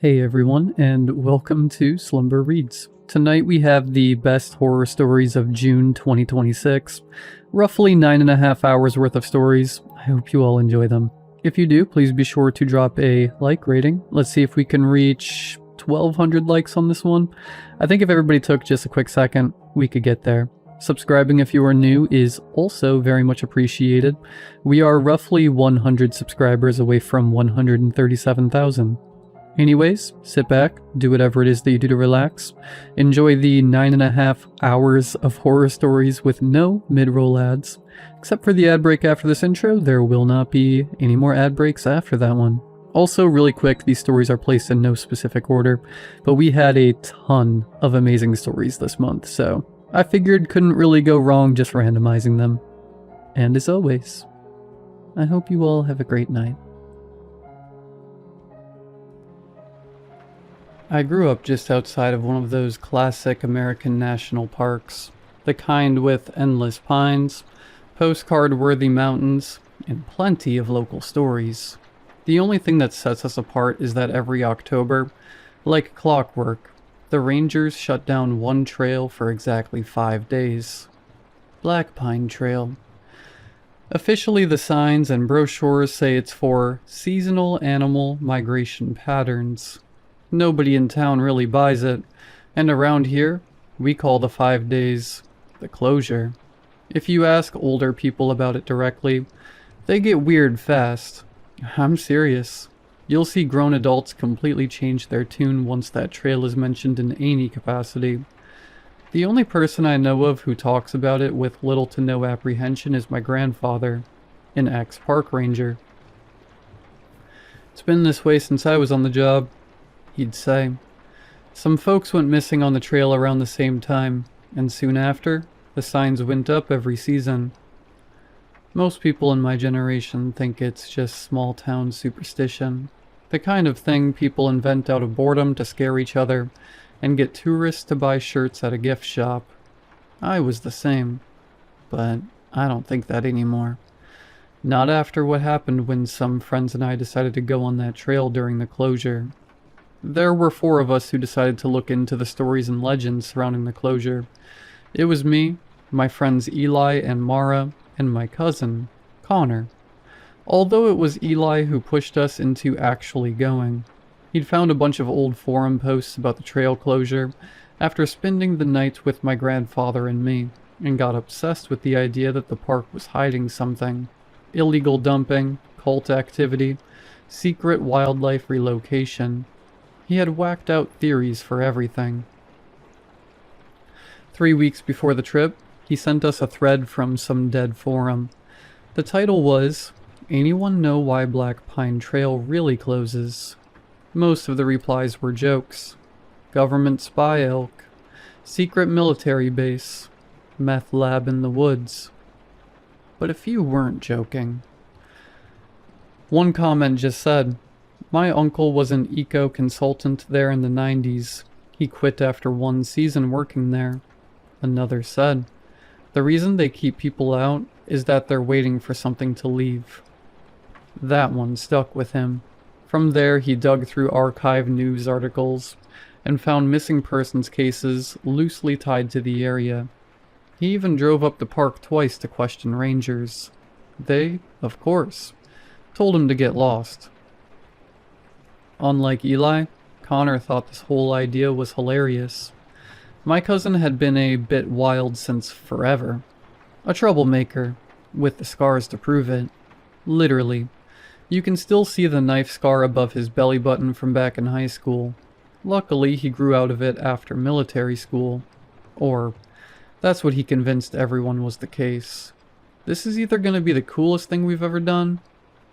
Hey everyone, and welcome to Slumber Reads. Tonight we have the best horror stories of June 2026. Roughly 9.5 hours worth of stories. I hope you all enjoy them. If you do, please be sure to drop a like rating. Let's see if we can reach 1,200 likes on this one. I think if everybody took just a quick second, we could get there. Subscribing if you are new is also very much appreciated. We are roughly 100 subscribers away from 137,000. Anyways, sit back, do whatever it is that you do to relax, enjoy the 9.5 hours of horror stories with no mid-roll ads. Except for the ad break after this intro, there will not be any more ad breaks after that one. Also, really quick, these stories are placed in no specific order, but we had a ton of amazing stories this month, so I figured couldn't really go wrong just randomizing them. And as always, I hope you all have a great night. I grew up just outside of one of those classic American national parks, the kind with endless pines, postcard-worthy mountains, and plenty of local stories. The only thing that sets us apart is that every October, like clockwork, the rangers shut down one trail for exactly 5 days. Black Pine Trail. Officially, the signs and brochures say it's for seasonal animal migration patterns. Nobody in town really buys it, and around here, we call the 5 days the closure. If you ask older people about it directly, they get weird fast. I'm serious. You'll see grown adults completely change their tune once that trail is mentioned in any capacity. The only person I know of who talks about it with little to no apprehension is my grandfather, an ex-park ranger. It's been this way since I was on the job, he'd say. Some folks went missing on the trail around the same time, and soon after, the signs went up every season. Most people in my generation think it's just small-town superstition, the kind of thing people invent out of boredom to scare each other and get tourists to buy shirts at a gift shop. I was the same, but I don't think that anymore. Not after what happened when some friends and I decided to go on that trail during the closure. There were 4 of us who decided to look into the stories and legends surrounding the closure. It was me, my friends Eli and Mara, and my cousin, Connor. Although it was Eli who pushed us into actually going. He'd found a bunch of old forum posts about the trail closure after spending the night with my grandfather and me, and got obsessed with the idea that the park was hiding something. Illegal dumping, cult activity, secret wildlife relocation. He had whacked out theories for everything. 3 weeks before the trip, he sent us a thread from some dead forum. The title was, "Anyone know why Black Pine Trail really closes?" Most of the replies were jokes. Government spy elk, secret military base, meth lab in the woods. But a few weren't joking. One comment just said, "My uncle was an eco-consultant there in the 90s. He quit after 1 season working there." Another said, "The reason they keep people out is that they're waiting for something to leave." That one stuck with him. From there, he dug through archive news articles and found missing persons cases loosely tied to the area. He even drove up the park twice to question rangers. They, of course, told him to get lost. Unlike Eli, Connor thought this whole idea was hilarious. My cousin had been a bit wild since forever. A troublemaker, with the scars to prove it. Literally. You can still see the knife scar above his belly button from back in high school. Luckily, he grew out of it after military school. Or, that's what he convinced everyone was the case. "This is either going to be the coolest thing we've ever done,"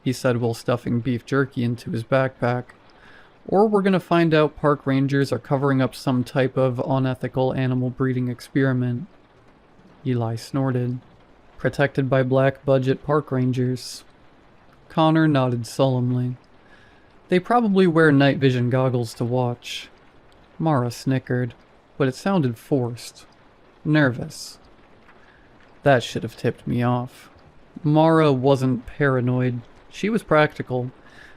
he said while stuffing beef jerky into his backpack, "or we're going to find out park rangers are covering up some type of unethical animal breeding experiment." Eli snorted. "Protected by black budget park rangers." Connor nodded solemnly. "They probably wear night vision goggles to watch." Mara snickered, but it sounded forced. Nervous. That should have tipped me off. Mara wasn't paranoid. She was practical.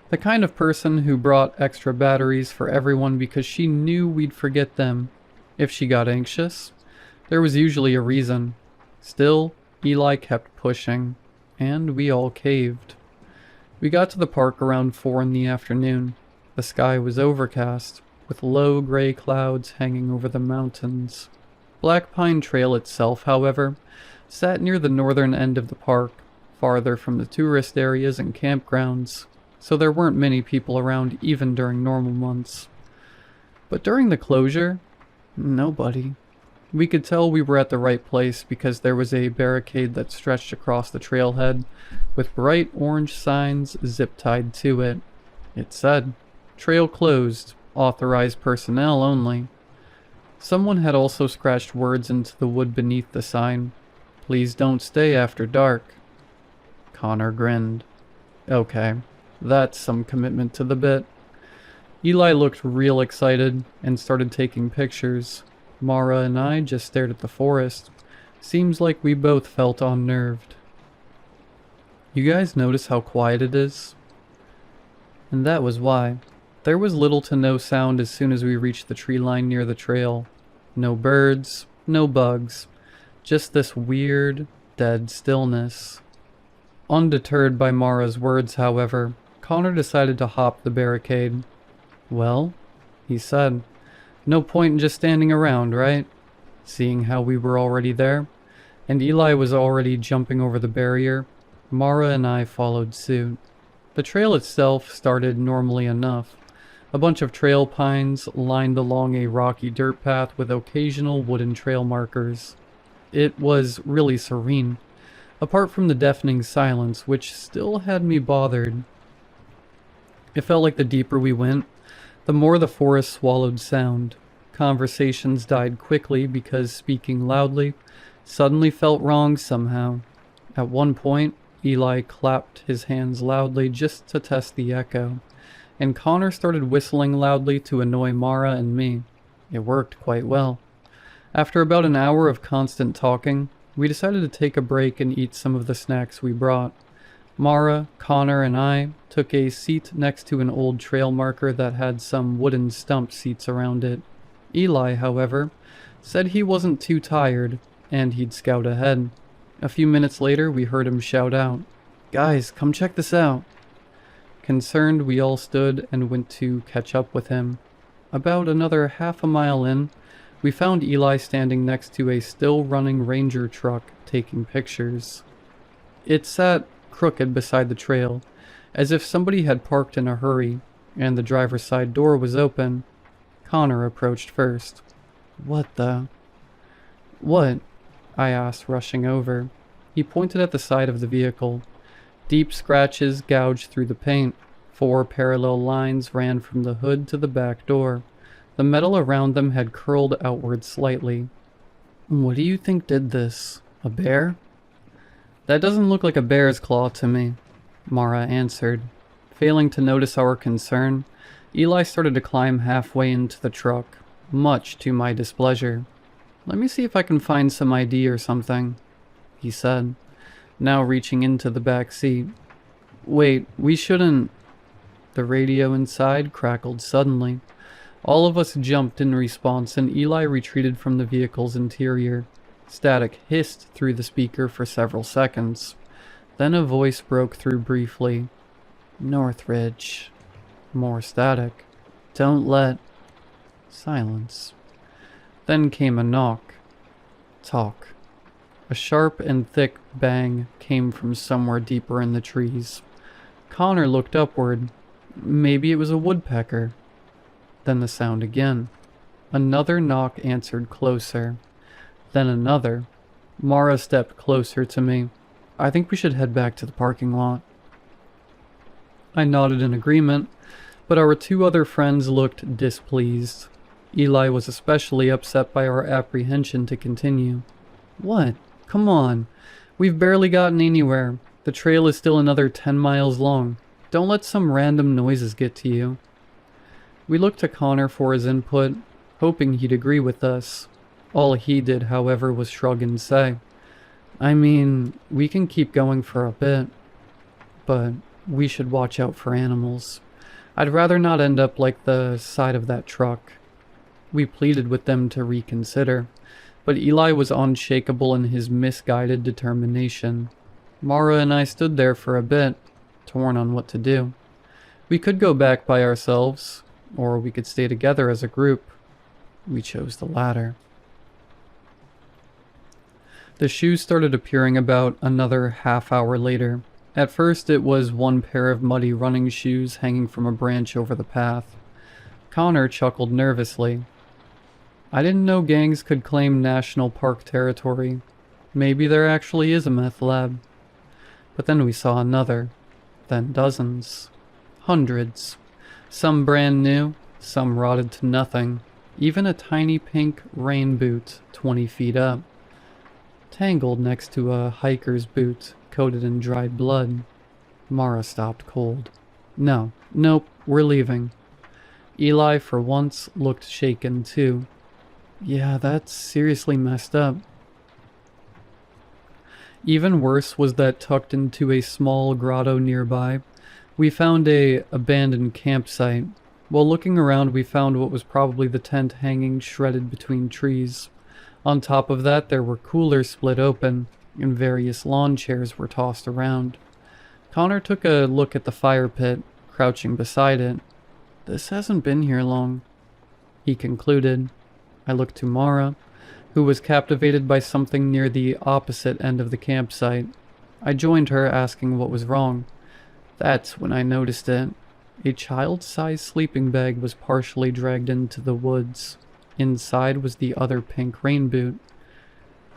The kind of person who brought extra batteries for everyone because she knew we'd forget them. If she got anxious, there was usually a reason. Still, Eli kept pushing, and we all caved. We got to the park around 4 in the afternoon. The sky was overcast, with low gray clouds hanging over the mountains. Black Pine Trail itself, however, sat near the northern end of the park, farther from the tourist areas and campgrounds, so there weren't many people around even during normal months. But during the closure, nobody. We could tell we were at the right place because there was a barricade that stretched across the trailhead, with bright orange signs zip-tied to it. It said, "Trail closed, authorized personnel only." Someone had also scratched words into the wood beneath the sign, "Please don't stay after dark." Connor grinned. Okay, that's some commitment to the bit. Eli looked real excited and started taking pictures. Mara and I just stared at the forest. Seems like we both felt unnerved. You guys notice how quiet it is? And that was why. There was little to no sound as soon as we reached the tree line near the trail. No birds, no bugs, just this weird, dead stillness. Undeterred by Mara's words, however, Connor decided to hop the barricade. "Well," he said, "no point in just standing around, right?" Seeing how we were already there, and Eli was already jumping over the barrier, Mara and I followed suit. The trail itself started normally enough. A bunch of trail pines lined along a rocky dirt path with occasional wooden trail markers. It was really serene, apart from the deafening silence, which still had me bothered. It felt like the deeper we went, the more the forest swallowed sound. Conversations died quickly because speaking loudly suddenly felt wrong somehow. At one point, Eli clapped his hands loudly just to test the echo, and Connor started whistling loudly to annoy Mara and me. It worked quite well. After about an hour of constant talking, we decided to take a break and eat some of the snacks we brought. Mara, Connor, and I took a seat next to an old trail marker that had some wooden stump seats around it. Eli, however, said he wasn't too tired, and he'd scout ahead. A few minutes later, we heard him shout out, "Guys, come check this out." Concerned, we all stood and went to catch up with him. About another half a mile in, we found Eli standing next to a still-running Ranger truck taking pictures. It sat crooked beside the trail, as if somebody had parked in a hurry, and the driver's side door was open. Connor approached first. "What the?" "What?" I asked, rushing over. He pointed at the side of the vehicle. Deep scratches gouged through the paint. 4 parallel lines ran from the hood to the back door. The metal around them had curled outward slightly. "What do you think did this? A bear?" "That doesn't look like a bear's claw to me," Mara answered. Failing to notice our concern, Eli started to climb halfway into the truck, much to my displeasure. "Let me see if I can find some ID or something," he said, now reaching into the back seat. "Wait, we shouldn't..." The radio inside crackled suddenly. All of us jumped in response, and Eli retreated from the vehicle's interior. Static hissed through the speaker for several seconds. Then a voice broke through briefly. "Northridge." More static. "Don't let..." Silence. Then came a knock. Talk. A sharp and thick bang came from somewhere deeper in the trees. Connor looked upward. Maybe it was a woodpecker. Then the sound again. Another knock answered closer. Then another. Mara stepped closer to me. "I think we should head back to the parking lot." I nodded in agreement, but our 2 other friends looked displeased. Eli was especially upset by our apprehension to continue. "What? Come on. We've barely gotten anywhere. The trail is still another 10 miles long. Don't let some random noises get to you." We looked to Connor for his input, hoping he'd agree with us. All he did, however, was shrug and say, "I mean, we can keep going for a bit, but We should watch out for animals. I'd rather not end up like the side of that truck. We pleaded with them to reconsider, but Eli was unshakable in his misguided determination. Mara and I stood there for a bit, torn on what to do. We could go back by ourselves, or we could stay together as a group. We chose the latter. The shoes started appearing about another half hour later. At first it was one pair of muddy running shoes hanging from a branch over the path. Connor chuckled nervously. I didn't know gangs could claim national park territory. Maybe there actually is a meth lab. But then we saw another. Then dozens. Hundreds. Some brand new, some rotted to nothing. Even a tiny pink rain boot 20 feet up. Tangled next to a hiker's boot coated in dried blood. Mara stopped cold. Nope, we're leaving. Eli, for once, looked shaken too. Yeah, that's seriously messed up. Even worse was that tucked into a small grotto nearby, we found a abandoned campsite. While looking around, we found what was probably the tent hanging shredded between trees. On top of that, there were coolers split open, and various lawn chairs were tossed around. Connor took a look at the fire pit, crouching beside it. This hasn't been here long, he concluded. I looked to Mara, who was captivated by something near the opposite end of the campsite. I joined her, asking what was wrong. That's when I noticed it. A child-sized sleeping bag was partially dragged into the woods. Inside was the other pink rain boot.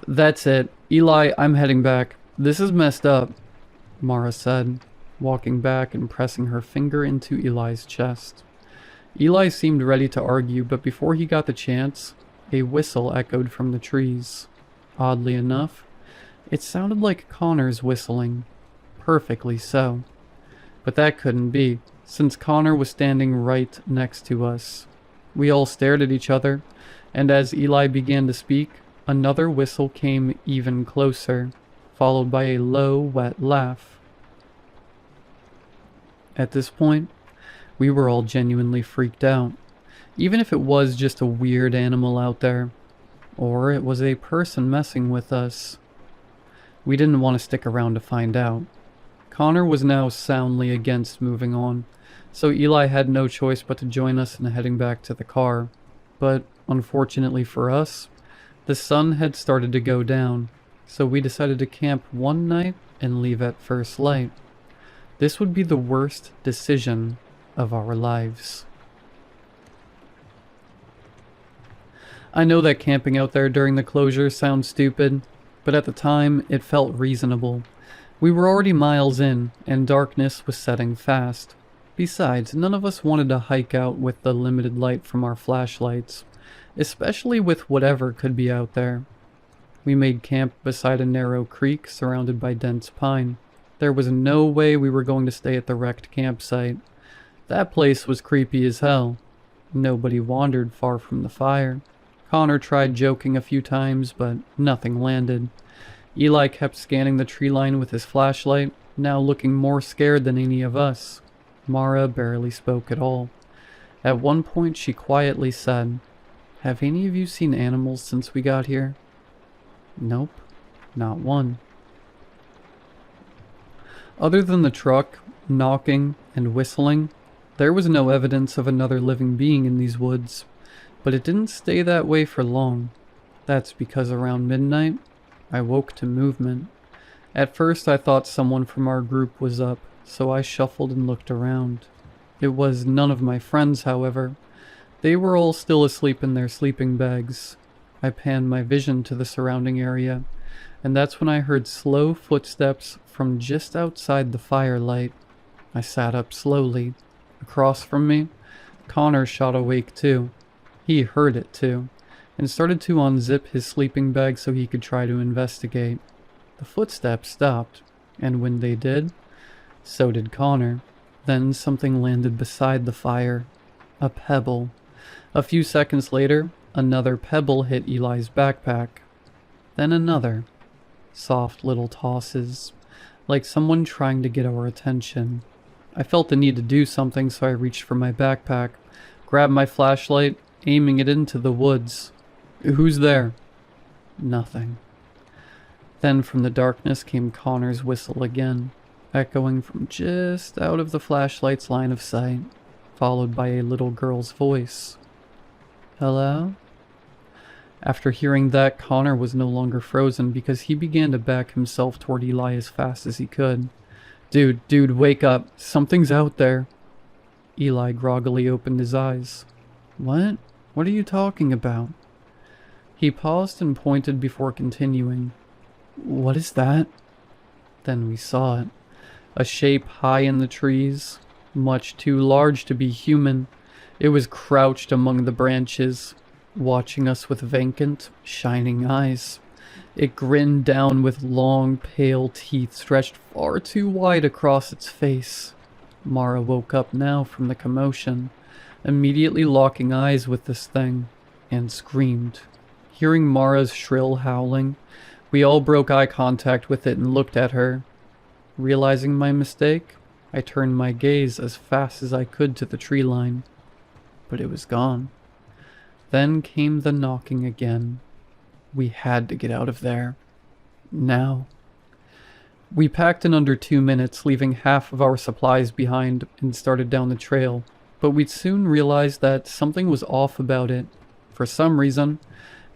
That's it. Eli, I'm heading back. This is messed up, Mara said, walking back and pressing her finger into Eli's chest. Eli seemed ready to argue, but before he got the chance, a whistle echoed from the trees. Oddly enough, it sounded like Connor's whistling. Perfectly so. But that couldn't be, since Connor was standing right next to us. We all stared at each other, and as Eli began to speak, another whistle came even closer, followed by a low, wet laugh. At this point, we were all genuinely freaked out, even if it was just a weird animal out there, or it was a person messing with us. We didn't want to stick around to find out. Connor was now soundly against moving on, so Eli had no choice but to join us in heading back to the car. But, unfortunately for us, the sun had started to go down, so we decided to camp one night and leave at first light. This would be the worst decision of our lives. I know that camping out there during the closure sounds stupid, but at the time it felt reasonable. We were already miles in, and darkness was setting fast. Besides, none of us wanted to hike out with the limited light from our flashlights, especially with whatever could be out there. We made camp beside a narrow creek surrounded by dense pine. There was no way we were going to stay at the wrecked campsite. That place was creepy as hell. Nobody wandered far from the fire. Connor tried joking a few times, but nothing landed. Eli kept scanning the tree line with his flashlight, now looking more scared than any of us. Mara barely spoke at all. At one point she quietly said, "Have any of you seen animals since we got here?" Nope, not one. Other than the truck, knocking, and whistling, there was no evidence of another living being in these woods. But it didn't stay that way for long. That's because around midnight, I woke to movement. At first I thought someone from our group was up, so I shuffled and looked around. It was none of my friends, however. They were all still asleep in their sleeping bags. I panned my vision to the surrounding area, and that's when I heard slow footsteps from just outside the firelight. I sat up slowly. Across from me, Connor shot awake too. He heard it too, and started to unzip his sleeping bag so he could try to investigate. The footsteps stopped, and when they did, so did Connor. Then something landed beside the fire. A pebble. A few seconds later, another pebble hit Eli's backpack. Then another. Soft little tosses, like someone trying to get our attention. I felt the need to do something, so I reached for my backpack, grabbed my flashlight, aiming it into the woods. Who's there? Nothing. Then from the darkness came Connor's whistle again, echoing from just out of the flashlight's line of sight, followed by a little girl's voice. Hello? After hearing that, Connor was no longer frozen because he began to back himself toward Eli as fast as he could. Dude, wake up. Something's out there. Eli groggily opened his eyes. What? What are you talking about? He paused and pointed before continuing. What is that? Then we saw it. A shape high in the trees, much too large to be human. It was crouched among the branches, watching us with vacant, shining eyes. It grinned down with long, pale teeth stretched far too wide across its face. Mara woke up now from the commotion, immediately locking eyes with this thing, and screamed. Hearing Mara's shrill howling, we all broke eye contact with it and looked at her. Realizing my mistake, I turned my gaze as fast as I could to the tree line. But it was gone. Then came the knocking again. We had to get out of there. Now. We packed in under 2 minutes, leaving half of our supplies behind, and started down the trail. But we'd soon realized that something was off about it. For some reason,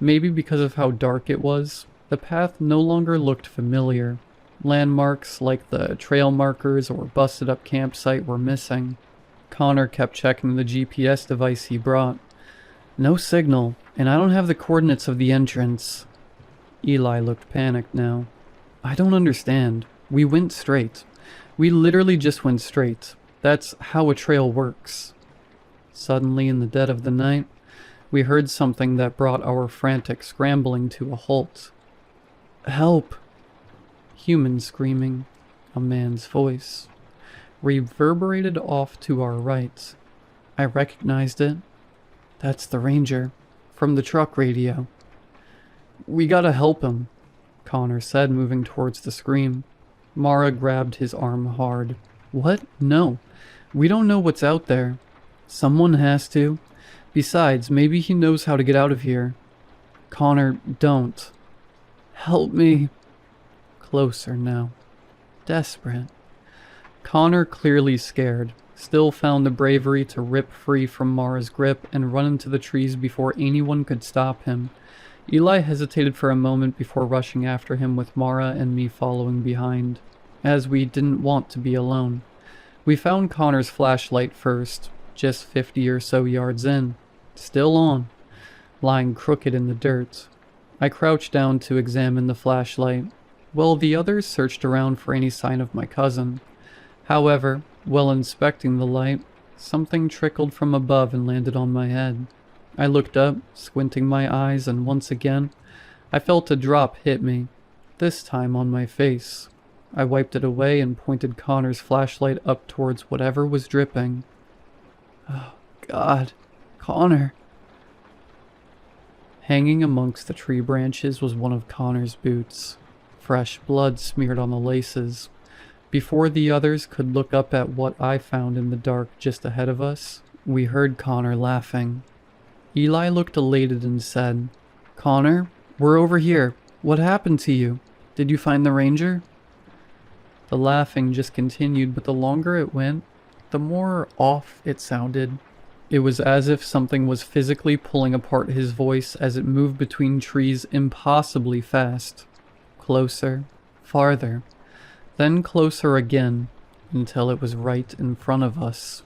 maybe because of how dark it was, the path no longer looked familiar. Landmarks like the trail markers or busted up campsite were missing. Connor kept checking the GPS device he brought. No signal, and I don't have the coordinates of the entrance. Eli looked panicked now. I don't understand. We went straight. We literally just went straight. That's how a trail works. Suddenly, in the dead of the night, we heard something that brought our frantic scrambling to a halt. Help! Human screaming, a man's voice, reverberated off to our right. I recognized it. That's the ranger, from the truck radio. We gotta help him, Connor said, moving towards the scream. Mara grabbed his arm hard. What? No. We don't know what's out there. Someone has to. Besides, maybe he knows how to get out of here. Connor, don't. Help me. Closer now. Desperate. Connor, clearly scared, still found the bravery to rip free from Mara's grip and run into the trees before anyone could stop him. Eli hesitated for a moment before rushing after him with Mara and me following behind, as we didn't want to be alone. We found Connor's flashlight first, just 50 or so yards in, still on, lying crooked in the dirt. I crouched down to examine the flashlight, while the others searched around for any sign of my cousin. However, while inspecting the light, something trickled from above and landed on my head. I looked up, squinting my eyes, and once again, I felt a drop hit me, this time on my face. I wiped it away and pointed Connor's flashlight up towards whatever was dripping. Oh, God. Connor. Hanging amongst the tree branches was one of Connor's boots, fresh blood smeared on the laces. Before the others could look up at what I found in the dark just ahead of us, we heard Connor laughing. Eli looked elated and said, Connor, we're over here. What happened to you? Did you find the ranger? The laughing just continued, but the longer it went, the more off it sounded. It was as if something was physically pulling apart his voice as it moved between trees impossibly fast. Closer, farther, then closer again, until it was right in front of us.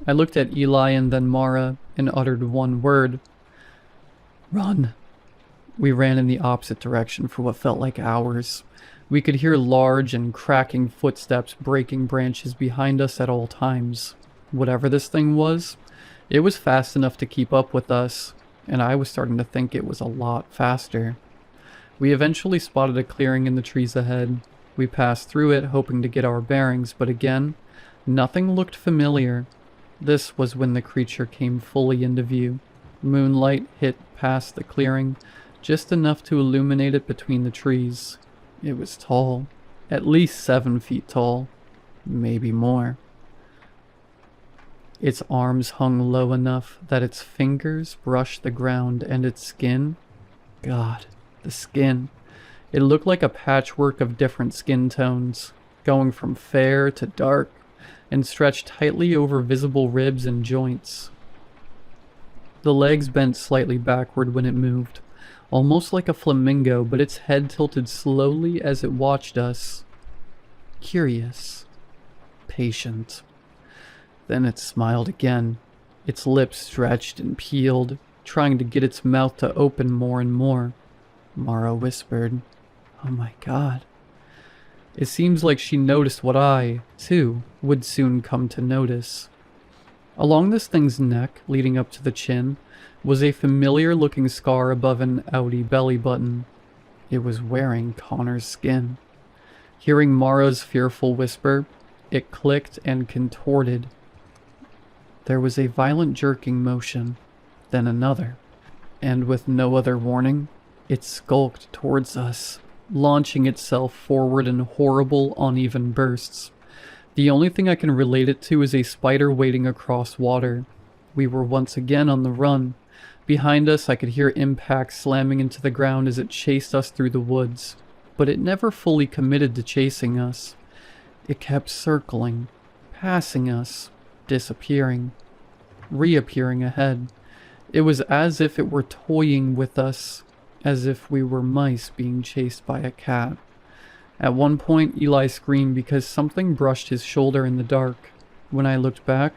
I looked at Eli and then Mara and uttered one word. Run. We ran in the opposite direction for what felt like hours. We could hear large and cracking footsteps breaking branches behind us at all times. Whatever this thing was, it was fast enough to keep up with us, and I was starting to think it was a lot faster. We eventually spotted a clearing in the trees ahead. We passed through it, hoping to get our bearings, but again, nothing looked familiar. This was when the creature came fully into view. Moonlight hit past the clearing, just enough to illuminate it between the trees. It was tall, at least 7 feet tall, maybe more. Its arms hung low enough that its fingers brushed the ground, and its skin, God, the skin. It looked like a patchwork of different skin tones, going from fair to dark, and stretched tightly over visible ribs and joints. The legs bent slightly backward when it moved, almost like a flamingo, but its head tilted slowly as it watched us. Curious. Patient. Then it smiled again. Its lips stretched and peeled, trying to get its mouth to open more and more. Mara whispered, "Oh my God." It seems like she noticed what I, too, would soon come to notice. Along this thing's neck, leading up to the chin, was a familiar-looking scar above an outie belly button. It was wearing Connor's skin. Hearing Mara's fearful whisper, it clicked and contorted. There was a violent jerking motion, then another, and with no other warning, it skulked towards us, launching itself forward in horrible, uneven bursts. The only thing I can relate it to is a spider wading across water. We were once again on the run. Behind us, I could hear impacts slamming into the ground as it chased us through the woods, but it never fully committed to chasing us. It kept circling, passing us, disappearing, reappearing ahead. It was as if it were toying with us, as if we were mice being chased by a cat. At one point, Eli screamed because something brushed his shoulder in the dark. When I looked back,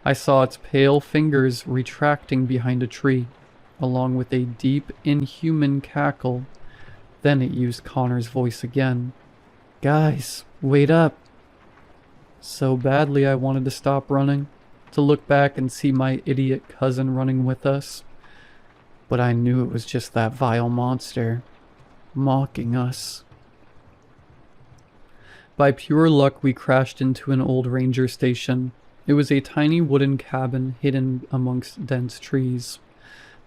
I saw its pale fingers retracting behind a tree, along with a deep, inhuman cackle. Then it used Connor's voice again. "Guys, wait up." So badly I wanted to stop running, to look back and see my idiot cousin running with us. But I knew it was just that vile monster, mocking us. By pure luck, we crashed into an old ranger station. It was a tiny wooden cabin hidden amongst dense trees.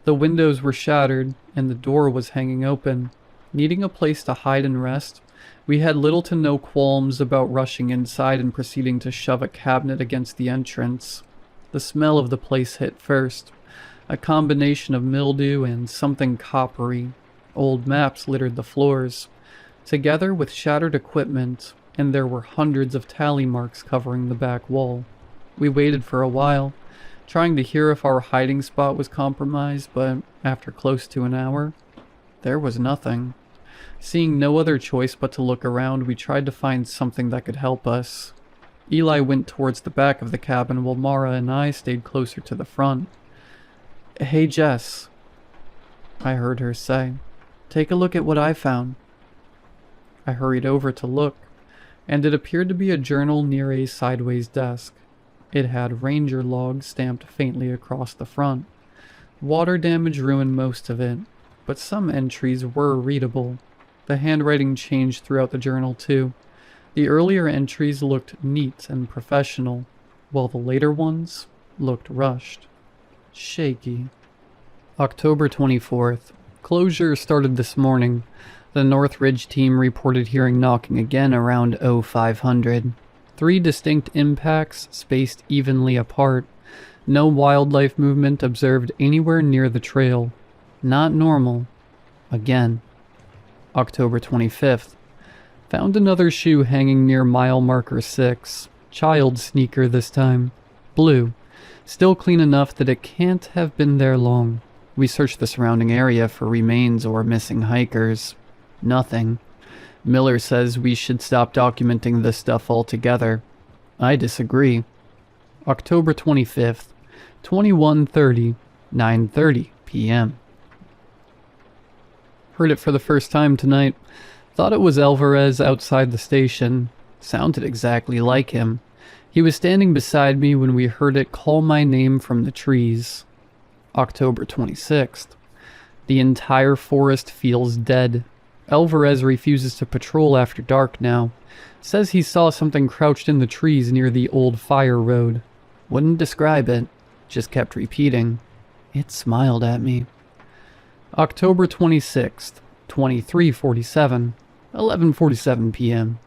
The windows were shattered, and the door was hanging open. Needing a place to hide and rest, we had little to no qualms about rushing inside and proceeding to shove a cabinet against the entrance. The smell of the place hit first. A combination of mildew and something coppery. Old maps littered the floors, together with shattered equipment, and there were hundreds of tally marks covering the back wall. We waited for a while, trying to hear if our hiding spot was compromised, but after close to an hour, there was nothing. Seeing no other choice but to look around, we tried to find something that could help us. Eli went towards the back of the cabin while Mara and I stayed closer to the front. "Hey Jess," I heard her say, "take a look at what I found." I hurried over to look, and it appeared to be a journal near a sideways desk. It had ranger logs stamped faintly across the front. Water damage ruined most of it, but some entries were readable. The handwriting changed throughout the journal too. The earlier entries looked neat and professional, while the later ones looked rushed. Shaky. October 24th. Closure started this morning. The Northridge team reported hearing knocking again around 0500. 3 distinct impacts spaced evenly apart. No wildlife movement observed anywhere near the trail. Not normal. Again. October 25th. Found another shoe hanging near mile marker 6. Child sneaker this time. Blue. Still clean enough that it can't have been there long. We searched the surrounding area for remains or missing hikers. Nothing. Miller says we should stop documenting this stuff altogether. I disagree. October 25th, 21:30, 9:30 p.m. Heard it for the first time tonight. Thought it was Alvarez outside the station. Sounded exactly like him. He was standing beside me when we heard it call my name from the trees. October 26th. The entire forest feels dead. Alvarez refuses to patrol after dark now. Says he saw something crouched in the trees near the old fire road. Wouldn't describe it. Just kept repeating. It smiled at me. October 26th, 23:47, 11:47 p.m.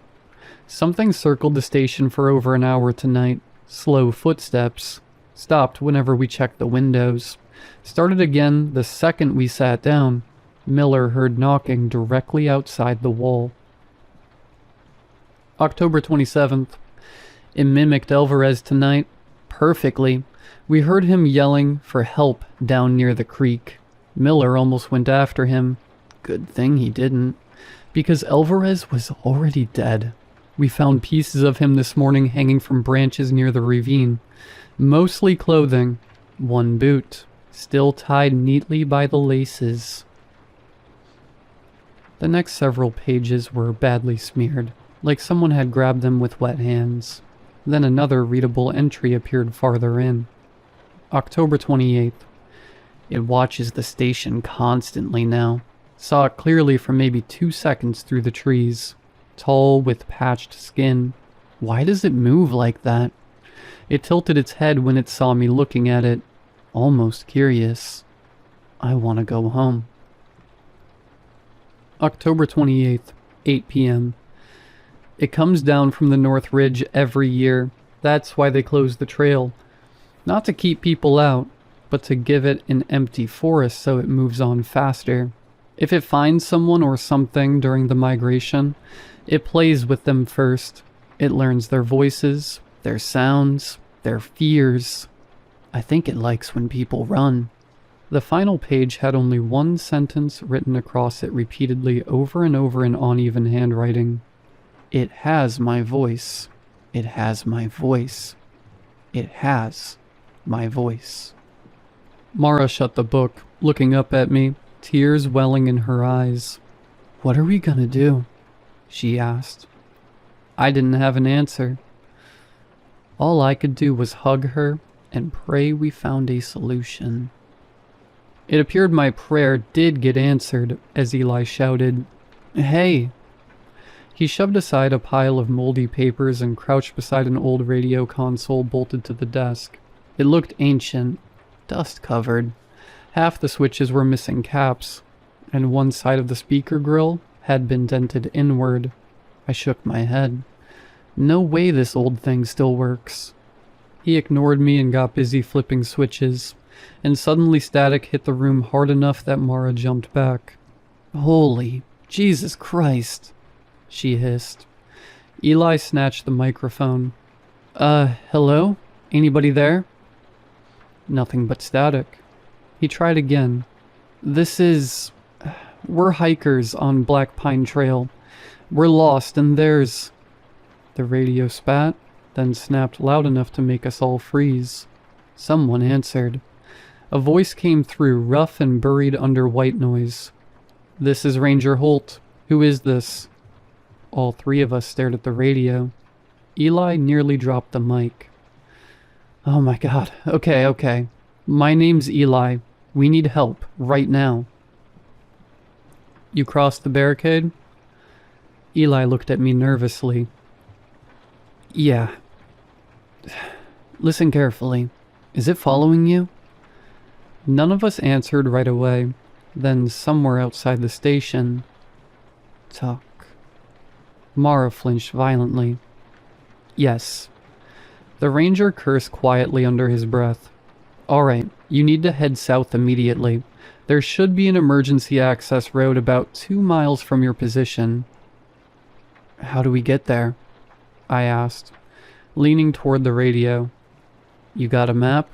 Something circled the station for over an hour tonight. Slow footsteps. Stopped whenever we checked the windows. Started again the second we sat down. Miller heard knocking directly outside the wall. October 27th. It mimicked Alvarez tonight. Perfectly. We heard him yelling for help down near the creek. Miller almost went after him. Good thing he didn't, because Alvarez was already dead. We found pieces of him this morning hanging from branches near the ravine. Mostly clothing. One boot, still tied neatly by the laces. The next several pages were badly smeared, like someone had grabbed them with wet hands. Then another readable entry appeared farther in. October 28th. It watches the station constantly now. Saw it clearly for maybe 2 seconds through the trees. Tall with patched skin. Why does it move like that? It tilted its head when it saw me looking at it. Almost curious. I want to go home. October 28th, 8 p.m. It comes down from the North Ridge every year. That's why they close the trail. Not to keep people out, but to give it an empty forest so it moves on faster. If it finds someone or something during the migration, it plays with them first. It learns their voices, their sounds, their fears. I think it likes when people run. The final page had only one sentence written across it repeatedly over and over in uneven handwriting. It has my voice. It has my voice. It has my voice. Mara shut the book, looking up at me, tears welling in her eyes. What are we gonna do? She asked. I didn't have an answer. All I could do was hug her and pray we found a solution. It appeared my prayer did get answered as Eli shouted, "Hey!" He shoved aside a pile of moldy papers and crouched beside an old radio console bolted to the desk. It looked ancient, dust-covered. Half the switches were missing caps, and one side of the speaker grill had been dented inward. I shook my head. No way this old thing still works. He ignored me and got busy flipping switches, and suddenly static hit the room hard enough that Mara jumped back. Holy Jesus Christ, she hissed. Eli snatched the microphone. Hello? Anybody there? Nothing but static. He tried again. We're hikers on Black Pine Trail. We're lost and there's... The radio spat, then snapped loud enough to make us all freeze. Someone answered. A voice came through, rough and buried under white noise. This is Ranger Holt. Who is this? All three of us stared at the radio. Eli nearly dropped the mic. Oh my god. Okay. My name's Eli. We need help, right now. You crossed the barricade? Eli looked at me nervously. Yeah. Listen carefully. Is it following you? None of us answered right away. Then somewhere outside the station... Talk. Mara flinched violently. Yes. The ranger cursed quietly under his breath. Alright, you need to head south immediately. There should be an emergency access road about 2 miles from your position. How do we get there? I asked, leaning toward the radio. You got a map?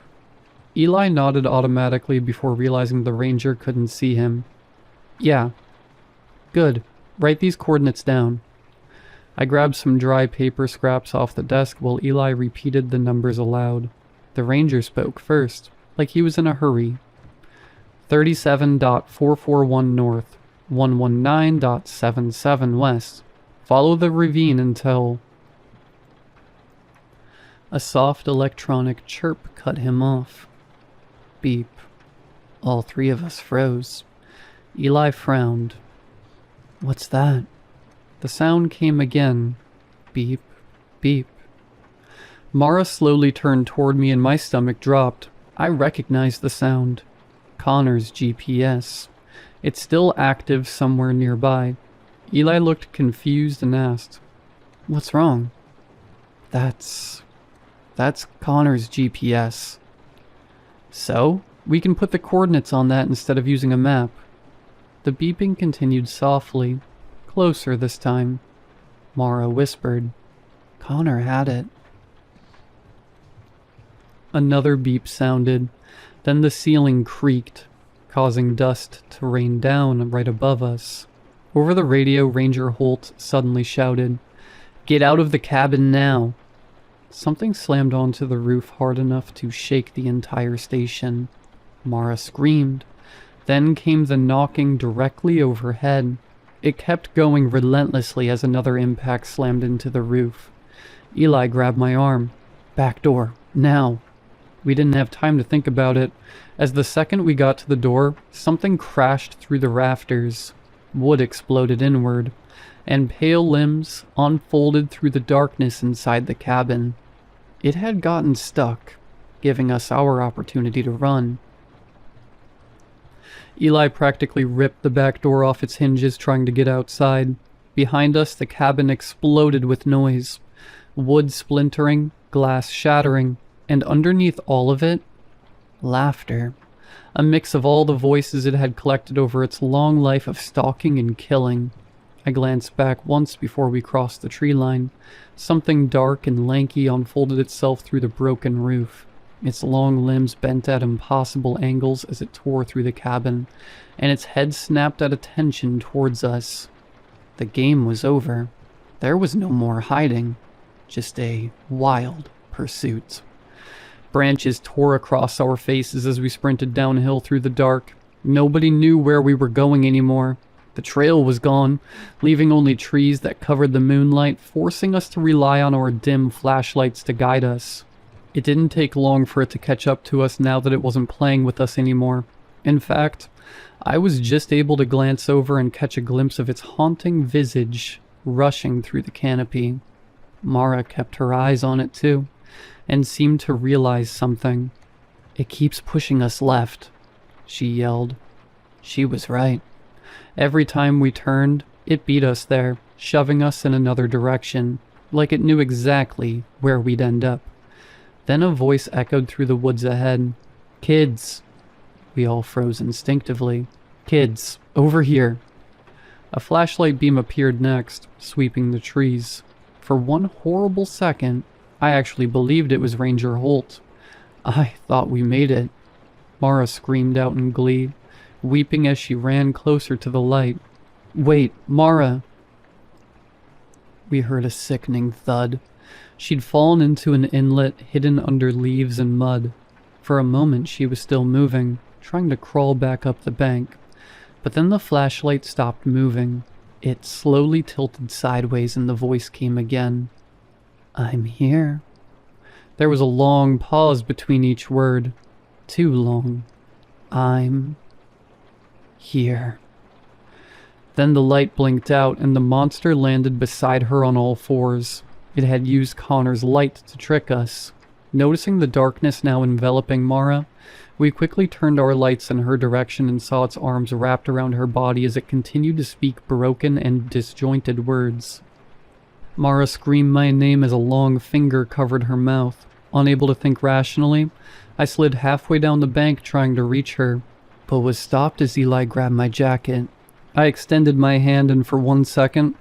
Eli nodded automatically before realizing the ranger couldn't see him. Yeah. Good. Write these coordinates down. I grabbed some dry paper scraps off the desk while Eli repeated the numbers aloud. The ranger spoke first, like he was in a hurry. 37.441 north, 119.77 west. Follow the ravine until... A soft electronic chirp cut him off. Beep. All three of us froze. Eli frowned. What's that? The sound came again. Beep, beep. Mara slowly turned toward me and my stomach dropped. I recognized the sound. Connor's GPS. It's still active somewhere nearby. Eli looked confused and asked, What's wrong? That's Connor's GPS, So, we can put the coordinates on that instead of using a map. The beeping continued softly, closer this time. Mara whispered, Connor had it. Another beep sounded, then the ceiling creaked, causing dust to rain down right above us. Over the radio, Ranger Holt suddenly shouted, Get out of the cabin now! Something slammed onto the roof hard enough to shake the entire station. Mara screamed. Then came the knocking directly overhead. It kept going relentlessly as another impact slammed into the roof. Eli grabbed my arm. Back door, now. We didn't have time to think about it. As the second we got to the door, something crashed through the rafters. Wood exploded inward, and pale limbs unfolded through the darkness inside the cabin. It had gotten stuck, giving us our opportunity to run. Eli practically ripped the back door off its hinges trying to get outside. Behind us, the cabin exploded with noise. Wood splintering, glass shattering, and underneath all of it, laughter. A mix of all the voices it had collected over its long life of stalking and killing. I glanced back once before we crossed the tree line. Something dark and lanky unfolded itself through the broken roof. Its long limbs bent at impossible angles as it tore through the cabin, and its head snapped at attention towards us. The game was over. There was no more hiding, just a wild pursuit. Branches tore across our faces as we sprinted downhill through the dark. Nobody knew where we were going anymore. The trail was gone, leaving only trees that covered the moonlight, forcing us to rely on our dim flashlights to guide us. It didn't take long for it to catch up to us now that it wasn't playing with us anymore. In fact, I was just able to glance over and catch a glimpse of its haunting visage rushing through the canopy. Mara kept her eyes on it too, and seemed to realize something. It keeps pushing us left, she yelled. She was right. Every time we turned, it beat us there, shoving us in another direction, like it knew exactly where we'd end up. Then a voice echoed through the woods ahead. Kids! We all froze instinctively. Kids, over here! A flashlight beam appeared next, sweeping the trees. For one horrible second, I actually believed it was Ranger Holt. I thought we made it. Mara screamed out in glee, weeping as she ran closer to the light. Wait, Mara! We heard a sickening thud. She'd fallen into an inlet hidden under leaves and mud. For a moment she was still moving, trying to crawl back up the bank. But then the flashlight stopped moving. It slowly tilted sideways and the voice came again. I'm here. There was a long pause between each word. Too long. I'm here. Then the light blinked out and the monster landed beside her on all fours. It had used Connor's light to trick us. Noticing the darkness now enveloping Mara, we quickly turned our lights in her direction and saw its arms wrapped around her body as it continued to speak broken and disjointed words. Mara screamed my name as a long finger covered her mouth. Unable to think rationally, I slid halfway down the bank trying to reach her, but was stopped as Eli grabbed my jacket. I extended my hand and for 1 second,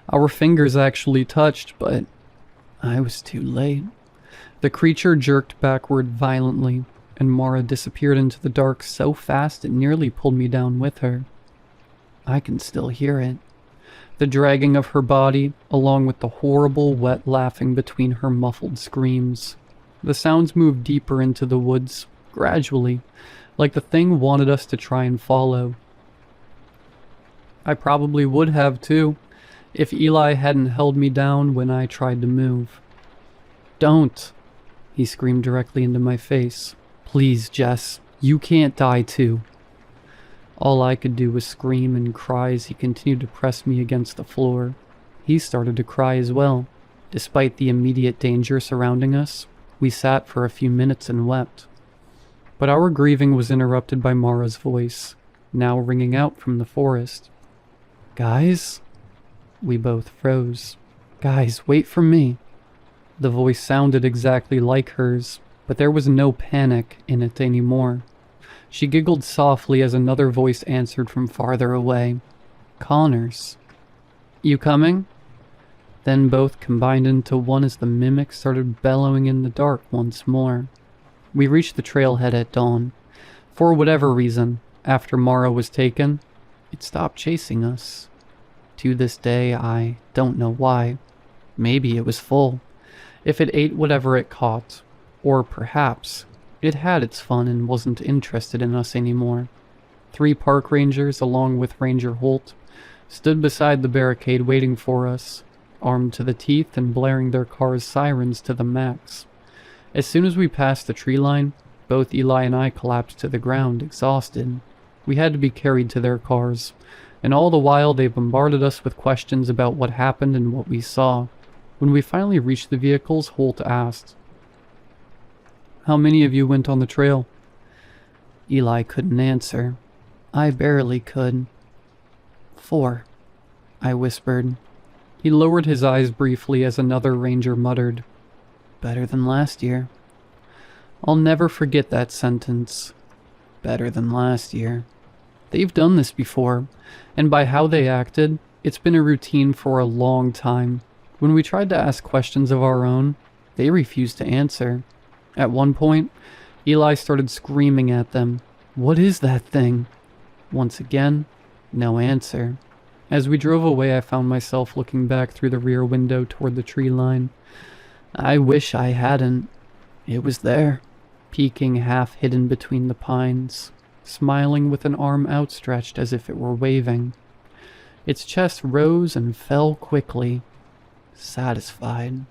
our fingers actually touched, but I was too late. The creature jerked backward violently, and Mara disappeared into the dark so fast it nearly pulled me down with her. I can still hear it. The dragging of her body, along with the horrible wet laughing between her muffled screams. The sounds moved deeper into the woods, gradually, like the thing wanted us to try and follow. I probably would have too, if Eli hadn't held me down when I tried to move. Don't! He screamed directly into my face. Please, Jess, you can't die too. All I could do was scream and cry as he continued to press me against the floor. He started to cry as well. Despite the immediate danger surrounding us, we sat for a few minutes and wept. But our grieving was interrupted by Mara's voice, now ringing out from the forest. Guys? We both froze. Guys, wait for me. The voice sounded exactly like hers, but there was no panic in it anymore. She giggled softly as another voice answered from farther away. Connors. You coming? Then both combined into one as the mimic started bellowing in the dark once more. We reached the trailhead at dawn. For whatever reason, after Mara was taken, it stopped chasing us. To this day, I don't know why. Maybe it was full. If it ate whatever it caught. Or perhaps it had its fun and wasn't interested in us anymore. 3 park rangers, along with Ranger Holt, stood beside the barricade waiting for us, armed to the teeth and blaring their car's sirens to the max. As soon as we passed the tree line, both Eli and I collapsed to the ground, exhausted. We had to be carried to their cars, and all the while they bombarded us with questions about what happened and what we saw. When we finally reached the vehicles, Holt asked, "How many of you went on the trail?" Eli couldn't answer. I barely could. 4, I whispered. He lowered his eyes briefly as another ranger muttered, "Better than last year." I'll never forget that sentence. Better than last year. They've done this before, and by how they acted, it's been a routine for a long time. When we tried to ask questions of our own, they refused to answer. At one point, Eli started screaming at them, "What is that thing?" Once again, no answer. As we drove away, I found myself looking back through the rear window toward the tree line. I wish I hadn't. It was there, peeking half hidden between the pines, smiling with an arm outstretched as if it were waving. Its chest rose and fell quickly, satisfied.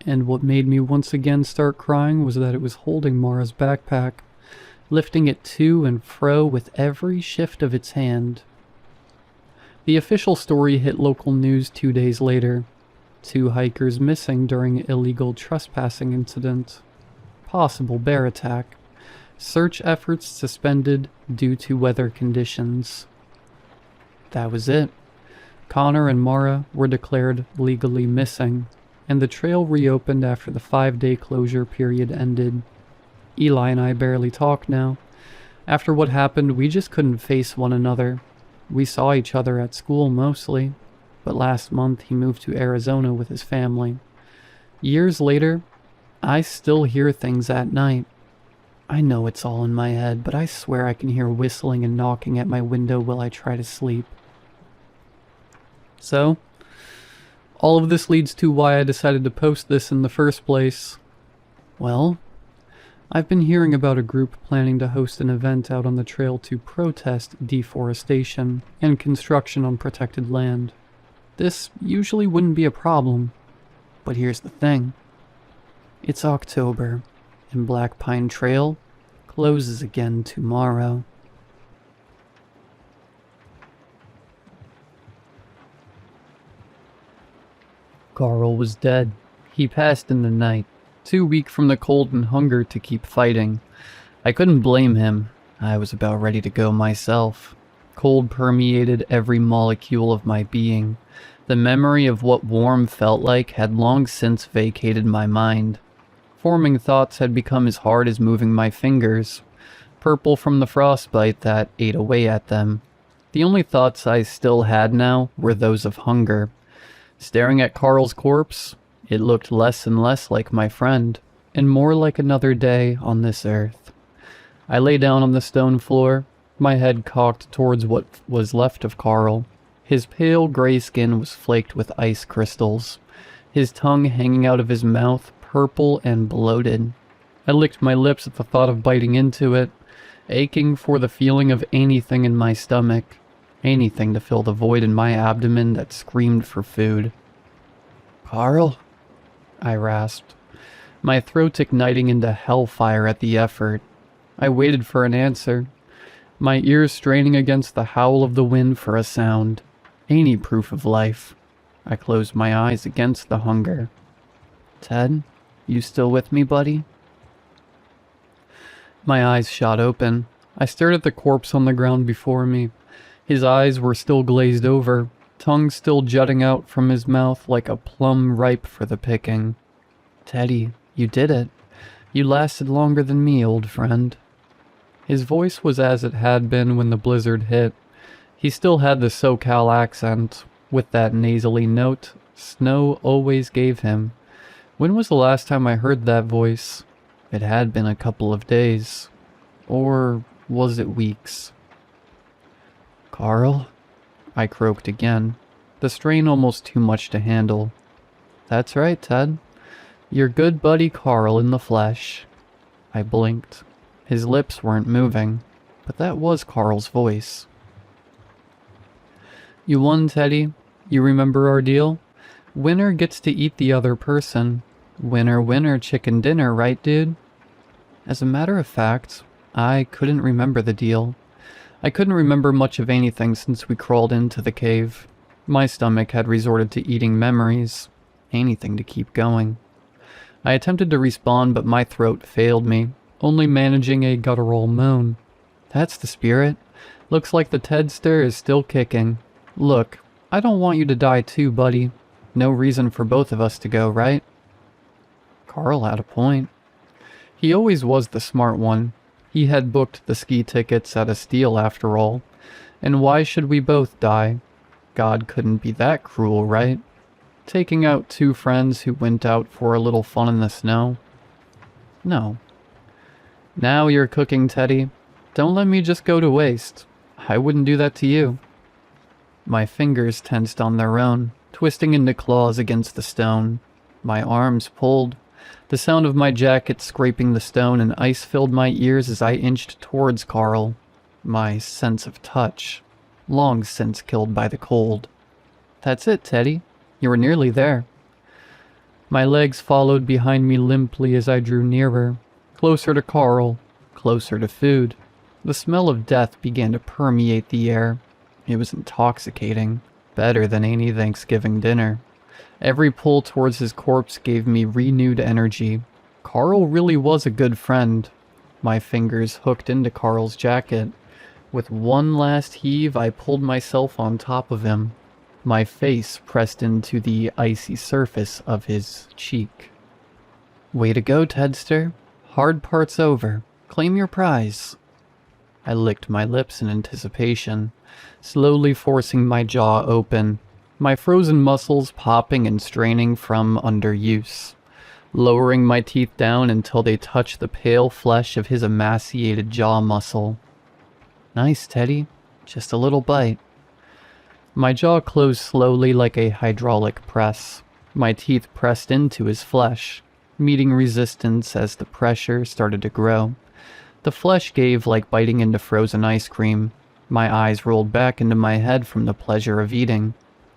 And what made me once again start crying was that it was holding Mara's backpack, lifting it to and fro with every shift of its hand. The official story hit local news 2 days later. 2 hikers missing during illegal trespassing incident. Possible bear attack. Search efforts suspended due to weather conditions. That was it. Connor and Mara were declared legally missing, and the trail reopened after the 5-day closure period ended. Eli and I barely talk now. After what happened, we just couldn't face one another. We saw each other at school mostly, but last month he moved to Arizona with his family. Years later, I still hear things at night. I know it's all in my head, but I swear I can hear whistling and knocking at my window while I try to sleep. So, all of this leads to why I decided to post this in the first place. Well, I've been hearing about a group planning to host an event out on the trail to protest deforestation and construction on protected land. This usually wouldn't be a problem, but here's the thing. It's October, and Black Pine Trail closes again tomorrow. Carl was dead. He passed in the night, too weak from the cold and hunger to keep fighting. I couldn't blame him. I was about ready to go myself. Cold permeated every molecule of my being. The memory of what warm felt like had long since vacated my mind. Forming thoughts had become as hard as moving my fingers, purple from the frostbite that ate away at them. The only thoughts I still had now were those of hunger. Staring at Carl's corpse, it looked less and less like my friend, and more like another day on this earth. I lay down on the stone floor, my head cocked towards what was left of Carl. His pale gray skin was flaked with ice crystals, his tongue hanging out of his mouth, purple and bloated. I licked my lips at the thought of biting into it, aching for the feeling of anything in my stomach. Anything to fill the void in my abdomen that screamed for food. "Carl?" I rasped, my throat igniting into hellfire at the effort. I waited for an answer, my ears straining against the howl of the wind for a sound. Any proof of life. I closed my eyes against the hunger. "Ted, you still with me, buddy?" My eyes shot open. I stared at the corpse on the ground before me. His eyes were still glazed over, tongue still jutting out from his mouth like a plum ripe for the picking. "Teddy, You did it. You lasted longer than me, old friend. His voice was as it had been when the blizzard hit. He still had the SoCal accent, with that nasally note Snow always gave him. When was the last time I heard that voice? It had been a couple of days. Or was it weeks? Carl? I croaked again, the strain almost too much to handle. That's right, Ted. Your good buddy Carl in the flesh. I blinked. His lips weren't moving, but that was Carl's voice. You won, Teddy. You remember our deal? Winner gets to eat the other person. Winner, winner, chicken dinner, right, dude? As a matter of fact, I couldn't remember the deal. I couldn't remember much of anything since we crawled into the cave. My stomach had resorted to eating memories. Anything to keep going. I attempted to respond, but my throat failed me, only managing a guttural moan. That's the spirit. Looks like the Tedster is still kicking. Look, I don't want you to die too, buddy. No reason for both of us to go, right? Carl had a point. He always was the smart one. He had booked the ski tickets at a steal after all. And why should we both die? God couldn't be that cruel, right? Taking out two friends who went out for a little fun in the snow? No. Now you're cooking, Teddy. Don't let me just go to waste. I wouldn't do that to you. My fingers tensed on their own, twisting into claws against the stone. My arms pulled. The sound of my jacket scraping the stone and ice filled my ears as I inched towards Carl. My sense of touch, long since killed by the cold. That's it, Teddy. You were nearly there. My legs followed behind me limply as I drew nearer, closer to Carl, closer to food. The smell of death began to permeate the air. It was intoxicating, better than any Thanksgiving dinner. Every pull towards his corpse gave me renewed energy. Carl really was a good friend. My fingers hooked into Carl's jacket. With one last heave, I pulled myself on top of him, my face pressed into the icy surface of his cheek. Way to go, Tedster. Hard part's over. Claim your prize. I licked my lips in anticipation, slowly forcing my jaw open, my frozen muscles popping and straining from underuse, lowering my teeth down until they touched the pale flesh of his emaciated jaw muscle. Nice, Teddy. Just a little bite. My jaw closed slowly like a hydraulic press. My teeth pressed into his flesh, meeting resistance as the pressure started to grow. The flesh gave like biting into frozen ice cream. My eyes rolled back into my head from the pleasure of eating.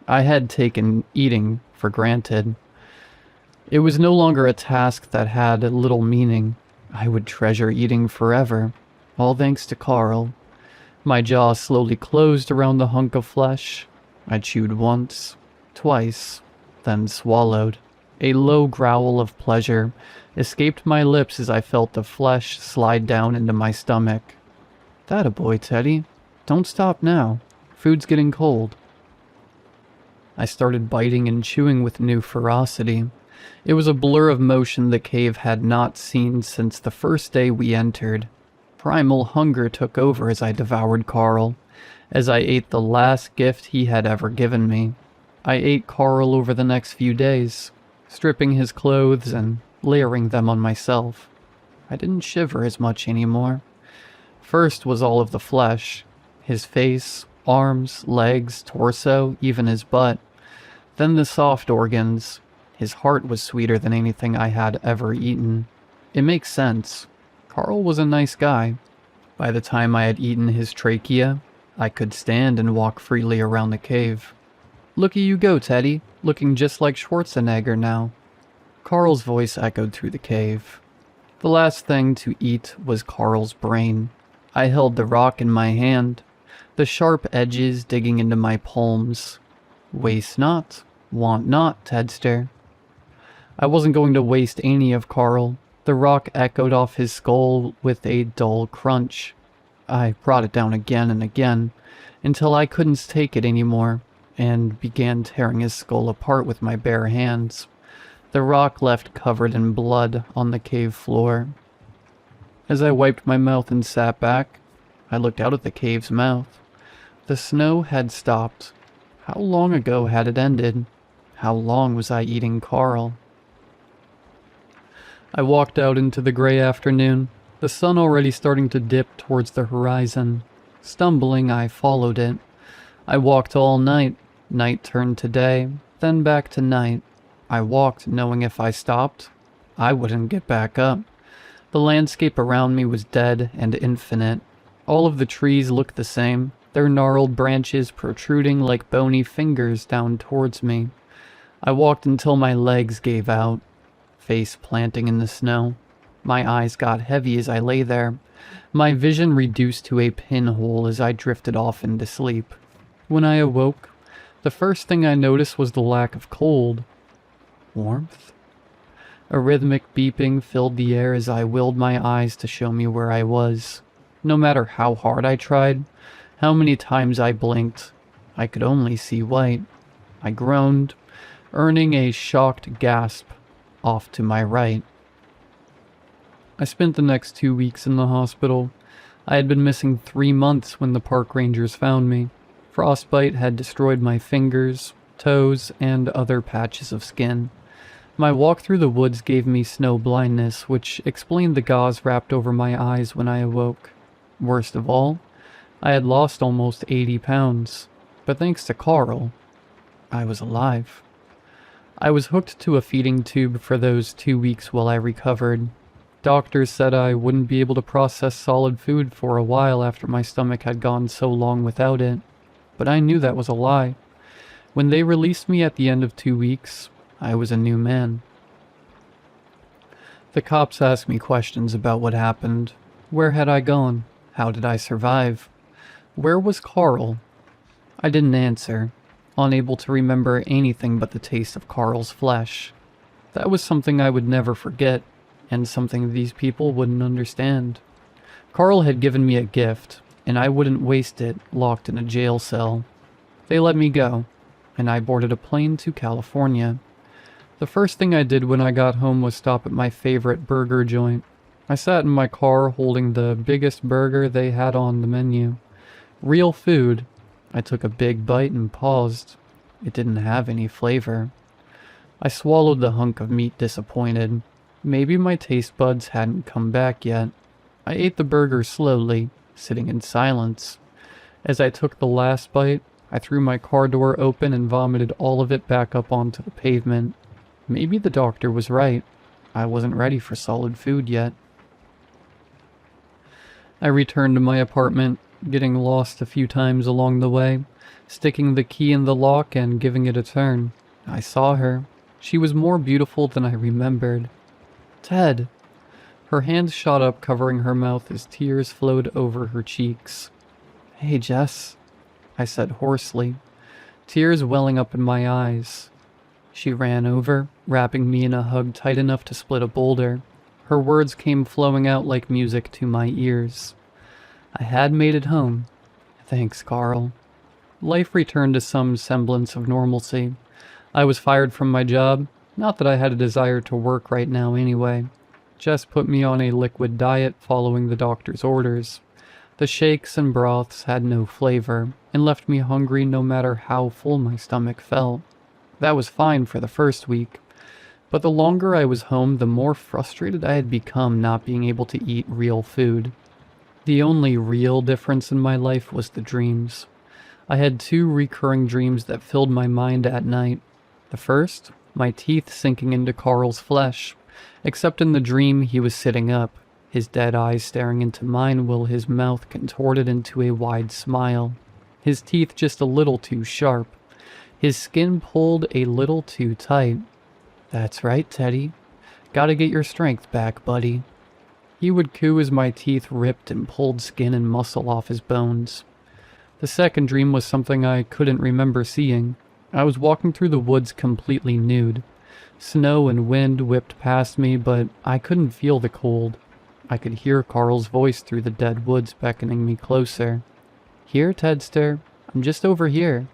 I had taken eating for granted. It was no longer a task that had little meaning. I would treasure eating forever, all thanks to Carl. My jaw slowly closed around the hunk of flesh. I chewed once, twice, then swallowed. A low growl of pleasure escaped my lips as I felt the flesh slide down into my stomach. That a boy, Teddy. Don't stop now. Food's getting cold. I started biting and chewing with new ferocity. It was a blur of motion the cave had not seen since the first day we entered. Primal hunger took over as I devoured Carl, as I ate the last gift he had ever given me. I ate Carl over the next few days, stripping his clothes and layering them on myself. I didn't shiver as much anymore. First was all of the flesh, his face, arms, legs, torso, even his butt. Then the soft organs. His heart was sweeter than anything I had ever eaten. It makes sense. Carl was a nice guy. By the time I had eaten his trachea, I could stand and walk freely around the cave. Look at you go, Teddy, looking just like Schwarzenegger now. Carl's voice echoed through the cave. The last thing to eat was Carl's brain. I held the rock in my hand, the sharp edges digging into my palms. Waste not, want not, Tedster. I wasn't going to waste any of Carl. The rock echoed off his skull with a dull crunch. I brought it down again and again, until I couldn't take it anymore, and began tearing his skull apart with my bare hands. the rock left covered in blood on the cave floor. As I wiped my mouth and sat back, I looked out at the cave's mouth. The snow had stopped. How long ago had it ended? How long was I eating Carl? I walked out into the gray afternoon, the sun already starting to dip towards the horizon. Stumbling, I followed it. I walked all night. Night turned to day, then back to night. I walked knowing if I stopped, I wouldn't get back up. The landscape around me was dead and infinite. All of the trees looked the same, their gnarled branches protruding like bony fingers down towards me. I walked until my legs gave out, face planting in the snow. My eyes got heavy as I lay there, my vision reduced to a pinhole as I drifted off into sleep. When I awoke, the first thing I noticed was the lack of cold. Warmth? A rhythmic beeping filled the air as I willed my eyes to show me where I was. No matter how hard I tried, how many times I blinked, I could only see white. I groaned, earning a shocked gasp off to my right. I spent the next 2 weeks in the hospital. I had been missing 3 months when the park rangers found me. Frostbite had destroyed my fingers, toes, and other patches of skin. My walk through the woods gave me snow blindness, which explained the gauze wrapped over my eyes when I awoke. Worst of all, I had lost almost 80 pounds, but thanks to Carl, I was alive. I was hooked to a feeding tube for those 2 weeks while I recovered. Doctors said I wouldn't be able to process solid food for a while after my stomach had gone so long without it, but I knew that was a lie. When they released me at the end of 2 weeks, I was a new man. The cops asked me questions about what happened. Where had I gone? How did I survive? Where was Carl? I didn't answer, unable to remember anything but the taste of Carl's flesh. That was something I would never forget, and something these people wouldn't understand. Carl had given me a gift, and I wouldn't waste it locked in a jail cell. They let me go, and I boarded a plane to California. The first thing I did when I got home was stop at my favorite burger joint. I sat in my car holding the biggest burger they had on the menu. Real food. I took a big bite and paused. It didn't have any flavor. I swallowed the hunk of meat disappointed. Maybe my taste buds hadn't come back yet. I ate the burger slowly, sitting in silence. As I took the last bite, I threw my car door open and vomited all of it back up onto the pavement. Maybe the doctor was right. I wasn't ready for solid food yet. I returned to my apartment, getting lost a few times along the way, sticking the key in the lock and giving it a turn. I saw her. She was more beautiful than I remembered. Ted! Her hands shot up, covering her mouth as tears flowed over her cheeks. Hey, Jess, I said hoarsely, tears welling up in my eyes. She ran over, wrapping me in a hug tight enough to split a boulder. Her words came flowing out like music to my ears. I had made it home. Thanks, Carl. Life returned to some semblance of normalcy. I was fired from my job, not that I had a desire to work right now anyway. Jess put me on a liquid diet following the doctor's orders. The shakes and broths had no flavor, and left me hungry no matter how full my stomach felt. That was fine for the first week, but the longer I was home, the more frustrated I had become not being able to eat real food. The only real difference in my life was the dreams. I had 2 recurring dreams that filled my mind at night. The first, my teeth sinking into Carl's flesh, except in the dream he was sitting up, his dead eyes staring into mine while his mouth contorted into a wide smile. His teeth just a little too sharp. His skin pulled a little too tight. That's right, Teddy. Gotta get your strength back, buddy. He would coo as my teeth ripped and pulled skin and muscle off his bones. The second dream was something I couldn't remember seeing. I was walking through the woods completely nude. Snow and wind whipped past me, but I couldn't feel the cold. I could hear Carl's voice through the dead woods beckoning me closer. Here, Tedster. I'm just over here.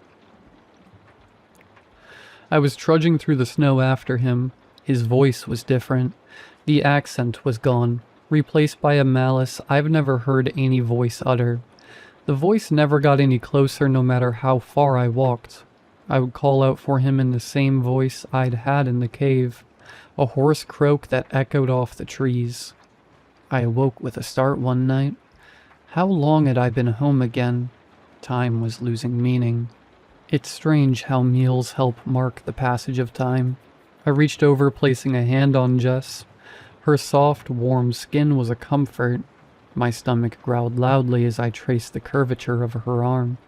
I was trudging through the snow after him. His voice was different. The accent was gone, replaced by a malice I've never heard any voice utter. The voice never got any closer no matter how far I walked. I would call out for him in the same voice I'd had in the cave, a hoarse croak that echoed off the trees. I awoke with a start one night. How long had I been home again? Time was losing meaning. It's strange how meals help mark the passage of time. I reached over, placing a hand on Jess. Her soft, warm skin was a comfort. My stomach growled loudly as I traced the curvature of her arm.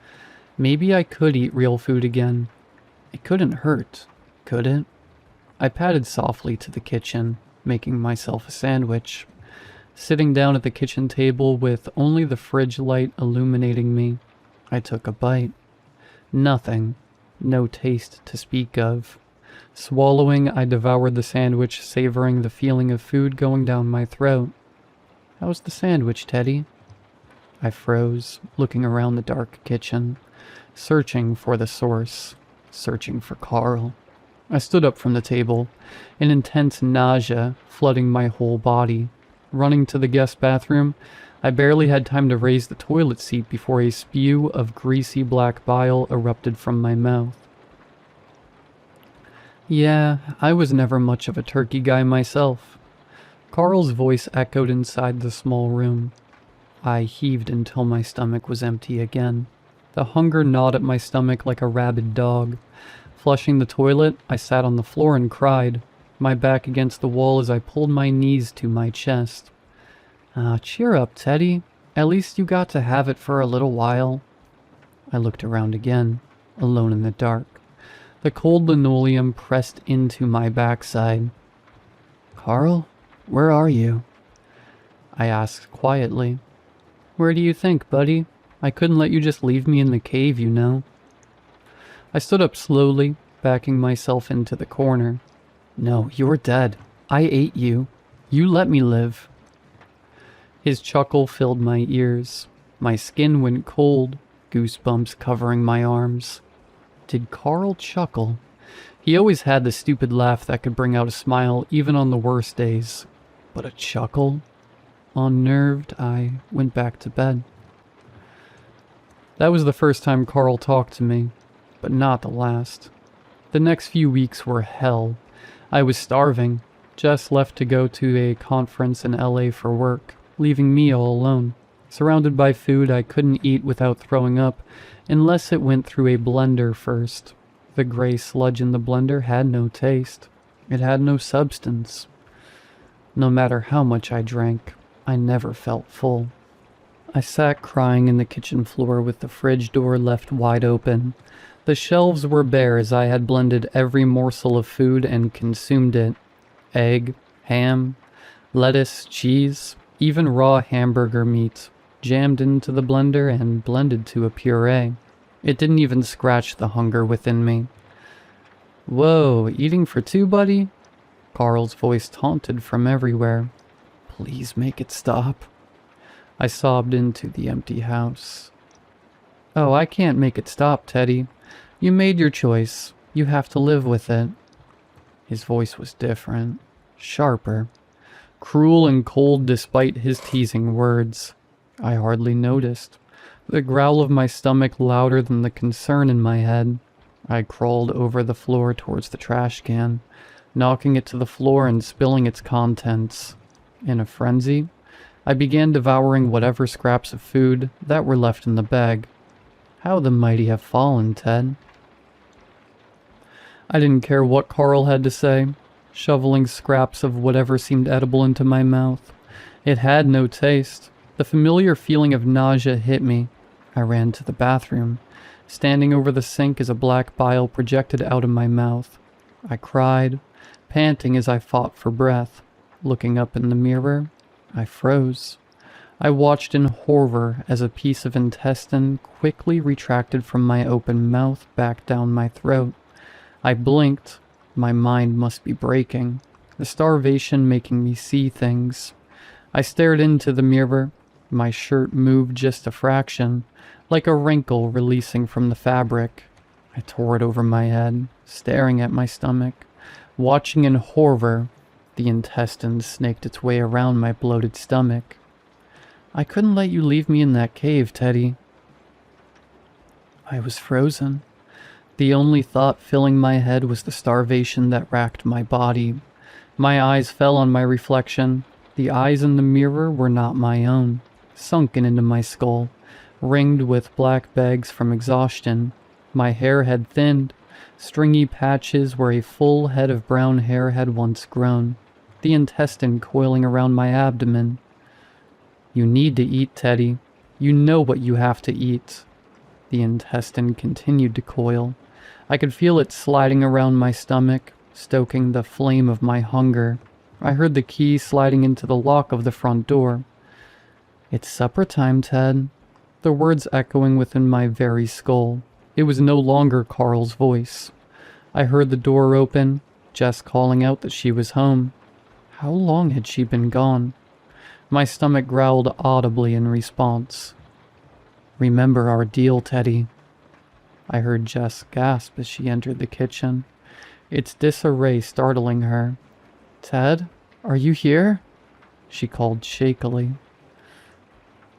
Maybe I could eat real food again. It couldn't hurt, could it? I padded softly to the kitchen, making myself a sandwich. Sitting down at the kitchen table with only the fridge light illuminating me, I took a bite. Nothing. No taste to speak of. Swallowing, I devoured the sandwich, savoring the feeling of food going down my throat. How's the sandwich, Teddy? I froze, looking around the dark kitchen, searching for the source, searching for Carl. I stood up from the table, an intense nausea flooding my whole body. Running to the guest bathroom, I barely had time to raise the toilet seat before a spew of greasy black bile erupted from my mouth. Yeah, I was never much of a turkey guy myself. Carl's voice echoed inside the small room. I heaved until my stomach was empty again. The hunger gnawed at my stomach like a rabid dog. Flushing the toilet, I sat on the floor and cried, my back against the wall as I pulled my knees to my chest. Cheer up, Teddy. At least you got to have it for a little while. I looked around again, alone in the dark. The cold linoleum pressed into my backside. Carl, where are you? I asked quietly. Where do you think, buddy? I couldn't let you just leave me in the cave, you know. I stood up slowly, backing myself into the corner. No, you're dead. I ate you. You let me live. His chuckle filled my ears. My skin went cold, goosebumps covering my arms. Did Carl chuckle? He always had the stupid laugh that could bring out a smile even on the worst days. But a chuckle? Unnerved, I went back to bed. That was the first time Carl talked to me, but not the last. The next few weeks were hell. I was starving. Jess left to go to a conference in LA for work, leaving me all alone. Surrounded by food I couldn't eat without throwing up, unless it went through a blender first. The gray sludge in the blender had no taste. It had no substance. No matter how much I drank, I never felt full. I sat crying in the kitchen floor with the fridge door left wide open. The shelves were bare as I had blended every morsel of food and consumed it. Egg, ham, lettuce, cheese, even raw hamburger meat, jammed into the blender and blended to a puree. It didn't even scratch the hunger within me. Whoa, eating for two, buddy? Carl's voice taunted from everywhere. Please make it stop. I sobbed into the empty house. Oh, I can't make it stop, Teddy. You made your choice. You have to live with it. His voice was different, sharper, cruel and cold despite his teasing words. I hardly noticed. The growl of my stomach louder than the concern in my head. I crawled over the floor towards the trash can, knocking it to the floor and spilling its contents. In a frenzy, I began devouring whatever scraps of food that were left in the bag. How the mighty have fallen, Ted. I didn't care what Carl had to say, shoveling scraps of whatever seemed edible into my mouth. It had no taste. The familiar feeling of nausea hit me. I ran to the bathroom. Standing over the sink as a black bile projected out of my mouth. I cried, panting as I fought for breath. Looking up in the mirror, I froze. I watched in horror as a piece of intestine quickly retracted from my open mouth back down my throat. I blinked. My mind must be breaking, the starvation making me see things. I stared into the mirror. My shirt moved just a fraction, like a wrinkle releasing from the fabric. I tore it over my head, staring at my stomach. Watching in horror, the intestine snaked its way around my bloated stomach. I couldn't let you leave me in that cave, Teddy. I was frozen. The only thought filling my head was the starvation that racked my body. My eyes fell on my reflection. The eyes in the mirror were not my own, sunken into my skull, ringed with black bags from exhaustion. My hair had thinned, stringy patches where a full head of brown hair had once grown, the intestine coiling around my abdomen. You need to eat, Teddy. You know what you have to eat. The intestine continued to coil. I could feel it sliding around my stomach, stoking the flame of my hunger. I heard the key sliding into the lock of the front door. It's supper time, Ted. The words echoing within my very skull. It was no longer Carl's voice. I heard the door open, Jess calling out that she was home. How long had she been gone? My stomach growled audibly in response. Remember our deal, Teddy. I heard Jess gasp as she entered the kitchen, its disarray startling her. Ted, are you here? She called shakily.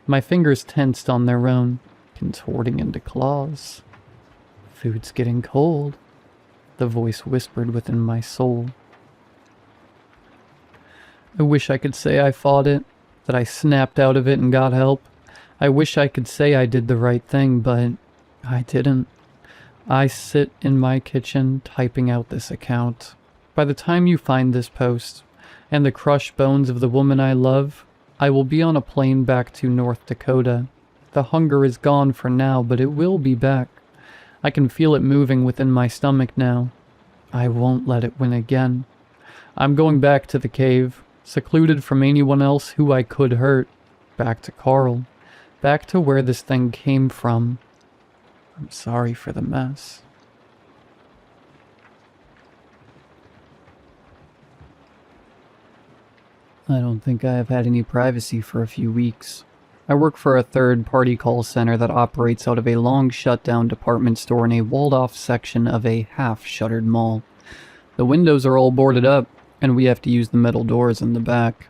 My fingers tensed on their own, contorting into claws. Food's getting cold, the voice whispered within my soul. I wish I could say I fought it, that I snapped out of it and got help. I wish I could say I did the right thing, but I didn't. I sit in my kitchen typing out this account. By the time you find this post, and the crushed bones of the woman I love, I will be on a plane back to North Dakota. The hunger is gone for now, but it will be back. I can feel it moving within my stomach now. I won't let it win again. I'm going back to the cave, secluded from anyone else who I could hurt. Back to Carl. Back to where this thing came from. I'm sorry for the mess. I don't think I have had any privacy for a few weeks. I work for a third-party call center that operates out of a long shut-down department store in a walled-off section of a half-shuttered mall. The windows are all boarded up, and we have to use the metal doors in the back.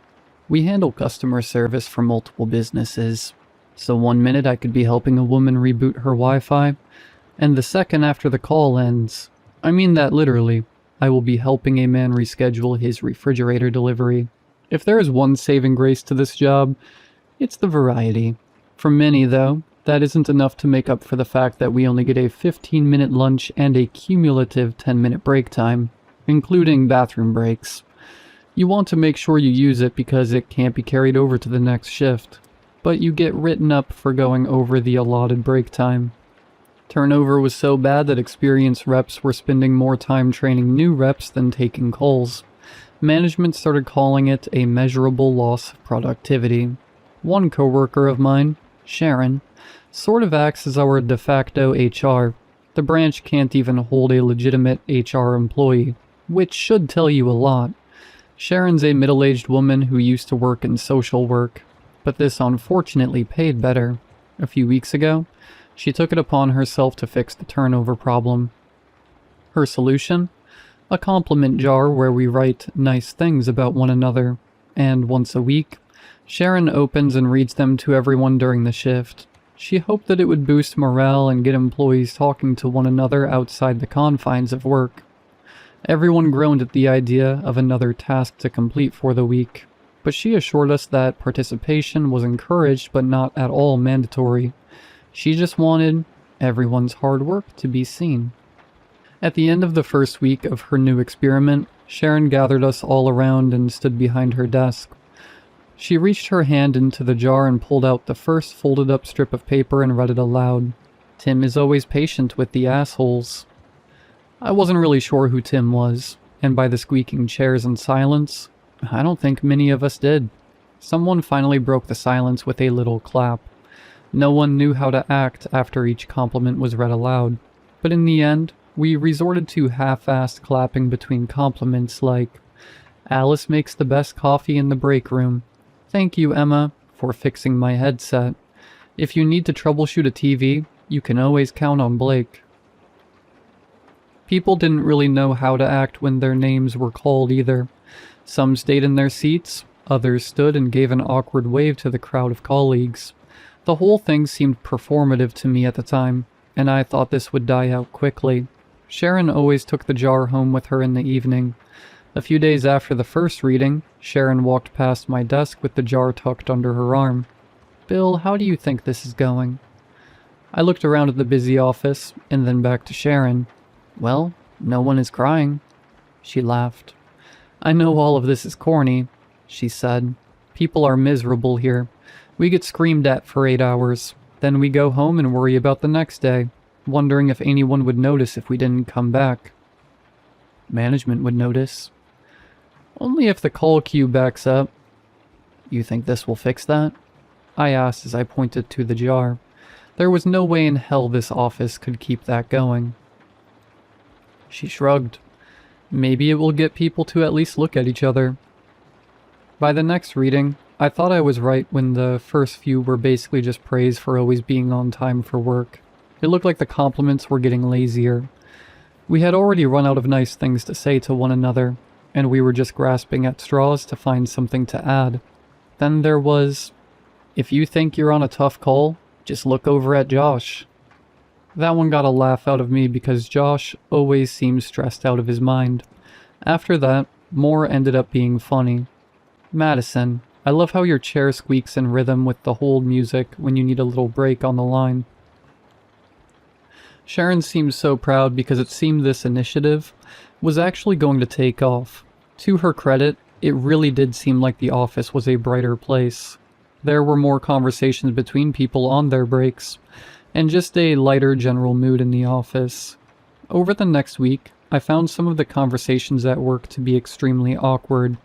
We handle customer service for multiple businesses. So one minute I could be helping a woman reboot her Wi-Fi, and the second after the call ends, I mean that literally, I will be helping a man reschedule his refrigerator delivery. If there is one saving grace to this job, it's the variety. For many, though, that isn't enough to make up for the fact that we only get a 15-minute lunch and a cumulative 10-minute break time, including bathroom breaks. You want to make sure you use it because it can't be carried over to the next shift, but you get written up for going over the allotted break time. Turnover was so bad that experienced reps were spending more time training new reps than taking calls. Management started calling it a measurable loss of productivity. One coworker of mine, Sharon, sort of acts as our de facto HR. The branch can't even hold a legitimate HR employee, which should tell you a lot. Sharon's a middle-aged woman who used to work in social work, but this unfortunately paid better. A few weeks ago, she took it upon herself to fix the turnover problem. Her solution? A compliment jar where we write nice things about one another, and once a week, Sharon opens and reads them to everyone during the shift. She hoped that it would boost morale and get employees talking to one another outside the confines of work. Everyone groaned at the idea of another task to complete for the week, but she assured us that participation was encouraged but not at all mandatory. She just wanted everyone's hard work to be seen. At the end of the first week of her new experiment, Sharon gathered us all around and stood behind her desk. She reached her hand into the jar and pulled out the first folded up strip of paper and read it aloud. Tim is always patient with the assholes. I wasn't really sure who Tim was, and by the squeaking chairs and silence, I don't think many of us did. Someone finally broke the silence with a little clap. No one knew how to act after each compliment was read aloud, but in the end, we resorted to half-assed clapping between compliments like, Alice makes the best coffee in the break room. Thank you, Emma, for fixing my headset. If you need to troubleshoot a TV, you can always count on Blake. People didn't really know how to act when their names were called either. Some stayed in their seats, others stood and gave an awkward wave to the crowd of colleagues. The whole thing seemed performative to me at the time, and I thought this would die out quickly. Sharon always took the jar home with her in the evening. A few days after the first reading, Sharon walked past my desk with the jar tucked under her arm. "Bill, how do you think this is going?" I looked around at the busy office, and then back to Sharon. "Well, no one is crying." She laughed. "I know all of this is corny," she said. "People are miserable here. We get screamed at for 8 hours. Then we go home and worry about the next day, wondering if anyone would notice if we didn't come back." "Management would notice." "Only if the call queue backs up." "You think this will fix that?" I asked as I pointed to the jar. There was no way in hell this office could keep that going. She shrugged. "Maybe it will get people to at least look at each other." By the next reading, I thought I was right when the first few were basically just praise for always being on time for work. It looked like the compliments were getting lazier. We had already run out of nice things to say to one another, and we were just grasping at straws to find something to add. Then there was, "If you think you're on a tough call, just look over at Josh." That one got a laugh out of me because Josh always seems stressed out of his mind. After that, more ended up being funny. "Madison, I love how your chair squeaks in rhythm with the hold music when you need a little break on the line." Sharon seemed so proud because it seemed this initiative was actually going to take off. To her credit, it really did seem like the office was a brighter place. There were more conversations between people on their breaks, and just a lighter general mood in the office. Over the next week, I found some of the conversations at work to be extremely awkward,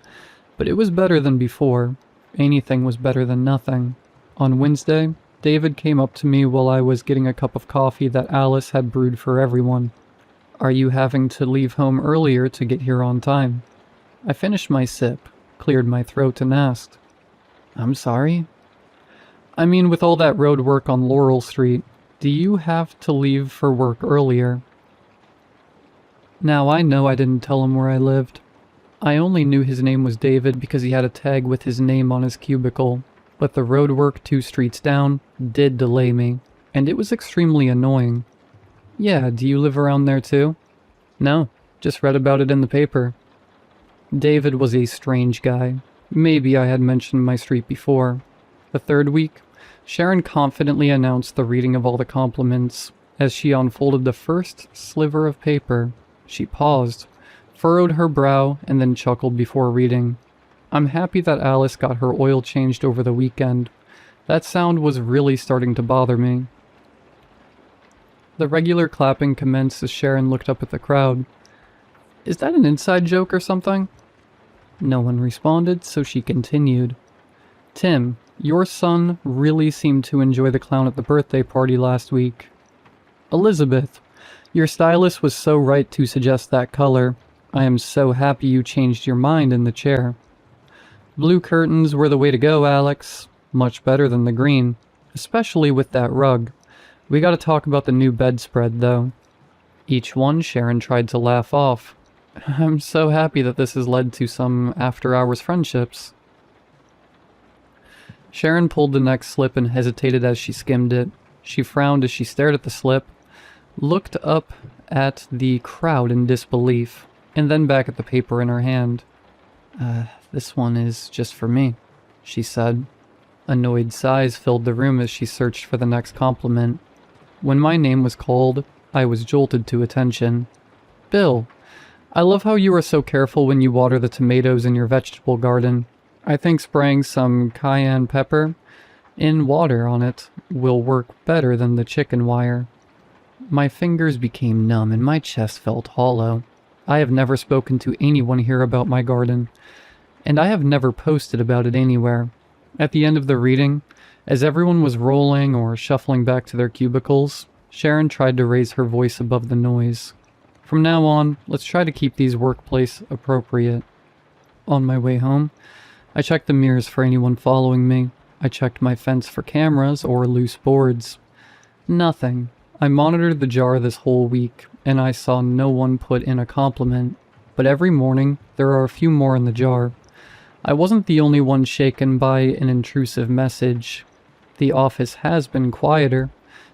but it was better than before. Anything was better than nothing. On Wednesday, David came up to me while I was getting a cup of coffee that Alice had brewed for everyone. "Are you having to leave home earlier to get here on time?" I finished my sip, cleared my throat, and asked, "I'm sorry?" "I mean, with all that road work on Laurel Street, do you have to leave for work earlier?" Now I know I didn't tell him where I lived. I only knew his name was David because he had a tag with his name on his cubicle, but the roadwork 2 streets down did delay me, and it was extremely annoying. "Yeah, do you live around there too?" "No, just read about it in the paper." David was a strange guy. Maybe I had mentioned my street before. The third week, Sharon confidently announced the reading of all the compliments. As she unfolded the first sliver of paper, she paused, furrowed her brow, and then chuckled before reading. "I'm happy that Alice got her oil changed over the weekend. That sound was really starting to bother me." The regular clapping commenced as Sharon looked up at the crowd. "Is that an inside joke or something?" No one responded, so she continued. "Tim, your son really seemed to enjoy the clown at the birthday party last week." "Elizabeth, your stylist was so right to suggest that color. I am so happy you changed your mind in the chair." "Blue curtains were the way to go, Alex. Much better than the green, especially with that rug. We gotta talk about the new bedspread, though." Each one Sharon tried to laugh off. "I'm so happy that this has led to some after-hours friendships." Sharon pulled the next slip and hesitated as she skimmed it. She frowned as she stared at the slip, looked up at the crowd in disbelief, and then back at the paper in her hand. This one is just for me," she said. Annoyed sighs filled the room as she searched for the next compliment. When my name was called, I was jolted to attention. "Bill, I love how you are so careful when you water the tomatoes in your vegetable garden. I think spraying some cayenne pepper in water on it will work better than the chicken wire." My fingers became numb and my chest felt hollow. I have never spoken to anyone here about my garden, and I have never posted about it anywhere. At the end of the reading, as everyone was rolling or shuffling back to their cubicles, Sharon tried to raise her voice above the noise. "From now on, let's try to keep these workplace appropriate." On my way home, I checked the mirrors for anyone following me. I checked my fence for cameras or loose boards. Nothing. I monitored the jar this whole week, and I saw no one put in a compliment. But every morning, there are a few more in the jar. I wasn't the only one shaken by an intrusive message. The office has been quieter.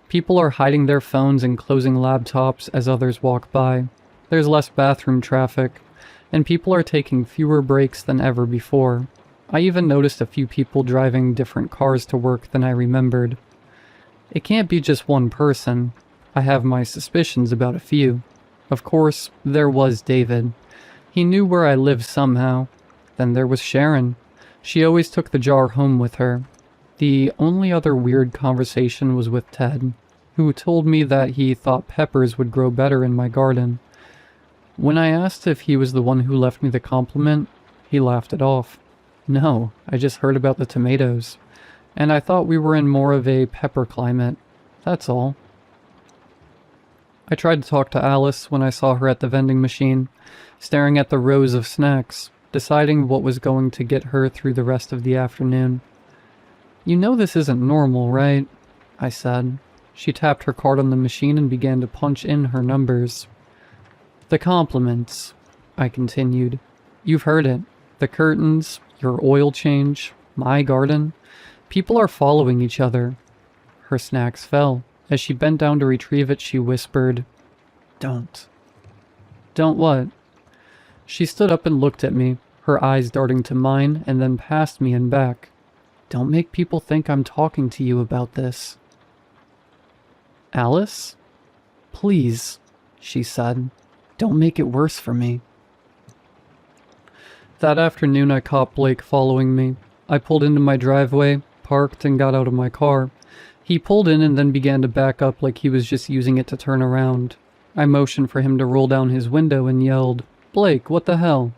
People are hiding their phones and closing laptops as others walk by. There's less bathroom traffic, and people are taking fewer breaks than ever before. I even noticed a few people driving different cars to work than I remembered. It can't be just one person. I have my suspicions about a few. Of course, there was David. He knew where I lived somehow. Then there was Sharon. She always took the jar home with her. The only other weird conversation was with Ted, who told me that he thought peppers would grow better in my garden. When I asked if he was the one who left me the compliment, he laughed it off. No, I just heard about the tomatoes, and I thought we were in more of a pepper climate. That's all. I tried to talk to Alice when I saw her at the vending machine, staring at the rows of snacks, deciding what was going to get her through the rest of the afternoon. "You know this isn't normal, right?" I said. She tapped her card on the machine and began to punch in her numbers. "The compliments," I continued. "You've heard it. The curtains, your oil change, my garden. People are following each other." Her snacks fell. As she bent down to retrieve it, she whispered, "Don't." "Don't what?" She stood up and looked at me, her eyes darting to mine and then past me and back. "Don't make people think I'm talking to you about this." "Alice? Please," she said. "Don't make it worse for me." That afternoon I caught Blake following me. I pulled into my driveway, parked, and got out of my car. He pulled in and then began to back up like he was just using it to turn around. I motioned for him to roll down his window and yelled, "Blake, what the hell?"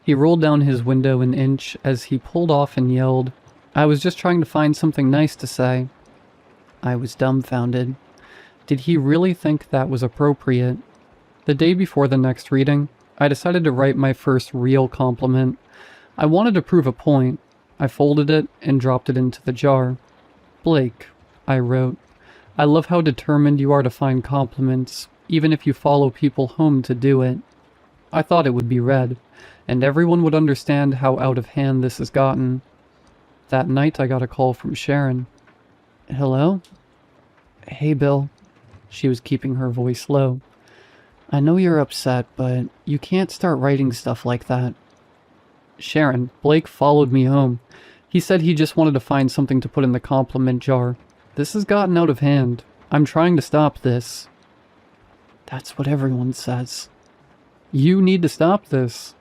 He rolled down his window an inch as he pulled off and yelled, "I was just trying to find something nice to say." I was dumbfounded. Did he really think that was appropriate? The day before the next reading, I decided to write my first real compliment. I wanted to prove a point. I folded it and dropped it into the jar. "Blake," I wrote, "I love how determined you are to find compliments, even if you follow people home to do it." I thought it would be read, and everyone would understand how out of hand this has gotten. That night I got a call from Sharon. "Hello?" "Hey, Bill." She was keeping her voice low. "I know you're upset, but you can't start writing stuff like that." "Sharon, Blake followed me home. He said he just wanted to find something to put in the compliment jar. This has gotten out of hand. I'm trying to stop this." "That's what everyone says." "You need to stop this."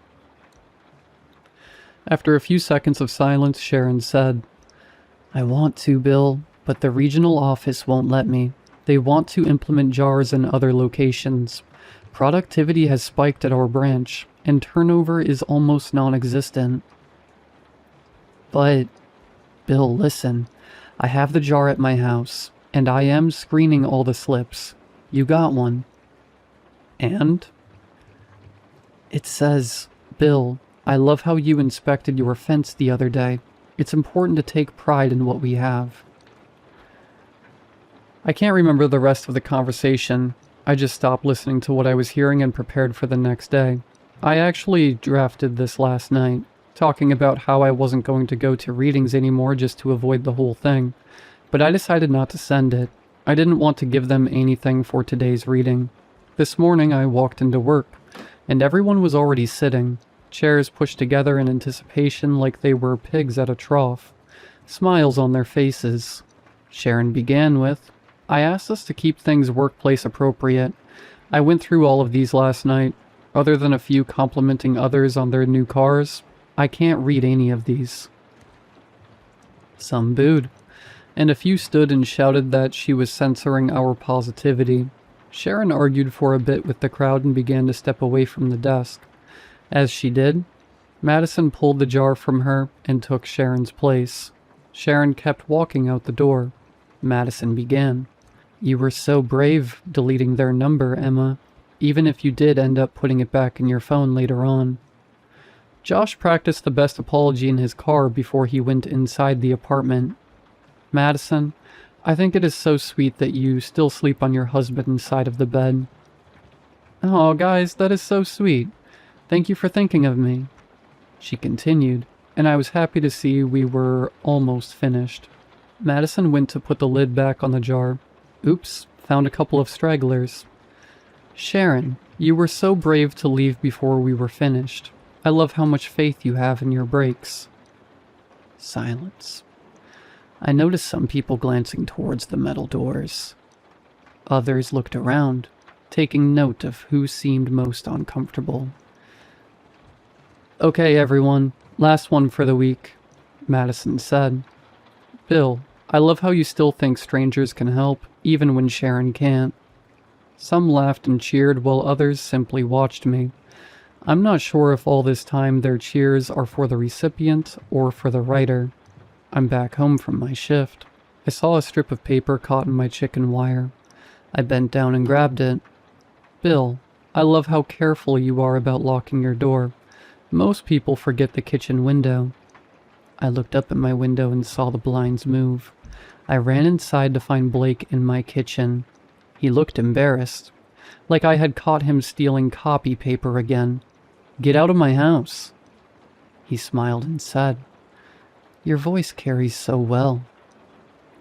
After a few seconds of silence, Sharon said, "I want to, Bill, but the regional office won't let me. They want to implement jars in other locations. Productivity has spiked at our branch, and turnover is almost non-existent." "But, Bill, listen. I have the jar at my house, and I am screening all the slips. You got one." "And?" "It says, 'Bill, I love how you inspected your fence the other day. It's important to take pride in what we have.'" I can't remember the rest of the conversation. I just stopped listening to what I was hearing and prepared for the next day. I actually drafted this last night, talking about how I wasn't going to go to readings anymore just to avoid the whole thing. But I decided not to send it. I didn't want to give them anything for today's reading. This morning I walked into work, and everyone was already sitting, chairs pushed together in anticipation like they were pigs at a trough, smiles on their faces. Sharon began with, "I asked us to keep things workplace appropriate. I went through all of these last night. Other than a few complimenting others on their new cars, I can't read any of these." Some booed, and a few stood and shouted that she was censoring our positivity. Sharon argued for a bit with the crowd and began to step away from the desk. As she did, Madison pulled the jar from her and took Sharon's place. Sharon kept walking out the door. Madison began, "You were so brave deleting their number, Emma, even if you did end up putting it back in your phone later on." " 'Josh' practiced the best apology in his car before he went inside the apartment." "'I think it is so sweet that you still sleep on your husband inside of the bed.'" " 'Josh' practiced the best apology in his car before he went inside the apartment." " 'Josh' practiced the best apology in his car before he went inside the apartment." Madison, I think it is so sweet that you still sleep on your husband inside of the bed." Oh, guys, that is so sweet. Thank you for thinking of me. She continued, and I was happy to see we were almost finished. Madison went to put the lid back on the jar. Oops, found a couple of stragglers. Sharon, you were so brave to leave before we were finished. I love how much faith you have in your breaks. Silence. I noticed some people glancing towards the metal doors. Others looked around, taking note of who seemed most uncomfortable. Okay, everyone, last one for the week, Madison said. Bill, I love how you still think strangers can help, even when Sharon can't. Some laughed and cheered while others simply watched me. I'm not sure if all this time their cheers are for the recipient or for the writer. I'm back home from my shift. I saw a strip of paper caught in my chicken wire. I bent down and grabbed it. Bill, I love how careful you are about locking your door. Most people forget the kitchen window. I looked up at my window and saw the blinds move. I ran inside to find Blake in my kitchen. He looked embarrassed, like I had caught him stealing copy paper again. Get out of my house. He smiled and said, Your voice carries so well.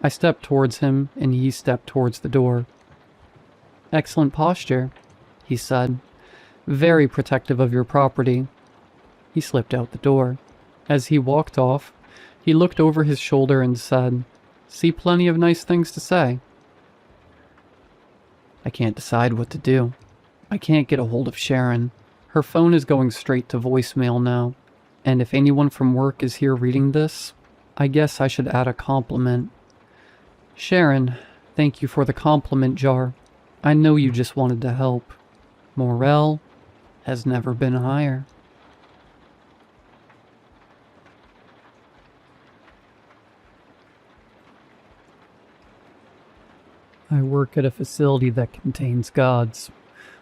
I stepped towards him, and he stepped towards the door. Excellent posture, he said. Very protective of your property. He slipped out the door. As he walked off, he looked over his shoulder and said, See plenty of nice things to say. I can't decide what to do. I can't get a hold of Sharon. Her phone is going straight to voicemail now. And if anyone from work is here reading this, I guess I should add a compliment. Sharon, thank you for the compliment jar. I know you just wanted to help. Morale has never been higher. I work at a facility that contains gods.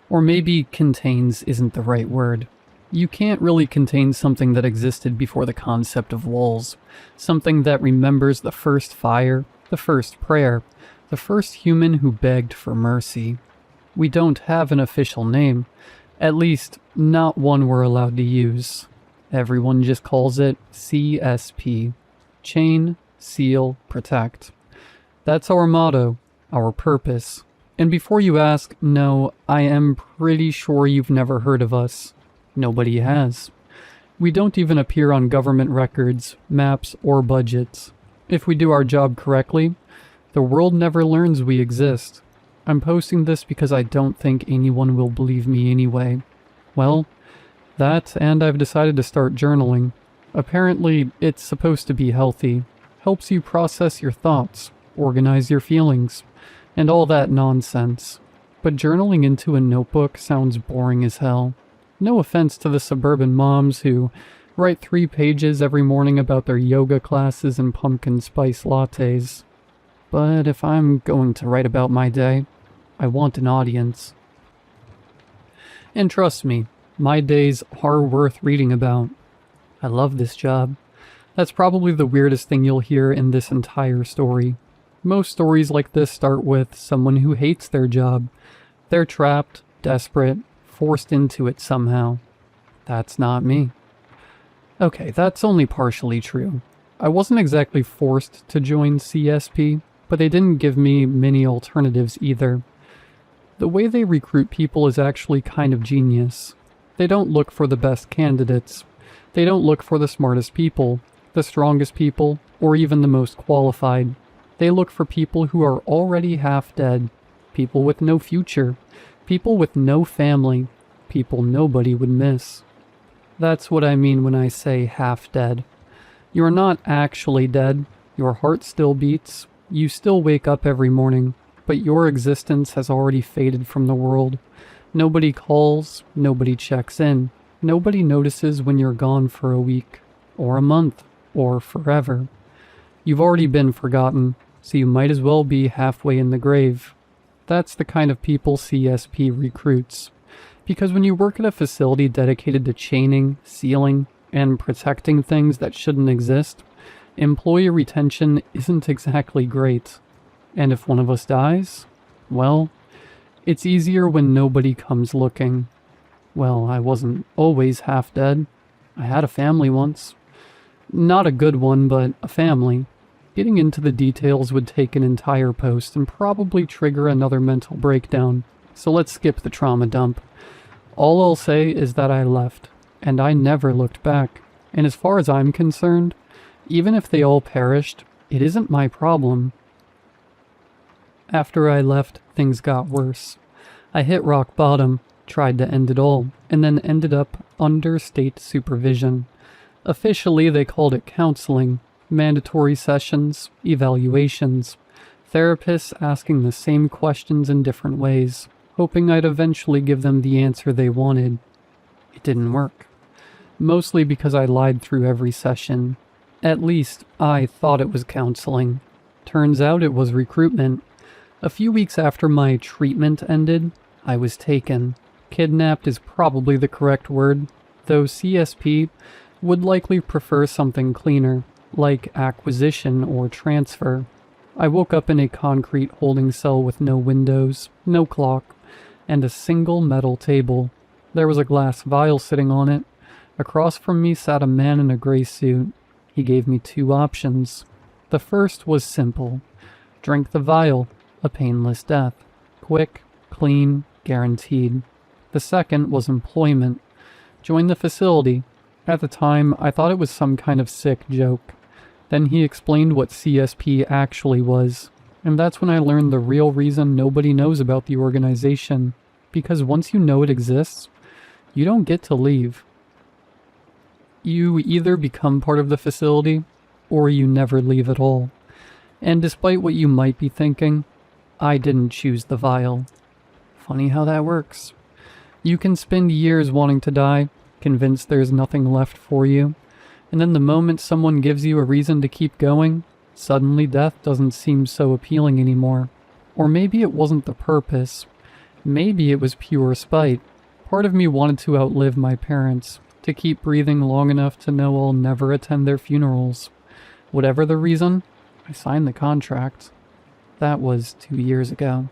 Or maybe contains isn't the right word. You can't really contain something that existed before the concept of walls. Something that remembers the first fire, the first prayer, the first human who begged for mercy. We don't have an official name. At least, not one we're allowed to use. Everyone just calls it CSP. Chain, Seal, Protect. That's our motto, our purpose. And before you ask, no, I am pretty sure you've never heard of us. Nobody has. We don't even appear on government records, maps, or budgets. If we do our job correctly, the world never learns we exist. I'm posting this because I don't think anyone will believe me anyway. Well, that, and I've decided to start journaling. Apparently, it's supposed to be healthy. Helps you process your thoughts, organize your feelings, and all that nonsense. But journaling into a notebook sounds boring as hell. No offense to the suburban moms who write 3 pages every morning about their yoga classes and pumpkin spice lattes. But if I'm going to write about my day, I want an audience. And trust me, my days are worth reading about. I love this job. That's probably the weirdest thing you'll hear in this entire story. Most stories like this start with someone who hates their job. They're trapped, desperate, forced into it somehow. That's not me. Okay, that's only partially true. I wasn't exactly forced to join CSP, but they didn't give me many alternatives either. The way they recruit people is actually kind of genius. They don't look for the best candidates. They don't look for the smartest people, the strongest people, or even the most qualified. They look for people who are already half dead, people with no future, people with no family, people nobody would miss. That's what I mean when I say half dead. You're not actually dead, your heart still beats, you still wake up every morning, but your existence has already faded from the world. Nobody calls, nobody checks in, nobody notices when you're gone for a week, or a month, or forever. You've already been forgotten, so you might as well be halfway in the grave. That's the kind of people CSP recruits. Because when you work at a facility dedicated to chaining, sealing, and protecting things that shouldn't exist, employee retention isn't exactly great. And if one of us dies, well, It's easier when nobody comes looking. Well, I wasn't always half dead. I had a family once. Not a good one, but a family. Getting into the details would take an entire post and probably trigger another mental breakdown, so let's skip the trauma dump. All I'll say is that I left, and I never looked back. And as far as I'm concerned, even if they all perished, it isn't my problem. After I left, things got worse. I hit rock bottom, tried to end it all, and then ended up under state supervision. Officially, they called it counseling, mandatory sessions, evaluations, therapists asking the same questions in different ways, hoping I'd eventually give them the answer they wanted. It didn't work. Mostly because I lied through every session. At least, I thought it was counseling. Turns out it was recruitment. A few weeks after my treatment ended, I was taken. Kidnapped is probably the correct word, though CSP would likely prefer something cleaner, like acquisition or transfer. I woke up in a concrete holding cell with no windows, no clock, and a single metal table. There was a glass vial sitting on it. Across from me sat a man in a gray suit. He gave me two options. The first was simple. Drink the vial, a painless death. Quick, clean, guaranteed. The second was employment. Join the facility. At the time, I thought it was some kind of sick joke. Then he explained what CSP actually was, and that's when I learned the real reason nobody knows about the organization. Because once you know it exists, you don't get to leave. You either become part of the facility, or you never leave at all. And despite what you might be thinking, I didn't choose the vial. Funny how that works. You can spend years wanting to die, convinced there's nothing left for you, and then the moment someone gives you a reason to keep going, suddenly death doesn't seem so appealing anymore. Or maybe it wasn't the purpose. Maybe it was pure spite. Part of me wanted to outlive my parents, to keep breathing long enough to know I'll never attend their funerals. Whatever the reason, I signed the contract. That was 2 years ago.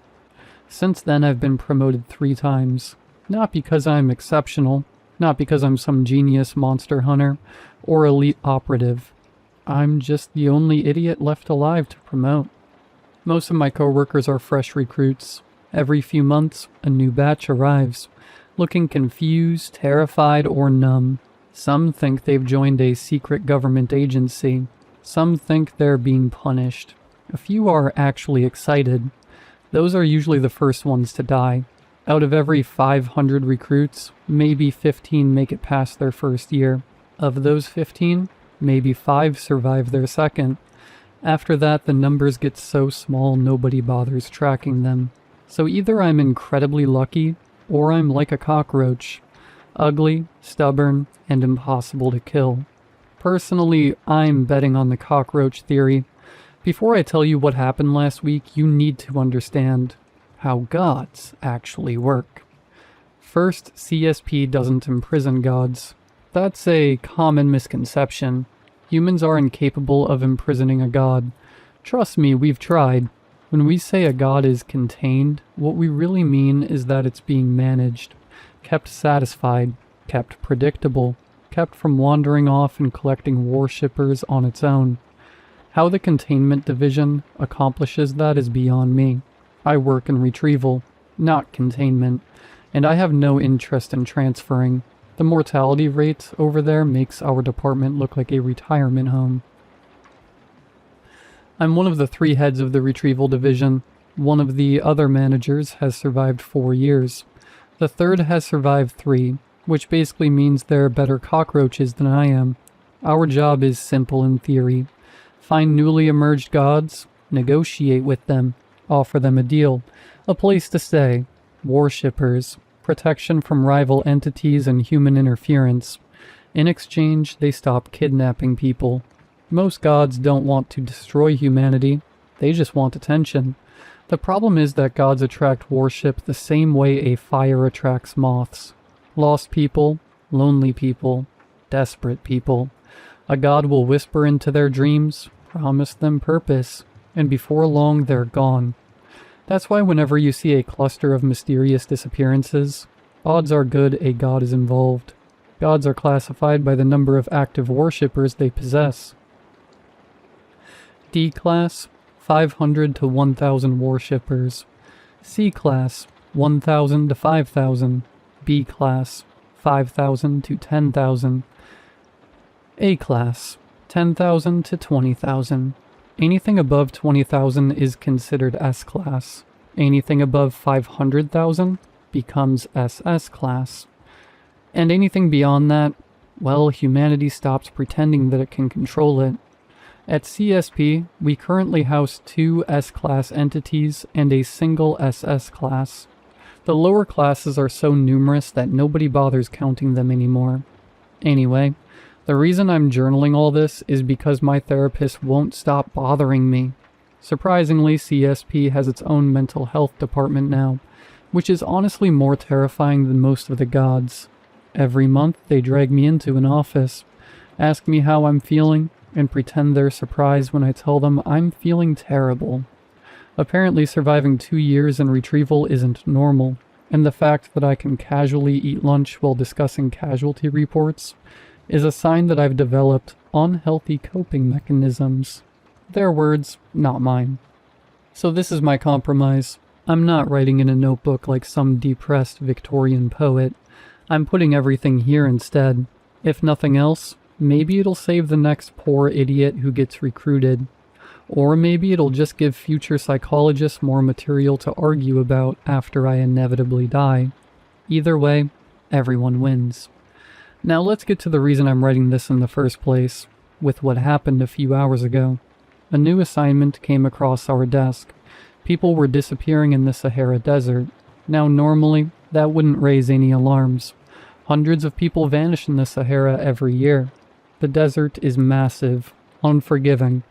Since then, I've been promoted 3 times. Not because I'm exceptional, not because I'm some genius monster hunter or elite operative. I'm just the only idiot left alive to promote. Most of my coworkers are fresh recruits. Every few months, a new batch arrives, looking confused, terrified, or numb. Some think they've joined a secret government agency. Some think they're being punished. A few are actually excited. Those are usually the first ones to die. Out of every 500 recruits, maybe 15 make it past their first year. Of those 15, maybe 5 survive their second. After that, the numbers get so small nobody bothers tracking them. So either I'm incredibly lucky, or I'm like a cockroach. Ugly, stubborn, and impossible to kill. Personally, I'm betting on the cockroach theory. Before I tell you what happened last week, you need to understand how gods actually work. First, CSP doesn't imprison gods. That's a common misconception. Humans are incapable of imprisoning a god. Trust me, we've tried. When we say a god is contained, what we really mean is that it's being managed, kept satisfied, kept predictable, kept from wandering off and collecting worshippers on its own. How the containment division accomplishes that is beyond me. I work in retrieval, not containment, and I have no interest in transferring. The mortality rate over there makes our department look like a retirement home. I'm one of the 3 heads of the retrieval division. One of the other managers has survived 4 years. The third has survived 3, which basically means they're better cockroaches than I am. Our job is simple in theory. Find newly emerged gods, negotiate with them, offer them a deal, a place to stay, worshippers, protection from rival entities and human interference. In exchange, they stop kidnapping people. Most gods don't want to destroy humanity, they just want attention. The problem is that gods attract worship the same way a fire attracts moths. Lost people, lonely people, desperate people. A god will whisper into their dreams, promise them purpose, and before long they're gone. That's why whenever you see a cluster of mysterious disappearances, odds are good a god is involved. Gods are classified by the number of active worshippers they possess. D class, 500 to 1,000 worshippers. C class, 1,000 to 5,000. B class, 5,000 to 10,000. A class, 10,000 to 20,000. Anything above 20,000 is considered S class. Anything above 500,000 becomes SS class. And anything beyond that, well, humanity stops pretending that it can control it. At CSP, we currently house 2 S-class entities and a single SS class. The lower classes are so numerous that nobody bothers counting them anymore. Anyway, the reason I'm journaling all this is because my therapist won't stop bothering me. Surprisingly, CSP has its own mental health department now, which is honestly more terrifying than most of the gods. Every month, they drag me into an office, ask me how I'm feeling, and pretend they're surprised when I tell them I'm feeling terrible. Apparently, surviving 2 years in retrieval isn't normal, and the fact that I can casually eat lunch while discussing casualty reports is a sign that I've developed unhealthy coping mechanisms. Their words, not mine. So this is my compromise. I'm not writing in a notebook like some depressed Victorian poet. I'm putting everything here instead. If nothing else, maybe it'll save the next poor idiot who gets recruited. Or maybe it'll just give future psychologists more material to argue about after I inevitably die. Either way, everyone wins. Now let's get to the reason I'm writing this in the first place, with what happened a few hours ago. A new assignment came across our desk. People were disappearing in the Sahara Desert. Now normally, that wouldn't raise any alarms. Hundreds of people vanish in the Sahara every year. The desert is massive, unforgiving,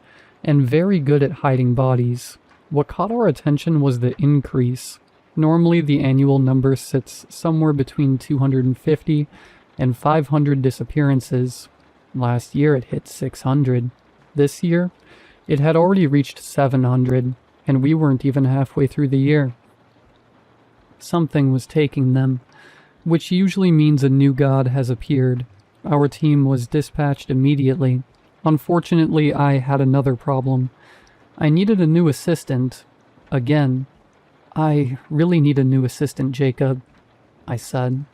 and very good at hiding bodies. What caught our attention was the increase. Normally the annual number sits somewhere between 250 and 500 disappearances. Last year it hit 600. This year, it had already reached 700, and we weren't even halfway through the year. Something was taking them, which usually means a new god has appeared. Our team was dispatched immediately. Unfortunately, I had another problem. I needed a new assistant. Again. I really need a new assistant, Jacob, I said.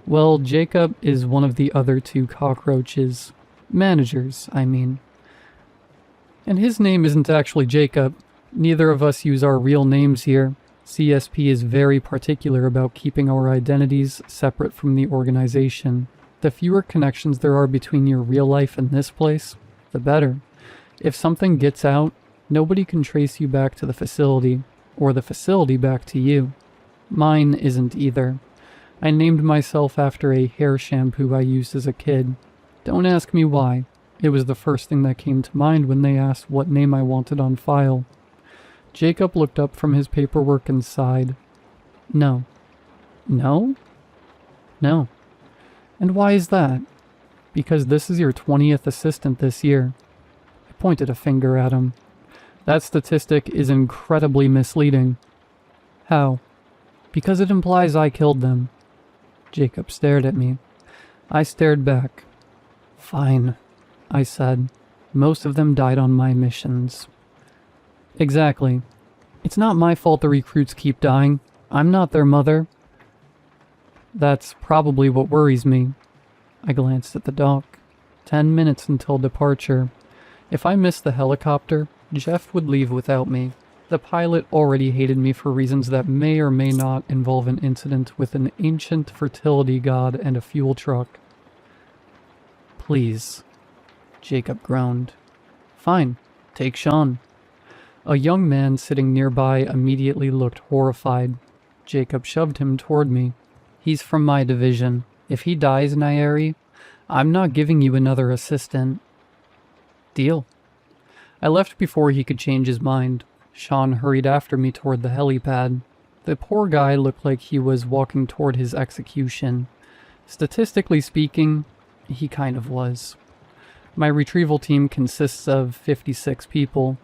Well, Jacob is one of the other 2 cockroaches. Managers, I mean. And his name isn't actually Jacob. Neither of us use our real names here. CSP is very particular about keeping our identities separate from the organization. The fewer connections there are between your real life and this place, the better. If something gets out, nobody can trace you back to the facility, or the facility back to you. Mine isn't either. I named myself after a hair shampoo I used as a kid. Don't ask me why. It was the first thing that came to mind when they asked what name I wanted on file. Jacob looked up from his paperwork and sighed. No. No? No. And why is that? Because this is your 20th assistant this year. I pointed a finger at him. That statistic is incredibly misleading. How? Because it implies I killed them. Jacob stared at me. I stared back. Fine, I said. Most of them died on my missions. Exactly. It's not my fault the recruits keep dying. I'm not their mother. That's probably what worries me. I glanced at the dock. 10 minutes until departure. If I missed the helicopter, Jeff would leave without me. The pilot already hated me for reasons that may or may not involve an incident with an ancient fertility god and a fuel truck. Please. Jacob groaned. Fine. Take Sean. A young man sitting nearby immediately looked horrified. Jacob shoved him toward me. He's from my division. If he dies, Nairi, I'm not giving you another assistant. Deal. I left before he could change his mind. Sean hurried after me toward the helipad. The poor guy looked like he was walking toward his execution. Statistically speaking, he kind of was. My retrieval team consists of 56 people.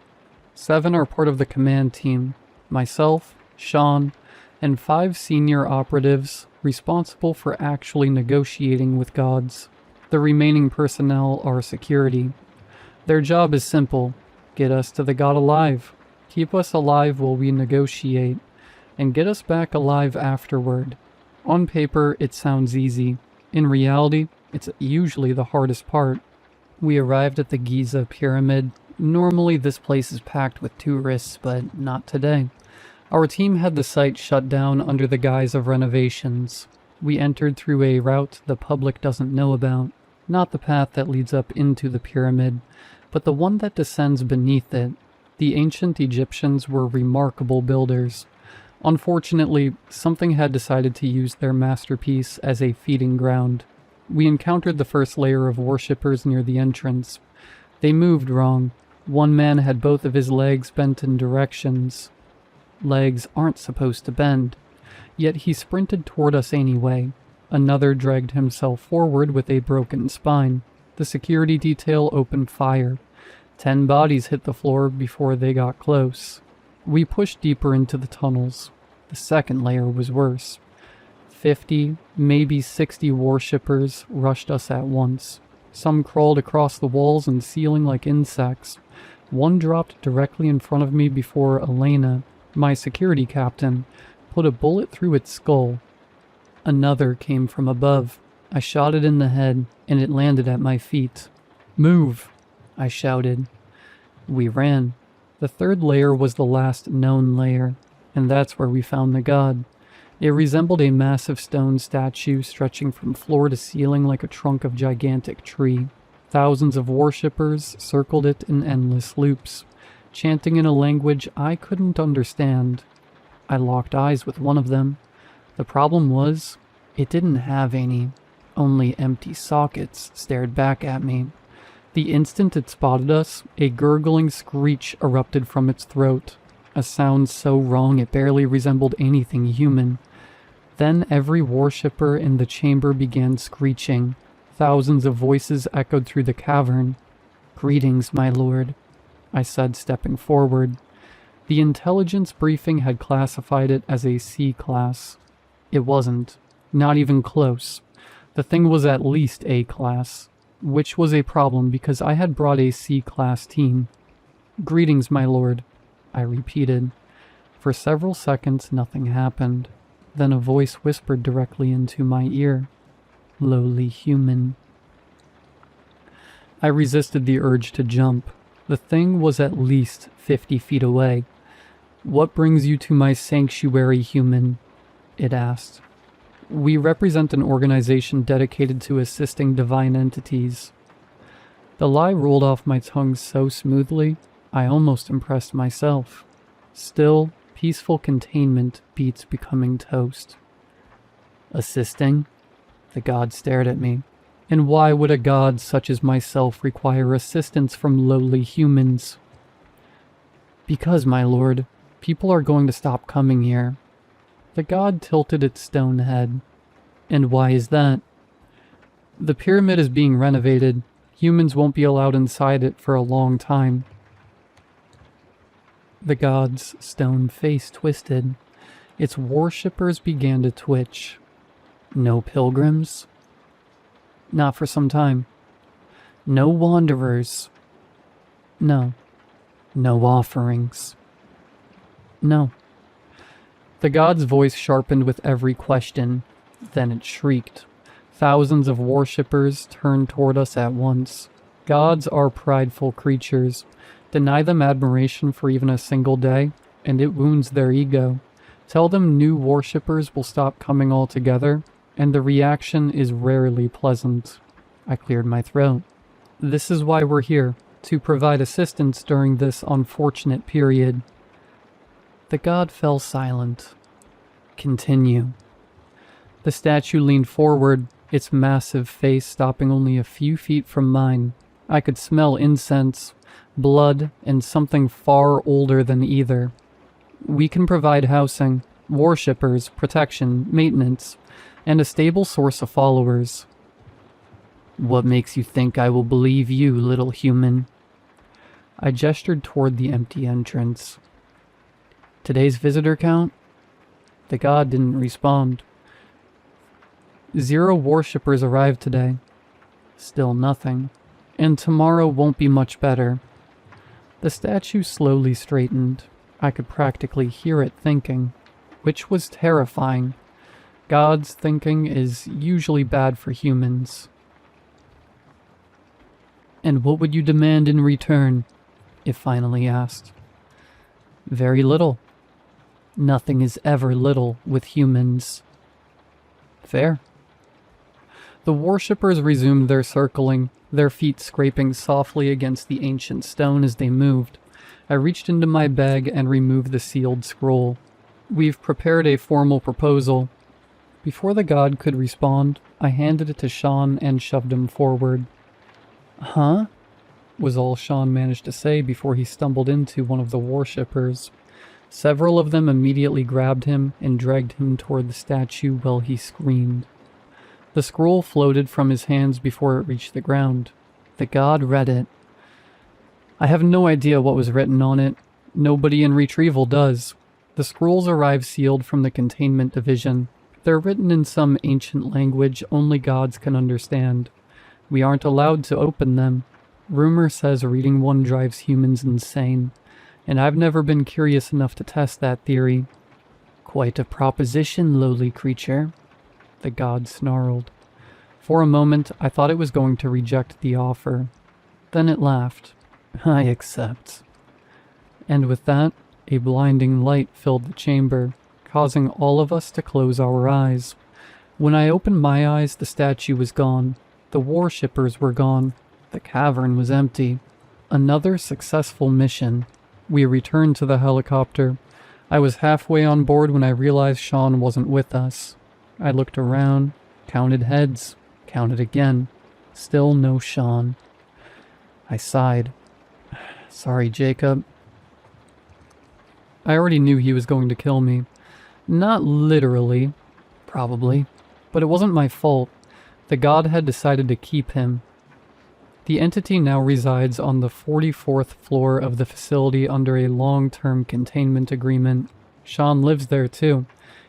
7 are part of the command team. myself, Sean, and 5 senior operatives responsible for actually negotiating with gods. The remaining personnel are security. Their job is simple: get us to the god alive, keep us alive while we negotiate, and get us back alive afterward. On paper, it sounds easy. In reality, it's usually the hardest part. We arrived at the Giza Pyramid. Normally this place is packed with tourists, but not today. Our team had the site shut down under the guise of renovations. We entered through a route the public doesn't know about. Not the path that leads up into the pyramid, but the one that descends beneath it. The ancient Egyptians were remarkable builders. Unfortunately, something had decided to use their masterpiece as a feeding ground. We encountered the first layer of worshippers near the entrance. They moved wrong. One man had both of his legs bent in directions. Legs aren't supposed to bend. Yet he sprinted toward us anyway. Another dragged himself forward with a broken spine. The security detail opened fire. 10 bodies hit the floor before they got close. We pushed deeper into the tunnels. The second layer was worse. 50, maybe 60 worshippers rushed us at once. Some crawled across the walls and ceiling like insects. One dropped directly in front of me before Elena, my security captain, put a bullet through its skull. Another came from above. I shot it in the head, and it landed at my feet. "Move!" I shouted. We ran. The third layer was the last known layer, and that's where we found the god. It resembled a massive stone statue stretching from floor to ceiling like a trunk of gigantic tree. Thousands of worshippers circled it in endless loops, chanting in a language I couldn't understand. I locked eyes with one of them. The problem was, it didn't have any. Only empty sockets stared back at me. The instant it spotted us, a gurgling screech erupted from its throat. A sound so wrong it barely resembled anything human. Then every worshipper in the chamber began screeching. Thousands of voices echoed through the cavern. "Greetings, my lord," I said, stepping forward. The intelligence briefing had classified it as a C class. It wasn't. Not even close. The thing was at least A class, which was a problem because I had brought a C class team. "Greetings, my lord," I repeated. For several seconds, nothing happened. Then a voice whispered directly into my ear. "Lowly human." I resisted the urge to jump. The thing was at least 50 feet away. "What brings you to my sanctuary, human?" it asked. "We represent an organization dedicated to assisting divine entities." The lie rolled off my tongue so smoothly, I almost impressed myself. Still, peaceful containment beats becoming toast. "Assisting?" The god stared at me. "And why would a god such as myself require assistance from lowly humans?" "Because, my lord, people are going to stop coming here." The god tilted its stone head. "And why is that?" "The pyramid is being renovated. Humans won't be allowed inside it for a long time." The god's stone face twisted. Its worshippers began to twitch. "No pilgrims?" "Not for some time." "No wanderers?" "No." "No offerings?" "No." The god's voice sharpened with every question. Then it shrieked. Thousands of worshippers turned toward us at once. Gods are prideful creatures. Deny them admiration for even a single day, and it wounds their ego. Tell them new worshippers will stop coming altogether, and the reaction is rarely pleasant. I cleared my throat. "This is why we're here, to provide assistance during this unfortunate period." The god fell silent. "Continue." The statue leaned forward, its massive face stopping only a few feet from mine. I could smell incense, blood, and something far older than either. "We can provide housing, worshippers, protection, maintenance, and a stable source of followers." "What makes you think I will believe you, little human?" I gestured toward the empty entrance. Today's visitor count? The god didn't respond. 0 worshippers arrived today. Still nothing. And tomorrow won't be much better. The statue slowly straightened. I could practically hear it thinking, which was terrifying. God's thinking is usually bad for humans. And what would you demand in return? It finally asked. Very little. Nothing is ever little with humans. Fair. The worshippers resumed their circling, their feet scraping softly against the ancient stone as they moved. I reached into my bag and removed the sealed scroll. We've prepared a formal proposal. Before the god could respond, I handed it to Sean and shoved him forward. Huh? Was all Sean managed to say before he stumbled into one of the worshippers. Several of them immediately grabbed him and dragged him toward the statue while he screamed. The scroll floated from his hands before it reached the ground. The god read it. I have no idea what was written on it. Nobody in Retrieval does. The scrolls arrive sealed from the containment division. They're written in some ancient language only gods can understand. We aren't allowed to open them. Rumor says reading one drives humans insane, and I've never been curious enough to test that theory. Quite a proposition, lowly creature, the god snarled. For a moment, I thought it was going to reject the offer. Then it laughed. I accept. And with that, a blinding light filled the chamber, causing all of us to close our eyes. When I opened my eyes, the statue was gone. The worshippers were gone. The cavern was empty. Another successful mission. We returned to the helicopter. I was halfway on board when I realized Sean wasn't with us. I looked around, counted heads, counted again. Still no Sean. I sighed. Sorry, Jacob. I already knew he was going to kill me. Not literally, probably, but it wasn't my fault. The god had decided to keep him. The entity now resides on the 44th floor of the facility under a long-term containment agreement. Sean lives there too.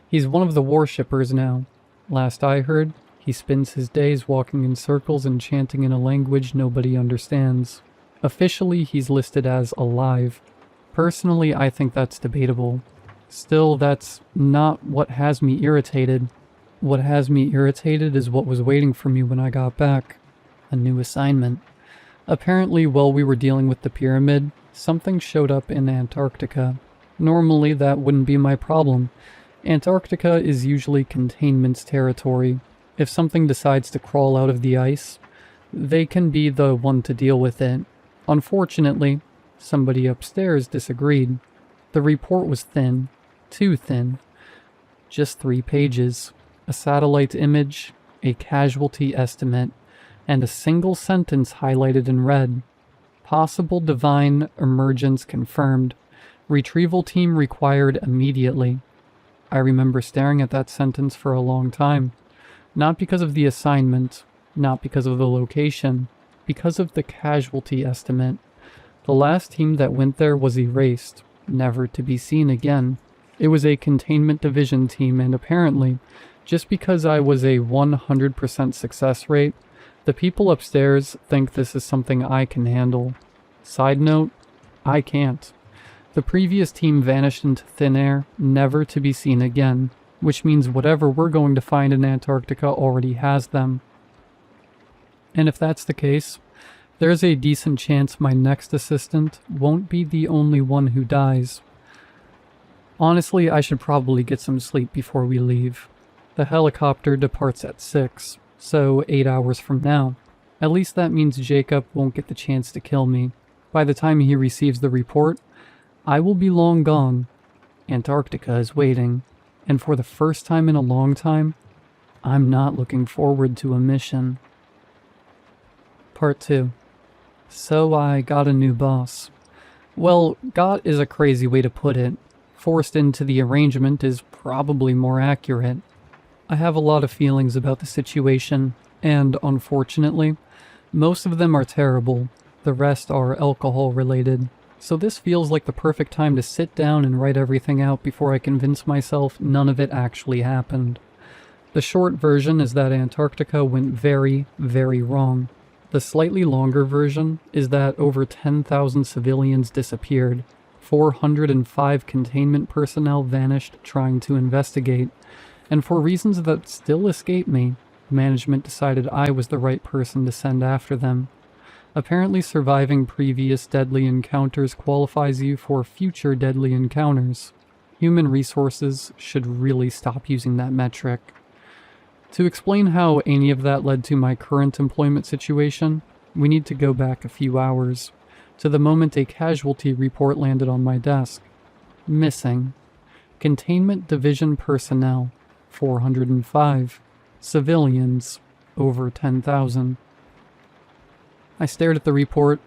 He's one of the worshippers now. Last I heard, he spends his days walking in circles and chanting in a language nobody understands. Officially, he's listed as alive. Personally, I think that's debatable. Still, that's not what has me irritated. What has me irritated is what was waiting for me when I got back. A new assignment. Apparently, while we were dealing with the pyramid, something showed up in Antarctica. Normally, that wouldn't be my problem. Antarctica is usually containment's territory. If something decides to crawl out of the ice, they can be the one to deal with it. Unfortunately, somebody upstairs disagreed. The report was thin. Too thin. Just 3 pages. A satellite image, a casualty estimate, and a single sentence highlighted in red. Possible divine emergence confirmed. Retrieval team required immediately. I remember staring at that sentence for a long time. Not because of the assignment, not because of the location, because of the casualty estimate. The last team that went there was erased, never to be seen again. It was a containment division team, and apparently, just because I was a 100% success rate, the people upstairs think this is something I can handle. Side note, I can't. The previous team vanished into thin air, never to be seen again, which means whatever we're going to find in Antarctica already has them. And if that's the case, there's a decent chance my next assistant won't be the only one who dies. Honestly, I should probably get some sleep before we leave. The helicopter departs at 6, so 8 hours from now. At least that means Jacob won't get the chance to kill me. By the time he receives the report, I will be long gone. Antarctica is waiting, and for the first time in a long time, I'm not looking forward to a mission. Part 2. So I got a new boss. Well, got is a crazy way to put it. Forced into the arrangement is probably more accurate. I have a lot of feelings about the situation, and unfortunately, most of them are terrible. The rest are alcohol related. so this feels like the perfect time to sit down and write everything out before I convince myself none of it actually happened. The short version is that Antarctica went very, very wrong. The slightly longer version is that over 10,000 civilians disappeared, 405 containment personnel vanished trying to investigate, and for reasons that still escape me, management decided I was the right person to send after them. Apparently surviving previous deadly encounters qualifies you for future deadly encounters. Human resources should really stop using that metric. To explain how any of that led to my current employment situation, we need to go back a few hours, to the moment a casualty report landed on my desk. Missing. Containment Division personnel, 405. Civilians, over 10,000. I stared at the report.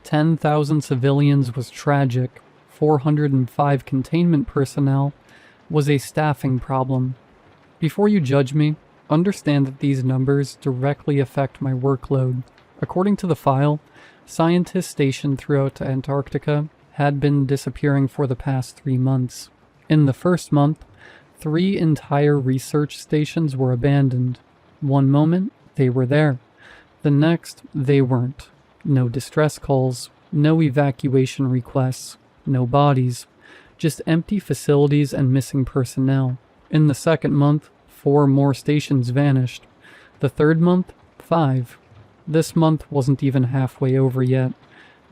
10,000 civilians was tragic. 405 containment personnel was a staffing problem. Before you judge me, understand that these numbers directly affect my workload. According to the file, scientists stationed throughout Antarctica had been disappearing for the past 3 months. In the first month, 3 entire research stations were abandoned. One moment, they were there. The next, they weren't. No distress calls, no evacuation requests, no bodies, just empty facilities and missing personnel. In the second month, 4 more stations vanished. The third month, 5. This month wasn't even halfway over yet,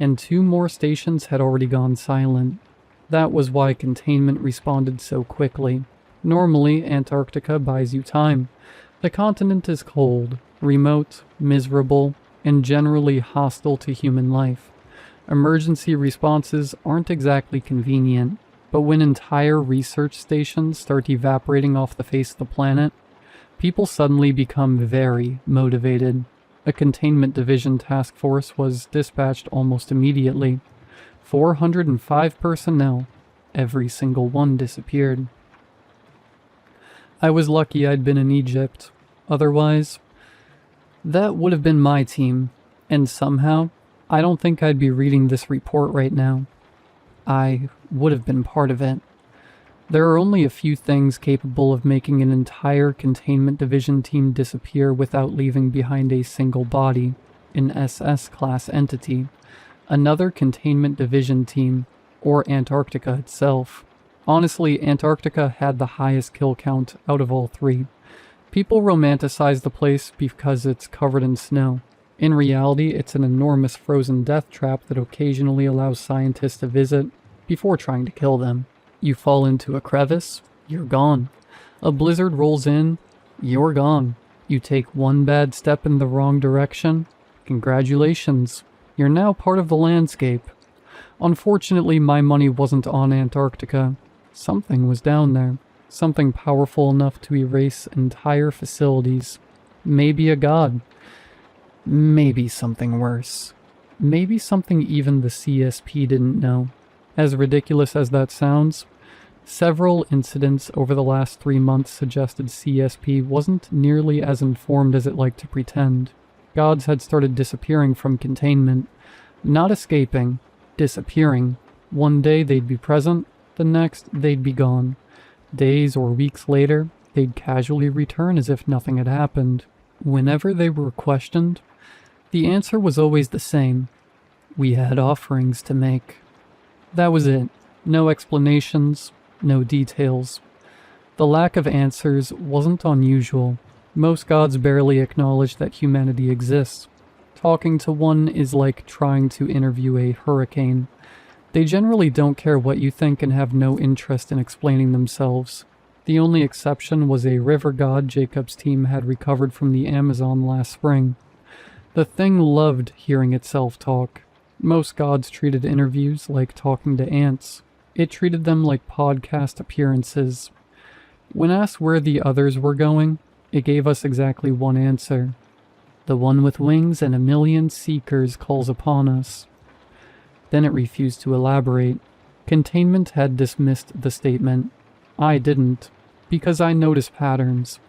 and 2 more stations had already gone silent. That was why containment responded so quickly. Normally, Antarctica buys you time. The continent is cold, remote, miserable, and generally hostile to human life. Emergency responses aren't exactly convenient, but when entire research stations start evaporating off the face of the planet, people suddenly become very motivated. A containment division task force was dispatched almost immediately. 405 personnel. Every single one disappeared. I was lucky I'd been in Egypt. Otherwise, that would have been my team, and somehow, I don't think I'd be reading this report right now. I would have been part of it. There are only a few things capable of making an entire containment division team disappear without leaving behind a single body, an SS-class entity, another containment division team, or Antarctica itself. Honestly, Antarctica had the highest kill count out of all 3. People romanticize the place because it's covered in snow. In reality, it's an enormous frozen death trap that occasionally allows scientists to visit before trying to kill them. You fall into a crevice, you're gone. A blizzard rolls in, you're gone. You take one bad step in the wrong direction, congratulations, you're now part of the landscape. Unfortunately, my money wasn't on Antarctica. Something was down there. Something powerful enough to erase entire facilities. Maybe a god. Maybe something worse. Maybe something even the CSP didn't know. As ridiculous as that sounds, several incidents over the last 3 months suggested CSP wasn't nearly as informed as it liked to pretend. Gods had started disappearing from containment. Not escaping, disappearing. One day they'd be present, the next they'd be gone. Days or weeks later, they'd casually return as if nothing had happened. Whenever they were questioned, the answer was always the same. We had offerings to make. That was it. No explanations, no details. The lack of answers wasn't unusual. Most gods barely acknowledge that humanity exists. Talking to one is like trying to interview a hurricane. They generally don't care what you think and have no interest in explaining themselves. The only exception was a river god Jacob's team had recovered from the Amazon last spring. The thing loved hearing itself talk. Most gods treated interviews like talking to ants. It treated them like podcast appearances. When asked where the others were going, it gave us exactly one answer. The one with wings and a million seekers calls upon us. Then it refused to elaborate. Containment had dismissed the statement. I didn't, because I noticed patterns.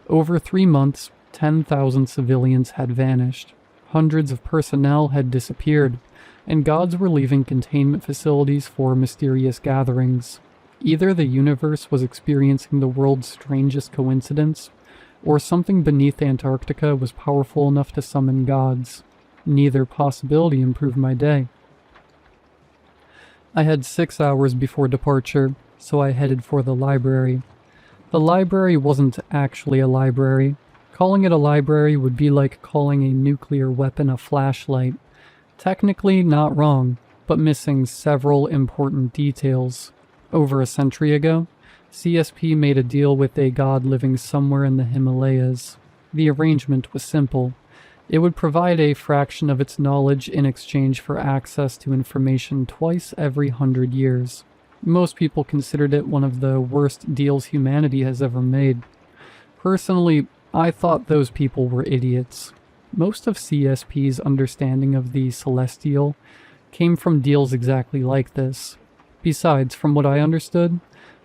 Over 3 months, 10,000 civilians had vanished. Hundreds of personnel had disappeared. and gods were leaving containment facilities for mysterious gatherings. Either the universe was experiencing the world's strangest coincidence, or something beneath Antarctica was powerful enough to summon gods. Neither possibility improved my day. I had 6 hours before departure, so I headed for the library. The library wasn't actually a library. Calling it a library would be like calling a nuclear weapon a flashlight. Technically not wrong, but missing several important details. Over a century ago, CSP made a deal with a god living somewhere in the Himalayas. The arrangement was simple. It would provide a fraction of its knowledge in exchange for access to information twice every 100 years. Most people considered it one of the worst deals humanity has ever made. Personally, I thought those people were idiots. Most of CSP's understanding of the celestial came from deals exactly like this. Besides, from what I understood,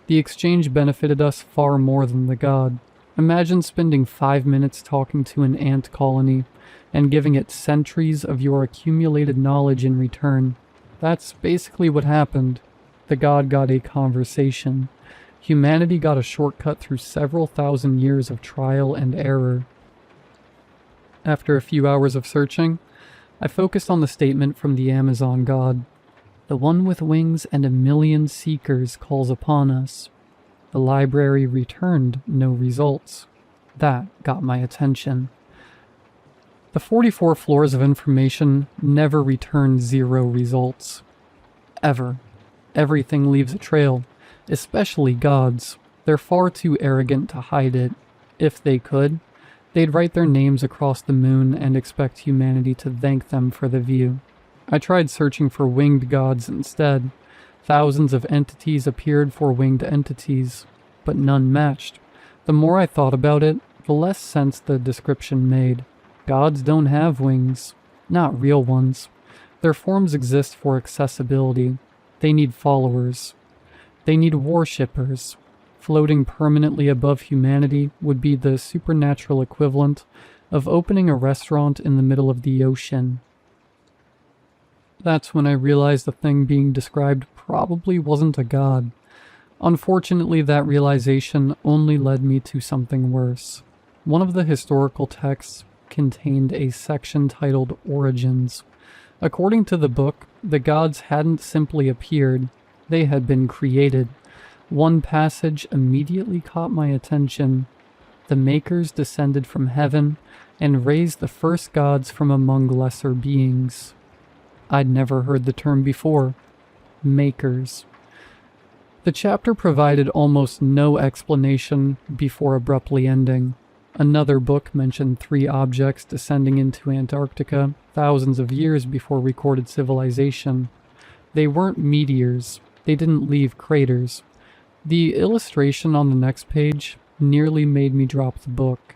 the exchange benefited us far more than the god. Imagine spending 5 minutes talking to an ant colony and giving it centuries of your accumulated knowledge in return. That's basically what happened. The god got a conversation. Humanity got a shortcut through several thousand years of trial and error. After a few hours of searching, I focused on the statement from the Amazon god. The one with wings and 1,000,000 seekers calls upon us. The library returned no results. That got my attention. The 44 floors of information never return 0 results. Ever. Everything leaves a trail, especially gods. They're far too arrogant to hide it. If they could, they'd write their names across the moon and expect humanity to thank them for the view. I tried searching for winged gods instead. Thousands of entities appeared for winged entities, but none matched. The more I thought about it, the less sense the description made. Gods don't have wings. Not real ones. Their forms exist for accessibility. They need followers. They need worshippers. Floating permanently above humanity would be the supernatural equivalent of opening a restaurant in the middle of the ocean. That's when I realized the thing being described probably wasn't a god. Unfortunately, that realization only led me to something worse. One of the historical texts contained a section titled Origins. According to the book, the gods hadn't simply appeared, they had been created. One passage immediately caught my attention. The makers descended from heaven and raised the first gods from among lesser beings. I'd never heard the term before. Makers. The chapter provided almost no explanation before abruptly ending. Another book mentioned 3 objects descending into Antarctica thousands of years before recorded civilization. They weren't meteors. They didn't leave craters. The illustration on the next page nearly made me drop the book.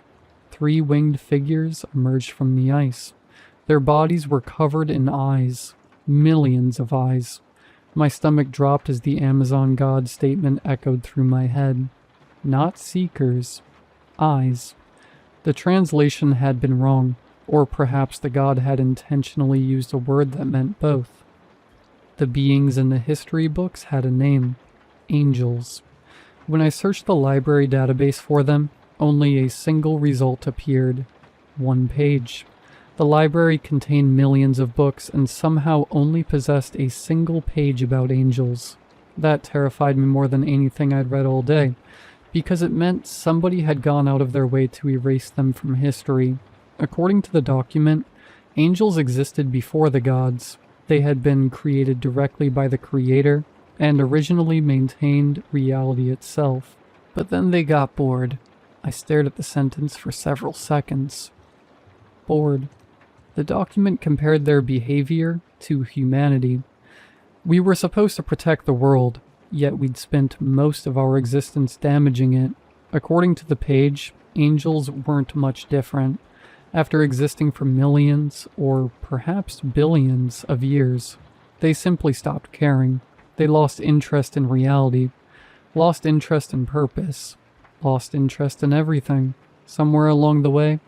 3 winged figures emerged from the ice. Their bodies were covered in eyes. Millions of eyes. My stomach dropped as the Amazon god statement echoed through my head. Not seekers. Eyes. The translation had been wrong, or perhaps the god had intentionally used a word that meant both. The beings in the history books had a name. Angels. When I searched the library database for them, only a single result appeared. 1 page. The library contained millions of books and somehow only possessed a single page about angels. That terrified me more than anything I'd read all day, because it meant somebody had gone out of their way to erase them from history. According to the document, angels existed before the gods. They had been created directly by the Creator and originally maintained reality itself. But then they got bored. I stared at the sentence for several seconds. Bored. The document compared their behavior to humanity. We were supposed to protect the world, yet we'd spent most of our existence damaging it. According to the page, angels weren't much different. After existing for millions, or perhaps billions of years, they simply stopped caring. They lost interest in reality, lost interest in purpose, lost interest in everything. Somewhere along the way,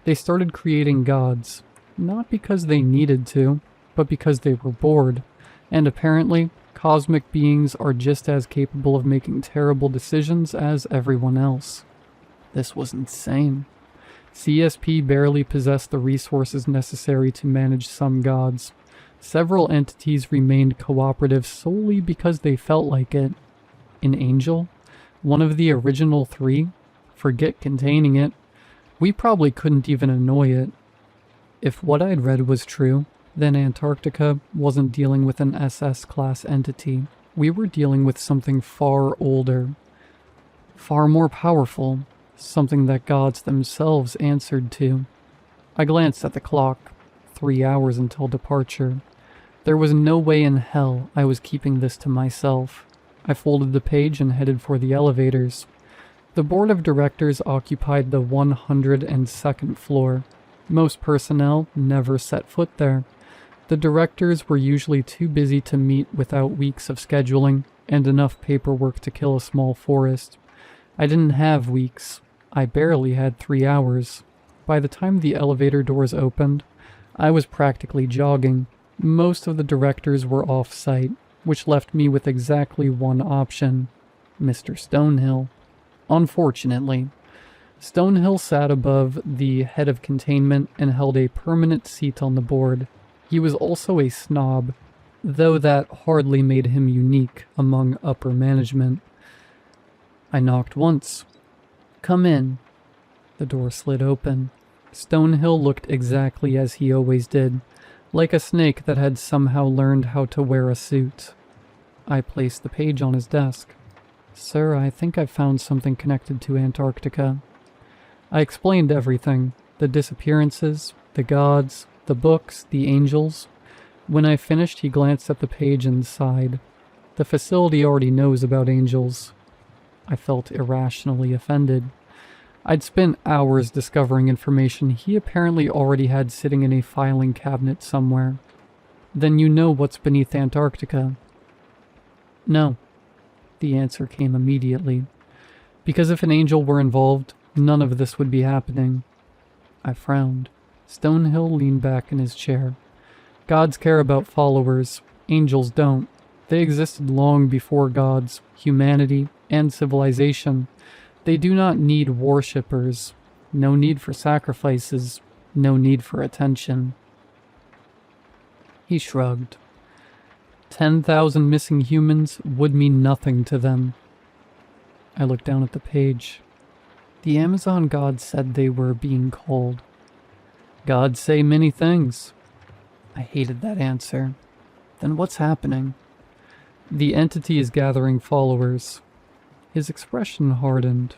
they started creating gods, not because they needed to, but because they were bored. And apparently, cosmic beings are just as capable of making terrible decisions as everyone else. This was insane. CSP barely possessed the resources necessary to manage some gods. Several entities remained cooperative solely because they felt like it. An angel? One of the original three? Forget containing it. We probably couldn't even annoy it. If what I'd read was true, then Antarctica wasn't dealing with an SS-class entity. We were dealing with something far older, far more powerful, something that gods themselves answered to. I glanced at the clock. 3 hours until departure. There was no way in hell I was keeping this to myself. I folded the page and headed for the elevators. The board of directors occupied the 102nd floor. Most personnel never set foot there. The directors were usually too busy to meet without weeks of scheduling and enough paperwork to kill a small forest. I didn't have weeks. I barely had 3 hours. By the time the elevator doors opened, I was practically jogging. Most of the directors were off-site, which left me with exactly one option: Mr. Stonehill. Unfortunately, Stonehill sat above the head of containment and held a permanent seat on the board. He was also a snob, though that hardly made him unique among upper management. I knocked once. "Come in." The door slid open. Stonehill looked exactly as he always did, like a snake that had somehow learned how to wear a suit. I placed the page on his desk. "Sir, I think I've found something connected to Antarctica." I explained everything: the disappearances, the gods, the books, the angels. When I finished, he glanced at the page and sighed. The facility already knows about angels. I felt irrationally offended. I'd spent hours discovering information he apparently already had sitting in a filing cabinet somewhere. "Then you know what's beneath Antarctica?" "No." The answer came immediately. Because if an angel were involved, none of this would be happening. I frowned. Stonehill leaned back in his chair. "Gods care about followers. Angels don't. They existed long before gods, humanity, and civilization. They do not need worshippers. No need for sacrifices. No need for attention." He shrugged. 10,000 missing humans would mean nothing to them. I looked down at the page. The Amazon gods said they were being called. Gods say many things. I hated that answer. Then what's happening? The entity is gathering followers. His expression hardened.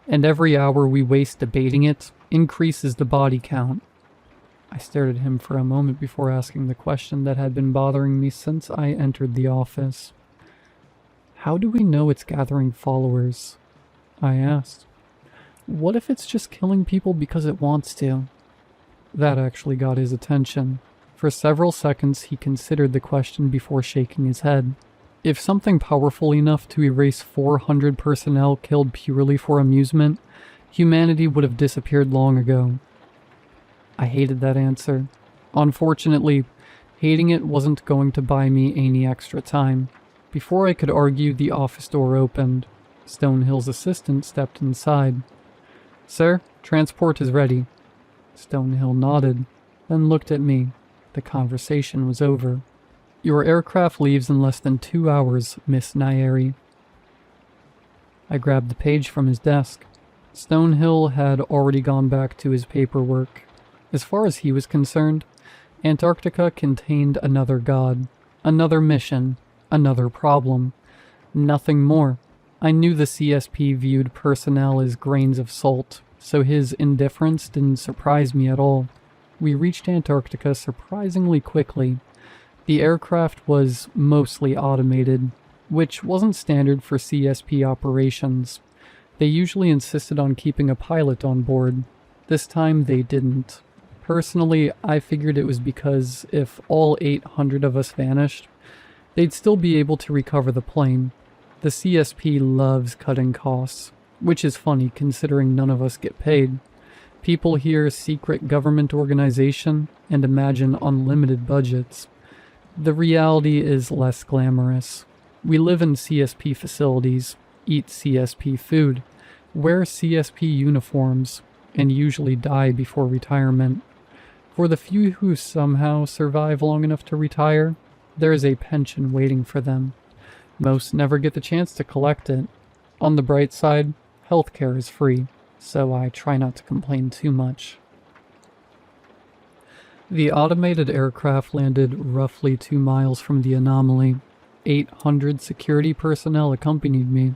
And every hour we waste debating it increases the body count. I stared at him for a moment before asking the question that had been bothering me since I entered the office. "How do we know it's gathering followers?" I asked. "What if it's just killing people because it wants to?" That actually got his attention. For several seconds he considered the question before shaking his head. If something powerful enough to erase 400 personnel killed purely for amusement, humanity would have disappeared long ago. I hated that answer. Unfortunately, hating it wasn't going to buy me any extra time. Before I could argue, the office door opened. Stonehill's assistant stepped inside. "Sir, transport is ready." Stonehill nodded, then looked at me. The conversation was over. "Your aircraft leaves in less than 2 hours, Miss Nyeri." I grabbed the page from his desk. Stonehill had already gone back to his paperwork. As far as he was concerned, Antarctica contained another god, another mission, another problem. Nothing more. I knew the CSP viewed personnel as grains of salt, so his indifference didn't surprise me at all. We reached Antarctica surprisingly quickly. The aircraft was mostly automated, which wasn't standard for CSP operations. They usually insisted on keeping a pilot on board. This time they didn't. Personally, I figured it was because if all 800 of us vanished, they'd still be able to recover the plane. The CSP loves cutting costs, which is funny considering none of us get paid. People hear secret government organization and imagine unlimited budgets. The reality is less glamorous. We live in CSP facilities, eat CSP food, wear CSP uniforms, and usually die before retirement. For the few who somehow survive long enough to retire, there is a pension waiting for them. Most never get the chance to collect it. On the bright side, healthcare is free, so I try not to complain too much. The automated aircraft landed roughly 2 miles from the anomaly. 800 security personnel accompanied me.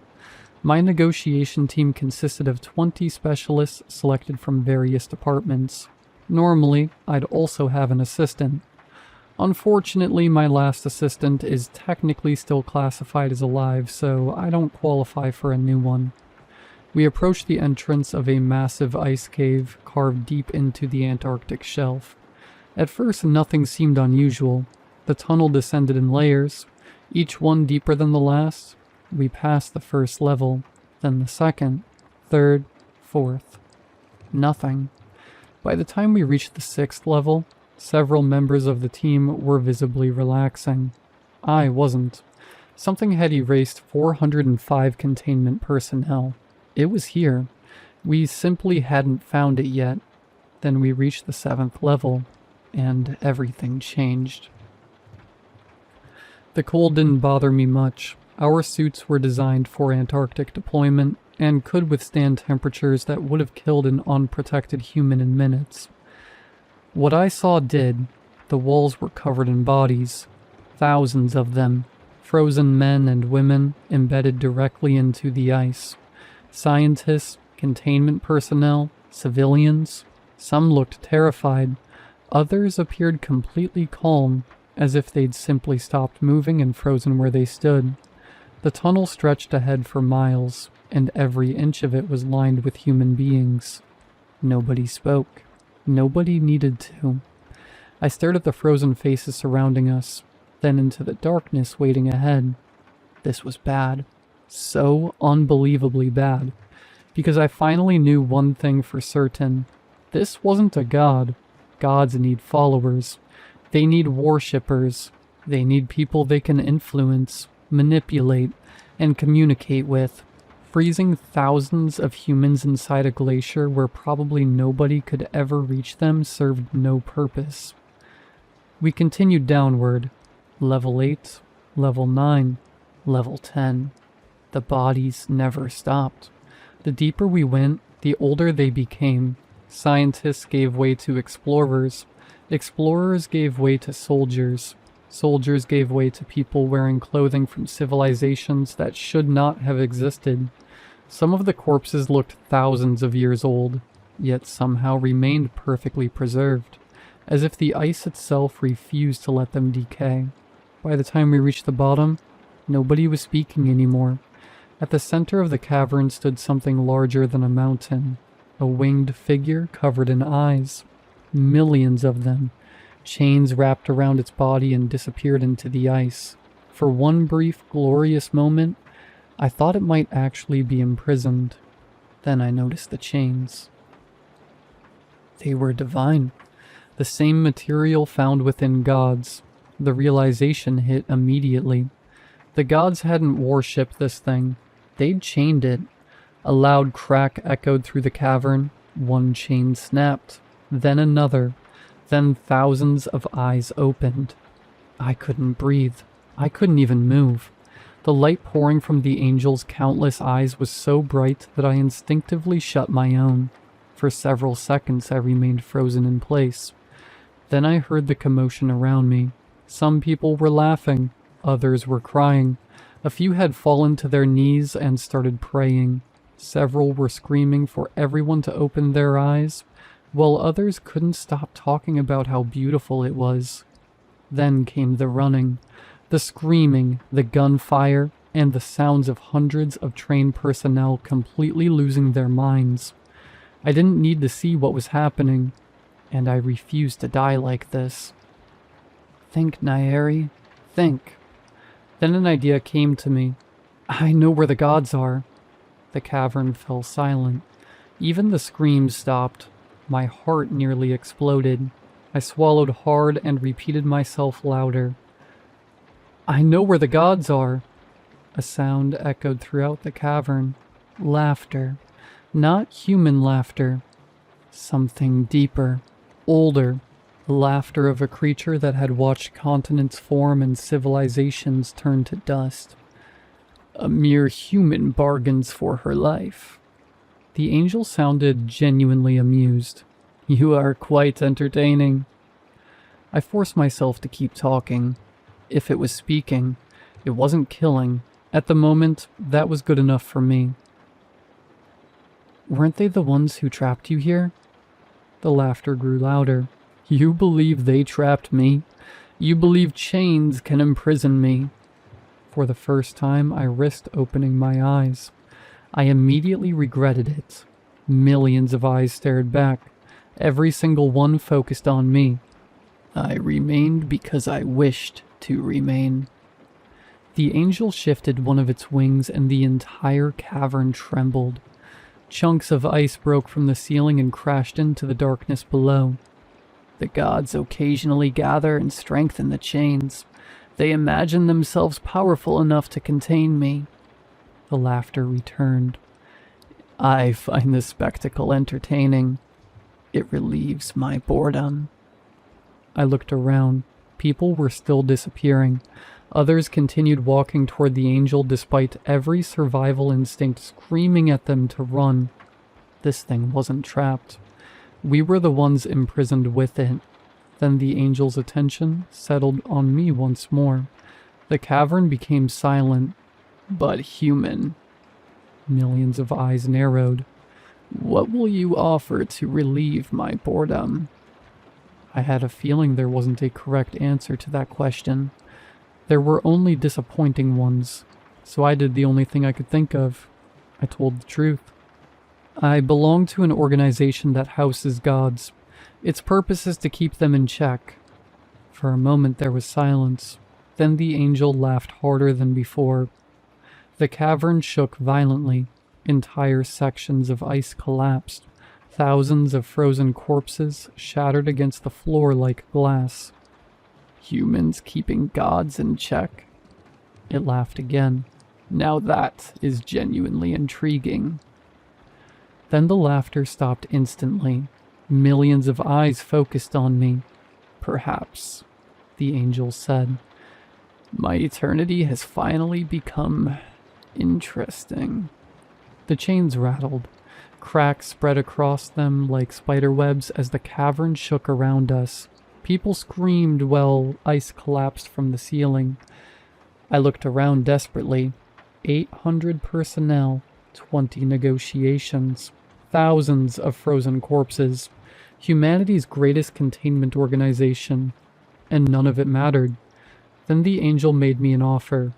My negotiation team consisted of 20 specialists selected from various departments. Normally, I'd also have an assistant. Unfortunately, my last assistant is technically still classified as alive, so I don't qualify for a new one. We approached the entrance of a massive ice cave carved deep into the Antarctic shelf. At first, nothing seemed unusual. The tunnel descended in layers, each one deeper than the last. We passed the first level, then the second, third, fourth. Nothing. By the time we reached the 6th level, several members of the team were visibly relaxing. I wasn't. Something had erased 405 containment personnel. It was here. We simply hadn't found it yet. Then we reached the 7th level, and everything changed. The cold didn't bother me much. Our suits were designed for Antarctic deployment and could withstand temperatures that would have killed an unprotected human in minutes. What I saw did. The walls were covered in bodies, thousands of them, frozen men and women embedded directly into the ice. Scientists, containment personnel, civilians. Some looked terrified. Others appeared completely calm, as if they'd simply stopped moving and frozen where they stood. The tunnel stretched ahead for miles, and every inch of it was lined with human beings. Nobody spoke. Nobody needed to. I stared at the frozen faces surrounding us, then into the darkness waiting ahead. This was bad. So unbelievably bad. Because I finally knew one thing for certain. This wasn't a god. Gods need followers. They need worshippers. They need people they can influence, manipulate, and communicate with. Freezing thousands of humans inside a glacier where probably nobody could ever reach them served no purpose. We continued downward. Level 8, Level 9, Level 10. The bodies never stopped. The deeper we went, the older they became. Scientists gave way to explorers. Explorers gave way to soldiers. Soldiers gave way to people wearing clothing from civilizations that should not have existed. Some of the corpses looked thousands of years old, yet somehow remained perfectly preserved, as if the ice itself refused to let them decay. By the time we reached the bottom, nobody was speaking anymore. At the center of the cavern stood something larger than a mountain, a winged figure covered in eyes. Millions of them. Chains wrapped around its body and disappeared into the ice. For one brief, glorious moment, I thought it might actually be imprisoned. Then I noticed the chains. They were divine. The same material found within gods. The realization hit immediately. The gods hadn't worshipped this thing. They'd chained it. A loud crack echoed through the cavern. One chain snapped. Then another. Then thousands of eyes opened. I couldn't breathe. I couldn't even move. The light pouring from the angel's countless eyes was so bright that I instinctively shut my own. For several seconds I remained frozen in place. Then I heard the commotion around me. Some people were laughing. Others were crying. A few had fallen to their knees and started praying. Several were screaming for everyone to open their eyes, while others couldn't stop talking about how beautiful it was. Then came the running, the screaming, the gunfire, and the sounds of hundreds of trained personnel completely losing their minds. I didn't need to see what was happening, and I refused to die like this. Think, Naeri, think. Then an idea came to me. I know where the gods are. The cavern fell silent. Even the screams stopped. My heart nearly exploded. I swallowed hard and repeated myself louder. I know where the gods are. A sound echoed throughout the cavern. Laughter. Not human laughter. Something deeper, older. The laughter of a creature that had watched continents form and civilizations turn to dust. A mere human bargains for her life. The angel sounded genuinely amused. You are quite entertaining. I forced myself to keep talking. If it was speaking, it wasn't killing. At the moment, that was good enough for me. Weren't they the ones who trapped you here? The laughter grew louder. You believe they trapped me? You believe chains can imprison me? For the first time, I risked opening my eyes. I immediately regretted it. Millions of eyes stared back. Every single one focused on me. I remained because I wished to remain. The angel shifted one of its wings and the entire cavern trembled. Chunks of ice broke from the ceiling and crashed into the darkness below. The gods occasionally gather and strengthen the chains. They imagine themselves powerful enough to contain me. The laughter returned. I find the spectacle entertaining. It relieves my boredom. I looked around. People were still disappearing. Others continued walking toward the angel despite every survival instinct screaming at them to run. This thing wasn't trapped. We were the ones imprisoned with it. Then the angel's attention settled on me once more. The cavern became silent, but human. Millions of eyes narrowed. What will you offer to relieve my boredom? I had a feeling there wasn't a correct answer to that question. There were only disappointing ones, so I did the only thing I could think of. I told the truth. I belong to an organization that houses gods. Its purpose is to keep them in check. For a moment there was silence. Then the angel laughed harder than before. The cavern shook violently. Entire sections of ice collapsed. Thousands of frozen corpses shattered against the floor like glass. Humans keeping gods in check? It laughed again. Now that is genuinely intriguing. Then the laughter stopped instantly. Millions of eyes focused on me. Perhaps, the angel said. My eternity has finally become interesting. The chains rattled. Cracks spread across them like spider webs as the cavern shook around us. People screamed while ice collapsed from the ceiling. I looked around desperately. 800 personnel, 20 negotiations, thousands of frozen corpses. Humanity's greatest containment organization. And none of it mattered. Then the angel made me an offer.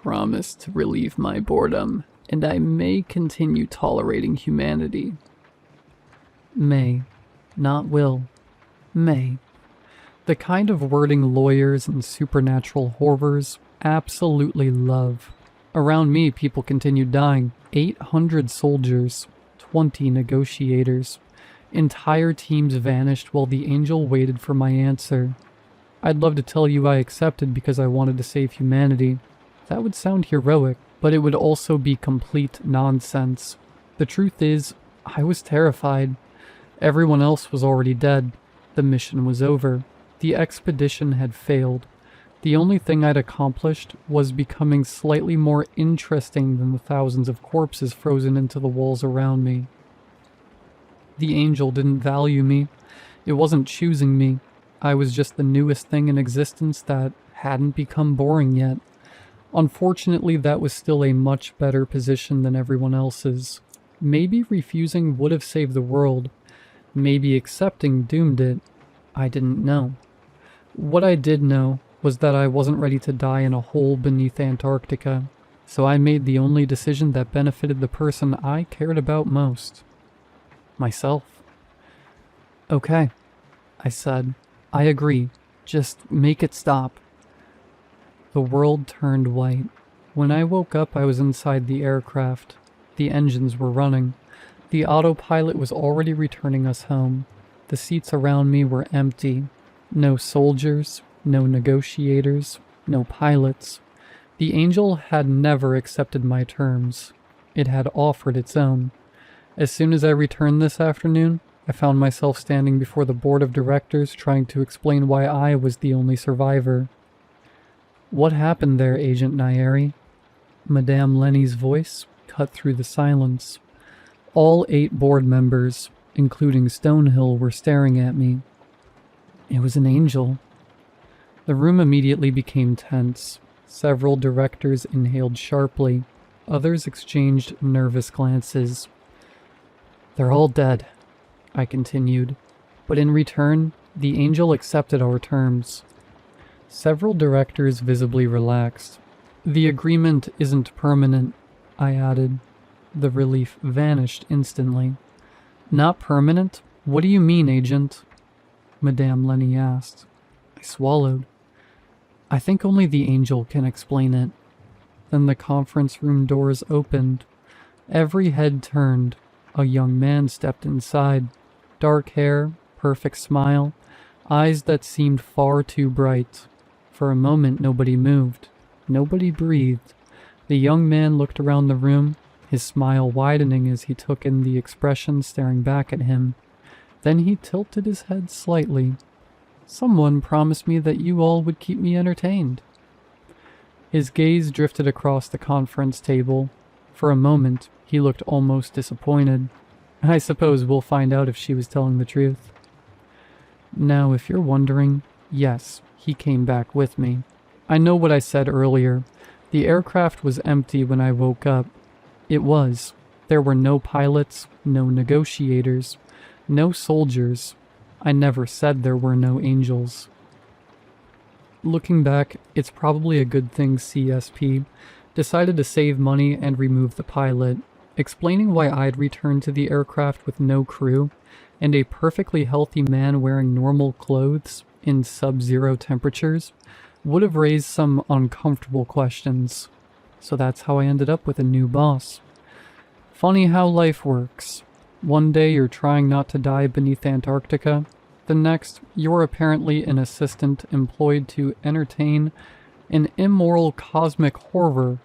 Promise to relieve my boredom, and I may continue tolerating humanity. May, not will. May. The kind of wording lawyers and supernatural horrors absolutely love. Around me, people continued dying. 800 soldiers, 20 negotiators. Entire teams vanished while the angel waited for my answer. I'd love to tell you I accepted because I wanted to save humanity. That would sound heroic, but it would also be complete nonsense. The truth is, I was terrified. Everyone else was already dead. The mission was over. The expedition had failed. The only thing I'd accomplished was becoming slightly more interesting than the thousands of corpses frozen into the walls around me. The angel didn't value me. It wasn't choosing me. I was just the newest thing in existence that hadn't become boring yet. Unfortunately, that was still a much better position than everyone else's. Maybe refusing would have saved the world. Maybe accepting doomed it. I didn't know. What I did know was that I wasn't ready to die in a hole beneath Antarctica, so I made the only decision that benefited the person I cared about most. Myself. Okay, I said. I agree. Just make it stop. The world turned white. When I woke up, I was inside the aircraft. The engines were running. The autopilot was already returning us home. The seats around me were empty. No soldiers, no negotiators, no pilots. The angel had never accepted my terms. It had offered its own. As soon as I returned this afternoon, I found myself standing before the board of directors trying to explain why I was the only survivor. "What happened there, Agent Naeri?" Madame Lenny's voice cut through the silence. All 8 board members, including Stonehill, were staring at me. It was an angel. The room immediately became tense. Several directors inhaled sharply. Others exchanged nervous glances. "They're all dead," I continued. "But in return, the angel accepted our terms." Several directors visibly relaxed. "The agreement isn't permanent," I added. The relief vanished instantly. "Not permanent? What do you mean, Agent?" Madame Lenny asked. I swallowed. "I think only the angel can explain it." Then the conference room doors opened. Every head turned. A young man stepped inside. Dark hair, perfect smile, eyes that seemed far too bright. For a moment nobody moved. Nobody breathed. The young man looked around the room, his smile widening as he took in the expression staring back at him. Then he tilted his head slightly. "Someone promised me that you all would keep me entertained." His gaze drifted across the conference table. For a moment, he looked almost disappointed. I suppose we'll find out if she was telling the truth. Now, if you're wondering, yes, he came back with me. I know what I said earlier. The aircraft was empty when I woke up. It was. There were no pilots, no negotiators, no soldiers. I never said there were no angels. Looking back, it's probably a good thing CSP decided to save money and remove the pilot. Explaining why I'd returned to the aircraft with no crew and a perfectly healthy man wearing normal clothes in sub-zero temperatures would have raised some uncomfortable questions. So that's how I ended up with a new boss. Funny how life works. One day you're trying not to die beneath Antarctica. The next, you're apparently an assistant employed to entertain an immoral cosmic horror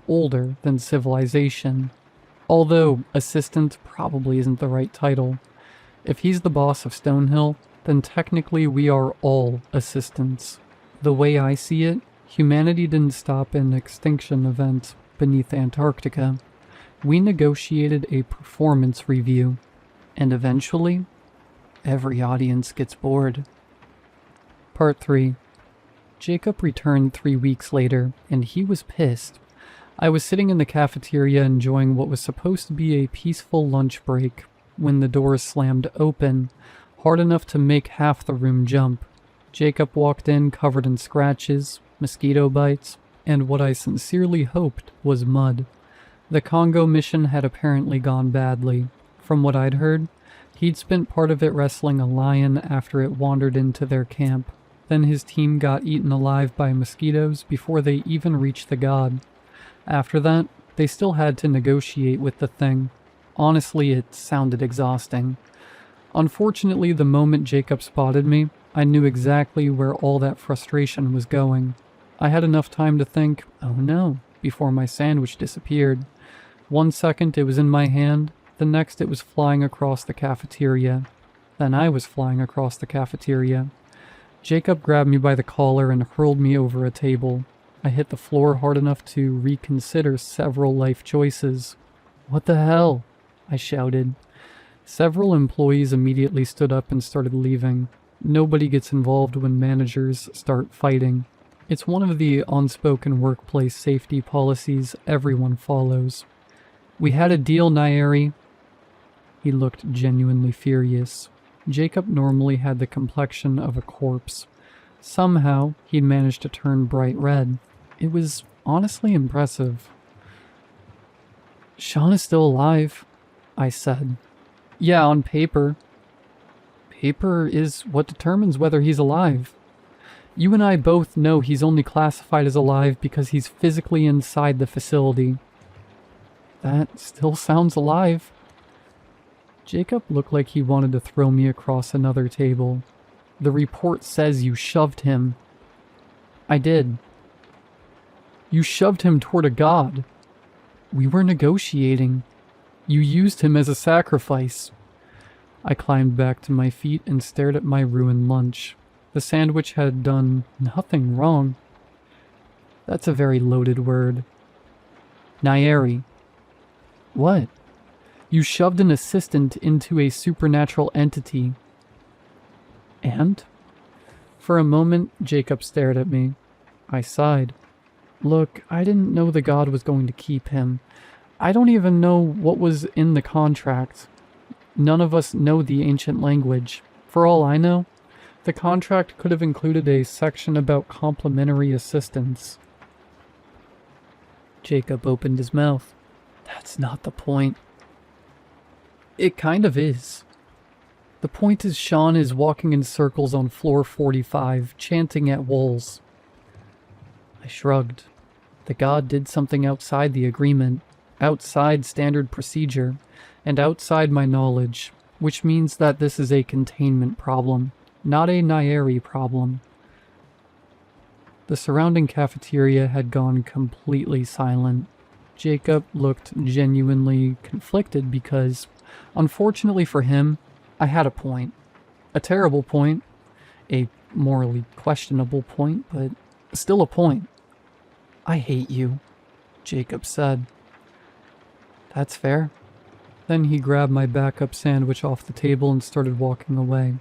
older than civilization. Although assistant probably isn't the right title. If he's the boss of Stonehill, then technically we are all assistants. The way I see it, humanity didn't stop an extinction event beneath Antarctica. We negotiated a performance review, and eventually, every audience gets bored. Part 3. Jacob returned 3 weeks later, and he was pissed. I was sitting in the cafeteria enjoying what was supposed to be a peaceful lunch break when the doors slammed open, hard enough to make half the room jump. Jacob walked in covered in scratches, mosquito bites, and what I sincerely hoped was mud. The Congo mission had apparently gone badly. From what I'd heard, he'd spent part of it wrestling a lion after it wandered into their camp. Then his team got eaten alive by mosquitoes before they even reached the god. After that, they still had to negotiate with the thing. Honestly, it sounded exhausting. Unfortunately, the moment Jacob spotted me, I knew exactly where all that frustration was going. I had enough time to think, oh no, before my sandwich disappeared. 1 second it was in my hand, the next it was flying across the cafeteria. Then I was flying across the cafeteria. Jacob grabbed me by the collar and hurled me over a table. I hit the floor hard enough to reconsider several life choices. "What the hell?" I shouted. Several employees immediately stood up and started leaving. Nobody gets involved when managers start fighting. It's one of the unspoken workplace safety policies everyone follows. "We had a deal, Naeri." He looked genuinely furious. Jacob normally had the complexion of a corpse. Somehow, he'd managed to turn bright red. It was honestly impressive. "Sean is still alive," I said. "Yeah, on paper." "Paper is what determines whether he's alive. You and I both know he's only classified as alive because he's physically inside the facility." "That still sounds alive." Jacob looked like he wanted to throw me across another table. The report says you shoved him. I did. You shoved him toward a god. We were negotiating. You used him as a sacrifice. I climbed back to my feet and stared at my ruined lunch. The sandwich had done nothing wrong. That's a very loaded word. Nairi. What? You shoved an assistant into a supernatural entity. And? For a moment, Jacob stared at me. I sighed. Look, I didn't know the god was going to keep him. I don't even know what was in the contract. None of us know the ancient language. For all I know, the contract could have included a section about complimentary assistance. Jacob opened his mouth. That's not the point. It kind of is. The point is Sean is walking in circles on floor 45, chanting at walls. I shrugged. The god did something outside the agreement, outside standard procedure, and outside my knowledge, which means that this is a containment problem, not a Nairi problem. The surrounding cafeteria had gone completely silent. Jacob looked genuinely conflicted because, unfortunately for him, I had a point. A terrible point. A morally questionable point, but still a point. I hate you, Jacob said. That's fair. Then he grabbed my backup sandwich off the table and started walking away.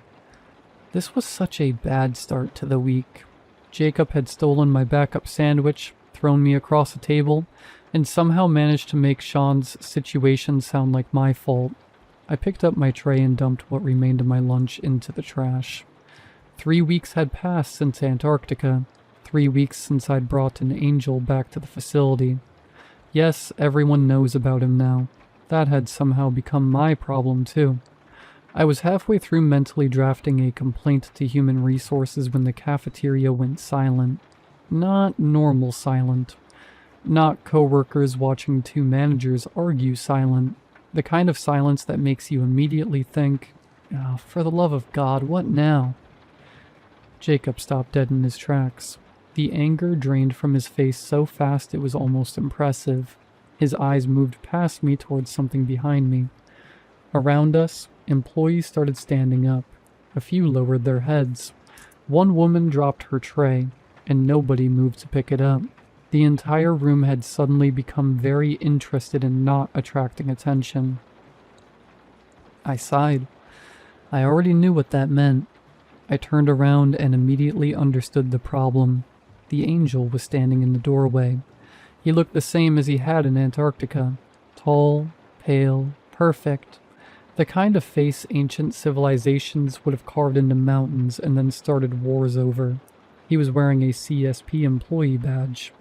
This was such a bad start to the week. Jacob had stolen my backup sandwich, thrown me across the table, and somehow managed to make Sean's situation sound like my fault. I picked up my tray and dumped what remained of my lunch into the trash. 3 weeks had passed since Antarctica. 3 weeks since I'd brought an angel back to the facility. Yes, everyone knows about him now. That had somehow become my problem too. I was halfway through mentally drafting a complaint to Human Resources when the cafeteria went silent. Not normal silent. Not coworkers watching two managers argue silent. The kind of silence that makes you immediately think, oh, for the love of God, what now? Jacob stopped dead in his tracks. The anger drained from his face so fast it was almost impressive. His eyes moved past me towards something behind me. Around us, employees started standing up. A few lowered their heads. One woman dropped her tray, and nobody moved to pick it up. The entire room had suddenly become very interested in not attracting attention. I sighed. I already knew what that meant. I turned around and immediately understood the problem. The angel was standing in the doorway. He looked the same as he had in Antarctica. Tall, pale, perfect. The kind of face ancient civilizations would have carved into mountains and then started wars over. He was wearing a CSP employee badge.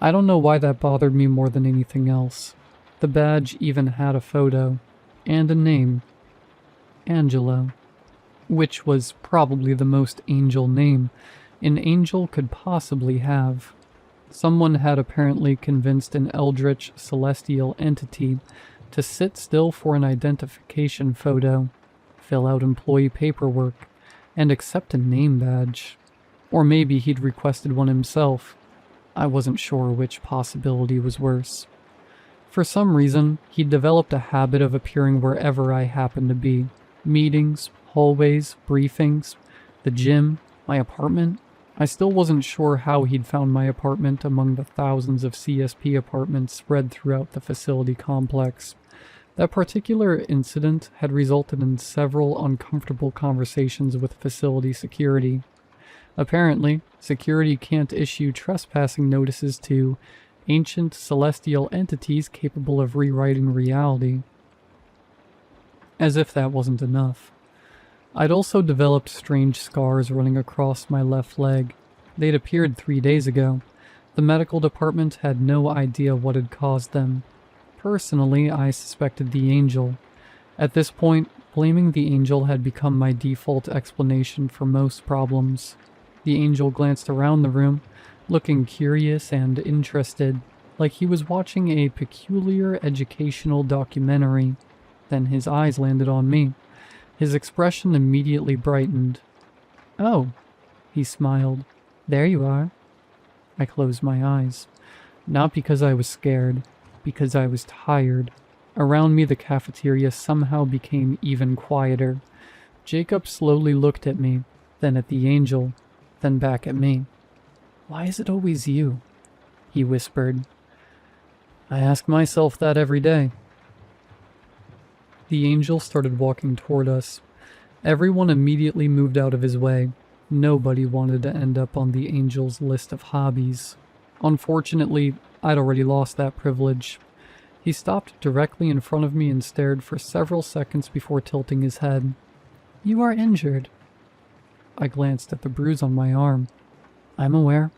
I don't know why that bothered me more than anything else. The badge even had a photo. And a name. Angelo. Which was probably the most angel name an angel could possibly have. Someone had apparently convinced an eldritch celestial entity to sit still for an identification photo, fill out employee paperwork, and accept a name badge. Or maybe he'd requested one himself. I wasn't sure which possibility was worse. For some reason, he'd developed a habit of appearing wherever I happened to be. Meetings, hallways, briefings, the gym, my apartment. I still wasn't sure how he'd found my apartment among the thousands of CSP apartments spread throughout the facility complex. That particular incident had resulted in several uncomfortable conversations with facility security. Apparently, security can't issue trespassing notices to ancient celestial entities capable of rewriting reality. As if that wasn't enough. I'd also developed strange scars running across my left leg. They'd appeared 3 days ago. The medical department had no idea what had caused them. Personally, I suspected the angel. At this point, blaming the angel had become my default explanation for most problems. The angel glanced around the room, looking curious and interested, like he was watching a peculiar educational documentary. Then his eyes landed on me. His expression immediately brightened. "Oh," he smiled. "There you are." I closed my eyes. Not because I was scared, because I was tired. Around me, the cafeteria somehow became even quieter. Jacob slowly looked at me, then at the angel, then back at me. "Why is it always you?" he whispered. "I ask myself that every day." The angel started walking toward us. Everyone immediately moved out of his way. Nobody wanted to end up on the angel's list of hobbies. Unfortunately, I'd already lost that privilege. He stopped directly in front of me and stared for several seconds before tilting his head. "You are injured." I glanced at the bruise on my arm. "I'm aware."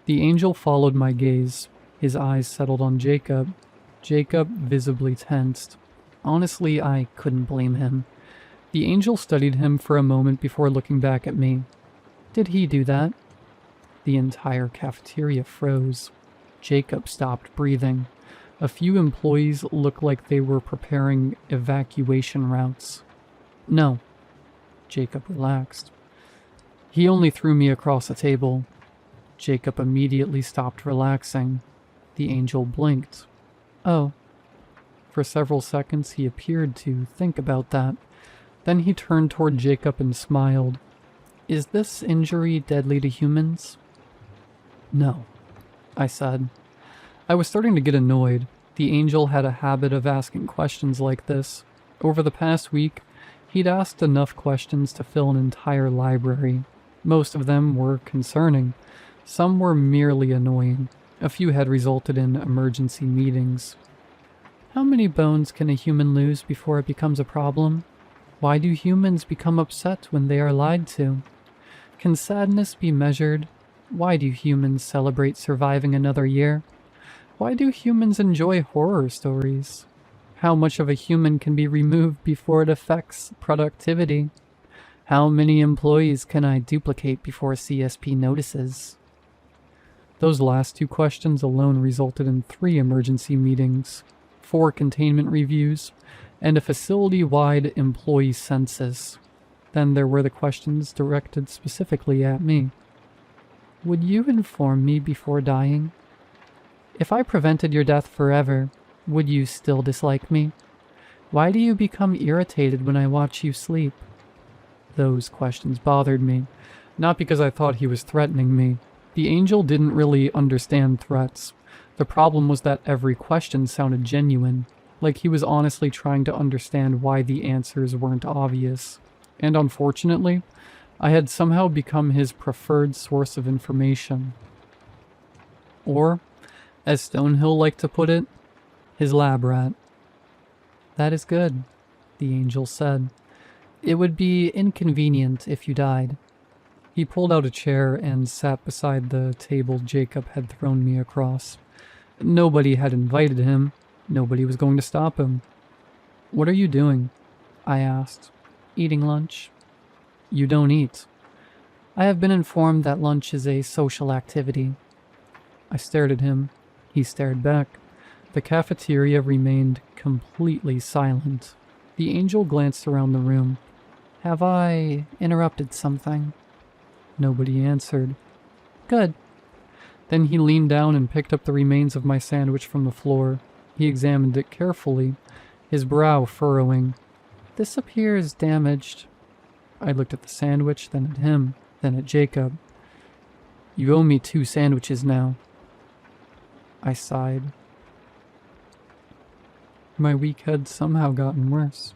The angel followed my gaze. His eyes settled on Jacob. Jacob visibly tensed. Honestly, I couldn't blame him. The angel studied him for a moment before looking back at me. "Did he do that?" The entire cafeteria froze. Jacob stopped breathing. A few employees looked like they were preparing evacuation routes. "No." Jacob relaxed. "He only threw me across the table." Jacob immediately stopped relaxing. The angel blinked. "Oh." For several seconds he appeared to think about that. Then he turned toward Jacob and smiled. "Is this injury deadly to humans?" "No," I said. I was starting to get annoyed. The angel had a habit of asking questions like this. Over the past week, he'd asked enough questions to fill an entire library. Most of them were concerning. Some were merely annoying. A few had resulted in emergency meetings. "How many bones can a human lose before it becomes a problem? Why do humans become upset when they are lied to? Can sadness be measured? Why do humans celebrate surviving another year? Why do humans enjoy horror stories? How much of a human can be removed before it affects productivity? How many employees can I duplicate before CSP notices?" Those last two questions alone resulted in 3 emergency meetings, 4 containment reviews, and a facility-wide employee census. Then there were the questions directed specifically at me. "Would you inform me before dying? If I prevented your death forever, would you still dislike me? Why do you become irritated when I watch you sleep?" Those questions bothered me, not because I thought he was threatening me. The angel didn't really understand threats. The problem was that every question sounded genuine, like he was honestly trying to understand why the answers weren't obvious. And unfortunately, I had somehow become his preferred source of information. Or, as Stonehill liked to put it, his lab rat. "That is good," the angel said. "It would be inconvenient if you died." He pulled out a chair and sat beside the table Jacob had thrown me across. Nobody had invited him. Nobody was going to stop him. "What are you doing?" I asked. "Eating lunch." "You don't eat." "I have been informed that lunch is a social activity." I stared at him. He stared back. The cafeteria remained completely silent. The angel glanced around the room. "Have I interrupted something?" Nobody answered. "Good." Then he leaned down and picked up the remains of my sandwich from the floor. He examined it carefully, his brow furrowing. "This appears damaged." I looked at the sandwich, then at him, then at Jacob. "You owe me 2 sandwiches now." I sighed. My week had somehow gotten worse.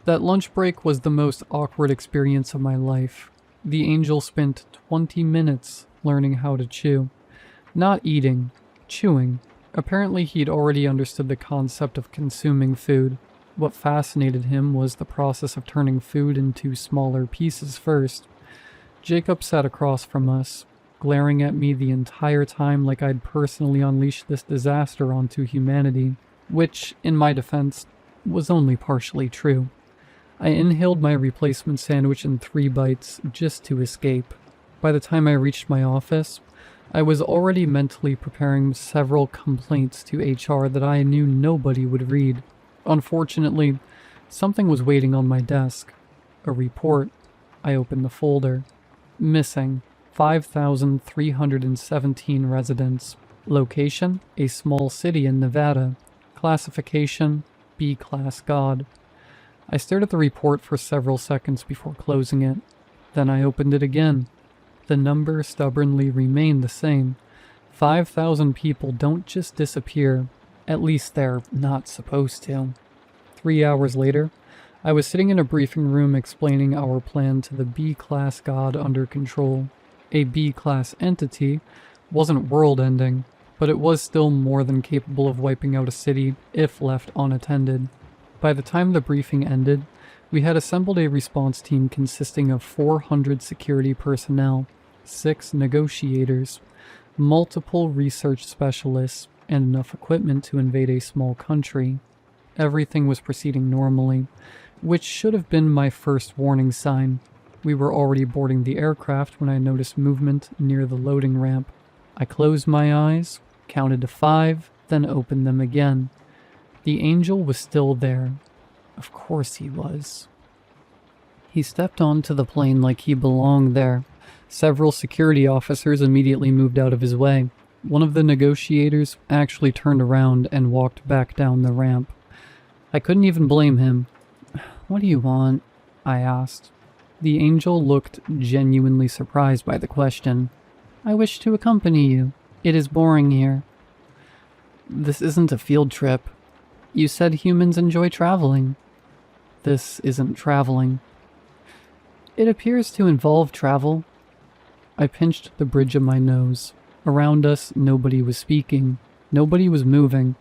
That lunch break was the most awkward experience of my life. The angel spent 20 minutes learning how to chew. Not eating, chewing. Apparently he'd already understood the concept of consuming food. What fascinated him was the process of turning food into smaller pieces first. Jacob sat across from us, glaring at me the entire time like I'd personally unleashed this disaster onto humanity, which, in my defense, was only partially true. I inhaled my replacement sandwich in 3 bites just to escape. By the time I reached my office, I was already mentally preparing several complaints to HR that I knew nobody would read. Unfortunately, something was waiting on my desk. A report. I opened the folder. Missing 5,317 residents. Location: a small city in Nevada. Classification: B-class god. I stared at the report for several seconds before closing it. Then I opened it again. The number stubbornly remained the same. 5,000 people don't just disappear. At least they're not supposed to. 3 hours later, I was sitting in a briefing room explaining our plan to the B-class god under control. A B-class entity wasn't world-ending, but it was still more than capable of wiping out a city if left unattended. By the time the briefing ended, we had assembled a response team consisting of 400 security personnel, 6 negotiators, multiple research specialists, and enough equipment to invade a small country. Everything was proceeding normally, which should have been my first warning sign. We were already boarding the aircraft when I noticed movement near the loading ramp. I closed my eyes, counted to 5, then opened them again. The angel was still there. Of course he was. He stepped onto the plane like he belonged there. Several security officers immediately moved out of his way. One of the negotiators actually turned around and walked back down the ramp. I couldn't even blame him. "What do you want?" I asked. The angel looked genuinely surprised by the question. "I wish to accompany you. It is boring here." "This isn't a field trip. You said humans enjoy traveling." "This isn't traveling." "It appears to involve travel." I pinched the bridge of my nose. Around us, nobody was speaking. Nobody was moving.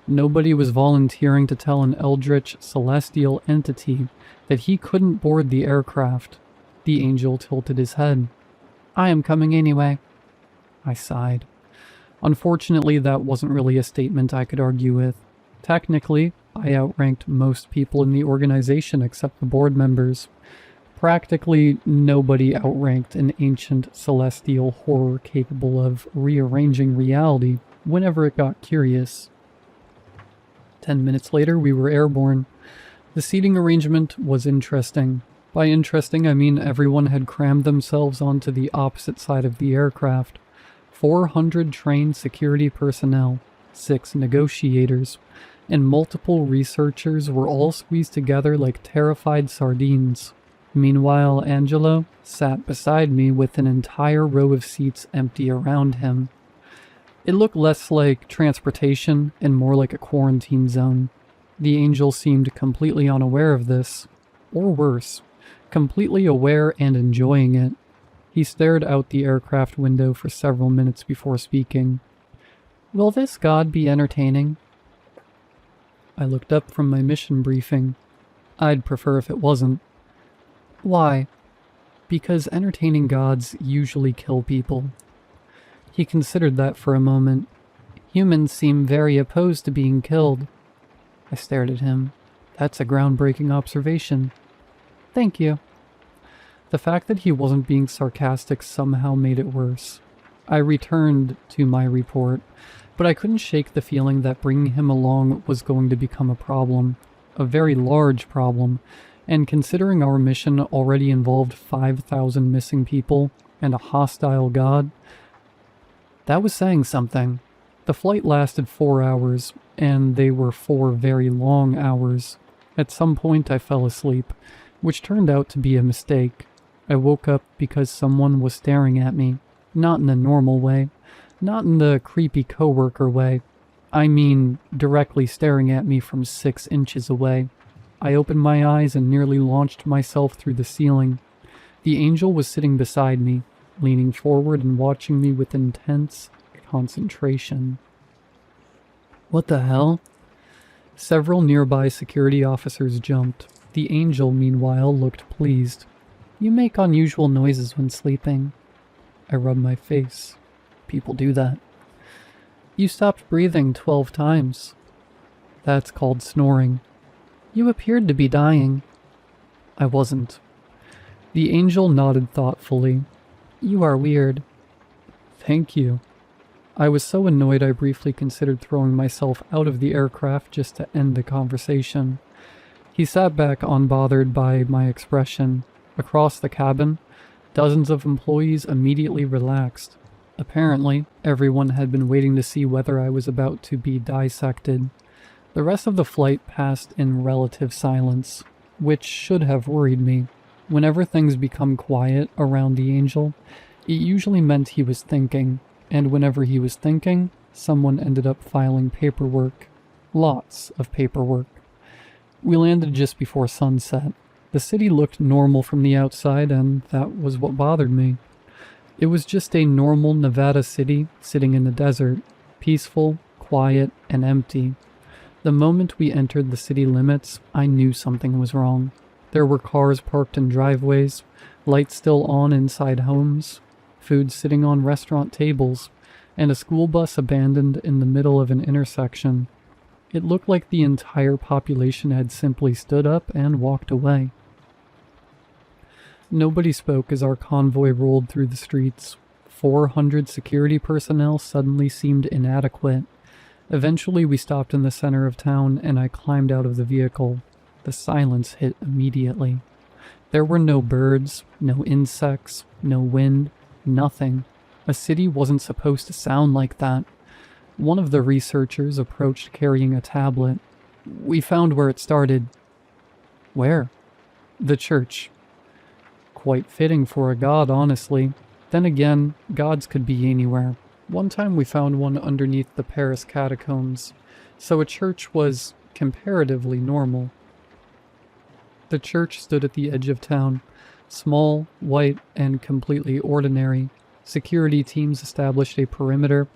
Nobody was volunteering to tell an eldritch celestial entity that he couldn't board the aircraft. The angel tilted his head. "I am coming anyway." I sighed. Unfortunately, that wasn't really a statement I could argue with. Technically, I outranked most people in the organization except the board members. Practically nobody outranked an ancient celestial horror capable of rearranging reality whenever it got curious. 10 minutes later, we were airborne. The seating arrangement was interesting. By interesting, I mean everyone had crammed themselves onto the opposite side of the aircraft. 400 trained security personnel, 6 negotiators, and multiple researchers were all squeezed together like terrified sardines. Meanwhile, Angelo sat beside me with an entire row of seats empty around him. It looked less like transportation and more like a quarantine zone. The angel seemed completely unaware of this, or worse, completely aware and enjoying it. He stared out the aircraft window for several minutes before speaking. "Will this god be entertaining?" I looked up from my mission briefing. I'd prefer if it wasn't. "Why?" "Because entertaining gods usually kill people." He considered that for a moment. "Humans seem very opposed to being killed." I stared at him. "That's a groundbreaking observation." "Thank you." The fact that he wasn't being sarcastic somehow made it worse. I returned to my report, but I couldn't shake the feeling that bringing him along was going to become a problem. A very large problem, and considering our mission already involved 5,000 missing people and a hostile god, that was saying something. The flight lasted 4 hours, and they were 4 very long hours. At some point I fell asleep, which turned out to be a mistake. I woke up because someone was staring at me. Not in the normal way. Not in the creepy coworker way. I mean, directly staring at me from 6 inches away. I opened my eyes and nearly launched myself through the ceiling. The angel was sitting beside me, leaning forward and watching me with intense concentration. "What the hell?" Several nearby security officers jumped. The angel, meanwhile, looked pleased. "You make unusual noises when sleeping." I rubbed my face. People do that. "You stopped breathing 12 times. That's called snoring." "You appeared to be dying." I wasn't. The angel nodded thoughtfully. "You are weird." "Thank you." I was so annoyed I briefly considered throwing myself out of the aircraft just to end the conversation. He sat back unbothered by my expression. Across the cabin, dozens of employees immediately relaxed. Apparently, everyone had been waiting to see whether I was about to be dissected. The rest of the flight passed in relative silence, which should have worried me. Whenever things become quiet around the angel, it usually meant he was thinking, and whenever he was thinking, someone ended up filing paperwork. Lots of paperwork. We landed just before sunset. The city looked normal from the outside, and that was what bothered me. It was just a normal Nevada city sitting in the desert, peaceful, quiet, and empty. The moment we entered the city limits, I knew something was wrong. There were cars parked in driveways, lights still on inside homes, food sitting on restaurant tables, and a school bus abandoned in the middle of an intersection. It looked like the entire population had simply stood up and walked away. Nobody spoke as our convoy rolled through the streets. 400 security personnel suddenly seemed inadequate. Eventually we stopped in the center of town and I climbed out of the vehicle. The silence hit immediately. There were no birds, no insects, no wind, nothing. A city wasn't supposed to sound like that. One of the researchers approached carrying a tablet. We found where it started. Where? The church. Quite fitting for a god, honestly. Then again, gods could be anywhere. One time we found one underneath the Paris catacombs, so a church was comparatively normal. The church stood at the edge of town, small, white, and completely ordinary. Security teams established a perimeter,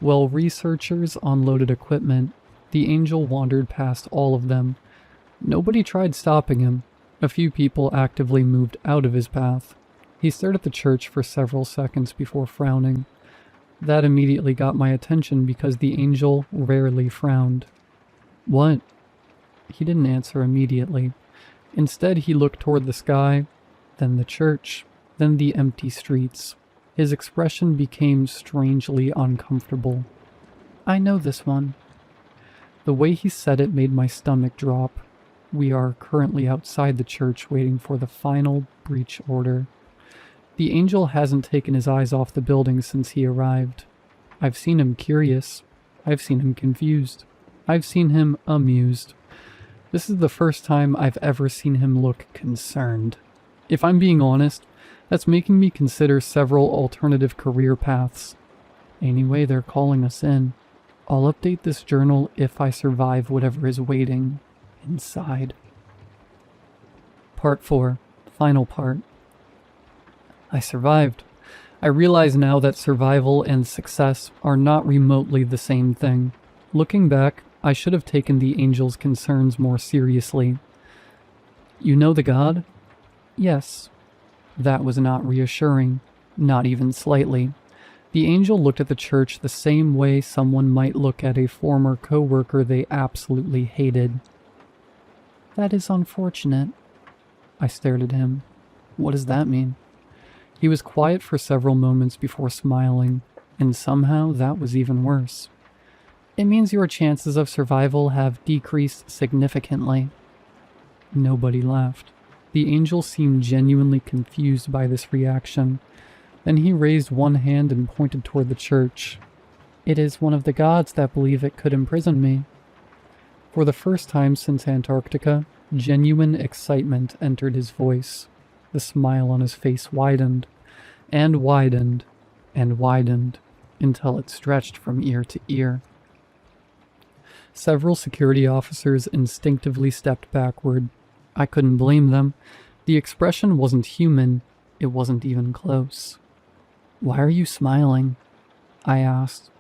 while researchers unloaded equipment. The angel wandered past all of them. Nobody tried stopping him. A few people actively moved out of his path. He stared at the church for several seconds before frowning. That immediately got my attention because the angel rarely frowned. What? He didn't answer immediately. Instead, he looked toward the sky, then the church, then the empty streets. His expression became strangely uncomfortable. I know this one. The way he said it made my stomach drop. We are currently outside the church waiting for the final breach order. The angel hasn't taken his eyes off the building since he arrived. I've seen him curious. I've seen him confused. I've seen him amused. This is the first time I've ever seen him look concerned. If I'm being honest, that's making me consider several alternative career paths. Anyway, they're calling us in. I'll update this journal if I survive whatever is waiting inside. Part 4. Final part. I survived. I realize now that survival and success are not remotely the same thing. Looking back, I should have taken the angel's concerns more seriously. You know the god? Yes. That was not reassuring, not even slightly. The angel looked at the church the same way someone might look at a former co-worker they absolutely hated. That is unfortunate. I stared at him. What does that mean? He was quiet for several moments before smiling, and somehow that was even worse. It means your chances of survival have decreased significantly. Nobody laughed. The angel seemed genuinely confused by this reaction. Then he raised one hand and pointed toward the church. It is one of the gods that believe it could imprison me. For the first time since Antarctica, genuine excitement entered his voice. The smile on his face widened, and widened, and widened, until it stretched from ear to ear. Several security officers instinctively stepped backward. I couldn't blame them. The expression wasn't human. It wasn't even close. Why are you smiling? I asked.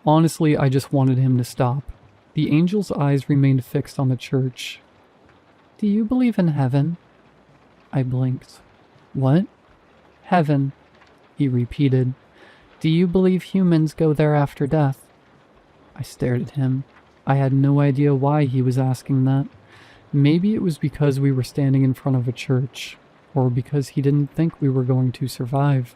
Honestly, I just wanted him to stop. The angel's eyes remained fixed on the church. Do you believe in heaven? I blinked. What? Heaven, he repeated. Do you believe humans go there after death? I stared at him. I had no idea why he was asking that. Maybe it was because we were standing in front of a church, or because he didn't think we were going to survive.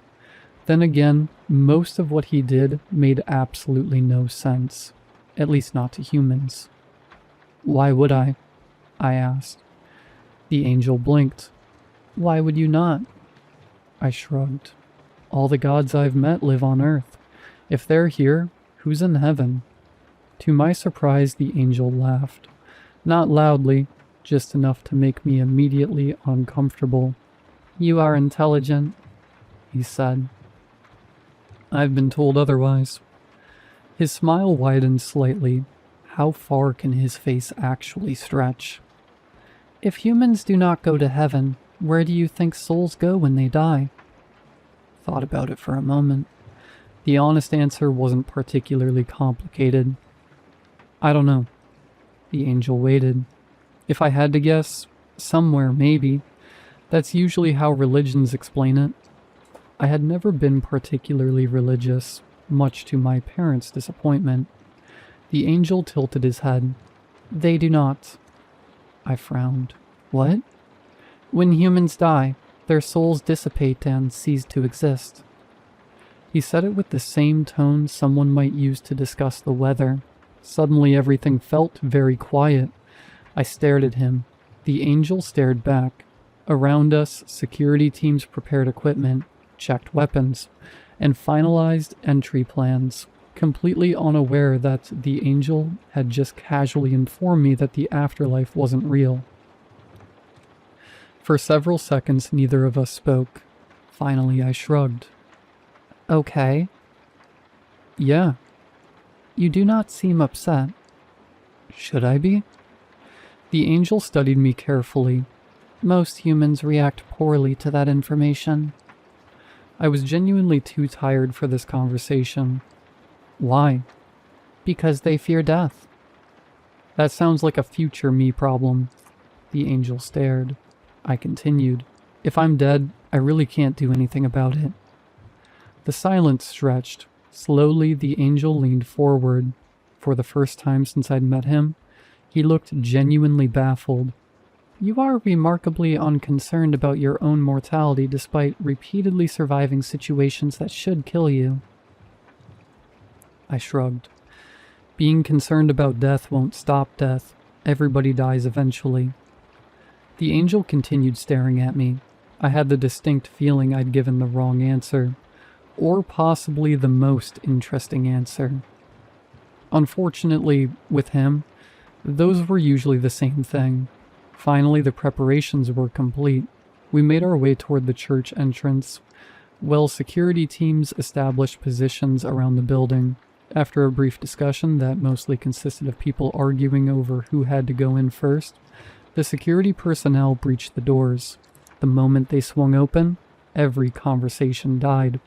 Then again, most of what he did made absolutely no sense, at least not to humans. Why would I asked. The angel blinked. Why would you not? I shrugged. All the gods I've met live on Earth. If they're here, who's in heaven? To my surprise, the angel laughed. Not loudly, just enough to make me immediately uncomfortable. You are intelligent, he said. I've been told otherwise. His smile widened slightly. How far can his face actually stretch? If humans do not go to heaven, where do you think souls go when they die? Thought about it for a moment. The honest answer wasn't particularly complicated. I don't know. The angel waited. If I had to guess, somewhere maybe. That's usually how religions explain it. I had never been particularly religious, much to my parents' disappointment. The angel tilted his head. They do not. I frowned. What? When humans die, their souls dissipate and cease to exist. He said it with the same tone someone might use to discuss the weather. Suddenly everything felt very quiet. I stared at him. The angel stared back. Around us, security teams prepared equipment, checked weapons, and finalized entry plans, completely unaware that the angel had just casually informed me that the afterlife wasn't real. For several seconds, neither of us spoke. Finally, I shrugged. Okay. Yeah. You do not seem upset. Should I be? The angel studied me carefully. Most humans react poorly to that information. I was genuinely too tired for this conversation. Why? Because they fear death. That sounds like a future me problem. The angel stared. I continued. If I'm dead, I really can't do anything about it. The silence stretched. Slowly, the angel leaned forward. For the first time since I'd met him, he looked genuinely baffled. You are remarkably unconcerned about your own mortality despite repeatedly surviving situations that should kill you. I shrugged. Being concerned about death won't stop death. Everybody dies eventually. The angel continued staring at me. I had the distinct feeling I'd given the wrong answer, or possibly the most interesting answer. Unfortunately, with him, those were usually the same thing. Finally, the preparations were complete. We made our way toward the church entrance. Security teams established positions around the building. After a brief discussion that mostly consisted of people arguing over who had to go in first, the security personnel breached the doors. The moment they swung open, every conversation died.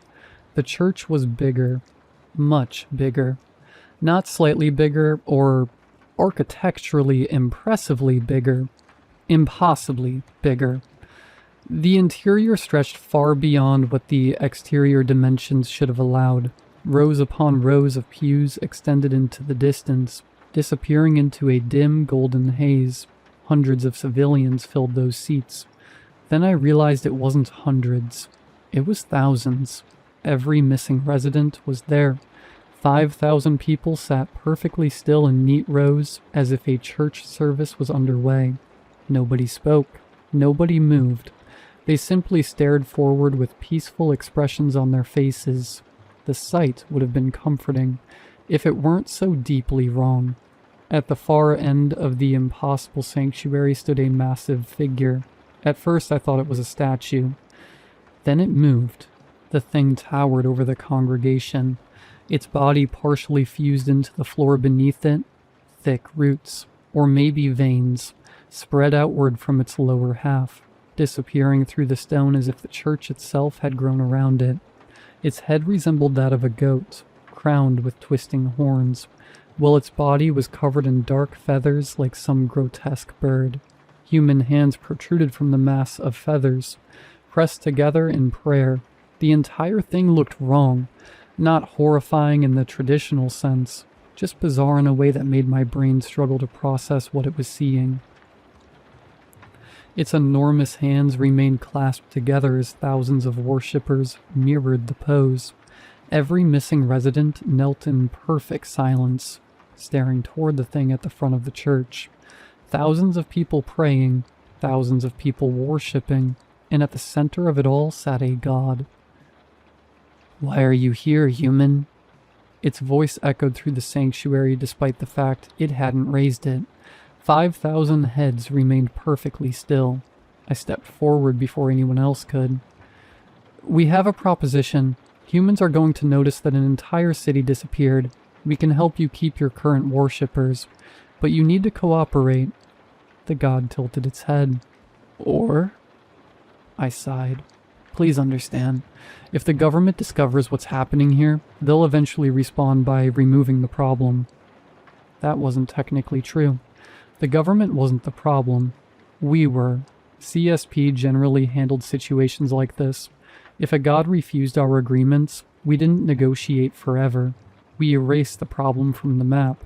The church was bigger. Much bigger. Not slightly bigger or architecturally impressively bigger. Impossibly bigger. The interior stretched far beyond what the exterior dimensions should have allowed. Rows upon rows of pews extended into the distance, disappearing into a dim golden haze. Hundreds of civilians filled those seats. Then I realized it wasn't hundreds. It was thousands. Every missing resident was there. 5,000 people sat perfectly still in neat rows as if a church service was underway. Nobody spoke. Nobody moved. They simply stared forward with peaceful expressions on their faces. The sight would have been comforting if it weren't so deeply wrong. At the far end of the impossible sanctuary stood a massive figure. At first I thought it was a statue. Then it moved. The thing towered over the congregation, its body partially fused into the floor beneath it. Thick roots, or maybe veins, spread outward from its lower half, disappearing through the stone as if the church itself had grown around it. Its head resembled that of a goat, crowned with twisting horns, while its body was covered in dark feathers like some grotesque bird. Human hands protruded from the mass of feathers, pressed together in prayer. The entire thing looked wrong, not horrifying in the traditional sense, just bizarre in a way that made my brain struggle to process what it was seeing. Its enormous hands remained clasped together as thousands of worshippers mirrored the pose. Every missing resident knelt in perfect silence, staring toward the thing at the front of the church. Thousands of people praying, thousands of people worshipping, and at the center of it all sat a god. "Why are you here, human?" Its voice echoed through the sanctuary despite the fact it hadn't raised it. 5,000 heads remained perfectly still. I stepped forward before anyone else could. "We have a proposition. Humans are going to notice that an entire city disappeared. We can help you keep your current worshippers, but you need to cooperate." The god tilted its head. "Or?" I sighed. "Please understand. If the government discovers what's happening here, they'll eventually respond by removing the problem." That wasn't technically true. The government wasn't the problem. We were. CSP generally handled situations like this. If a god refused our agreements, we didn't negotiate forever. We erased the problem from the map.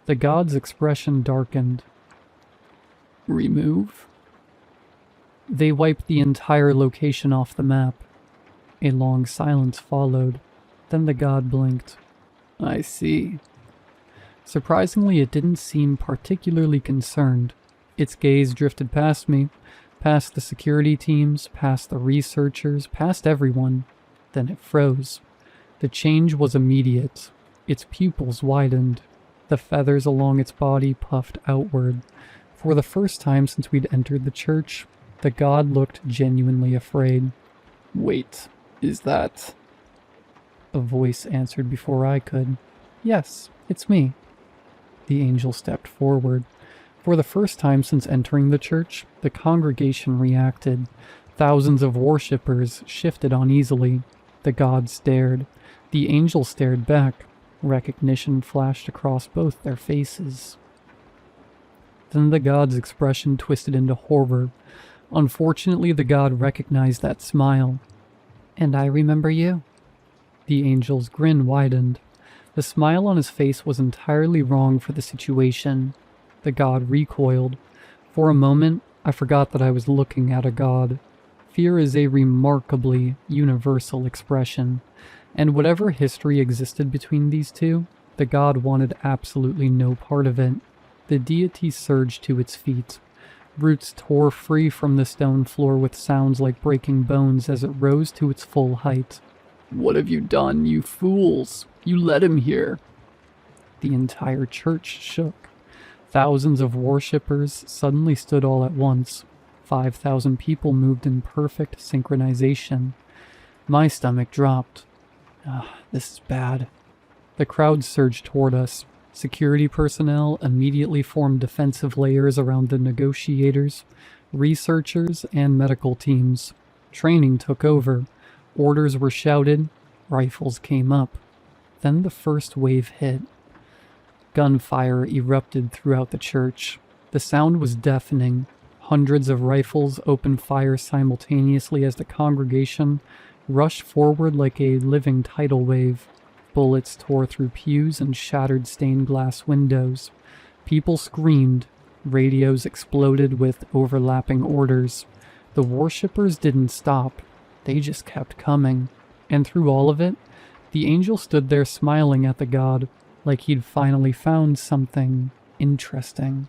The god's expression darkened. "Remove?" They wiped the entire location off the map. A long silence followed. Then the god blinked. "I see." Surprisingly, it didn't seem particularly concerned. Its gaze drifted past me, past the security teams, past the researchers, past everyone. Then it froze. The change was immediate. Its pupils widened. The feathers along its body puffed outward. For the first time since we'd entered the church, the god looked genuinely afraid. "Wait, is that—" A voice answered before I could. "Yes, it's me." The angel stepped forward. For the first time since entering the church, the congregation reacted. Thousands of worshippers shifted uneasily. The god stared. The angel stared back. Recognition flashed across both their faces. Then the god's expression twisted into horror. Unfortunately, the god recognized that smile. "And I remember you." The angel's grin widened. The smile on his face was entirely wrong for the situation. The god recoiled. For a moment, I forgot that I was looking at a god. Fear is a remarkably universal expression, and whatever history existed between these two, the god wanted absolutely no part of it. The deity surged to its feet. Roots tore free from the stone floor with sounds like breaking bones as it rose to its full height. "What have you done, you fools? You let him here." The entire church shook. Thousands of worshippers suddenly stood all at once. 5,000 people moved in perfect synchronization. My stomach dropped. This is bad. The crowd surged toward us. Security personnel immediately formed defensive layers around the negotiators, researchers, and medical teams. Training took over. Orders were shouted. Rifles came up. Then the first wave hit. Gunfire erupted throughout the church. The sound was deafening. Hundreds of rifles opened fire simultaneously as the congregation rushed forward like a living tidal wave. Bullets tore through pews and shattered stained glass windows. People screamed. Radios exploded with overlapping orders. The worshippers didn't stop. They just kept coming. And through all of it, the angel stood there smiling at the god, like he'd finally found something interesting.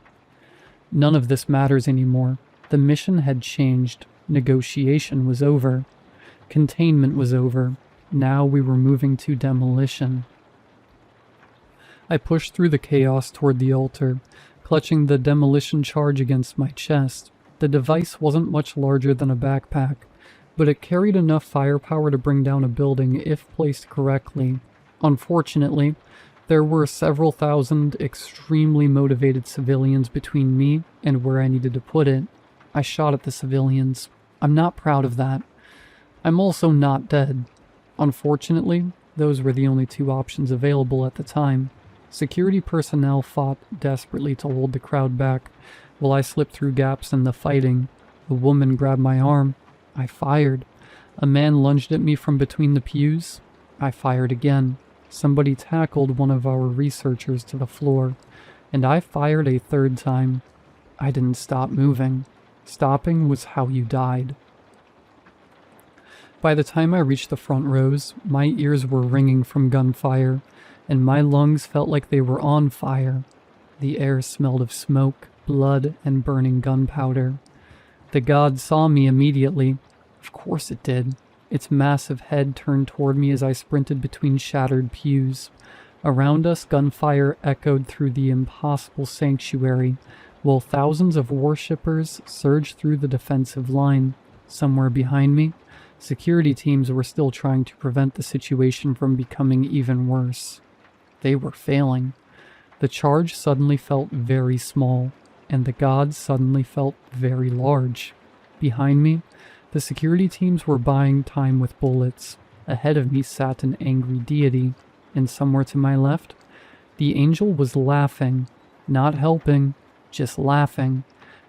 None of this matters anymore. The mission had changed. Negotiation was over. Containment was over. Now we were moving to demolition. I pushed through the chaos toward the altar, clutching the demolition charge against my chest. The device wasn't much larger than a backpack, but it carried enough firepower to bring down a building if placed correctly. Unfortunately, there were several thousand extremely motivated civilians between me and where I needed to put it. I shot at the civilians. I'm not proud of that. I'm also not dead. Unfortunately, those were the only two options available at the time. Security personnel fought desperately to hold the crowd back, while I slipped through gaps in the fighting. A woman grabbed my arm. I fired. A man lunged at me from between the pews. I fired again. Somebody tackled one of our researchers to the floor, and I fired a third time. I didn't stop moving. Stopping was how you died. By the time I reached the front rows, my ears were ringing from gunfire, and my lungs felt like they were on fire. The air smelled of smoke, blood, and burning gunpowder. The god saw me immediately. Of course it did. Its massive head turned toward me as I sprinted between shattered pews. Around us, gunfire echoed through the impossible sanctuary, while thousands of worshippers surged through the defensive line. Somewhere behind me, security teams were still trying to prevent the situation from becoming even worse. They were failing. The charge suddenly felt very small, and the god suddenly felt very large. Behind me, the security teams were buying time with bullets. Ahead of me sat an angry deity, and somewhere to my left, the angel was laughing, not helping, just laughing,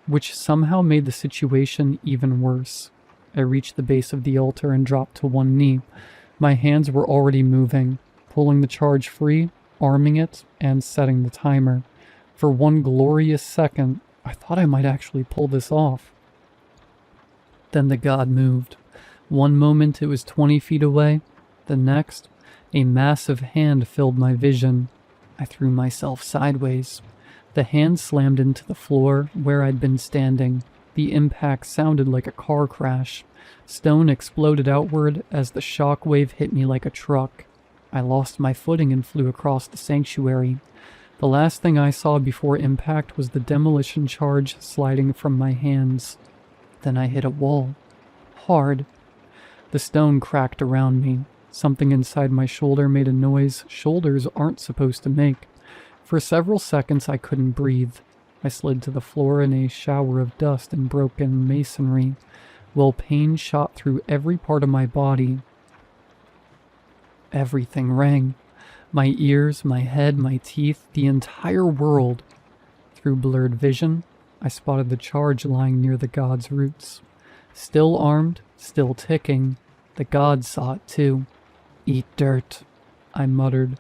which somehow made the situation even worse. I reached the base of the altar and dropped to one knee. My hands were already moving, pulling the charge free, arming it, and setting the timer. For one glorious second, I thought I might actually pull this off. Then the god moved. One moment it was 20 feet away. The next, a massive hand filled my vision. I threw myself sideways. The hand slammed into the floor where I'd been standing. The impact sounded like a car crash. Stone exploded outward as the shock wave hit me like a truck. I lost my footing and flew across the sanctuary. The last thing I saw before impact was the demolition charge sliding from my hands. Then I hit a wall. Hard. The stone cracked around me. Something inside my shoulder made a noise shoulders aren't supposed to make. For several seconds I couldn't breathe. I slid to the floor in a shower of dust and broken masonry, while pain shot through every part of my body. Everything rang. My ears, my head, my teeth, the entire world. Through blurred vision, I spotted the charge lying near the god's roots. Still armed, still ticking. The god saw it too. "Eat dirt," I muttered.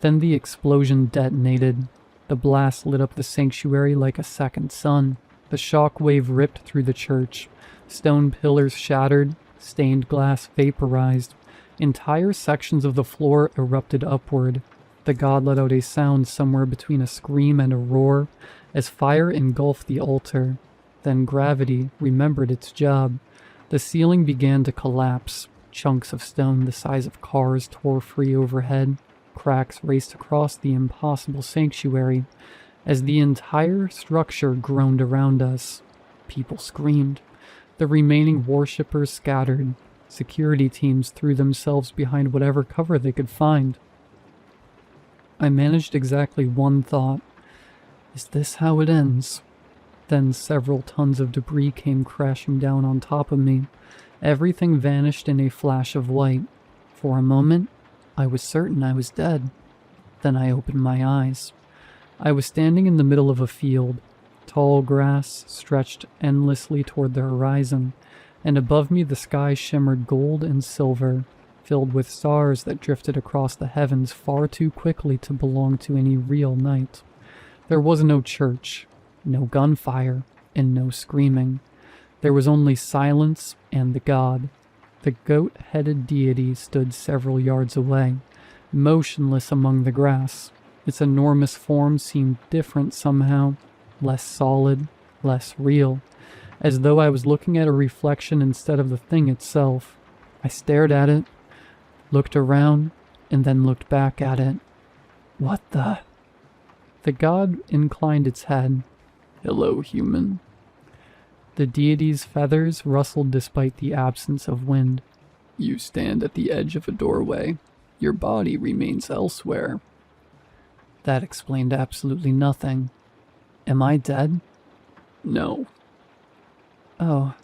Then the explosion detonated. The blast lit up the sanctuary like a second sun. The shock wave ripped through the church. Stone pillars shattered, stained glass vaporized. Entire sections of the floor erupted upward. The god let out a sound somewhere between a scream and a roar as fire engulfed the altar. Then gravity remembered its job. The ceiling began to collapse. Chunks of stone the size of cars tore free overhead. Cracks raced across the impossible sanctuary as the entire structure groaned around us. People screamed. The remaining worshippers scattered. Security teams threw themselves behind whatever cover they could find. I managed exactly one thought. Is this how it ends? Then several tons of debris came crashing down on top of me. Everything vanished in a flash of white. For a moment, I was certain I was dead. Then I opened my eyes. I was standing in the middle of a field. Tall grass stretched endlessly toward the horizon, and above me the sky shimmered gold and silver, filled with stars that drifted across the heavens far too quickly to belong to any real night. There was no church, no gunfire, and no screaming. There was only silence and the god. The goat-headed deity stood several yards away, motionless among the grass. Its enormous form seemed different somehow, less solid, less real, as though I was looking at a reflection instead of the thing itself. I stared at it, looked around, and then looked back at it. What the? The god inclined its head. "Hello, human." The deity's feathers rustled despite the absence of wind. "You stand at the edge of a doorway. Your body remains elsewhere." That explained absolutely nothing. Am I dead? No. Oh.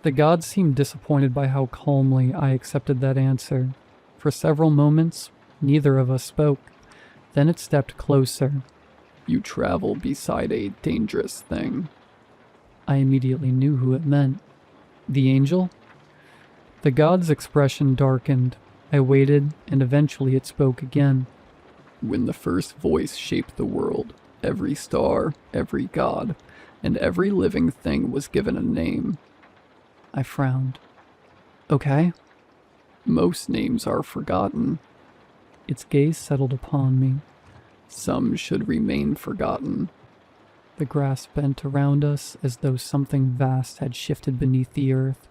The god seemed disappointed by how calmly I accepted that answer. For several moments, neither of us spoke. Then it stepped closer. "You travel beside a dangerous thing." I immediately knew who it meant. The angel? The god's expression darkened. I waited, and eventually it spoke again. "When the first voice shaped the world, every star, every god, and every living thing was given a name. I frowned. Okay. Most names are forgotten. Its gaze settled upon me. Some should remain forgotten. The grass bent around us as though something vast had shifted beneath the earth.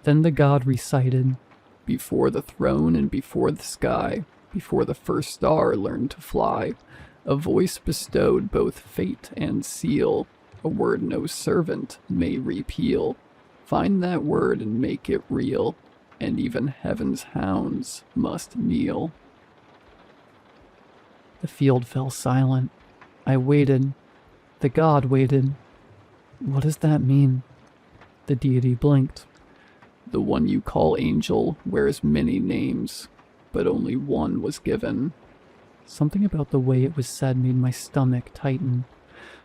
Then the god recited, "Before the throne and before the sky, before the first star learned to fly, a voice bestowed both fate and seal, a word no servant may repeal. Find that word and make it real, and even heaven's hounds must kneel." The field fell silent. I waited. The god waited. What does that mean? The deity blinked. The one you call angel wears many names, but only one was given. Something about the way it was said made my stomach tighten.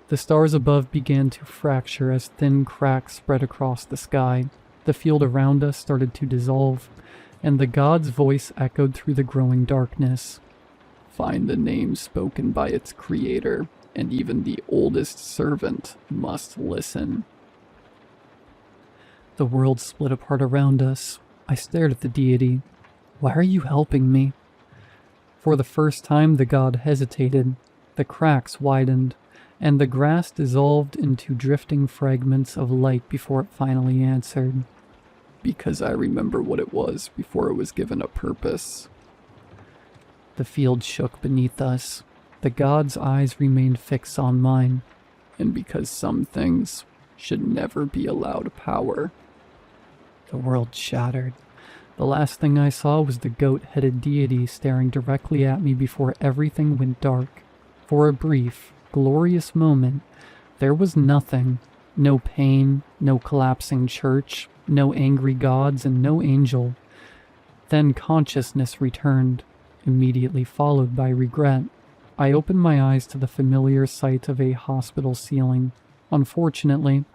The stars above began to fracture as thin cracks spread across the sky. The field around us started to dissolve, and the god's voice echoed through the growing darkness. Find the name spoken by its creator, and even the oldest servant must listen. The world split apart around us. I stared at the deity. Why are you helping me? For the first time, the god hesitated. The cracks widened, and the grass dissolved into drifting fragments of light before it finally answered. Because I remember what it was before it was given a purpose. The field shook beneath us. The god's eyes remained fixed on mine. And because some things should never be allowed power. The world shattered. The last thing I saw was the goat-headed deity staring directly at me before everything went dark. For a brief, glorious moment, there was nothing. No pain, no collapsing church, no angry gods, and no angel. Then consciousness returned, immediately followed by regret. I opened my eyes to the familiar sight of a hospital ceiling. Unfortunately,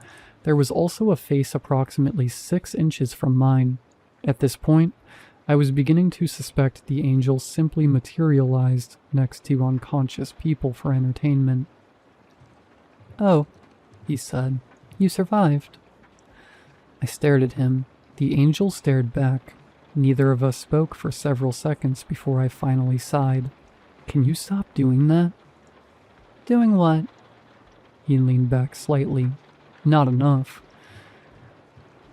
there was also a face approximately 6 inches from mine. At this point, I was beginning to suspect the angel simply materialized next to unconscious people for entertainment. "Oh," he said, "you survived." I stared at him. The angel stared back. Neither of us spoke for several seconds before I finally sighed. "Can you stop doing that?" "Doing what?" He leaned back slightly. "Not enough."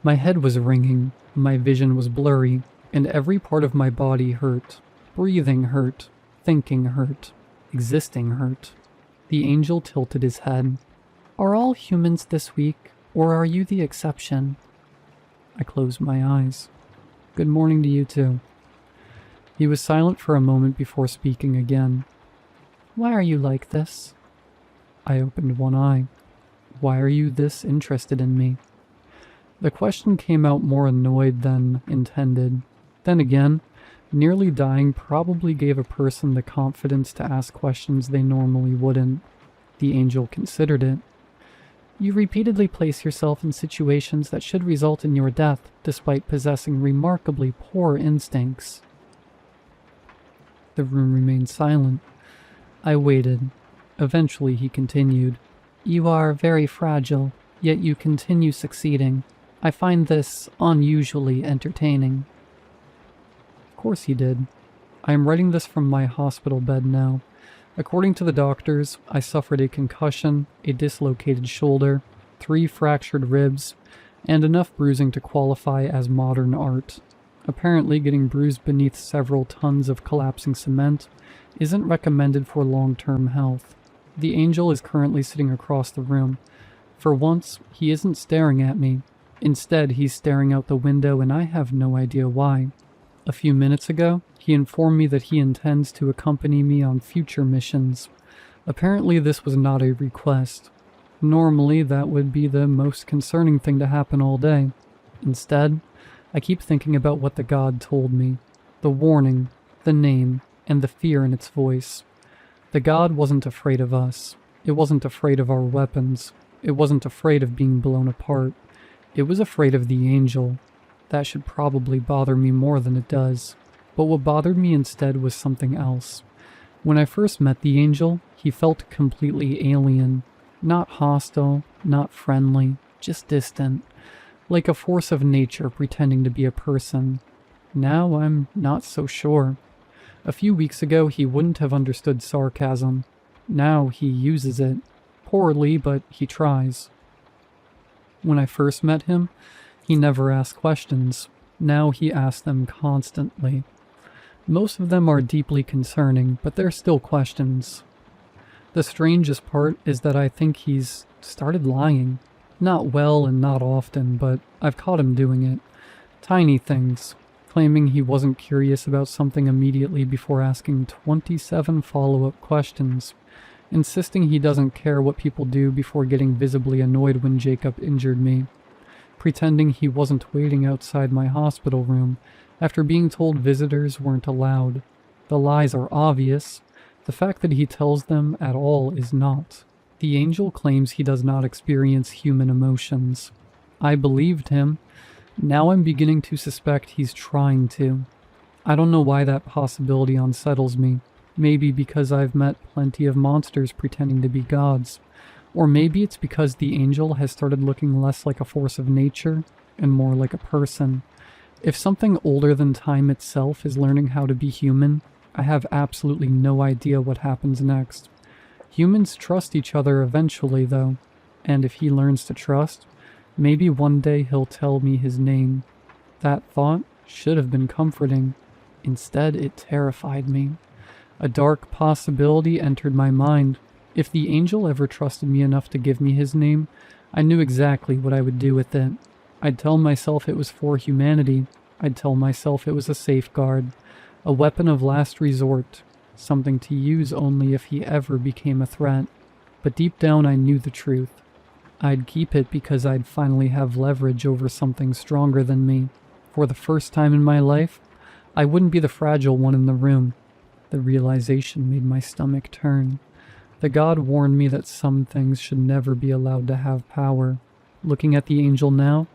My head was ringing, my vision was blurry, and every part of my body hurt. Breathing hurt, thinking hurt, existing hurt. The angel tilted his head. "Are all humans this weak, or are you the exception?" I closed my eyes. "Good morning to you too." He was silent for a moment before speaking again. "Why are you like this?" I opened one eye. "Why are you this interested in me?" The question came out more annoyed than intended. Then again, nearly dying probably gave a person the confidence to ask questions they normally wouldn't. The angel considered it. "You repeatedly place yourself in situations that should result in your death, despite possessing remarkably poor instincts." The room remained silent. I waited. Eventually he continued. "You are very fragile, yet you continue succeeding. I find this unusually entertaining." Of course he did. I am writing this from my hospital bed now. According to the doctors, I suffered a concussion, a dislocated shoulder, 3 fractured ribs, and enough bruising to qualify as modern art. Apparently, getting bruised beneath several tons of collapsing cement isn't recommended for long-term health. The angel is currently sitting across the room. For once, he isn't staring at me. Instead, he's staring out the window, and I have no idea why. A few minutes ago, he informed me that he intends to accompany me on future missions. Apparently, this was not a request. Normally, that would be the most concerning thing to happen all day. Instead, I keep thinking about what the god told me. The warning, the name, and the fear in its voice. The god wasn't afraid of us. It wasn't afraid of our weapons. It wasn't afraid of being blown apart. It was afraid of the angel. That should probably bother me more than it does. But what bothered me instead was something else. When I first met the angel, he felt completely alien. Not hostile, not friendly, just distant, like a force of nature pretending to be a person. Now I'm not so sure. A few weeks ago, he wouldn't have understood sarcasm. Now he uses it. Poorly, but he tries. When I first met him, he never asked questions. Now he asks them constantly. Most of them are deeply concerning, but they're still questions. The strangest part is that I think he's started lying. Not well and not often, but I've caught him doing it. Tiny things. Claiming he wasn't curious about something immediately before asking 27 follow-up questions. Insisting he doesn't care what people do before getting visibly annoyed when Jacob injured me. Pretending he wasn't waiting outside my hospital room after being told visitors weren't allowed. The lies are obvious. The fact that he tells them at all is not. The angel claims he does not experience human emotions. I believed him. Now I'm beginning to suspect he's trying to. I don't know why that possibility unsettles me. Maybe because I've met plenty of monsters pretending to be gods. Or maybe it's because the angel has started looking less like a force of nature and more like a person. If something older than time itself is learning how to be human, I have absolutely no idea what happens next. Humans trust each other eventually, though, and if he learns to trust, maybe one day he'll tell me his name. That thought should have been comforting. Instead, it terrified me. A dark possibility entered my mind. If the angel ever trusted me enough to give me his name, I knew exactly what I would do with it. I'd tell myself it was for humanity. I'd tell myself it was a safeguard, a weapon of last resort, something to use only if he ever became a threat. But deep down I knew the truth. I'd keep it because I'd finally have leverage over something stronger than me. For the first time in my life, I wouldn't be the fragile one in the room. The realization made my stomach turn. The god warned me that some things should never be allowed to have power. Looking at the angel now,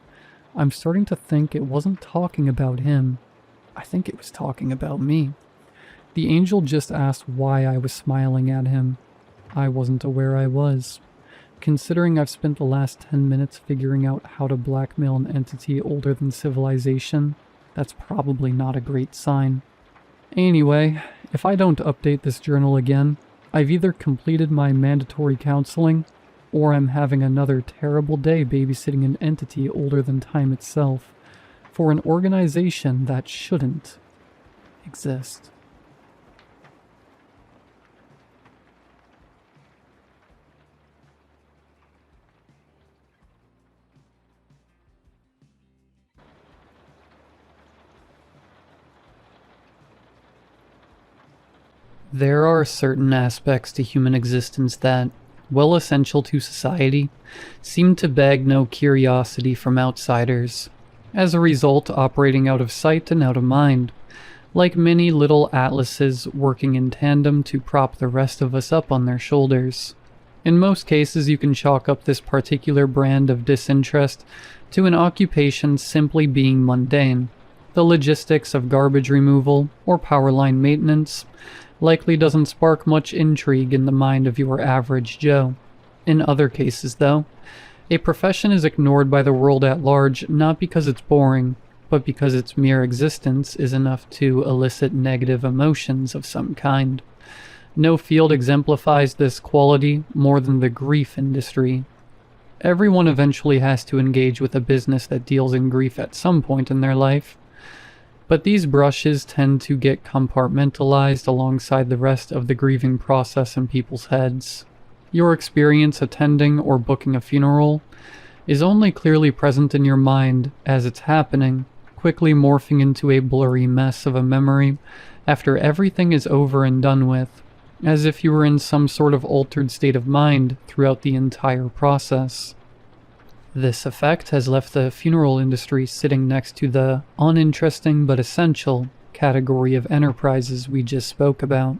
I'm starting to think it wasn't talking about him. I think it was talking about me. The angel just asked why I was smiling at him. I wasn't aware I was. Considering I've spent the last 10 minutes figuring out how to blackmail an entity older than civilization, that's probably not a great sign. Anyway, if I don't update this journal again, I've either completed my mandatory counseling, or I'm having another terrible day babysitting an entity older than time itself, for an organization that shouldn't exist. There are certain aspects to human existence that, while essential to society, seem to beg no curiosity from outsiders, as a result operating out of sight and out of mind, like many little atlases working in tandem to prop the rest of us up on their shoulders. In most cases, you can chalk up this particular brand of disinterest to an occupation simply being mundane. The logistics of garbage removal or power line maintenance likely doesn't spark much intrigue in the mind of your average Joe. In other cases, though, a profession is ignored by the world at large not because it's boring, but because its mere existence is enough to elicit negative emotions of some kind. No field exemplifies this quality more than the grief industry. Everyone eventually has to engage with a business that deals in grief at some point in their life. But these brushes tend to get compartmentalized alongside the rest of the grieving process in people's heads. Your experience attending or booking a funeral is only clearly present in your mind as it's happening, quickly morphing into a blurry mess of a memory after everything is over and done with, as if you were in some sort of altered state of mind throughout the entire process. This effect has left the funeral industry sitting next to the uninteresting but essential category of enterprises we just spoke about.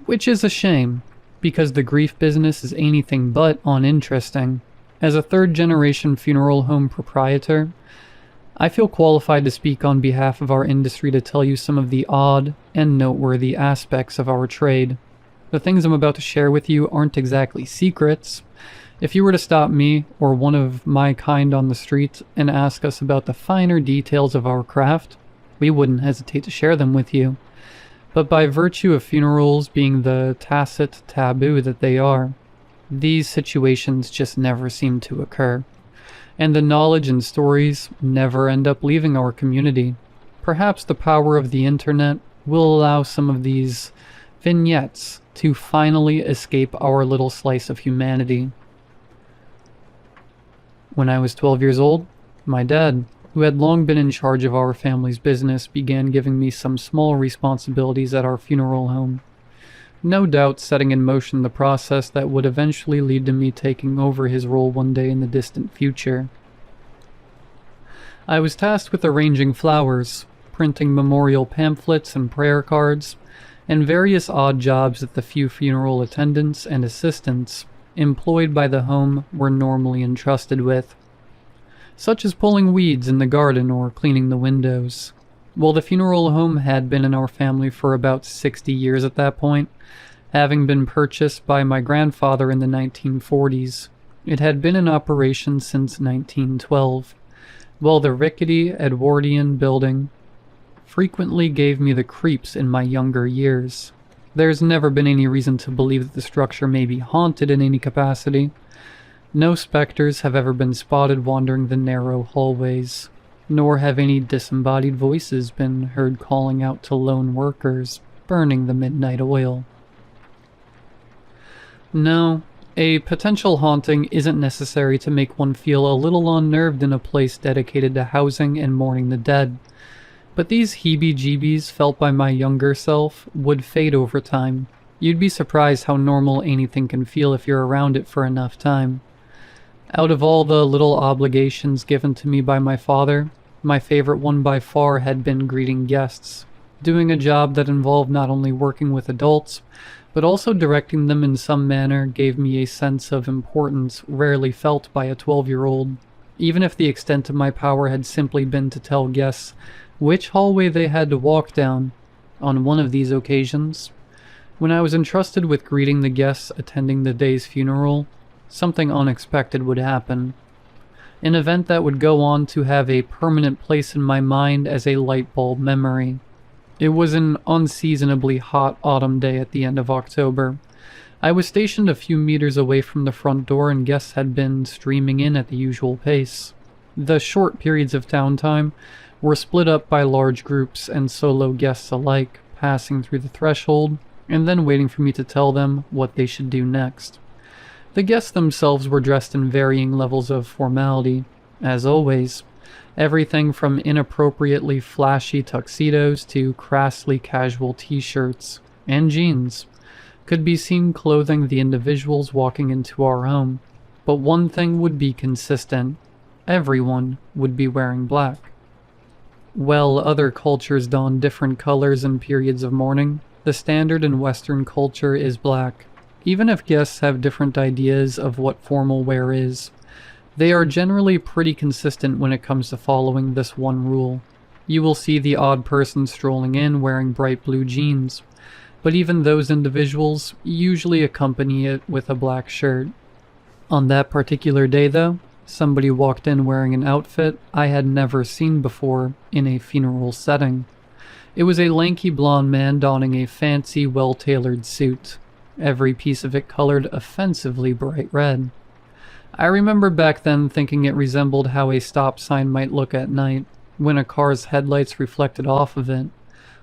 Which is a shame, because the grief business is anything but uninteresting. As a third-generation funeral home proprietor, I feel qualified to speak on behalf of our industry to tell you some of the odd and noteworthy aspects of our trade. The things I'm about to share with you aren't exactly secrets. If you were to stop me or one of my kind on the street and ask us about the finer details of our craft, we wouldn't hesitate to share them with you. But by virtue of funerals being the tacit taboo that they are, these situations just never seem to occur. And the knowledge and stories never end up leaving our community. Perhaps the power of the internet will allow some of these vignettes to finally escape our little slice of humanity. When I was 12 years old, my dad, who had long been in charge of our family's business, began giving me some small responsibilities at our funeral home. No doubt setting in motion the process that would eventually lead to me taking over his role one day in the distant future. I was tasked with arranging flowers, printing memorial pamphlets and prayer cards, and various odd jobs that the few funeral attendants and assistants employed by the home were normally entrusted with, such as pulling weeds in the garden or cleaning the windows. Well, the funeral home had been in our family for about 60 years at that point, having been purchased by my grandfather in the 1940s. It had been in operation since 1912. Well, the rickety Edwardian building frequently gave me the creeps in my younger years. There's never been any reason to believe that the structure may be haunted in any capacity. No specters have ever been spotted wandering the narrow hallways, nor have any disembodied voices been heard calling out to lone workers burning the midnight oil. No, a potential haunting isn't necessary to make one feel a little unnerved in a place dedicated to housing and mourning the dead. But these heebie-jeebies felt by my younger self would fade over time. You'd be surprised how normal anything can feel if you're around it for enough time. Out of all the little obligations given to me by my father, my favorite one by far had been greeting guests, doing a job that involved not only working with adults, but also directing them in some manner gave me a sense of importance rarely felt by a 12-year-old, even if the extent of my power had simply been to tell guests which hallway they had to walk down. On one of these occasions, when I was entrusted with greeting the guests attending the day's funeral, something unexpected would happen. An event that would go on to have a permanent place in my mind as a light bulb memory. It was an unseasonably hot autumn day at the end of October. I was stationed a few meters away from the front door and guests had been streaming in at the usual pace. The short periods of downtime were split up by large groups and solo guests alike, passing through the threshold and then waiting for me to tell them what they should do next. The guests themselves were dressed in varying levels of formality, as always. Everything from inappropriately flashy tuxedos to crassly casual t-shirts and jeans could be seen clothing the individuals walking into our home. But one thing would be consistent. Everyone would be wearing black. While other cultures don different colors in periods of mourning, the standard in Western culture is black. Even if guests have different ideas of what formal wear is, they are generally pretty consistent when it comes to following this one rule. You will see the odd person strolling in wearing bright blue jeans, but even those individuals usually accompany it with a black shirt. On that particular day, though, somebody walked in wearing an outfit I had never seen before in a funeral setting. It was a lanky blonde man donning a fancy, well-tailored suit, every piece of it colored offensively bright red. I remember back then thinking it resembled how a stop sign might look at night, when a car's headlights reflected off of it,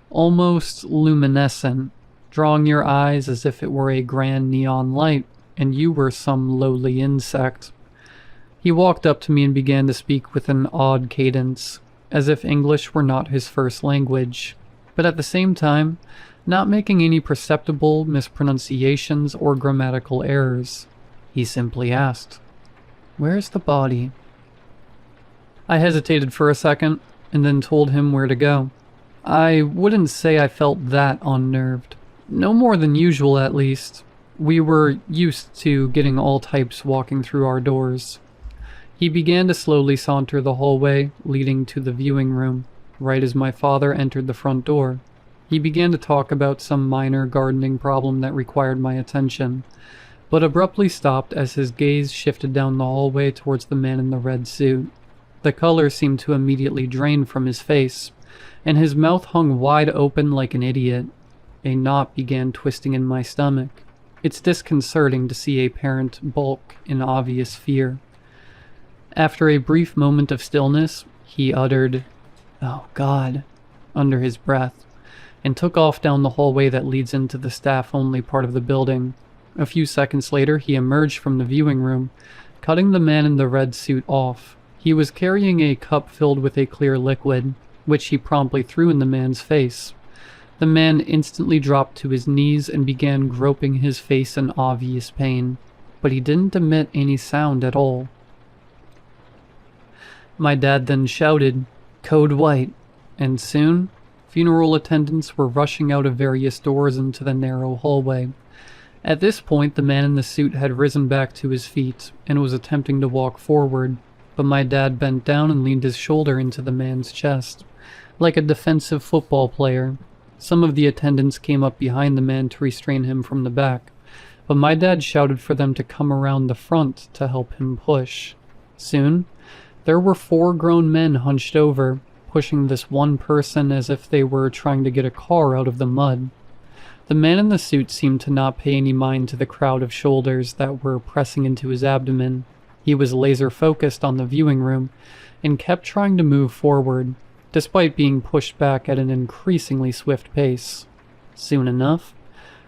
almost luminescent, drawing your eyes as if it were a grand neon light, and you were some lowly insect. He walked up to me and began to speak with an odd cadence, as if English were not his first language, but at the same time, not making any perceptible mispronunciations or grammatical errors. He simply asked, "Where's the body?" I hesitated for a second, and then told him where to go. I wouldn't say I felt that unnerved. No more than usual, at least. We were used to getting all types walking through our doors. He began to slowly saunter the hallway leading to the viewing room, right as my father entered the front door. He began to talk about some minor gardening problem that required my attention, but abruptly stopped as his gaze shifted down the hallway towards the man in the red suit. The color seemed to immediately drain from his face, and his mouth hung wide open like an idiot. A knot began twisting in my stomach. It's disconcerting to see a parent bulk in obvious fear. After a brief moment of stillness, he uttered, "Oh God," under his breath, and took off down the hallway that leads into the staff-only part of the building. A few seconds later, he emerged from the viewing room, cutting the man in the red suit off. He was carrying a cup filled with a clear liquid, which he promptly threw in the man's face. The man instantly dropped to his knees and began groping his face in obvious pain, but he didn't emit any sound at all. My dad then shouted, "Code White," and soon, funeral attendants were rushing out of various doors into the narrow hallway. At this point, the man in the suit had risen back to his feet and was attempting to walk forward, but my dad bent down and leaned his shoulder into the man's chest, like a defensive football player. Some of the attendants came up behind the man to restrain him from the back, but my dad shouted for them to come around the front to help him push. Soon, there were 4 grown men hunched over, pushing this one person as if they were trying to get a car out of the mud. The man in the suit seemed to not pay any mind to the crowd of shoulders that were pressing into his abdomen. He was laser-focused on the viewing room and kept trying to move forward, despite being pushed back at an increasingly swift pace. Soon enough,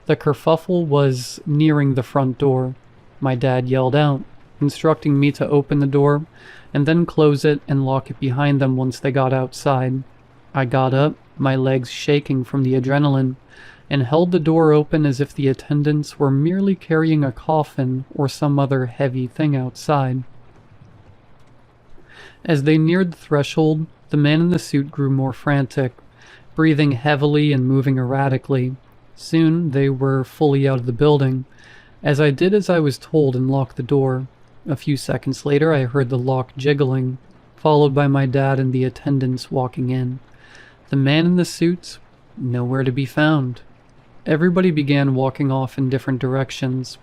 the kerfuffle was nearing the front door. My dad yelled out, instructing me to open the door and then close it and lock it behind them once they got outside. I got up, my legs shaking from the adrenaline, and held the door open as if the attendants were merely carrying a coffin or some other heavy thing outside. As they neared the threshold, the man in the suit grew more frantic, breathing heavily and moving erratically. Soon they were fully out of the building, as I did as I was told and locked the door. A few seconds later I heard the lock jiggling, followed by my dad and the attendants walking in. The man in the suit, nowhere to be found. Everybody began walking off in different directions.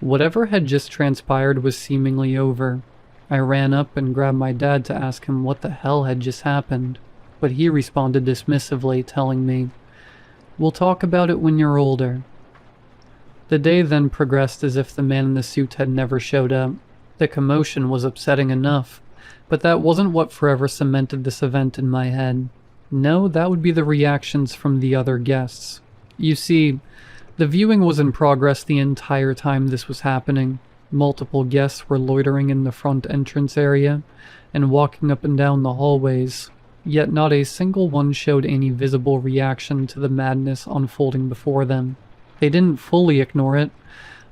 Whatever had just transpired was seemingly over. I ran up and grabbed my dad to ask him what the hell had just happened, but he responded dismissively, telling me, "We'll talk about it when you're older." The day then progressed as if the man in the suit had never showed up. The commotion was upsetting enough, but that wasn't what forever cemented this event in my head. No, that would be the reactions from the other guests. You see, the viewing was in progress the entire time this was happening. Multiple guests were loitering in the front entrance area and walking up and down the hallways, yet not a single one showed any visible reaction to the madness unfolding before them. They didn't fully ignore it.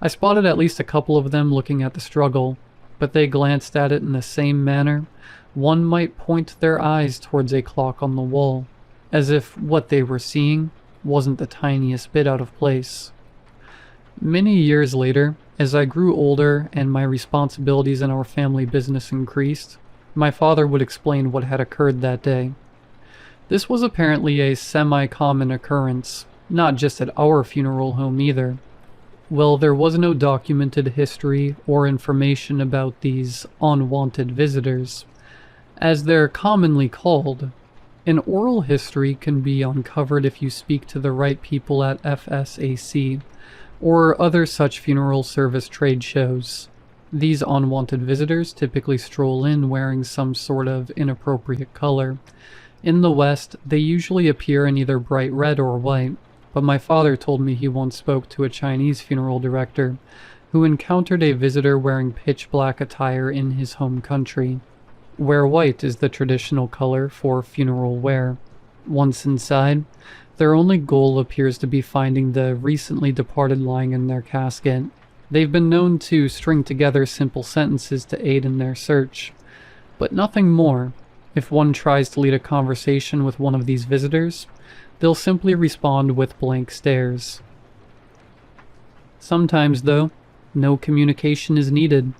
I spotted at least a couple of them looking at the struggle, but they glanced at it in the same manner one might point their eyes towards a clock on the wall, as if what they were seeing wasn't the tiniest bit out of place. Many years later, as I grew older and my responsibilities in our family business increased, my father would explain what had occurred that day. This was apparently a semi-common occurrence, not just at our funeral home either. Well, there was no documented history or information about these unwanted visitors, as they're commonly called. An oral history can be uncovered if you speak to the right people at FSAC or other such funeral service trade shows. These unwanted visitors typically stroll in wearing some sort of inappropriate color. In the West, they usually appear in either bright red or white, but my father told me he once spoke to a Chinese funeral director who encountered a visitor wearing pitch black attire in his home country, where white is the traditional color for funeral wear. Once inside, their only goal appears to be finding the recently departed lying in their casket. They've been known to string together simple sentences to aid in their search, but nothing more. If one tries to lead a conversation with one of these visitors, they'll simply respond with blank stares. Sometimes, though, no communication is needed,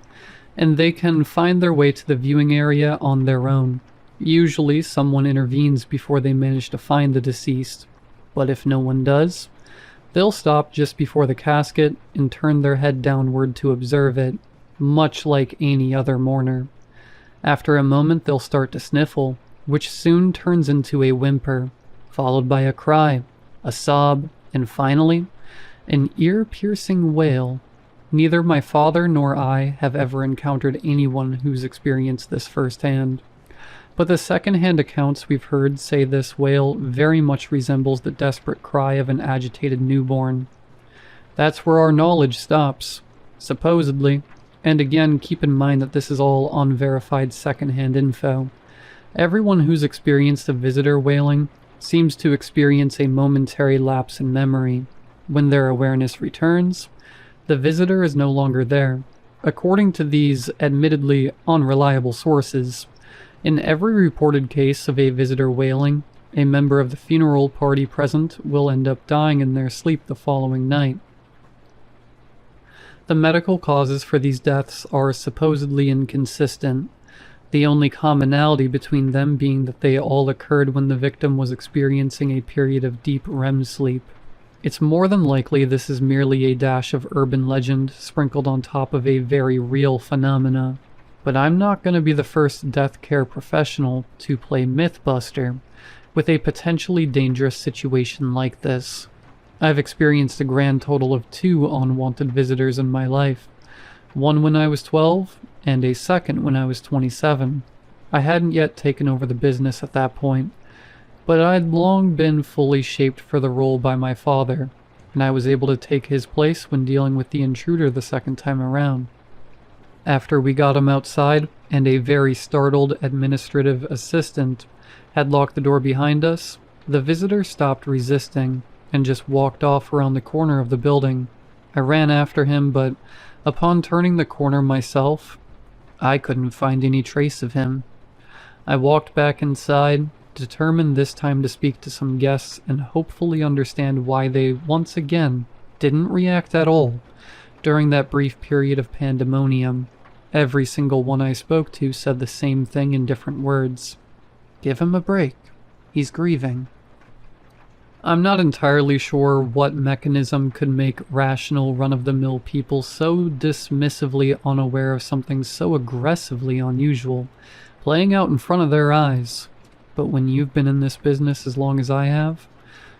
and they can find their way to the viewing area on their own. Usually, someone intervenes before they manage to find the deceased. But if no one does, they'll stop just before the casket and turn their head downward to observe it, much like any other mourner. After a moment, they'll start to sniffle, which soon turns into a whimper, followed by a cry, a sob, and finally, an ear-piercing wail. Neither my father nor I have ever encountered anyone who's experienced this firsthand, but the second-hand accounts we've heard say this wail very much resembles the desperate cry of an agitated newborn. That's where our knowledge stops, supposedly, and again keep in mind that this is all unverified second-hand info. Everyone who's experienced a visitor wailing seems to experience a momentary lapse in memory. When their awareness returns, the visitor is no longer there. According to these admittedly unreliable sources, in every reported case of a visitor wailing, a member of the funeral party present will end up dying in their sleep the following night. The medical causes for these deaths are supposedly inconsistent, the only commonality between them being that they all occurred when the victim was experiencing a period of deep REM sleep. It's more than likely this is merely a dash of urban legend sprinkled on top of a very real phenomena. But I'm not going to be the first death care professional to play Mythbuster with a potentially dangerous situation like this. I've experienced a grand total of 2 unwanted visitors in my life, one when I was 12 and a second when I was 27. I hadn't yet taken over the business at that point, but I'd long been fully shaped for the role by my father, and I was able to take his place when dealing with the intruder the second time around. After we got him outside, and a very startled administrative assistant had locked the door behind us, the visitor stopped resisting and just walked off around the corner of the building. I ran after him, but upon turning the corner myself, I couldn't find any trace of him. I walked back inside, determined this time to speak to some guests and hopefully understand why they, once again, didn't react at all during that brief period of pandemonium. Every single one I spoke to said the same thing in different words. Give him a break. He's grieving. I'm not entirely sure what mechanism could make rational, run-of-the-mill people so dismissively unaware of something so aggressively unusual, playing out in front of their eyes. But when you've been in this business as long as I have,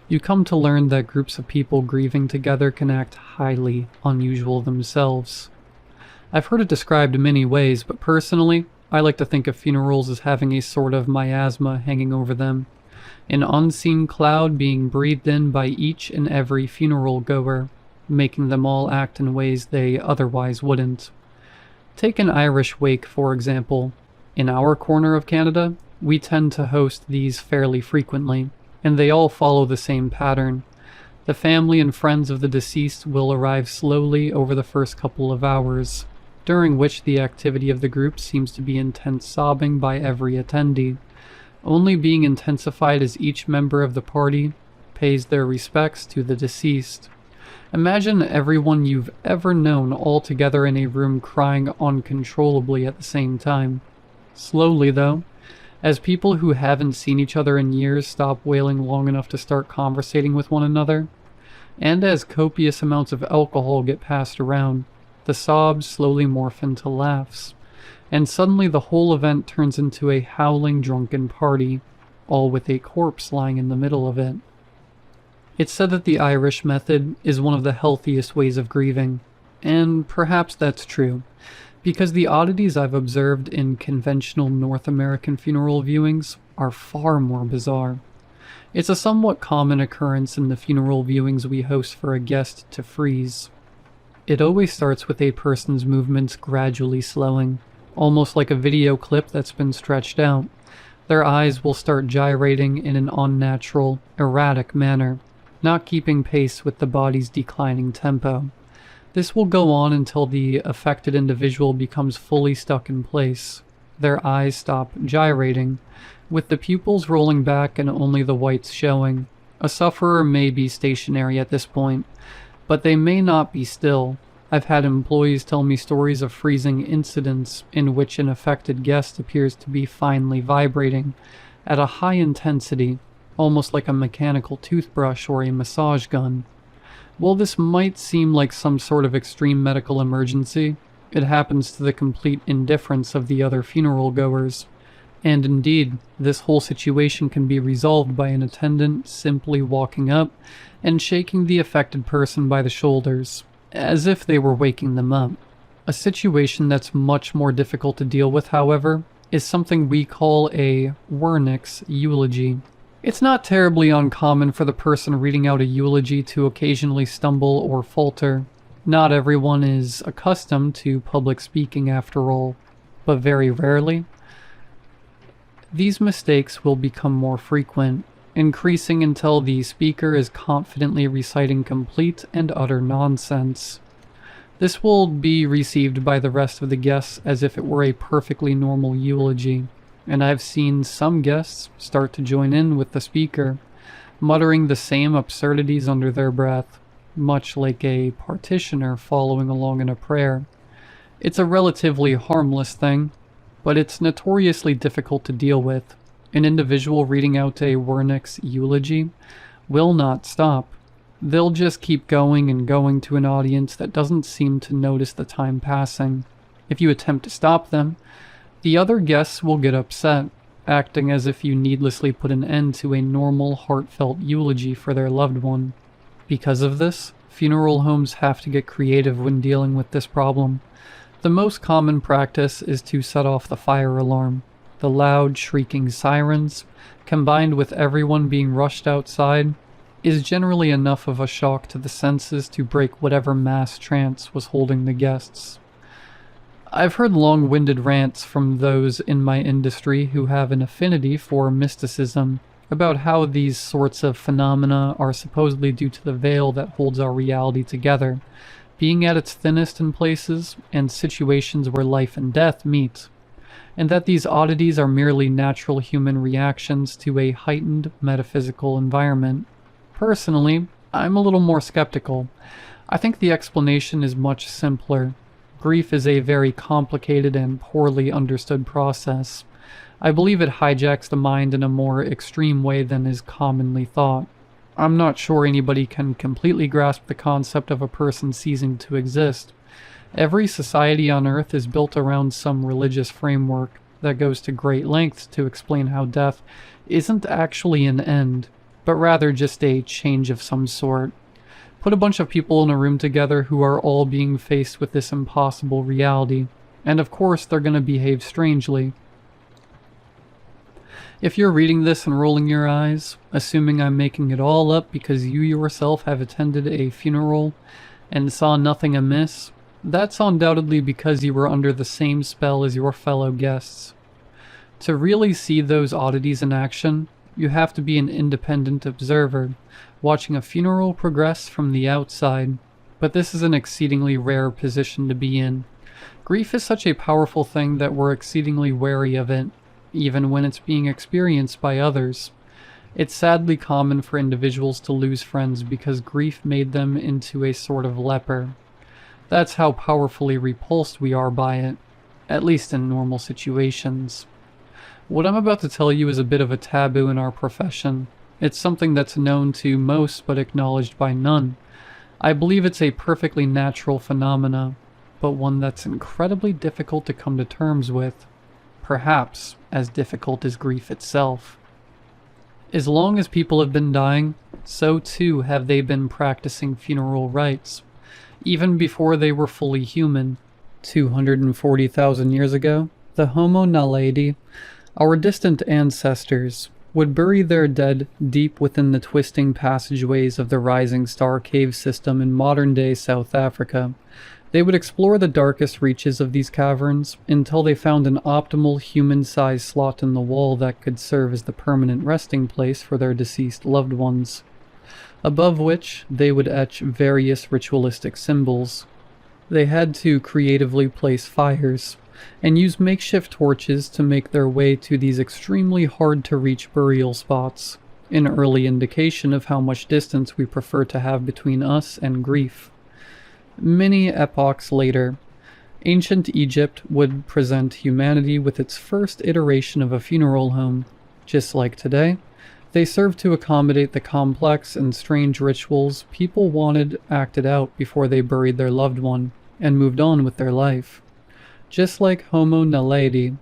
you come to learn that groups of people grieving together can act highly unusual themselves. I've heard it described many ways, but personally, I like to think of funerals as having a sort of miasma hanging over them, an unseen cloud being breathed in by each and every funeral goer, making them all act in ways they otherwise wouldn't. Take an Irish wake, for example. In our corner of Canada, we tend to host these fairly frequently, and they all follow the same pattern. The family and friends of the deceased will arrive slowly over the first couple of hours, during which the activity of the group seems to be intense sobbing by every attendee, only being intensified as each member of the party pays their respects to the deceased. Imagine everyone you've ever known all together in a room crying uncontrollably at the same time. Slowly, though, as people who haven't seen each other in years stop wailing long enough to start conversating with one another, and as copious amounts of alcohol get passed around, the sobs slowly morph into laughs, and suddenly the whole event turns into a howling drunken party, all with a corpse lying in the middle of it. It's said that the Irish method is one of the healthiest ways of grieving, and perhaps that's true, because the oddities I've observed in conventional North American funeral viewings are far more bizarre. It's a somewhat common occurrence in the funeral viewings we host for a guest to freeze. It always starts with a person's movements gradually slowing, almost like a video clip that's been stretched out. Their eyes will start gyrating in an unnatural, erratic manner, not keeping pace with the body's declining tempo. This will go on until the affected individual becomes fully stuck in place. Their eyes stop gyrating, with the pupils rolling back and only the whites showing. A sufferer may be stationary at this point, but they may not be still. I've had employees tell me stories of freezing incidents in which an affected guest appears to be finely vibrating at a high intensity, almost like a mechanical toothbrush or a massage gun. While this might seem like some sort of extreme medical emergency, it happens to the complete indifference of the other funeral goers. And indeed, this whole situation can be resolved by an attendant simply walking up and shaking the affected person by the shoulders, as if they were waking them up. A situation that's much more difficult to deal with, however, is something we call a Wernicke's eulogy. It's not terribly uncommon for the person reading out a eulogy to occasionally stumble or falter. Not everyone is accustomed to public speaking after all, but very rarely. These mistakes will become more frequent, increasing until the speaker is confidently reciting complete and utter nonsense. This will be received by the rest of the guests as if it were a perfectly normal eulogy, and I've seen some guests start to join in with the speaker, muttering the same absurdities under their breath, much like a partitioner following along in a prayer. It's a relatively harmless thing, but it's notoriously difficult to deal with. An individual reading out a Wernicke's eulogy will not stop. They'll just keep going and going to an audience that doesn't seem to notice the time passing. If you attempt to stop them, the other guests will get upset, acting as if you needlessly put an end to a normal, heartfelt eulogy for their loved one. Because of this, funeral homes have to get creative when dealing with this problem. The most common practice is to set off the fire alarm. The loud, shrieking sirens, combined with everyone being rushed outside, is generally enough of a shock to the senses to break whatever mass trance was holding the guests. I've heard long-winded rants from those in my industry who have an affinity for mysticism about how these sorts of phenomena are supposedly due to the veil that holds our reality together, being at its thinnest in places and situations where life and death meet, and that these oddities are merely natural human reactions to a heightened metaphysical environment. Personally, I'm a little more skeptical. I think the explanation is much simpler. Grief is a very complicated and poorly understood process. I believe it hijacks the mind in a more extreme way than is commonly thought. I'm not sure anybody can completely grasp the concept of a person ceasing to exist. Every society on Earth is built around some religious framework that goes to great lengths to explain how death isn't actually an end, but rather just a change of some sort. Put a bunch of people in a room together who are all being faced with this impossible reality, and of course they're going to behave strangely. If you're reading this and rolling your eyes, assuming I'm making it all up because you yourself have attended a funeral and saw nothing amiss, that's undoubtedly because you were under the same spell as your fellow guests. To really see those oddities in action, you have to be an independent observer, watching a funeral progress from the outside, but this is an exceedingly rare position to be in. Grief is such a powerful thing that we're exceedingly wary of it, even when it's being experienced by others. It's sadly common for individuals to lose friends because grief made them into a sort of leper. That's how powerfully repulsed we are by it, at least in normal situations. What I'm about to tell you is a bit of a taboo in our profession. It's something that's known to most but acknowledged by none. I believe it's a perfectly natural phenomena, but one that's incredibly difficult to come to terms with. Perhaps as difficult as grief itself. As long as people have been dying, so too have they been practicing funeral rites. Even before they were fully human, 240,000 years ago, the Homo naledi, our distant ancestors, would bury their dead deep within the twisting passageways of the Rising Star cave system in modern-day South Africa. They would explore the darkest reaches of these caverns until they found an optimal human-sized slot in the wall that could serve as the permanent resting place for their deceased loved ones, above which they would etch various ritualistic symbols. They had to creatively place fires and use makeshift torches to make their way to these extremely hard-to-reach burial spots, an early indication of how much distance we prefer to have between us and grief. Many epochs later, ancient Egypt would present humanity with its first iteration of a funeral home. Just like today, They served to accommodate the complex and strange rituals people wanted acted out before they buried their loved one and moved on with their life. Just like Homo naledi,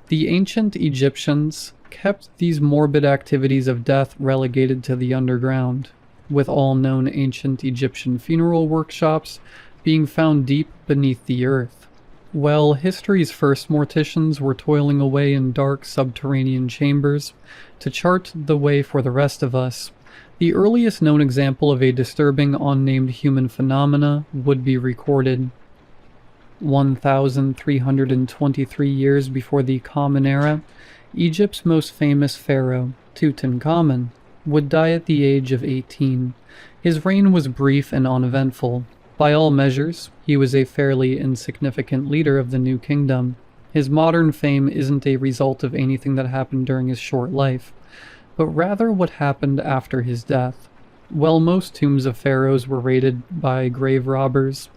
the ancient Egyptians kept these morbid activities of death relegated to the underground, with all known ancient Egyptian funeral workshops being found deep beneath the earth. While history's first morticians were toiling away in dark subterranean chambers to chart the way for the rest of us, the earliest known example of a disturbing unnamed human phenomena would be recorded 1,323 years before the Common Era. Egypt's most famous pharaoh, Tutankhamun, would die at the age of 18. His reign was brief and uneventful. By all measures, he was a fairly insignificant leader of the new kingdom. His modern fame isn't a result of anything that happened during his short life, but rather what happened after his death. While most tombs of pharaohs were raided by grave robbers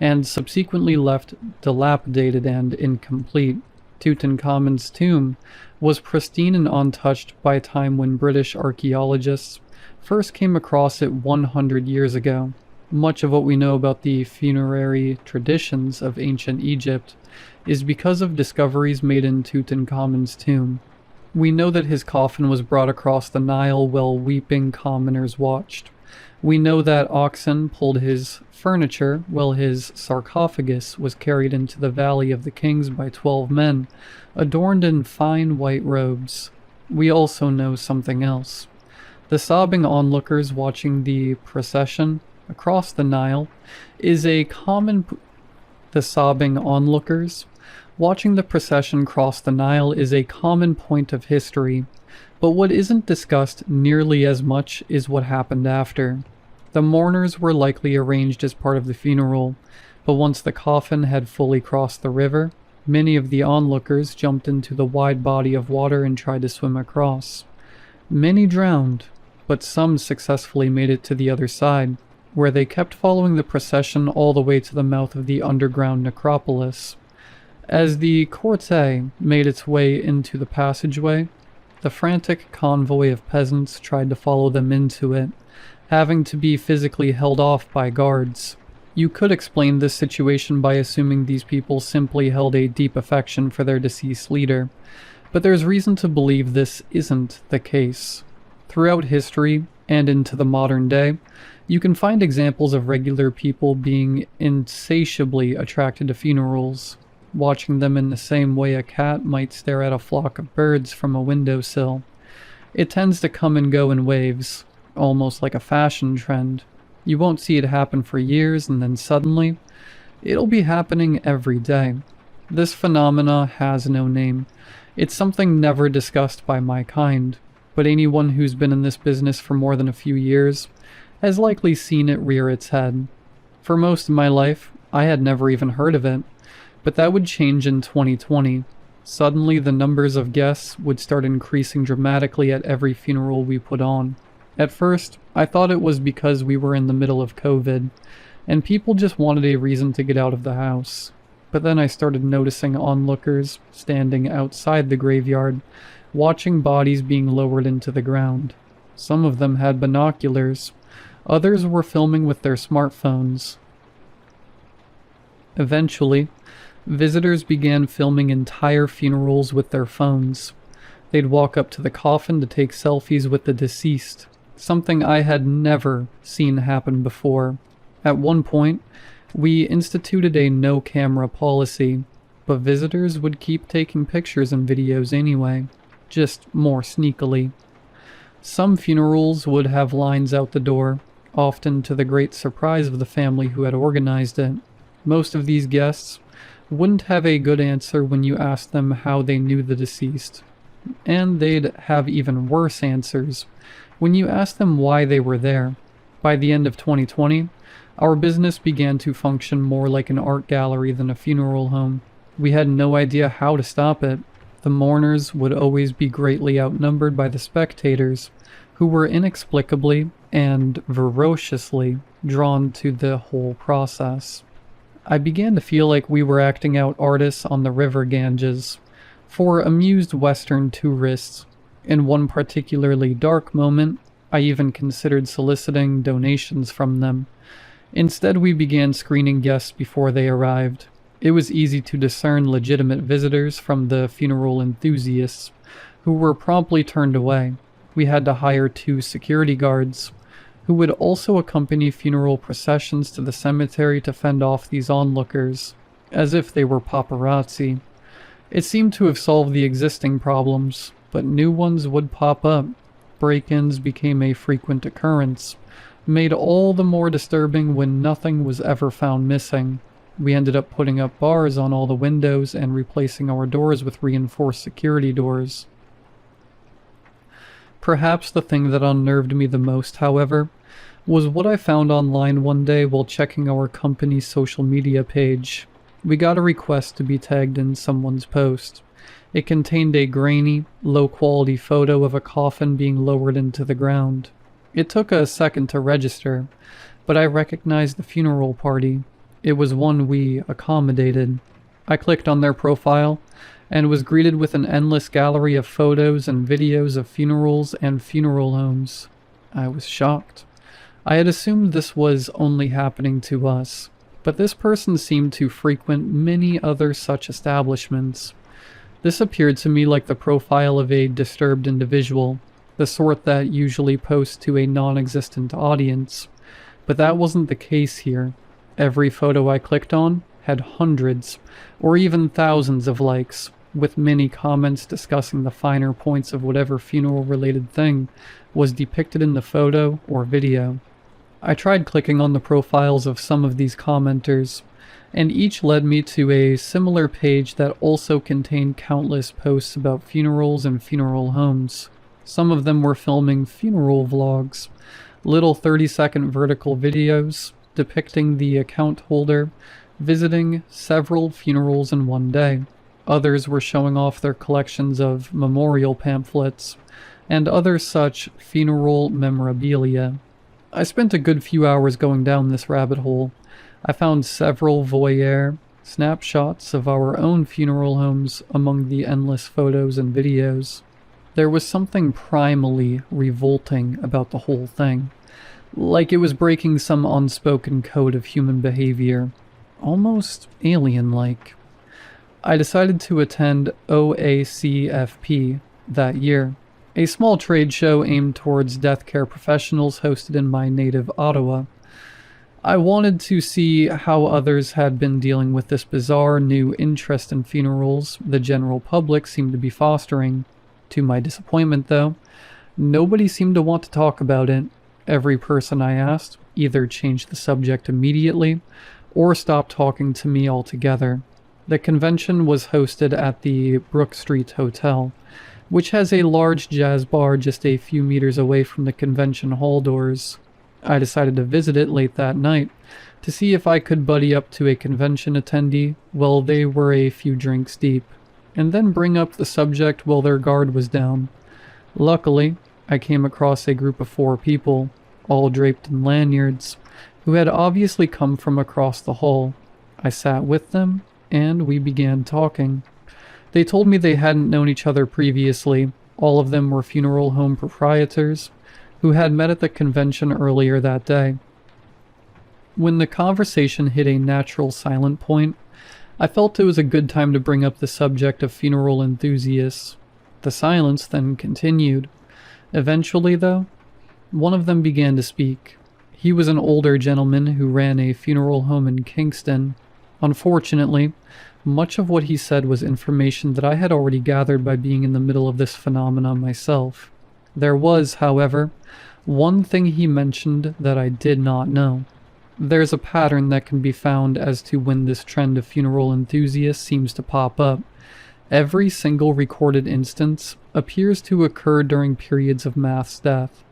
and subsequently left dilapidated and incomplete, Tutankhamun's tomb was pristine and untouched by a time when British archaeologists first came across it 100 years ago. Much of what we know about the funerary traditions of ancient Egypt is because of discoveries made in Tutankhamun's tomb. We know that his coffin was brought across the Nile while weeping commoners watched. We know that oxen pulled his furniture while his sarcophagus was carried into the Valley of the Kings by 12 men, adorned in fine white robes. We also know something else. The sobbing onlookers watching the procession across the Nile is a common point of history, but what isn't discussed nearly as much is what happened after. The mourners were likely arranged as part of the funeral, but once the coffin had fully crossed the river, many of the onlookers jumped into the wide body of water and tried to swim across. Many drowned, but some successfully made it to the other side, where they kept following the procession all the way to the mouth of the underground necropolis. As the cortege made its way into the passageway, the frantic convoy of peasants tried to follow them into it, having to be physically held off by guards. You could explain this situation by assuming these people simply held a deep affection for their deceased leader, but there's reason to believe this isn't the case. Throughout history, and into the modern day, you can find examples of regular people being insatiably attracted to funerals, watching them in the same way a cat might stare at a flock of birds from a windowsill. It tends to come and go in waves, almost like a fashion trend. You won't see it happen for years, and then suddenly, it'll be happening every day. This phenomena has no name. It's something never discussed by my kind, but anyone who's been in this business for more than a few years has likely seen it rear its head. For most of my life, I had never even heard of it, but that would change in 2020. Suddenly, the numbers of guests would start increasing dramatically at every funeral we put on. At first, I thought it was because we were in the middle of COVID, and people just wanted a reason to get out of the house. But then I started noticing onlookers standing outside the graveyard, watching bodies being lowered into the ground. Some of them had binoculars. Others were filming with their smartphones. Eventually, visitors began filming entire funerals with their phones. They'd walk up to the coffin to take selfies with the deceased, something I had never seen happen before. At one point, we instituted a no-camera policy, but visitors would keep taking pictures and videos anyway, just more sneakily. Some funerals would have lines out the door, often to the great surprise of the family who had organized it. Most of these guests wouldn't have a good answer when you asked them how they knew the deceased, and they'd have even worse answers when you asked them why they were there. By the end of 2020, our business began to function more like an art gallery than a funeral home. We had no idea how to stop it. The mourners would always be greatly outnumbered by the spectators, who were inexplicably and ferociously drawn to the whole process. I began to feel like we were acting out artists on the river Ganges for amused Western tourists. In one particularly dark moment, I even considered soliciting donations from them. Instead, we began screening guests before they arrived. It was easy to discern legitimate visitors from the funeral enthusiasts, who were promptly turned away. We had to hire 2 security guards, who would also accompany funeral processions to the cemetery to fend off these onlookers, as if they were paparazzi. It seemed to have solved the existing problems, but new ones would pop up. Break-ins became a frequent occurrence, made all the more disturbing when nothing was ever found missing. We ended up putting up bars on all the windows and replacing our doors with reinforced security doors. Perhaps the thing that unnerved me the most, however, was what I found online one day while checking our company's social media page. We got a request to be tagged in someone's post. It contained a grainy, low-quality photo of a coffin being lowered into the ground. It took a second to register, but I recognized the funeral party. It was one we accommodated. I clicked on their profile and was greeted with an endless gallery of photos and videos of funerals and funeral homes. I was shocked. I had assumed this was only happening to us, but this person seemed to frequent many other such establishments. This appeared to me like the profile of a disturbed individual, the sort that usually posts to a non-existent audience. But that wasn't the case here. Every photo I clicked on had hundreds, or even thousands of likes, with many comments discussing the finer points of whatever funeral-related thing was depicted in the photo or video. I tried clicking on the profiles of some of these commenters, and each led me to a similar page that also contained countless posts about funerals and funeral homes. Some of them were filming funeral vlogs, little 30-second vertical videos depicting the account holder visiting several funerals in one day. Others were showing off their collections of memorial pamphlets and other such funeral memorabilia. I spent a good few hours going down this rabbit hole. I found several voyeur snapshots of our own funeral homes among the endless photos and videos. There was something primally revolting about the whole thing, like it was breaking some unspoken code of human behavior, almost alien-like. I decided to attend OACFP that year, a small trade show aimed towards death care professionals hosted in my native Ottawa. I wanted to see how others had been dealing with this bizarre new interest in funerals the general public seemed to be fostering. To my disappointment, though, nobody seemed to want to talk about it. Every person I asked either changed the subject immediately or stopped talking to me altogether. The convention was hosted at the Brook Street Hotel, which has a large jazz bar just a few meters away from the convention hall doors. I decided to visit it late that night to see if I could buddy up to a convention attendee while they were a few drinks deep, and then bring up the subject while their guard was down. Luckily, I came across a group of 4 people, all draped in lanyards, who had obviously come from across the hall. I sat with them, and we began talking. They told me they hadn't known each other previously. All of them were funeral home proprietors who had met at the convention earlier that day. When the conversation hit a natural silent point, I felt it was a good time to bring up the subject of funeral enthusiasts. The silence then continued. Eventually, though, one of them began to speak. He was an older gentleman who ran a funeral home in Kingston. Unfortunately, much of what he said was information that I had already gathered by being in the middle of this phenomenon myself. There was, however, one thing he mentioned that I did not know. There's a pattern that can be found as to when this trend of funeral enthusiasts seems to pop up. Every single recorded instance appears to occur during periods of mass death.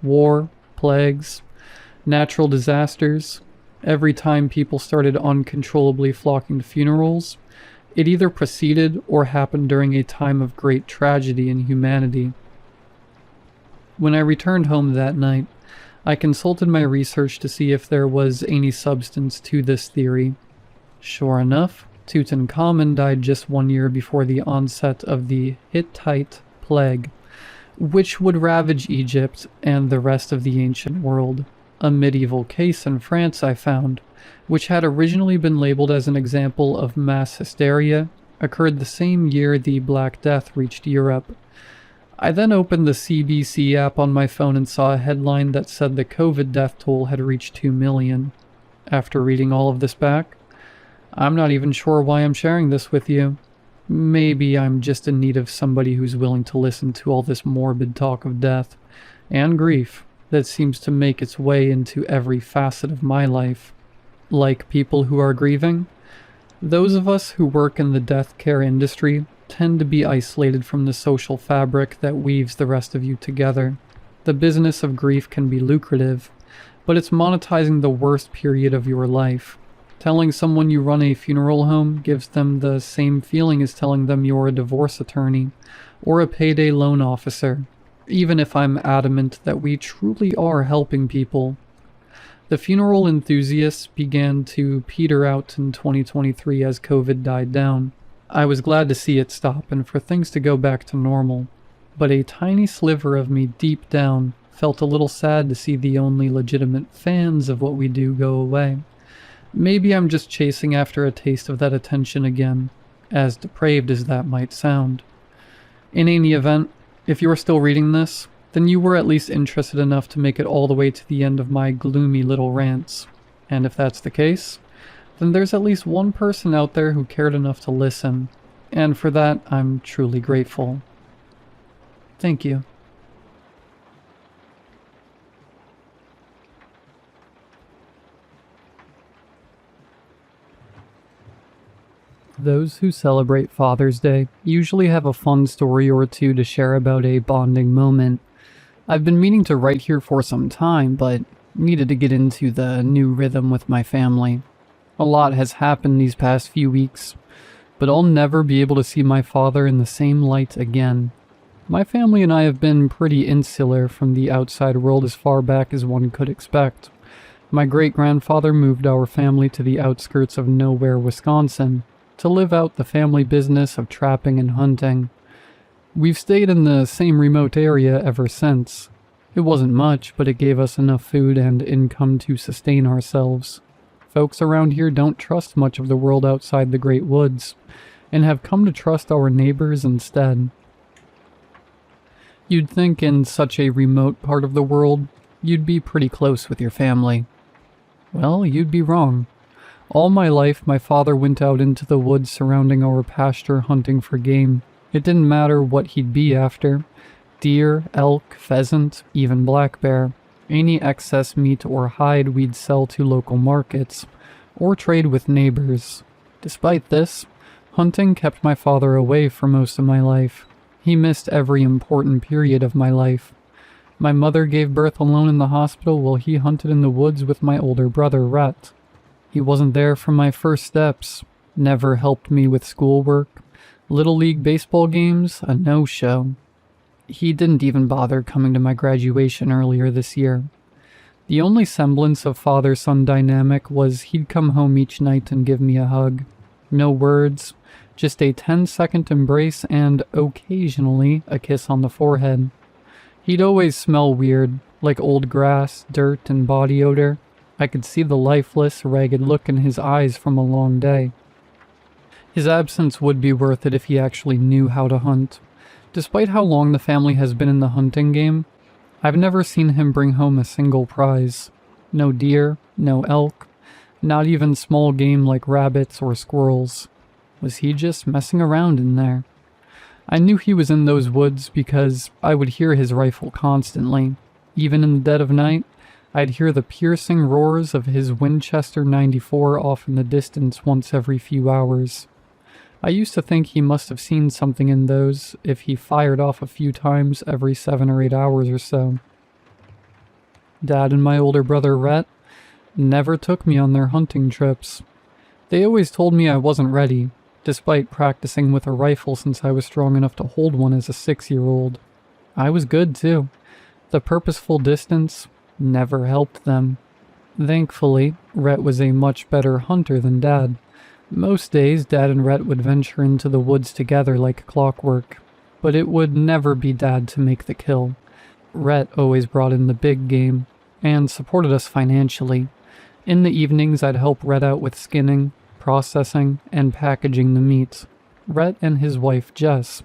War, plagues, natural disasters. Every time people started uncontrollably flocking to funerals, it either preceded or happened during a time of great tragedy in humanity. When I returned home that night, I consulted my research to see if there was any substance to this theory. Sure enough, Tutankhamun died just 1 year before the onset of the Hittite plague. which would ravage Egypt and the rest of the ancient world. A medieval case in France I found, which had originally been labeled as an example of mass hysteria, occurred the same year the Black Death reached Europe. I then opened the CBC app on my phone and saw a headline that said the COVID death toll had reached 2 million. After reading all of this back, I'm not even sure why I'm sharing this with you. Maybe I'm just in need of somebody who's willing to listen to all this morbid talk of death and grief that seems to make its way into every facet of my life. Like people who are grieving, those of us who work in the death care industry tend to be isolated from the social fabric that weaves the rest of you together. The business of grief can be lucrative, but it's monetizing the worst period of your life. Telling someone you run a funeral home gives them the same feeling as telling them you're a divorce attorney or a payday loan officer, even if I'm adamant that we truly are helping people. The funeral enthusiasts began to peter out in 2023 as COVID died down. I was glad to see it stop and for things to go back to normal, but a tiny sliver of me deep down felt a little sad to see the only legitimate fans of what we do go away. Maybe I'm just chasing after a taste of that attention again, as depraved as that might sound. In any event, if you're still reading this, then you were at least interested enough to make it all the way to the end of my gloomy little rants. And if that's the case, then there's at least one person out there who cared enough to listen, and for that I'm truly grateful. Thank you. Those who celebrate Father's Day usually have a fun story or two to share about a bonding moment. I've been meaning to write here for some time, but needed to get into the new rhythm with my family. A lot has happened these past few weeks, but I'll never be able to see my father in the same light again. My family and I have been pretty insular from the outside world as far back as one could expect. My great-grandfather moved our family to the outskirts of nowhere, Wisconsin, to live out the family business of trapping and hunting. We've stayed in the same remote area ever since. It wasn't much, but it gave us enough food and income to sustain ourselves. Folks around here don't trust much of the world outside the Great Woods, and have come to trust our neighbors instead. You'd think in such a remote part of the world, you'd be pretty close with your family. Well, you'd be wrong. All my life, my father went out into the woods surrounding our pasture hunting for game. It didn't matter what he'd be after. Deer, elk, pheasant, even black bear. Any excess meat or hide we'd sell to local markets, or trade with neighbors. Despite this, hunting kept my father away for most of my life. He missed every important period of my life. My mother gave birth alone in the hospital while he hunted in the woods with my older brother, Rhett. He wasn't there for my first steps, never helped me with schoolwork, Little League baseball games, a no-show. He didn't even bother coming to my graduation earlier this year. The only semblance of father-son dynamic was he'd come home each night and give me a hug. No words, just a 10-second embrace and, occasionally, a kiss on the forehead. He'd always smell weird, like old grass, dirt, and body odor. I could see the lifeless, ragged look in his eyes from a long day. His absence would be worth it if he actually knew how to hunt. Despite how long the family has been in the hunting game, I've never seen him bring home a single prize. No deer, no elk, not even small game like rabbits or squirrels. Was he just messing around in there? I knew he was in those woods because I would hear his rifle constantly. Even in the dead of night, I'd hear the piercing roars of his Winchester 94 off in the distance once every few hours. I used to think he must have seen something in those if he fired off a few times every 7 or 8 hours or so. Dad and my older brother Rhett never took me on their hunting trips. They always told me I wasn't ready, despite practicing with a rifle since I was strong enough to hold one as a 6-year-old. I was good too. The purposeful distance never helped them. Thankfully, Rhett was a much better hunter than Dad. Most days, Dad and Rhett would venture into the woods together like clockwork. but it would never be Dad to make the kill. Rhett always brought in the big game and supported us financially. In the evenings, I'd help Rhett out with skinning, processing, and packaging the meat. Rhett and his wife, Jess,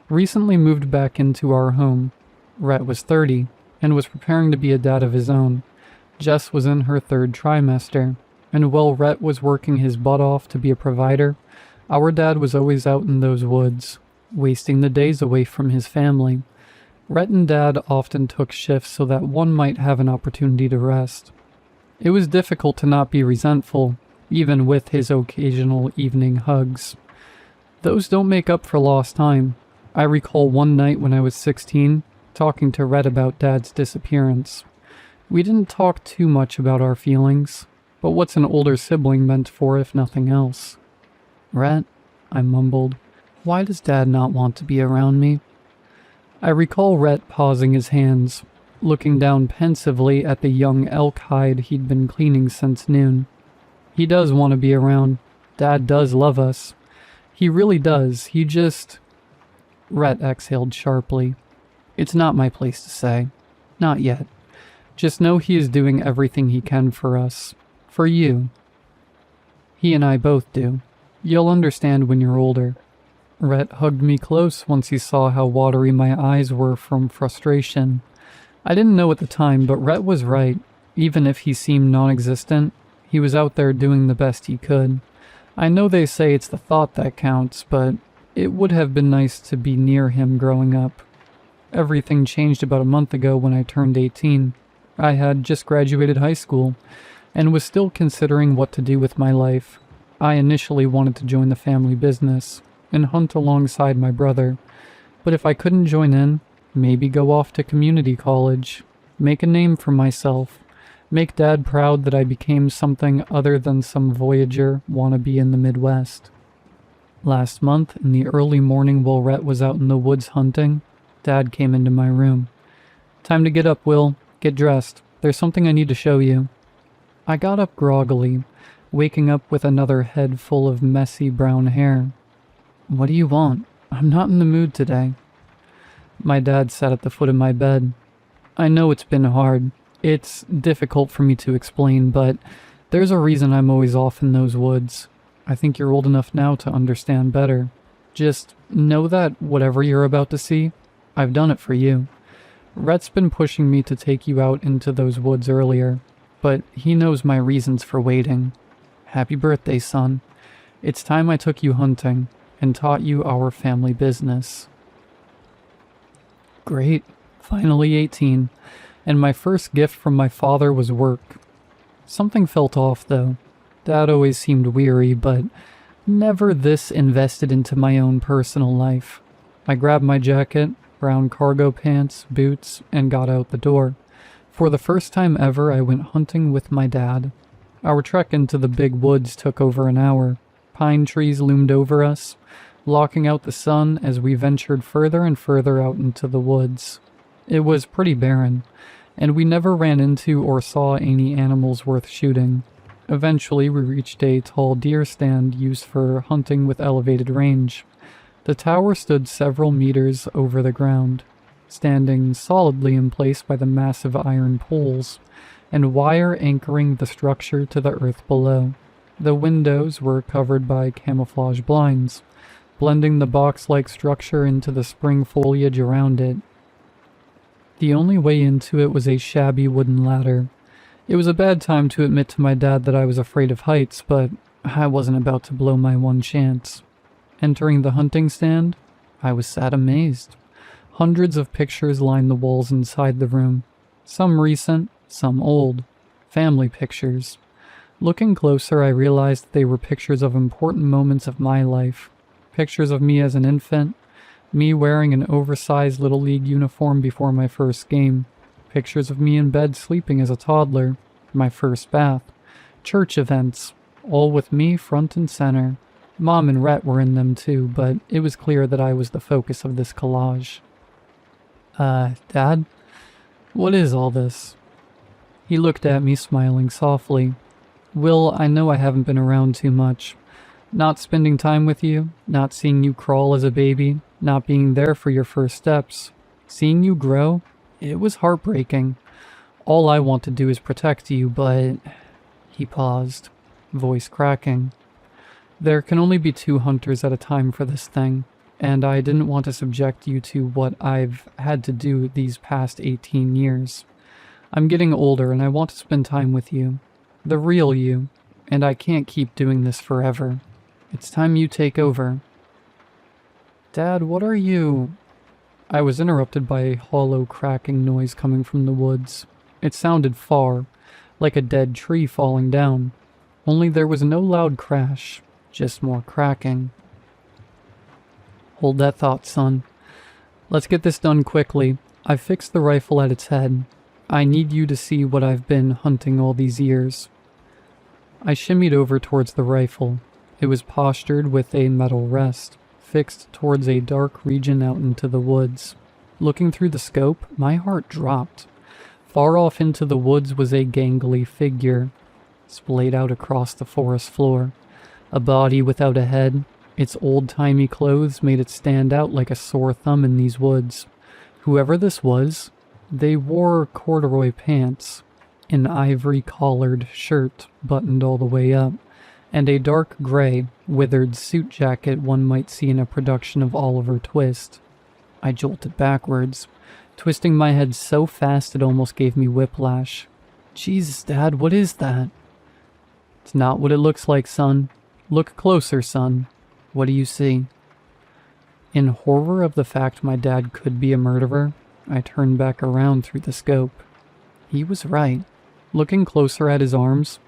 recently moved back into our home. Rhett was 30 and was preparing to be a dad of his own. Jess was in her 3rd trimester, and while Rhett was working his butt off to be a provider, our dad was always out in those woods, wasting the days away from his family. Rhett and Dad often took shifts so that one might have an opportunity to rest. It was difficult to not be resentful, even with his occasional evening hugs. Those don't make up for lost time. I recall one night when I was 16, talking to Rhett about Dad's disappearance. We didn't talk too much about our feelings, but what's an older sibling meant for if nothing else? "Rhett," I mumbled, "why does Dad not want to be around me?" I recall Rhett pausing his hands, looking down pensively at the young elk hide he'd been cleaning since noon. "He does want to be around. Dad does love us. He really does. He just..." Rhett exhaled sharply. "It's not my place to say. Not yet. Just know he is doing everything he can for us. For you. He and I both do. You'll understand when you're older." Rhett hugged me close once he saw how watery my eyes were from frustration. I didn't know at the time, but Rhett was right. Even if he seemed non-existent, he was out there doing the best he could. I know they say it's the thought that counts, but it would have been nice to be near him growing up. Everything changed about a month ago when I turned 18. I had just graduated high school and was still considering what to do with my life. I initially wanted to join the family business and hunt alongside my brother, but if I couldn't join in, maybe go off to community college, make a name for myself, make Dad proud that I became something other than some voyager wannabe in the Midwest. Last month, in the early morning while Rhett was out in the woods hunting, Dad came into my room. "Time to get up, Will. Get dressed. There's something I need to show you." I got up groggily, waking up with another head full of messy brown hair. "What do you want? I'm not in the mood today." My dad sat at the foot of my bed. "I know it's been hard. It's difficult for me to explain, but there's a reason I'm always off in those woods. I think you're old enough now to understand better. Just know that whatever you're about to see, I've done it for you. Rhett's been pushing me to take you out into those woods earlier, but he knows my reasons for waiting. Happy birthday, son. It's time I took you hunting and taught you our family business." Great. Finally 18. And my first gift from my father was work. Something felt off, though. Dad always seemed weary, but never this invested into my own personal life. I grabbed my jacket, brown cargo pants, boots, and got out the door. For the first time ever, I went hunting with my dad. Our trek into the big woods took over an hour. Pine trees loomed over us, blocking out the sun as we ventured further and further out into the woods. It was pretty barren, and we never ran into or saw any animals worth shooting. Eventually, we reached a tall deer stand used for hunting with elevated range. The tower stood several meters over the ground, standing solidly in place by the massive iron poles and wire anchoring the structure to the earth below. The windows were covered by camouflage blinds, blending the box-like structure into the spring foliage around it. The only way into it was a shabby wooden ladder. It was a bad time to admit to my dad that I was afraid of heights, but I wasn't about to blow my one chance. Entering the hunting stand, I was sat amazed. Hundreds of pictures lined the walls inside the room. Some recent, some old. Family pictures. Looking closer, I realized they were pictures of important moments of my life. Pictures of me as an infant, me wearing an oversized Little League uniform before my first game, pictures of me in bed sleeping as a toddler, my first bath, church events, all with me front and center. Mom and Rhett were in them too, but it was clear that I was the focus of this collage. Dad? What is all this?" He looked at me, smiling softly. "Will, I know I haven't been around too much, Not spending time with you, not seeing you crawl as a baby, not being there for your first steps. Seeing you grow, it was heartbreaking. All I want to do is protect you, but... He paused, voice cracking. There can only be 2 hunters at a time for this thing, and I didn't want to subject you to what I've had to do these past 18 years. I'm getting older and I want to spend time with you. The real you, and I can't keep doing this forever. It's time you take over. Dad, what are you... I was interrupted by a hollow cracking noise coming from the woods. It sounded far, like a dead tree falling down. Only there was no loud crash, just more cracking. Hold that thought, son. Let's get this done quickly. I've fixed the rifle at its head. I need you to see what I've been hunting all these years. I shimmied over towards the rifle. It was postured with a metal rest, fixed towards a dark region out into the woods. Looking through the scope, my heart dropped. Far off into the woods was a gangly figure, splayed out across the forest floor. A body without a head. Its old-timey clothes made it stand out like a sore thumb in these woods. Whoever this was, they wore corduroy pants, an ivory-collared shirt buttoned all the way up, and a dark gray, withered suit jacket one might see in a production of Oliver Twist. I jolted backwards, twisting my head so fast it almost gave me whiplash. Jesus, Dad, what is that? It's not what it looks like, son. Look closer, son. What do you see? In horror of the fact my dad could be a murderer, I turned back around through the scope. He was right. Looking closer at his arms,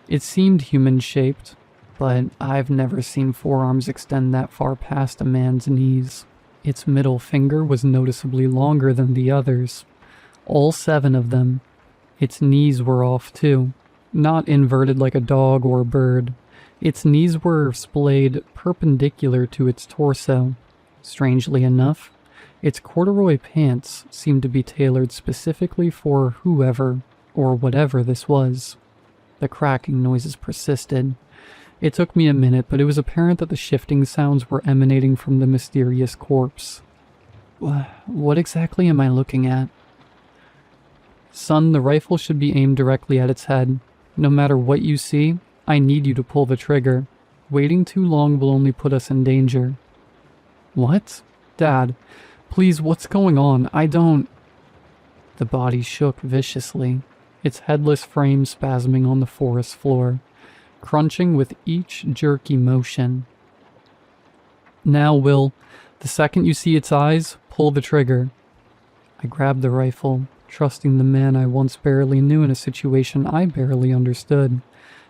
it seemed human-shaped, but I've never seen forearms extend that far past a man's knees. Its middle finger was noticeably longer than the others, all 7 of them. Its knees were off too, not inverted like a dog or a bird. Its knees were splayed perpendicular to its torso. Strangely enough, its corduroy pants seemed to be tailored specifically for whoever or whatever this was. The cracking noises persisted. It took me a minute, but it was apparent that the shifting sounds were emanating from the mysterious corpse. What exactly am I looking at? Son, the rifle should be aimed directly at its head. No matter what you see, I need you to pull the trigger. Waiting too long will only put us in danger. What? Dad, please, what's going on? I don't... The body shook viciously, its headless frame spasming on the forest floor, crunching with each jerky motion. Now, Will, the second you see its eyes, pull the trigger. I grabbed the rifle, trusting the man I once barely knew in a situation I barely understood.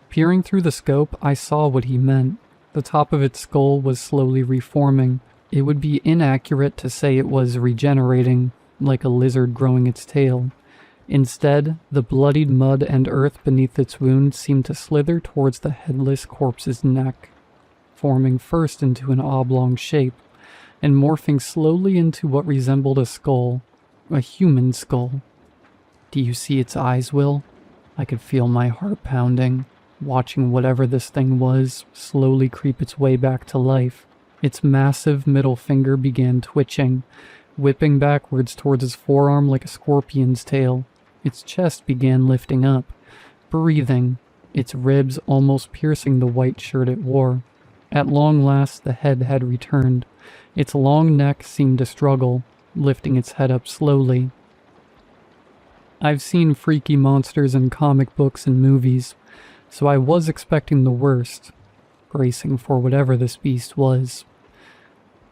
Peering through the scope, I saw what he meant. The top of its skull was slowly reforming. It would be inaccurate to say it was regenerating, like a lizard growing its tail. Instead, the bloodied mud and earth beneath its wound seemed to slither towards the headless corpse's neck, forming first into an oblong shape, and morphing slowly into what resembled a skull, a human skull. Do you see its eyes, Will? I could feel my heart pounding, watching whatever this thing was slowly creep its way back to life. Its massive middle finger began twitching, whipping backwards towards its forearm like a scorpion's tail. Its chest began lifting up, breathing, its ribs almost piercing the white shirt it wore. At long last, the head had returned. Its long neck seemed to struggle, lifting its head up slowly. I've seen freaky monsters in comic books and movies, so I was expecting the worst, bracing for whatever this beast was.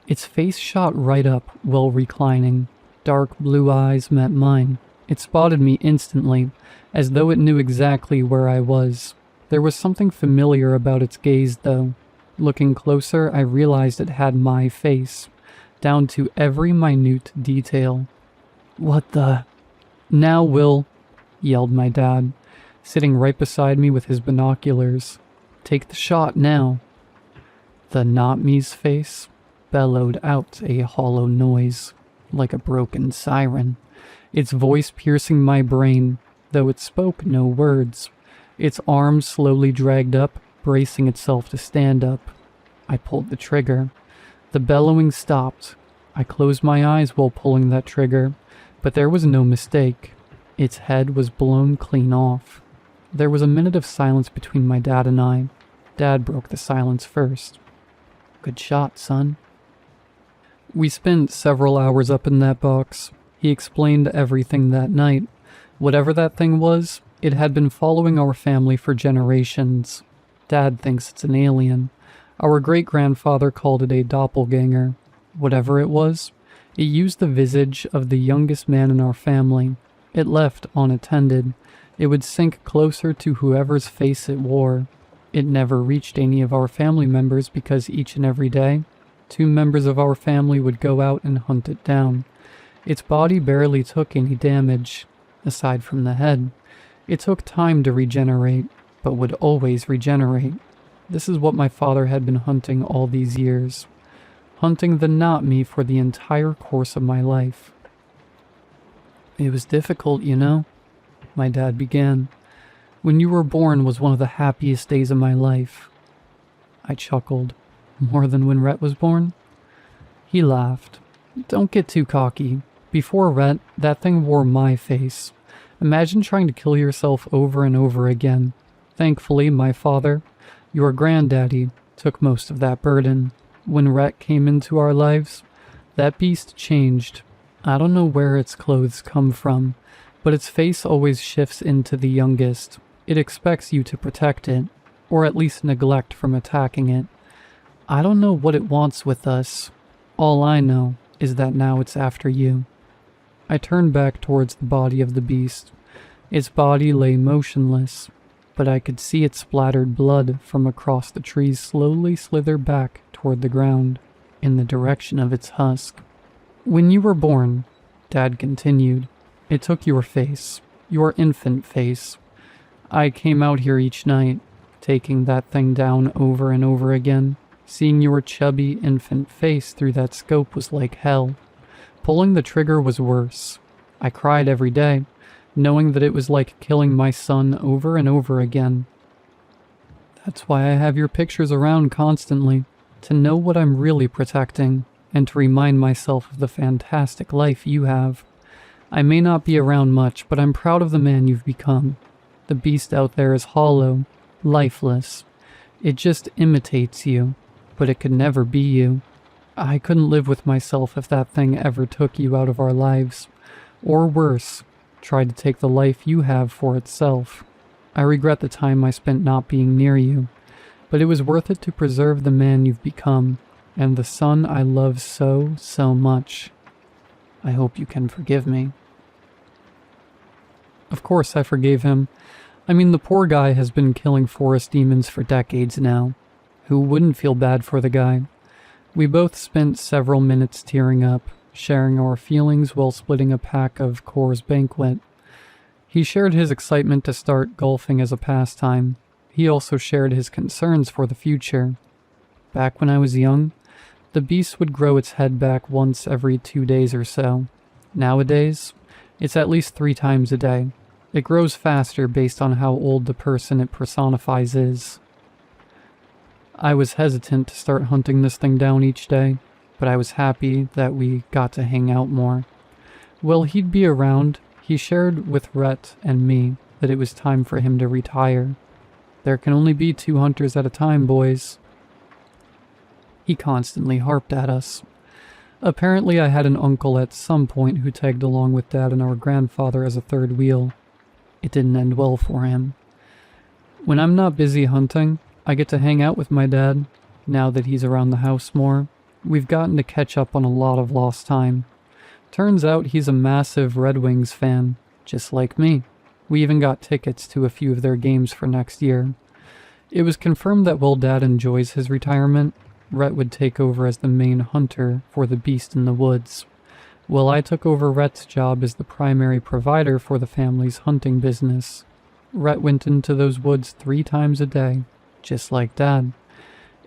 Its face shot right up while reclining. Dark blue eyes met mine. It spotted me instantly, as though it knew exactly where I was. There was something familiar about its gaze, though. Looking closer, I realized it had my face, down to every minute detail. What the... Now, Will, yelled my dad, sitting right beside me with his binoculars. Take the shot now. The not me's face bellowed out a hollow noise, like a broken siren, its voice piercing my brain, though it spoke no words. Its arms slowly dragged up, bracing itself to stand up. I pulled the trigger. The bellowing stopped. I closed my eyes while pulling that trigger, but there was no mistake. Its head was blown clean off. There was a minute of silence between my dad and I. Dad broke the silence first. "Good shot, son." We spent several hours up in that box. He explained everything that night. Whatever that thing was, it had been following our family for generations. Dad thinks it's an alien. Our great-grandfather called it a doppelganger. Whatever it was, it used the visage of the youngest man in our family. It left unattended. It would sink closer to whoever's face it wore. It never reached any of our family members because each and every day, 2 members of our family would go out and hunt it down. Its body barely took any damage, aside from the head. It took time to regenerate, but would always regenerate. This is what my father had been hunting all these years. Hunting the not me for the entire course of my life. "It was difficult, you know," my dad began. "When you were born was one of the happiest days of my life." I chuckled. "More than when Rhett was born?" He laughed. "Don't get too cocky. Before Rhett, that thing wore my face. Imagine trying to kill yourself over and over again. Thankfully, my father, your granddaddy, took most of that burden. When Rhett came into our lives, that beast changed. I don't know where its clothes come from, but its face always shifts into the youngest. It expects you to protect it, or at least neglect from attacking it. I don't know what it wants with us. All I know is that now it's after you." I turned back towards the body of the beast. Its body lay motionless, but I could see its splattered blood from across the trees slowly slither back toward the ground, in the direction of its husk. "When you were born," Dad continued, "it took your face, your infant face. I came out here each night, taking that thing down over and over again. Seeing your chubby infant face through that scope was like hell. Pulling the trigger was worse. I cried every day, knowing that it was like killing my son over and over again. That's why I have your pictures around constantly, to know what I'm really protecting, and to remind myself of the fantastic life you have. I may not be around much, but I'm proud of the man you've become. The beast out there is hollow, lifeless. It just imitates you, but it could never be you. I couldn't live with myself if that thing ever took you out of our lives. Or worse, tried to take the life you have for itself. I regret the time I spent not being near you, but it was worth it to preserve the man you've become, and the son I love so, so much. I hope you can forgive me." Of course I forgave him. I mean, the poor guy has been killing forest demons for decades now. Who wouldn't feel bad for the guy? We both spent several minutes tearing up, sharing our feelings while splitting a pack of Coors Banquet. He shared his excitement to start golfing as a pastime. He also shared his concerns for the future. Back when I was young, the beast would grow its head back once every 2 days or so. Nowadays, it's at least 3 times a day. It grows faster based on how old the person it personifies is. I was hesitant to start hunting this thing down each day, but I was happy that we got to hang out more. While he'd be around, he shared with Rhett and me that it was time for him to retire. There can only be 2 hunters at a time, boys. He constantly harped at us. Apparently I had an uncle at some point who tagged along with Dad and our grandfather as a third wheel. It didn't end well for him. When I'm not busy hunting, I get to hang out with my dad. Now that he's around the house more, we've gotten to catch up on a lot of lost time. Turns out he's a massive Red Wings fan, just like me. We even got tickets to a few of their games for next year. It was confirmed that while Dad enjoys his retirement, Rhett would take over as the main hunter for the beast in the woods. Well, I took over Rhett's job as the primary provider for the family's hunting business. Rhett went into those woods 3 times a day, just like Dad.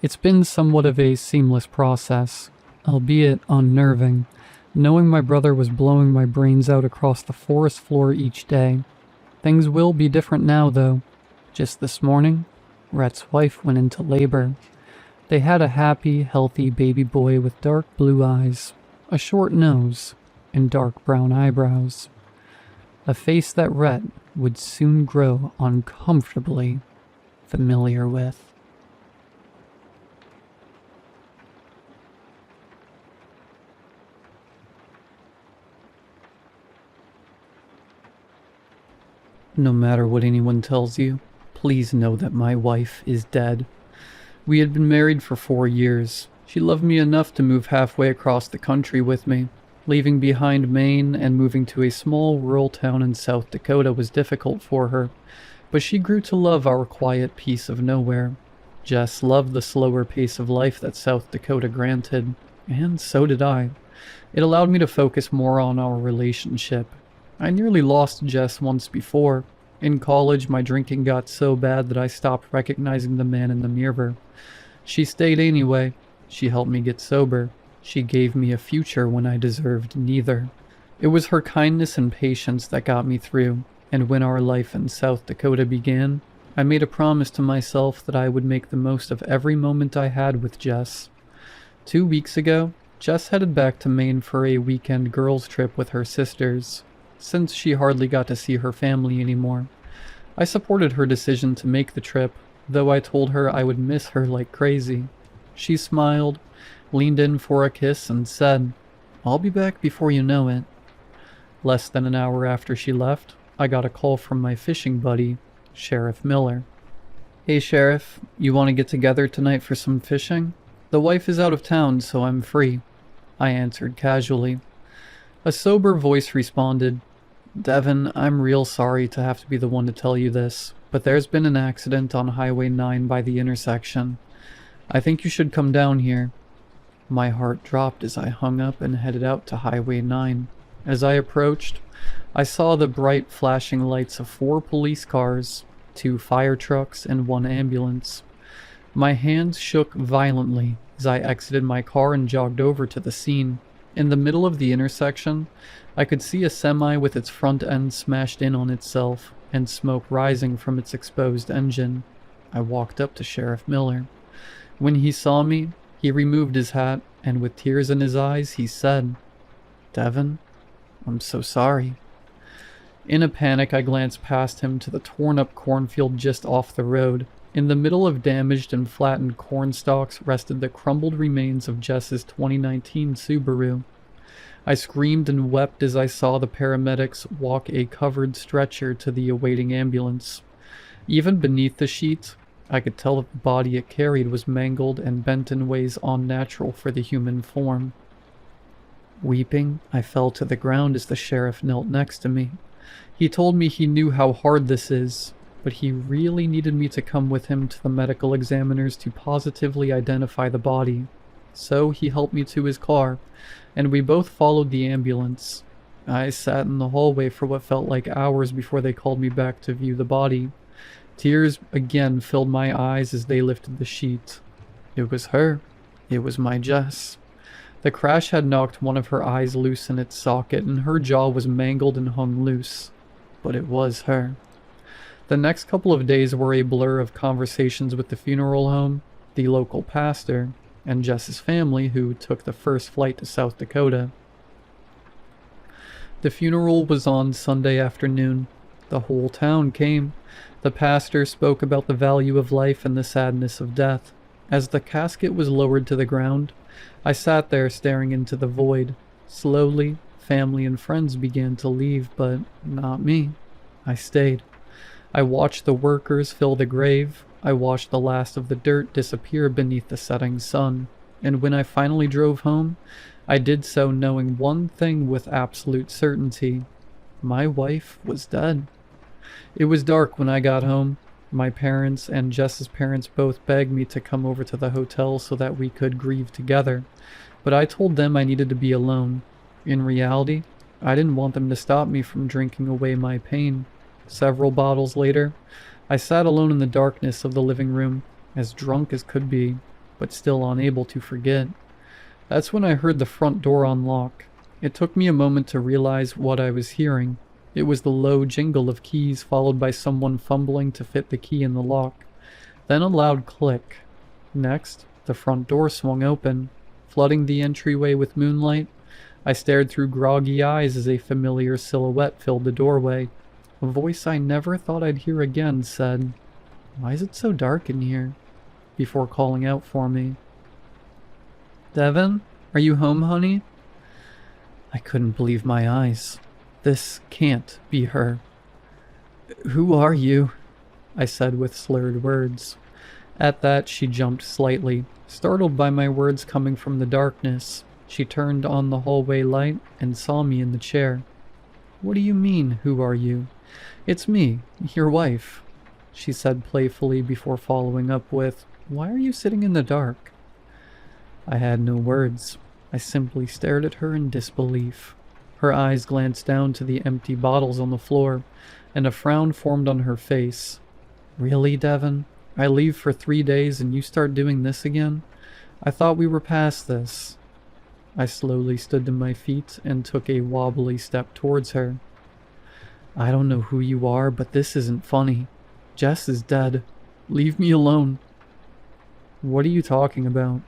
It's been somewhat of a seamless process, albeit unnerving, knowing my brother was blowing my brains out across the forest floor each day. Things will be different now, though. Just this morning, Rhett's wife went into labor. They had a happy, healthy baby boy with dark blue eyes, a short nose, and dark brown eyebrows. A face that Rhett would soon grow uncomfortably familiar with. No matter what anyone tells you, please know that my wife is dead. We had been married for 4 years. She loved me enough to move halfway across the country with me. Leaving behind Maine and moving to a small rural town in South Dakota was difficult for her, but she grew to love our quiet peace of nowhere. Jess loved the slower pace of life that South Dakota granted, and so did I. It allowed me to focus more on our relationship. I nearly lost Jess once before. In college, my drinking got so bad that I stopped recognizing the man in the mirror. She stayed anyway. She helped me get sober. She gave me a future when I deserved neither. It was her kindness and patience that got me through, and when our life in South Dakota began, I made a promise to myself that I would make the most of every moment I had with Jess. 2 weeks ago, Jess headed back to Maine for a weekend girls' trip with her sisters, since she hardly got to see her family anymore. I supported her decision to make the trip, though I told her I would miss her like crazy. She smiled, leaned in for a kiss, and said, "I'll be back before you know it." Less than an hour after she left, I got a call from my fishing buddy, Sheriff Miller. "Hey Sheriff, you want to get together tonight for some fishing? The wife is out of town, so I'm free," I answered casually. A sober voice responded, "Devin, I'm real sorry to have to be the one to tell you this, but there's been an accident on Highway 9 by the intersection. I think you should come down here." My heart dropped as I hung up and headed out to Highway 9. As I approached, I saw the bright flashing lights of 4 police cars, 2 fire trucks, and 1 ambulance. My hands shook violently as I exited my car and jogged over to the scene. In the middle of the intersection, I could see a semi with its front end smashed in on itself and smoke rising from its exposed engine. I walked up to Sheriff Miller. When he saw me, he removed his hat, and with tears in his eyes, he said, "Devin, I'm so sorry." In a panic, I glanced past him to the torn-up cornfield just off the road. In the middle of damaged and flattened corn stalks rested the crumbled remains of Jess's 2019 Subaru. I screamed and wept as I saw the paramedics walk a covered stretcher to the awaiting ambulance. Even beneath the sheet, I could tell that the body it carried was mangled and bent in ways unnatural for the human form. Weeping, I fell to the ground as the sheriff knelt next to me. He told me he knew how hard this is, but he really needed me to come with him to the medical examiners to positively identify the body. So he helped me to his car, and we both followed the ambulance. I sat in the hallway for what felt like hours before they called me back to view the body. Tears again filled my eyes as they lifted the sheet. It was her. It was my Jess. The crash had knocked one of her eyes loose in its socket, and her jaw was mangled and hung loose. But it was her. The next couple of days were a blur of conversations with the funeral home, the local pastor, and Jess's family, who took the first flight to South Dakota. The funeral was on Sunday afternoon. The whole town came. The pastor spoke about the value of life and the sadness of death. As the casket was lowered to the ground, I sat there staring into the void. Slowly, family and friends began to leave, but not me. I stayed. I watched the workers fill the grave. I watched the last of the dirt disappear beneath the setting sun. And when I finally drove home, I did so knowing one thing with absolute certainty. My wife was dead. It was dark when I got home. My parents and Jess's parents both begged me to come over to the hotel so that we could grieve together, but I told them I needed to be alone. In reality, I didn't want them to stop me from drinking away my pain. Several bottles later, I sat alone in the darkness of the living room, as drunk as could be, but still unable to forget. That's when I heard the front door unlock. It took me a moment to realize what I was hearing. It was the low jingle of keys followed by someone fumbling to fit the key in the lock. Then a loud click. Next, The front door swung open, flooding the entryway with moonlight. I stared through groggy eyes as a familiar silhouette filled the doorway. A voice I never thought I'd hear again said, "Why is it so dark in here?" before calling out for me. "Devin, are you home, honey?" I couldn't believe my eyes. This can't be her. "Who are you?" I said with slurred words. At that, she jumped slightly, startled by my words coming from the darkness. She turned on the hallway light and saw me in the chair. "What do you mean, who are you?" "It's me, your wife," she said playfully before following up with, "Why are you sitting in the dark?" I had no words. I simply stared at her in disbelief. Her eyes glanced down to the empty bottles on the floor, and a frown formed on her face. "Really, Devin? I leave for 3 days and you start doing this again? I thought we were past this." I slowly stood to my feet and took a wobbly step towards her. "I don't know who you are, but this isn't funny. Jess is dead. Leave me alone." "What are you talking about?"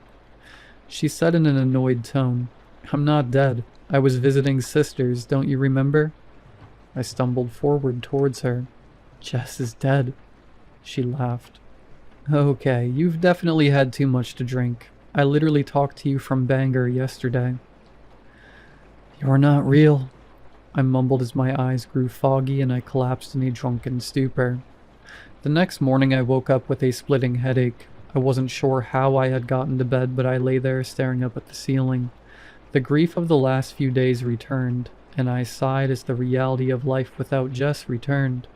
She said in an annoyed tone. "I'm not dead. I was visiting sisters, don't you remember?" I stumbled forward towards her. "Jess is dead." She laughed. "Okay, you've definitely had too much to drink. I literally talked to you from Bangor yesterday." "You're not real," I mumbled as my eyes grew foggy and I collapsed in a drunken stupor. The next morning I woke up with a splitting headache. I wasn't sure how I had gotten to bed, but I lay there staring up at the ceiling. The grief of the last few days returned, and I sighed as the reality of life without Jess returned.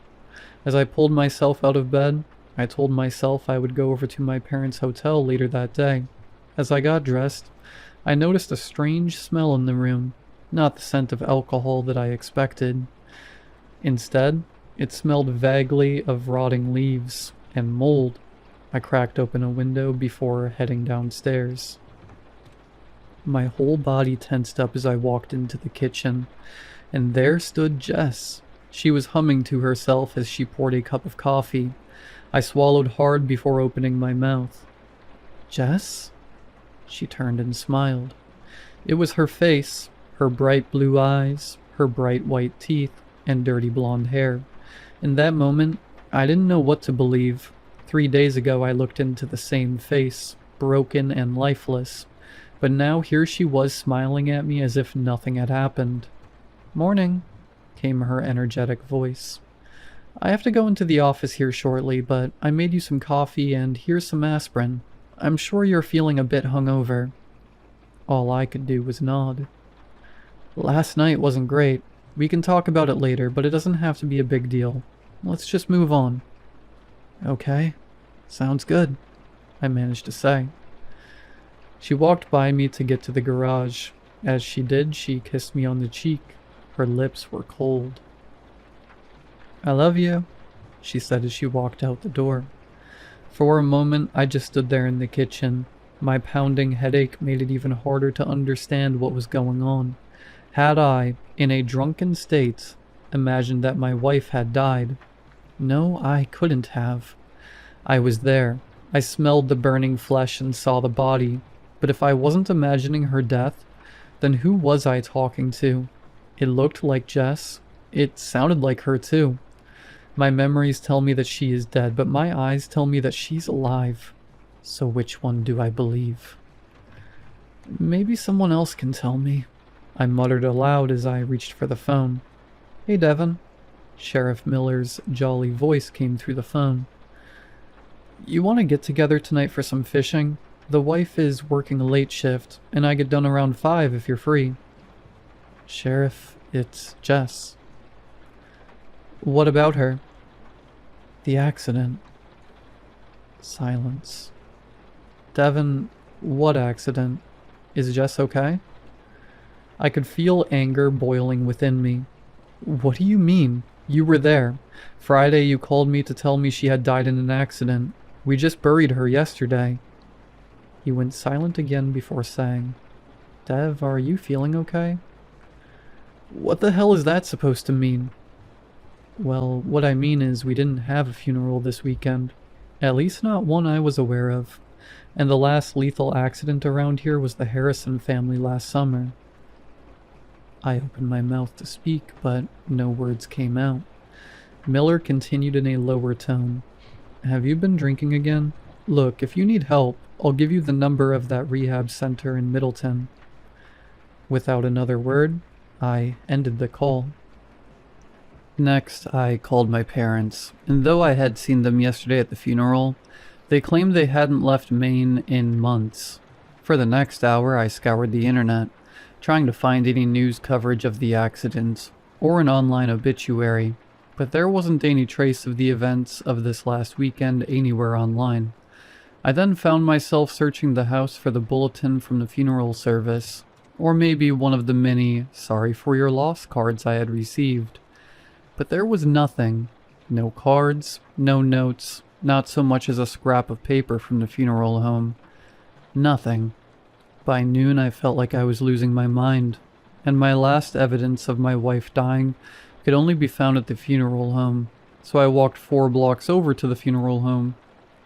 As I pulled myself out of bed, I told myself I would go over to my parents' hotel later that day. As I got dressed, I noticed a strange smell in the room, not the scent of alcohol that I expected. Instead, it smelled vaguely of rotting leaves and mold. I cracked open a window before heading downstairs. My whole body tensed up as I walked into the kitchen, and there stood Jess. She was humming to herself as she poured a cup of coffee. I swallowed hard before opening my mouth. "Jess?" She turned and smiled. It was her face, her bright blue eyes, her bright white teeth, and dirty blonde hair. In that moment, I didn't know what to believe. 3 days ago I looked into the same face, broken and lifeless. But now here she was smiling at me as if nothing had happened. "Morning," came her energetic voice. "I have to go into the office here shortly, but I made you some coffee and here's some aspirin. I'm sure you're feeling a bit hungover." All I could do was nod. "Last night wasn't great. We can talk about it later, but it doesn't have to be a big deal. Let's just move on." "Okay, sounds good," I managed to say. She walked by me to get to the garage. As she did, she kissed me on the cheek. Her lips were cold. "I love you," she said as she walked out the door. For a moment, I just stood there in the kitchen. My pounding headache made it even harder to understand what was going on. Had I, in a drunken state, imagined that my wife had died? No, I couldn't have. I was there. I smelled the burning flesh and saw the body. But if I wasn't imagining her death, then who was I talking to? It looked like Jess. It sounded like her too. My memories tell me that she is dead, but my eyes tell me that she's alive. So which one do I believe? "Maybe someone else can tell me," I muttered aloud as I reached for the phone. "Hey, Devin." Sheriff Miller's jolly voice came through the phone. "You want to get together tonight for some fishing? The wife is working a late shift, and I get done around 5 if you're free." "Sheriff, it's Jess." "What about her?" "The accident." Silence. "Devin, what accident? Is Jess okay?" I could feel anger boiling within me. "What do you mean? You were there. Friday you called me to tell me she had died in an accident. We just buried her yesterday." He went silent again before saying, "Dev, are you feeling okay?" "What the hell is that supposed to mean?" "Well, what I mean is we didn't have a funeral this weekend. At least not one I was aware of. And the last lethal accident around here was the Harrison family last summer. I opened my mouth to speak, but no words came out. Miller continued in a lower tone. Have you been drinking again? Look, if you need help, I'll give you the number of that rehab center in Middleton. Without another word, I ended the call. Next, I called my parents, and though I had seen them yesterday at the funeral, they claimed they hadn't left Maine in months. For the next hour, I scoured the internet, trying to find any news coverage of the accident, or an online obituary, but there wasn't any trace of the events of this last weekend anywhere online. I then found myself searching the house for the bulletin from the funeral service, or maybe one of the many "sorry for your loss" cards I had received. But there was nothing. No cards, no notes, not so much as a scrap of paper from the funeral home. Nothing. By noon I felt like I was losing my mind, and my last evidence of my wife dying could only be found at the funeral home, so I walked 4 blocks over to the funeral home.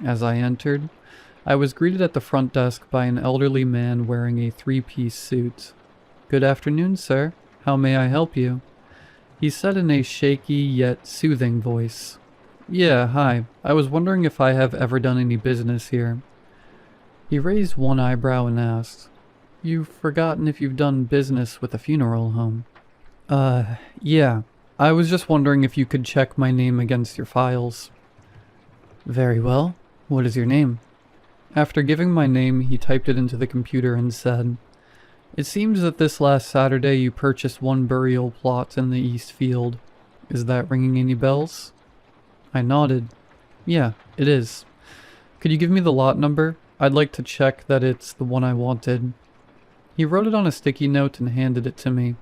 As I entered, I was greeted at the front desk by an elderly man wearing a 3-piece suit. "Good afternoon, sir. How may I help you?" He said in a shaky yet soothing voice. "Yeah, hi. I was wondering if I have ever done any business here." He raised one eyebrow and asked, "You've forgotten if you've done business with a funeral home?" Yeah. I was just wondering if you could check my name against your files." "Very well. What is your name?" After giving my name, he typed it into the computer and said, "It seems that this last Saturday you purchased 1 burial plot in the East Field. Is that ringing any bells?" I nodded. "Yeah, it is. Could you give me the lot number? I'd like to check that it's the one I wanted." He wrote it on a sticky note and handed it to me.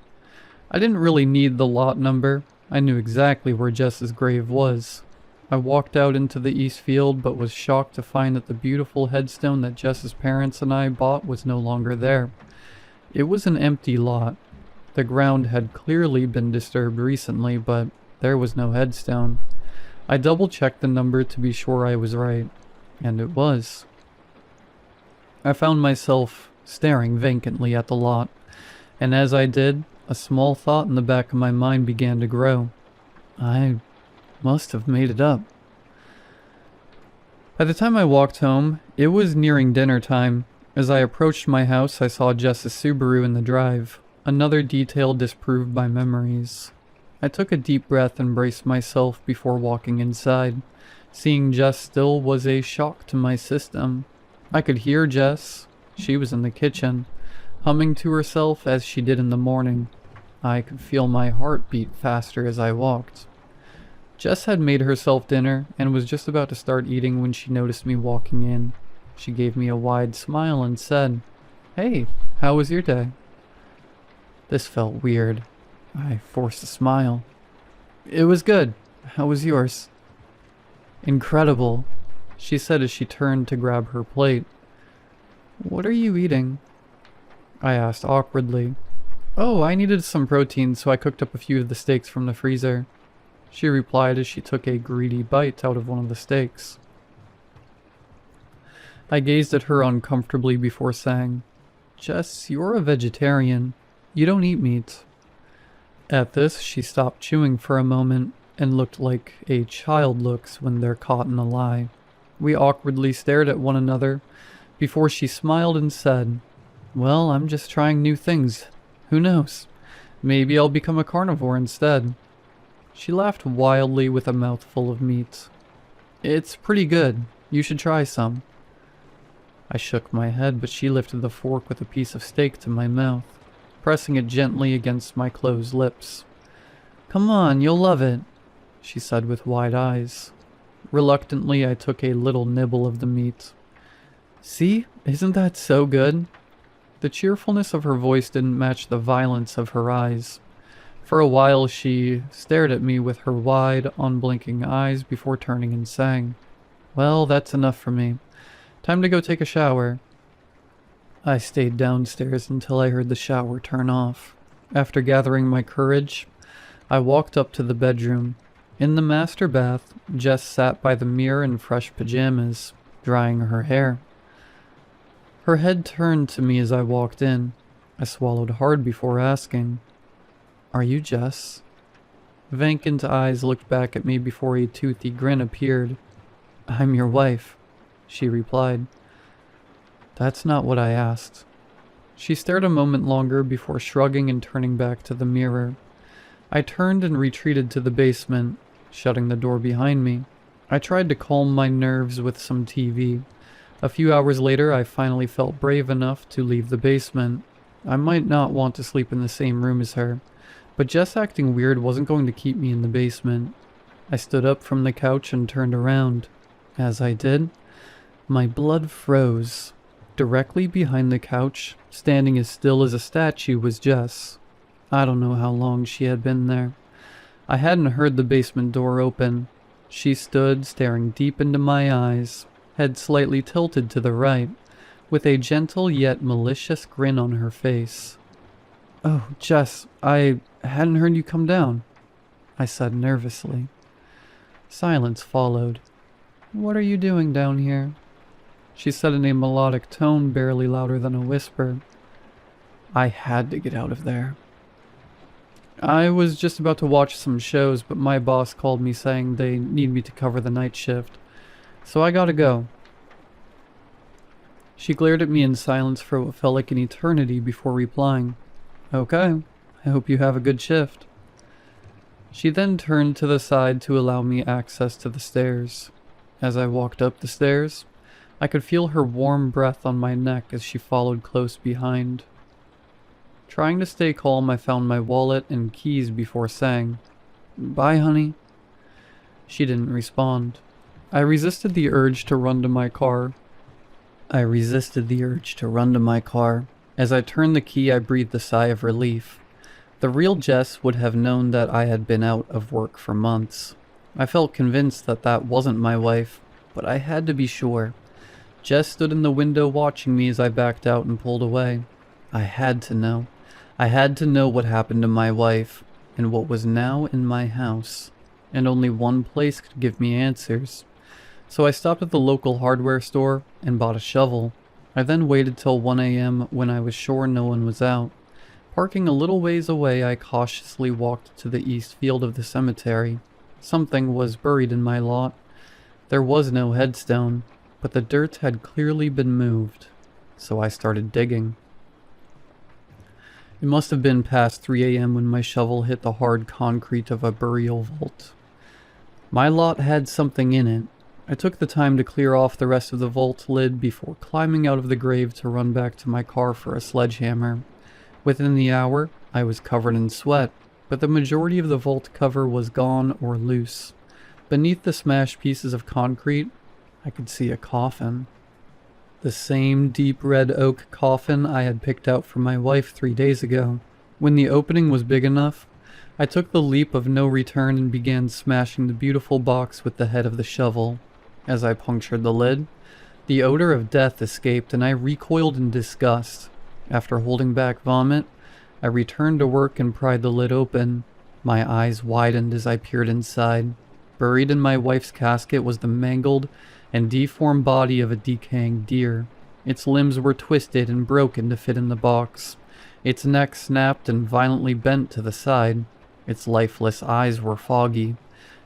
I didn't really need the lot number. I knew exactly where Jess's grave was. I walked out into the East Field, but was shocked to find that the beautiful headstone that Jess's parents and I bought was no longer there. It was an empty lot. The ground had clearly been disturbed recently, but there was no headstone. I double-checked the number to be sure I was right, and it was. I found myself staring vacantly at the lot, and as I did, a small thought in the back of my mind began to grow. I must have made it up. By the time I walked home, it was nearing dinner time. As I approached my house, I saw Jess's Subaru in the drive, another detail disproved by memories. I took a deep breath and braced myself before walking inside. Seeing Jess still was a shock to my system. I could hear Jess. She was in the kitchen, humming to herself as she did in the morning. I could feel my heart beat faster as I walked. Jess had made herself dinner and was just about to start eating when she noticed me walking in. She gave me a wide smile and said, "Hey, how was your day?" This felt weird. I forced a smile. "It was good. How was yours?" "Incredible," she said as she turned to grab her plate. "What are you eating?" I asked awkwardly. "Oh, I needed some protein, so I cooked up a few of the steaks from the freezer," she replied as she took a greedy bite out of one of the steaks. I gazed at her uncomfortably before saying, "Jess, you're a vegetarian. You don't eat meat." At this, she stopped chewing for a moment and looked like a child looks when they're caught in a lie. We awkwardly stared at one another before she smiled and said, "Well, I'm just trying new things. Who knows? Maybe I'll become a carnivore instead." She laughed wildly with a mouthful of meat. "It's pretty good. You should try some." I shook my head, but she lifted the fork with a piece of steak to my mouth, pressing it gently against my closed lips. "Come on, you'll love it," she said with wide eyes. Reluctantly, I took a little nibble of the meat. "See? Isn't that so good?" The cheerfulness of her voice didn't match the violence of her eyes. For a while she stared at me with her wide, unblinking eyes before turning and saying, "Well, that's enough for me. Time to go take a shower." I stayed downstairs until I heard the shower turn off. After gathering my courage, I walked up to the bedroom. In the master bath, Jess sat by the mirror in fresh pajamas, drying her hair. Her head turned to me as I walked in. I swallowed hard before asking, "Are you Jess?" Vacant eyes looked back at me before a toothy grin appeared. "I'm your wife," she replied. "That's not what I asked." She stared a moment longer before shrugging and turning back to the mirror. I turned and retreated to the basement, shutting the door behind me. I tried to calm my nerves with some TV. A few hours later, I finally felt brave enough to leave the basement. I might not want to sleep in the same room as her, but Jess acting weird wasn't going to keep me in the basement. I stood up from the couch and turned around. As I did, my blood froze. Directly behind the couch, standing as still as a statue, was Jess. I don't know how long she had been there. I hadn't heard the basement door open. She stood staring deep into my eyes, head slightly tilted to the right, with a gentle yet malicious grin on her face. "Oh, Jess, I hadn't heard you come down," I said nervously. Silence followed. "What are you doing down here?" She said in a melodic tone barely louder than a whisper. "I had to get out of there." "I was just about to watch some shows, but my boss called me saying they need me to cover the night shift, so I gotta go." She glared at me in silence for what felt like an eternity before replying, "Okay, I hope you have a good shift." She then turned to the side to allow me access to the stairs. As I walked up the stairs, I could feel her warm breath on my neck as she followed close behind. Trying to stay calm, I found my wallet and keys before saying, "Bye, honey." She didn't respond. I resisted the urge to run to my car. As I turned the key, I breathed a sigh of relief. The real Jess would have known that I had been out of work for months. I felt convinced that that wasn't my wife, but I had to be sure. Jess stood in the window watching me as I backed out and pulled away. I had to know. I had to know what happened to my wife, and what was now in my house. And only one place could give me answers. So I stopped at the local hardware store and bought a shovel. I then waited till 1 a.m. when I was sure no one was out. Parking a little ways away, I cautiously walked to the east field of the cemetery. Something was buried in my lot. There was no headstone, but the dirt had clearly been moved. So I started digging. It must have been past 3 a.m. when my shovel hit the hard concrete of a burial vault. My lot had something in it. I took the time to clear off the rest of the vault lid before climbing out of the grave to run back to my car for a sledgehammer. Within the hour, I was covered in sweat, but the majority of the vault cover was gone or loose. Beneath the smashed pieces of concrete, I could see a coffin. The same deep red oak coffin I had picked out for my wife 3 days ago. When the opening was big enough, I took the leap of no return and began smashing the beautiful box with the head of the shovel. As I punctured the lid, the odor of death escaped and I recoiled in disgust. After holding back vomit, I returned to work and pried the lid open. My eyes widened as I peered inside. Buried in my wife's casket was the mangled and deformed body of a decaying deer. Its limbs were twisted and broken to fit in the box. Its neck snapped and violently bent to the side. Its lifeless eyes were foggy,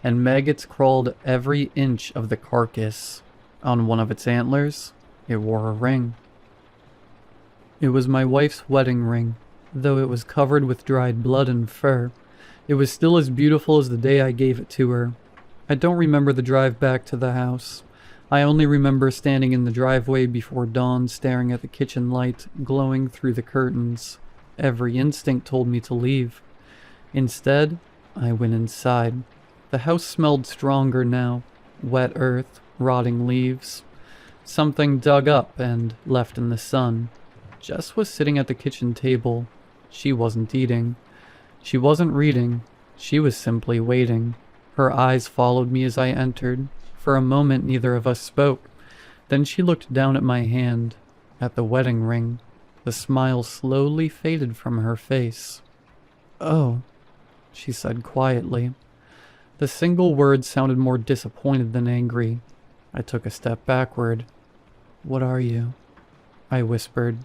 and maggots crawled every inch of the carcass. On one of its antlers, it wore a ring. It was my wife's wedding ring. Though it was covered with dried blood and fur, it was still as beautiful as the day I gave it to her. I don't remember the drive back to the house. I only remember standing in the driveway before dawn, staring at the kitchen light glowing through the curtains. Every instinct told me to leave. Instead, I went inside. The house smelled stronger now. Wet earth, rotting leaves. Something dug up and left in the sun. Jess was sitting at the kitchen table. She wasn't eating. She wasn't reading. She was simply waiting. Her eyes followed me as I entered. For a moment, neither of us spoke. Then she looked down at my hand, at the wedding ring. The smile slowly faded from her face. "Oh," she said quietly. The single word sounded more disappointed than angry. I took a step backward. "What are you?" I whispered.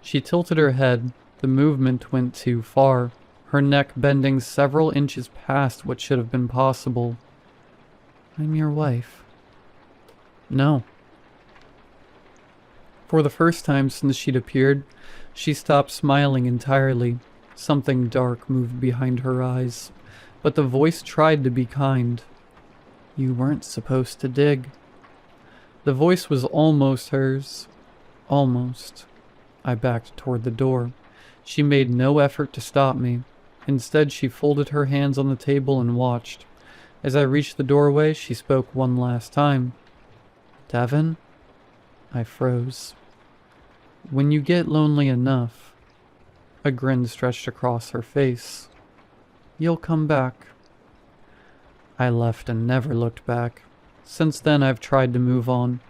She tilted her head. The movement went too far, her neck bending several inches past what should have been possible. I'm your wife. No. For the first time since she'd appeared, she stopped smiling entirely. Something dark moved behind her eyes, but the voice tried to be kind. You weren't supposed to dig. The voice was almost hers. Almost. I backed toward the door. She made no effort to stop me. Instead, she folded her hands on the table and watched. As I reached the doorway, she spoke one last time. Devin? I froze. When you get lonely enough, a grin stretched across her face, you'll come back. I left and never looked back. Since then, I've tried to move on.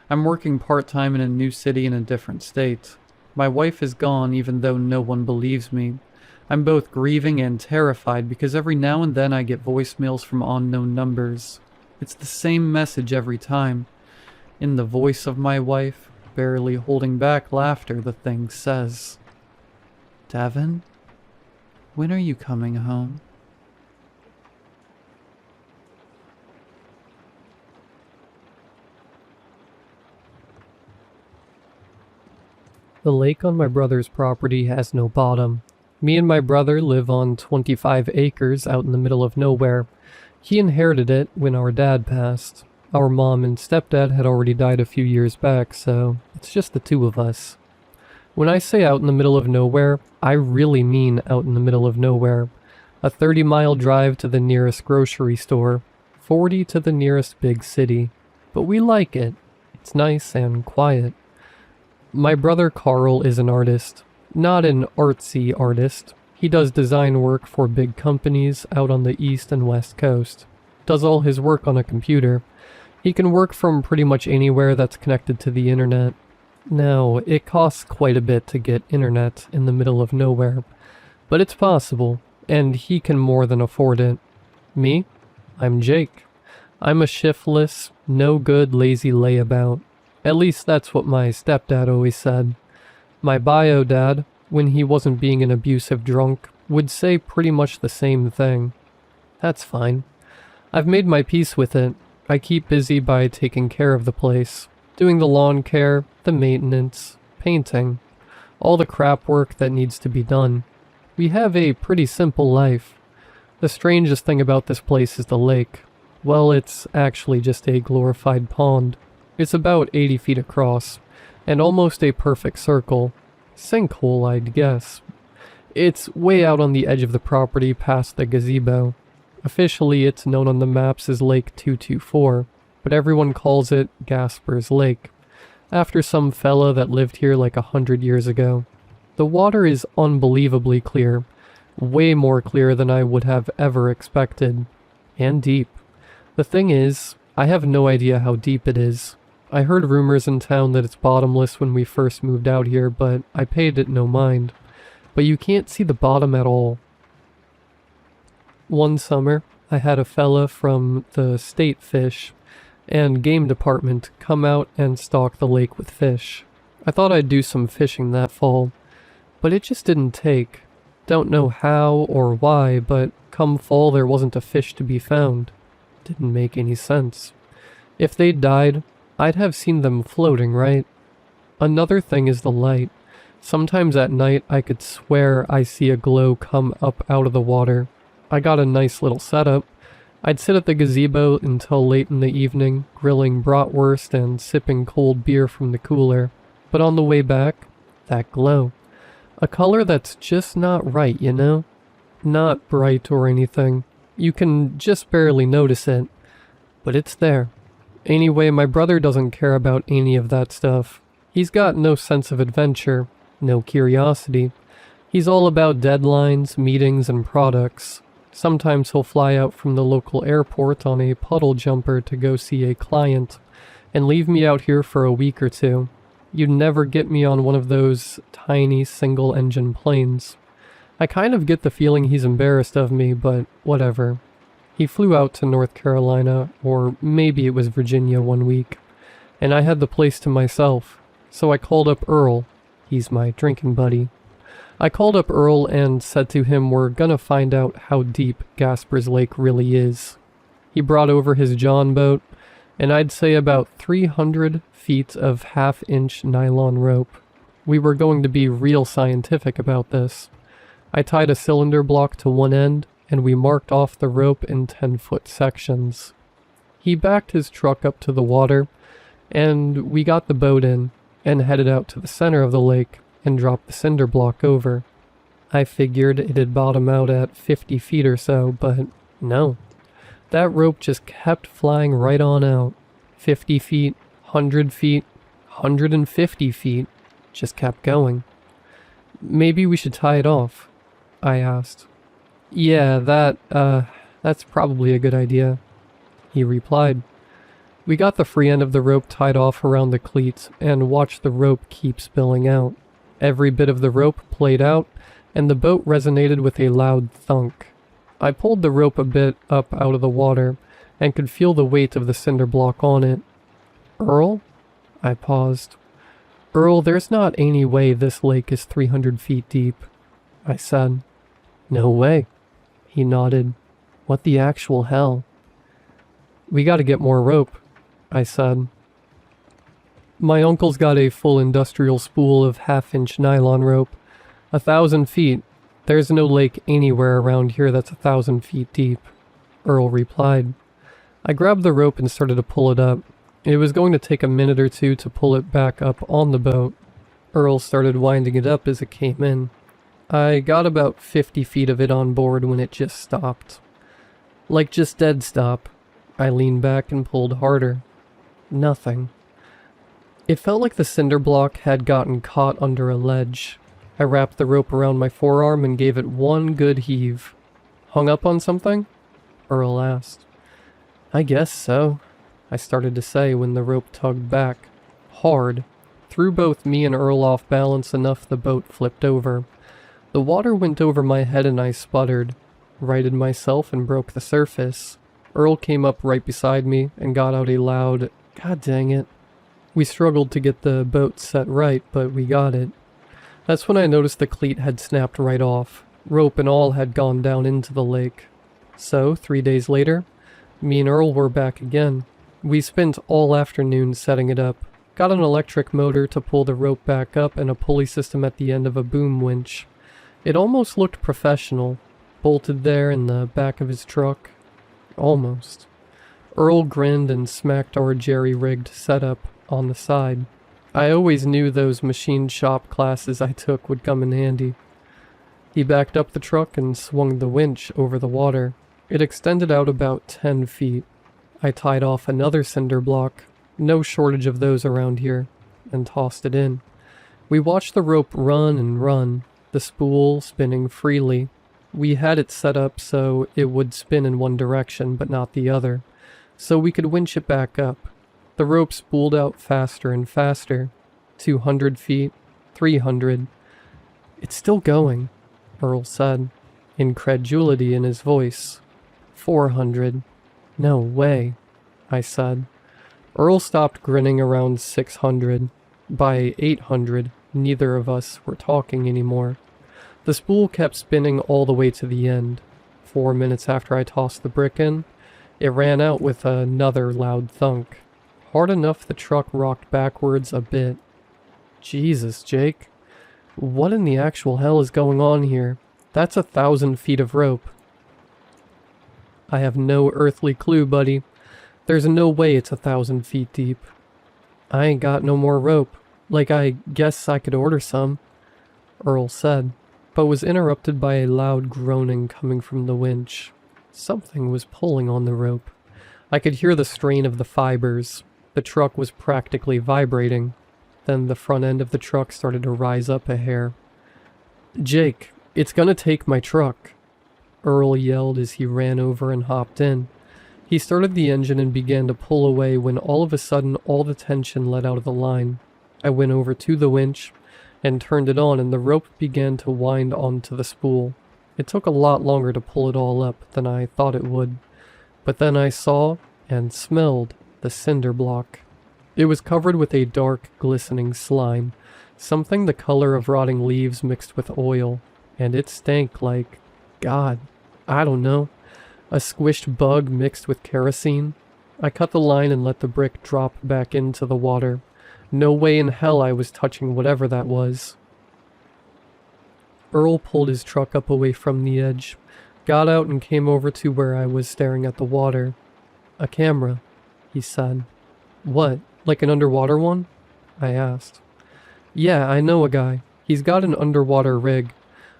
I'm working part-time in a new city in a different state. My wife is gone even though no one believes me. I'm both grieving and terrified because every now and then I get voicemails from unknown numbers. It's the same message every time. In the voice of my wife, barely holding back laughter, the thing says, Devin, when are you coming home? The lake on my brother's property has no bottom. Me and my brother live on 25 acres out in the middle of nowhere. He inherited it when our dad passed. Our mom and stepdad had already died a few years back, so it's just the two of us. When I say out in the middle of nowhere, I really mean out in the middle of nowhere. A 30-mile drive to the nearest grocery store, 40 to the nearest big city. But we like it. It's nice and quiet. My brother Carl is an artist. Not an artsy artist. He does design work for big companies out on the east and west coast. Does all his work on a computer. He can work from pretty much anywhere that's connected to the internet. Now, it costs quite a bit to get internet in the middle of nowhere. But it's possible, and he can more than afford it. Me? I'm Jake. I'm a shiftless, no-good, lazy layabout. At least that's what my stepdad always said. My bio dad, when he wasn't being an abusive drunk, would say pretty much the same thing. That's fine. I've made my peace with it. I keep busy by taking care of the place, doing the lawn care, the maintenance, painting, all the crap work that needs to be done. We have a pretty simple life. The strangest thing about this place is the lake. Well, it's actually just a glorified pond. It's about 80 feet across, and almost a perfect circle. Sinkhole, I'd guess. It's way out on the edge of the property past the gazebo. Officially, it's known on the maps as Lake 224, but everyone calls it Gasper's Lake, after some fella that lived here like 100 years ago. The water is unbelievably clear, way more clear than I would have ever expected, and deep. The thing is, I have no idea how deep it is. I heard rumors in town that it's bottomless when we first moved out here, but I paid it no mind. But you can't see the bottom at all. One summer, I had a fella from the state fish and game department come out and stock the lake with fish. I thought I'd do some fishing that fall, but it just didn't take. Don't know how or why, but come fall there wasn't a fish to be found. Didn't make any sense. If they'd died, I'd have seen them floating, right? Another thing is the light. Sometimes at night I could swear I see a glow come up out of the water. I got a nice little setup. I'd sit at the gazebo until late in the evening, grilling bratwurst and sipping cold beer from the cooler. But on the way back, that glow. A color that's just not right, you know? Not bright or anything. You can just barely notice it. But it's there. Anyway, my brother doesn't care about any of that stuff. He's got no sense of adventure, no curiosity. He's all about deadlines, meetings, and products. Sometimes he'll fly out from the local airport on a puddle jumper to go see a client, and leave me out here for a week or two. You'd never get me on one of those tiny single-engine planes. I kind of get the feeling he's embarrassed of me, but whatever. He flew out to North Carolina, or maybe it was Virginia one week, and I had the place to myself. So I called up Earl. He's my drinking buddy. I called up Earl and said to him we're gonna find out how deep Gasper's Lake really is. He brought over his John boat, and I'd say about 300 feet of half-inch nylon rope. We were going to be real scientific about this. I tied a cylinder block to one end, and we marked off the rope in 10-foot sections. He backed his truck up to the water, and we got the boat in and headed out to the center of the lake and dropped the cinder block over. I figured it'd bottom out at 50 feet or so, but no. That rope just kept flying right on out. 50 feet, 100 feet, 150 feet, just kept going. Maybe we should tie it off, I asked. Yeah, that's probably a good idea, he replied. We got the free end of the rope tied off around the cleats and watched the rope keep spilling out. Every bit of the rope played out, and the boat resonated with a loud thunk. I pulled the rope a bit up out of the water and could feel the weight of the cinder block on it. Earl? I paused. Earl, there's not any way this lake is 300 feet deep, I said. No way, he nodded. What the actual hell? We gotta get more rope, I said. My uncle's got a full industrial spool of half-inch nylon rope. 1,000 feet. There's no lake anywhere around here that's 1,000 feet deep, Earl replied. I grabbed the rope and started to pull it up. It was going to take a minute or two to pull it back up on the boat. Earl started winding it up as it came in. I got about 50 feet of it on board when it just stopped. Like just dead stop. I leaned back and pulled harder. Nothing. It felt like the cinder block had gotten caught under a ledge. I wrapped the rope around my forearm and gave it one good heave. Hung up on something? Earl asked. I guess so, I started to say when the rope tugged back. Hard. Threw both me and Earl off balance enough the boat flipped over. The water went over my head and I sputtered. Righted myself and broke the surface. Earl came up right beside me and got out a loud, "God dang it." We struggled to get the boat set right, but we got it. That's when I noticed the cleat had snapped right off. Rope and all had gone down into the lake. So, 3 days later, me and Earl were back again. We spent all afternoon setting it up. Got an electric motor to pull the rope back up and a pulley system at the end of a boom winch. It almost looked professional, bolted there in the back of his truck. Almost. Earl grinned and smacked our jerry-rigged setup on the side. I always knew those machine shop classes I took would come in handy. He backed up the truck and swung the winch over the water. It extended out about 10 feet. I tied off another cinder block, no shortage of those around here, and tossed it in. We watched the rope run and run, the spool spinning freely. We had it set up so it would spin in one direction but not the other, so we could winch it back up. The rope spooled out faster and faster. 200 feet, 300. It's still going, Earl said, incredulity in his voice. 400. No way, I said. Earl stopped grinning around 600. By 800, neither of us were talking anymore. The spool kept spinning all the way to the end. 4 minutes after I tossed the brick in, it ran out with another loud thunk. Hard enough the truck rocked backwards a bit. Jesus, Jake. What in the actual hell is going on here? That's 1,000 feet of rope. I have no earthly clue, buddy. There's no way it's 1,000 feet deep. I ain't got no more rope. Like, I guess I could order some, Earl said, but was interrupted by a loud groaning coming from the winch. Something was pulling on the rope. I could hear the strain of the fibers. The truck was practically vibrating. Then the front end of the truck started to rise up a hair. Jake, it's gonna take my truck, Earl yelled as he ran over and hopped in. He started the engine and began to pull away when all of a sudden all the tension let out of the line. I went over to the winch and turned it on and the rope began to wind onto the spool. It took a lot longer to pull it all up than I thought it would. But then I saw and smelled the cinder block. It was covered with a dark, glistening slime, something the color of rotting leaves mixed with oil, and it stank like, God, I don't know, a squished bug mixed with kerosene. I cut the line and let the brick drop back into the water. No way in hell I was touching whatever that was. Earl pulled his truck up away from the edge, got out and came over to where I was staring at the water. "A camera," he said. "What, like an underwater one?" I asked. "Yeah, I know a guy. He's got an underwater rig.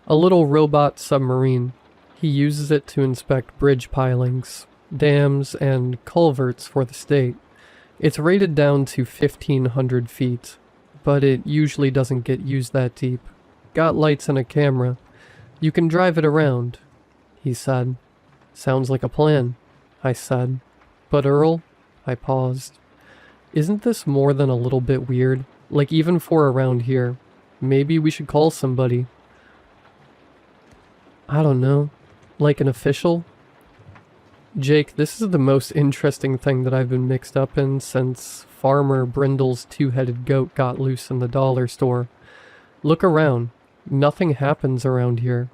A little robot submarine. He uses it to inspect bridge pilings, dams, and culverts for the state. It's rated down to 1,500 feet, but it usually doesn't get used that deep. Got lights and a camera. You can drive it around," he said. "Sounds like a plan," I said. "But Earl," I paused. "Isn't this more than a little bit weird? Like even for around here. Maybe we should call somebody." "I don't know. Like an official?" "Jake, this is the most interesting thing that I've been mixed up in since Farmer Brindle's two-headed goat got loose in the dollar store. Look around. Nothing happens around here."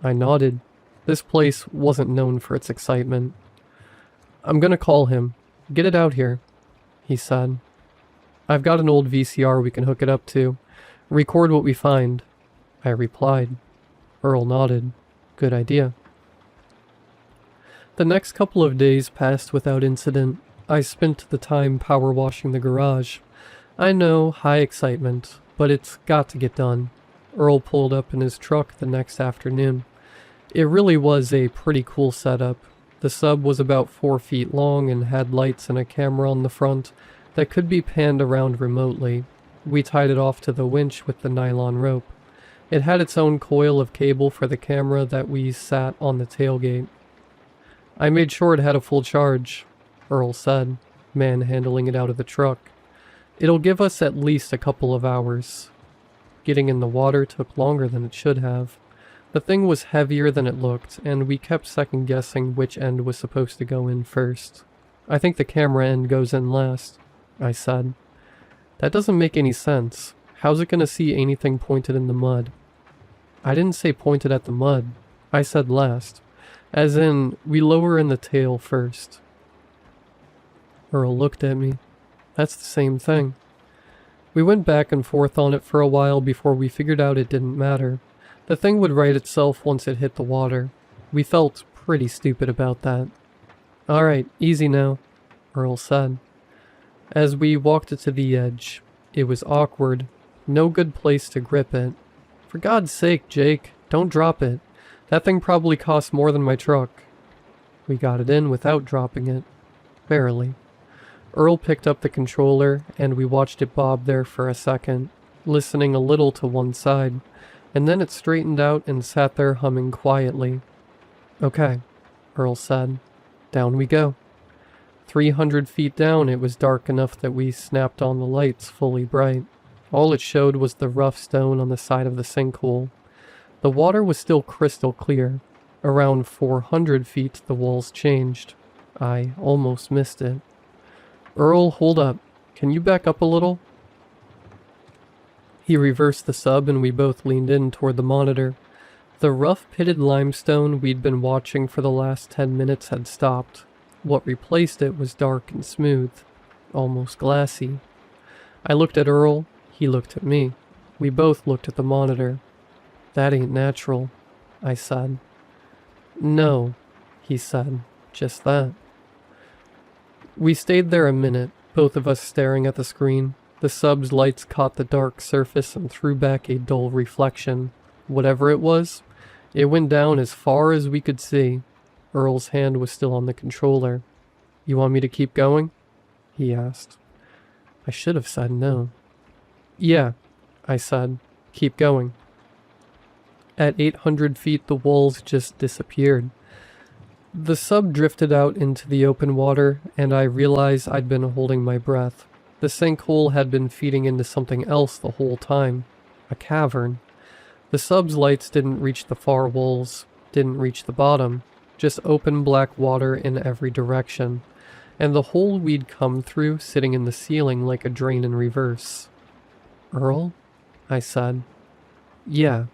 I nodded. This place wasn't known for its excitement. "I'm gonna call him. Get it out here," he said. "I've got an old VCR we can hook it up to. Record what we find," I replied. Earl nodded. "Good idea." The next couple of days passed without incident. I spent the time power washing the garage. I know, high excitement, but it's got to get done. Earl pulled up in his truck the next afternoon. It really was a pretty cool setup. The sub was about 4 feet long and had lights and a camera on the front that could be panned around remotely. We tied it off to the winch with the nylon rope. It had its own coil of cable for the camera that we sat on the tailgate. "I made sure it had a full charge," Earl said, manhandling it out of the truck. "It'll give us at least a couple of hours." Getting in the water took longer than it should have. The thing was heavier than it looked, and we kept second-guessing which end was supposed to go in first. "I think the camera end goes in last," I said. "That doesn't make any sense. How's it gonna see anything pointed in the mud?" "I didn't say pointed at the mud. I said last. As in, we lower in the tail first." Earl looked at me. "That's the same thing." We went back and forth on it for a while before we figured out it didn't matter. The thing would right itself once it hit the water. We felt pretty stupid about that. "Alright, easy now," Earl said. As we walked it to the edge, it was awkward. No good place to grip it. "For God's sake, Jake, don't drop it. That thing probably costs more than my truck." We got it in without dropping it. Barely. Earl picked up the controller, and we watched it bob there for a second, listening a little to one side, and then it straightened out and sat there humming quietly. "Okay," Earl said. "Down we go." 300 feet down, it was dark enough that we snapped on the lights fully bright. All it showed was the rough stone on the side of the sinkhole. The water was still crystal clear. Around 400 feet, the walls changed. I almost missed it. "Earl, hold up. Can you back up a little?" He reversed the sub and we both leaned in toward the monitor. The rough pitted limestone we'd been watching for the last 10 minutes had stopped. What replaced it was dark and smooth, almost glassy. I looked at Earl, he looked at me. We both looked at the monitor. "That ain't natural," I said. "No," he said, "just that." We stayed there a minute, both of us staring at the screen. The sub's lights caught the dark surface and threw back a dull reflection. Whatever it was, it went down as far as we could see. Earl's hand was still on the controller. "You want me to keep going?" he asked. I should have said no. "Yeah," I said. "Keep going." At 800 feet, the walls just disappeared. The sub drifted out into the open water, and I realized I'd been holding my breath. The sinkhole had been feeding into something else the whole time. A cavern. The sub's lights didn't reach the far walls, didn't reach the bottom. Just open black water in every direction. and the hole we'd come through sitting in the ceiling like a drain in reverse. "Earl?" I said. "Yeah,"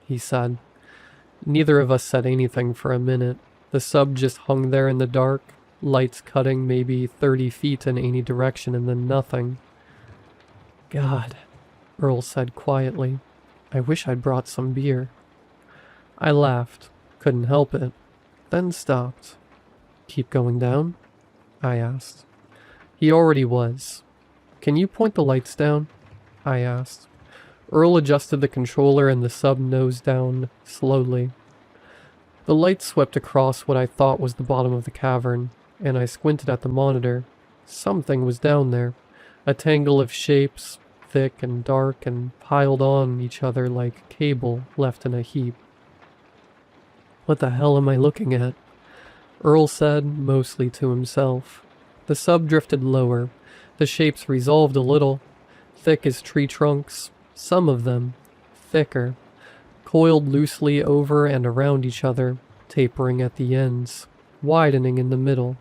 he said. Neither of us said anything for a minute. The sub just hung there in the dark, lights cutting maybe 30 feet in any direction and then nothing. "God," Earl said quietly. "I wish I'd brought some beer." I laughed. Couldn't help it. Then stopped. "Keep going down?" I asked. He already was. "Can you point the lights down?" I asked. Earl adjusted the controller and the sub nosed down slowly. The light swept across what I thought was the bottom of the cavern, and I squinted at the monitor. Something was down there. A tangle of shapes, thick and dark and piled on each other like cable left in a heap. "What the hell am I looking at?" Earl said, mostly to himself. The sub drifted lower. The shapes resolved a little. Thick as tree trunks, some of them thicker, coiled loosely over and around each other, tapering at the ends, widening in the middle.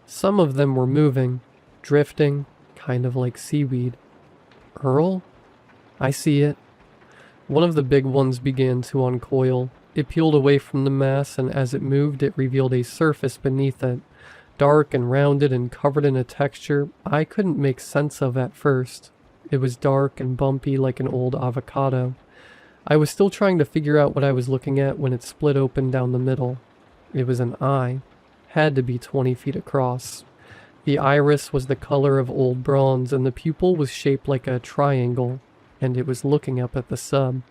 Some of them were moving, drifting, kind of like seaweed. "Earl?" "I see it." One of the big ones began to uncoil. It peeled away from the mass, and as it moved, it revealed a surface beneath it, dark and rounded and covered in a texture I couldn't make sense of at first. It was dark and bumpy like an old avocado. I was still trying to figure out what I was looking at when it split open down the middle. It was an eye. Had to be 20 feet across. The iris was the color of old bronze, and the pupil was shaped like a triangle, and it was looking up at the sub.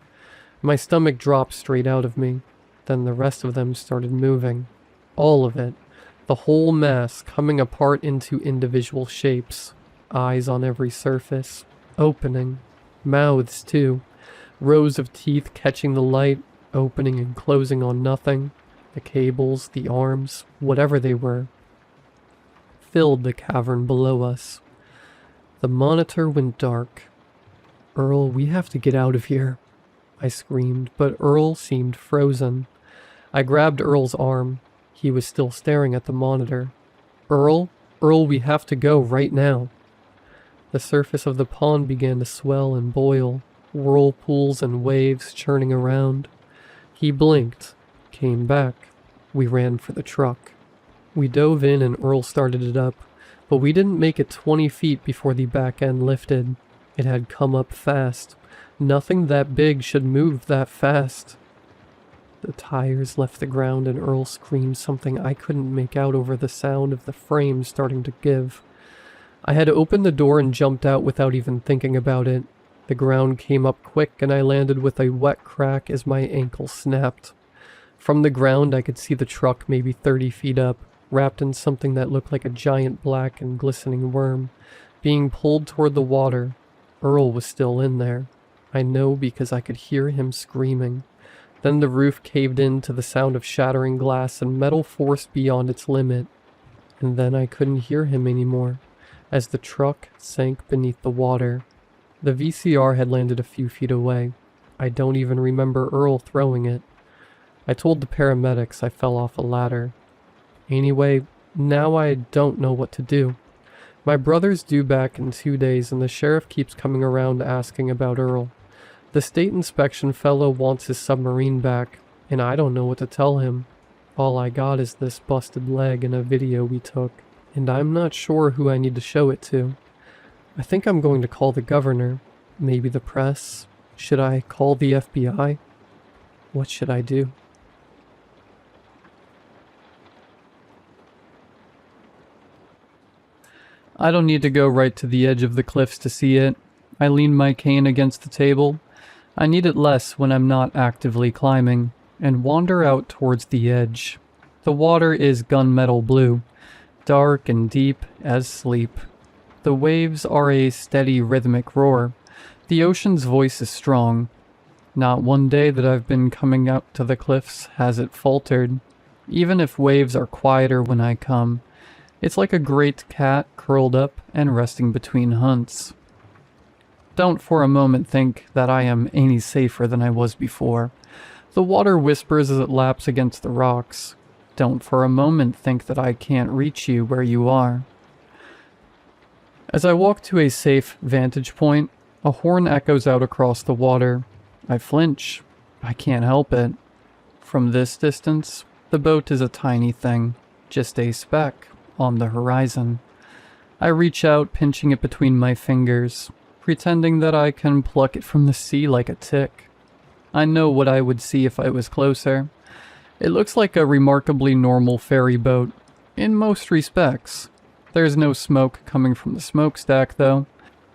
My stomach dropped straight out of me. Then the rest of them started moving. All of it. The whole mass coming apart into individual shapes. Eyes on every surface. Opening. Mouths, too. Rows of teeth catching the light, opening and closing on nothing. The cables, the arms, whatever they were, filled the cavern below us. The monitor went dark. "Earl, we have to get out of here," I screamed, but Earl seemed frozen. I grabbed Earl's arm. He was still staring at the monitor. Earl, we have to go right now." The surface of the pond began to swell and boil, whirlpools and waves churning around. He blinked, came back. We ran for the truck. We dove in and Earl started it up, but we didn't make it 20 feet before the back end lifted. It had come up fast. Nothing that big should move that fast. The tires left the ground and Earl screamed something I couldn't make out over the sound of the frame starting to give. I had opened the door and jumped out without even thinking about it. The ground came up quick and I landed with a wet crack as my ankle snapped. From the ground I could see the truck maybe 30 feet up, wrapped in something that looked like a giant black and glistening worm, being pulled toward the water. Earl was still in there. I know because I could hear him screaming. Then the roof caved in to the sound of shattering glass and metal forced beyond its limit. And then I couldn't hear him anymore, as the truck sank beneath the water. The VCR had landed a few feet away. I don't even remember Earl throwing it. I told the paramedics I fell off a ladder. Anyway, now I don't know what to do. My brother's due back in 2 days and the sheriff keeps coming around asking about Earl. The state inspection fellow wants his submarine back, and I don't know what to tell him. All I got is this busted leg and a video we took, and I'm not sure who I need to show it to. I think I'm going to call the governor, maybe the press. Should I call the FBI? What should I do? I don't need to go right to the edge of the cliffs to see it. I lean my cane against the table. I need it less when I'm not actively climbing, and wander out towards the edge. The water is gunmetal blue, dark and deep as sleep. The waves are a steady rhythmic roar. The ocean's voice is strong. Not one day that I've been coming out to the cliffs has it faltered, even if waves are quieter when I come. It's like a great cat curled up and resting between hunts. Don't for a moment think that I am any safer than I was before. The water whispers as it laps against the rocks. Don't for a moment think that I can't reach you where you are. As I walk to a safe vantage point, a horn echoes out across the water. I flinch. I can't help it. From this distance, the boat is a tiny thing, just a speck on the horizon. I reach out, pinching it between my fingers, pretending that I can pluck it from the sea like a tick. I know what I would see if I was closer. It looks like a remarkably normal ferry boat, in most respects. There's no smoke coming from the smokestack, though.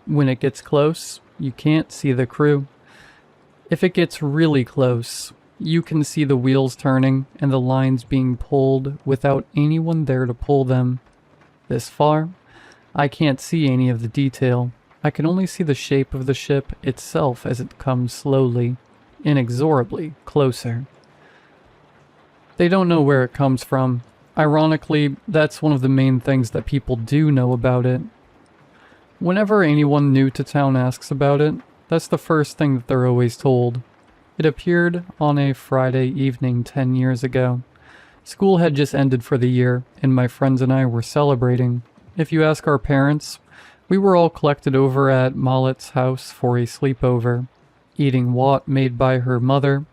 When it gets close, you can't see the crew. If it gets really close, you can see the wheels turning and the lines being pulled without anyone there to pull them. This far, I can't see any of the detail. I can only see the shape of the ship itself as it comes slowly, inexorably closer. They don't know where it comes from. Ironically, that's one of the main things that people do know about it. Whenever anyone new to town asks about it, that's the first thing that they're always told. It appeared on a Friday evening 10 years ago. School had just ended for the year, and my friends and I were celebrating. If you ask our parents, we were all collected over at Mollett's house for a sleepover, eating wat made by her mother,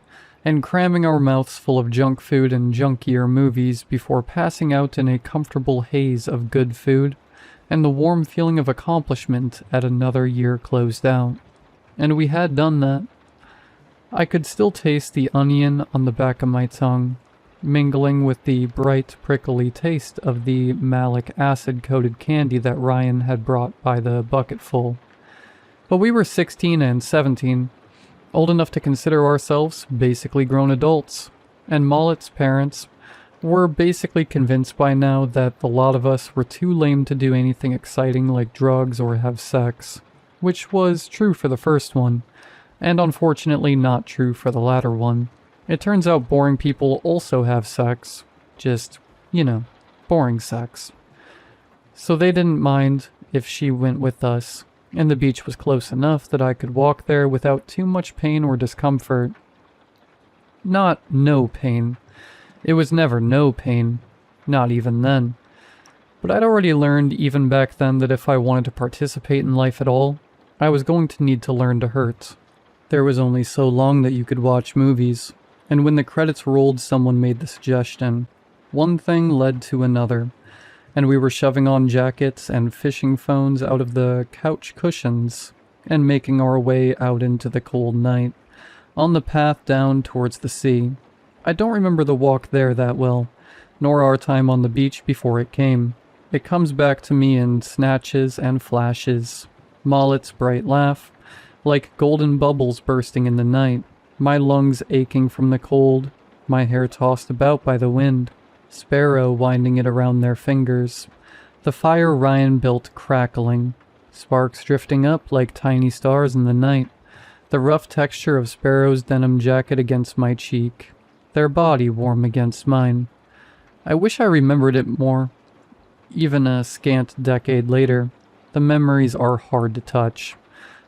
and cramming our mouths full of junk food and junkier movies before passing out in a comfortable haze of good food and the warm feeling of accomplishment at another year closed out. And we had done that. I could still taste the onion on the back of my tongue, mingling with the bright, prickly taste of the malic acid-coated candy that Ryan had brought by the bucketful. But we were 16 and 17, old enough to consider ourselves basically grown adults, and Mollett's parents were basically convinced by now that the lot of us were too lame to do anything exciting like drugs or have sex, which was true for the first one, and unfortunately not true for the latter one. It turns out boring people also have sex, just, boring sex. So they didn't mind if she went with us, and the beach was close enough that I could walk there without too much pain or discomfort. Not no pain. It was never no pain, not even then. But I'd already learned even back then that if I wanted to participate in life at all, I was going to need to learn to hurt. There was only so long that you could watch movies, and when the credits rolled someone made the suggestion. One thing led to another, and we were shoving on jackets and fishing phones out of the couch cushions, and making our way out into the cold night, on the path down towards the sea. I don't remember the walk there that well, nor our time on the beach before it came. It comes back to me in snatches and flashes. Mollett's bright laugh, like golden bubbles bursting in the night, my lungs aching from the cold, my hair tossed about by the wind, Sparrow winding it around their fingers, the fire Ryan built crackling, sparks drifting up like tiny stars in the night, the rough texture of Sparrow's denim jacket against my cheek, their body warm against mine. I wish I remembered it more. Even a scant decade later, the memories are hard to touch.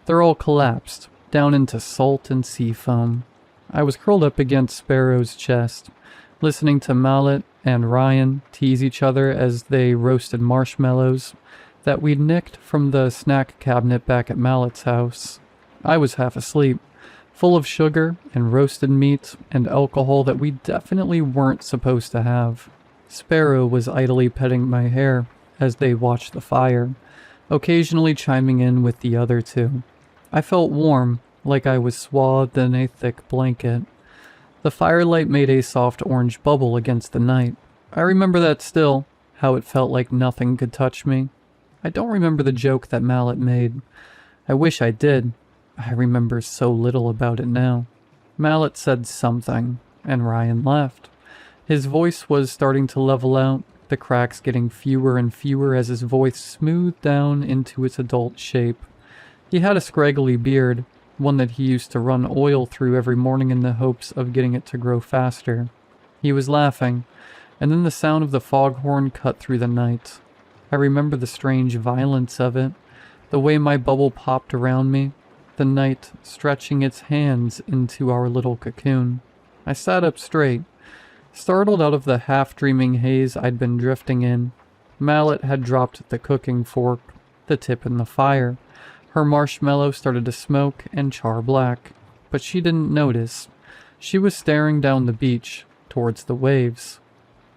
They're all collapsed, down into salt and sea foam. I was curled up against Sparrow's chest, listening to Mallet and Ryan tease each other as they roasted marshmallows that we'd nicked from the snack cabinet back at Mallet's house. I was half asleep, full of sugar and roasted meat and alcohol that we definitely weren't supposed to have. Sparrow was idly petting my hair as they watched the fire, occasionally chiming in with the other two. I felt warm, like I was swathed in a thick blanket. The firelight made a soft orange bubble against the night. I remember that still, how it felt like nothing could touch me. I don't remember the joke that Mallet made. I wish I did. I remember so little about it now. Mallet said something, and Ryan laughed. His voice was starting to level out, the cracks getting fewer and fewer as his voice smoothed down into its adult shape. He had a scraggly beard, one that he used to run oil through every morning in the hopes of getting it to grow faster. He was laughing, and then the sound of the foghorn cut through the night. I remember the strange violence of it, the way my bubble popped around me, the night stretching its hands into our little cocoon. I sat up straight, startled out of the half-dreaming haze I'd been drifting in. Mallet had dropped the cooking fork. the tip in the fire. Her marshmallow started to smoke and char black, but she didn't notice. She was staring down the beach, towards the waves.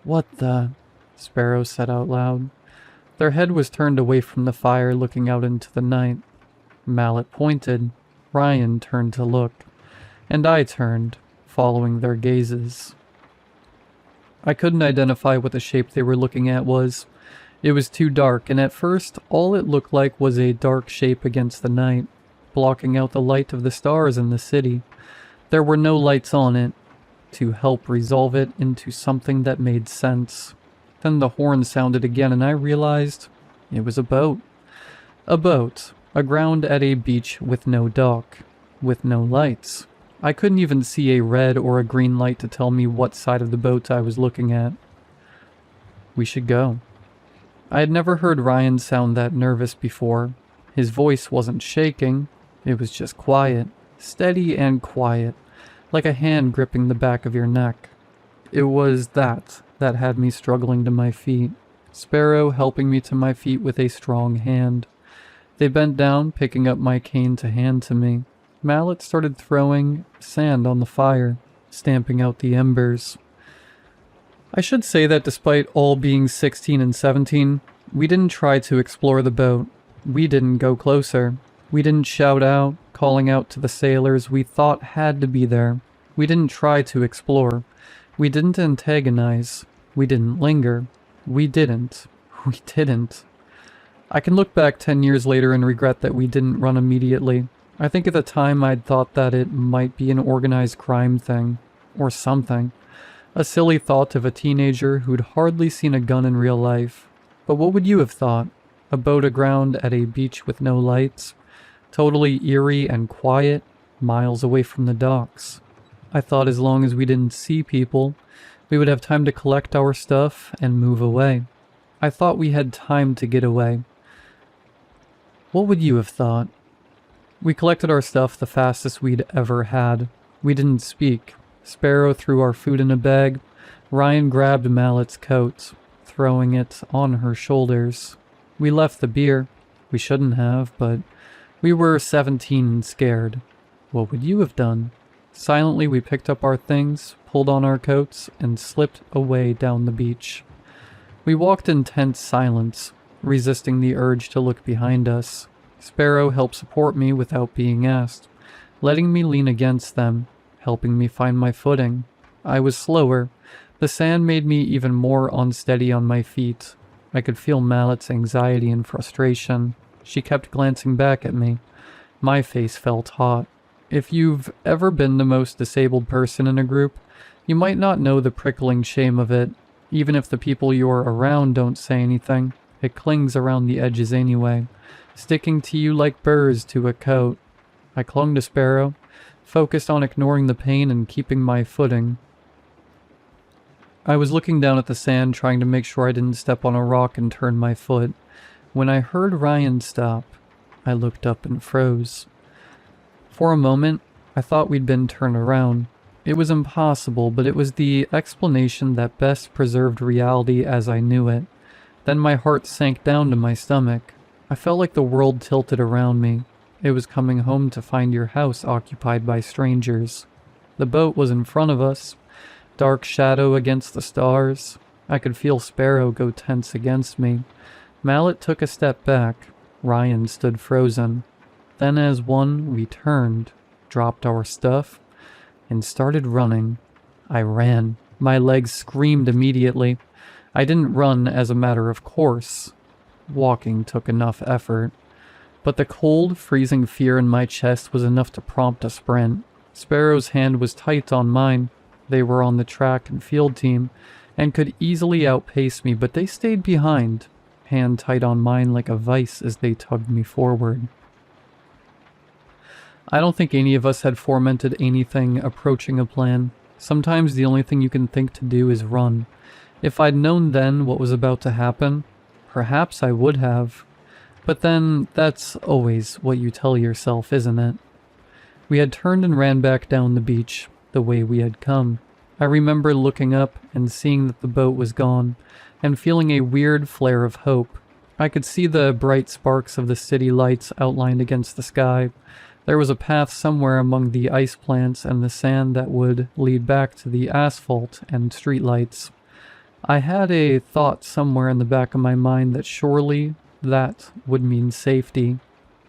"What the?" Sparrow said out loud. Their head was turned away from the fire, looking out into the night. Mallet pointed. Ryan turned to look. And I turned, following their gazes. I couldn't identify what the shape they were looking at was. It was too dark, and at first, all it looked like was a dark shape against the night, blocking out the light of the stars in the city. There were no lights on it, to help resolve it into something that made sense. Then the horn sounded again, and I realized it was a boat. A boat, aground at a beach with no dock, with no lights. I couldn't even see a red or a green light to tell me what side of the boat I was looking at. "We should go." I had never heard Ryan sound that nervous before. His voice wasn't shaking, it was just quiet, steady and quiet, like a hand gripping the back of your neck. It was that had me struggling to my feet, Sparrow helping me to my feet with a strong hand. They bent down, picking up my cane to hand to me. Mallet started throwing sand on the fire, stamping out the embers. I should say that despite all being 16 and 17, we didn't try to explore the boat. We didn't go closer. We didn't shout out, calling out to the sailors we thought had to be there. We didn't try to explore. We didn't antagonize. We didn't linger. We didn't. I can look back 10 years later and regret that we didn't run immediately. I think at the time I'd thought that it might be an organized crime thing, or something. A silly thought of a teenager who'd hardly seen a gun in real life. But what would you have thought? A boat aground at a beach with no lights? Totally eerie and quiet, miles away from the docks. I thought as long as we didn't see people, we would have time to collect our stuff and move away. I thought we had time to get away. What would you have thought? We collected our stuff the fastest we'd ever had. We didn't speak. Sparrow threw our food in a bag. Ryan grabbed Mallet's coat, throwing it on her shoulders. We left the beer. We shouldn't have, but we were 17 and scared. What would you have done? Silently, we picked up our things, pulled on our coats, and slipped away down the beach. We walked in tense silence, resisting the urge to look behind us. Sparrow helped support me without being asked, letting me lean against them, helping me find my footing. I was slower. The sand made me even more unsteady on my feet. I could feel Mallet's anxiety and frustration. She kept glancing back at me. My face felt hot. If you've ever been the most disabled person in a group, you might not know the prickling shame of it. Even if the people you're around don't say anything, it clings around the edges anyway, sticking to you like burrs to a coat. I clung to Sparrow, focused on ignoring the pain and keeping my footing. I was looking down at the sand, trying to make sure I didn't step on a rock and turn my foot. When I heard Ryan stop, I looked up and froze. For a moment, I thought we'd been turned around. It was impossible, but it was the explanation that best preserved reality as I knew it. Then my heart sank down to my stomach. I felt like the world tilted around me. It was coming home to find your house occupied by strangers. The boat was in front of us, dark shadow against the stars. I could feel Sparrow go tense against me. Mallet took a step back. Ryan stood frozen. Then as one, we turned, dropped our stuff, and started running. I ran. My legs screamed immediately. I didn't run as a matter of course. Walking took enough effort. But the cold, freezing fear in my chest was enough to prompt a sprint. Sparrow's hand was tight on mine. They were on the track and field team, and could easily outpace me, but they stayed behind, hand tight on mine like a vice as they tugged me forward. I don't think any of us had fomented anything approaching a plan. Sometimes the only thing you can think to do is run. If I'd known then what was about to happen, perhaps I would have. But then, that's always what you tell yourself, isn't it? We had turned and ran back down the beach, the way we had come. I remember looking up and seeing that the boat was gone, and feeling a weird flare of hope. I could see the bright sparks of the city lights outlined against the sky. There was a path somewhere among the ice plants and the sand that would lead back to the asphalt and streetlights. I had a thought somewhere in the back of my mind that surely that would mean safety.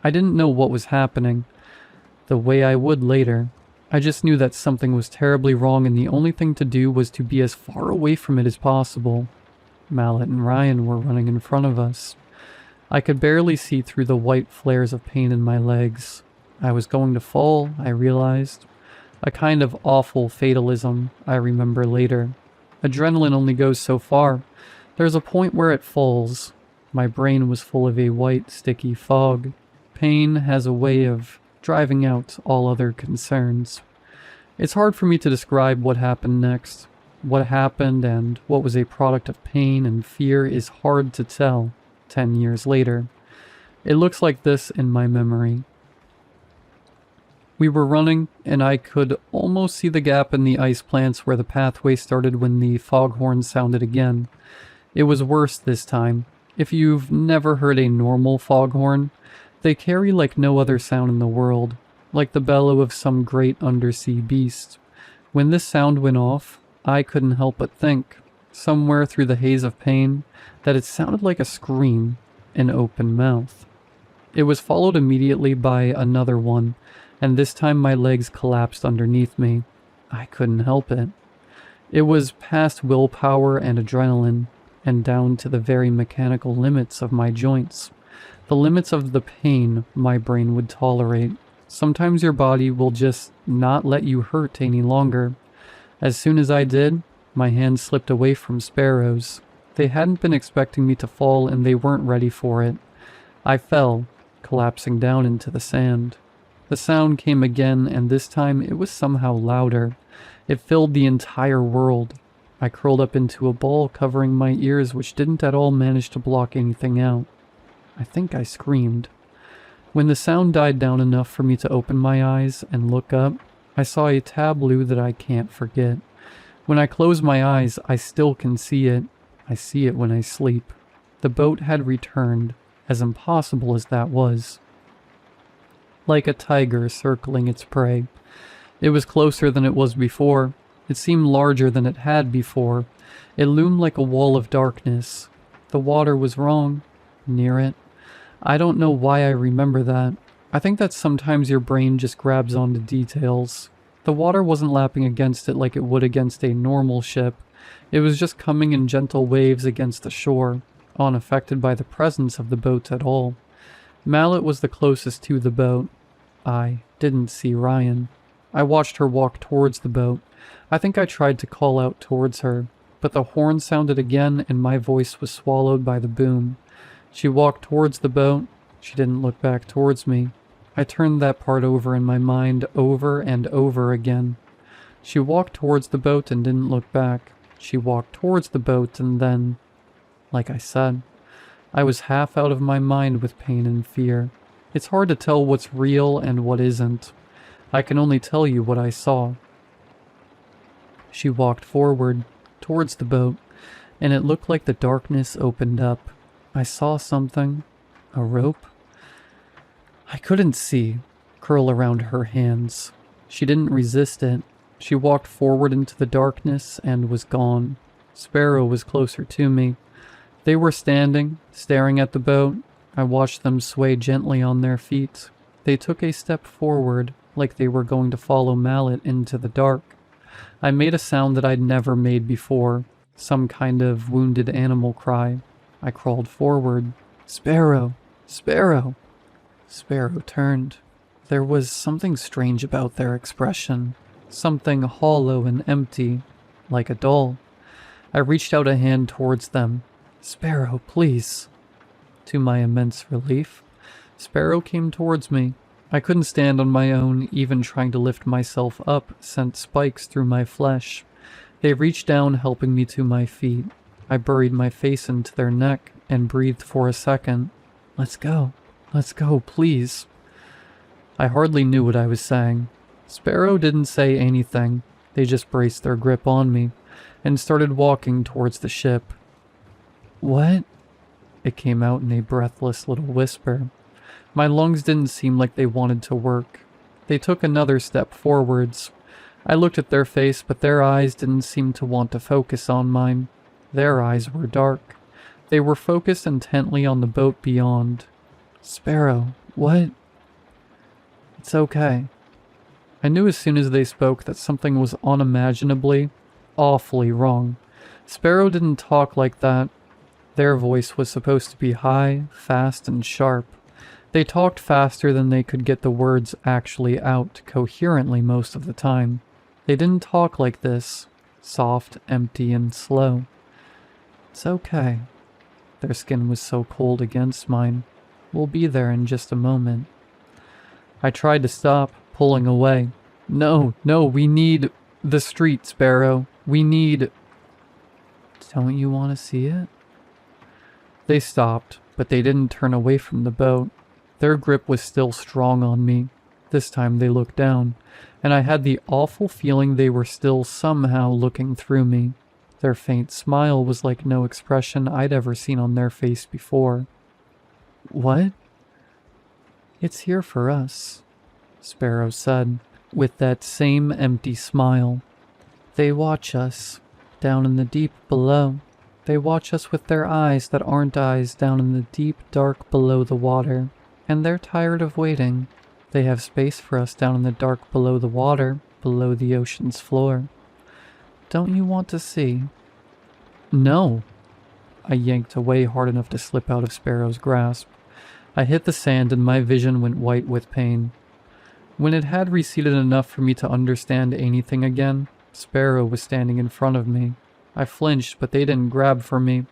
I didn't know what was happening, the way I would later. I just knew that something was terribly wrong and the only thing to do was to be as far away from it as possible. Mallet and Ryan were running in front of us. I could barely see through the white flares of pain in my legs. I was going to fall, I realized. A kind of awful fatalism, I remember later. Adrenaline only goes so far. There's a point where it falls. My brain was full of a white, sticky fog. Pain has a way of driving out all other concerns. It's hard for me to describe what happened next. What happened and what was a product of pain and fear is hard to tell 10 years later. It looks like this in my memory. We were running, and I could almost see the gap in the ice plants where the pathway started when the foghorn sounded again. It was worse this time. If you've never heard a normal foghorn, they carry like no other sound in the world, like the bellow of some great undersea beast. When this sound went off, I couldn't help but think, somewhere through the haze of pain, that it sounded like a scream, an open mouth. It was followed immediately by another one, and this time my legs collapsed underneath me. I couldn't help it. It was past willpower and adrenaline, and down to the very mechanical limits of my joints. The limits of the pain my brain would tolerate. Sometimes your body will just not let you hurt any longer. As soon as I did, my hand slipped away from Sparrow's. They hadn't been expecting me to fall and they weren't ready for it. I fell, collapsing down into the sand. The sound came again, and this time it was somehow louder. It filled the entire world. I curled up into a ball covering my ears, which didn't at all manage to block anything out. I think I screamed. When the sound died down enough for me to open my eyes and look up, I saw a tableau that I can't forget. When I close my eyes, I still can see it. I see it when I sleep. The boat had returned, as impossible as that was. Like a tiger circling its prey. It was closer than it was before. It seemed larger than it had before. It loomed like a wall of darkness. The water was wrong. Near it. I don't know why I remember that. I think that sometimes your brain just grabs onto details. The water wasn't lapping against it like it would against a normal ship. It was just coming in gentle waves against the shore, unaffected by the presence of the boat at all. Mallet was the closest to the boat. I didn't see Ryan. I watched her walk towards the boat. I think I tried to call out towards her, but the horn sounded again and my voice was swallowed by the boom. She walked towards the boat. She didn't look back towards me. I turned that part over in my mind over and over again. She walked towards the boat and didn't look back. She walked towards the boat and then, like I said, I was half out of my mind with pain and fear. It's hard to tell what's real and what isn't. I can only tell you what I saw. She walked forward, towards the boat, and it looked like the darkness opened up. I saw something. A rope? I couldn't see. Curl around her hands. She didn't resist it. She walked forward into the darkness and was gone. Sparrow was closer to me. They were standing, staring at the boat. I watched them sway gently on their feet. They took a step forward, like they were going to follow Mallet into the dark. I made a sound that I'd never made before, some kind of wounded animal cry. I crawled forward. Sparrow! Sparrow! Sparrow turned. There was something strange about their expression, something hollow and empty, like a doll. I reached out a hand towards them. Sparrow, please. To my immense relief, Sparrow came towards me. I couldn't stand on my own, even trying to lift myself up sent spikes through my flesh. They reached down, helping me to my feet. I buried my face into their neck and breathed for a second. Let's go, please. I hardly knew what I was saying. Sparrow didn't say anything. They just braced their grip on me and started walking towards the ship. What? It came out in a breathless little whisper. My lungs didn't seem like they wanted to work. They took another step forwards. I looked at their face, but their eyes didn't seem to want to focus on mine. Their eyes were dark. They were focused intently on the boat beyond. Sparrow, what? It's okay. I knew as soon as they spoke that something was unimaginably, awfully wrong. Sparrow didn't talk like that. Their voice was supposed to be high, fast, and sharp. They talked faster than they could get the words actually out coherently most of the time. They didn't talk like this, soft, empty, and slow. It's okay. Their skin was so cold against mine. We'll be there in just a moment. I tried to stop, pulling away. No, we need the street, Sparrow. We need... Don't you want to see it? They stopped, but they didn't turn away from the boat. Their grip was still strong on me. This time they looked down, and I had the awful feeling they were still somehow looking through me. Their faint smile was like no expression I'd ever seen on their face before. What? It's here for us, Sparrow said, with that same empty smile. They watch us, down in the deep below. They watch us with their eyes that aren't eyes down in the deep dark below the water. And they're tired of waiting. They have space for us down in the dark below the water, below the ocean's floor. Don't you want to see? No. I yanked away hard enough to slip out of Sparrow's grasp. I hit the sand and my vision went white with pain. When it had receded enough for me to understand anything again, Sparrow was standing in front of me. I flinched, but they didn't grab for me.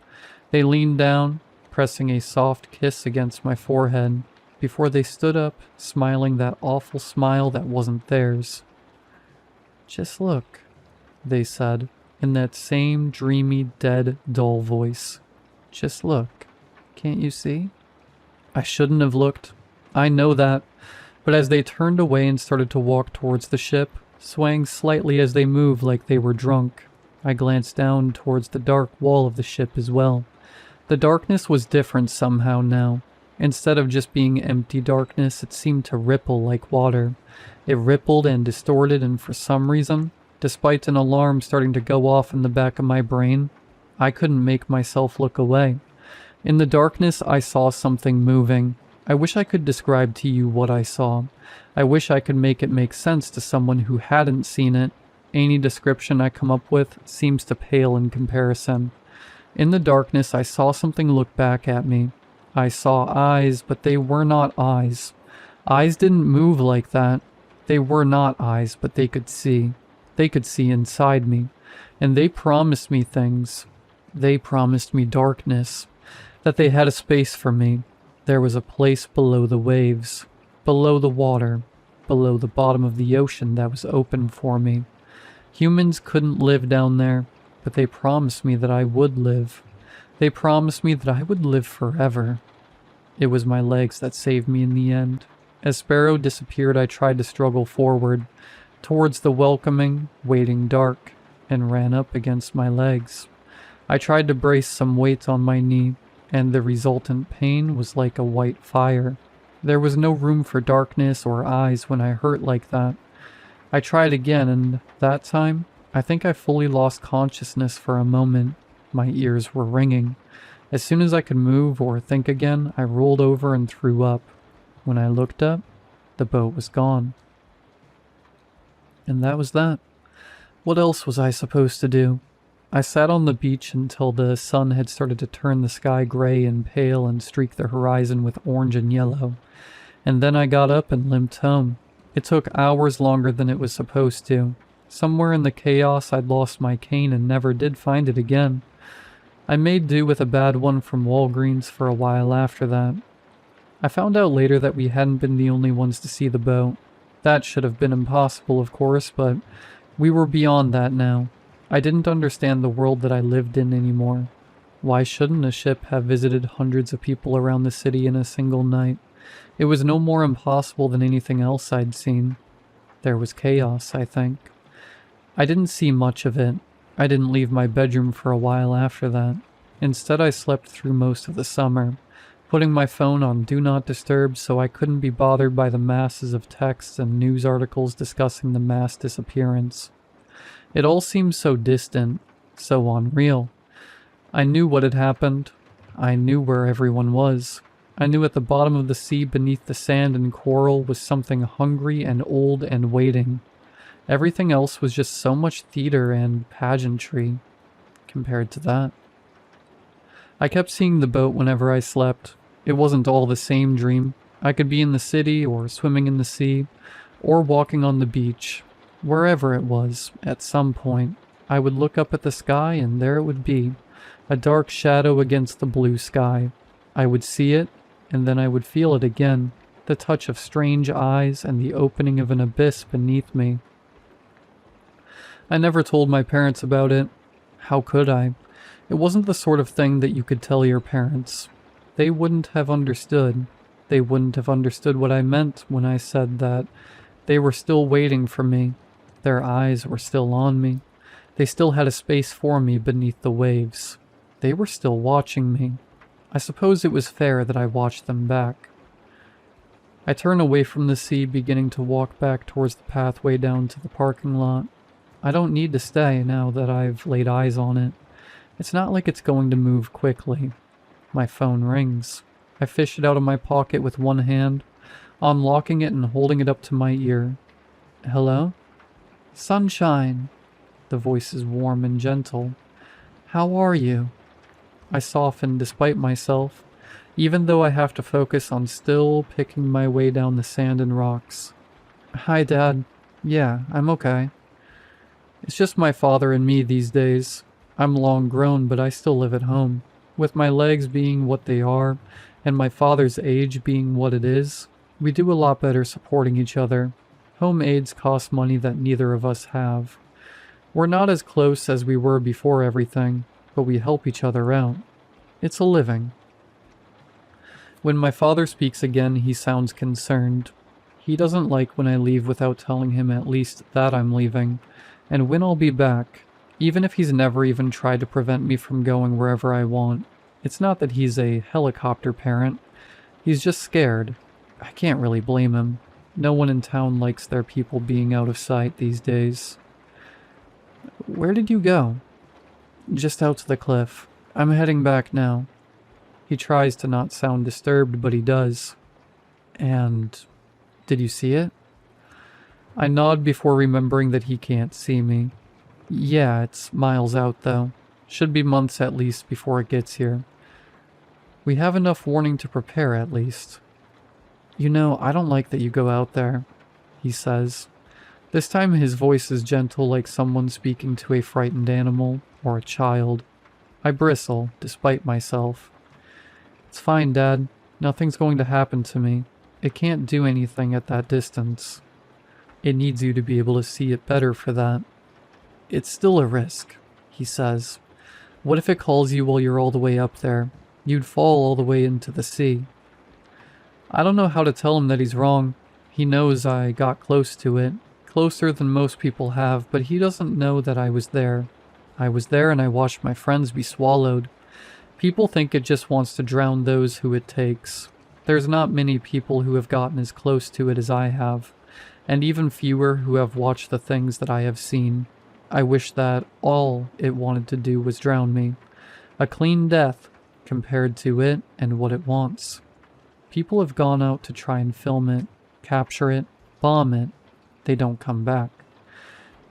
They leaned down, pressing a soft kiss against my forehead, before they stood up, smiling that awful smile that wasn't theirs. Just look, they said, in that same dreamy, dead, dull voice. Just look. Can't you see? I shouldn't have looked. I know that. But as they turned away and started to walk towards the ship, swaying slightly as they moved like they were drunk, I glanced down towards the dark wall of the ship as well. The darkness was different somehow now. Instead of just being empty darkness, it seemed to ripple like water. It rippled and distorted, and for some reason, despite an alarm starting to go off in the back of my brain, I couldn't make myself look away. In the darkness, I saw something moving. I wish I could describe to you what I saw. I wish I could make it make sense to someone who hadn't seen it. Any description I come up with seems to pale in comparison. In the darkness, I saw something look back at me. I saw eyes, but they were not eyes. Eyes didn't move like that. They were not eyes, but they could see. They could see inside me. And they promised me things. They promised me darkness. That they had a space for me. There was a place below the waves. Below the water. Below the bottom of the ocean that was open for me. Humans couldn't live down there, but they promised me that I would live. They promised me that I would live forever. It was my legs that saved me in the end. As Sparrow disappeared, I tried to struggle forward, towards the welcoming, waiting dark, and ran up against my legs. I tried to brace some weight on my knee, and the resultant pain was like a white fire. There was no room for darkness or eyes when I hurt like that. I tried again, and that time, I think I fully lost consciousness for a moment. My ears were ringing. As soon as I could move or think again, I rolled over and threw up. When I looked up, the boat was gone. And that was that. What else was I supposed to do? I sat on the beach until the sun had started to turn the sky gray and pale and streak the horizon with orange and yellow. And then I got up and limped home. It took hours longer than it was supposed to. Somewhere in the chaos I'd lost my cane and never did find it again. I made do with a bad one from Walgreens for a while after that. I found out later that we hadn't been the only ones to see the boat. That should have been impossible, of course, but we were beyond that now. I didn't understand the world that I lived in anymore. Why shouldn't a ship have visited hundreds of people around the city in a single night? It was no more impossible than anything else I'd seen. There was chaos, I think. I didn't see much of it. I didn't leave my bedroom for a while after that. Instead, I slept through most of the summer, putting my phone on Do Not Disturb so I couldn't be bothered by the masses of texts and news articles discussing the mass disappearance. It all seemed so distant, so unreal. I knew what had happened. I knew where everyone was. I knew at the bottom of the sea beneath the sand and coral was something hungry and old and waiting. Everything else was just so much theater and pageantry compared to that. I kept seeing the boat whenever I slept. It wasn't all the same dream. I could be in the city, or swimming in the sea, or walking on the beach. Wherever it was, at some point, I would look up at the sky and there it would be, a dark shadow against the blue sky. I would see it, and then I would feel it again, the touch of strange eyes and the opening of an abyss beneath me. I never told my parents about it. How could I? It wasn't the sort of thing that you could tell your parents. They wouldn't have understood. They wouldn't have understood what I meant when I said that they were still waiting for me. Their eyes were still on me. They still had a space for me beneath the waves. They were still watching me. I suppose it was fair that I watched them back. I turn away from the sea, beginning to walk back towards the pathway down to the parking lot. I don't need to stay now that I've laid eyes on it. It's not like it's going to move quickly. My phone rings. I fish it out of my pocket with one hand, unlocking it and holding it up to my ear. Hello? Sunshine. The voice is warm and gentle. How are you? I soften despite myself, even though I have to focus on still picking my way down the sand and rocks. Hi, Dad. Yeah, I'm okay. It's just my father and me these days. I'm long grown, but I still live at home. With my legs being what they are, and my father's age being what it is, we do a lot better supporting each other. Home aids cost money that neither of us have. We're not as close as we were before everything, but we help each other out. It's a living. When my father speaks again, he sounds concerned. He doesn't like when I leave without telling him at least that I'm leaving, and when I'll be back, even if he's never even tried to prevent me from going wherever I want. It's not that he's a helicopter parent. He's just scared. I can't really blame him. No one in town likes their people being out of sight these days. Where did you go? Just out to the cliff. I'm heading back now. He tries to not sound disturbed, but he does. And did you see it? I nod before remembering that he can't see me. Yeah, it's miles out though. Should be months at least before it gets here. We have enough warning to prepare at least. You know, I don't like that you go out there, he says. This time his voice is gentle, like someone speaking to a frightened animal or a child. I bristle, despite myself. It's fine, Dad. Nothing's going to happen to me. It can't do anything at that distance. It needs you to be able to see it better for that. It's still a risk, he says. What if it calls you while you're all the way up there? You'd fall all the way into the sea. I don't know how to tell him that he's wrong. He knows I got close to it, closer than most people have, but he doesn't know that I was there. I was there and I watched my friends be swallowed. People think it just wants to drown those who it takes. There's not many people who have gotten as close to it as I have, and even fewer who have watched the things that I have seen. I wish that all it wanted to do was drown me. A clean death compared to it and what it wants. People have gone out to try and film it, capture it, bomb it. They don't come back.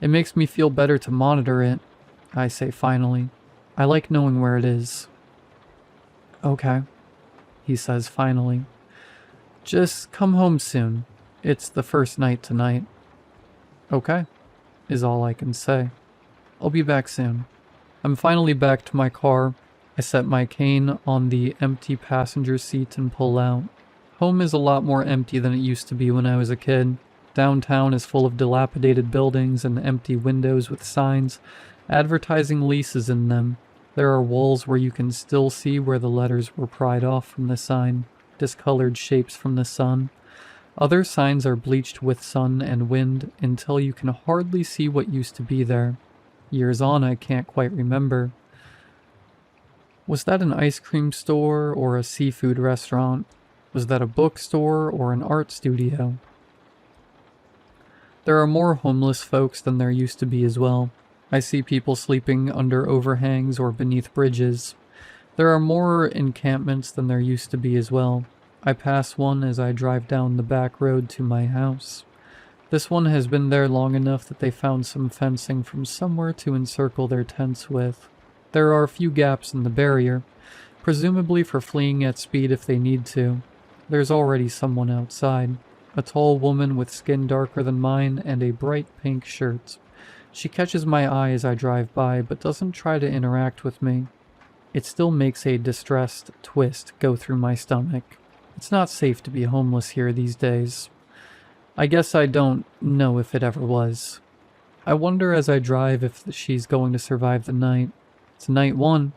It makes me feel better to monitor it, I say finally. I like knowing where it is. Okay, he says finally. Just come home soon. It's the first night tonight. Okay, is all I can say. I'll be back soon. I'm finally back to my car. I set my cane on the empty passenger seat and pull out. Home is a lot more empty than it used to be when I was a kid. Downtown is full of dilapidated buildings and empty windows with signs advertising leases in them. There are walls where you can still see where the letters were pried off from the sign, discolored shapes from the sun. Other signs are bleached with sun and wind until you can hardly see what used to be there. Years on, I can't quite remember. Was that an ice cream store or a seafood restaurant? Was that a bookstore or an art studio? There are more homeless folks than there used to be as well. I see people sleeping under overhangs or beneath bridges. There are more encampments than there used to be as well. I pass one as I drive down the back road to my house. This one has been there long enough that they found some fencing from somewhere to encircle their tents with. There are a few gaps in the barrier, presumably for fleeing at speed if they need to. There's already someone outside, a tall woman with skin darker than mine and a bright pink shirt. She catches my eye as I drive by, but doesn't try to interact with me. It still makes a distressed twist go through my stomach. It's not safe to be homeless here these days. I guess I don't know if it ever was. I wonder as I drive if she's going to survive the night. It's night 1,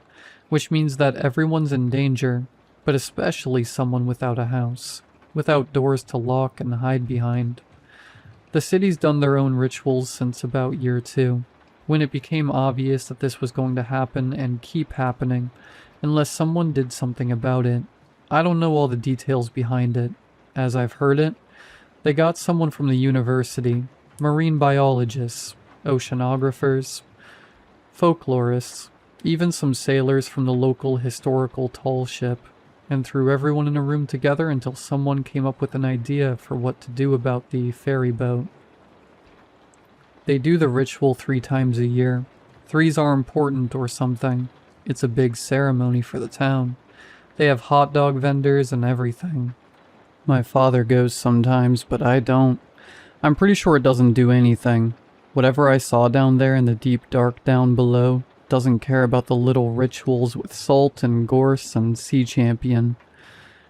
which means that everyone's in danger, but especially someone without a house, without doors to lock and hide behind. The city's done their own rituals since about year 2, when it became obvious that this was going to happen and keep happening, unless someone did something about it. I don't know all the details behind it. As I've heard it, they got someone from the university, marine biologists, oceanographers, folklorists, even some sailors from the local historical tall ship, and threw everyone in a room together until someone came up with an idea for what to do about the ferry boat. They do the ritual 3 times a year. 3s are important or something. It's a big ceremony for the town. They have hot dog vendors and everything. My father goes sometimes, but I don't. I'm pretty sure it doesn't do anything. Whatever I saw down there in the deep dark down below doesn't care about the little rituals with salt and gorse and sea champion.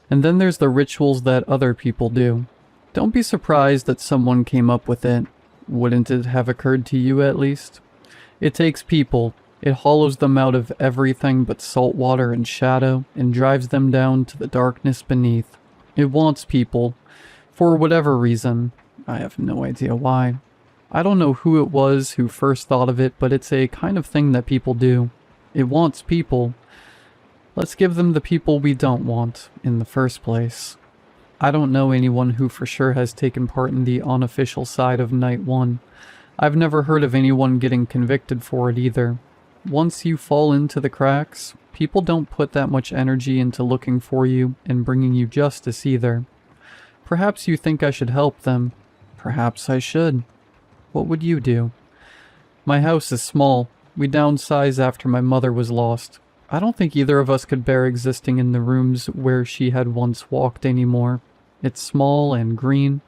And then there's the rituals that other people do. Don't be surprised that someone came up with it. Wouldn't it have occurred to you at least? It takes people. It hollows them out of everything but salt water and shadow and drives them down to the darkness beneath. It wants people. For whatever reason. I have no idea why. I don't know who it was who first thought of it, but it's a kind of thing that people do. It wants people. Let's give them the people we don't want in the first place. I don't know anyone who for sure has taken part in the unofficial side of Night 1. I've never heard of anyone getting convicted for it either. Once you fall into the cracks, people don't put that much energy into looking for you and bringing you justice either. Perhaps you think I should help them. Perhaps I should. What would you do? My house is small. We downsized after my mother was lost. I don't think either of us could bear existing in the rooms where she had once walked anymore. It's small and green,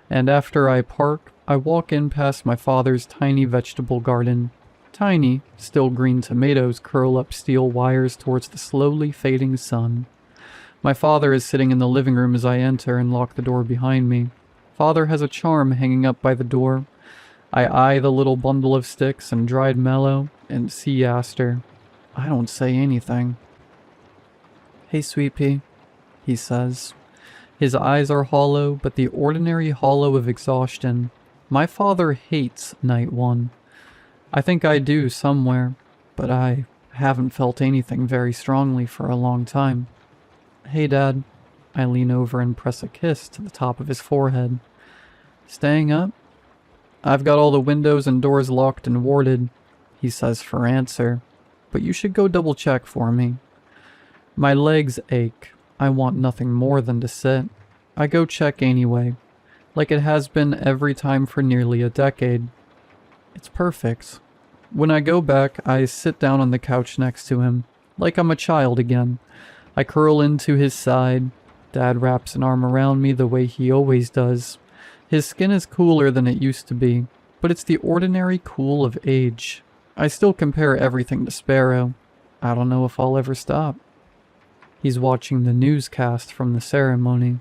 and after I park, I walk in past my father's tiny vegetable garden. Tiny, still green tomatoes curl up steel wires towards the slowly fading sun. My father is sitting in the living room as I enter and lock the door behind me. Father has a charm hanging up by the door. I eye the little bundle of sticks and dried mallow and sea aster. I don't say anything. "Hey, Sweet Pea," he says. His eyes are hollow, but the ordinary hollow of exhaustion. My father hates Night 1. I think I do somewhere, but I haven't felt anything very strongly for a long time. "Hey, Dad." I lean over and press a kiss to the top of his forehead. "Staying up?" "I've got all the windows and doors locked and warded," he says for answer, "but you should go double check for me." My legs ache. I want nothing more than to sit. I go check anyway, like it has been every time for nearly a decade. It's perfect. When I go back, I sit down on the couch next to him, like I'm a child again. I curl into his side. Dad wraps an arm around me the way he always does. His skin is cooler than it used to be, but it's the ordinary cool of age. I still compare everything to Sparrow. I don't know if I'll ever stop. He's watching the newscast from the ceremony.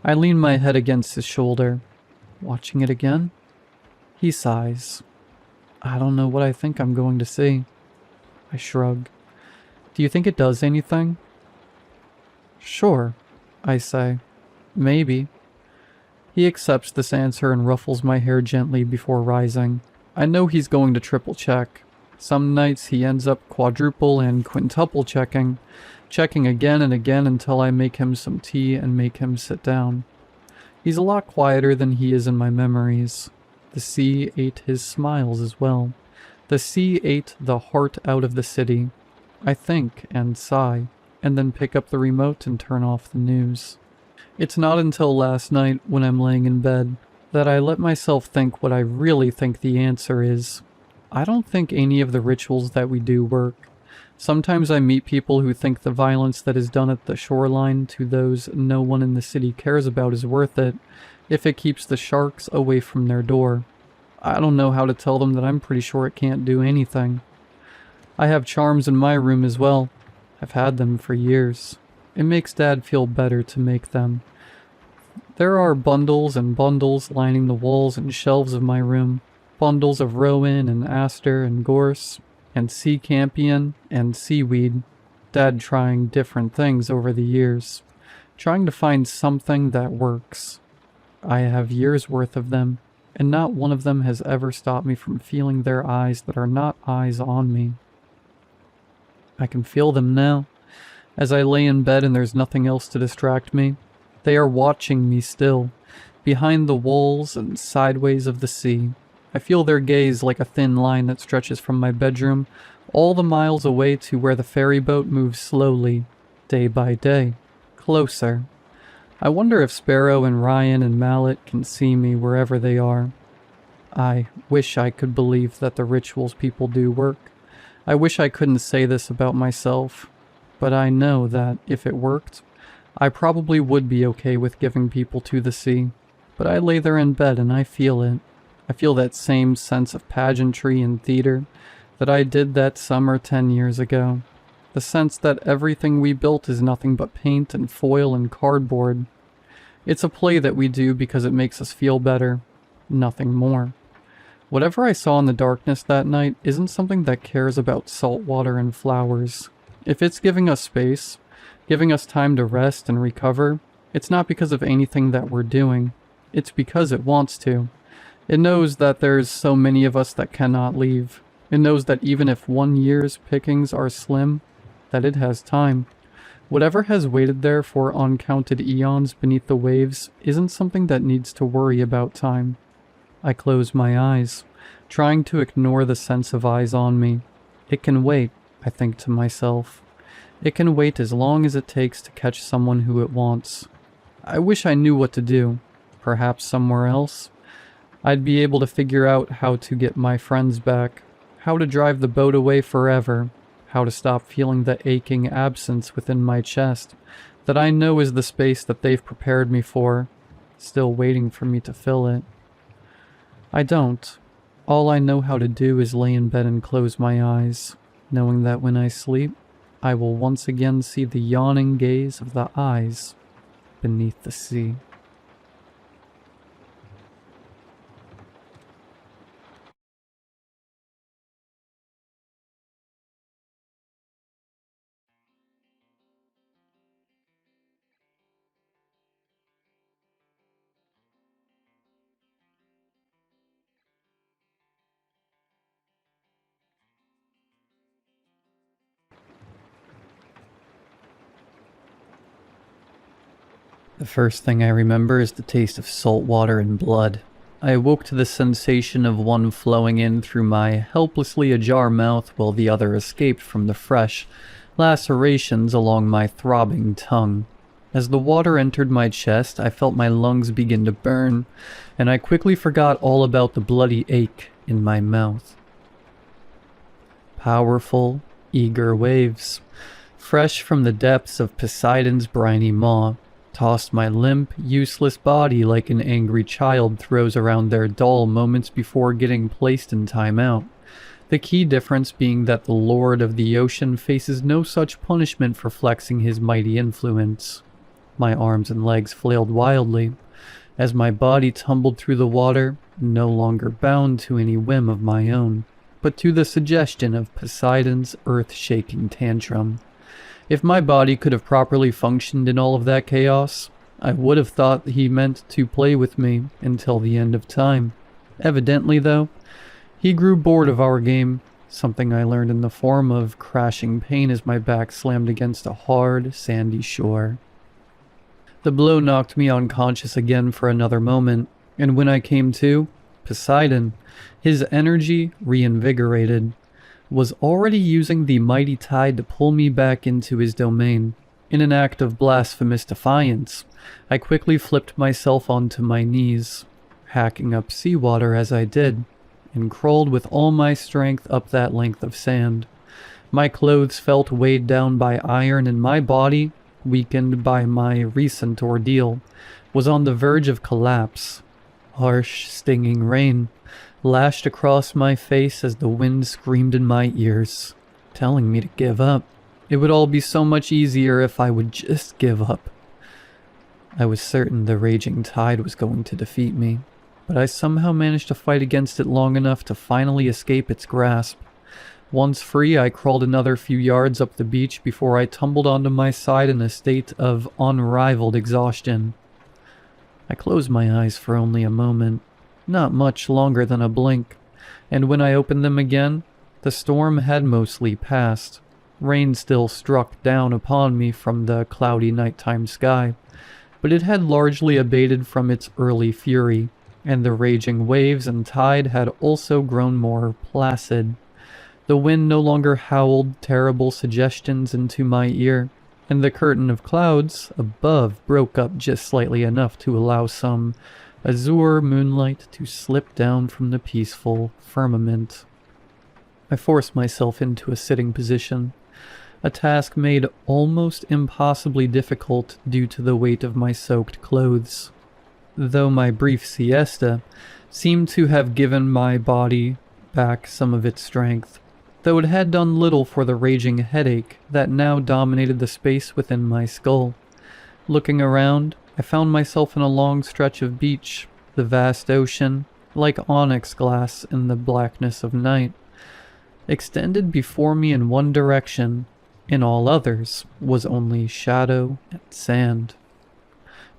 I lean my head against his shoulder. Watching it again? He sighs. I don't know what I think I'm going to see. I shrug. Do you think it does anything? Sure, I say. Maybe. He accepts this answer and ruffles my hair gently before rising. I know he's going to triple check. Some nights he ends up quadruple and quintuple checking again and again until I make him some tea and make him sit down. He's a lot quieter than he is in my memories. The sea ate his smiles as well. The sea ate the heart out of the city. I think and sigh, and then pick up the remote and turn off the news. It's not until last night, when I'm laying in bed, that I let myself think what I really think the answer is. I don't think any of the rituals that we do work. Sometimes I meet people who think the violence that is done at the shoreline to those no one in the city cares about is worth it, if it keeps the sharks away from their door. I don't know how to tell them that I'm pretty sure it can't do anything. I have charms in my room as well. I've had them for years. It makes Dad feel better to make them. There are bundles and bundles lining the walls and shelves of my room. Bundles of rowan and aster and gorse and sea campion and seaweed. Dad trying different things over the years. Trying to find something that works. I have years worth of them, and not one of them has ever stopped me from feeling their eyes that are not eyes on me. I can feel them now, as I lay in bed and there's nothing else to distract me. They are watching me still, behind the walls and sideways of the sea. I feel their gaze like a thin line that stretches from my bedroom all the miles away to where the ferry boat moves slowly, day by day, closer. I wonder if Sparrow and Ryan and Mallet can see me wherever they are. I wish I could believe that the rituals people do work. I wish I couldn't say this about myself, but I know that if it worked, I probably would be okay with giving people to the sea. But I lay there in bed and I feel it. I feel that same sense of pageantry and theater that I did that summer 10 years ago. The sense that everything we built is nothing but paint and foil and cardboard. It's a play that we do because it makes us feel better. Nothing more. Whatever I saw in the darkness that night isn't something that cares about salt water and flowers. If it's giving us space, giving us time to rest and recover, it's not because of anything that we're doing. It's because it wants to. It knows that there's so many of us that cannot leave. It knows that even if 1 year's pickings are slim, that it has time. Whatever has waited there for uncounted eons beneath the waves isn't something that needs to worry about time. I close my eyes, trying to ignore the sense of eyes on me. It can wait, I think to myself. It can wait as long as it takes to catch someone who it wants. I wish I knew what to do. Perhaps somewhere else. I'd be able to figure out how to get my friends back, how to drive the boat away forever, how to stop feeling the aching absence within my chest that I know is the space that they've prepared me for, still waiting for me to fill it. I don't. All I know how to do is lay in bed and close my eyes, knowing that when I sleep, I will once again see the yawning gaze of the eyes beneath the sea. The first thing I remember is the taste of salt water and blood. I awoke to the sensation of one flowing in through my helplessly ajar mouth while the other escaped from the fresh lacerations along my throbbing tongue. As the water entered my chest, I felt my lungs begin to burn, and I quickly forgot all about the bloody ache in my mouth. Powerful, eager waves, fresh from the depths of Poseidon's briny maw, tossed my limp, useless body like an angry child throws around their doll moments before getting placed in timeout. The key difference being that the Lord of the Ocean faces no such punishment for flexing his mighty influence. My arms and legs flailed wildly, as my body tumbled through the water, no longer bound to any whim of my own, but to the suggestion of Poseidon's earth-shaking tantrum. If my body could have properly functioned in all of that chaos, I would have thought he meant to play with me until the end of time. Evidently, though, he grew bored of our game, something I learned in the form of crashing pain as my back slammed against a hard, sandy shore. The blow knocked me unconscious again for another moment, and when I came to, Poseidon, his energy reinvigorated, was already using the mighty tide to pull me back into his domain. In an act of blasphemous defiance, I quickly flipped myself onto my knees, hacking up seawater as I did, and crawled with all my strength up that length of sand. My clothes felt weighed down by iron, and my body, weakened by my recent ordeal, was on the verge of collapse. Harsh, stinging rain lashed across my face as the wind screamed in my ears, telling me to give up. It would all be so much easier if I would just give up. I was certain the raging tide was going to defeat me, but I somehow managed to fight against it long enough to finally escape its grasp. Once free, I crawled another few yards up the beach before I tumbled onto my side in a state of unrivaled exhaustion. I closed my eyes for only a moment, not much longer than a blink, and when I opened them again, the storm had mostly passed. Rain still struck down upon me from the cloudy nighttime sky, but it had largely abated from its early fury, and the raging waves and tide had also grown more placid. The wind no longer howled terrible suggestions into my ear, and the curtain of clouds above broke up just slightly enough to allow some azure moonlight to slip down from the peaceful firmament. I forced myself into a sitting position, a task made almost impossibly difficult due to the weight of my soaked clothes. Though my brief siesta seemed to have given my body back some of its strength, though it had done little for the raging headache that now dominated the space within my skull. Looking around, I found myself in a long stretch of beach, the vast ocean, like onyx glass in the blackness of night, extended before me in one direction. In all others was only shadow and sand.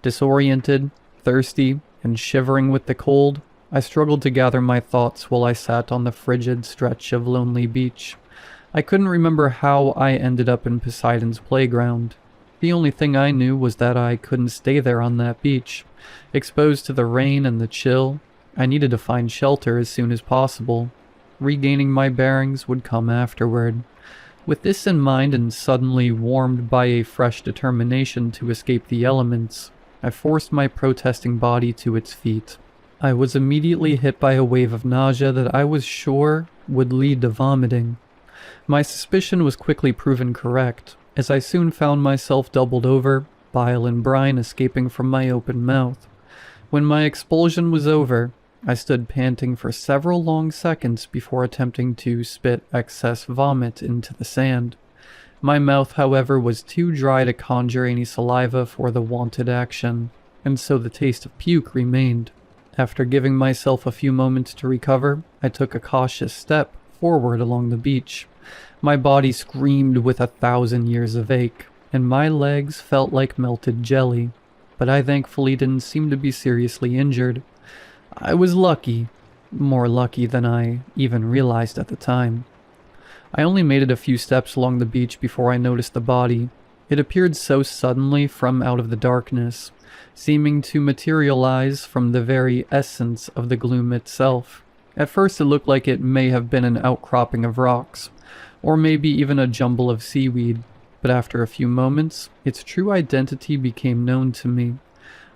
Disoriented, thirsty, and shivering with the cold, I struggled to gather my thoughts while I sat on the frigid stretch of lonely beach. I couldn't remember how I ended up in Poseidon's playground. The only thing I knew was that I couldn't stay there on that beach. Exposed to the rain and the chill, I needed to find shelter as soon as possible. Regaining my bearings would come afterward. With this in mind, and suddenly warmed by a fresh determination to escape the elements, I forced my protesting body to its feet. I was immediately hit by a wave of nausea that I was sure would lead to vomiting. My suspicion was quickly proven correct, as I soon found myself doubled over, bile and brine escaping from my open mouth. When my expulsion was over, I stood panting for several long seconds before attempting to spit excess vomit into the sand. My mouth, however, was too dry to conjure any saliva for the wanted action, and so the taste of puke remained. After giving myself a few moments to recover, I took a cautious step forward along the beach. My body screamed with 1,000 years of ache, and my legs felt like melted jelly, but I thankfully didn't seem to be seriously injured. I was lucky, more lucky than I even realized at the time. I only made it a few steps along the beach before I noticed the body. It appeared so suddenly from out of the darkness, seeming to materialize from the very essence of the gloom itself. At first it looked like it may have been an outcropping of rocks, or maybe even a jumble of seaweed, but after a few moments, its true identity became known to me.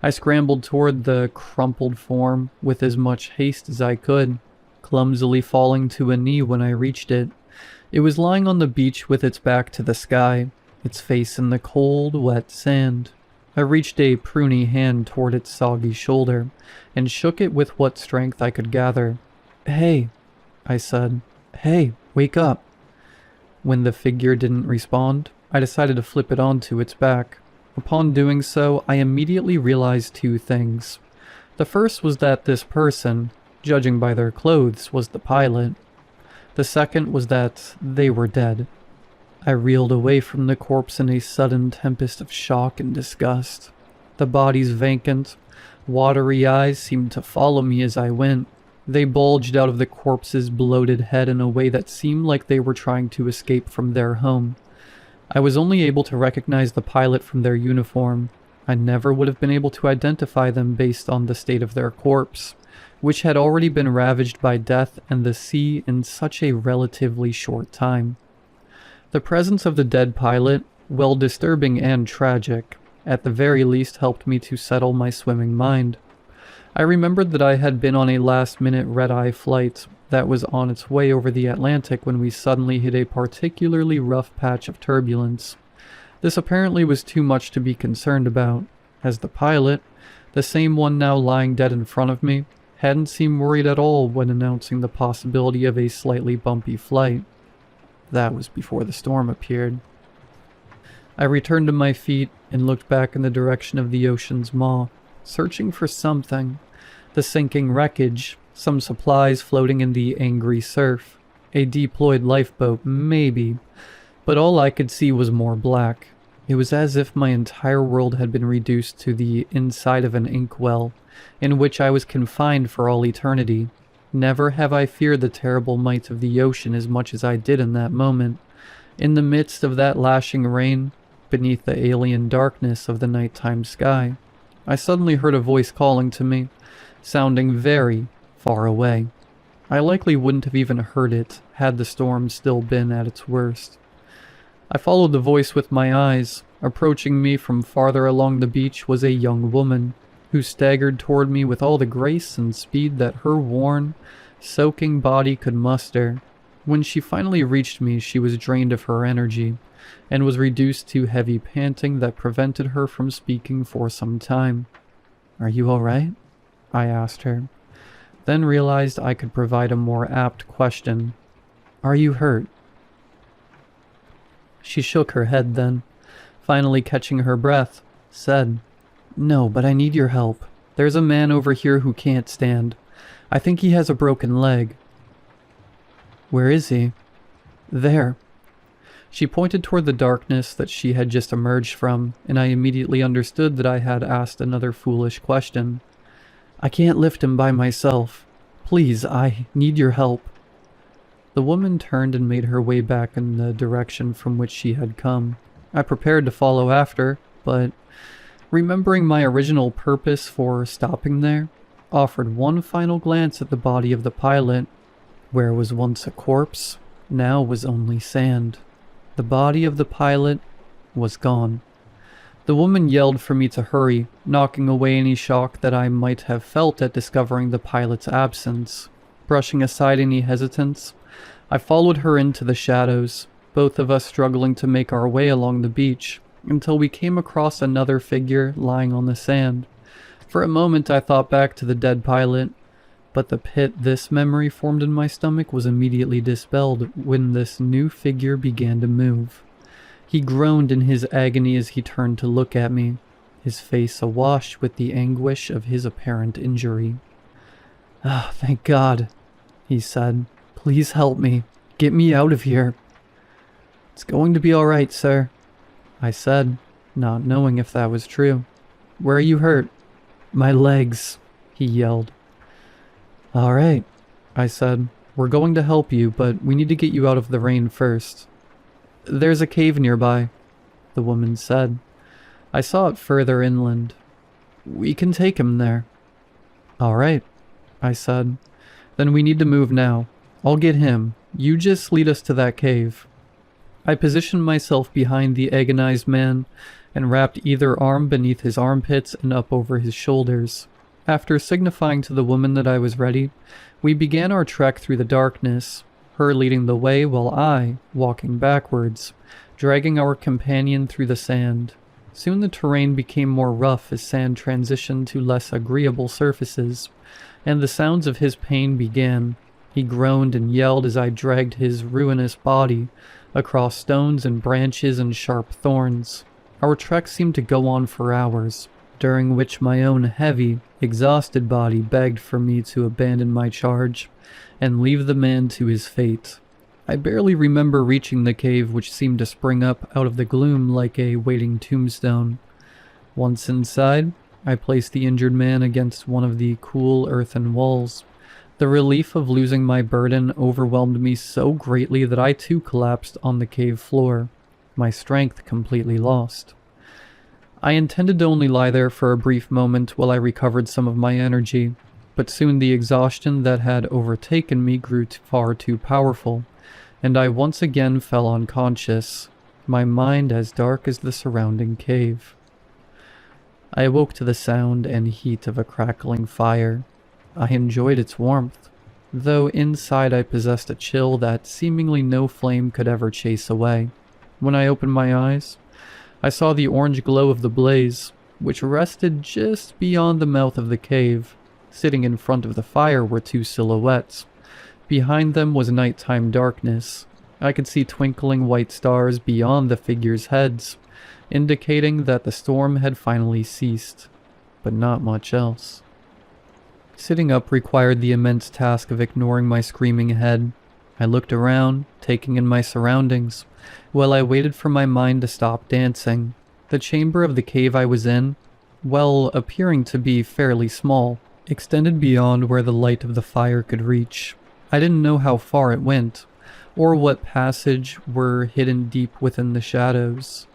I scrambled toward the crumpled form with as much haste as I could, clumsily falling to a knee when I reached it. It was lying on the beach with its back to the sky, its face in the cold, wet sand. I reached a pruny hand toward its soggy shoulder, and shook it with what strength I could gather. "Hey," I said. "Hey, wake up." When the figure didn't respond, I decided to flip it onto its back. Upon doing so, I immediately realized two things. The first was that this person, judging by their clothes, was the pilot. The second was that they were dead. I reeled away from the corpse in a sudden tempest of shock and disgust. The body's vacant, watery eyes seemed to follow me as I went, They bulged out of the corpse's bloated head in a way that seemed like they were trying to escape from their home. I was only able to recognize the pilot from their uniform. I never would have been able to identify them based on the state of their corpse, which had already been ravaged by death and the sea in such a relatively short time. The presence of the dead pilot, while disturbing and tragic, at the very least helped me to settle my swimming mind. I remembered that I had been on a last-minute red-eye flight that was on its way over the Atlantic when we suddenly hit a particularly rough patch of turbulence. This apparently was too much to be concerned about, as the pilot, the same one now lying dead in front of me, hadn't seemed worried at all when announcing the possibility of a slightly bumpy flight. That was before the storm appeared. I returned to my feet and looked back in the direction of the ocean's maw, searching for something. The sinking wreckage, some supplies floating in the angry surf, a deployed lifeboat, maybe, but all I could see was more black. It was as if my entire world had been reduced to the inside of an inkwell, in which I was confined for all eternity. Never have I feared the terrible might of the ocean as much as I did in that moment. In the midst of that lashing rain, beneath the alien darkness of the nighttime sky, I suddenly heard a voice calling to me, sounding very far away. I likely wouldn't have even heard it had the storm still been at its worst. I followed the voice with my eyes. Approaching me from farther along the beach was a young woman, who staggered toward me with all the grace and speed that her worn, soaking body could muster. When she finally reached me, she was drained of her energy, and was reduced to heavy panting that prevented her from speaking for some time. "Are you all right?" I asked her, then realized I could provide a more apt question. "Are you hurt?" She shook her head then, finally catching her breath, said, "No, but I need your help. There's a man over here who can't stand. I think he has a broken leg." "Where is he?" "There." She pointed toward the darkness that she had just emerged from, and I immediately understood that I had asked another foolish question. "I can't lift him by myself. Please, I need your help." The woman turned and made her way back in the direction from which she had come. I prepared to follow after, but, remembering my original purpose for stopping there, offered one final glance at the body of the pilot. Where was once a corpse, now was only sand. The body of the pilot was gone. The woman yelled for me to hurry, knocking away any shock that I might have felt at discovering the pilot's absence. Brushing aside any hesitance, I followed her into the shadows, both of us struggling to make our way along the beach, until we came across another figure lying on the sand. For a moment I thought back to the dead pilot, but the pit this memory formed in my stomach was immediately dispelled when this new figure began to move. He groaned in his agony as he turned to look at me, his face awash with the anguish of his apparent injury. "Ah, thank God," he said. "Please help me. Get me out of here." "It's going to be all right, sir," I said, not knowing if that was true. "Where are you hurt?" "My legs," he yelled. "All right," I said. "We're going to help you, but we need to get you out of the rain first." "There's a cave nearby," the woman said. I saw it further inland. "We can take him there." "All right," I said. "Then we need to move now. I'll get him. You just lead us to that cave." I positioned myself behind the agonized man and wrapped either arm beneath his armpits and up over his shoulders. After signifying to the woman that I was ready, we began our trek through the darkness, her leading the way while I, walking backwards, dragging our companion through the sand. Soon the terrain became more rough as sand transitioned to less agreeable surfaces, and the sounds of his pain began. He groaned and yelled as I dragged his ruinous body across stones and branches and sharp thorns. Our trek seemed to go on for hours, during which my own heavy, exhausted body begged for me to abandon my charge and leave the man to his fate. I barely remember reaching the cave, which seemed to spring up out of the gloom like a waiting tombstone. Once inside, I placed the injured man against one of the cool earthen walls, The relief of losing my burden overwhelmed me so greatly that I too collapsed on the cave floor, my strength completely lost. I intended to only lie there for a brief moment while I recovered some of my energy, but soon the exhaustion that had overtaken me grew far too powerful, and I once again fell unconscious, my mind as dark as the surrounding cave. I awoke to the sound and heat of a crackling fire. I enjoyed its warmth, though inside I possessed a chill that seemingly no flame could ever chase away. When I opened my eyes, I saw the orange glow of the blaze, which rested just beyond the mouth of the cave. Sitting in front of the fire were two silhouettes. Behind them was nighttime darkness. I could see twinkling white stars beyond the figures' heads, indicating that the storm had finally ceased, but not much else. Sitting up required the immense task of ignoring my screaming head. I looked around, taking in my surroundings, while I waited for my mind to stop dancing. The chamber of the cave I was in, well, appearing to be fairly small, extended beyond where the light of the fire could reach. I didn't know how far it went, or what passage were hidden deep within the shadows,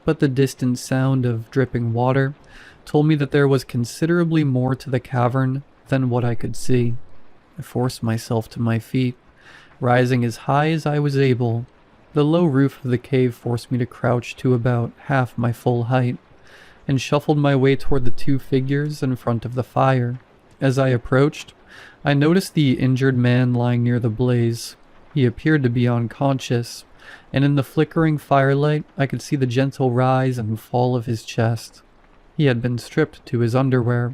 but the distant sound of dripping water told me that there was considerably more to the cavern than what I could see. I forced myself to my feet, rising as high as I was able. The low roof of the cave forced me to crouch to about half my full height, and shuffled my way toward the two figures in front of the fire. As I approached, I noticed the injured man lying near the blaze. He appeared to be unconscious, and in the flickering firelight I could see the gentle rise and fall of his chest. He had been stripped to his underwear,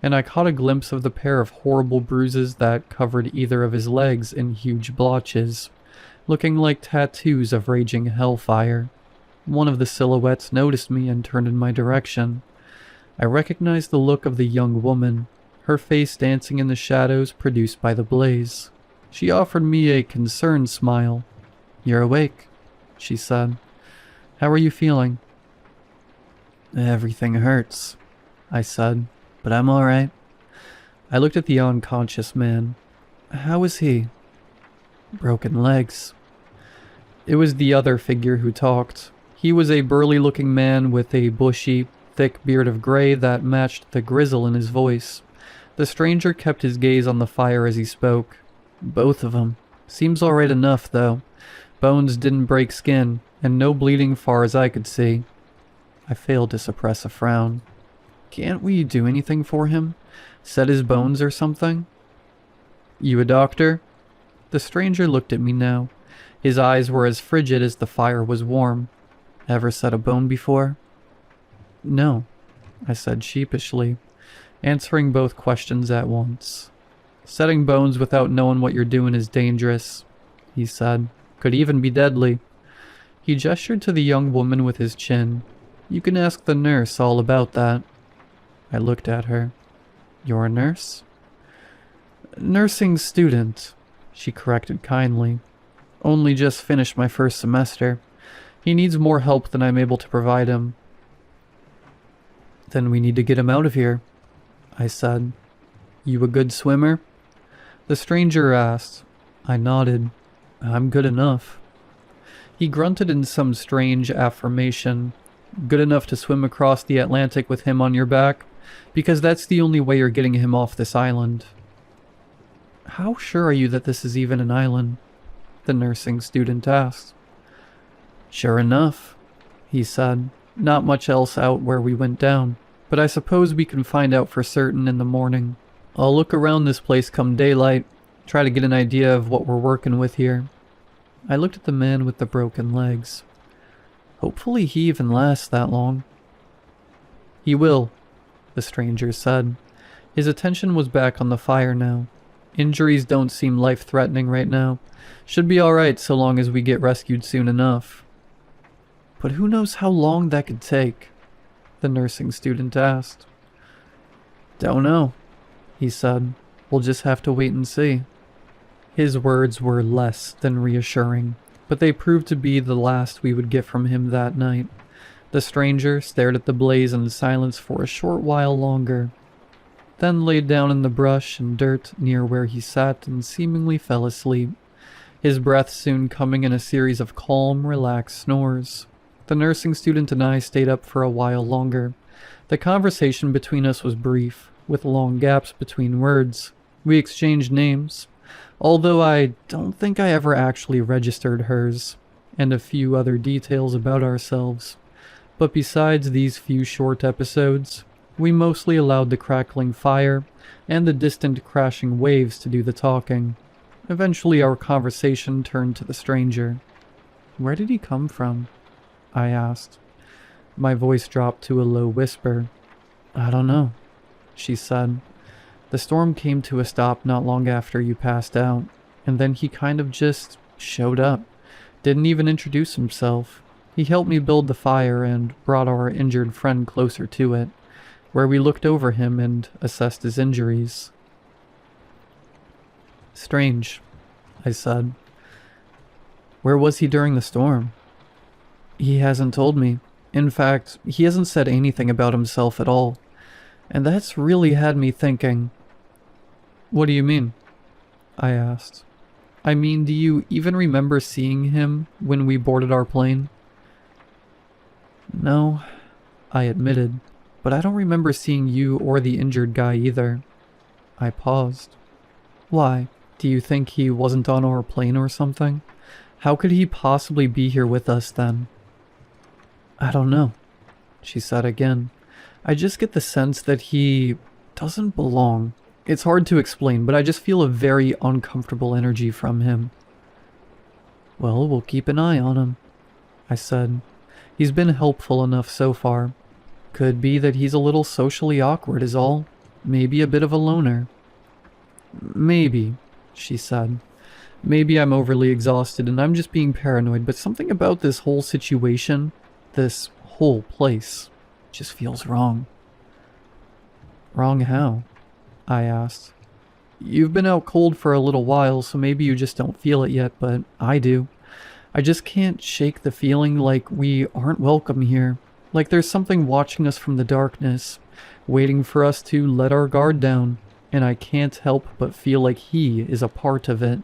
and I caught a glimpse of the pair of horrible bruises that covered either of his legs in huge blotches, looking like tattoos of raging hellfire. One of the silhouettes noticed me and turned in my direction. I recognized the look of the young woman, her face dancing in the shadows produced by the blaze. She offered me a concerned smile. "You're awake," she said. "How are you feeling?" "Everything hurts," I said, "but I'm alright." I looked at the unconscious man. "How is he?" "Broken legs." It was the other figure who talked. He was a burly-looking man with a bushy, thick beard of gray that matched the grizzle in his voice. The stranger kept his gaze on the fire as he spoke. "Both of 'em. Seems alright enough, though. Bones didn't break skin, and no bleeding far as I could see." I failed to suppress a frown. "Can't we do anything for him? Set his bones or something?" "You a doctor?" The stranger looked at me now. His eyes were as frigid as the fire was warm. "Ever set a bone before?" "No," I said sheepishly, answering both questions at once. "Setting bones without knowing what you're doing is dangerous," he said. "Could even be deadly." He gestured to the young woman with his chin. "You can ask the nurse all about that." I looked at her. "You're a nurse?" "Nursing student," she corrected kindly. "Only just finished my first semester. He needs more help than I'm able to provide him." "Then we need to get him out of here," I said. "You a good swimmer?" The stranger asked. I nodded. "I'm good enough." He grunted in some strange affirmation. "Good enough to swim across the Atlantic with him on your back? Because that's the only way you're getting him off this island." "How sure are you that this is even an island?" the nursing student asked. "Sure enough," he said. "Not much else out where we went down, but I suppose we can find out for certain in the morning. I'll look around this place come daylight, try to get an idea of what we're working with here." I looked at the man with the broken legs. "Hopefully he even lasts that long." "He will," the stranger said. His attention was back on the fire now. "Injuries don't seem life-threatening right now. Should be alright so long as we get rescued soon enough." "But who knows how long that could take?" the nursing student asked. "Don't know," he said. "We'll just have to wait and see." His words were less than reassuring, but they proved to be the last we would get from him that night. The stranger stared at the blaze in silence for a short while longer. then laid down in the brush and dirt near where he sat and seemingly fell asleep, his breath soon coming in a series of calm, relaxed snores. The nursing student and I stayed up for a while longer. The conversation between us was brief, with long gaps between words. We exchanged names, although I don't think I ever actually registered hers, and a few other details about ourselves. But besides these few short episodes, we mostly allowed the crackling fire and the distant crashing waves to do the talking. Eventually our conversation turned to the stranger. "Where did he come from?" I asked. My voice dropped to a low whisper. "I don't know," she said. "The storm came to a stop not long after you passed out, and then he kind of just showed up. Didn't even introduce himself. He helped me build the fire and brought our injured friend closer to it, where we looked over him and assessed his injuries." "Strange," I said. "Where was he during the storm?" "He hasn't told me. In fact, he hasn't said anything about himself at all. And that's really had me thinking." "What do you mean?" I asked. "I mean, do you even remember seeing him when we boarded our plane?" "No," I admitted, "but I don't remember seeing you or the injured guy either." I paused. "Why? Do you think he wasn't on our plane or something? How could he possibly be here with us then?" "I don't know," she said again. "I just get the sense that he doesn't belong. It's hard to explain, but I just feel a very uncomfortable energy from him." "Well, we'll keep an eye on him," I said. "He's been helpful enough so far. Could be that he's a little socially awkward is all. Maybe a bit of a loner." "Maybe," she said. "Maybe I'm overly exhausted and I'm just being paranoid, but something about this whole situation, this whole place, just feels wrong." "Wrong how?" I asked. "You've been out cold for a little while, so maybe you just don't feel it yet, but I do. I just can't shake the feeling like we aren't welcome here. Like there's something watching us from the darkness, waiting for us to let our guard down, and I can't help but feel like he is a part of it."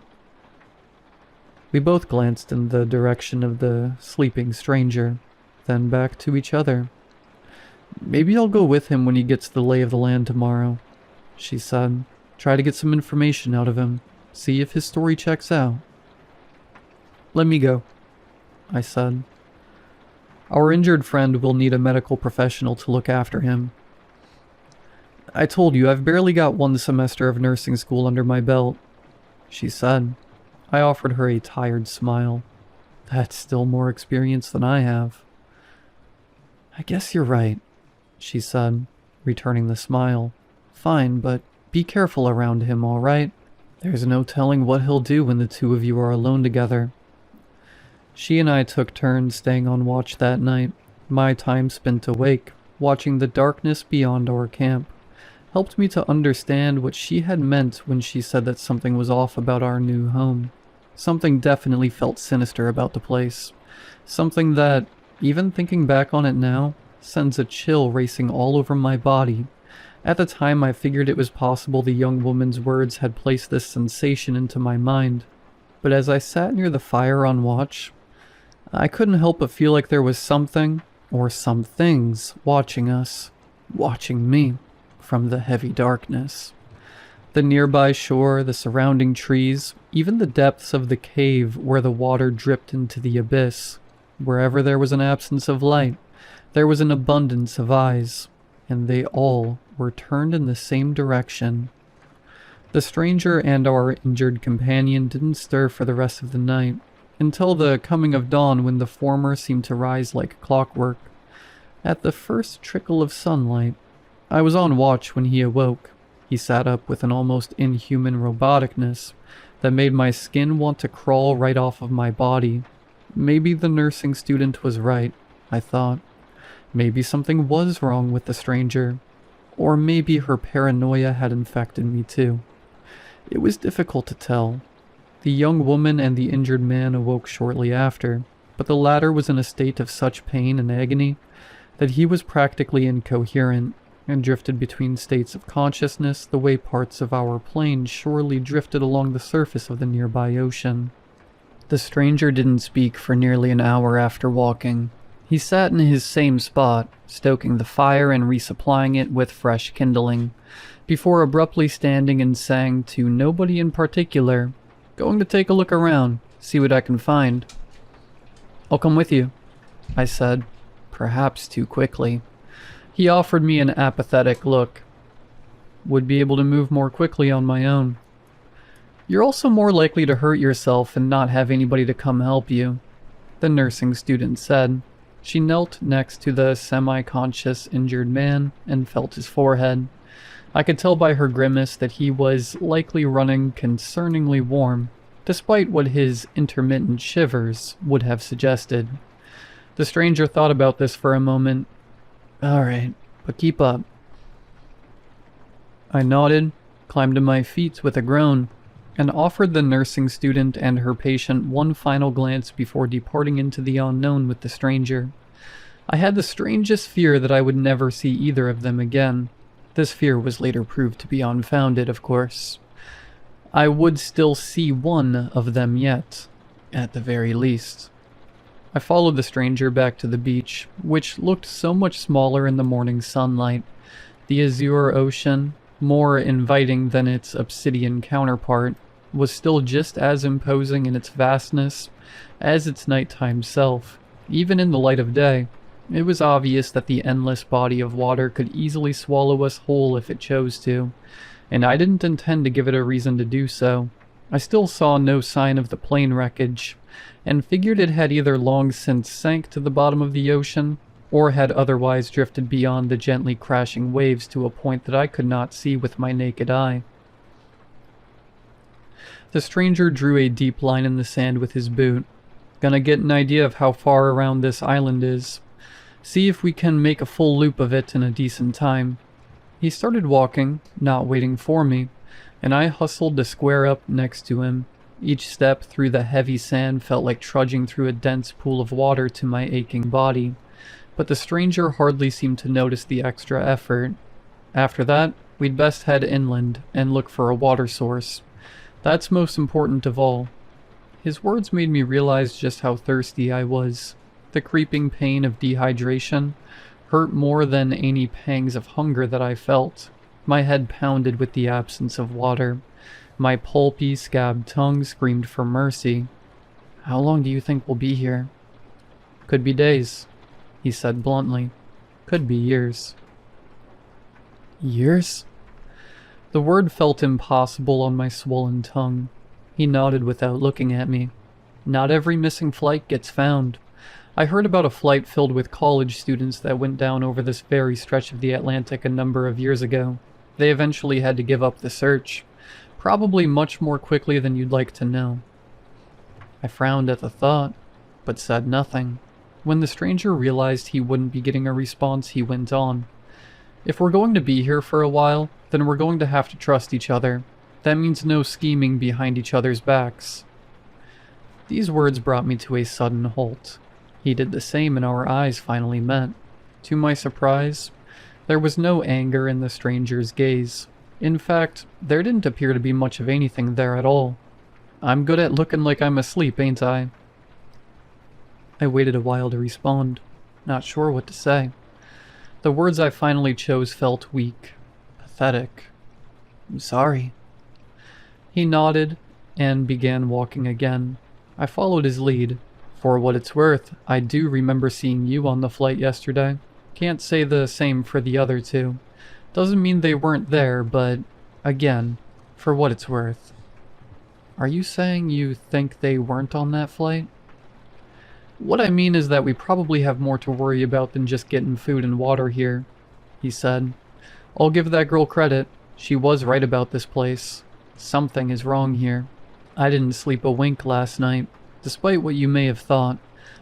We both glanced in the direction of the sleeping stranger, then back to each other. "Maybe I'll go with him when he gets the lay of the land tomorrow," she said. "Try to get some information out of him. See if his story checks out." "Let me go," I said. "Our injured friend will need a medical professional to look after him. I told you, I've barely got 1 semester of nursing school under my belt," she said. I offered her a tired smile. "That's still more experience than I have." "I guess you're right," she said, returning the smile. "Fine, but be careful around him, all right? There's no telling what he'll do when the two of you are alone together." She and I took turns staying on watch that night. My time spent awake, watching the darkness beyond our camp, helped me to understand what she had meant when she said that something was off about our new home. Something definitely felt sinister about the place. Something that, even thinking back on it now, sends a chill racing all over my body. At the time I figured it was possible the young woman's words had placed this sensation into my mind. But as I sat near the fire on watch, I couldn't help but feel like there was something, or some things, watching us. Watching me, from the heavy darkness. The nearby shore, the surrounding trees, even the depths of the cave where the water dripped into the abyss. Wherever there was an absence of light, there was an abundance of eyes, and they all were turned in the same direction. The stranger and our injured companion didn't stir for the rest of the night, until the coming of dawn when the former seemed to rise like clockwork. At the first trickle of sunlight, I was on watch when he awoke. He sat up with an almost inhuman roboticness that made my skin want to crawl right off of my body. Maybe the nursing student was right, I thought. Maybe something was wrong with the stranger. Or maybe her paranoia had infected me too. It was difficult to tell. The young woman and the injured man awoke shortly after, but the latter was in a state of such pain and agony that he was practically incoherent. and drifted between states of consciousness the way parts of our plane surely drifted along the surface of the nearby ocean. The stranger didn't speak for nearly an hour after walking. He sat in his same spot, stoking the fire and resupplying it with fresh kindling, before abruptly standing and saying to nobody in particular, "Going to take a look around, see what I can find." "I'll come with you," I said, perhaps too quickly. He offered me an apathetic look. "Would be able to move more quickly on my own." "You're also more likely to hurt yourself and not have anybody to come help you," the nursing student said. She knelt next to the semi-conscious injured man and felt his forehead. I could tell by her grimace that he was likely running concerningly warm, despite what his intermittent shivers would have suggested. The stranger thought about this for a moment. "All right, but keep up." I nodded, climbed to my feet with a groan, and offered the nursing student and her patient one final glance before departing into the unknown with the stranger. I had the strangest fear that I would never see either of them again. This fear was later proved to be unfounded, of course. I would still see one of them yet, at the very least. I followed the stranger back to the beach, which looked so much smaller in the morning sunlight. The azure ocean, more inviting than its obsidian counterpart, was still just as imposing in its vastness as its nighttime self. Even in the light of day, it was obvious that the endless body of water could easily swallow us whole if it chose to, and I didn't intend to give it a reason to do so. I still saw no sign of the plane wreckage, and figured it had either long since sank to the bottom of the ocean, or had otherwise drifted beyond the gently crashing waves to a point that I could not see with my naked eye. The stranger drew a deep line in the sand with his boot. "Gonna get an idea of how far around this island is. See if we can make a full loop of it in a decent time." He started walking, not waiting for me, and I hustled to square up next to him. Each step through the heavy sand felt like trudging through a dense pool of water to my aching body, but the stranger hardly seemed to notice the extra effort. After that, we'd best head inland and look for a water source. That's most important of all. His words made me realize just how thirsty I was. The creeping pain of dehydration hurt more than any pangs of hunger that I felt. My head pounded with the absence of water. My pulpy, scabbed tongue screamed for mercy. "How long do you think we'll be here?" "Could be days," he said bluntly. "Could be years." Years? The word felt impossible on my swollen tongue. He nodded without looking at me. "Not every missing flight gets found. I heard about a flight filled with college students that went down over this very stretch of the Atlantic a number of years ago. They eventually had to give up the search, probably much more quickly than you'd like to know." I frowned at the thought, but said nothing. When the stranger realized he wouldn't be getting a response, he went on. "If we're going to be here for a while, then we're going to have to trust each other. That means no scheming behind each other's backs." These words brought me to a sudden halt. He did the same and our eyes finally met. To my surprise, there was no anger in the stranger's gaze. In fact, there didn't appear to be much of anything there at all. "I'm good at looking like I'm asleep, ain't I?" I waited a while to respond, not sure what to say. The words I finally chose felt weak, pathetic. "I'm sorry." He nodded and began walking again. I followed his lead. For what it's worth, I do remember seeing you on the flight yesterday. Can't say the same for the other two. Doesn't mean they weren't there, but, again, for what it's worth. Are you saying you think they weren't on that flight? What I mean is that we probably have more to worry about than just getting food and water here, he said. I'll give that girl credit. She was right about this place. Something is wrong here. I didn't sleep a wink last night, despite what you may have thought.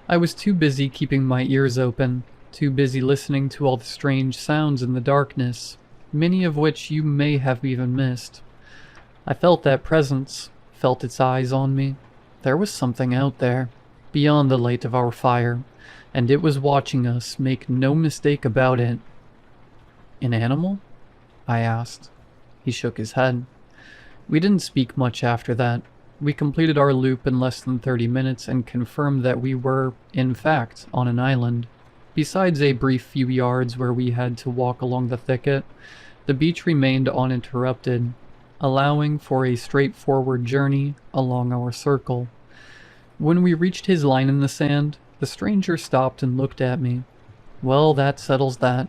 I was too busy keeping my ears open, too busy listening to all the strange sounds in the darkness, many of which you may have even missed. I felt that presence, felt its eyes on me. There was something out there, beyond the light of our fire, and it was watching us, make no mistake about it. An animal? I asked. He shook his head. We didn't speak much after that. We completed our loop in less than 30 minutes and confirmed that we were, in fact, on an island. Besides a brief few yards where we had to walk along the thicket, the beach remained uninterrupted, allowing for a straightforward journey along our circle. When we reached his line in the sand, the stranger stopped and looked at me. Well, that settles that.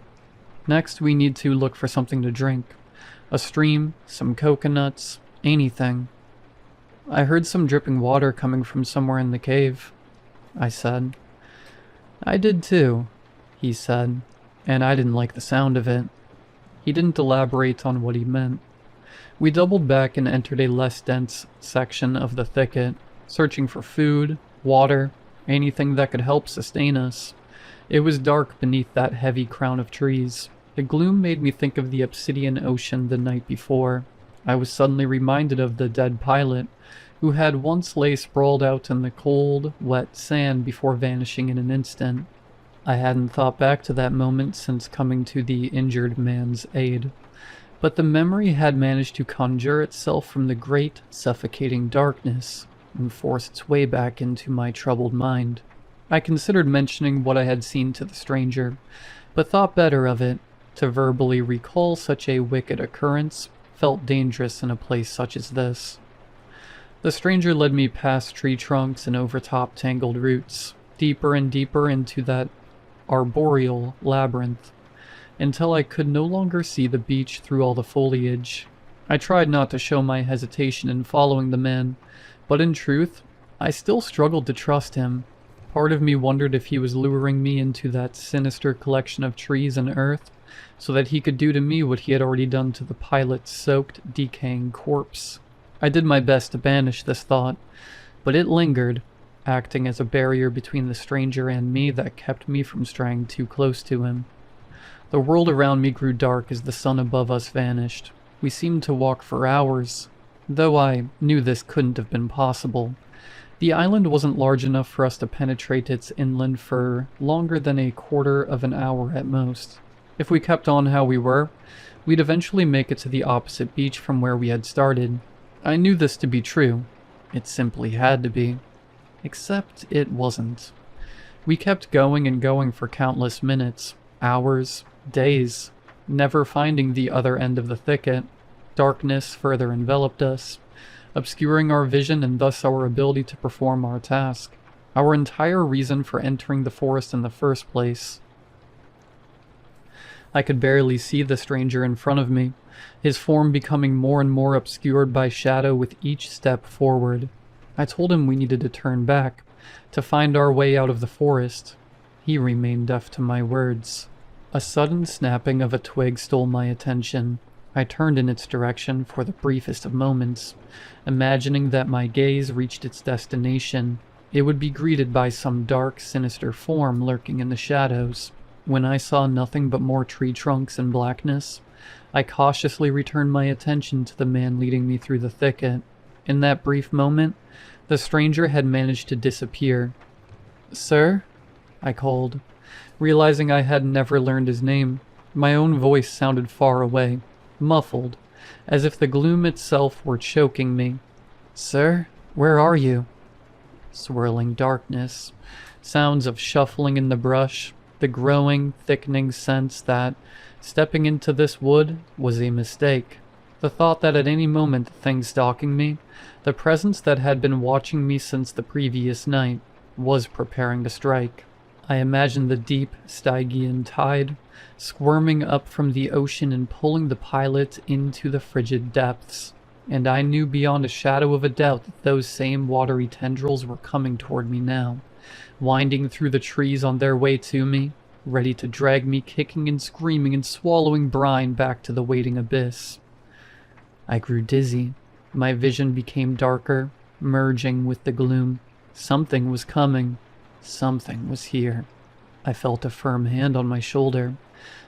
Next, we need to look for something to drink. A stream, some coconuts, anything. I heard some dripping water coming from somewhere in the cave, I said. I did too, he said, and I didn't like the sound of it. He didn't elaborate on what he meant. We doubled back and entered a less dense section of the thicket, searching for food, water, anything that could help sustain us. It was dark beneath that heavy crown of trees. The gloom made me think of the obsidian ocean the night before. I was suddenly reminded of the dead pilot, who had once lay sprawled out in the cold, wet sand before vanishing in an instant. I hadn't thought back to that moment since coming to the injured man's aid, but the memory had managed to conjure itself from the great, suffocating darkness and force its way back into my troubled mind. I considered mentioning what I had seen to the stranger, but thought better of it. To verbally recall such a wicked occurrence felt dangerous in a place such as this. The stranger led me past tree trunks and over top tangled roots, deeper and deeper into that arboreal labyrinth, until I could no longer see the beach through all the foliage. I tried not to show my hesitation in following the man, but in truth, I still struggled to trust him. Part of me wondered if he was luring me into that sinister collection of trees and earth, so that he could do to me what he had already done to the pilot's soaked, decaying corpse. I did my best to banish this thought, but it lingered, acting as a barrier between the stranger and me that kept me from straying too close to him. The world around me grew dark as the sun above us vanished. We seemed to walk for hours, though I knew this couldn't have been possible. The island wasn't large enough for us to penetrate its inland for longer than a quarter of an hour at most. If we kept on how we were, we'd eventually make it to the opposite beach from where we had started. I knew this to be true. It simply had to be. Except it wasn't. We kept going and going for countless minutes, hours, days, never finding the other end of the thicket. Darkness further enveloped us, obscuring our vision and thus our ability to perform our task. Our entire reason for entering the forest in the first place. I could barely see the stranger in front of me, his form becoming more and more obscured by shadow with each step forward. I told him we needed to turn back, to find our way out of the forest. He remained deaf to my words. A sudden snapping of a twig stole my attention. I turned in its direction for the briefest of moments, imagining that my gaze reached its destination. It would be greeted by some dark, sinister form lurking in the shadows. When I saw nothing but more tree trunks and blackness, I cautiously returned my attention to the man leading me through the thicket. In that brief moment, the stranger had managed to disappear. "Sir?" I called, realizing I had never learned his name. My own voice sounded far away, muffled, as if the gloom itself were choking me. "Sir, where are you?" Swirling darkness, sounds of shuffling in the brush, the growing, thickening sense that stepping into this wood was a mistake. The thought that at any moment the thing stalking me, the presence that had been watching me since the previous night, was preparing to strike. I imagined the deep Stygian tide squirming up from the ocean and pulling the pilot into the frigid depths, and I knew beyond a shadow of a doubt that those same watery tendrils were coming toward me now, winding through the trees on their way to me, ready to drag me kicking and screaming and swallowing brine back to the waiting abyss. I grew dizzy. My vision became darker, merging with the gloom. Something was coming. Something was here. I felt a firm hand on my shoulder.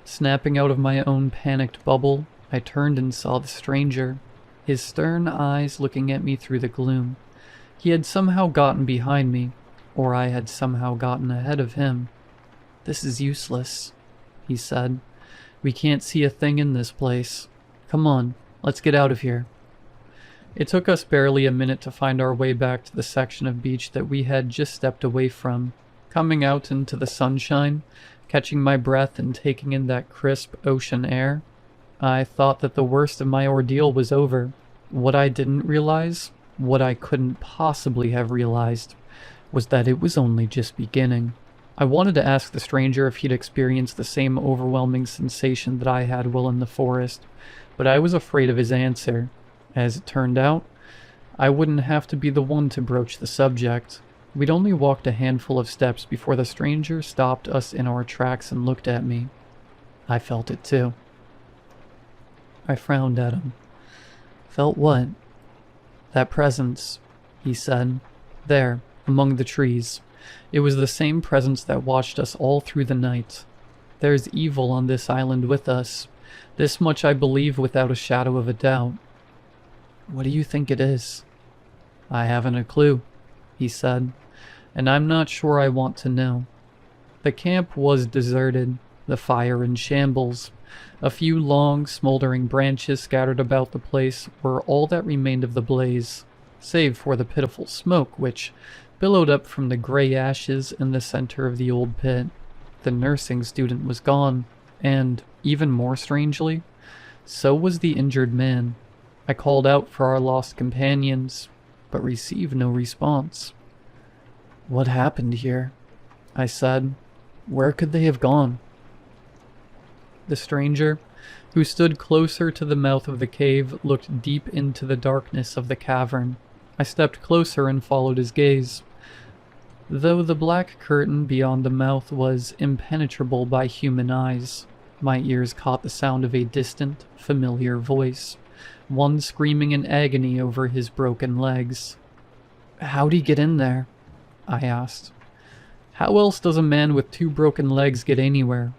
Snapping out of my own panicked bubble, I turned and saw the stranger, his stern eyes looking at me through the gloom. He had somehow gotten behind me, or I had somehow gotten ahead of him. "This is useless," he said, We can't see a thing in this place. Come on, let's get out of here. It took us barely a minute to find our way back to the section of beach that we had just stepped away from. Coming out into the sunshine, catching my breath and taking in that crisp ocean air, I thought that the worst of my ordeal was over. What I didn't realize, what I couldn't possibly have realized, was that it was only just beginning. I wanted to ask the stranger if he'd experienced the same overwhelming sensation that I had while in the forest, but I was afraid of his answer. As it turned out, I wouldn't have to be the one to broach the subject. We'd only walked a handful of steps before the stranger stopped us in our tracks and looked at me. I felt it too. I frowned at him. Felt what? That presence, he said. There, among the trees. It was the same presence that watched us all through the night. There's evil on this island with us. This much I believe without a shadow of a doubt. What do you think it is? I haven't a clue, he said, and I'm not sure I want to know. The camp was deserted, the fire in shambles. A few long, smoldering branches scattered about the place were all that remained of the blaze, save for the pitiful smoke which billowed up from the gray ashes in the center of the old pit. The nursing student was gone, and, even more strangely, so was the injured man. I called out for our lost companions, but received no response. What happened here? I said. Where could they have gone? The stranger, who stood closer to the mouth of the cave, looked deep into the darkness of the cavern. I stepped closer and followed his gaze. Though the black curtain beyond the mouth was impenetrable by human eyes, my ears caught the sound of a distant, familiar voice, one screaming in agony over his broken legs. How'd he get in there? I asked. How else does a man with 2 broken legs get anywhere?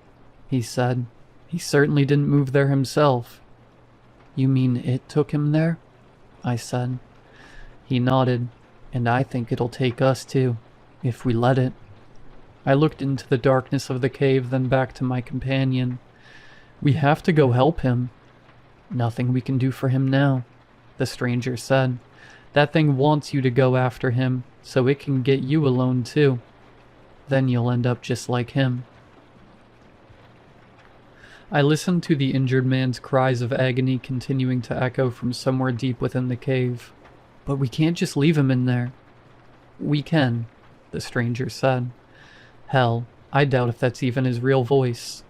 He said. He certainly didn't move there himself. You mean it took him there? I said. He nodded, and I think it'll take us too, if we let it. I looked into the darkness of the cave, then back to my companion. We have to go help him. Nothing we can do for him now, the stranger said. That thing wants you to go after him, so it can get you alone too. Then you'll end up just like him. I listened to the injured man's cries of agony continuing to echo from somewhere deep within the cave. But we can't just leave him in there. We can, the stranger said. Hell, I doubt if that's even his real voice.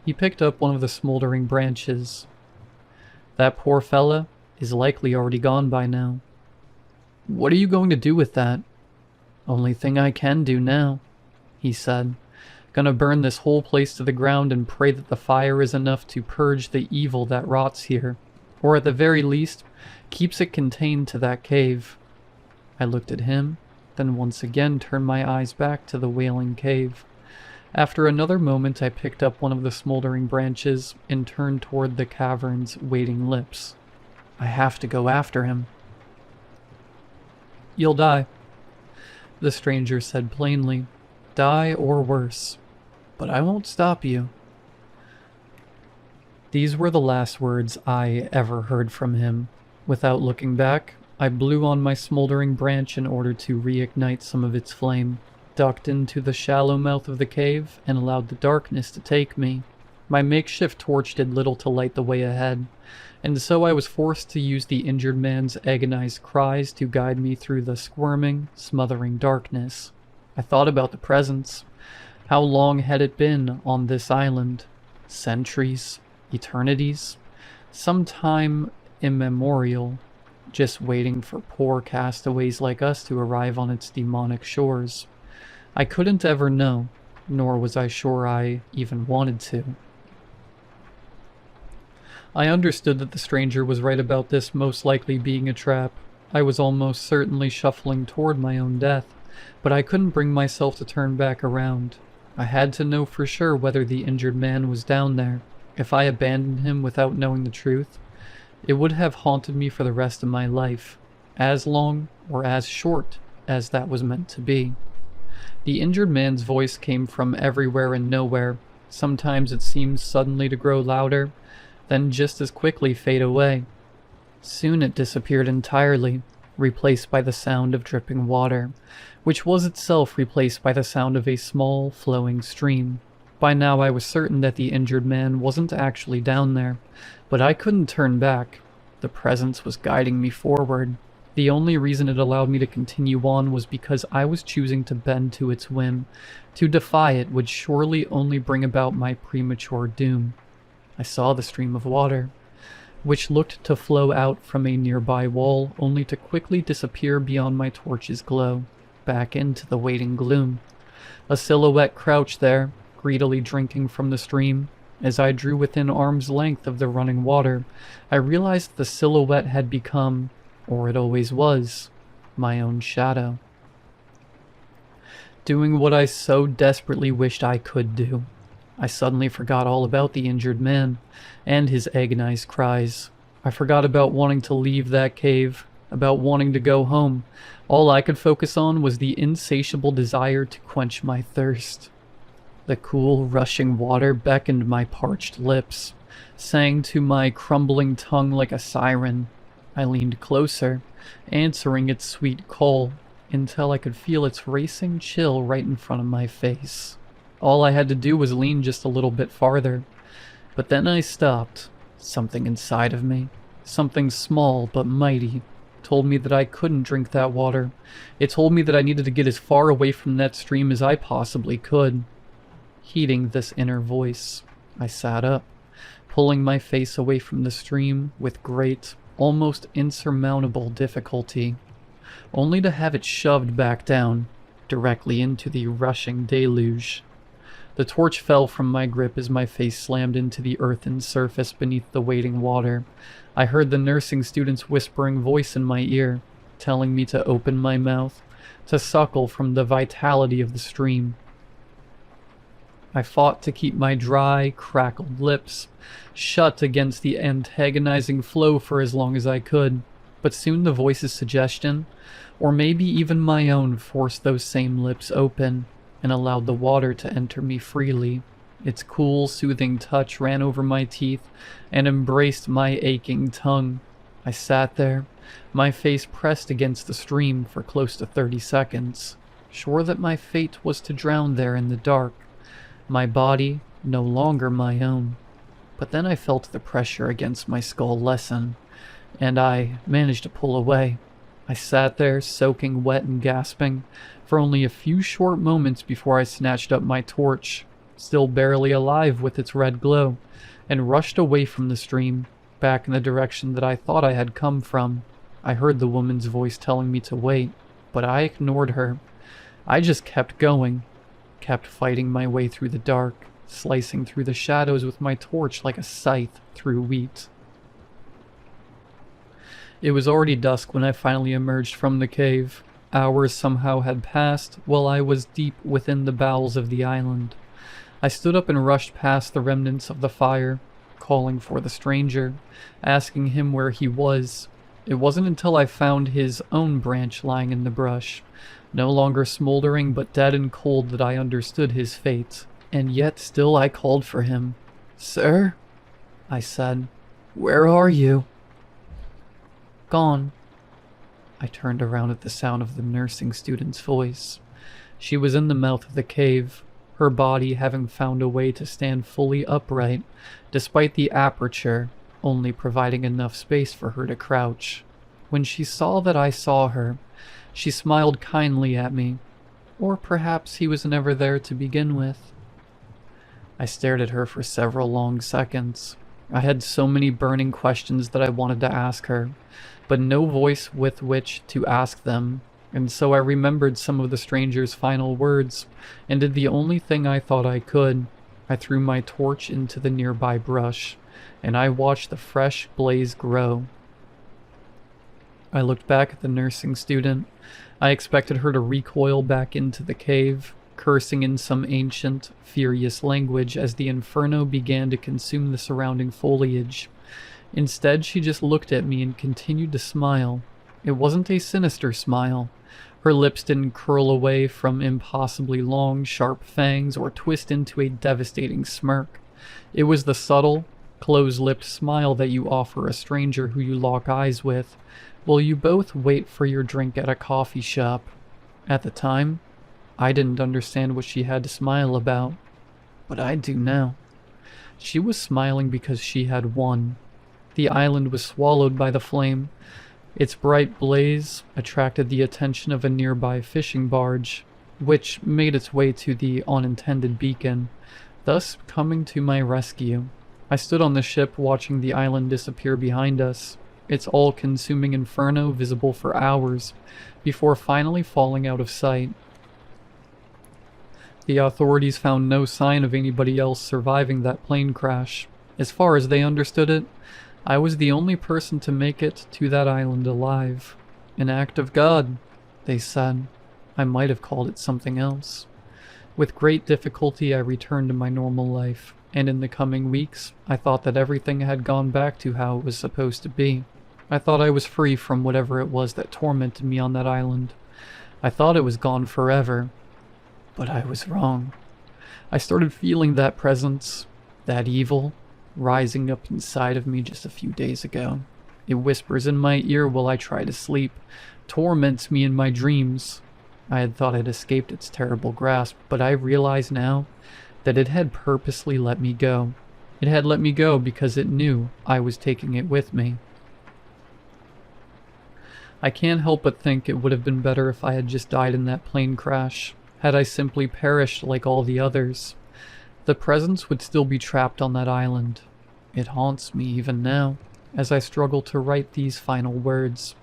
He picked up one of the smoldering branches. That poor fella is likely already gone by now. What are you going to do with that? Only thing I can do now, he said. Gonna burn this whole place to the ground and pray that the fire is enough to purge the evil that rots here, or at the very least, keeps it contained to that cave. I looked at him, then once again turned my eyes back to the wailing cave. After another moment, I picked up one of the smoldering branches and turned toward the cavern's waiting lips. I have to go after him. You'll die, the stranger said plainly. Die or worse. But I won't stop you. These were the last words I ever heard from him. Without looking back, I blew on my smoldering branch in order to reignite some of its flame, ducked into the shallow mouth of the cave, and allowed the darkness to take me. My makeshift torch did little to light the way ahead, and so I was forced to use the injured man's agonized cries to guide me through the squirming, smothering darkness. I thought about the presence. How long had it been on this island? Centuries? Eternities? Some time immemorial, just waiting for poor castaways like us to arrive on its demonic shores. I couldn't ever know, nor was I sure I even wanted to. I understood that the stranger was right about this most likely being a trap. I was almost certainly shuffling toward my own death, but I couldn't bring myself to turn back around. I had to know for sure whether the injured man was down there. If I abandoned him without knowing the truth, it would have haunted me for the rest of my life, as long or as short as that was meant to be. The injured man's voice came from everywhere and nowhere, Sometimes it seemed suddenly to grow louder, then just as quickly fade away. Soon it disappeared entirely, replaced by the sound of dripping water, which was itself replaced by the sound of a small, flowing stream. By now I was certain that the injured man wasn't actually down there, but I couldn't turn back. The presence was guiding me forward. The only reason it allowed me to continue on was because I was choosing to bend to its whim. To defy it would surely only bring about my premature doom. I saw the stream of water, which looked to flow out from a nearby wall, only to quickly disappear beyond my torch's glow, back into the waiting gloom. A silhouette crouched there, greedily drinking from the stream. As I drew within arm's length of the running water, I realized the silhouette had become, or it always was, my own shadow. Doing what I so desperately wished I could do. I suddenly forgot all about the injured man and his agonized cries. I forgot about wanting to leave that cave, about wanting to go home. All I could focus on was the insatiable desire to quench my thirst. The cool, rushing water beckoned my parched lips, sang to my crumbling tongue like a siren. I leaned closer, answering its sweet call, until I could feel its racing chill right in front of my face. All I had to do was lean just a little bit farther. But then I stopped. Something inside of me, something small but mighty, told me that I couldn't drink that water. It told me that I needed to get as far away from that stream as I possibly could. Heeding this inner voice, I sat up, pulling my face away from the stream with great, almost insurmountable difficulty, only to have it shoved back down, directly into the rushing deluge. The torch fell from my grip as my face slammed into the earthen surface beneath the waiting water. I heard the nursing student's whispering voice in my ear, telling me to open my mouth, to suckle from the vitality of the stream. I fought to keep my dry, crackled lips shut against the antagonizing flow for as long as I could, but soon the voice's suggestion, or maybe even my own, forced those same lips open and allowed the water to enter me freely. Its cool, soothing touch ran over my teeth and embraced my aching tongue. I sat there, my face pressed against the stream for close to 30 seconds, sure that my fate was to drown there in the dark. My body no longer my own. But then I felt the pressure against my skull lessen, and I managed to pull away. I sat there, soaking wet and gasping, for only a few short moments before I snatched up my torch, still barely alive with its red glow, and rushed away from the stream, back in the direction that I thought I had come from. I heard the woman's voice telling me to wait, but I ignored her. I just kept going. Kept fighting my way through the dark, slicing through the shadows with my torch like a scythe through wheat. It was already dusk when I finally emerged from the cave. Hours somehow had passed while I was deep within the bowels of the island. I stood up and rushed past the remnants of the fire, calling for the stranger, asking him where he was. It wasn't until I found his own branch lying in the brush, no longer smoldering but dead and cold, that I understood his fate. And yet still I called for him. "Sir," I said, "where are you?" "Gone." I turned around at the sound of the nursing student's voice. She was in the mouth of the cave, her body having found a way to stand fully upright, despite the aperture only providing enough space for her to crouch. When she saw that I saw her, she smiled kindly at me, or perhaps he was never there to begin with. I stared at her for several long seconds. I had so many burning questions that I wanted to ask her, but no voice with which to ask them, and so I remembered some of the stranger's final words, and did the only thing I thought I could. I threw my torch into the nearby brush, and I watched the fresh blaze grow. I looked back at the nursing student. I expected her to recoil back into the cave, cursing in some ancient, furious language as the inferno began to consume the surrounding foliage. Instead, she just looked at me and continued to smile. It wasn't a sinister smile. Her lips didn't curl away from impossibly long, sharp fangs or twist into a devastating smirk. It was the subtle, close-lipped smile that you offer a stranger who you lock eyes with while you both wait for your drink at a coffee shop. At the time, I didn't understand what she had to smile about, but I do now. She was smiling because she had won. The island was swallowed by the flame. Its bright blaze attracted the attention of a nearby fishing barge, which made its way to the unintended beacon, thus coming to my rescue. I stood on the ship watching the island disappear behind us, its all-consuming inferno visible for hours, before finally falling out of sight. The authorities found no sign of anybody else surviving that plane crash. As far as they understood it, I was the only person to make it to that island alive. An act of God, they said. I might have called it something else. With great difficulty, I returned to my normal life, and in the coming weeks, I thought that everything had gone back to how it was supposed to be. I thought I was free from whatever it was that tormented me on that island. I thought it was gone forever. But I was wrong. I started feeling that presence, that evil, rising up inside of me just a few days ago. It whispers in my ear while I try to sleep, torments me in my dreams. I had thought I'd escaped its terrible grasp, but I realize now that it had purposely let me go. It had let me go because it knew I was taking it with me. I can't help but think it would have been better if I had just died in that plane crash. Had I simply perished like all the others, the presence would still be trapped on that island. It haunts me even now, as I struggle to write these final words.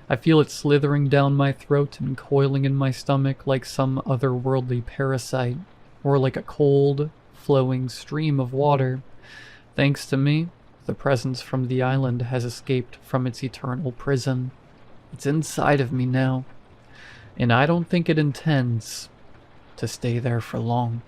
I feel it slithering down my throat and coiling in my stomach like some otherworldly parasite, or like a cold, flowing stream of water. Thanks to me, the presence from the island has escaped from its eternal prison. It's inside of me now, and I don't think it intends to stay there for long.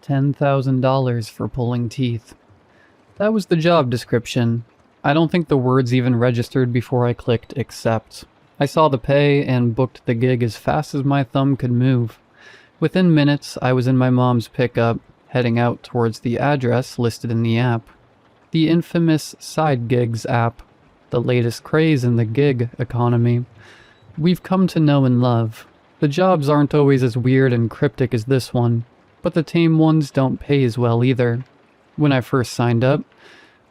$10,000 for pulling teeth. That was the job description. I don't think the words even registered before I clicked accept. I saw the pay and booked the gig as fast as my thumb could move. Within minutes, I was in my mom's pickup, heading out towards the address listed in the app. The infamous side gigs app, the latest craze in the gig economy. We've come to know and love. The jobs aren't always as weird and cryptic as this one, but the tame ones don't pay as well either. When I first signed up,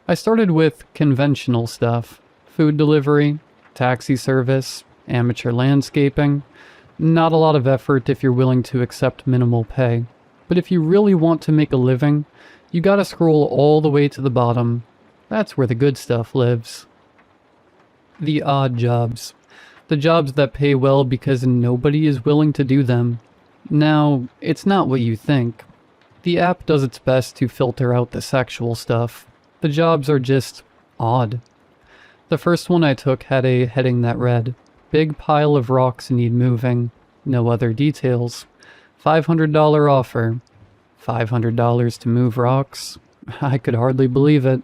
I started with conventional stuff: food delivery, taxi service, amateur landscaping. Not a lot of effort if you're willing to accept minimal pay. But if you really want to make a living, you gotta scroll all the way to the bottom. That's where the good stuff lives. The odd jobs. The jobs that pay well because nobody is willing to do them. Now, it's not what you think. The app does its best to filter out the sexual stuff. The jobs are just odd. The first one I took had a heading that read, "Big pile of rocks need moving. No other details. $500 offer." $500 to move rocks? I could hardly believe it.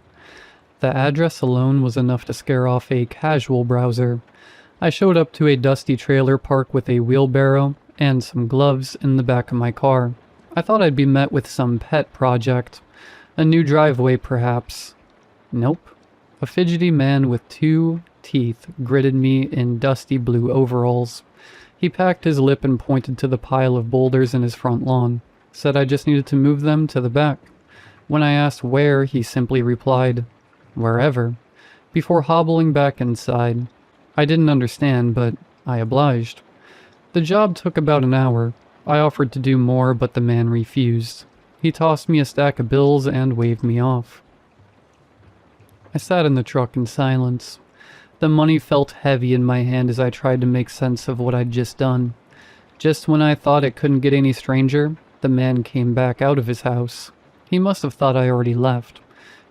The address alone was enough to scare off a casual browser. I showed up to a dusty trailer park with a wheelbarrow and some gloves in the back of my car. I thought I'd be met with some pet project. A new driveway, perhaps. Nope. A fidgety man with 2 teeth greeted me in dusty blue overalls. He packed his lip and pointed to the pile of boulders in his front lawn. Said I just needed to move them to the back. When I asked where, he simply replied, "Wherever," before hobbling back inside. I didn't understand, but I obliged. The job took about an hour. I offered to do more, but the man refused. He tossed me a stack of bills and waved me off. I sat in the truck in silence. The money felt heavy in my hand as I tried to make sense of what I'd just done. Just when I thought it couldn't get any stranger, the man came back out of his house. He must have thought I already left.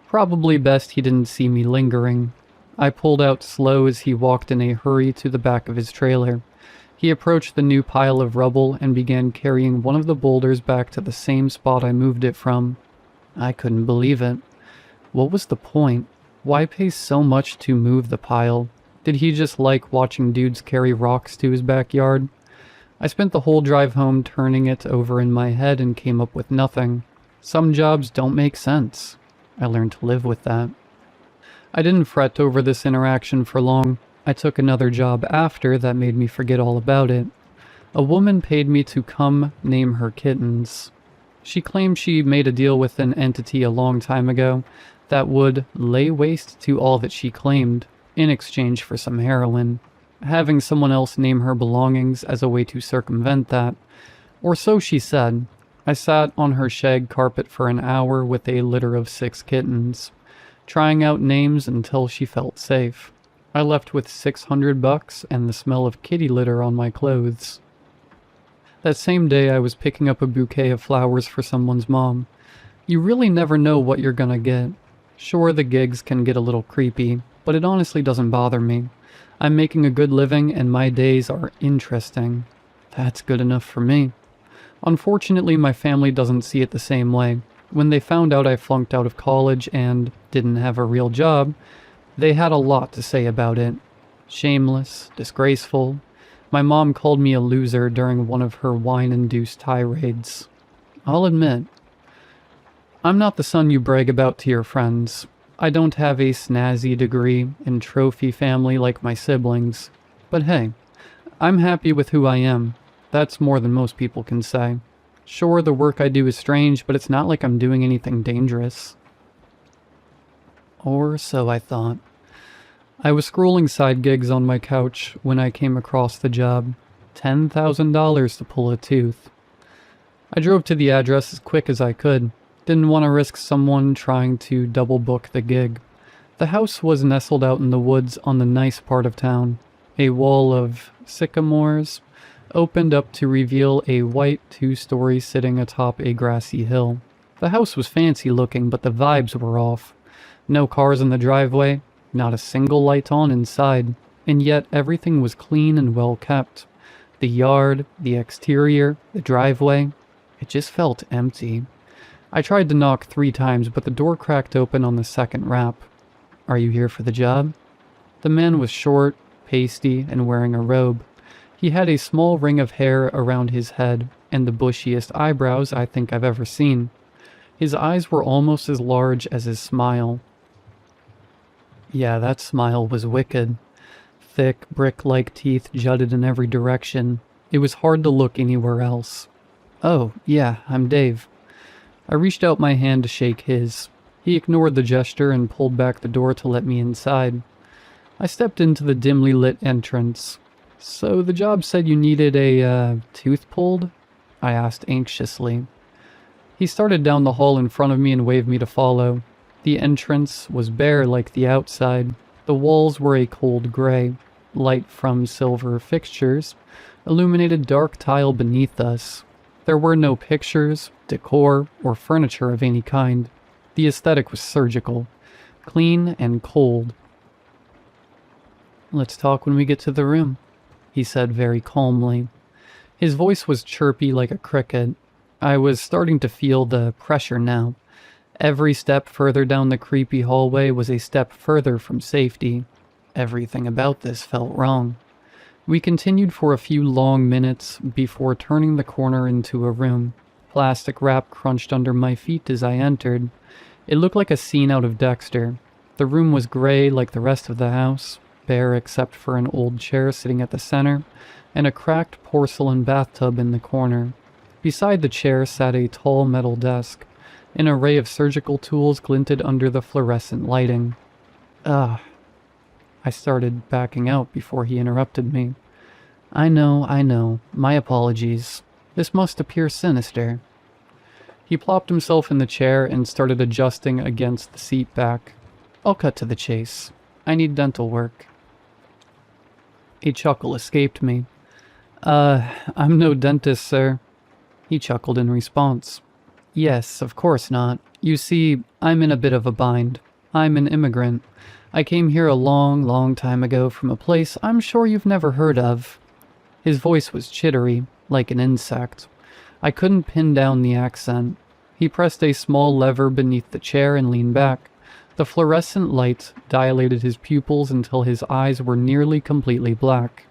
Probably best he didn't see me lingering. I pulled out slow as he walked in a hurry to the back of his trailer. He approached the new pile of rubble and began carrying one of the boulders back to the same spot I moved it from. I couldn't believe it. What was the point? Why pay so much to move the pile? Did he just like watching dudes carry rocks to his backyard? I spent the whole drive home turning it over in my head and came up with nothing. Some jobs don't make sense. I learned to live with that. I didn't fret over this interaction for long. I took another job after that made me forget all about it. A woman paid me to come name her kittens. She claimed she made a deal with an entity a long time ago that would lay waste to all that she claimed in exchange for some heroin, having someone else name her belongings as a way to circumvent that. Or so she said. I sat on her shag carpet for an hour with a litter of 6 kittens, trying out names until she felt safe. I left with $600 and the smell of kitty litter on my clothes. That same day I was picking up a bouquet of flowers for someone's mom. You really never know what you're gonna get. Sure, the gigs can get a little creepy, but it honestly doesn't bother me. I'm making a good living and my days are interesting. That's good enough for me. Unfortunately, my family doesn't see it the same way. When they found out I flunked out of college and didn't have a real job, they had a lot to say about it. Shameless, disgraceful. My mom called me a loser during one of her wine-induced tirades. I'll admit, I'm not the son you brag about to your friends. I don't have a snazzy degree and trophy family like my siblings. But hey, I'm happy with who I am. That's more than most people can say. Sure, the work I do is strange, but it's not like I'm doing anything dangerous. Or so I thought. I was scrolling side gigs on my couch when I came across the job. $10,000 to pull a tooth. I drove to the address as quick as I could. Didn't want to risk someone trying to double book the gig. The house was nestled out in the woods on the nice part of town. A wall of sycamores opened up to reveal a white 2-story sitting atop a grassy hill. The house was fancy looking, but the vibes were off. No cars in the driveway, not a single light on inside, and yet everything was clean and well kept. The yard, the exterior, the driveway, it just felt empty. I tried to knock 3 times, but the door cracked open on the second rap. Are you here for the job? The man was short, pasty, and wearing a robe. He had a small ring of hair around his head, and the bushiest eyebrows I think I've ever seen. His eyes were almost as large as his smile. Yeah, that smile was wicked. Thick, brick-like teeth jutted in every direction. It was hard to look anywhere else. Oh, yeah, I'm Dave. I reached out my hand to shake his. He ignored the gesture and pulled back the door to let me inside. I stepped into the dimly lit entrance. So the job said you needed a, tooth pulled? I asked anxiously. He started down the hall in front of me and waved me to follow. The entrance was bare like the outside. The walls were a cold gray. Light from silver fixtures illuminated dark tile beneath us. There were no pictures, decor, or furniture of any kind. The aesthetic was surgical, clean and cold. Let's talk when we get to the room, he said very calmly. His voice was chirpy like a cricket. I was starting to feel the pressure now. Every step further down the creepy hallway was a step further from safety. Everything about this felt wrong. We continued for a few long minutes before turning the corner into a room. Plastic wrap crunched under my feet as I entered. It looked like a scene out of Dexter. The room was gray like the rest of the house, bare except for an old chair sitting at the center, and a cracked porcelain bathtub in the corner. Beside the chair sat a tall metal desk. An array of surgical tools glinted under the fluorescent lighting. Ugh. I started backing out before he interrupted me. I know. My apologies. This must appear sinister. He plopped himself in the chair and started adjusting against the seat back. I'll cut to the chase. I need dental work. A chuckle escaped me. I'm no dentist, sir. He chuckled in response. Yes, of course not. You see, I'm in a bit of a bind. I'm an immigrant. I came here a long time ago from a place I'm sure you've never heard of. His voice was chittery, like an insect. I couldn't pin down the accent. He pressed a small lever beneath the chair and leaned back. The fluorescent light dilated his pupils until his eyes were nearly completely black.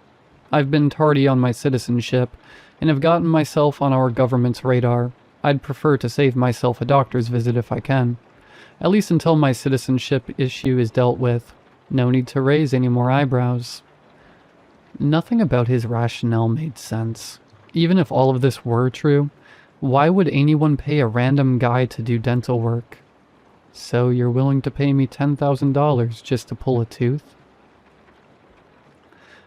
I've been tardy on my citizenship, and have gotten myself on our government's radar. I'd prefer to save myself a doctor's visit if I can. At least until my citizenship issue is dealt with. No need to raise any more eyebrows. Nothing about his rationale made sense. Even if all of this were true, why would anyone pay a random guy to do dental work? So you're willing to pay me $10,000 just to pull a tooth?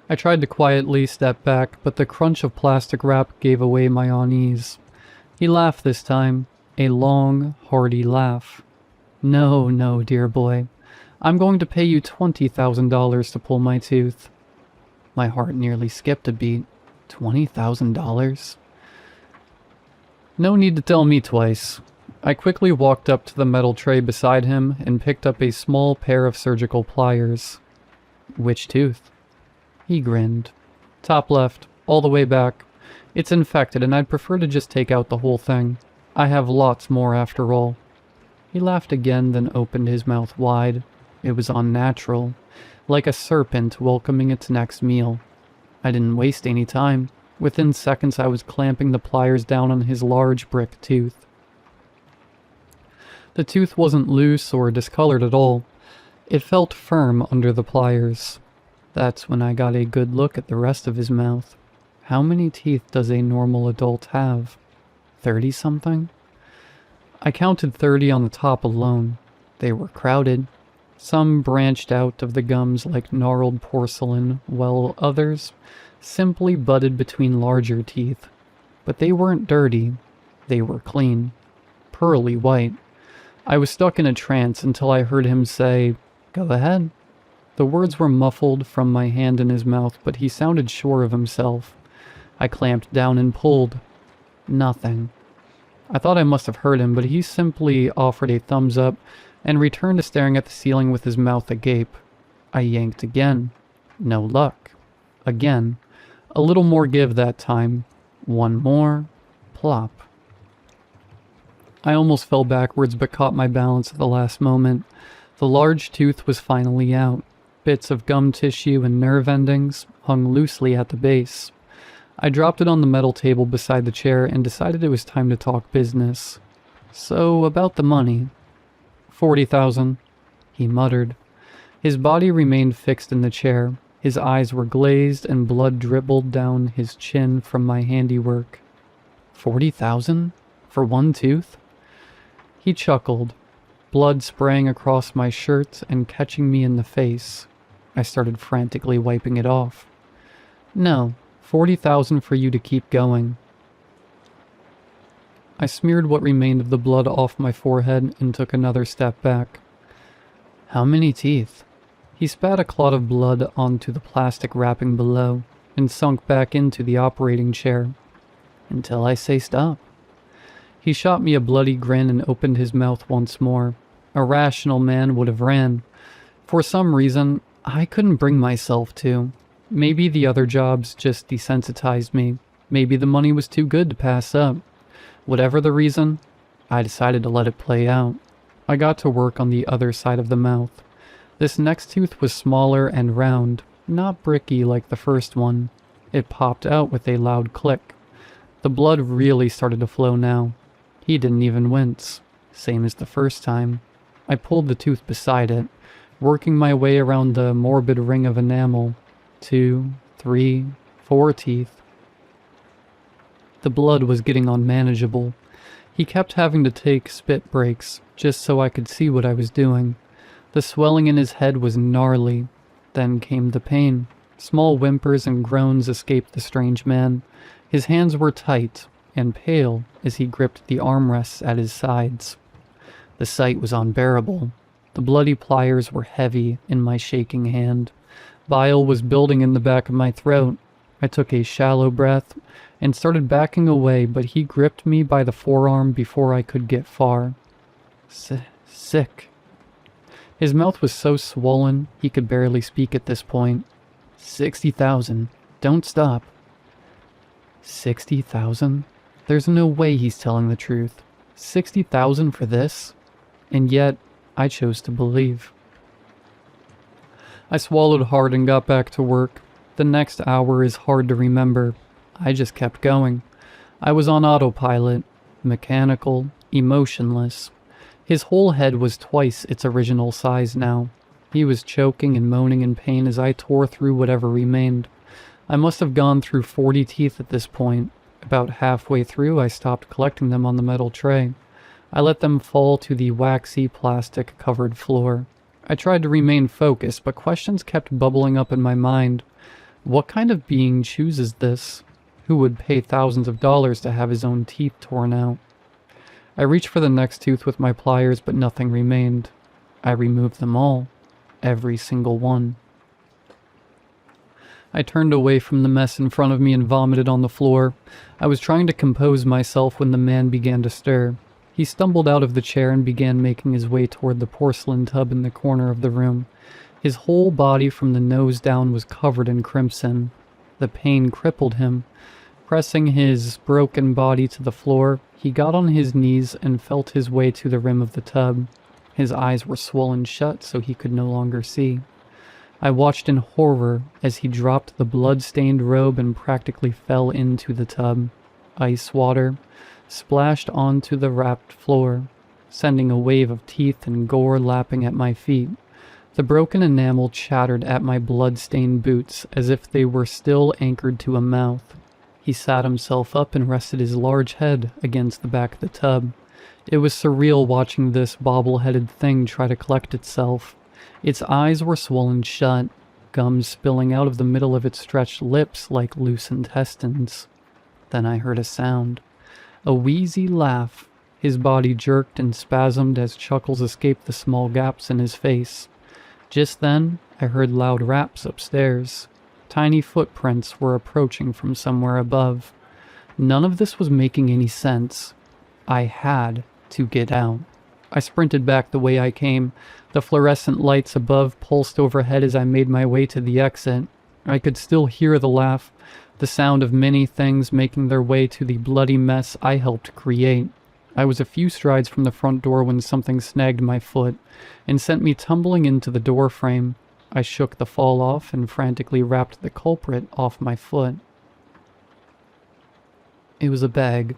I tried to quietly step back, but the crunch of plastic wrap gave away my unease. He laughed this time, a long, hearty laugh. No, no, dear boy. I'm going to pay you $20,000 to pull my tooth. My heart nearly skipped a beat. $20,000? No need to tell me twice. I quickly walked up to the metal tray beside him and picked up a small pair of surgical pliers. Which tooth? He grinned. Top left, all the way back. It's infected and I'd prefer to just take out the whole thing. I have lots more after all. He laughed again, then opened his mouth wide. It was unnatural, like a serpent welcoming its next meal. I didn't waste any time. Within seconds I was clamping the pliers down on his large brick tooth. The tooth wasn't loose or discolored at all. It felt firm under the pliers. That's when I got a good look at the rest of his mouth. How many teeth does a normal adult have? 30-something? I counted 30 on the top alone. They were crowded. Some branched out of the gums like gnarled porcelain, while others simply butted between larger teeth. But they weren't dirty. They were clean. Pearly white. I was stuck in a trance until I heard him say, "Go ahead." The words were muffled from my hand in his mouth, but he sounded sure of himself. I clamped down and pulled. Nothing. I thought I must have heard him, but he simply offered a thumbs up and returned to staring at the ceiling with his mouth agape. I yanked again. No luck. Again. A little more give that time. One more. Plop. I almost fell backwards but caught my balance at the last moment. The large tooth was finally out. Bits of gum tissue and nerve endings hung loosely at the base. I dropped it on the metal table beside the chair and decided it was time to talk business. So, about the money. 40,000, he muttered. His body remained fixed in the chair. His eyes were glazed and blood dribbled down his chin from my handiwork. 40,000? For one tooth? He chuckled, blood spraying across my shirt and catching me in the face. I started frantically wiping it off. No, 40,000 for you to keep going. I smeared what remained of the blood off my forehead and took another step back. How many teeth? He spat a clot of blood onto the plastic wrapping below and sunk back into the operating chair. Until I say stop. He shot me a bloody grin and opened his mouth once more. A rational man would have ran. For some reason, I couldn't bring myself to. Maybe the other jobs just desensitized me. Maybe the money was too good to pass up. Whatever the reason, I decided to let it play out. I got to work on the other side of the mouth. This next tooth was smaller and round, not bricky like the first one. It popped out with a loud click. The blood really started to flow now. He didn't even wince, same as the first time. I pulled the tooth beside it, working my way around the morbid ring of enamel. 2, 3, 4 teeth. The blood was getting unmanageable. He kept having to take spit breaks, just so I could see what I was doing. The swelling in his head was gnarly. Then came the pain. Small whimpers and groans escaped the strange man. His hands were tight and pale as he gripped the armrests at his sides. The sight was unbearable. The bloody pliers were heavy in my shaking hand. Bile was building in the back of my throat. I took a shallow breath and started backing away, but he gripped me by the forearm before I could get far. Sick. His mouth was so swollen he could barely speak at this point. 60,000. Don't stop. 60,000? There's no way he's telling the truth. 60,000 for this? And yet, I chose to believe. I swallowed hard and got back to work. The next hour is hard to remember. I just kept going. I was on autopilot, mechanical, emotionless. His whole head was twice its original size now. He was choking and moaning in pain as I tore through whatever remained. I must have gone through 40 teeth at this point. About halfway through, I stopped collecting them on the metal tray. I let them fall to the waxy, plastic-covered floor. I tried to remain focused, but questions kept bubbling up in my mind. What kind of being chooses this? Who would pay thousands of dollars to have his own teeth torn out? I reached for the next tooth with my pliers, but nothing remained. I removed them all. Every single one. I turned away from the mess in front of me and vomited on the floor. I was trying to compose myself when the man began to stir. He stumbled out of the chair and began making his way toward the porcelain tub in the corner of the room. His whole body from the nose down was covered in crimson. The pain crippled him. Pressing his broken body to the floor, he got on his knees and felt his way to the rim of the tub. His eyes were swollen shut so he could no longer see. I watched in horror as he dropped the blood-stained robe and practically fell into the tub. Ice water splashed onto the wrapped floor, sending a wave of teeth and gore lapping at my feet. The broken enamel chattered at my blood-stained boots as if they were still anchored to a mouth. He sat himself up and rested his large head against the back of the tub. It was surreal watching this bobble-headed thing try to collect itself. Its eyes were swollen shut, gums spilling out of the middle of its stretched lips like loose intestines. Then I heard a sound. A wheezy laugh. His body jerked and spasmed as chuckles escaped the small gaps in his face. Just then, I heard loud raps upstairs. Tiny footprints were approaching from somewhere above. None of this was making any sense. I had to get out. I sprinted back the way I came. The fluorescent lights above pulsed overhead as I made my way to the exit. I could still hear the laugh, the sound of many things making their way to the bloody mess I helped create. I was a few strides from the front door when something snagged my foot and sent me tumbling into the door frame. I shook the fall off and frantically wrapped the culprit off my foot. It was a bag.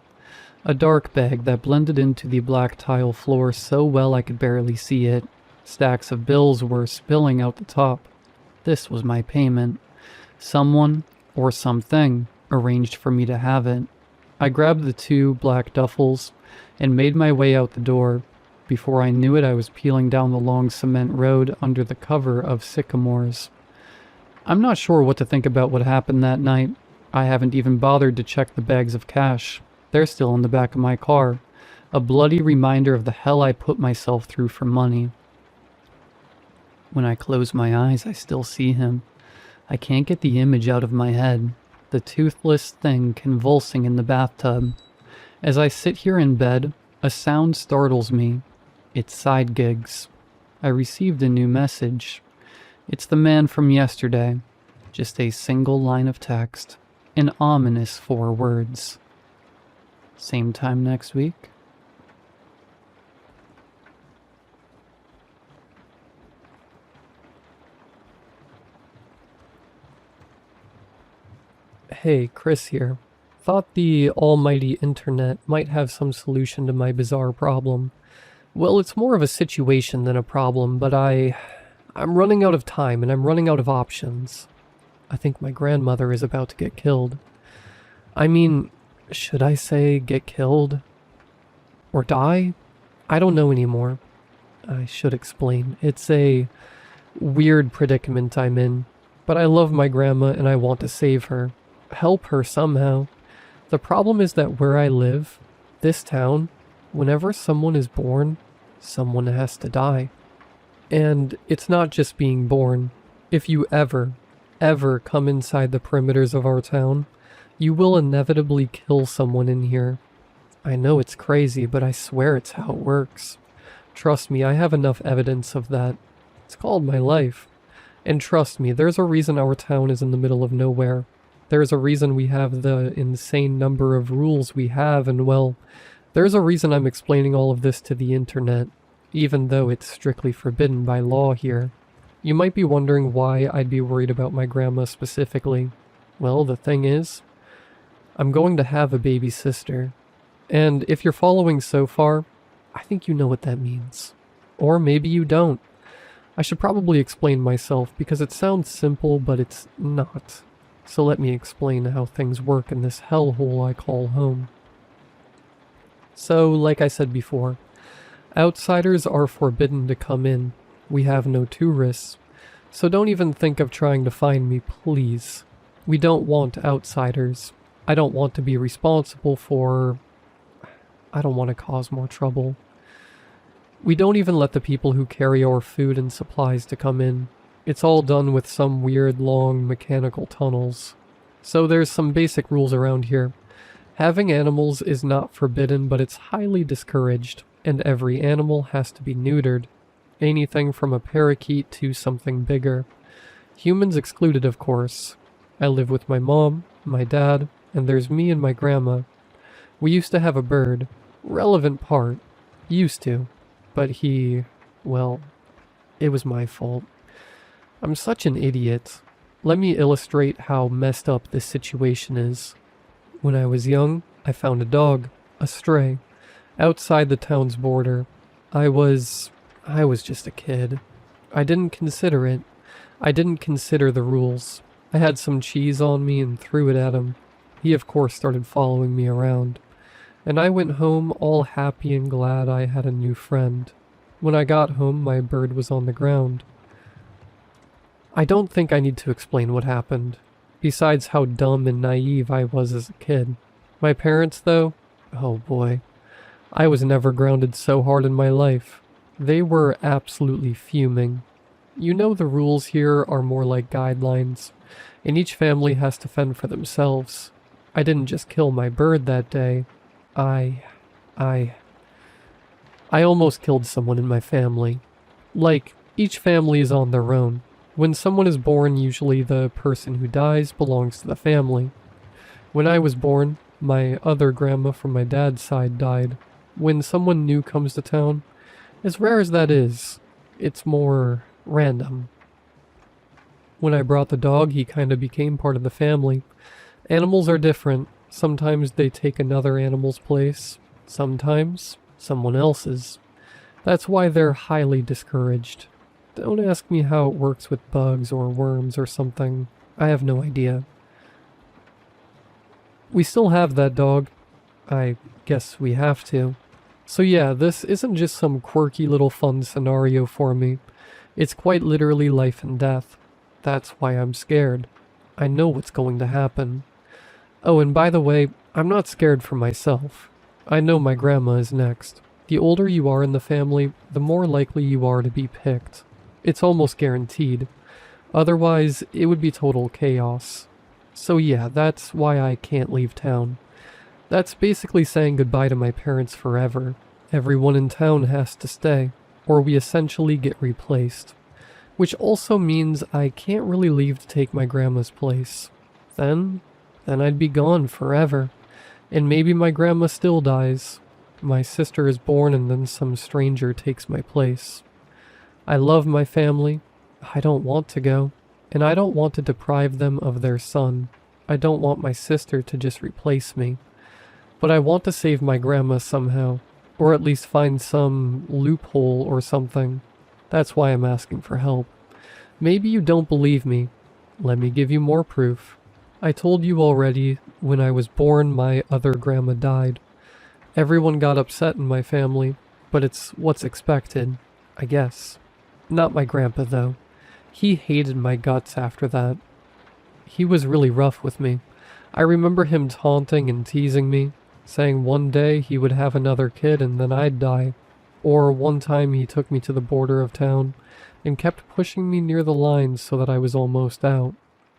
A dark bag that blended into the black tile floor so well I could barely see it. Stacks of bills were spilling out the top. This was my payment. Someone, or something, arranged for me to have it. I grabbed the two black duffels and made my way out the door. Before I knew it, I was peeling down the long cement road under the cover of sycamores. I'm not sure what to think about what happened that night. I haven't even bothered to check the bags of cash. They're still in the back of my car. A bloody reminder of the hell I put myself through for money. When I close my eyes, I still see him. I can't get the image out of my head. The toothless thing convulsing in the bathtub. As I sit here in bed, a sound startles me. It's side gigs. I received a new message. It's the man from yesterday. Just a single line of text. An ominous 4 words. Same time next week. Hey, Chris here. Thought the almighty internet might have some solution to my bizarre problem. Well, it's more of a situation than a problem, but I'm running out of time and I'm running out of options. I think my grandmother is about to get killed. I mean, should I say get killed? Or die? I don't know anymore. I should explain. It's a weird predicament I'm in, but I love my grandma and I want to save her. Help her somehow. The problem is that where I live, this town, whenever someone is born, someone has to die. And it's not just being born. If you ever come inside the perimeters of our town, you will inevitably kill someone in here. I know it's crazy, but I swear it's how it works. Trust me, I have enough evidence of that. It's called my life. And trust me, there's a reason our town is in the middle of nowhere. There's a reason we have the insane number of rules we have, and well, there's a reason I'm explaining all of this to the internet, even though it's strictly forbidden by law here. You might be wondering why I'd be worried about my grandma specifically. Well, the thing is, I'm going to have a baby sister. And if you're following so far, I think you know what that means. Or maybe you don't. I should probably explain myself because it sounds simple, but it's not. So let me explain how things work in this hellhole I call home. So, like I said before, outsiders are forbidden to come in. We have no tourists. So don't even think of trying to find me, please. We don't want outsiders. I don't want to be responsible for... I don't want to cause more trouble. We don't even let the people who carry our food and supplies to come in. It's all done with some weird long mechanical tunnels. So there's some basic rules around here. Having animals is not forbidden, but it's highly discouraged, and every animal has to be neutered. Anything from a parakeet to something bigger. Humans excluded, of course. I live with my mom, my dad, and there's me and my grandma. We used to have a bird. Relevant part. Used to. But well, it was my fault. I'm such an idiot. Let me illustrate how messed up this situation is. When I was young, I found a dog, a stray, outside the town's border. I was just a kid. I didn't consider it. I didn't consider the rules. I had some cheese on me and threw it at him. He of course started following me around. And I went home all happy and glad I had a new friend. When I got home, my bird was on the ground. I don't think I need to explain what happened, besides how dumb and naive I was as a kid. My parents, though, oh boy, I was never grounded so hard in my life. They were absolutely fuming. You know the rules here are more like guidelines, and each family has to fend for themselves. I didn't just kill my bird that day. I almost killed someone in my family. Like, each family is on their own. When someone is born, usually the person who dies belongs to the family. When I was born, my other grandma from my dad's side died. When someone new comes to town, as rare as that is, it's more random. When I brought the dog, he kind of became part of the family. Animals are different. Sometimes they take another animal's place. Sometimes someone else's. That's why they're highly discouraged. Don't ask me how it works with bugs or worms or something. I have no idea. We still have that dog. I guess we have to. So yeah, this isn't just some quirky little fun scenario for me. It's quite literally life and death. That's why I'm scared. I know what's going to happen. Oh, and by the way, I'm not scared for myself. I know my grandma is next. The older you are in the family, the more likely you are to be picked. It's almost guaranteed. Otherwise, it would be total chaos. So yeah, that's why I can't leave town. That's basically saying goodbye to my parents forever. Everyone in town has to stay, or we essentially get replaced. Which also means I can't really leave to take my grandma's place. Then I'd be gone forever. And maybe my grandma still dies. My sister is born and then some stranger takes my place. I love my family. I don't want to go. And I don't want to deprive them of their son. I don't want my sister to just replace me. But I want to save my grandma somehow. Or at least find some loophole or something. That's why I'm asking for help. Maybe you don't believe me. Let me give you more proof. I told you already, when I was born, my other grandma died. Everyone got upset in my family, but it's what's expected, I guess. Not my grandpa, though. He hated my guts after that. He was really rough with me. I remember him taunting and teasing me, saying one day he would have another kid and then I'd die. Or one time he took me to the border of town and kept pushing me near the lines so that I was almost out.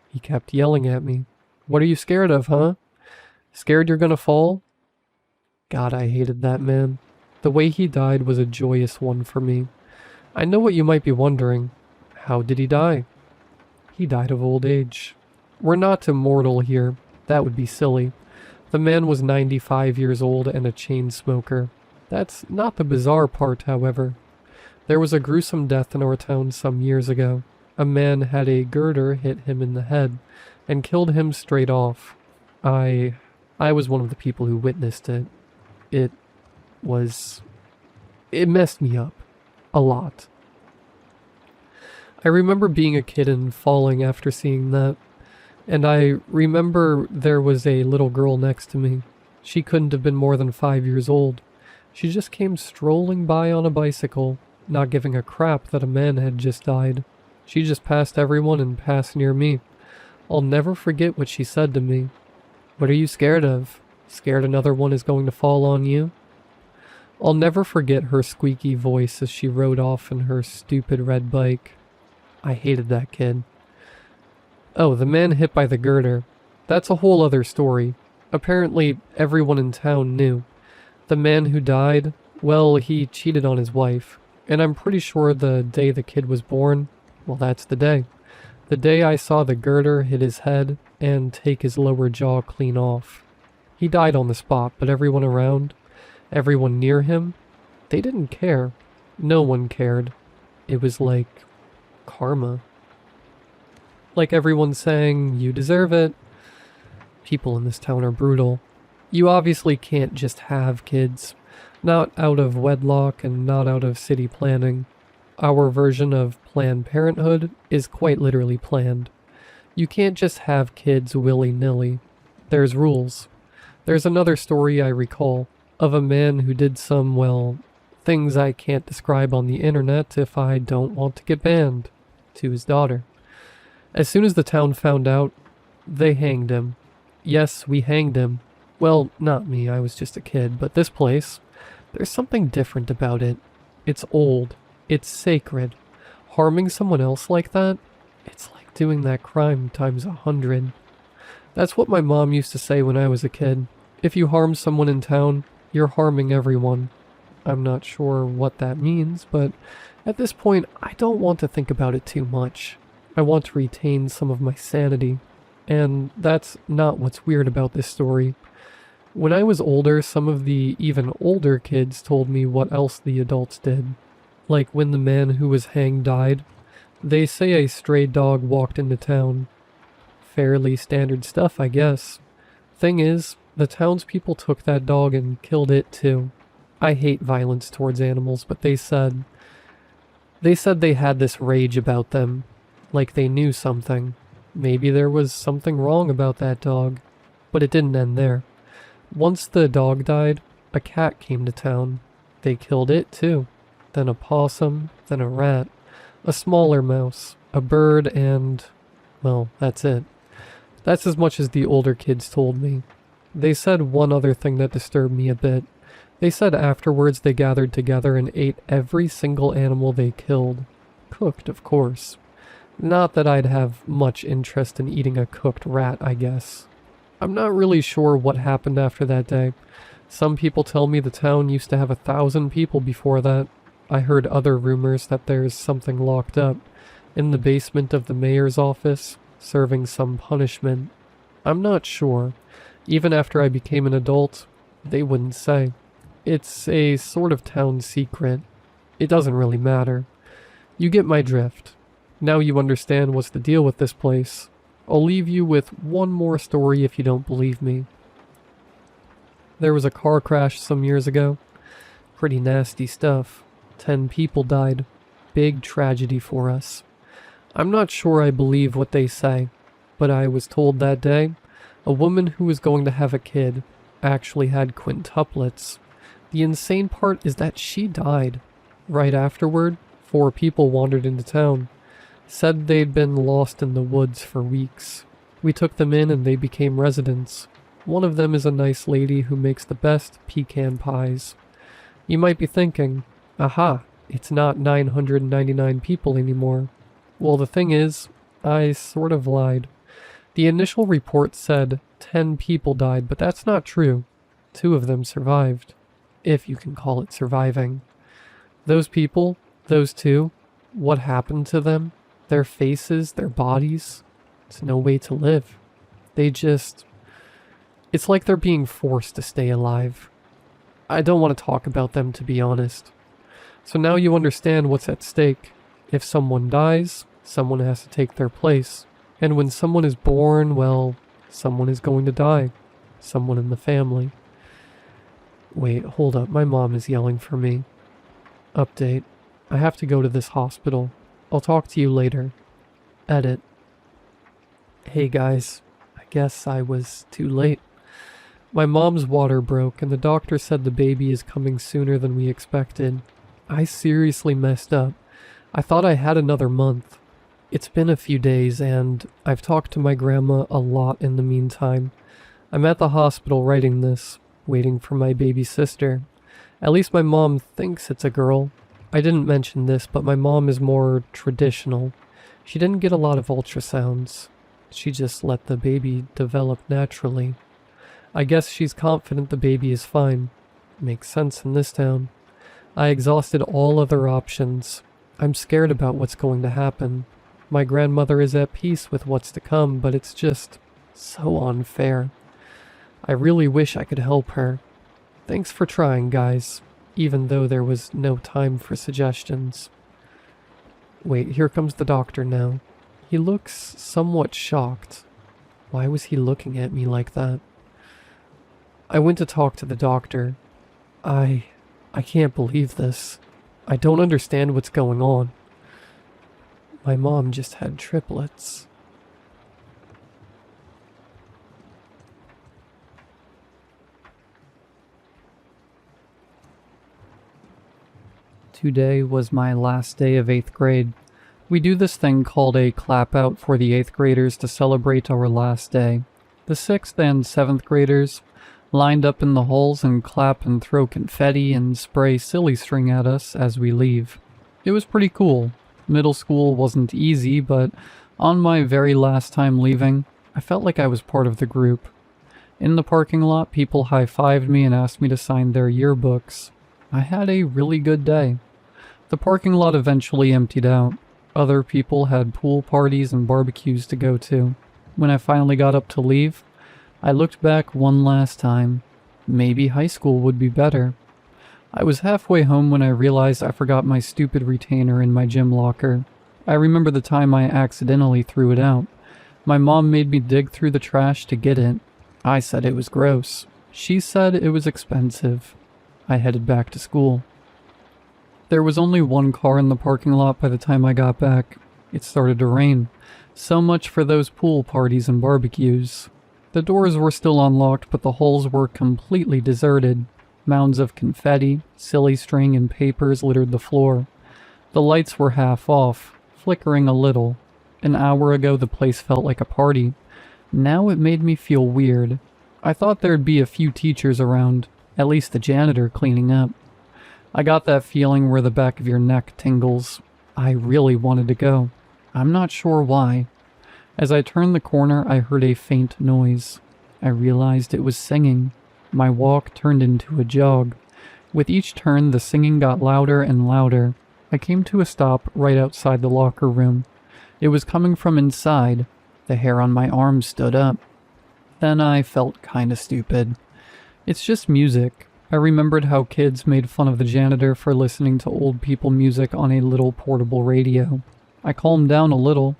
He kept yelling at me. What are you scared of, huh? Scared you're gonna fall? God, I hated that man. The way he died was a joyous one for me. I know what you might be wondering. How did he die? He died of old age. We're not immortal here. That would be silly. The man was 95 years old and a chain smoker. That's not the bizarre part, however. There was a gruesome death in our town some years ago. A man had a girder hit him in the head and killed him straight off. I was one of the people who witnessed it. It messed me up. A lot. I remember being a kid and falling after seeing that. And I remember there was a little girl next to me. She couldn't have been more than 5 years old. She just came strolling by on a bicycle, not giving a crap that a man had just died. She just passed everyone and passed near me. I'll never forget what she said to me. "What are you scared of? Scared another one is going to fall on you?" I'll never forget her squeaky voice as she rode off in her stupid red bike. I hated that kid. Oh, the man hit by the girder. That's a whole other story. Apparently, everyone in town knew. The man who died, well, he cheated on his wife. And I'm pretty sure the day the kid was born, well, that's the day. The day I saw the girder hit his head and take his lower jaw clean off. He died on the spot, but everyone around, everyone near him, they didn't care. No one cared. It was like karma. Like everyone saying, "You deserve it." People in this town are brutal. You obviously can't just have kids. Not out of wedlock and not out of city planning. Our version of Planned Parenthood is quite literally planned. You can't just have kids willy-nilly. There's rules. There's another story I recall of a man who did some, well, things I can't describe on the internet if I don't want to get banned, to his daughter. As soon as the town found out, they hanged him. Yes, we hanged him. Well, not me, I was just a kid, but this place, there's something different about it. It's old. It's sacred. Harming someone else like that, it's like doing that crime times 100. That's what my mom used to say when I was a kid. If you harm someone in town, you're harming everyone. I'm not sure what that means, but at this point, I don't want to think about it too much. I want to retain some of my sanity. And that's not what's weird about this story. When I was older, some of the even older kids told me what else the adults did. Like when the man who was hanged died, they say a stray dog walked into town. Fairly standard stuff, I guess. Thing is, the townspeople took that dog and killed it too. I hate violence towards animals, but they said they had this rage about them. Like they knew something. Maybe there was something wrong about that dog. But it didn't end there. Once the dog died, a cat came to town. They killed it too. Then a possum, then a rat, a smaller mouse, a bird, and, well, that's it. That's as much as the older kids told me. They said one other thing that disturbed me a bit. They said afterwards they gathered together and ate every single animal they killed. Cooked, of course. Not that I'd have much interest in eating a cooked rat, I guess. I'm not really sure what happened after that day. Some people tell me the town used to have 1,000 people before that. I heard other rumors that there's something locked up in the basement of the mayor's office, serving some punishment. I'm not sure. Even after I became an adult, they wouldn't say. It's a sort of town secret. It doesn't really matter. You get my drift. Now you understand what's the deal with this place. I'll leave you with one more story if you don't believe me. There was a car crash some years ago. Pretty nasty stuff. 10 people died. Big tragedy for us. I'm not sure I believe what they say, but I was told that day a woman who was going to have a kid actually had quintuplets. The insane part is that she died. Right afterward, 4 people wandered into town. Said they'd been lost in the woods for weeks. We took them in and they became residents. One of them is a nice lady who makes the best pecan pies. You might be thinking, aha, it's not 999 people anymore. Well, the thing is, I sort of lied. The initial report said 10 people died, but that's not true. 2 of them survived. If you can call it surviving. Those people, those 2, what happened to them? Their faces, their bodies? It's no way to live. It's like they're being forced to stay alive. I don't want to talk about them, to be honest. So now you understand what's at stake. If someone dies, someone has to take their place. And when someone is born, well, someone is going to die. Someone in the family. Wait, hold up. My mom is yelling for me. Update. I have to go to this hospital. I'll talk to you later. Edit. Hey guys. I guess I was too late. My mom's water broke and the doctor said the baby is coming sooner than we expected. I seriously messed up. I thought I had another month. It's been a few days and I've talked to my grandma a lot in the meantime. I'm at the hospital writing this, waiting for my baby sister. At least my mom thinks it's a girl. I didn't mention this, but my mom is more traditional. She didn't get a lot of ultrasounds. She just let the baby develop naturally. I guess she's confident the baby is fine. Makes sense in this town. I exhausted all other options. I'm scared about what's going to happen. My grandmother is at peace with what's to come, but it's just so unfair. I really wish I could help her. Thanks for trying, guys, even though there was no time for suggestions. Wait, here comes the doctor now. He looks somewhat shocked. Why was he looking at me like that? I went to talk to the doctor. I can't believe this. I don't understand what's going on. My mom just had triplets. Today was my last day of 8th grade. We do this thing called a clap out for the 8th graders to celebrate our last day. The 6th and 7th graders lined up in the halls and clap and throw confetti and spray silly string at us as we leave. It was pretty cool. Middle school wasn't easy, but on my very last time leaving, I felt like I was part of the group. In the parking lot, people high-fived me and asked me to sign their yearbooks. I had a really good day. The parking lot eventually emptied out. Other people had pool parties and barbecues to go to. When I finally got up to leave, I looked back one last time. Maybe high school would be better. I was halfway home when I realized I forgot my stupid retainer in my gym locker. I remember the time I accidentally threw it out. My mom made me dig through the trash to get it. I said it was gross. She said it was expensive. I headed back to school. There was only one car in the parking lot by the time I got back. It started to rain. So much for those pool parties and barbecues. The doors were still unlocked, but the halls were completely deserted. Mounds of confetti, silly string, and papers littered the floor. The lights were half off, flickering a little. An hour ago the place felt like a party. Now it made me feel weird. I thought there'd be a few teachers around, at least the janitor cleaning up. I got that feeling where the back of your neck tingles. I really wanted to go. I'm not sure why. As I turned the corner, I heard a faint noise. I realized it was singing. My walk turned into a jog. With each turn, the singing got louder and louder. I came to a stop right outside the locker room. It was coming from inside. The hair on my arm stood up. Then I felt kinda stupid. It's just music. I remembered how kids made fun of the janitor for listening to old people music on a little portable radio. I calmed down a little.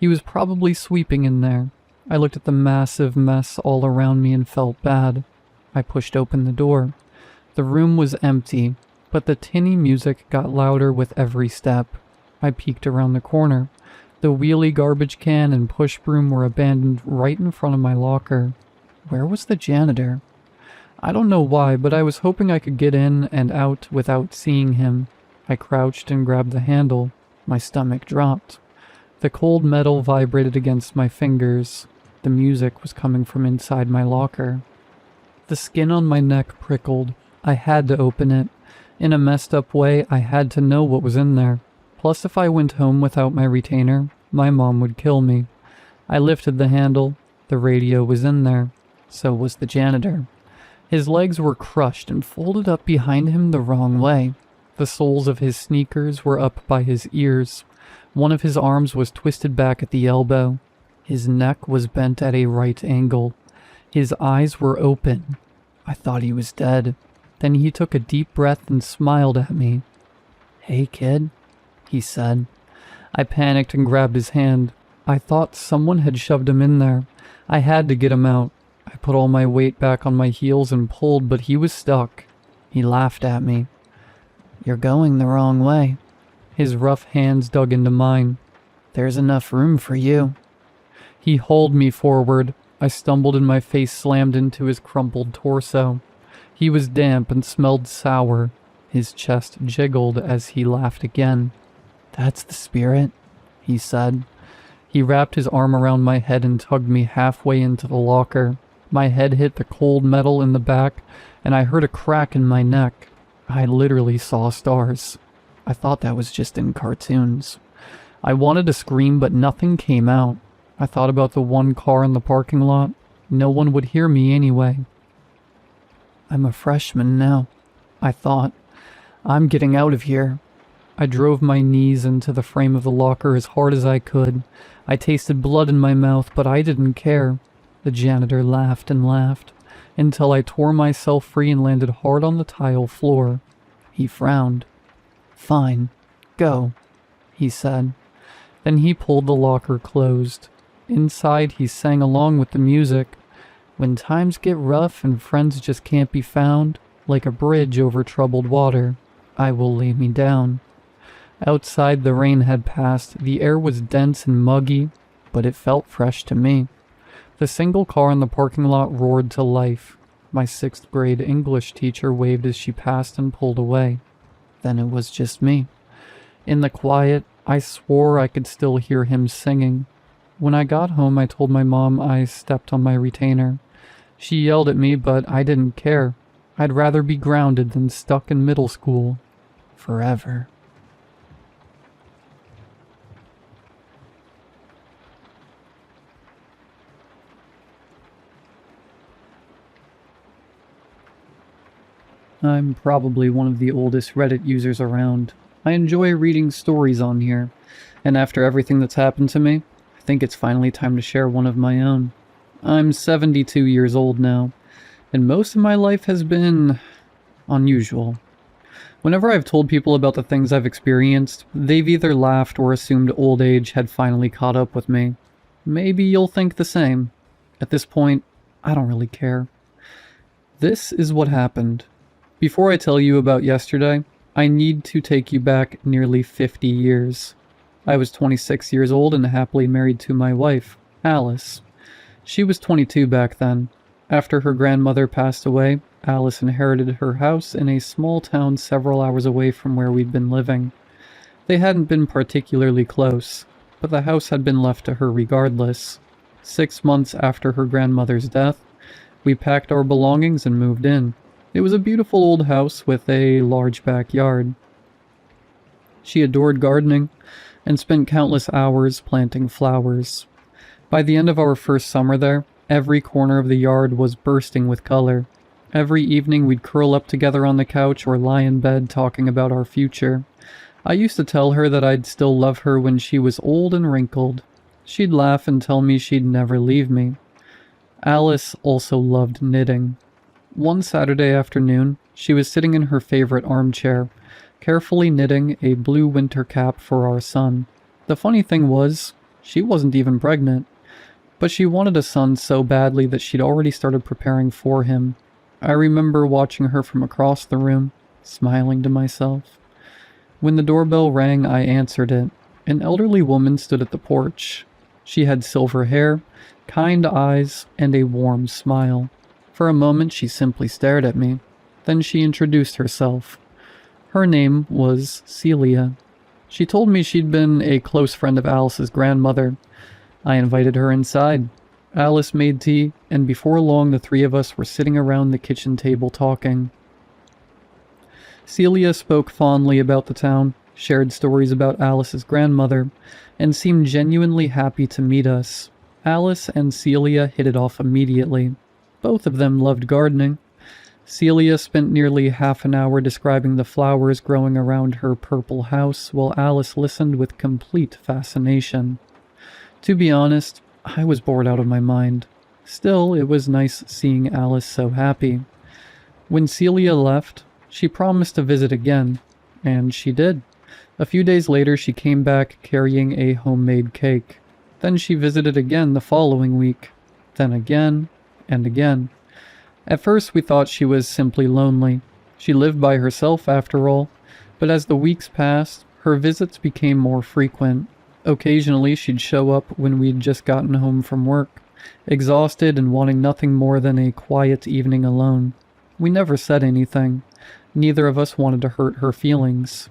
He was probably sweeping in there. I looked at the massive mess all around me and felt bad. I pushed open the door. The room was empty, but the tinny music got louder with every step. I peeked around the corner. The wheelie garbage can and push broom were abandoned right in front of my locker. Where was the janitor? I don't know why, but I was hoping I could get in and out without seeing him. I crouched and grabbed the handle. My stomach dropped. The cold metal vibrated against my fingers. The music was coming from inside my locker. The skin on my neck prickled. I had to open it. In a messed up way, I had to know what was in there. Plus, if I went home without my retainer, my mom would kill me. I lifted the handle. The radio was in there. So was the janitor. His legs were crushed and folded up behind him the wrong way. The soles of his sneakers were up by his ears. One of his arms was twisted back at the elbow. His neck was bent at a right angle. His eyes were open. I thought he was dead. Then he took a deep breath and smiled at me. "Hey, kid," he said. I panicked and grabbed his hand. I thought someone had shoved him in there. I had to get him out. I put all my weight back on my heels and pulled, but he was stuck. He laughed at me. "You're going the wrong way." His rough hands dug into mine. "There's enough room for you." He hauled me forward. I stumbled and my face slammed into his crumpled torso. He was damp and smelled sour. His chest jiggled as he laughed again. "That's the spirit," he said. He wrapped his arm around my head and tugged me halfway into the locker. My head hit the cold metal in the back, and I heard a crack in my neck. I literally saw stars. I thought that was just in cartoons. I wanted to scream, but nothing came out. I thought about the one car in the parking lot. No one would hear me anyway. I'm a freshman now, I thought. I'm getting out of here. I drove my knees into the frame of the locker as hard as I could. I tasted blood in my mouth, but I didn't care. The janitor laughed and laughed, until I tore myself free and landed hard on the tile floor. He frowned. "Fine, go," he said. Then he pulled the locker closed. Inside, he sang along with the music. "When times get rough and friends just can't be found, like a bridge over troubled water, I will lay me down." Outside, the rain had passed. The air was dense and muggy, but it felt fresh to me. The single car in the parking lot roared to life. My 6th grade English teacher waved as she passed and pulled away. Then it was just me. In the quiet, I swore I could still hear him singing. When I got home, I told my mom I stepped on my retainer. She yelled at me, but I didn't care. I'd rather be grounded than stuck in middle school. Forever. I'm probably one of the oldest Reddit users around. I enjoy reading stories on here, and after everything that's happened to me, I think it's finally time to share one of my own. I'm 72 years old now, and most of my life has been unusual. Whenever I've told people about the things I've experienced, they've either laughed or assumed old age had finally caught up with me. Maybe you'll think the same. At this point, I don't really care. This is what happened. Before I tell you about yesterday, I need to take you back nearly 50 years. I was 26 years old and happily married to my wife, Alice. She was 22 back then. After her grandmother passed away, Alice inherited her house in a small town several hours away from where we'd been living. They hadn't been particularly close, but the house had been left to her regardless. 6 months after her grandmother's death, we packed our belongings and moved in. It was a beautiful old house with a large backyard. She adored gardening and spent countless hours planting flowers. By the end of our first summer there, every corner of the yard was bursting with color. Every evening we'd curl up together on the couch or lie in bed talking about our future. I used to tell her that I'd still love her when she was old and wrinkled. She'd laugh and tell me she'd never leave me. Alice also loved knitting. One Saturday afternoon, she was sitting in her favorite armchair, carefully knitting a blue winter cap for our son. The funny thing was, she wasn't even pregnant, but she wanted a son so badly that she'd already started preparing for him. I remember watching her from across the room, smiling to myself. When the doorbell rang, I answered it. An elderly woman stood at the porch. She had silver hair, kind eyes, and a warm smile. For a moment, she simply stared at me. Then she introduced herself. Her name was Celia. She told me she'd been a close friend of Alice's grandmother. I invited her inside. Alice made tea, and before long the three of us were sitting around the kitchen table talking. Celia spoke fondly about the town, shared stories about Alice's grandmother, and seemed genuinely happy to meet us. Alice and Celia hit it off immediately. Both of them loved gardening. Celia spent nearly half an hour describing the flowers growing around her purple house, while Alice listened with complete fascination. To be honest, I was bored out of my mind. Still, it was nice seeing Alice so happy. When Celia left, she promised to visit again, and she did. A few days later, she came back carrying a homemade cake. Then she visited again the following week, then again, and again. At first, we thought she was simply lonely. She lived by herself, after all, but as the weeks passed, her visits became more frequent. Occasionally, she'd show up when we'd just gotten home from work, exhausted and wanting nothing more than a quiet evening alone. We never said anything. Neither of us wanted to hurt her feelings.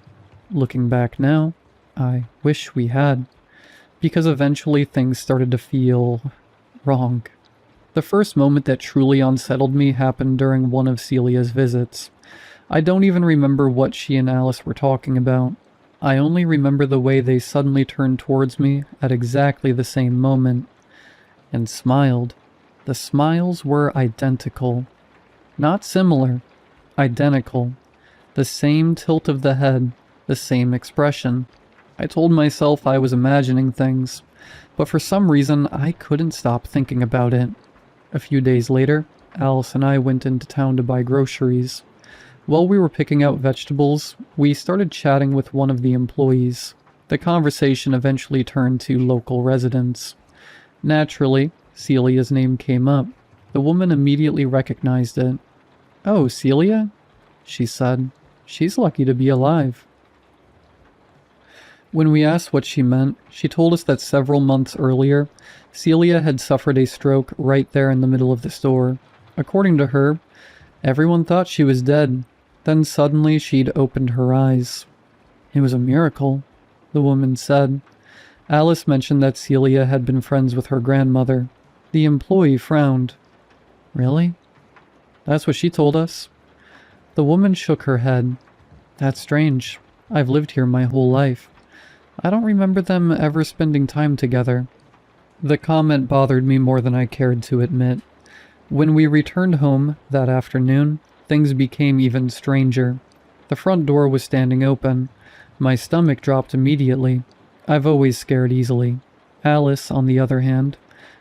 Looking back now, I wish we had, because eventually things started to feel wrong. The first moment that truly unsettled me happened during one of Celia's visits. I don't even remember what she and Alice were talking about. I only remember the way they suddenly turned towards me at exactly the same moment and smiled. The smiles were identical. Not similar, identical. The same tilt of the head, the same expression. I told myself I was imagining things, but for some reason I couldn't stop thinking about it. A few days later, Alice and I went into town to buy groceries. While we were picking out vegetables, we started chatting with one of the employees. The conversation eventually turned to local residents. Naturally, Celia's name came up. The woman immediately recognized it. "Oh, Celia?" she said. "She's lucky to be alive." When we asked what she meant, she told us that several months earlier, Celia had suffered a stroke right there in the middle of the store. According to her, everyone thought she was dead. Then suddenly she'd opened her eyes. "It was a miracle," the woman said. Alice mentioned that Celia had been friends with her grandmother. The employee frowned. "Really? That's what she told us." The woman shook her head. "That's strange. I've lived here my whole life. I don't remember them ever spending time together." The comment bothered me more than I cared to admit. When we returned home that afternoon, things became even stranger. The front door was standing open. My stomach dropped immediately. I've always scared easily. Alice, on the other hand,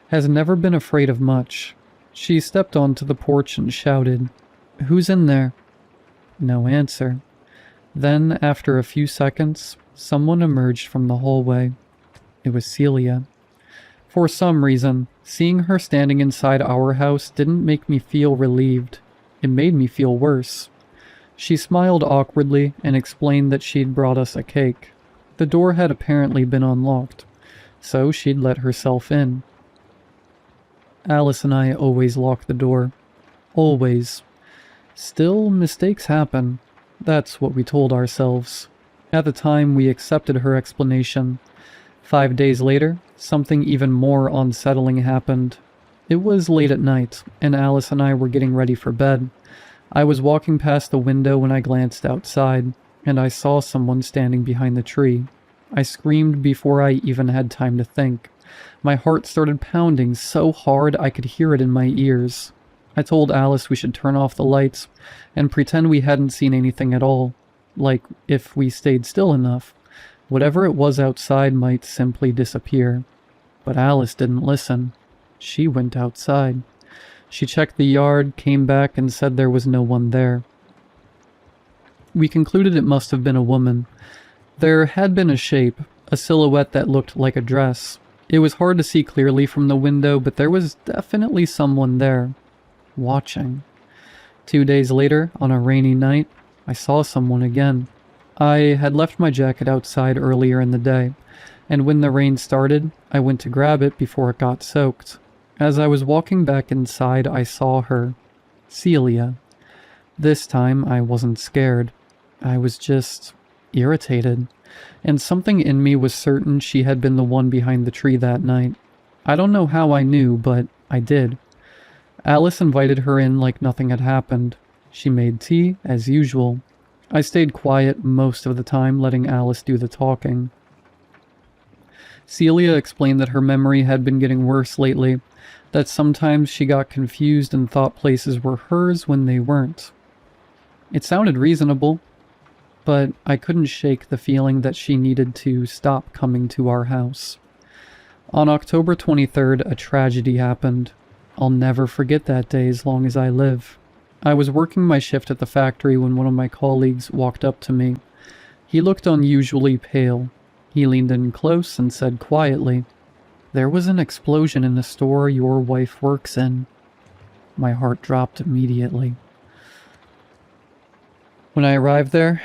has never been afraid of much. She stepped onto the porch and shouted, "Who's in there?" No answer. Then, after a few seconds, someone emerged from the hallway. It was Celia. For some reason, seeing her standing inside our house didn't make me feel relieved. It made me feel worse. She smiled awkwardly and explained that she'd brought us a cake. The door had apparently been unlocked, so she'd let herself in. Alice and I always lock the door. Always. Still, mistakes happen. That's what we told ourselves. At the time, we accepted her explanation. 5 days later, something even more unsettling happened. It was late at night, and Alice and I were getting ready for bed. I was walking past the window when I glanced outside, and I saw someone standing behind the tree. I screamed before I even had time to think. My heart started pounding so hard I could hear it in my ears. I told Alice we should turn off the lights and pretend we hadn't seen anything at all. Like, if we stayed still enough, whatever it was outside might simply disappear. But Alice didn't listen. She went outside. She checked the yard, came back, and said there was no one there. We concluded it must have been a woman. There had been a shape, a silhouette that looked like a dress. It was hard to see clearly from the window, but there was definitely someone there, watching. 2 days later, on a rainy night, I saw someone again. I had left my jacket outside earlier in the day, and when the rain started, I went to grab it before it got soaked. As I was walking back inside, I saw her, Celia. This time, I wasn't scared. I was just irritated, and something in me was certain she had been the one behind the tree that night. I don't know how I knew, but I did. Alice invited her in like nothing had happened. She made tea, as usual. I stayed quiet most of the time, letting Alice do the talking. Celia explained that her memory had been getting worse lately, that sometimes she got confused and thought places were hers when they weren't. It sounded reasonable, but I couldn't shake the feeling that she needed to stop coming to our house. On October 23rd, a tragedy happened. I'll never forget that day as long as I live. I was working my shift at the factory when one of my colleagues walked up to me. He looked unusually pale. He leaned in close and said quietly, "There was an explosion in the store your wife works in." My heart dropped immediately. When I arrived there,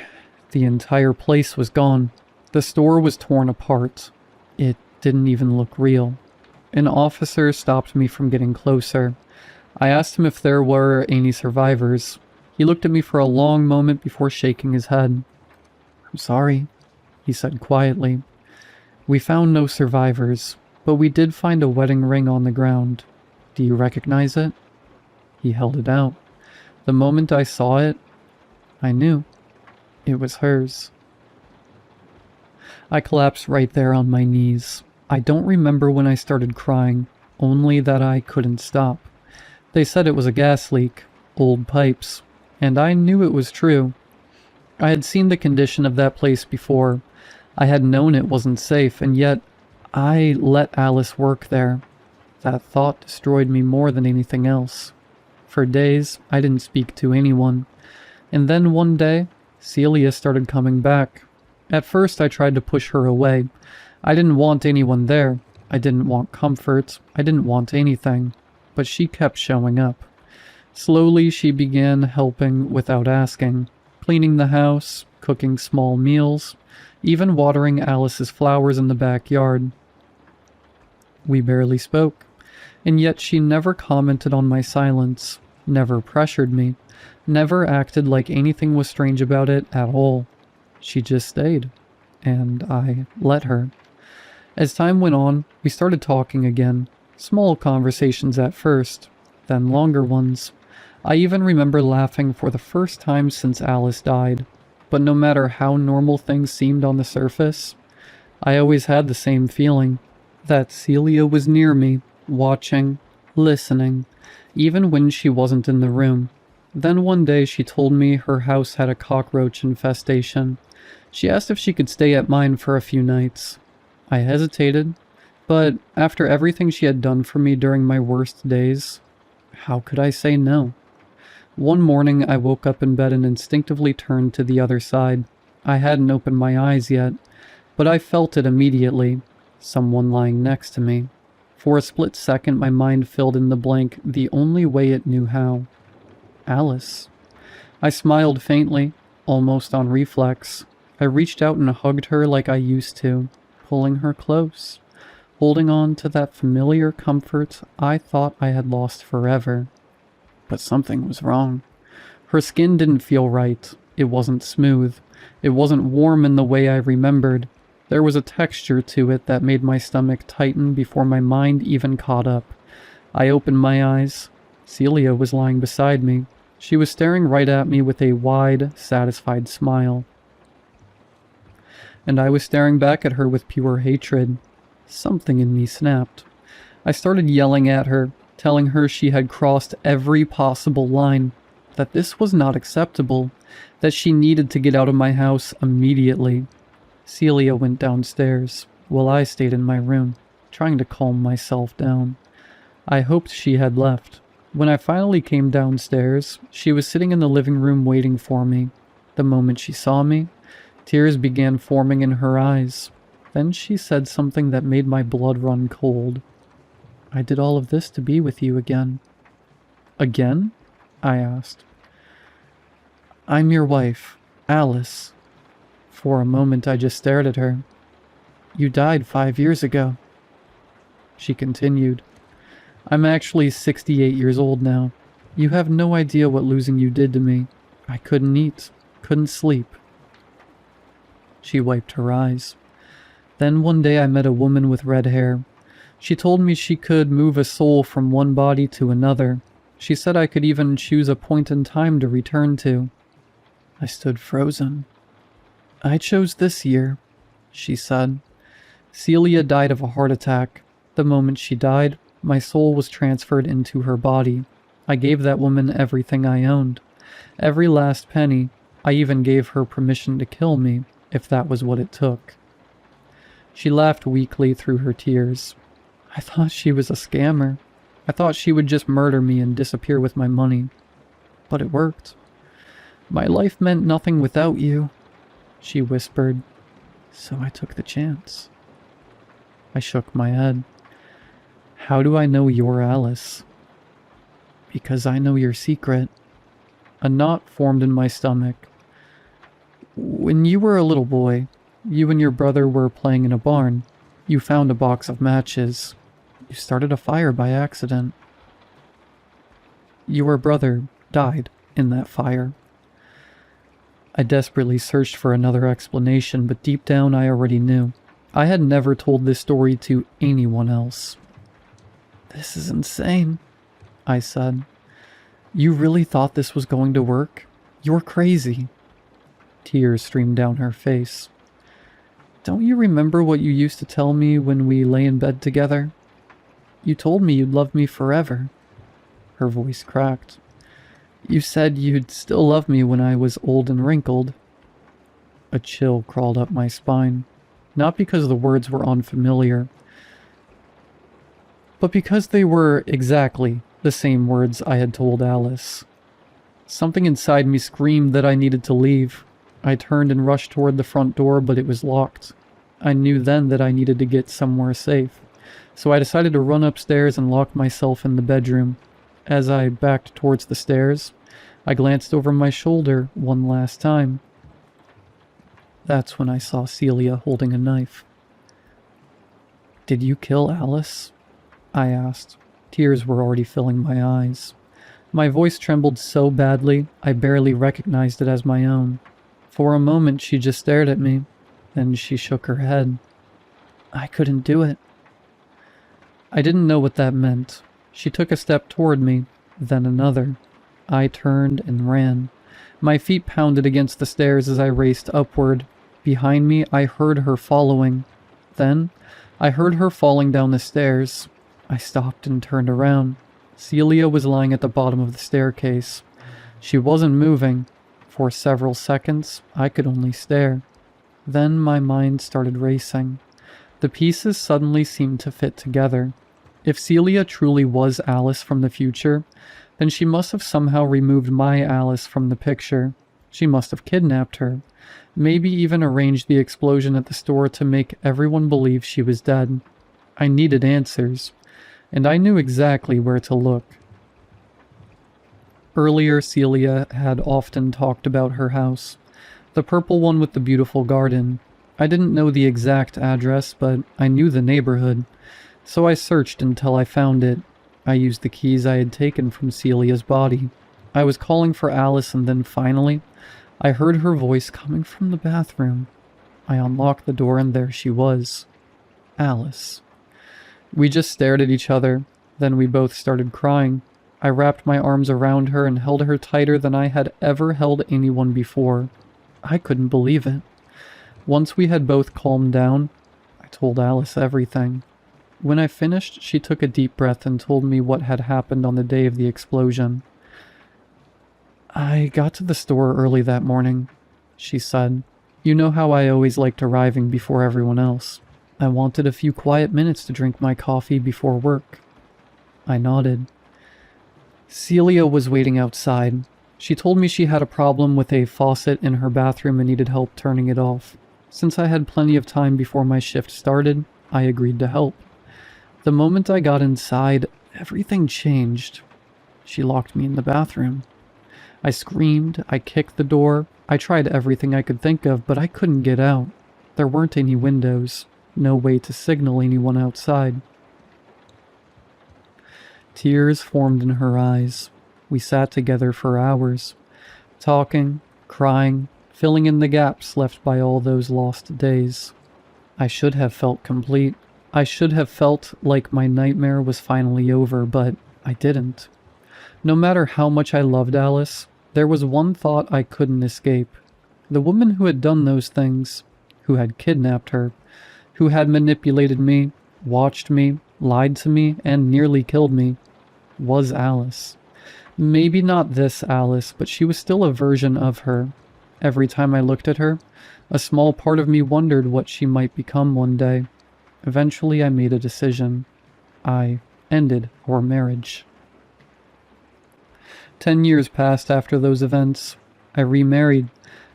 the entire place was gone. The store was torn apart. It didn't even look real. An officer stopped me from getting closer. I asked him if there were any survivors. He looked at me for a long moment before shaking his head. "I'm sorry," he said quietly. "We found no survivors, but we did find a wedding ring on the ground. Do you recognize it?" He held it out. The moment I saw it, I knew. It was hers. I collapsed right there on my knees. I don't remember when I started crying, only that I couldn't stop. They said it was a gas leak, old pipes, and I knew it was true. I had seen the condition of that place before. I had known it wasn't safe, and yet I let Alice work there. That thought destroyed me more than anything else. For days, I didn't speak to anyone. And then one day, Celia started coming back. At first, I tried to push her away. I didn't want anyone there. I didn't want comfort. I didn't want anything. But she kept showing up. Slowly, she began helping without asking, cleaning the house, cooking small meals, even watering Alice's flowers in the backyard. We barely spoke, and yet she never commented on my silence, never pressured me, never acted like anything was strange about it at all. She just stayed, and I let her. As time went on, we started talking again. Small conversations at first, then longer ones. I even remember laughing for the first time since Alice died. But no matter how normal things seemed on the surface, I always had the same feeling, that Celia was near me, watching, listening, even when she wasn't in the room. Then one day she told me her house had a cockroach infestation. She asked if she could stay at mine for a few nights. I hesitated, but after everything she had done for me during my worst days, how could I say no? One morning I woke up in bed and instinctively turned to the other side. I hadn't opened my eyes yet, but I felt it immediately. Someone lying next to me. For a split second my mind filled in the blank the only way it knew how. Alice. I smiled faintly, almost on reflex. I reached out and hugged her like I used to, pulling her close, holding on to that familiar comfort I thought I had lost forever. But something was wrong. Her skin didn't feel right. It wasn't smooth. It wasn't warm in the way I remembered. There was a texture to it that made my stomach tighten before my mind even caught up. I opened my eyes. Celia was lying beside me. She was staring right at me with a wide, satisfied smile. And I was staring back at her with pure hatred. Something in me snapped. I started yelling at her, telling her she had crossed every possible line, that this was not acceptable, that she needed to get out of my house immediately. Celia went downstairs, while I stayed in my room, trying to calm myself down. I hoped she had left. When I finally came downstairs, she was sitting in the living room waiting for me. The moment she saw me, tears began forming in her eyes. Then she said something that made my blood run cold. "I did all of this to be with you again." "Again?" I asked. "I'm your wife, Alice." For a moment I just stared at her. "You died 5 years ago." She continued. "I'm actually 68 years old now. You have no idea what losing you did to me. I couldn't eat, couldn't sleep." She wiped her eyes. Then one day I met a woman with red hair. She told me she could move a soul from one body to another. She said I could even choose a point in time to return to. I stood frozen. "I chose this year," she said. "Celia died of a heart attack. The moment she died, my soul was transferred into her body. I gave that woman everything I owned. Every last penny. I even gave her permission to kill me, if that was what it took." She laughed weakly through her tears. I thought she was a scammer. I thought she would just murder me and disappear with my money. But it worked. My life meant nothing without you, she whispered. So I took the chance. I shook my head. How do I know you're Alice? Because I know your secret. A knot formed in my stomach. When you were a little boy, you and your brother were playing in a barn. You found a box of matches. You started a fire by accident. Your brother died in that fire. I desperately searched for another explanation, but deep down I already knew. I had never told this story to anyone else. This is insane, I said. You really thought this was going to work? You're crazy. Tears streamed down her face. Don't you remember what you used to tell me when we lay in bed together? You told me you'd love me forever. Her voice cracked. You said you'd still love me when I was old and wrinkled. A chill crawled up my spine, not because the words were unfamiliar, but because they were exactly the same words I had told Alice. Something inside me screamed that I needed to leave. I turned and rushed toward the front door, but it was locked. I knew then that I needed to get somewhere safe, so I decided to run upstairs and lock myself in the bedroom. As I backed towards the stairs, I glanced over my shoulder one last time. That's when I saw Celia holding a knife. Did you kill Alice? I asked. Tears were already filling my eyes. My voice trembled so badly, I barely recognized it as my own. For a moment, she just stared at me, then she shook her head. I couldn't do it. I didn't know what that meant. She took a step toward me, then another. I turned and ran. My feet pounded against the stairs as I raced upward. Behind me, I heard her following. Then, I heard her falling down the stairs. I stopped and turned around. Celia was lying at the bottom of the staircase. She wasn't moving. For several seconds, I could only stare. Then my mind started racing. The pieces suddenly seemed to fit together. If Celia truly was Alice from the future, then she must have somehow removed my Alice from the picture. She must have kidnapped her. Maybe even arranged the explosion at the store to make everyone believe she was dead. I needed answers, and I knew exactly where to look. Earlier, Celia had often talked about her house, the purple one with the beautiful garden. I didn't know the exact address, but I knew the neighborhood, so I searched until I found it. I used the keys I had taken from Celia's body. I was calling for Alice, and then finally, I heard her voice coming from the bathroom. I unlocked the door, and there she was. Alice. We just stared at each other, then we both started crying. I wrapped my arms around her and held her tighter than I had ever held anyone before. I couldn't believe it. Once we had both calmed down, I told Alice everything. When I finished, she took a deep breath and told me what had happened on the day of the explosion. I got to the store early that morning, she said. You know how I always liked arriving before everyone else. I wanted a few quiet minutes to drink my coffee before work. I nodded. Celia was waiting outside. She told me she had a problem with a faucet in her bathroom and needed help turning it off. Since I had plenty of time before my shift started, I agreed to help. The moment I got inside, everything changed. She locked me in the bathroom. I screamed, I kicked the door, I tried everything I could think of, but I couldn't get out. There weren't any windows, no way to signal anyone outside. Tears formed in her eyes. We sat together for hours, talking, crying, filling in the gaps left by all those lost days. I should have felt complete. I should have felt like my nightmare was finally over, but I didn't. No matter how much I loved Alice, there was one thought I couldn't escape. The woman who had done those things, who had kidnapped her, who had manipulated me, watched me, lied to me, and nearly killed me, was Alice. Maybe not this Alice, but she was still a version of her. Every time I looked at her, a small part of me wondered what she might become one day. Eventually I made a decision. I ended our marriage. 10 years passed after those events. I remarried.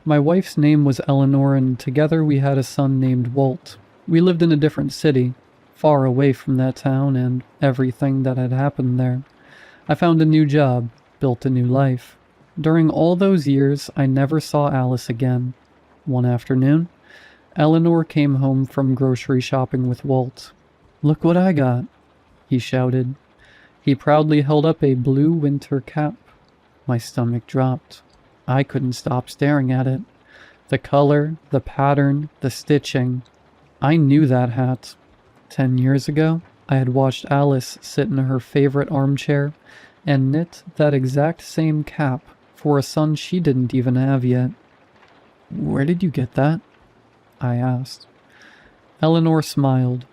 My wife's name was Eleanor, and together we had a son named Walt. We lived in a different city, far away from that town and everything that had happened there. I found a new job, built a new life. During all those years, I never saw Alice again. One afternoon, Eleanor came home from grocery shopping with Walt. "Look what I got," he shouted. He proudly held up a blue winter cap. My stomach dropped. I couldn't stop staring at it. The color, the pattern, the stitching. I knew that hat. 10 years ago, I had watched Alice sit in her favorite armchair and knit that exact same cap for a son she didn't even have yet. "Where did you get that?" I asked. Eleanor smiled.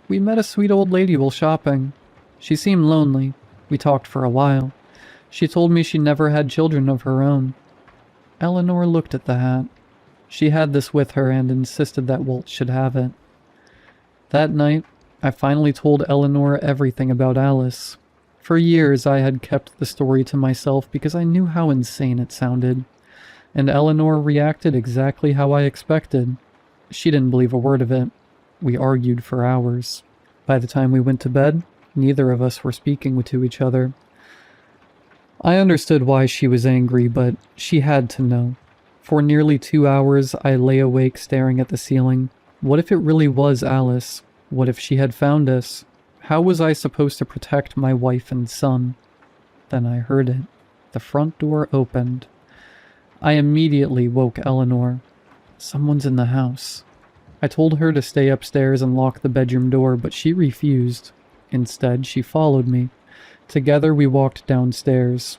"We met a sweet old lady while shopping. She seemed lonely. We talked for a while. She told me she never had children of her own." Eleanor looked at the hat. She had this with her and insisted that Walt should have it. That night, I finally told Eleanor everything about Alice. For years, I had kept the story to myself because I knew how insane it sounded. And Eleanor reacted exactly how I expected. She didn't believe a word of it. We argued for hours. By the time we went to bed, neither of us were speaking to each other. I understood why she was angry, but she had to know. For nearly 2 hours, I lay awake staring at the ceiling. What if it really was Alice? What if she had found us? How was I supposed to protect my wife and son? Then I heard it. The front door opened. I immediately woke Eleanor. "Someone's in the house." I told her to stay upstairs and lock the bedroom door, but she refused. Instead, she followed me. Together we walked downstairs.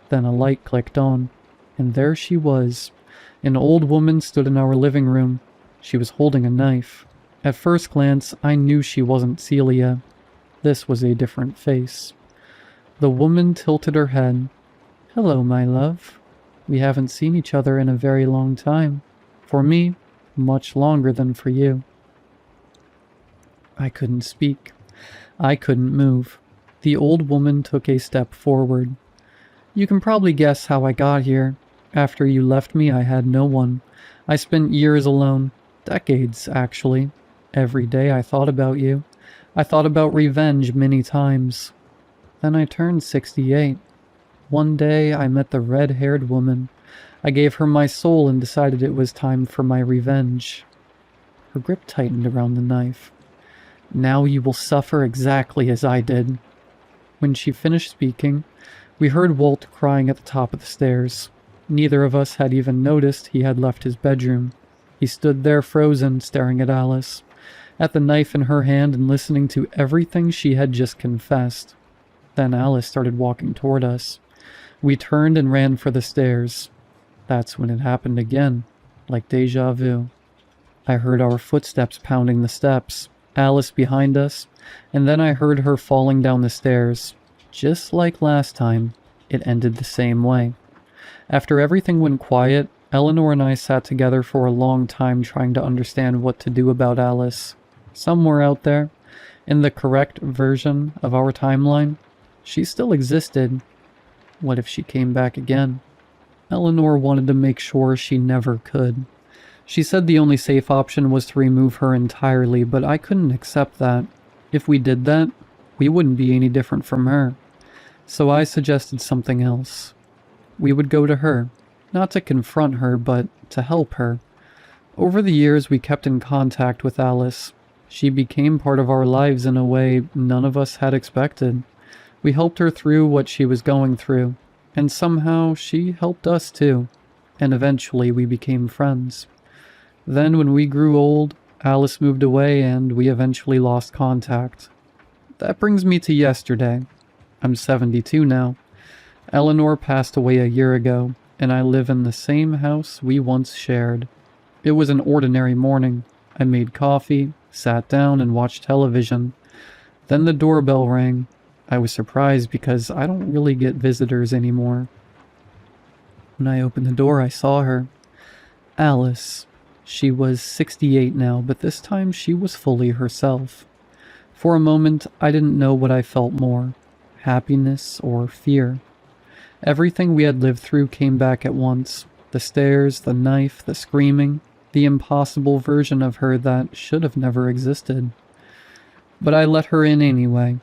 Then a light clicked on, and there she was. An old woman stood in our living room. She was holding a knife. At first glance, I knew she wasn't Celia. This was a different face. The woman tilted her head. "Hello, my love. We haven't seen each other in a very long time. For me, much longer than for you." I couldn't speak. I couldn't move. The old woman took a step forward. "You can probably guess how I got here. After you left me, I had no one. I spent years alone. Decades, actually. Every day I thought about you. I thought about revenge many times. Then I turned 68. One day I met the red-haired woman. I gave her my soul and decided it was time for my revenge." Her grip tightened around the knife. "Now you will suffer exactly as I did." When she finished speaking, we heard Walt crying at the top of the stairs. Neither of us had even noticed he had left his bedroom. He stood there frozen, staring at Alice, at the knife in her hand and listening to everything she had just confessed. Then Alice started walking toward us. We turned and ran for the stairs. That's when it happened again, like deja vu. I heard our footsteps pounding the steps, Alice behind us, and then I heard her falling down the stairs. Just like last time, it ended the same way. After everything went quiet, Eleanor and I sat together for a long time trying to understand what to do about Alice. Somewhere out there, in the correct version of our timeline, she still existed. What if she came back again? Eleanor wanted to make sure she never could. She said the only safe option was to remove her entirely, but I couldn't accept that. If we did that, we wouldn't be any different from her. So I suggested something else. We would go to her, not to confront her, but to help her. Over the years, we kept in contact with Alice. She became part of our lives in a way none of us had expected. We helped her through what she was going through, and somehow she helped us too, and eventually we became friends. Then when we grew old, Alice moved away and we eventually lost contact. That brings me to yesterday. I'm 72 now. Eleanor passed away a year ago, and I live in the same house we once shared. It was an ordinary morning. I made coffee, sat down, and watched television. Then the doorbell rang. I was surprised because I don't really get visitors anymore. When I opened the door, I saw her. Alice. She was 68 now, but this time she was fully herself. For a moment, I didn't know what I felt more, happiness or fear. Everything we had lived through came back at once. The stares, the knife, the screaming, the impossible version of her that should have never existed. But I let her in anyway.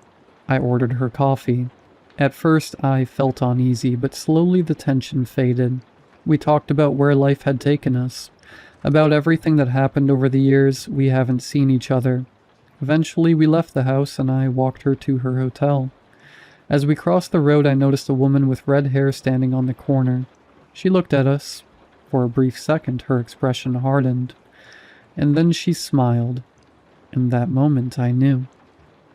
I ordered her coffee. At first, I felt uneasy, but slowly the tension faded. We talked about where life had taken us, about everything that happened over the years we haven't seen each other. Eventually, we left the house and I walked her to her hotel. As we crossed the road, I noticed a woman with red hair standing on the corner. She looked at us. For a brief second, her expression hardened. And then she smiled. In that moment, I knew.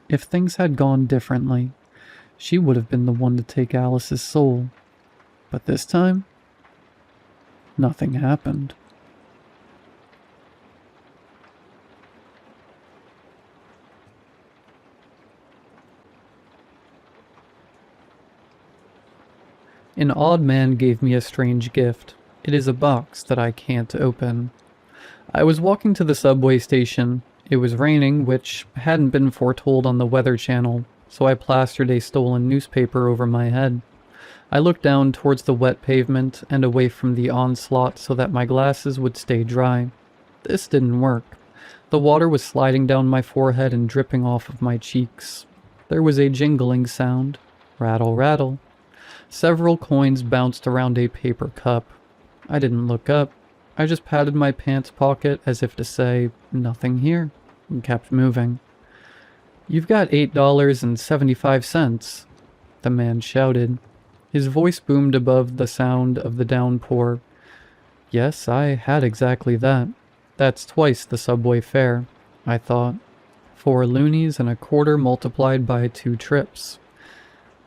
If things had gone differently, she would have been the one to take Alice's soul. But this time, nothing happened. An odd man gave me a strange gift. It is a box that I can't open. I was walking to the subway station. It was raining, which hadn't been foretold on the Weather Channel, so I plastered a stolen newspaper over my head. I looked down towards the wet pavement and away from the onslaught so that my glasses would stay dry. This didn't work. The water was sliding down my forehead and dripping off of my cheeks. There was a jingling sound. Rattle, rattle. Several coins bounced around a paper cup. I didn't look up. I just patted my pants pocket as if to say, nothing here, and kept moving. "You've got $8.75, the man shouted. His voice boomed above the sound of the downpour. Yes, I had exactly that. That's twice the subway fare, I thought. 4 loonies and a quarter multiplied by 2 trips.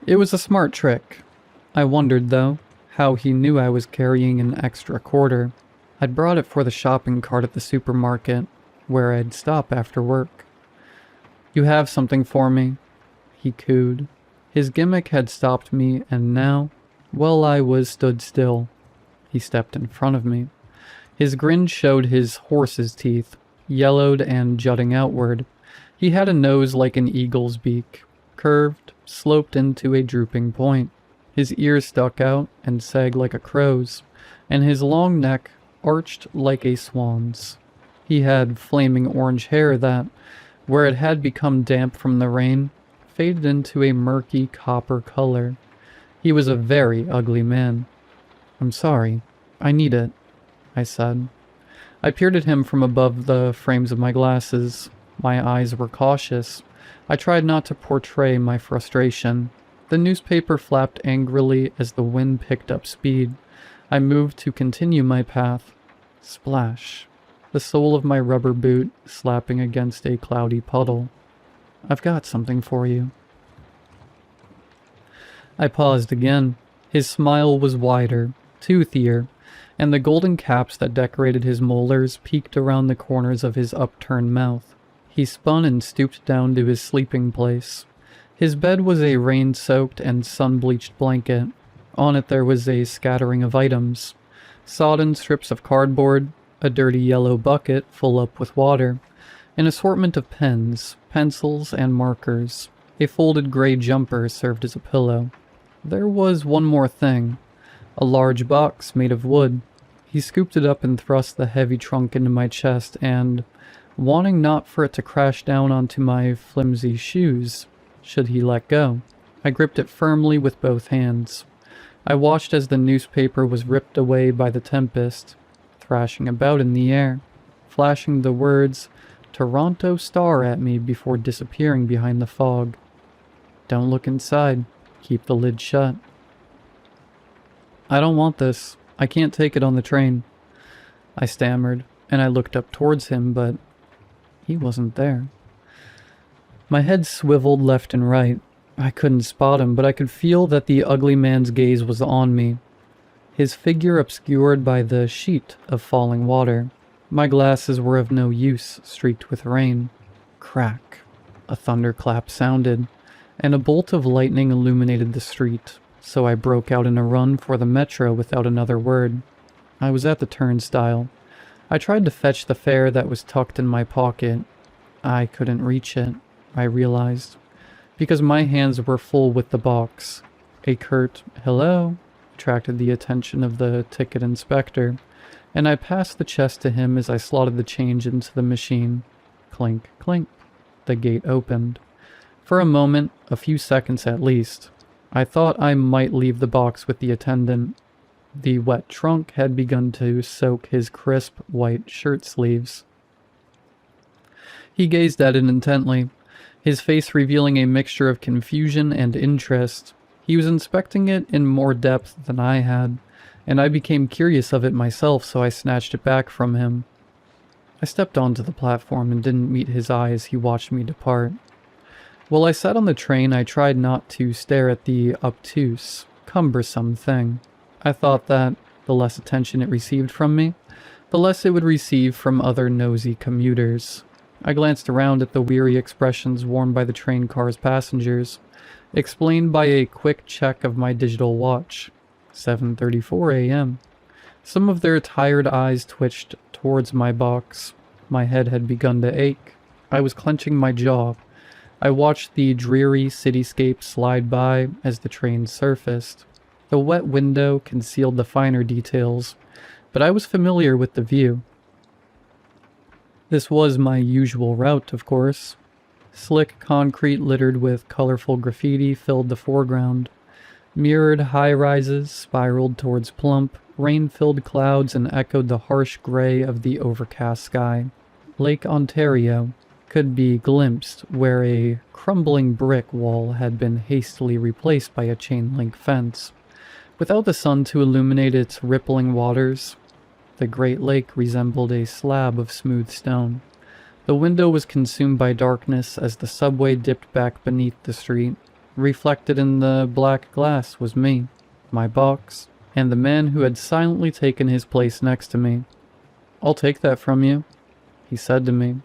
It was a smart trick. I wondered, though, how he knew I was carrying an extra quarter. I'd brought it for the shopping cart at the supermarket, where I'd stop after work. "You have something for me," he cooed. His gimmick had stopped me, and now, well, I was stood still. He stepped in front of me. His grin showed his horse's teeth, yellowed and jutting outward. He had a nose like an eagle's beak, curved, sloped into a drooping point. His ears stuck out and sagged like a crow's, and his long neck arched like a swan's. He had flaming orange hair that, where it had become damp from the rain, faded into a murky copper color. He was a very ugly man. "I'm sorry. I need it," I said. I peered at him from above the frames of my glasses. My eyes were cautious. I tried not to portray my frustration. The newspaper flapped angrily as the wind picked up speed. I moved to continue my path. Splash. The sole of my rubber boot slapping against a cloudy puddle. "I've got something for you." I paused again. His smile was wider, toothier, and the golden caps that decorated his molars peeked around the corners of his upturned mouth. He spun and stooped down to his sleeping place. His bed was a rain-soaked and sun-bleached blanket. On it there was a scattering of items. Sodden strips of cardboard, a dirty yellow bucket full up with water, an assortment of pens, pencils, and markers. A folded gray jumper served as a pillow. There was one more thing. A large box made of wood. He scooped it up and thrust the heavy trunk into my chest and, wanting not for it to crash down onto my flimsy shoes, should he let go, I gripped it firmly with both hands. I watched as the newspaper was ripped away by the tempest, thrashing about in the air, flashing the words Toronto Star at me before disappearing behind the fog. "Don't look inside. Keep the lid shut." "I don't want this. I can't take it on the train," I stammered, and I looked up towards him, but he wasn't there. My head swiveled left and right. I couldn't spot him, but I could feel that the ugly man's gaze was on me, his figure obscured by the sheet of falling water. My glasses were of no use, streaked with rain. Crack. A thunderclap sounded, and a bolt of lightning illuminated the street, so I broke out in a run for the metro without another word. I was at the turnstile. I tried to fetch the fare that was tucked in my pocket. I couldn't reach it. I realized, because my hands were full with the box. A curt "hello" attracted the attention of the ticket inspector, and I passed the chest to him as I slotted the change into the machine. Clink, clink. The gate opened. For a moment, a few seconds at least, I thought I might leave the box with the attendant. The wet trunk had begun to soak his crisp white shirt sleeves. He gazed at it intently, his face revealing a mixture of confusion and interest. He was inspecting it in more depth than I had, and I became curious of it myself, so I snatched it back from him. I stepped onto the platform and didn't meet his eye as he watched me depart. While I sat on the train, I tried not to stare at the obtuse, cumbersome thing. I thought that, the less attention it received from me, the less it would receive from other nosy commuters. I glanced around at the weary expressions worn by the train car's passengers, explained by a quick check of my digital watch. 7:34 a.m. Some of their tired eyes twitched towards my box. My head had begun to ache. I was clenching my jaw. I watched the dreary cityscape slide by as the train surfaced. The wet window concealed the finer details, but I was familiar with the view. This was my usual route, of course. Slick concrete littered with colorful graffiti filled the foreground. Mirrored high-rises spiraled towards plump, rain-filled clouds and echoed the harsh gray of the overcast sky. Lake Ontario could be glimpsed where a crumbling brick wall had been hastily replaced by a chain-link fence. Without the sun to illuminate its rippling waters, the Great Lake resembled a slab of smooth stone. The window was consumed by darkness as the subway dipped back beneath the street. Reflected in the black glass was me, my box, and the man who had silently taken his place next to me. "I'll take that from you," he said to me.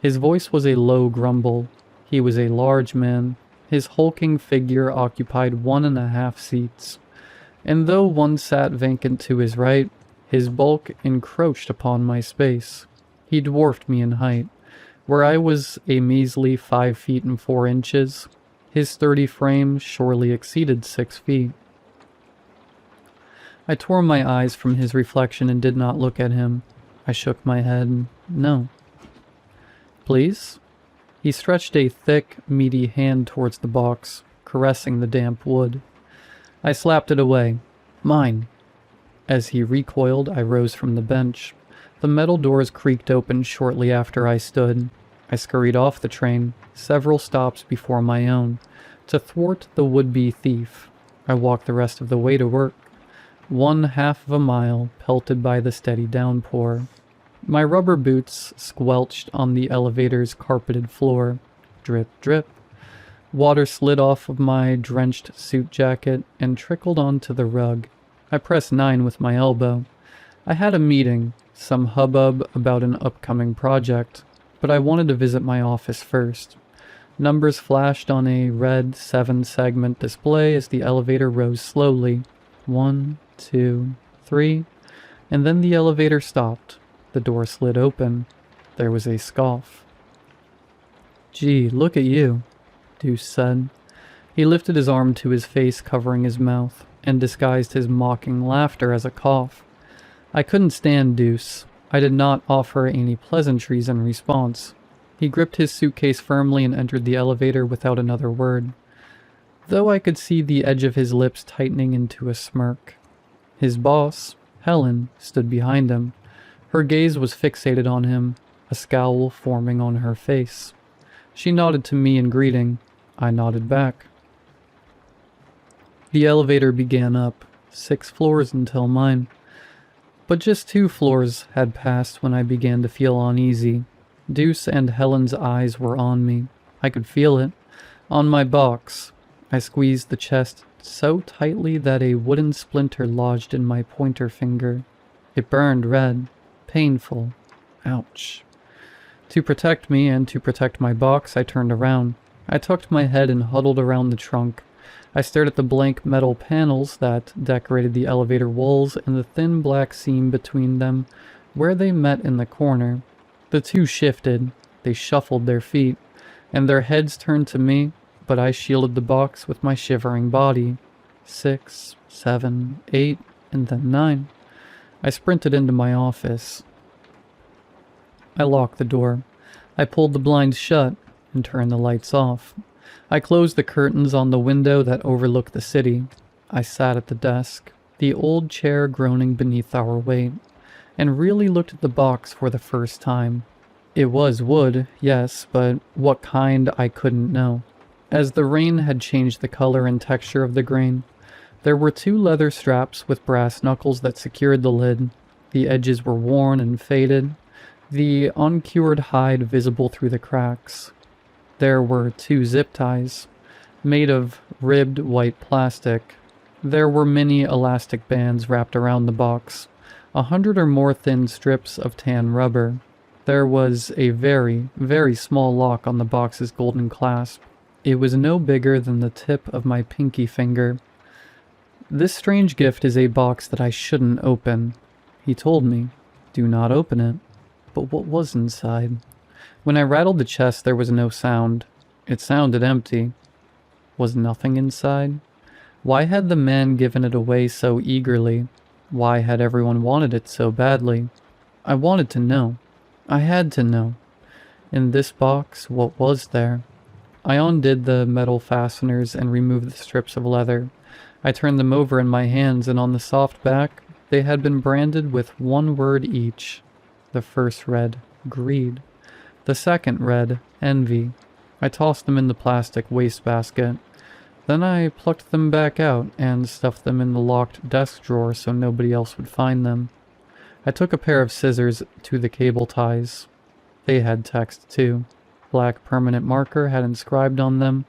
His voice was a low grumble. He was a large man. His hulking figure occupied 1.5 seats, and though one sat vacant to his right, his bulk encroached upon my space. He dwarfed me in height. Where I was a measly 5 feet and 4 inches, his sturdy frame surely exceeded 6 feet. I tore my eyes from his reflection and did not look at him. I shook my head. No. "Please?" He stretched a thick, meaty hand towards the box, caressing the damp wood. I slapped it away. "Mine." As he recoiled, I rose from the bench. The metal doors creaked open shortly after I stood. I scurried off the train, several stops before my own, to thwart the would-be thief. I walked the rest of the way to work, 1/2 of a mile, pelted by the steady downpour. My rubber boots squelched on the elevator's carpeted floor. Drip, drip. Water slid off of my drenched suit jacket and trickled onto the rug. I pressed 9 with my elbow. I had a meeting, some hubbub about an upcoming project, but I wanted to visit my office first. Numbers flashed on a red 7-segment display as the elevator rose slowly. 1, 2, 3, and then the elevator stopped. The door slid open. There was a scoff. "Gee, look at you," Deuce said. He lifted his arm to his face, covering his mouth, and disguised his mocking laughter as a cough. I couldn't stand Deuce. I did not offer any pleasantries in response. He gripped his suitcase firmly and entered the elevator without another word, though I could see the edge of his lips tightening into a smirk. His boss, Helen, stood behind him. Her gaze was fixated on him, a scowl forming on her face. She nodded to me in greeting. I nodded back. The elevator began up, 6 floors until mine. But just 2 floors had passed when I began to feel uneasy. Deuce and Helen's eyes were on me. I could feel it. On my box. I squeezed the chest so tightly that a wooden splinter lodged in my pointer finger. It burned red. Painful. Ouch. To protect me and to protect my box, I turned around. I tucked my head and huddled around the trunk. I stared at the blank metal panels that decorated the elevator walls and the thin black seam between them where they met in the corner. The two shifted. They shuffled their feet. and their heads turned to me, but I shielded the box with my shivering body. 6, 7, 8, and then 9. I sprinted into my office. I locked the door. I pulled the blinds shut and turned the lights off. I closed the curtains on the window that overlooked the city. I sat at the desk, the old chair groaning beneath our weight, and really looked at the box for the first time. It was wood, yes, but what kind I couldn't know, as the rain had changed the color and texture of the grain. There were 2 leather straps with brass knuckles that secured the lid. The edges were worn and faded, the uncured hide visible through the cracks. There were 2 zip ties, made of ribbed white plastic. There were many elastic bands wrapped around the box, 100 or more thin strips of tan rubber. There was a very, very small lock on the box's golden clasp. It was no bigger than the tip of my pinky finger. This strange gift is a box that I shouldn't open. He told me, do not open it. But what was inside? When I rattled the chest, there was no sound. It sounded empty. Was nothing inside? Why had the man given it away so eagerly? Why had everyone wanted it so badly? I wanted to know. I had to know. In this box, what was there? I undid the metal fasteners and removed the strips of leather. I turned them over in my hands, and on the soft back, they had been branded with 1 word each. The first read, greed. The second read, envy. I tossed them in the plastic wastebasket. Then I plucked them back out and stuffed them in the locked desk drawer so nobody else would find them. I took a pair of scissors to the cable ties. They had text too. Black permanent marker had inscribed on them,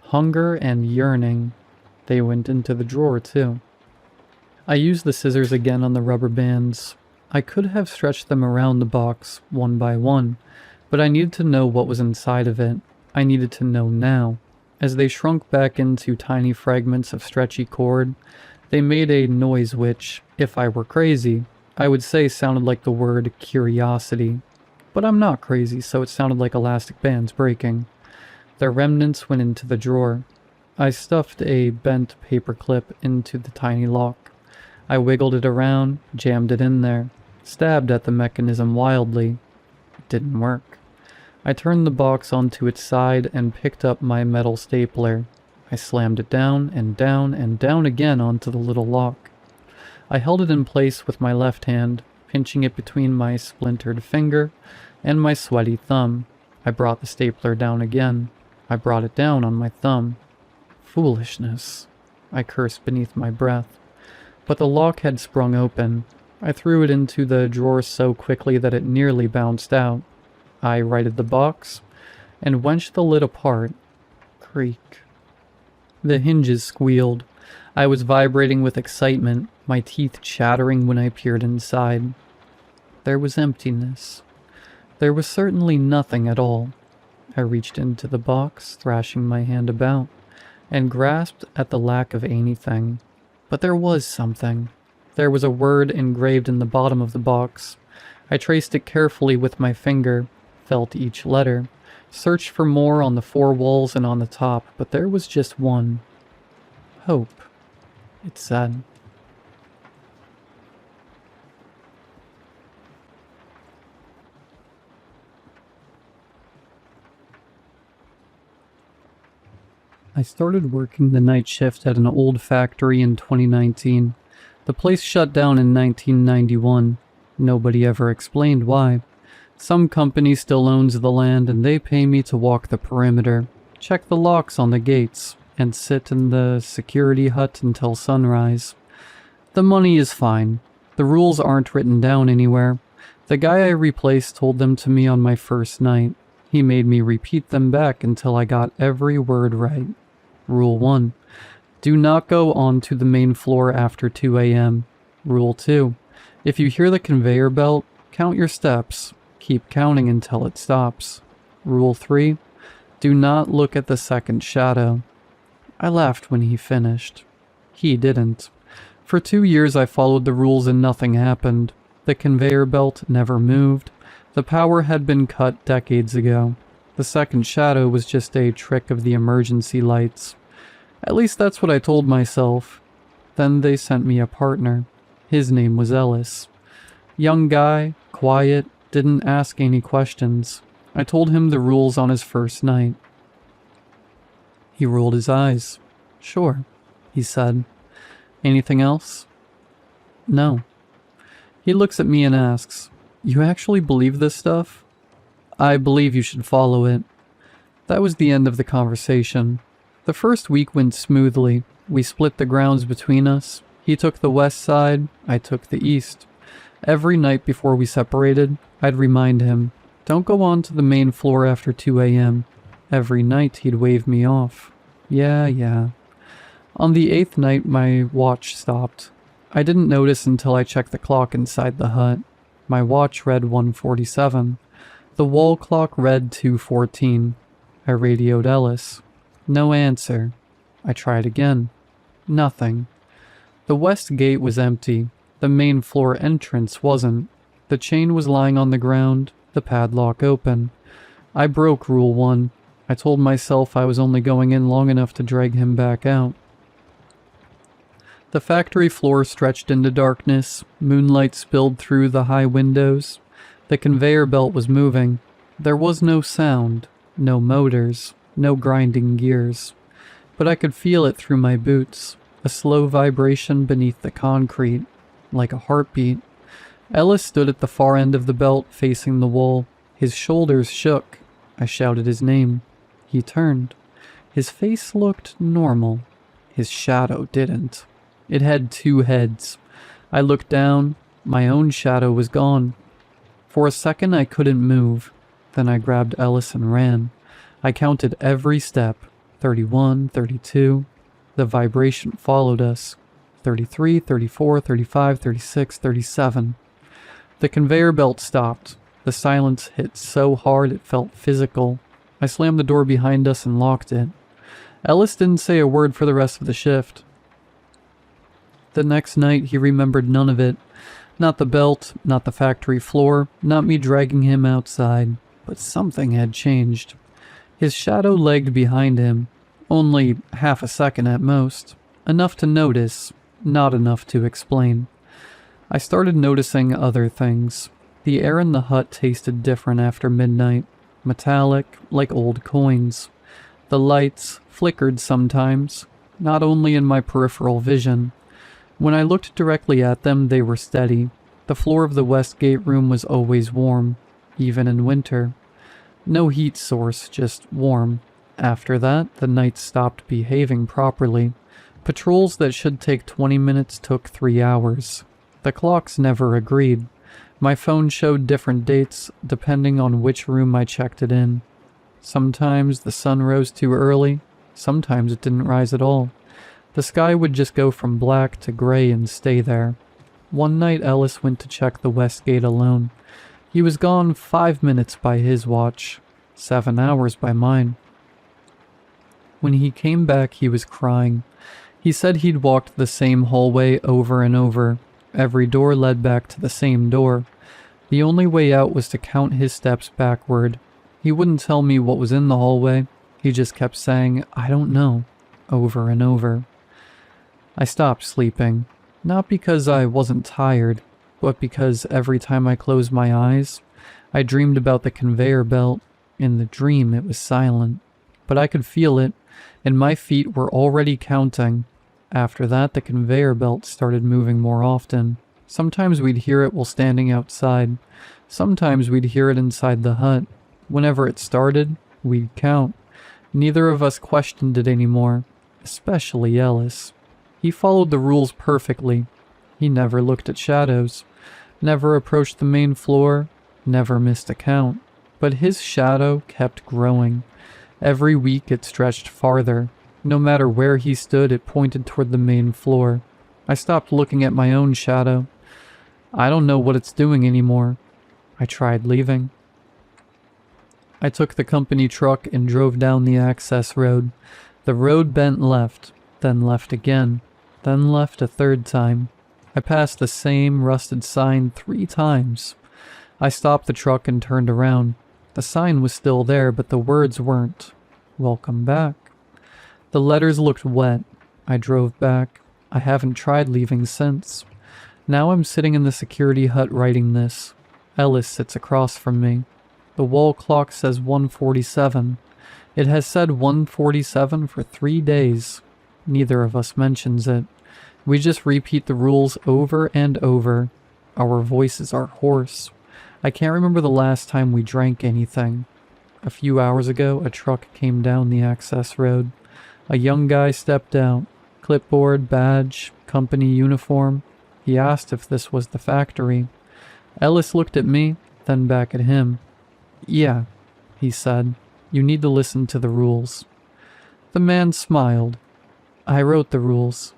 hunger and yearning. They went into the drawer too. I used the scissors again on the rubber bands. I could have stretched them around the box, one by one, but I needed to know what was inside of it. I needed to know now. As they shrunk back into tiny fragments of stretchy cord, they made a noise which, if I were crazy, I would say sounded like the word curiosity. But I'm not crazy, so it sounded like elastic bands breaking. Their remnants went into the drawer. I stuffed a bent paper clip into the tiny lock. I wiggled it around, jammed it in there, stabbed at the mechanism wildly. It didn't work. I turned the box onto its side and picked up my metal stapler. I slammed it down and down and down again onto the little lock. I held it in place with my left hand, pinching it between my splintered finger and my sweaty thumb. I brought the stapler down again. I brought it down on my thumb. Foolishness, I cursed beneath my breath. But the lock had sprung open. I threw it into the drawer so quickly that it nearly bounced out. I righted the box and wrenched the lid apart. Creak. The hinges squealed. I was vibrating with excitement, my teeth chattering when I peered inside. There was emptiness. There was certainly nothing at all. I reached into the box, thrashing my hand about, and grasped at the lack of anything. But there was something. There was a word engraved in the bottom of the box. I traced it carefully with my finger, felt each letter, searched for more on the 4 walls and on the top, but there was just one. Hope, it said. I started working the night shift at an old factory in 2019. The place shut down in 1991. Nobody ever explained why. Some company still owns the land and they pay me to walk the perimeter, check the locks on the gates, and sit in the security hut until sunrise. The money is fine. The rules aren't written down anywhere. The guy I replaced told them to me on my first night. He made me repeat them back until I got every word right. Rule 1. Do not go onto the main floor after 2 a.m. Rule 2. If you hear the conveyor belt, count your steps. Keep counting until it stops. Rule 3. Do not look at the second shadow. I laughed when he finished. He didn't. For 2 years I followed the rules and nothing happened. The conveyor belt never moved. The power had been cut decades ago. The second shadow was just a trick of the emergency lights. At least that's what I told myself. Then they sent me a partner. His name was Ellis. Young guy, quiet, didn't ask any questions. I told him the rules on his first night. He rolled his eyes. Sure, he said. Anything else? No. He looks at me and asks, You actually believe this stuff? I believe you should follow it. That was the end of the conversation. The first week went smoothly. We split the grounds between us. He took the west side, I took the east. Every night before we separated, I'd remind him, Don't go on to the main floor after 2 a.m. Every night he'd wave me off. Yeah. On the 8th night, my watch stopped. I didn't notice until I checked the clock inside the hut. My watch read 1:47. The wall clock read 2:14. I radioed Ellis. No answer. I tried again. Nothing. The west gate was empty. The main floor entrance wasn't. The chain was lying on the ground, the padlock open. I broke Rule 1. I told myself I was only going in long enough to drag him back out. The factory floor stretched into darkness. Moonlight spilled through the high windows. The conveyor belt was moving. There was no sound, no motors, no grinding gears. But I could feel it through my boots, a slow vibration beneath the concrete, like a heartbeat. Ellis stood at the far end of the belt, facing the wall. His shoulders shook. I shouted his name. He turned. His face looked normal. His shadow didn't. It had 2 heads. I looked down. My own shadow was gone. For a second I couldn't move. Then I grabbed Ellis and ran. I counted every step. 31, 32. The vibration followed us. 33, 34, 35, 36, 37. The conveyor belt stopped. The silence hit so hard it felt physical. I slammed the door behind us and locked it. Ellis didn't say a word for the rest of the shift. The next night he remembered none of it. Not the belt, not the factory floor, not me dragging him outside. But something had changed. His shadow lagged behind him. Only half a second at most. Enough to notice, not enough to explain. I started noticing other things. The air in the hut tasted different after midnight. Metallic, like old coins. The lights flickered sometimes, not only in my peripheral vision. When I looked directly at them, they were steady. The floor of the west gate room was always warm, even in winter. No heat source, just warm. After that, the nights stopped behaving properly. Patrols that should take 20 minutes took 3 hours. The clocks never agreed. My phone showed different dates depending on which room I checked it in. Sometimes the sun rose too early, sometimes it didn't rise at all. The sky would just go from black to gray and stay there. One night Ellis went to check the west gate alone. He was gone 5 minutes by his watch, 7 hours by mine. When he came back, he was crying. He said he'd walked the same hallway over and over. Every door led back to the same door. The only way out was to count his steps backward. He wouldn't tell me what was in the hallway. He just kept saying, I don't know, over and over. I stopped sleeping, not because I wasn't tired, but because every time I closed my eyes, I dreamed about the conveyor belt. In the dream, it was silent, but I could feel it, and my feet were already counting. After that, the conveyor belt started moving more often. Sometimes we'd hear it while standing outside. Sometimes we'd hear it inside the hut. Whenever it started, we'd count. Neither of us questioned it anymore, especially Ellis. He followed the rules perfectly. He never looked at shadows, never approached the main floor, never missed a count. But his shadow kept growing. Every week it stretched farther. No matter where he stood, it pointed toward the main floor. I stopped looking at my own shadow. I don't know what it's doing anymore. I tried leaving. I took the company truck and drove down the access road. The road bent left, then left again, then left a third time. I passed the same rusted sign 3 times. I stopped the truck and turned around. The sign was still there, but the words weren't. Welcome back. The letters looked wet. I drove back. I haven't tried leaving since. Now I'm sitting in the security hut writing this. Ellis sits across from me. The wall clock says 1:47. It has said 1:47 for 3 days. Neither of us mentions it. We just repeat the rules over and over. Our voices are hoarse. I can't remember the last time we drank anything. A few hours ago, a truck came down the access road. A young guy stepped out. Clipboard, badge, company uniform. He asked if this was the factory. Ellis looked at me, then back at him. "Yeah," he said. "You need to listen to the rules." The man smiled. "I wrote the rules."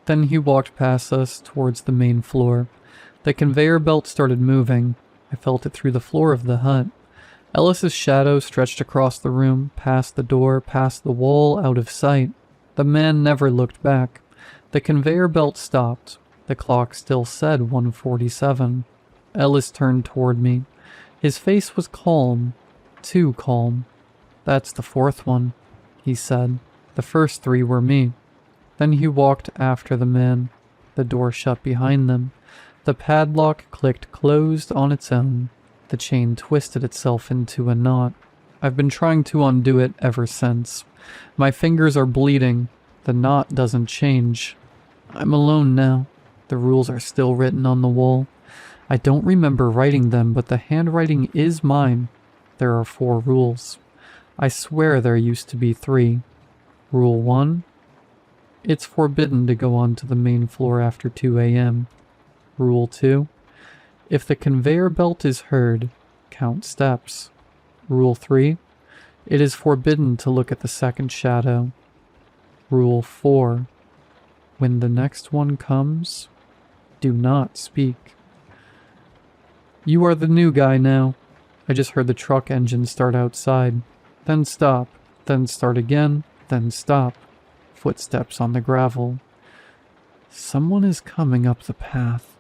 Then he walked past us towards the main floor. The conveyor belt started moving. I felt it through the floor of the hut. Ellis's shadow stretched across the room, past the door, past the wall, out of sight. The man never looked back. The conveyor belt stopped. The clock still said 1:47. Ellis turned toward me. His face was calm. Too calm. "That's the fourth one," he said. "The first 3 were me." Then he walked after the man. The door shut behind them. The padlock clicked closed on its own. The chain twisted itself into a knot. I've been trying to undo it ever since. My fingers are bleeding. The knot doesn't change. I'm alone now. The rules are still written on the wall. I don't remember writing them, but the handwriting is mine. There are 4 rules. I swear there used to be 3. Rule 1. It's forbidden to go onto the main floor after 2 a.m. Rule 2. If the conveyor belt is heard, count steps. Rule 3. It is forbidden to look at the second shadow. Rule 4. When the next one comes, do not speak. You are the new guy now. I just heard the truck engine start outside. Then stop. Then start again. Then stop. Footsteps on the gravel. Someone is coming up the path.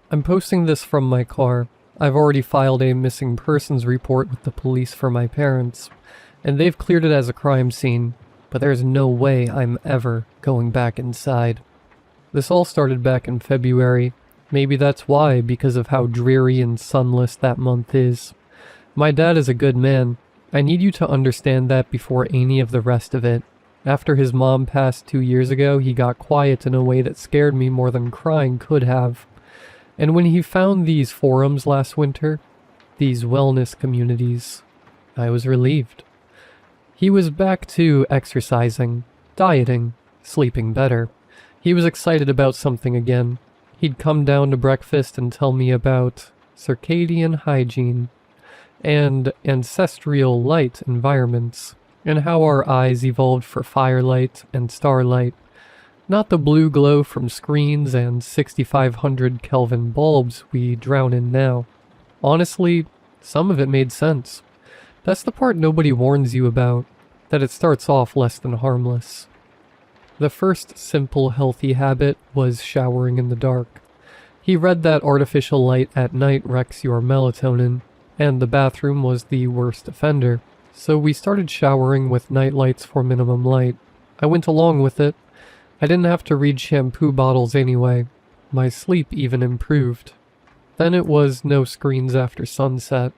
I'm posting this from my car. I've already filed a missing persons report with the police for my parents, and they've cleared it as a crime scene, but there's no way I'm ever going back inside. This all started back in February. Maybe that's why, because of how dreary and sunless that month is. My dad is a good man. I need you to understand that before any of the rest of it. After his mom passed 2 years ago, he got quiet in a way that scared me more than crying could have. And when he found these forums last winter, these wellness communities, I was relieved. He was back to exercising, dieting, sleeping better. He was excited about something again. He'd come down to breakfast and tell me about circadian hygiene and ancestral light environments, and how our eyes evolved for firelight and starlight, not the blue glow from screens and 6500 Kelvin bulbs we drown in now. Honestly, some of it made sense. That's the part nobody warns you about, that it starts off less than harmless. The first simple healthy habit was showering in the dark. He read that artificial light at night wrecks your melatonin, and the bathroom was the worst offender. So we started showering with night lights for minimum light. I went along with it. I didn't have to read shampoo bottles anyway. My sleep even improved. Then it was no screens after sunset.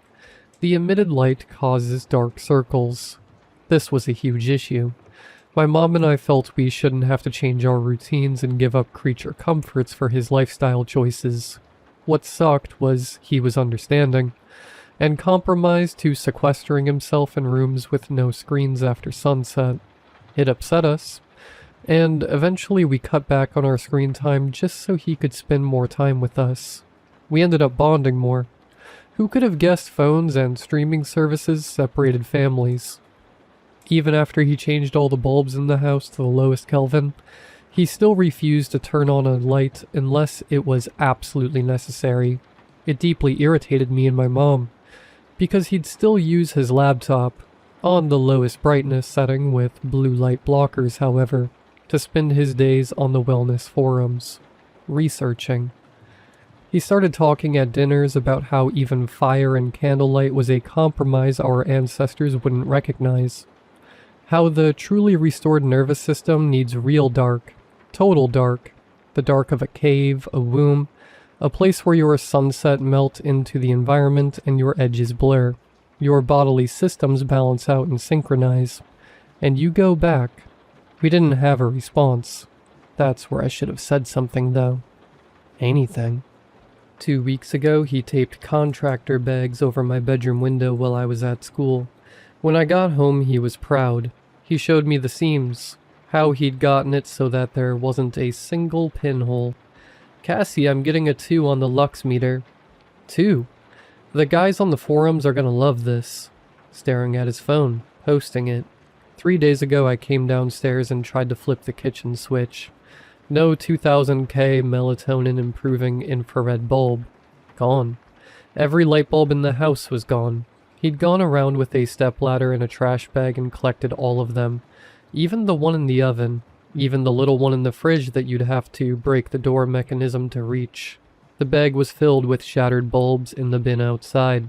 The emitted light causes dark circles. This was a huge issue. My mom and I felt we shouldn't have to change our routines and give up creature comforts for his lifestyle choices. What sucked was he was understanding, and compromised to sequestering himself in rooms with no screens after sunset. It upset us, and eventually we cut back on our screen time just so he could spend more time with us. We ended up bonding more. Who could have guessed phones and streaming services separated families? Even after he changed all the bulbs in the house to the lowest Kelvin, he still refused to turn on a light unless it was absolutely necessary. It deeply irritated me and my mom, because he'd still use his laptop. On the lowest brightness setting with blue light blockers, however, to spend his days on the wellness forums, researching. He started talking at dinners about how even fire and candlelight was a compromise our ancestors wouldn't recognize. How the truly restored nervous system needs real dark, total dark, the dark of a cave, a womb, a place where your sunset melt into the environment and your edges blur. Your bodily systems balance out and synchronize. And you go back. We didn't have a response. That's where I should have said something, though. Anything. 2 weeks ago, he taped contractor bags over my bedroom window while I was at school. When I got home, he was proud. He showed me the seams, how he'd gotten it so that there wasn't a single pinhole. Cassie, I'm getting a 2 on the Lux meter. 2? The guys on the forums are gonna love this. Staring at his phone, posting it. 3 days ago I came downstairs and tried to flip the kitchen switch. No 2000K melatonin improving infrared bulb. Gone. Every light bulb in the house was gone. He'd gone around with a stepladder and a trash bag and collected all of them. Even the one in the oven. Even the little one in the fridge that you'd have to break the door mechanism to reach. The bag was filled with shattered bulbs in the bin outside.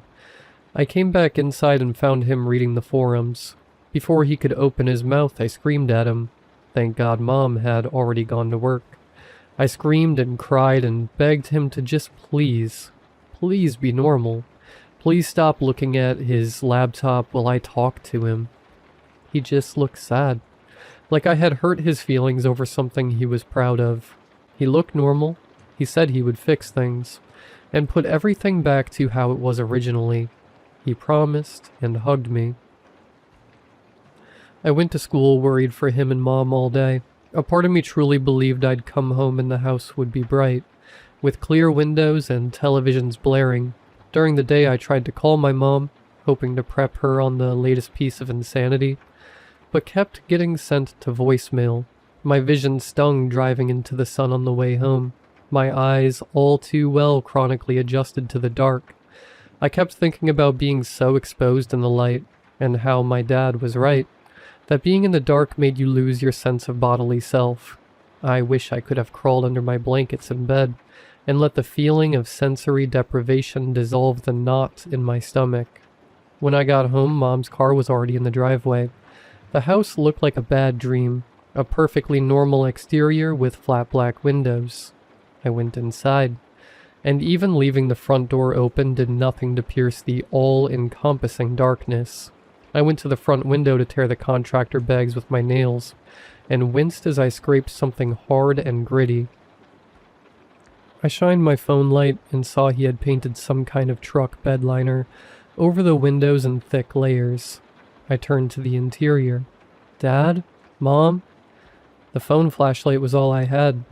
I came back inside and found him reading the forums. Before he could open his mouth, I screamed at him. Thank God Mom had already gone to work. I screamed and cried and begged him to just please be normal. Please stop looking at his laptop while I talked to him. He just looked sad. Like I had hurt his feelings over something he was proud of. He looked normal. He said he would fix things, and put everything back to how it was originally. He promised and hugged me. I went to school worried for him and Mom all day. A part of me truly believed I'd come home and the house would be bright, with clear windows and televisions blaring. During the day I tried to call my mom, hoping to prep her on the latest piece of insanity, but kept getting sent to voicemail. My vision stung driving into the sun on the way home. My eyes, all too well chronically adjusted to the dark. I kept thinking about being so exposed in the light, and how my dad was right, that being in the dark made you lose your sense of bodily self. I wish I could have crawled under my blankets in bed, and let the feeling of sensory deprivation dissolve the knot in my stomach. When I got home, Mom's car was already in the driveway. The house looked like a bad dream, a perfectly normal exterior with flat black windows. I went inside, and even leaving the front door open did nothing to pierce the all-encompassing darkness. I went to the front window to tear the contractor bags with my nails, and winced as I scraped something hard and gritty. I shined my phone light and saw he had painted some kind of truck bed liner over the windows in thick layers. I turned to the interior. Dad? Mom? The phone flashlight was all I had.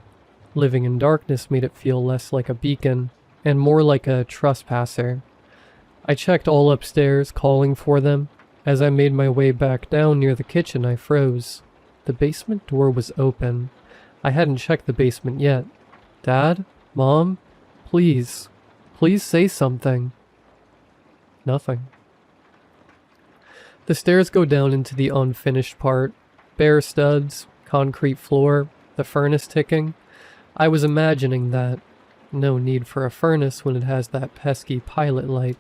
Living in darkness made it feel less like a beacon, and more like a trespasser. I checked all upstairs, calling for them. As I made my way back down near the kitchen, I froze. The basement door was open. I hadn't checked the basement yet. Dad? Mom? Please. Please say something. Nothing. The stairs go down into the unfinished part. Bare studs, concrete floor, the furnace ticking. I was imagining that. No need for a furnace when it has that pesky pilot light.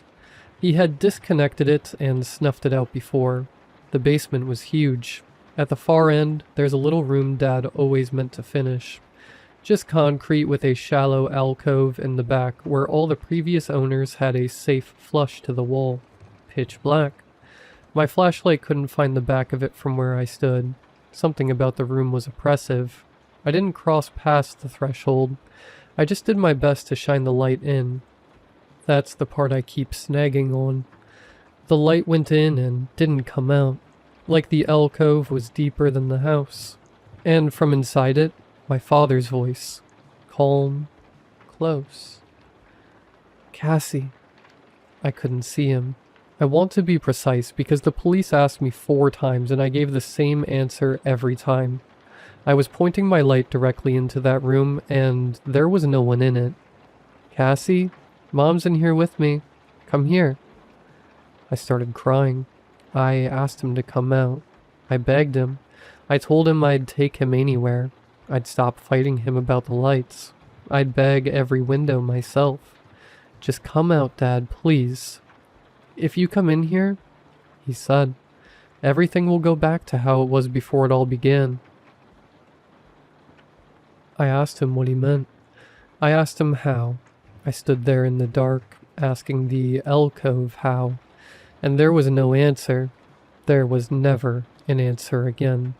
He had disconnected it and snuffed it out before. The basement was huge. At the far end, there's a little room Dad always meant to finish. Just concrete with a shallow alcove in the back where all the previous owners had a safe flush to the wall. Pitch black. My flashlight couldn't find the back of it from where I stood. Something about the room was oppressive. I didn't cross past the threshold. I just did my best to shine the light in. That's the part I keep snagging on. The light went in and didn't come out, like the alcove was deeper than the house. And from inside it, my father's voice. Calm, close. Cassie. I couldn't see him. I want to be precise because the police asked me 4 times and I gave the same answer every time. I was pointing my light directly into that room and there was no one in it. Cassie? Mom's in here with me. Come here. I started crying. I asked him to come out. I begged him. I told him I'd take him anywhere. I'd stop fighting him about the lights. I'd beg every window myself. Just come out, Dad, please. If you come in here, he said, everything will go back to how it was before it all began. I asked him what he meant. I asked him how. I stood there in the dark, asking the alcove how, and there was no answer. There was never an answer again.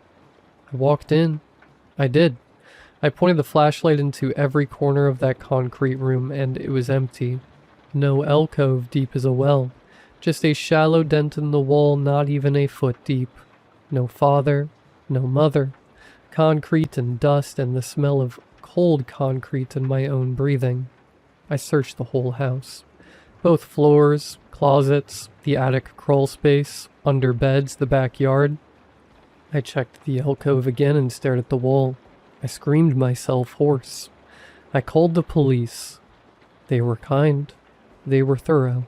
I walked in. I did. I pointed the flashlight into every corner of that concrete room, and it was empty. No alcove deep as a well. Just a shallow dent in the wall not even a foot deep. No father, no mother. Concrete and dust and the smell of cold concrete and my own breathing. I searched the whole house. Both floors, closets, the attic crawl space, under beds, the backyard. I checked the alcove again and stared at the wall. I screamed myself hoarse. I called the police. They were kind. They were thorough.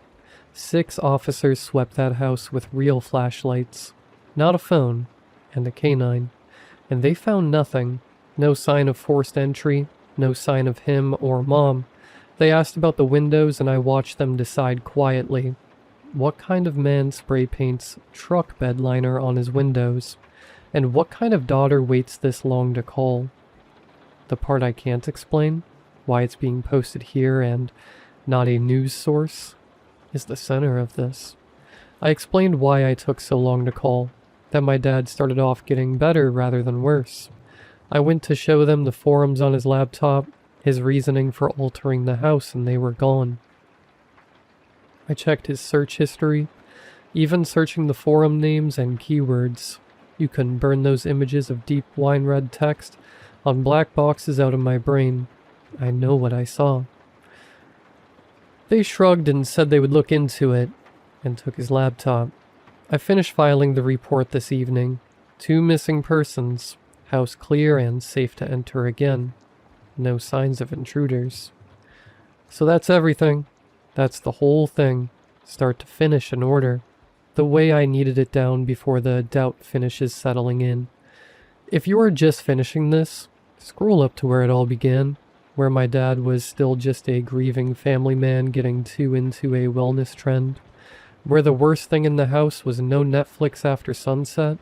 6 officers swept that house with real flashlights. Not a phone, and a canine. And they found nothing. No sign of forced entry. No sign of him or Mom. They asked about the windows and I watched them decide quietly. What kind of man spray paints truck bed liner on his windows? And what kind of daughter waits this long to call? The part I can't explain, why it's being posted here and not a news source, is the center of this. I explained why I took so long to call, that my dad started off getting better rather than worse. I went to show them the forums on his laptop, his reasoning for altering the house, and they were gone. I checked his search history, even searching the forum names and keywords. You couldn't burn those images of deep wine red text on black boxes out of my brain. I know what I saw. They shrugged and said they would look into it, and took his laptop. I finished filing the report this evening. 2 missing persons, house clear and safe to enter again. No signs of intruders. So that's everything. That's the whole thing, start to finish in order. The way I needed it down before the doubt finishes settling in. If you are just finishing this, scroll up to where it all began, where my dad was still just a grieving family man getting too into a wellness trend, where the worst thing in the house was no Netflix after sunset.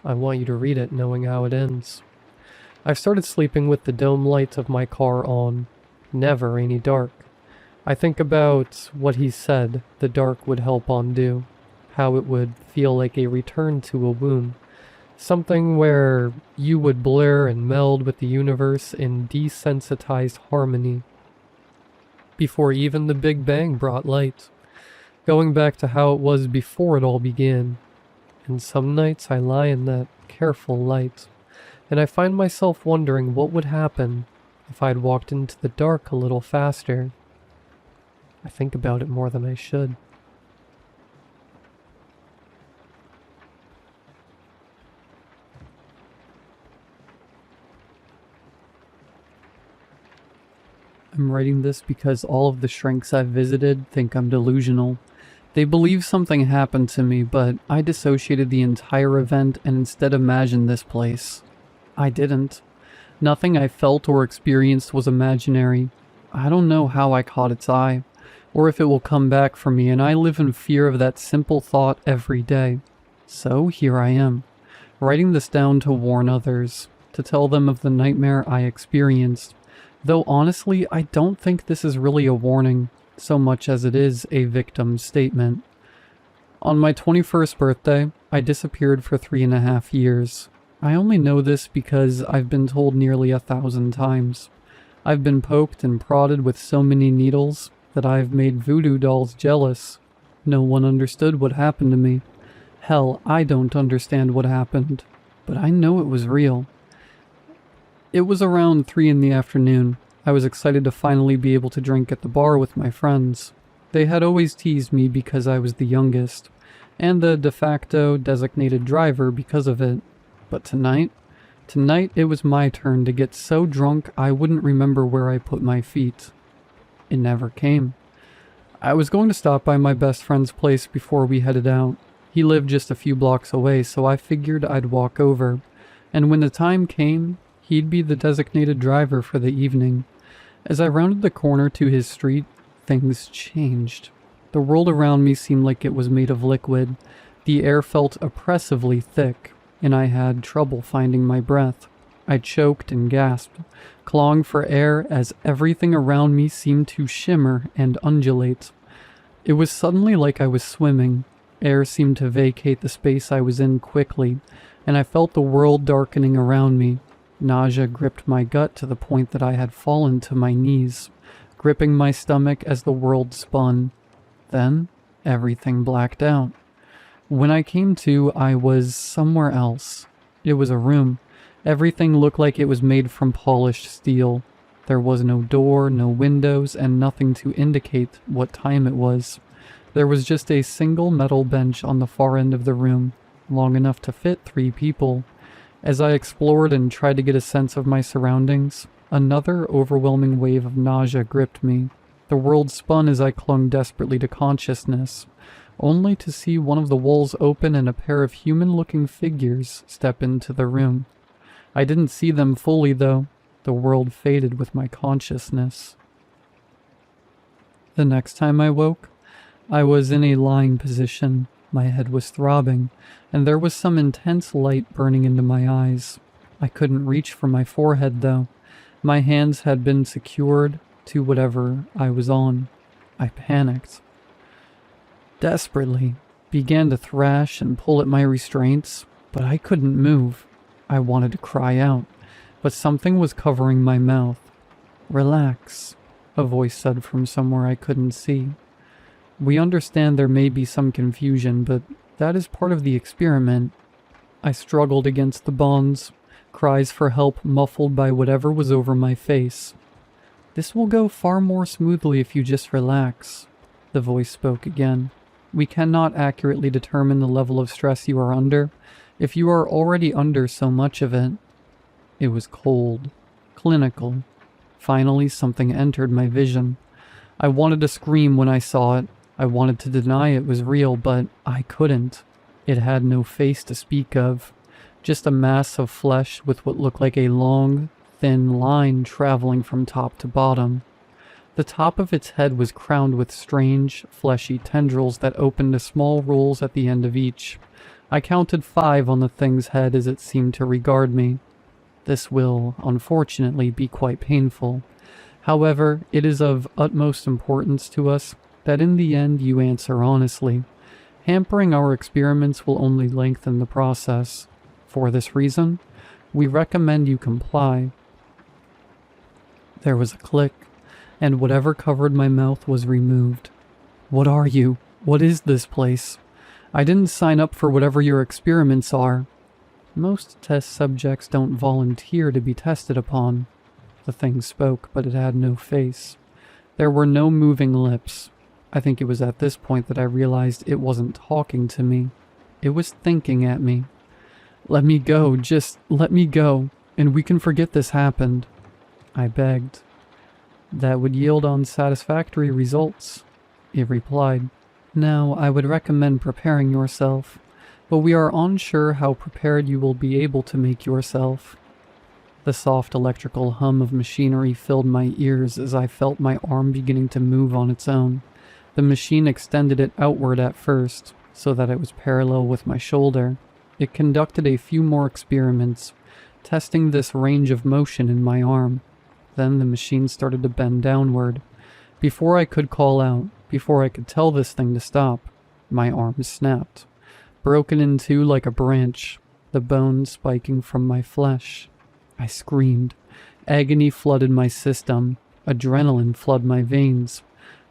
I want you to read it knowing how it ends. I've started sleeping with the dome light of my car on, never any dark. I think about what he said the dark would help undo, how it would feel like a return to a womb. Something where you would blur and meld with the universe in desensitized harmony. Before even the Big Bang brought light. Going back to how it was before it all began. And some nights I lie in that careful light, and I find myself wondering what would happen if I'd walked into the dark a little faster. I think about it more than I should. I'm writing this because all of the shrinks I've visited think I'm delusional. They believe something happened to me, but I dissociated the entire event and instead imagined this place. I didn't. Nothing I felt or experienced was imaginary. I don't know how I caught its eye, or if it will come back for me, and I live in fear of that simple thought every day. So here I am, writing this down to warn others, to tell them of the nightmare I experienced. Though honestly, I don't think this is really a warning, so much as it is a victim statement. On my 21st birthday, I disappeared for 3.5 years. I only know this because I've been told nearly 1,000 times. I've been poked and prodded with so many needles that I've made voodoo dolls jealous. No one understood what happened to me. Hell, I don't understand what happened, but I know it was real. It was around 3 in the afternoon. I was excited to finally be able to drink at the bar with my friends. They had always teased me because I was the youngest, and the de facto designated driver because of it. But tonight it was my turn to get so drunk I wouldn't remember where I put my feet. It never came. I was going to stop by my best friend's place before we headed out. He lived just a few blocks away, so I figured I'd walk over, and when the time came, he'd be the designated driver for the evening. As I rounded the corner to his street, things changed. The world around me seemed like it was made of liquid. The air felt oppressively thick, and I had trouble finding my breath. I choked and gasped, clawing for air as everything around me seemed to shimmer and undulate. It was suddenly like I was swimming. Air seemed to vacate the space I was in quickly, and I felt the world darkening around me. Nausea gripped my gut to the point that I had fallen to my knees, gripping my stomach as the world spun. Then, everything blacked out. When I came to, I was somewhere else. It was a room. Everything looked like it was made from polished steel. There was no door, no windows, and nothing to indicate what time it was. There was just a single metal bench on the far end of the room, long enough to fit 3 people. As I explored and tried to get a sense of my surroundings, another overwhelming wave of nausea gripped me. The world spun as I clung desperately to consciousness, only to see one of the walls open and a pair of human-looking figures step into the room. I didn't see them fully, though. The world faded with my consciousness. The next time I woke, I was in a lying position. My head was throbbing, and there was some intense light burning into my eyes. I couldn't reach for my forehead, though. My hands had been secured to whatever I was on. I panicked. Desperately, began to thrash and pull at my restraints, but I couldn't move. I wanted to cry out, but something was covering my mouth. "Relax," a voice said from somewhere I couldn't see. "We understand there may be some confusion, but that is part of the experiment." I struggled against the bonds, cries for help muffled by whatever was over my face. "This will go far more smoothly if you just relax," the voice spoke again. "We cannot accurately determine the level of stress you are under if you are already under so much of it." It was cold, clinical. Finally, something entered my vision. I wanted to scream when I saw it. I wanted to deny it was real, but I couldn't. It had no face to speak of, just a mass of flesh with what looked like a long, thin line traveling from top to bottom. The top of its head was crowned with strange, fleshy tendrils that opened to small rolls at the end of each. I counted 5 on the thing's head as it seemed to regard me. This will, unfortunately, be quite painful. However, it is of utmost importance to us that in the end you answer honestly. Hampering our experiments will only lengthen the process. For this reason, we recommend you comply. There was a click, and whatever covered my mouth was removed. "What are you? What is this place? I didn't sign up for whatever your experiments are." "Most test subjects don't volunteer to be tested upon." The thing spoke, but it had no face. There were no moving lips. I think it was at this point that I realized it wasn't talking to me. It was thinking at me. "Let me go, just let me go, and we can forget this happened," I begged. "That would yield unsatisfactory results," it replied. "Now, I would recommend preparing yourself, but we are unsure how prepared you will be able to make yourself." The soft electrical hum of machinery filled my ears as I felt my arm beginning to move on its own. The machine extended it outward at first, so that it was parallel with my shoulder. It conducted a few more experiments, testing this range of motion in my arm. Then the machine started to bend downward. Before I could call out, before I could tell this thing to stop, my arm snapped, broken in two like a branch, the bone spiking from my flesh. I screamed. Agony flooded my system. Adrenaline flooded my veins.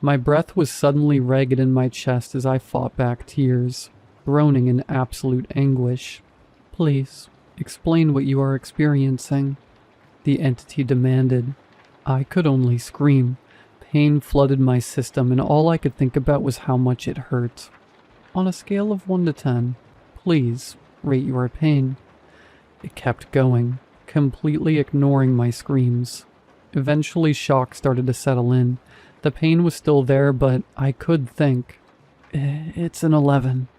My breath was suddenly ragged in my chest as I fought back tears, groaning in absolute anguish. "Please, explain what you are experiencing," the entity demanded. I could only scream. Pain flooded my system, and all I could think about was how much it hurt. "On a scale of 1 to 10, please rate your pain." It kept going, completely ignoring my screams. Eventually, shock started to settle in. The pain was still there, but I could think. "It's an 11.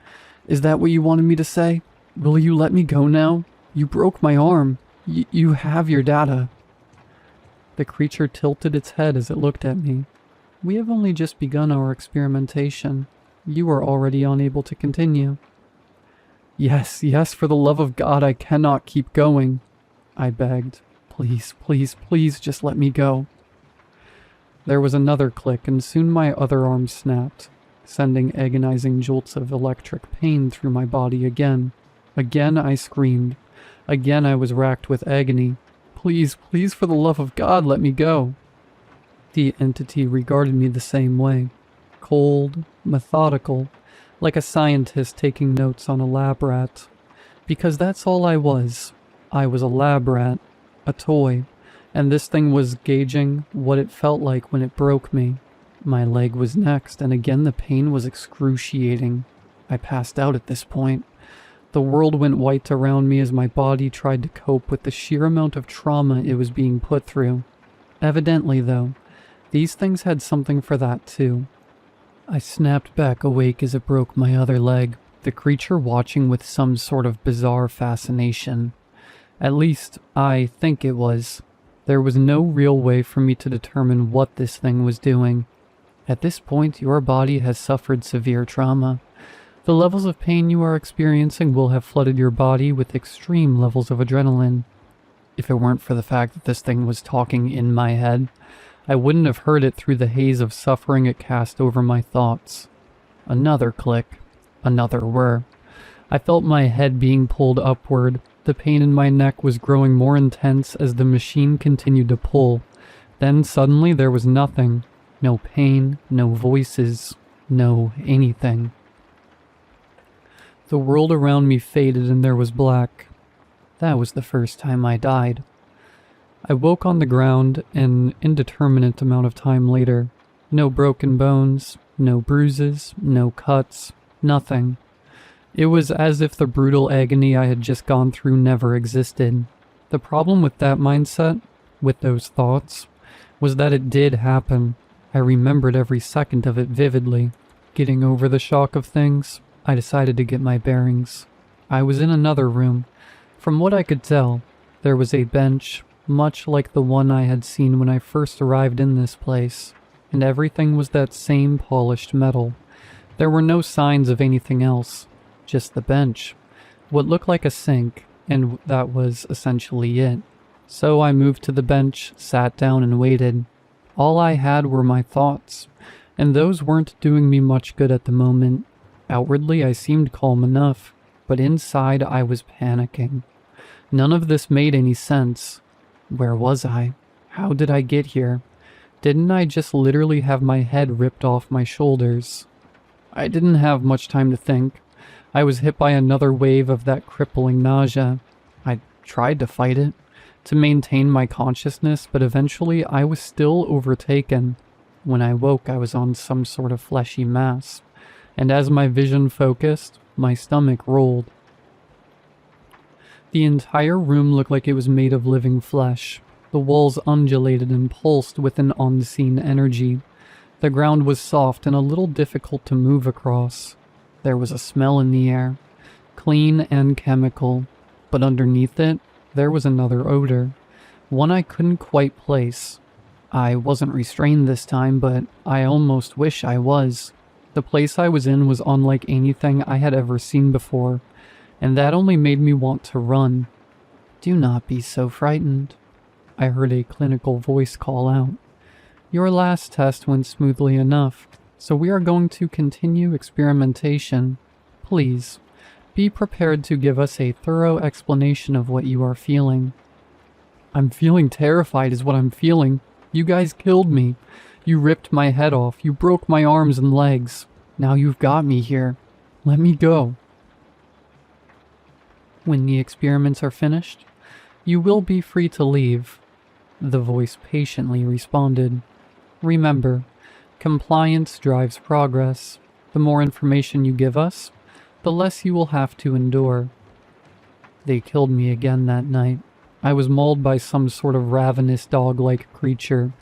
Is that what you wanted me to say? Will you let me go now? You broke my arm. You have your data. The creature tilted its head as it looked at me. We have only just begun our experimentation. You are already unable to continue. Yes, for the love of God, I cannot keep going, I begged. Please, please, please, just let me go. There was another click, and soon my other arm snapped, sending agonizing jolts of electric pain through my body again. Again I screamed. Again I was racked with agony. Please, please, for the love of God, let me go. The entity regarded me the same way. Cold, methodical, like a scientist taking notes on a lab rat. Because that's all I was. I was a lab rat, a toy, and this thing was gauging what it felt like when it broke me. My leg was next, and again the pain was excruciating. I passed out at this point. The world went white around me as my body tried to cope with the sheer amount of trauma it was being put through. Evidently, though, these things had something for that too. I snapped back awake as it broke my other leg, the creature watching with some sort of bizarre fascination. At least, I think it was. There was no real way for me to determine what this thing was doing. At this point, your body has suffered severe trauma. The levels of pain you are experiencing will have flooded your body with extreme levels of adrenaline. If it weren't for the fact that this thing was talking in my head, I wouldn't have heard it through the haze of suffering it cast over my thoughts. Another click. Another whir. I felt my head being pulled upward. The pain in my neck was growing more intense as the machine continued to pull. Then suddenly there was nothing. No pain, no voices, no anything. The world around me faded and there was black. That was the first time I died. I woke on the ground an indeterminate amount of time later. No broken bones, no bruises, no cuts, nothing. It was as if the brutal agony I had just gone through never existed. The problem with that mindset, with those thoughts, was that it did happen. I remembered every second of it vividly. Getting over the shock of things, I decided to get my bearings. I was in another room. From what I could tell, there was a bench, much like the one I had seen when I first arrived in this place, and everything was that same polished metal. There were no signs of anything else, just the bench, what looked like a sink, and that was essentially it. So I moved to the bench, sat down, and waited. All I had were my thoughts, and those weren't doing me much good at the moment. Outwardly, I seemed calm enough, but inside I was panicking. None of this made any sense. Where was I? How did I get here? Didn't I just literally have my head ripped off my shoulders? I didn't have much time to think. I was hit by another wave of that crippling nausea. I tried to fight it, to maintain my consciousness, but eventually I was still overtaken. When I woke, I was on some sort of fleshy mass, and as my vision focused, my stomach rolled. The entire room looked like it was made of living flesh. The walls undulated and pulsed with an unseen energy. The ground was soft and a little difficult to move across. There was a smell in the air, clean and chemical, but underneath it, there was another odor, one I couldn't quite place. I wasn't restrained this time, but I almost wish I was. The place I was in was unlike anything I had ever seen before, and that only made me want to run. Do not be so frightened, I heard a clinical voice call out. Your last test went smoothly enough, so we are going to continue experimentation. Please, be prepared to give us a thorough explanation of what you are feeling. I'm feeling terrified is what I'm feeling. You guys killed me. You ripped my head off. You broke my arms and legs. Now you've got me here. Let me go. When the experiments are finished, you will be free to leave, the voice patiently responded. Remember, compliance drives progress. The more information you give us, the less you will have to endure. They killed me again that night. I was mauled by some sort of ravenous dog-like creature.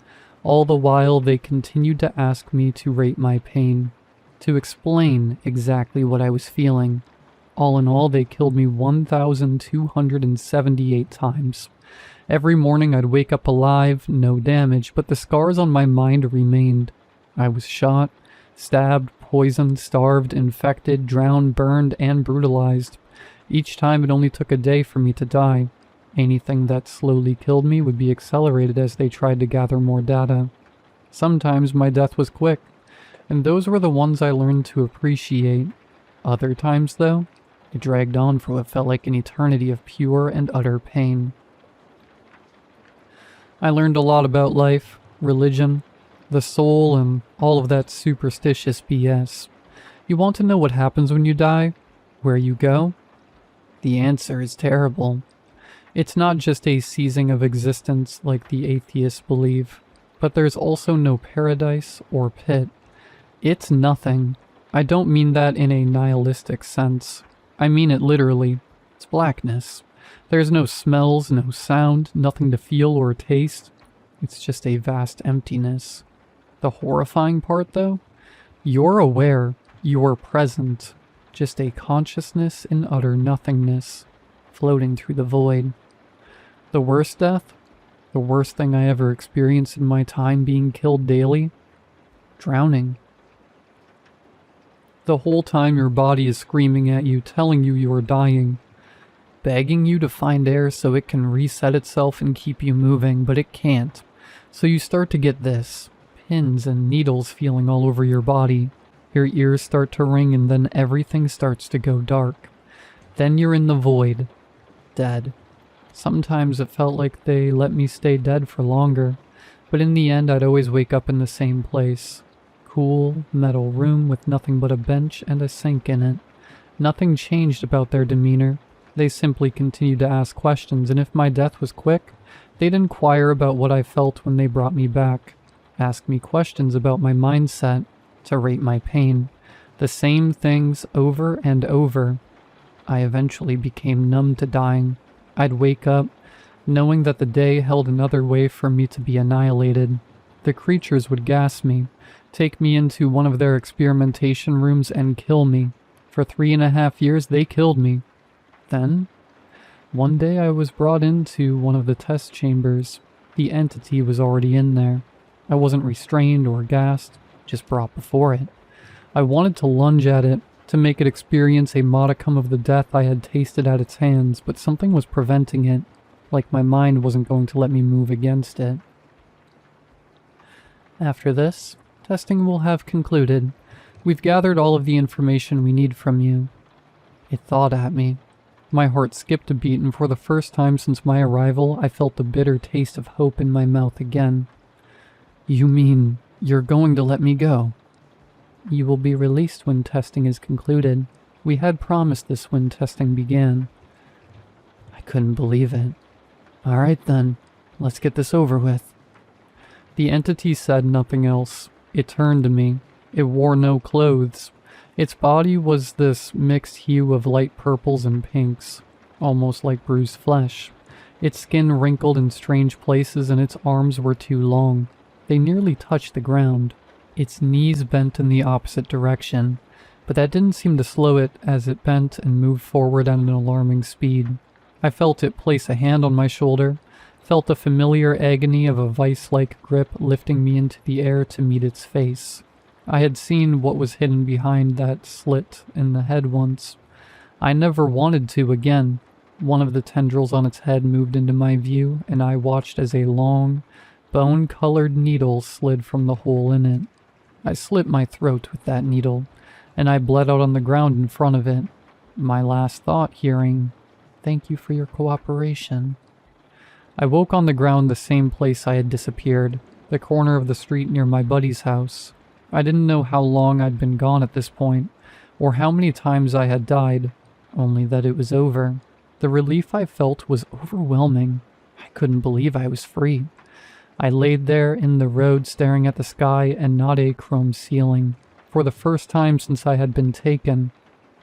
All the while, they continued to ask me to rate my pain, to explain exactly what I was feeling. All in all, they killed me 1,278 times. Every morning I'd wake up alive, no damage, but the scars on my mind remained. I was shot, stabbed, poisoned, starved, infected, drowned, burned, and brutalized. Each time it only took a day for me to die. Anything that slowly killed me would be accelerated as they tried to gather more data. Sometimes my death was quick, and those were the ones I learned to appreciate. Other times, though, it dragged on for what felt like an eternity of pure and utter pain. I learned a lot about life, religion, the soul, and all of that superstitious BS. You want to know what happens when you die? Where you go? The answer is terrible. It's not just a ceasing of existence like the atheists believe, but there's also no paradise or pit. It's nothing. I don't mean that in a nihilistic sense. I mean it literally. It's blackness. There's no smells, no sound, nothing to feel or taste. It's just a vast emptiness. The horrifying part, though? You're aware, you're present. Just a consciousness in utter nothingness, floating through the void. The worst death? The worst thing I ever experienced in my time being killed daily? Drowning. The whole time your body is screaming at you, telling you you're dying, begging you to find air so it can reset itself and keep you moving, but it can't. So you start to get this, pins and needles feeling all over your body. Your ears start to ring and then everything starts to go dark. Then you're in the void, dead. Sometimes it felt like they let me stay dead for longer, but in the end I'd always wake up in the same place. Cool, metal room with nothing but a bench and a sink in it. Nothing changed about their demeanor. They simply continued to ask questions, and if my death was quick, they'd inquire about what I felt when they brought me back. Ask me questions about my mindset, to rate my pain. The same things over and over. I eventually became numb to dying. I'd wake up, knowing that the day held another way for me to be annihilated. The creatures would gas me, take me into one of their experimentation rooms and kill me. For 3.5 years, they killed me. Then, one day I was brought into one of the test chambers. The entity was already in there. I wasn't restrained or gassed, just brought before it. I wanted to lunge at it, to make it experience a modicum of the death I had tasted at its hands, but something was preventing it, like my mind wasn't going to let me move against it. After this, testing will have concluded. We've gathered all of the information we need from you. It thawed at me. My heart skipped a beat, and for the first time since my arrival, I felt the bitter taste of hope in my mouth again. You mean you're going to let me go? You will be released when testing is concluded. We had promised this when testing began. I couldn't believe it. All right then, let's get this over with. The entity said nothing else. It turned to me. It wore no clothes. Its body was this mixed hue of light purples and pinks, almost like bruised flesh. Its skin wrinkled in strange places and its arms were too long. They nearly touched the ground. Its knees bent in the opposite direction, but that didn't seem to slow it as it bent and moved forward at an alarming speed. I felt it place a hand on my shoulder, felt the familiar agony of a vice-like grip lifting me into the air to meet its face. I had seen what was hidden behind that slit in the head once. I never wanted to again. One of the tendrils on its head moved into my view, and I watched as a long, bone-colored needle slid from the hole in it. I slit my throat with that needle, and I bled out on the ground in front of it. My last thought hearing, "Thank you for your cooperation." I woke on the ground the same place I had disappeared, the corner of the street near my buddy's house. I didn't know how long I'd been gone at this point, or how many times I had died, only that it was over. The relief I felt was overwhelming. I couldn't believe I was free. I laid there in the road staring at the sky and not a chrome ceiling. For the first time since I had been taken,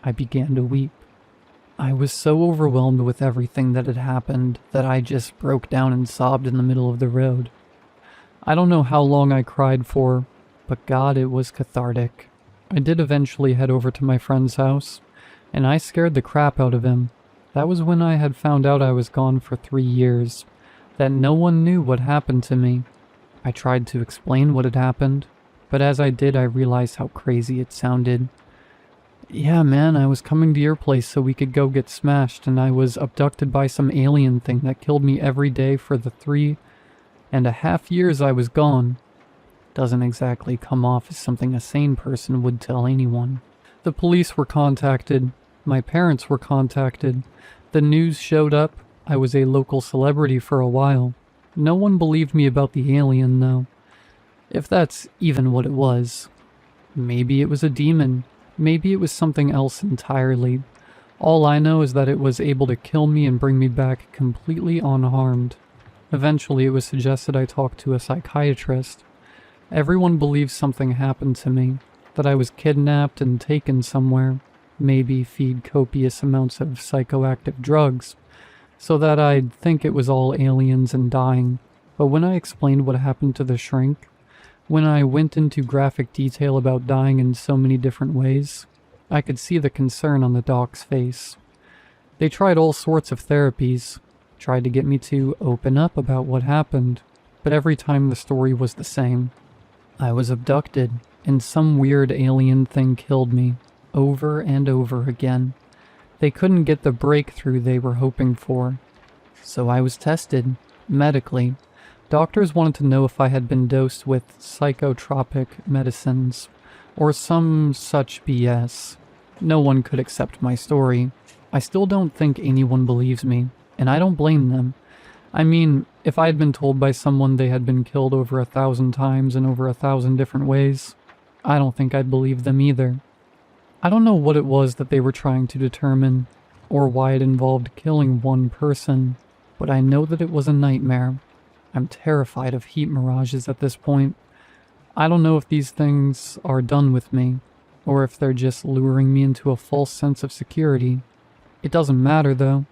I began to weep. I was so overwhelmed with everything that had happened that I just broke down and sobbed in the middle of the road. I don't know how long I cried for, but God, it was cathartic. I did eventually head over to my friend's house. and I scared the crap out of him. That was when I had found out I was gone for 3 years, that no one knew what happened to me. I tried to explain what had happened, but as I did, I realized how crazy it sounded. Yeah, man, I was coming to your place so we could go get smashed, and I was abducted by some alien thing that killed me every day for the 3.5 years I was gone. Doesn't exactly come off as something a sane person would tell anyone. The police were contacted. My parents were contacted. The news showed up. I was a local celebrity for a while. No one believed me about the alien, though. If that's even what it was. Maybe it was a demon. Maybe it was something else entirely. All I know is that it was able to kill me and bring me back completely unharmed. Eventually, it was suggested I talk to a psychiatrist. Everyone believes something happened to me, that I was kidnapped and taken somewhere, maybe feed copious amounts of psychoactive drugs, so that I'd think it was all aliens and dying. But when I explained what happened to the shrink, when I went into graphic detail about dying in so many different ways, I could see the concern on the doc's face. They tried all sorts of therapies, tried to get me to open up about what happened, but every time the story was the same. I was abducted, and some weird alien thing killed me, over and over again. They couldn't get the breakthrough they were hoping for. So I was tested, medically. Doctors wanted to know if I had been dosed with psychotropic medicines, or some such BS. No one could accept my story. I still don't think anyone believes me, and I don't blame them. I mean, if I had been told by someone they had been killed over 1,000 times in over 1,000 different ways, I don't think I'd believe them either. I don't know what it was that they were trying to determine, or why it involved killing one person, but I know that it was a nightmare. I'm terrified of heat mirages at this point. I don't know if these things are done with me, or if they're just luring me into a false sense of security. It doesn't matter though.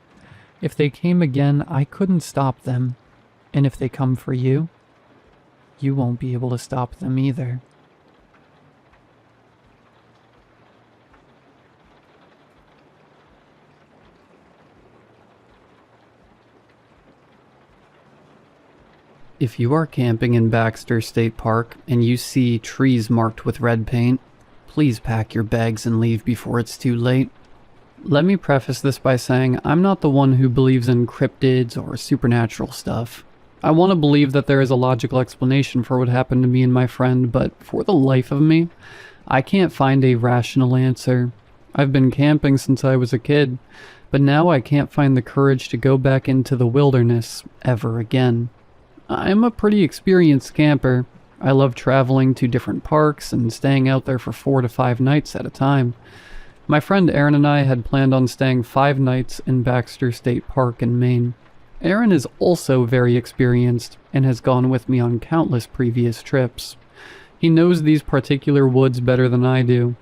If they came again, I couldn't stop them. And if they come for you, you won't be able to stop them either. If you are camping in Baxter State Park and you see trees marked with red paint, please pack your bags and leave before it's too late. Let me preface this by saying I'm not the one who believes in cryptids or supernatural stuff. I want to believe that there is a logical explanation for what happened to me and my friend, but for the life of me, I can't find a rational answer. I've been camping since I was a kid, but now I can't find the courage to go back into the wilderness ever again. I'm a pretty experienced camper. I love traveling to different parks and staying out there for 4 to 5 nights at a time. My friend Aaron and I had planned on staying 5 nights in Baxter State Park in Maine. Aaron is also very experienced and has gone with me on countless previous trips. He knows these particular woods better than I do,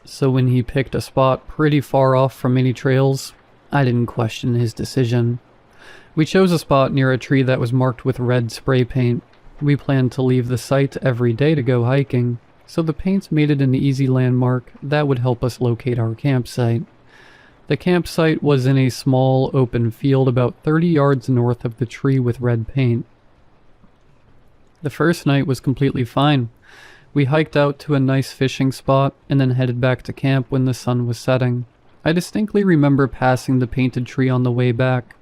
so when he picked a spot pretty far off from any trails, I didn't question his decision. We chose a spot near a tree that was marked with red spray paint. We planned to leave the site every day to go hiking, so the paints made it an easy landmark that would help us locate our campsite. The campsite was in a small open field about 30 yards north of the tree with red paint. The first night was completely fine. We hiked out to a nice fishing spot and then headed back to camp when the sun was setting. I distinctly remember passing the painted tree on the way back.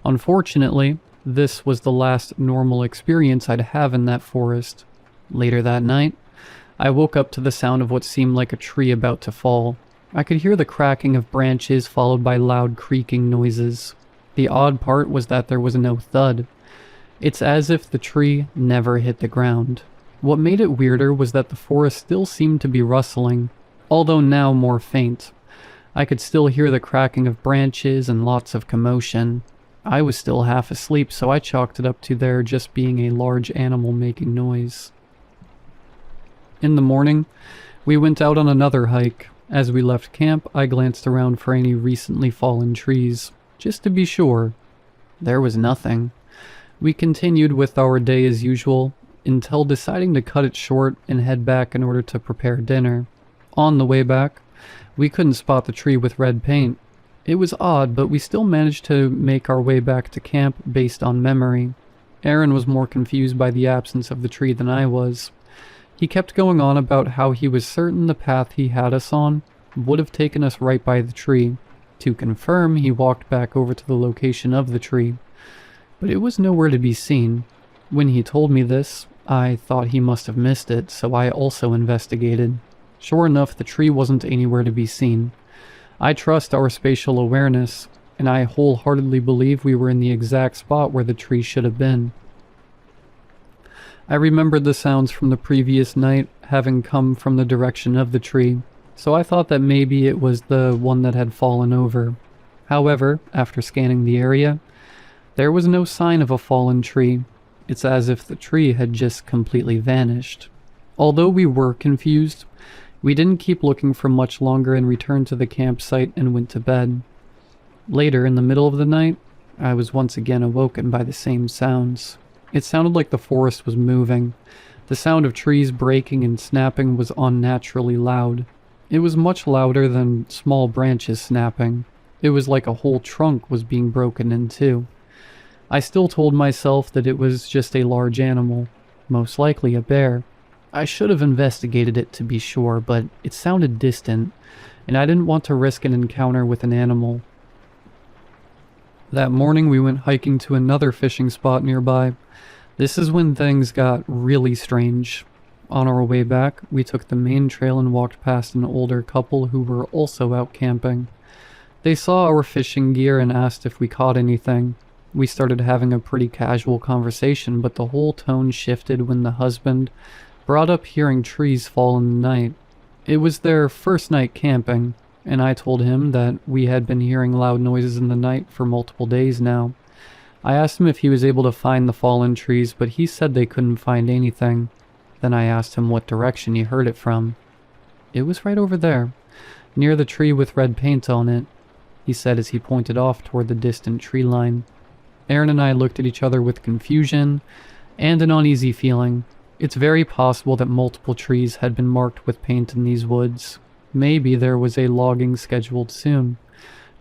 Unfortunately, this was the last normal experience I'd have in that forest. Later that night, I woke up to the sound of what seemed like a tree about to fall. I could hear the cracking of branches followed by loud creaking noises. The odd part was that there was no thud. It's as if the tree never hit the ground. What made it weirder was that the forest still seemed to be rustling, although now more faint. I could still hear the cracking of branches and lots of commotion. I was still half asleep, so I chalked it up to there just being a large animal making noise. In the morning, we went out on another hike. As we left camp, I glanced around for any recently fallen trees, just to be sure. There was nothing. We continued with our day as usual, until deciding to cut it short and head back in order to prepare dinner. On the way back, We couldn't spot the tree with red paint. It was odd, but we still managed to make our way back to camp based on memory. Aaron was more confused by the absence of the tree than I was. He kept going on about how he was certain the path he had us on would have taken us right by the tree. To confirm, he walked back over to the location of the tree, but it was nowhere to be seen. When he told me this, I thought he must have missed it, so I also investigated. Sure enough, the tree wasn't anywhere to be seen. I trust our spatial awareness, and I wholeheartedly believe we were in the exact spot where the tree should have been. I remembered the sounds from the previous night having come from the direction of the tree, so I thought that maybe it was the one that had fallen over. However, after scanning the area, there was no sign of a fallen tree. It's as if the tree had just completely vanished. Although we were confused, we didn't keep looking for much longer and returned to the campsite and went to bed. Later, in the middle of the night, I was once again awoken by the same sounds. It sounded like the forest was moving. The sound of trees breaking and snapping was unnaturally loud. It was much louder than small branches snapping. It was like a whole trunk was being broken in two. I still told myself that it was just a large animal, most likely a bear. I should have investigated it to be sure, but it sounded distant, and I didn't want to risk an encounter with an animal. That morning we went hiking to another fishing spot nearby. This is when things got really strange. On our way back, we took the main trail and walked past an older couple who were also out camping. They saw our fishing gear and asked if we caught anything. We started having a pretty casual conversation, but the whole tone shifted when the husband brought up hearing trees fall in the night. It was their first night camping, and I told him that we had been hearing loud noises in the night for multiple days now. I asked him if he was able to find the fallen trees, but he said they couldn't find anything. Then I asked him what direction he heard it from. It was right over there, near the tree with red paint on it, he said as he pointed off toward the distant tree line. Aaron and I looked at each other with confusion and an uneasy feeling. It's very possible that multiple trees had been marked with paint in these woods. Maybe there was a logging scheduled soon.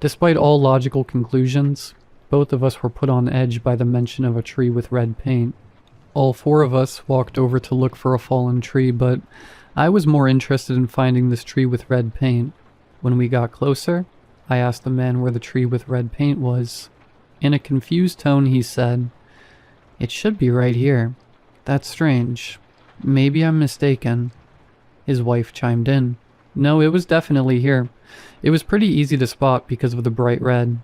Despite all logical conclusions, both of us were put on edge by the mention of a tree with red paint. All four of us walked over to look for a fallen tree, but I was more interested in finding this tree with red paint. When we got closer, I asked the man where the tree with red paint was. In a confused tone, he said, "It should be right here. That's strange. Maybe I'm mistaken." His wife chimed in. No, it was definitely here. It was pretty easy to spot because of the bright red.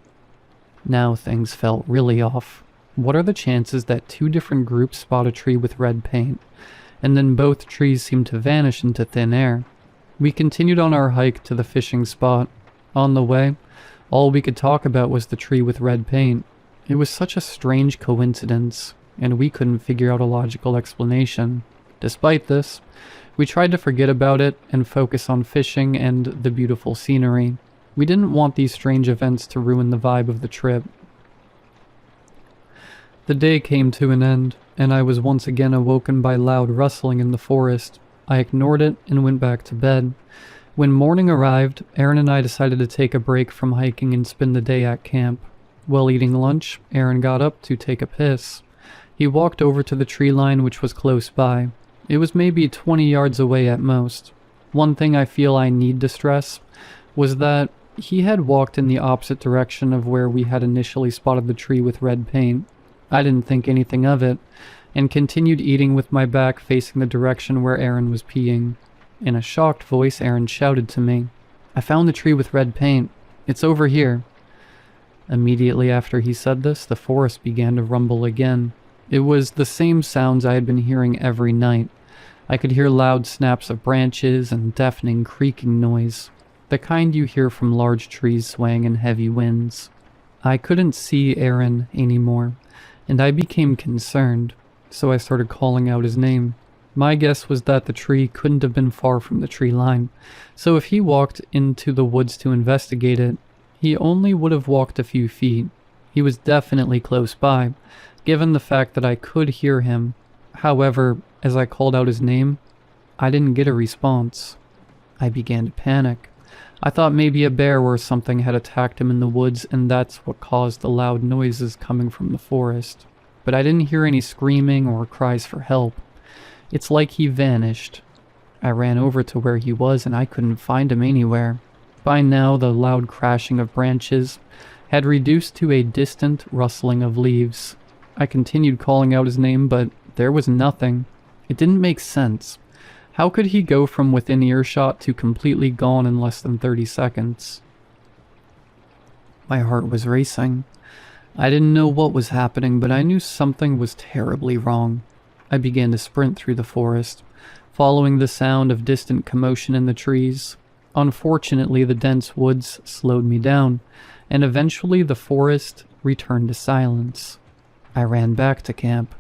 Now things felt really off. What are the chances that two different groups spot a tree with red paint, and then both trees seem to vanish into thin air? We continued on our hike to the fishing spot. On the way, all we could talk about was the tree with red paint. It was such a strange coincidence, and we couldn't figure out a logical explanation. Despite this, we tried to forget about it and focus on fishing and the beautiful scenery. We didn't want these strange events to ruin the vibe of the trip. The day came to an end, and I was once again awoken by loud rustling in the forest. I ignored it and went back to bed. When morning arrived, Aaron and I decided to take a break from hiking and spend the day at camp. While eating lunch, Aaron got up to take a piss. He walked over to the tree line, which was close by. It was maybe 20 yards away at most. One thing I feel I need to stress was that he had walked in the opposite direction of where we had initially spotted the tree with red paint. I didn't think anything of it, and continued eating with my back facing the direction where Aaron was peeing. In a shocked voice, Aaron shouted to me, "I found the tree with red paint. It's over here." Immediately after he said this, the forest began to rumble again. It was the same sounds I had been hearing every night. I could hear loud snaps of branches and deafening creaking noise, the kind you hear from large trees swaying in heavy winds. I couldn't see Aaron anymore, and I became concerned, so I started calling out his name. My guess was that the tree couldn't have been far from the tree line, so if he walked into the woods to investigate it, he only would have walked a few feet. He was definitely close by, given the fact that I could hear him. However, as I called out his name, I didn't get a response. I began to panic. I thought maybe a bear or something had attacked him in the woods, and that's what caused the loud noises coming from the forest. But I didn't hear any screaming or cries for help. It's like he vanished. I ran over to where he was and I couldn't find him anywhere. By now, the loud crashing of branches had reduced to a distant rustling of leaves. I continued calling out his name, but there was nothing. It didn't make sense. How could he go from within earshot to completely gone in less than 30 seconds? My heart was racing. I didn't know what was happening, but I knew something was terribly wrong. I began to sprint through the forest, following the sound of distant commotion in the trees. Unfortunately, the dense woods slowed me down, and eventually the forest returned to silence. I ran back to camp,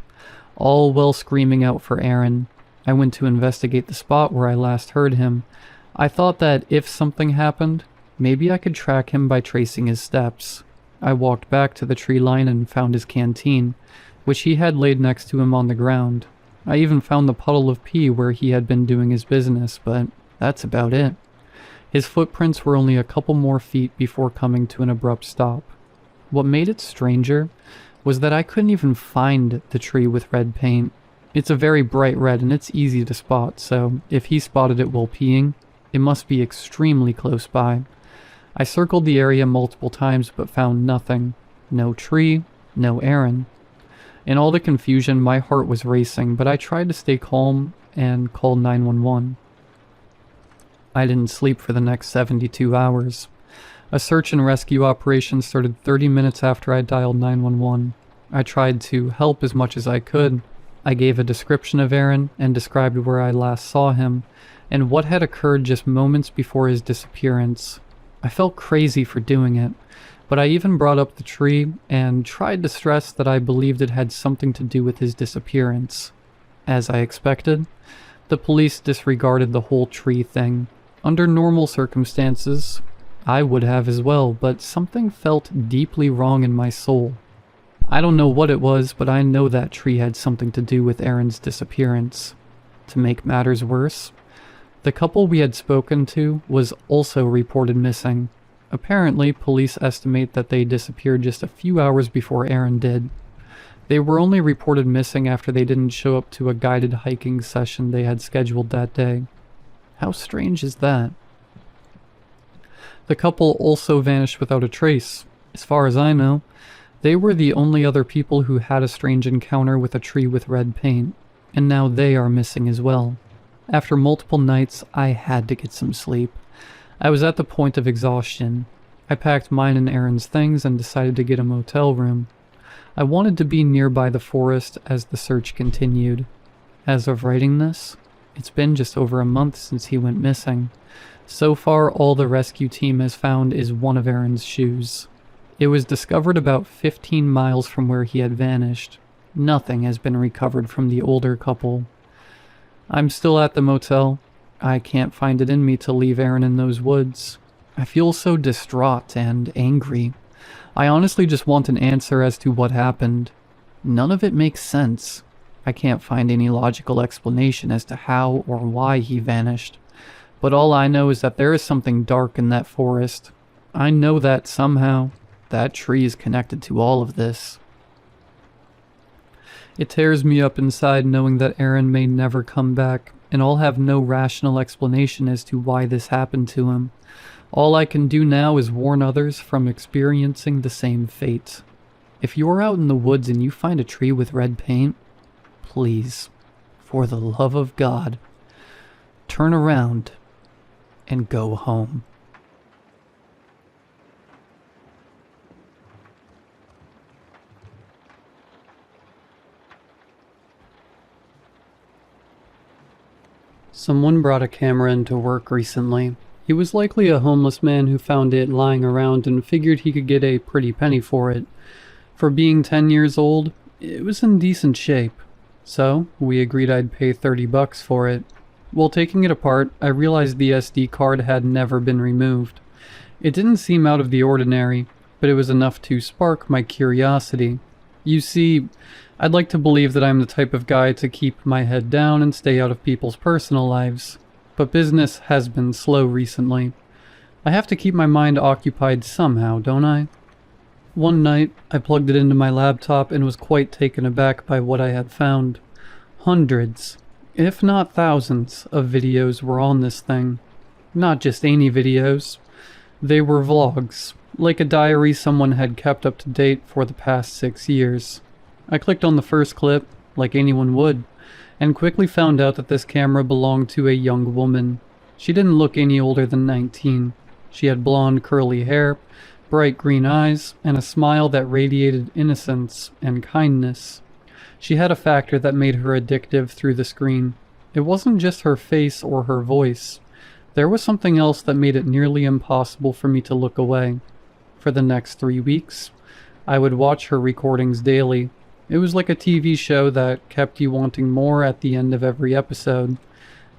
all while screaming out for Aaron. I went to investigate the spot where I last heard him. I thought that if something happened, maybe I could track him by tracing his steps. I walked back to the tree line and found his canteen, which he had laid next to him on the ground. I even found the puddle of pee where he had been doing his business, but that's about it. His footprints were only a couple more feet before coming to an abrupt stop. What made it stranger was that I couldn't even find the tree with red paint. It's a very bright red and it's easy to spot, so if he spotted it while peeing, it must be extremely close by. I circled the area multiple times but found nothing. No tree, no Aaron. In all the confusion, my heart was racing, but I tried to stay calm and called 911. I didn't sleep for the next 72 hours. A search and rescue operation started 30 minutes after I dialed 911. I tried to help as much as I could. I gave a description of Aaron and described where I last saw him and what had occurred just moments before his disappearance. I felt crazy for doing it, but I even brought up the tree and tried to stress that I believed it had something to do with his disappearance. As I expected, the police disregarded the whole tree thing. Under normal circumstances, I would have as well, but something felt deeply wrong in my soul. I don't know what it was, but I know that tree had something to do with Aaron's disappearance. To make matters worse, the couple we had spoken to was also reported missing. Apparently, police estimate that they disappeared just a few hours before Aaron did. They were only reported missing after they didn't show up to a guided hiking session they had scheduled that day. How strange is that? The couple also vanished without a trace. As far as I know, they were the only other people who had a strange encounter with a tree with red paint, and now they are missing as well. After multiple nights, I had to get some sleep. I was at the point of exhaustion. I packed mine and Aaron's things and decided to get a motel room. I wanted to be nearby the forest as the search continued. As of writing this, it's been just over a month since he went missing. So far, all the rescue team has found is one of Aaron's shoes. It was discovered about 15 miles from where he had vanished. Nothing has been recovered from the older couple. I'm still at the motel. I can't find it in me to leave Aaron in those woods. I feel so distraught and angry. I honestly just want an answer as to what happened. None of it makes sense. I can't find any logical explanation as to how or why he vanished. But all I know is that there is something dark in that forest. I know that somehow that tree is connected to all of this. It tears me up inside knowing that Aaron may never come back, and I'll have no rational explanation as to why this happened to him. All I can do now is warn others from experiencing the same fate. If you're out in the woods and you find a tree with red paint, please, for the love of God, turn around and go home. Someone brought a camera into work recently. He was likely a homeless man who found it lying around and figured he could get a pretty penny for it. For being 10 years old, it was in decent shape. So, we agreed I'd pay $30 for it. While taking it apart, I realized the SD card had never been removed. It didn't seem out of the ordinary, but it was enough to spark my curiosity. You see, I'd like to believe that I'm the type of guy to keep my head down and stay out of people's personal lives. But business has been slow recently. I have to keep my mind occupied somehow, don't I? One night, I plugged it into my laptop and was quite taken aback by what I had found. Hundreds, if not thousands, of videos were on this thing. Not just any videos. They were vlogs, like a diary someone had kept up to date for the past 6 years. I clicked on the first clip, like anyone would, and quickly found out that this camera belonged to a young woman. She didn't look any older than 19. She had blonde curly hair, bright green eyes, and a smile that radiated innocence and kindness. She had a factor that made her addictive through the screen. It wasn't just her face or her voice. There was something else that made it nearly impossible for me to look away. For the next 3 weeks, I would watch her recordings daily. It was like a TV show that kept you wanting more at the end of every episode.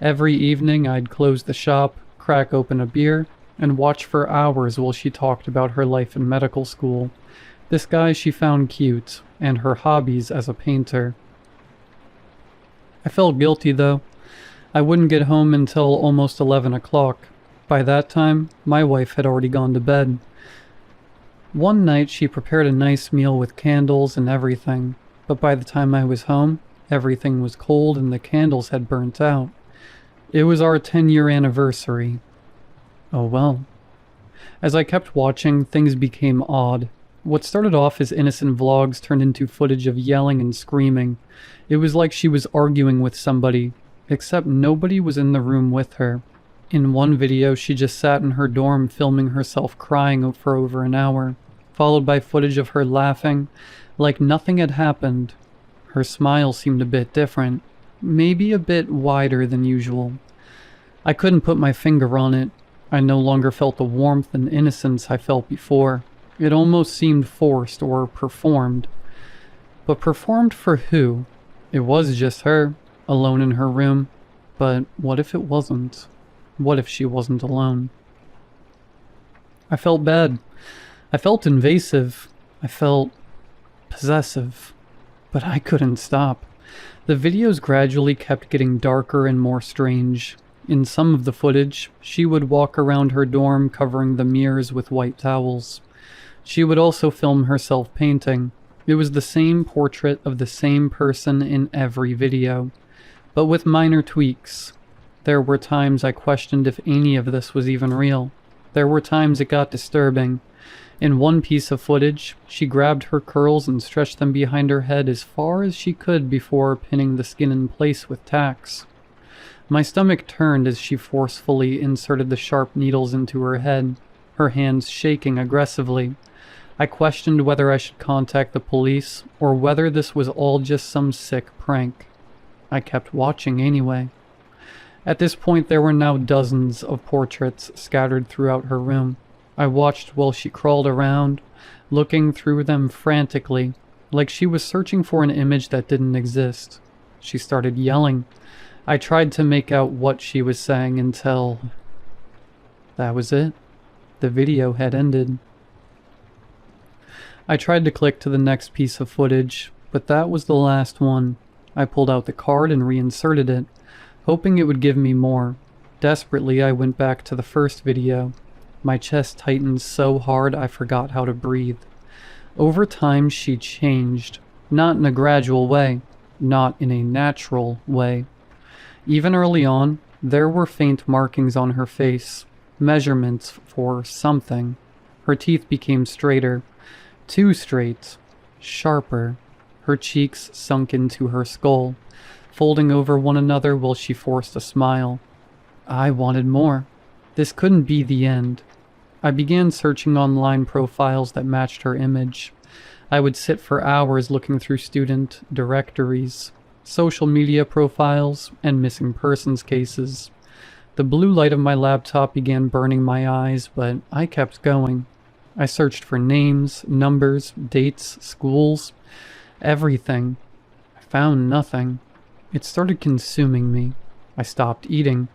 Every evening I'd close the shop, crack open a beer, and watch for hours while she talked about her life in medical school, this guy she found cute, and her hobbies as a painter. I felt guilty though. I wouldn't get home until almost 11 o'clock. By that time, my wife had already gone to bed. One night she prepared a nice meal with candles and everything, but by the time I was home, everything was cold and the candles had burnt out. It was our 10-year anniversary. Oh well. As I kept watching, things became odd. What started off as innocent vlogs turned into footage of yelling and screaming. It was like she was arguing with somebody, except nobody was in the room with her. In one video, she just sat in her dorm filming herself crying for over an hour, followed by footage of her laughing like nothing had happened. Her smile seemed a bit different, maybe a bit wider than usual. I couldn't put my finger on it. I no longer felt the warmth and innocence I felt before. It almost seemed forced or performed. But performed for who? It was just her, alone in her room. But what if it wasn't? What if she wasn't alone? I felt bad. I felt invasive. I felt possessive. But I couldn't stop. The videos gradually kept getting darker and more strange. In some of the footage, she would walk around her dorm covering the mirrors with white towels. She would also film herself painting. It was the same portrait of the same person in every video, but with minor tweaks. There were times I questioned if any of this was even real. There were times it got disturbing. In one piece of footage, she grabbed her curls and stretched them behind her head as far as she could before pinning the skin in place with tacks. My stomach turned as she forcefully inserted the sharp needles into her head, her hands shaking aggressively. I questioned whether I should contact the police or whether this was all just some sick prank. I kept watching anyway. At this point, there were now dozens of portraits scattered throughout her room. I watched while she crawled around, looking through them frantically, like she was searching for an image that didn't exist. She started yelling. I tried to make out what she was saying until... that was it. The video had ended. I tried to click to the next piece of footage, but that was the last one. I pulled out the card and reinserted it, hoping it would give me more. Desperately, I went back to the first video. My chest tightened so hard I forgot how to breathe. Over time, she changed. Not in a gradual way. Not in a natural way. Even early on, there were faint markings on her face. Measurements for something. Her teeth became straighter. Too straight. Sharper. Her cheeks sunk into her skull, folding over one another while she forced a smile. I wanted more. This couldn't be the end. I began searching online profiles that matched her image. I would sit for hours looking through student directories, social media profiles, and missing persons cases. The blue light of my laptop began burning my eyes, but I kept going. I searched for names, numbers, dates, schools, everything. I found nothing. It started consuming me. I stopped eating.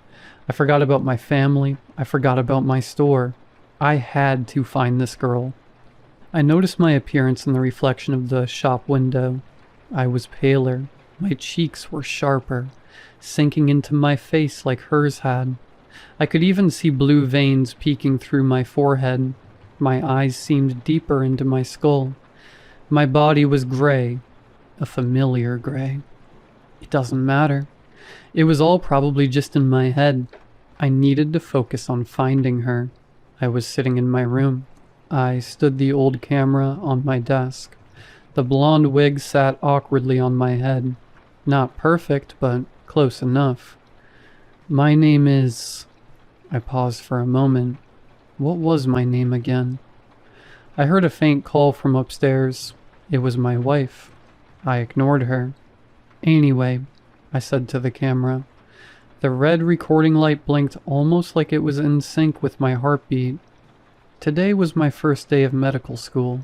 I forgot about my family. I forgot about my store. I had to find this girl. I noticed my appearance in the reflection of the shop window. I was paler. My cheeks were sharper, sinking into my face like hers had. I could even see blue veins peeking through my forehead. My eyes seemed deeper into my skull. My body was gray, a familiar gray. It doesn't matter. It was all probably just in my head. I needed to focus on finding her. I was sitting in my room. I stood the old camera on my desk. The blonde wig sat awkwardly on my head. Not perfect, but close enough. My name is... I paused for a moment. What was my name again? I heard a faint call from upstairs. It was my wife. I ignored her. Anyway, I said to the camera. The red recording light blinked almost like it was in sync with my heartbeat. Today was my first day of medical school.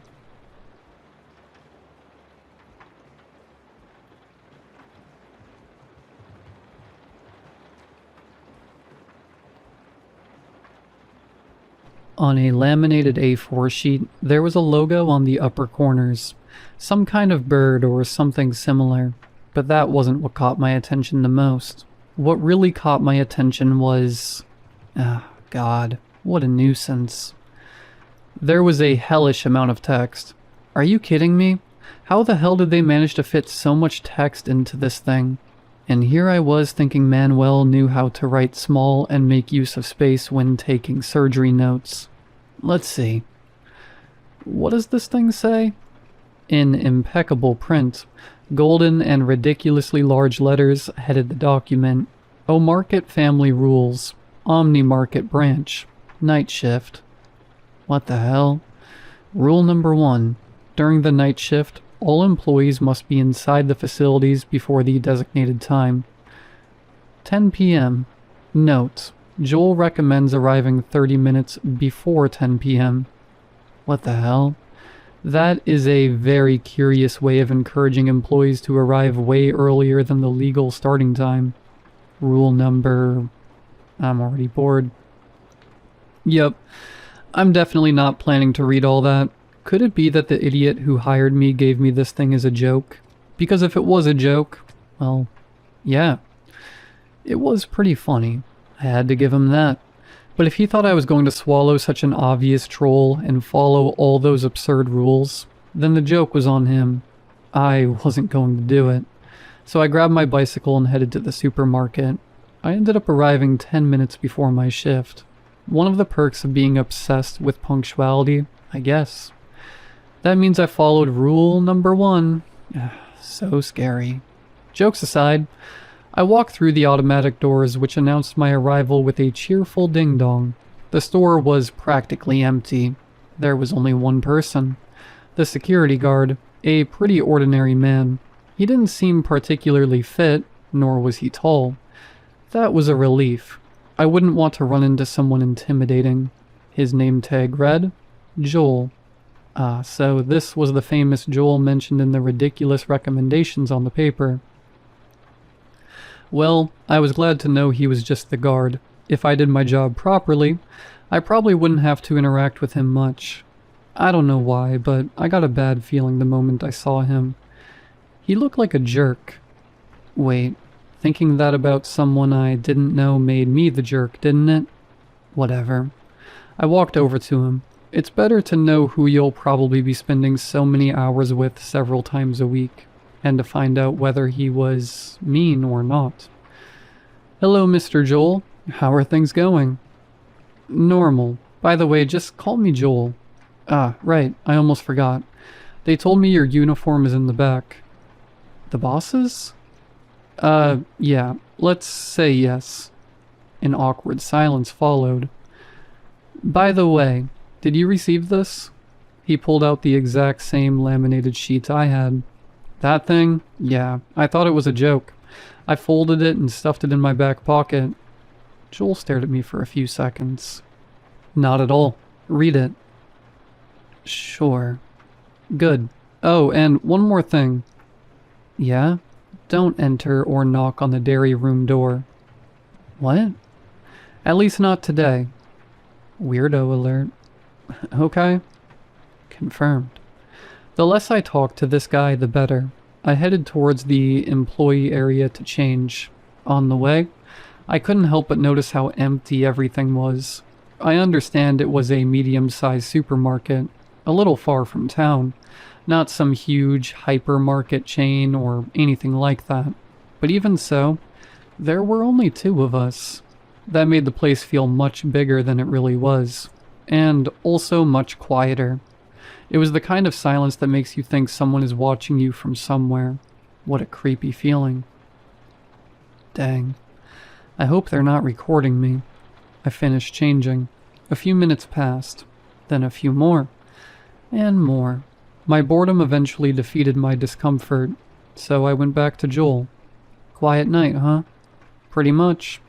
On a laminated A4 sheet, there was a logo on the upper corners. Some kind of bird or something similar. But that wasn't what caught my attention the most. What really caught my attention was... God, what a nuisance. There was a hellish amount of text. Are you kidding me? How the hell did they manage to fit so much text into this thing? And here I was thinking Manuel knew how to write small and make use of space when taking surgery notes. Let's see. What does this thing say? In impeccable print, golden and ridiculously large letters headed the document. O Market Family Rules. Omni Market Branch. Night shift. What the hell? Rule number 1. During the night shift, all employees must be inside the facilities before the designated time. 10 p.m. Note: Joel recommends arriving 30 minutes before 10 p.m. What the hell? That is a very curious way of encouraging employees to arrive way earlier than the legal starting time. Rule number... I'm already bored. Yep. I'm definitely not planning to read all that. Could it be that the idiot who hired me gave me this thing as a joke? Because if it was a joke, well, yeah. It was pretty funny. I had to give him that. But if he thought I was going to swallow such an obvious troll and follow all those absurd rules, then the joke was on him. I wasn't going to do it. So I grabbed my bicycle and headed to the supermarket. I ended up arriving 10 minutes before my shift. One of the perks of being obsessed with punctuality, I guess. That means I followed rule number 1. So scary. Jokes aside, I walked through the automatic doors which announced my arrival with a cheerful ding-dong. The store was practically empty. There was only one person. The security guard, a pretty ordinary man. He didn't seem particularly fit, nor was he tall. That was a relief. I wouldn't want to run into someone intimidating. His name tag read, Joel. So this was the famous Joel mentioned in the ridiculous recommendations on the paper. Well, I was glad to know he was just the guard. If I did my job properly, I probably wouldn't have to interact with him much. I don't know why, but I got a bad feeling the moment I saw him. He looked like a jerk. Wait, thinking that about someone I didn't know made me the jerk, didn't it? Whatever. I walked over to him. It's better to know who you'll probably be spending so many hours with several times a week, and to find out whether he was mean or not. Hello, Mr. Joel. How are things going? Normal. By the way, just call me Joel. Right, I almost forgot. They told me your uniform is in the back. The boss's? Yeah, let's say yes. An awkward silence followed. By the way, did you receive this? He pulled out the exact same laminated sheet I had. That thing? Yeah, I thought it was a joke. I folded it and stuffed it in my back pocket. Joel stared at me for a few seconds. Not at all. Read it. Sure. Good. Oh, and one more thing. Yeah? Don't enter or knock on the dairy room door. What? At least not today. Weirdo alert. Okay. Confirmed. The less I talked to this guy, the better. I headed towards the employee area to change. On the way, I couldn't help but notice how empty everything was. I understand it was a medium-sized supermarket, a little far from town, not some huge hypermarket chain or anything like that. But even so, there were only two of us. That made the place feel much bigger than it really was, and also much quieter. It was the kind of silence that makes you think someone is watching you from somewhere. What a creepy feeling. Dang. I hope they're not recording me. I finished changing. A few minutes passed, then a few more, and more. My boredom eventually defeated my discomfort, so I went back to Joel. Quiet night, huh? Pretty much.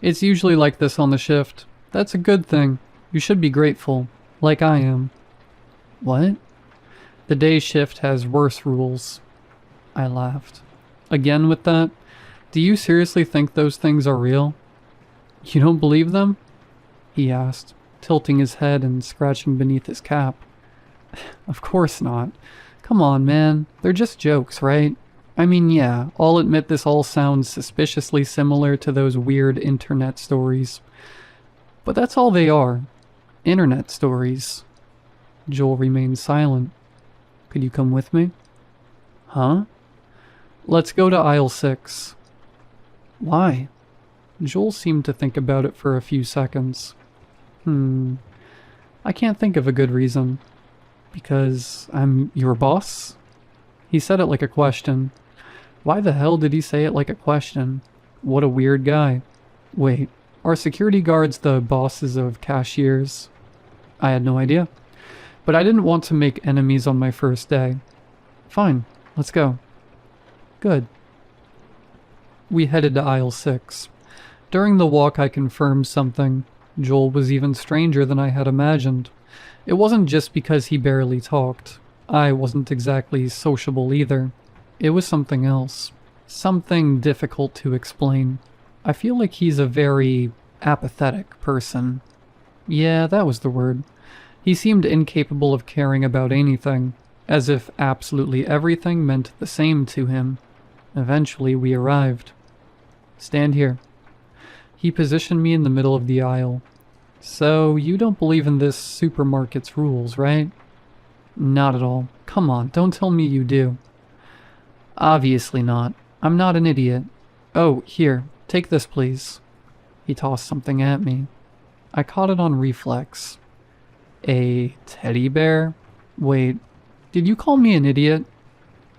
It's usually like this on the shift. That's a good thing. You should be grateful, like I am. What? The day shift has worse rules. I laughed. Again with that? Do you seriously think those things are real? You don't believe them? He asked, tilting his head and scratching beneath his cap. Of course not. Come on, man. They're just jokes, right? I mean, yeah, I'll admit this all sounds suspiciously similar to those weird internet stories. But that's all they are. Internet stories. Joel remained silent. Could you come with me? Huh? Let's go to aisle 6. Why? Joel seemed to think about it for a few seconds. I can't think of a good reason. Because I'm your boss? He said it like a question. Why the hell did he say it like a question? What a weird guy. Wait, are security guards the bosses of cashiers? I had no idea. But I didn't want to make enemies on my first day. Fine, let's go. Good. We headed to aisle 6. During the walk I confirmed something. Joel was even stranger than I had imagined. It wasn't just because he barely talked. I wasn't exactly sociable either. It was something else. Something difficult to explain. I feel like he's a very apathetic person. Yeah, that was the word. He seemed incapable of caring about anything, as if absolutely everything meant the same to him. Eventually we arrived. Stand here. He positioned me in the middle of the aisle. So, you don't believe in this supermarket's rules, right? Not at all. Come on, don't tell me you do. Obviously not. I'm not an idiot. Oh, here, take this please. He tossed something at me. I caught it on reflex. A teddy bear? Wait, did you call me an idiot?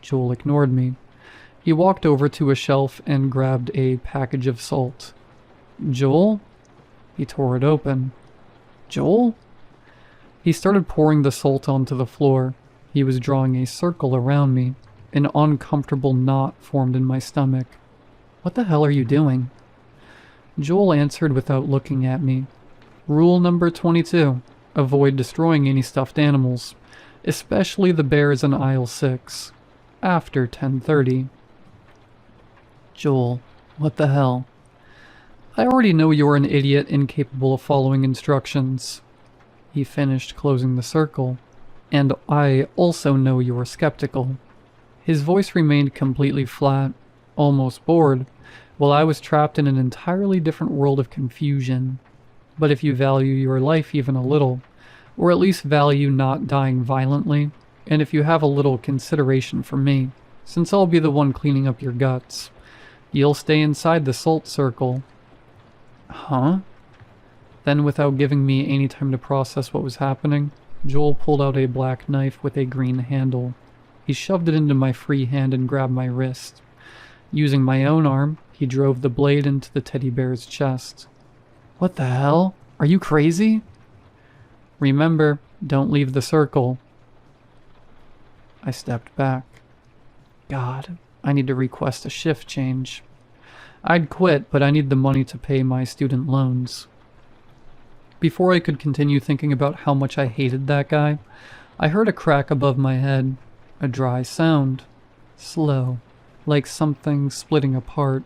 Joel ignored me. He walked over to a shelf and grabbed a package of salt. Joel? He tore it open. Joel? He started pouring the salt onto the floor. He was drawing a circle around me. An uncomfortable knot formed in my stomach. What the hell are you doing? Joel answered without looking at me. Rule number 22. Avoid destroying any stuffed animals, especially the bears in aisle 6, after 10:30. Joel, what the hell? I already know you're an idiot incapable of following instructions. He finished closing the circle. And I also know you're skeptical. His voice remained completely flat, almost bored, while I was trapped in an entirely different world of confusion. But if you value your life even a little, or at least value not dying violently, and if you have a little consideration for me, since I'll be the one cleaning up your guts, you'll stay inside the salt circle. Huh? Then, without giving me any time to process what was happening, Joel pulled out a black knife with a green handle. He shoved it into my free hand and grabbed my wrist. Using my own arm, he drove the blade into the teddy bear's chest. What the hell? Are you crazy? Remember, don't leave the circle. I stepped back. God, I need to request a shift change. I'd quit, but I need the money to pay my student loans. Before I could continue thinking about how much I hated that guy, I heard a crack above my head, a dry sound, slow, like something splitting apart.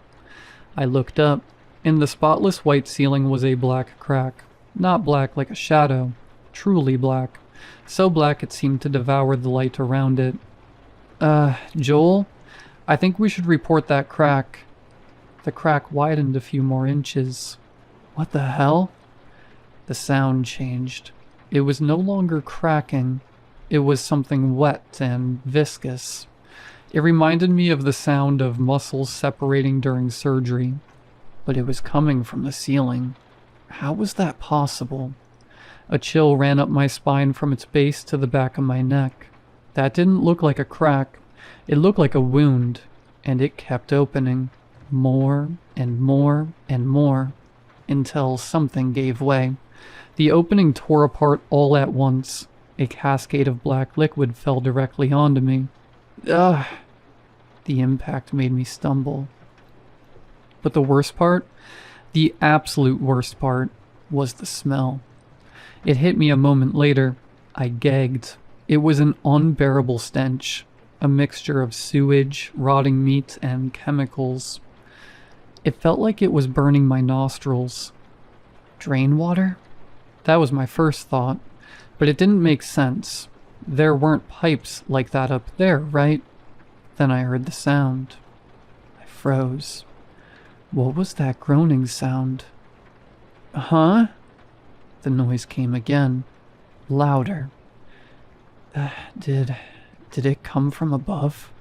I looked up. In the spotless white ceiling was a black crack, not black like a shadow, truly black, so black it seemed to devour the light around it. Joel? I think we should report that crack. The crack widened a few more inches. What the hell? The sound changed. It was no longer cracking. It was something wet and viscous. It reminded me of the sound of muscles separating during surgery, but it was coming from the ceiling. How was that possible? A chill ran up my spine from its base to the back of my neck. That didn't look like a crack. It looked like a wound, and it kept opening. More and more and more, until something gave way. The opening tore apart all at once. A cascade of black liquid fell directly onto me. Ugh! The impact made me stumble. But the worst part, the absolute worst part, was the smell. It hit me a moment later. I gagged. It was an unbearable stench, a mixture of sewage, rotting meat, and chemicals. It felt like it was burning my nostrils. Drain water? That was my first thought, but it didn't make sense. There weren't pipes like that up there, right? Then I heard the sound. I froze. What was that groaning sound? Huh? The noise came again, louder. Did it come from above?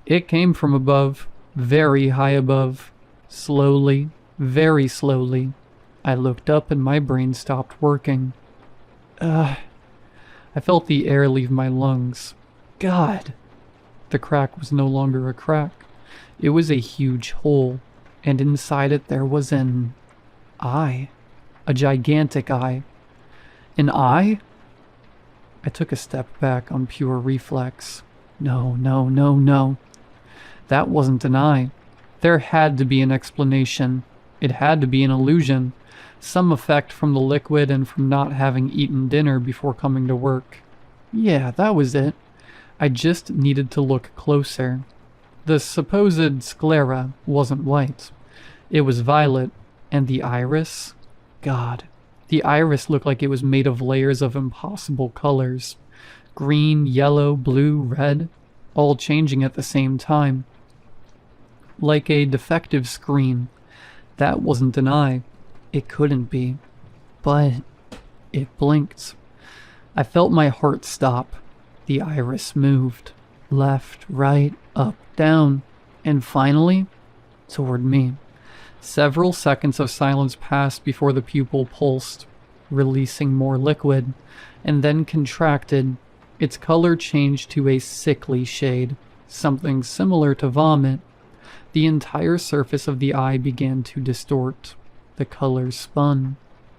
It came from above, very high above. Slowly, very slowly. I looked up and my brain stopped working. I felt the air leave my lungs. God! The crack was no longer a crack. It was a huge hole, and inside it there was an eye. A gigantic eye. An eye? I took a step back on pure reflex. No, no, no, no. That wasn't an eye. There had to be an explanation. It had to be an illusion. Some effect from the liquid and from not having eaten dinner before coming to work. Yeah, that was it. I just needed to look closer. The supposed sclera wasn't white. It was violet, and the iris? God, the iris looked like it was made of layers of impossible colors. Green, yellow, blue, red, all changing at the same time. Like a defective screen. That wasn't an eye. It couldn't be. But it blinked. I felt my heart stop. The iris moved. Left, right, up, down, and finally, toward me. Several seconds of silence passed before the pupil pulsed, releasing more liquid, and then contracted. Its color changed to a sickly shade, something similar to vomit. The entire surface of the eye began to distort. The colors spun,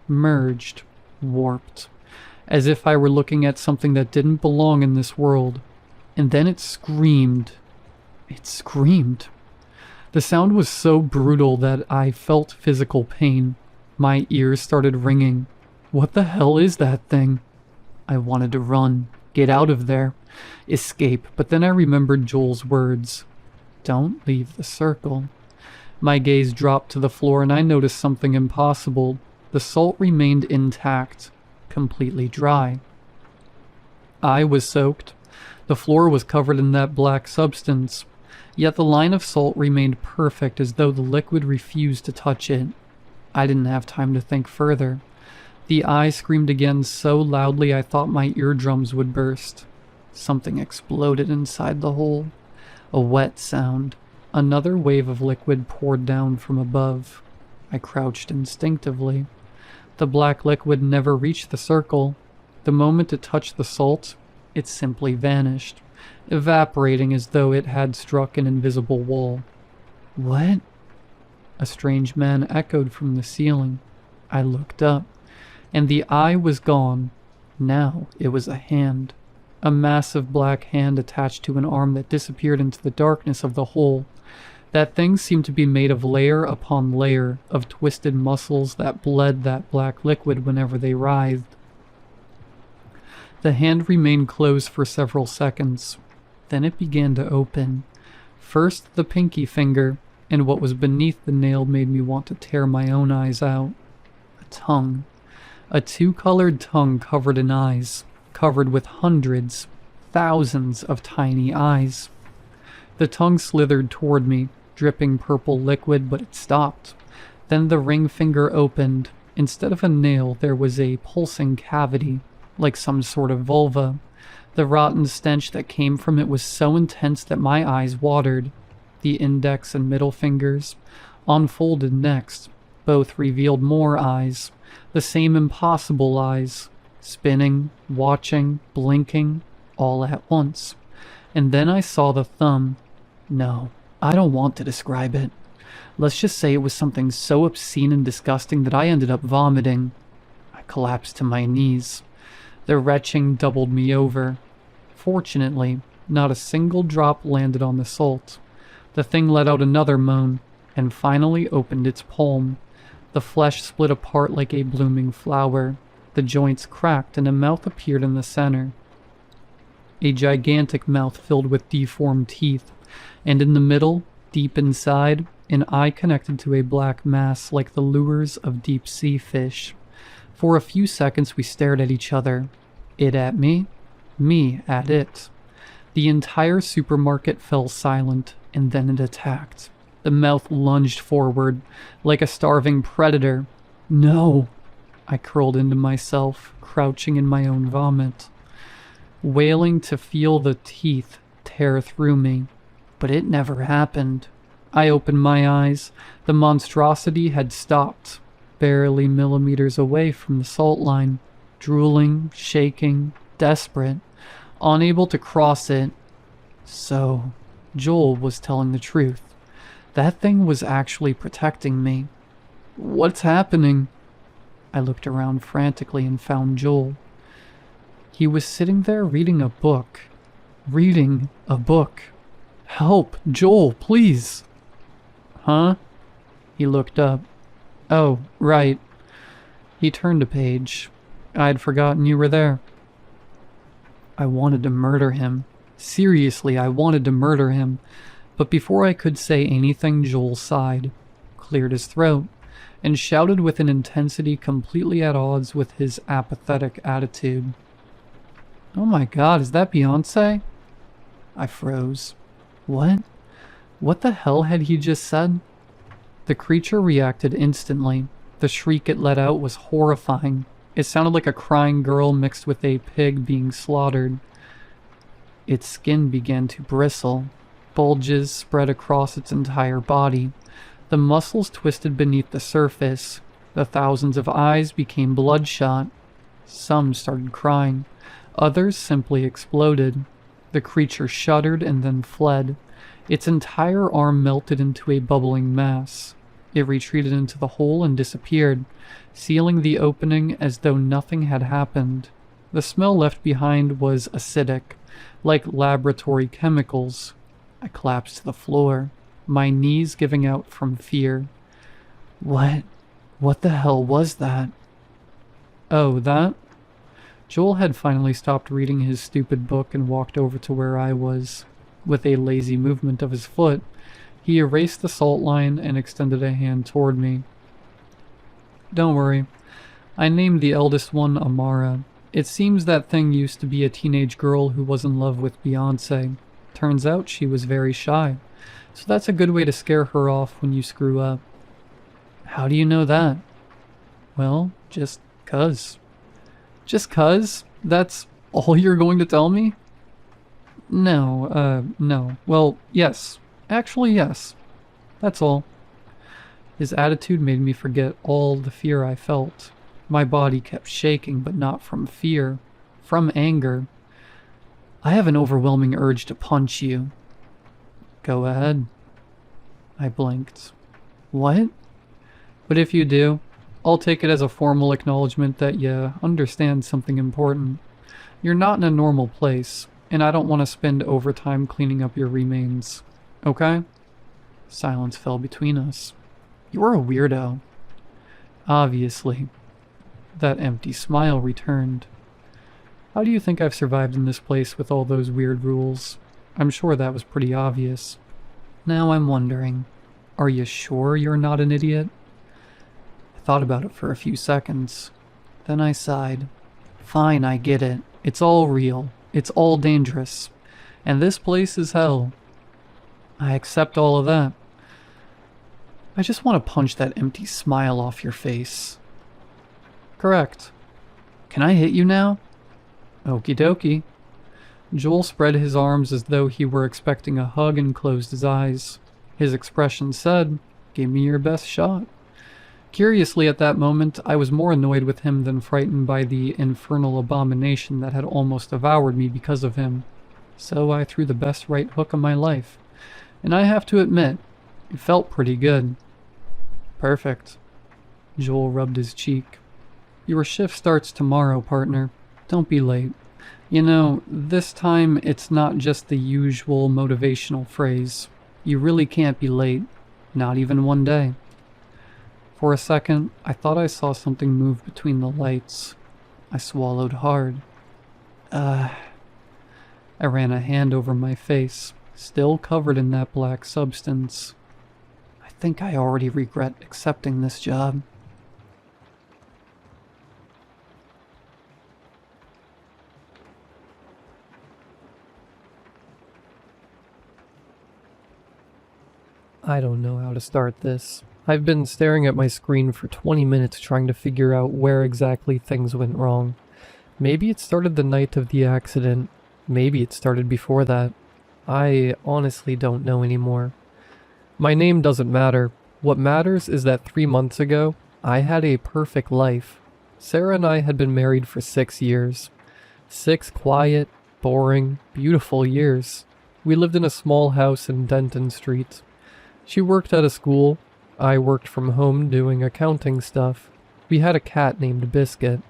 merged, warped, as if I were looking at something that didn't belong in this world. And then it screamed. It screamed. The sound was so brutal that I felt physical pain. My ears started ringing. What the hell is that thing? I wanted to run, get out of there, escape, but then I remembered Joel's words. Don't leave the circle. My gaze dropped to the floor and I noticed something impossible. The salt remained intact, completely dry. I was soaked. The floor was covered in that black substance, yet the line of salt remained perfect as though the liquid refused to touch it. I didn't have time to think further. The eye screamed again so loudly I thought my eardrums would burst. Something exploded inside the hole. A wet sound. Another wave of liquid poured down from above. I crouched instinctively. The black liquid never reached the circle. The moment it touched the salt, it simply vanished, evaporating as though it had struck an invisible wall. What? A strange man echoed from the ceiling. I looked up, and the eye was gone. Now it was a hand. A massive black hand attached to an arm that disappeared into the darkness of the hole. That thing seemed to be made of layer upon layer of twisted muscles that bled that black liquid whenever they writhed. The hand remained closed for several seconds. Then it began to open. First the pinky finger, and what was beneath the nail made me want to tear my own eyes out. A tongue. A two-colored tongue covered in eyes, covered with hundreds, thousands of tiny eyes. The tongue slithered toward me, dripping purple liquid, but it stopped. Then the ring finger opened. Instead of a nail, there was a pulsing cavity, like some sort of vulva. The rotten stench that came from it was so intense that my eyes watered. The index and middle fingers unfolded next. Both revealed more eyes. The same impossible eyes. Spinning, watching, blinking, all at once. And then I saw the thumb. No, I don't want to describe it. Let's just say it was something so obscene and disgusting that I ended up vomiting. I collapsed to my knees. The retching doubled me over. Fortunately, not a single drop landed on the salt. The thing let out another moan, and finally opened its palm. The flesh split apart like a blooming flower. The joints cracked and a mouth appeared in the center. A gigantic mouth filled with deformed teeth, and in the middle, deep inside, an eye connected to a black mass like the lures of deep-sea fish. For a few seconds we stared at each other. It at me at it. The entire supermarket fell silent, and then it attacked. The mouth lunged forward, like a starving predator. No! I curled into myself, crouching in my own vomit, wailing to feel the teeth tear through me. But it never happened. I opened my eyes. The monstrosity had stopped, barely millimeters away from the salt line, drooling, shaking, desperate, unable to cross it. So, Joel was telling the truth. That thing was actually protecting me. What's happening? I looked around frantically and found Joel. He was sitting there reading a book. Reading a book. Help, Joel, please. Huh? He looked up. Oh, right. He turned a page. I'd forgotten you were there. I wanted to murder him. Seriously, I wanted to murder him. But before I could say anything, Joel sighed, cleared his throat, and shouted with an intensity completely at odds with his apathetic attitude. Oh my god, is that Beyonce? I froze. What? What the hell had he just said? The creature reacted instantly. The shriek it let out was horrifying. It sounded like a crying girl mixed with a pig being slaughtered. Its skin began to bristle. Bulges spread across its entire body. The muscles twisted beneath the surface. The thousands of eyes became bloodshot. Some started crying. Others simply exploded. The creature shuddered and then fled. Its entire arm melted into a bubbling mass. It retreated into the hole and disappeared, sealing the opening as though nothing had happened. The smell left behind was acidic, like laboratory chemicals. I collapsed to the floor, my knees giving out from fear. What the hell was that? Oh, that? Joel had finally stopped reading his stupid book and walked over to where I was. With a lazy movement of his foot, he erased the salt line and extended a hand toward me. Don't worry. I named the eldest one Amara. It seems that thing used to be a teenage girl who was in love with Beyonce. Turns out she was very shy, so that's a good way to scare her off when you screw up. How do you know that? Well, just 'cause. Just 'cause? That's all you're going to tell me? No. Well, yes. Actually, yes. That's all. His attitude made me forget all the fear I felt. My body kept shaking, but not from fear. From anger. I have an overwhelming urge to punch you. Go ahead. I blinked. What? But if you do, I'll take it as a formal acknowledgement that you understand something important. You're not in a normal place, and I don't want to spend overtime cleaning up your remains. Okay? Silence fell between us. You're a weirdo. Obviously. That empty smile returned. How do you think I've survived in this place with all those weird rules? I'm sure that was pretty obvious. Now I'm wondering, are you sure you're not an idiot? I thought about it for a few seconds. Then I sighed. Fine, I get it. It's all real. It's all dangerous. And this place is hell. I accept all of that. I just want to punch that empty smile off your face. Correct. Can I hit you now? Okie dokie. Joel spread his arms as though he were expecting a hug and closed his eyes. His expression said, "Give me your best shot." Curiously, at that moment, I was more annoyed with him than frightened by the infernal abomination that had almost devoured me because of him. So I threw the best right hook of my life. And I have to admit, it felt pretty good. Perfect. Joel rubbed his cheek. Your shift starts tomorrow, partner. Don't be late. You know, this time it's not just the usual motivational phrase. You really can't be late. Not even one day. For a second, I thought I saw something move between the lights. I swallowed hard. I ran a hand over my face, still covered in that black substance. I think I already regret accepting this job. I don't know how to start this. I've been staring at my screen for 20 minutes trying to figure out where exactly things went wrong. Maybe it started the night of the accident. Maybe it started before that. I honestly don't know anymore. My name doesn't matter. What matters is that 3 months ago, I had a perfect life. Sarah and I had been married for 6 years. 6 quiet, boring, beautiful years. We lived in a small house in Denton Street. She worked at a school. I worked from home doing accounting stuff. We had a cat named Biscuit.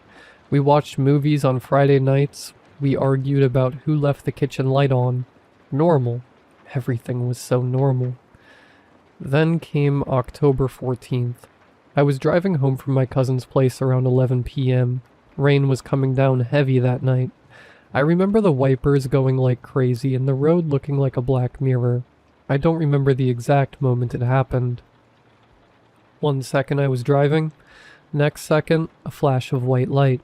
We watched movies on Friday nights. We argued about who left the kitchen light on. Normal. Everything was so normal. Then came October 14th. I was driving home from my cousin's place around 11 p.m. Rain was coming down heavy that night. I remember the wipers going like crazy and the road looking like a black mirror. I don't remember the exact moment it happened. 1 second I was driving, next second a flash of white light,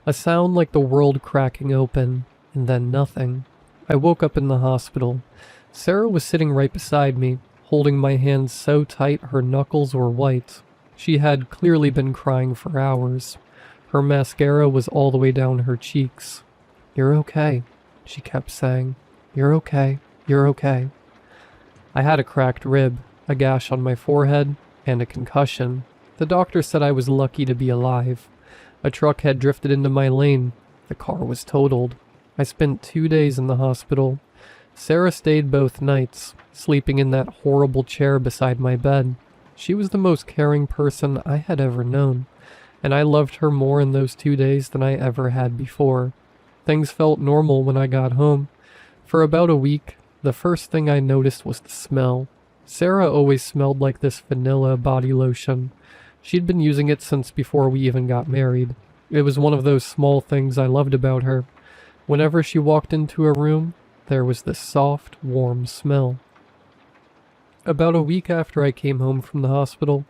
a sound like the world cracking open, and then nothing. I woke up in the hospital. Sarah was sitting right beside me, holding my hands so tight her knuckles were white. She had clearly been crying for hours. Her mascara was all the way down her cheeks. "You're okay," she kept saying. "You're okay. You're okay." I had a cracked rib, a gash on my forehead, and a concussion. The doctor said I was lucky to be alive. A truck had drifted into my lane. The car was totaled. I spent 2 days in the hospital. Sarah stayed both nights, sleeping in that horrible chair beside my bed. She was the most caring person I had ever known, and I loved her more in those 2 days than I ever had before. Things felt normal when I got home. For about a week, the first thing I noticed was the smell. Sarah always smelled like this vanilla body lotion. She'd been using it since before we even got married. It was one of those small things I loved about her. Whenever she walked into a room, there was this soft, warm smell. About a week after I came home from the hospital,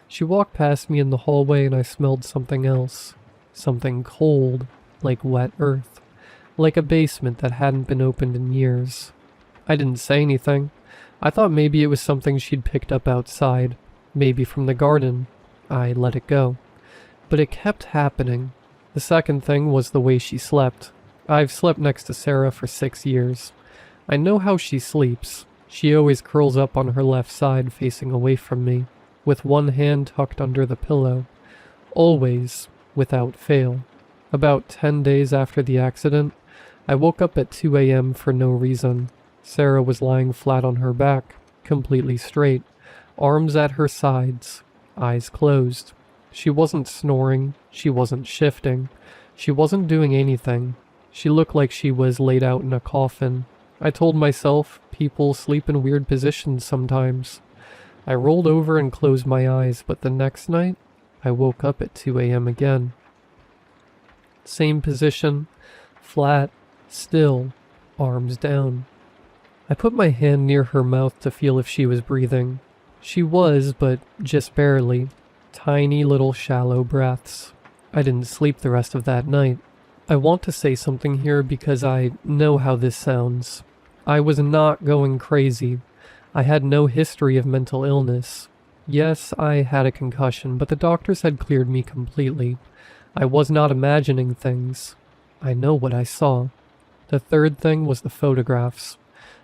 she walked past me in the hallway and I smelled something else. Something cold, like wet earth. Like a basement that hadn't been opened in years. I didn't say anything. I thought maybe it was something she'd picked up outside. Maybe from the garden. I let it go. But it kept happening. The second thing was the way she slept. I've slept next to Sarah for 6 years. I know how she sleeps. She always curls up on her left side facing away from me, with one hand tucked under the pillow. Always, without fail. About 10 days after the accident, I woke up at 2 a.m. for no reason. Sarah was lying flat on her back, completely straight, arms at her sides, eyes closed. She wasn't snoring, she wasn't shifting, she wasn't doing anything. She looked like she was laid out in a coffin. I told myself people sleep in weird positions sometimes. I rolled over and closed my eyes, but the next night, I woke up at 2 a.m. again. Same position, flat, still, arms down. I put my hand near her mouth to feel if she was breathing. She was, but just barely. Tiny little shallow breaths. I didn't sleep the rest of that night. I want to say something here because I know how this sounds. I was not going crazy. I had no history of mental illness. Yes, I had a concussion, but the doctors had cleared me completely. I was not imagining things. I know what I saw. The third thing was the photographs.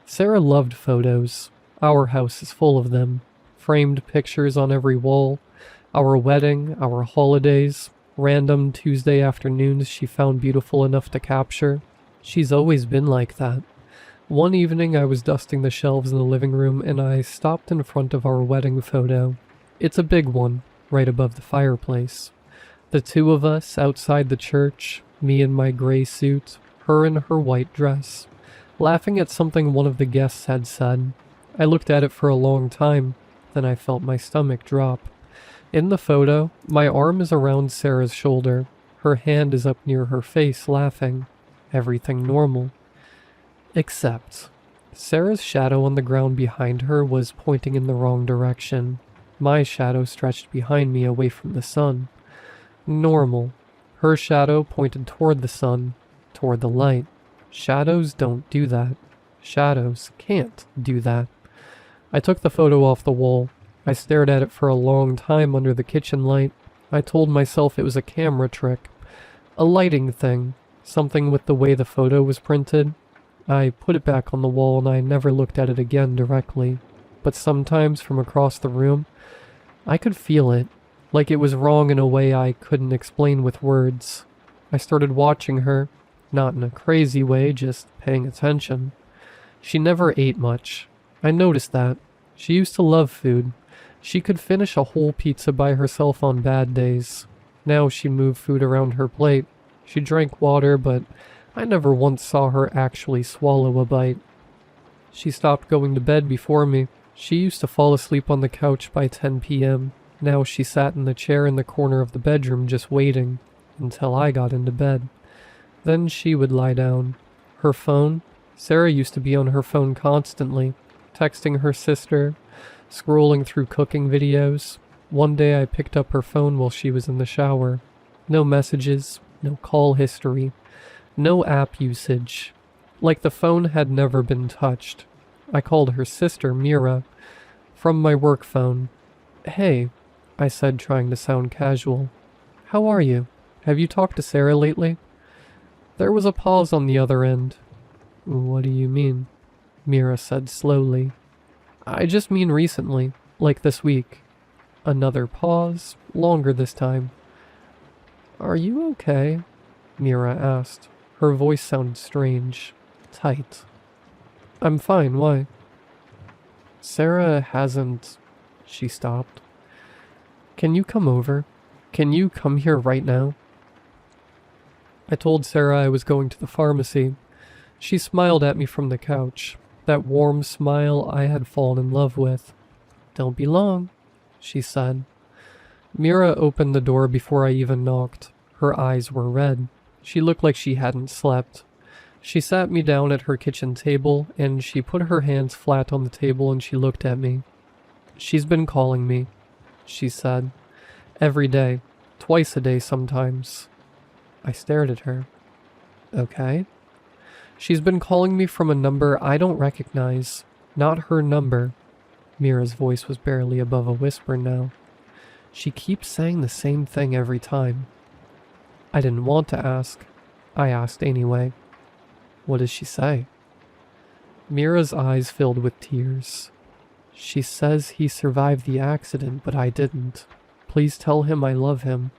Sarah loved photos. Our house is full of them. Framed pictures on every wall. Our wedding, our holidays, random Tuesday afternoons she found beautiful enough to capture. She's always been like that. One evening I was dusting the shelves in the living room and I stopped in front of our wedding photo. It's a big one, right above the fireplace. The two of us outside the church, me in my gray suit, her in her white dress, laughing at something one of the guests had said. I looked at it for a long time, then I felt my stomach drop. In the photo, my arm is around Sarah's shoulder. Her hand is up near her face, laughing. Everything normal. Except, Sarah's shadow on the ground behind her was pointing in the wrong direction. My shadow stretched behind me away from the sun. Normal. Her shadow pointed toward the sun, toward the light. Shadows don't do that. Shadows can't do that. I took the photo off the wall. I stared at it for a long time under the kitchen light. I told myself it was a camera trick. A lighting thing. Something with the way the photo was printed. I put it back on the wall and I never looked at it again directly. But sometimes from across the room, I could feel it. Like it was wrong in a way I couldn't explain with words. I started watching her. Not in a crazy way, just paying attention. She never ate much. I noticed that. She used to love food. She could finish a whole pizza by herself on bad days. Now she moved food around her plate. She drank water, but I never once saw her actually swallow a bite. She stopped going to bed before me. She used to fall asleep on the couch by 10 p.m. Now she sat in the chair in the corner of the bedroom just waiting until I got into bed. Then she would lie down. Her phone? Sarah used to be on her phone constantly, texting her sister, scrolling through cooking videos. One day I picked up her phone while she was in the shower. No messages, no call history, no app usage. Like the phone had never been touched. I called her sister, Mira, from my work phone. "Hey," I said, trying to sound casual. "How are you? Have you talked to Sarah lately?" There was a pause on the other end. "What do you mean?" Mira said slowly. "I just mean recently, like this week." Another pause, longer this time. "Are you okay?" Mira asked. Her voice sounded strange, tight. "I'm fine, why?" "Sarah hasn't..." She stopped. "Can you come over? Can you come here right now?" I told Sarah I was going to the pharmacy. She smiled at me from the couch, that warm smile I had fallen in love with. "Don't be long," she said. Mira opened the door before I even knocked. Her eyes were red. She looked like she hadn't slept. She sat me down at her kitchen table, and she put her hands flat on the table and she looked at me. "She's been calling me," she said. "Every day. Twice a day sometimes." I stared at her. "Okay." "She's been calling me from a number I don't recognize. Not her number." Mira's voice was barely above a whisper now. "She keeps saying the same thing every time." I didn't want to ask. I asked anyway. "What does she say?" Mira's eyes filled with tears. "She says he survived the accident, but I didn't. Please tell him I love him.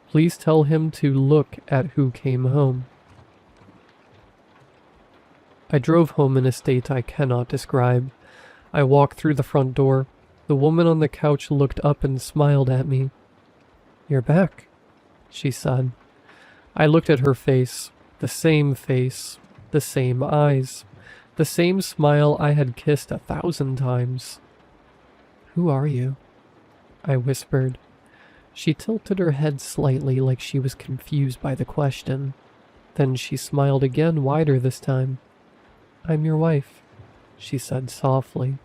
Please tell him to look at who came home." I drove home in a state I cannot describe. I walked through the front door. The woman on the couch looked up and smiled at me. "You're back," she said. I looked at her face, the same eyes, the same smile I had kissed 1,000 times. "Who are you?" I whispered. She tilted her head slightly like she was confused by the question. Then she smiled again, wider this time. "I'm your wife," she said softly.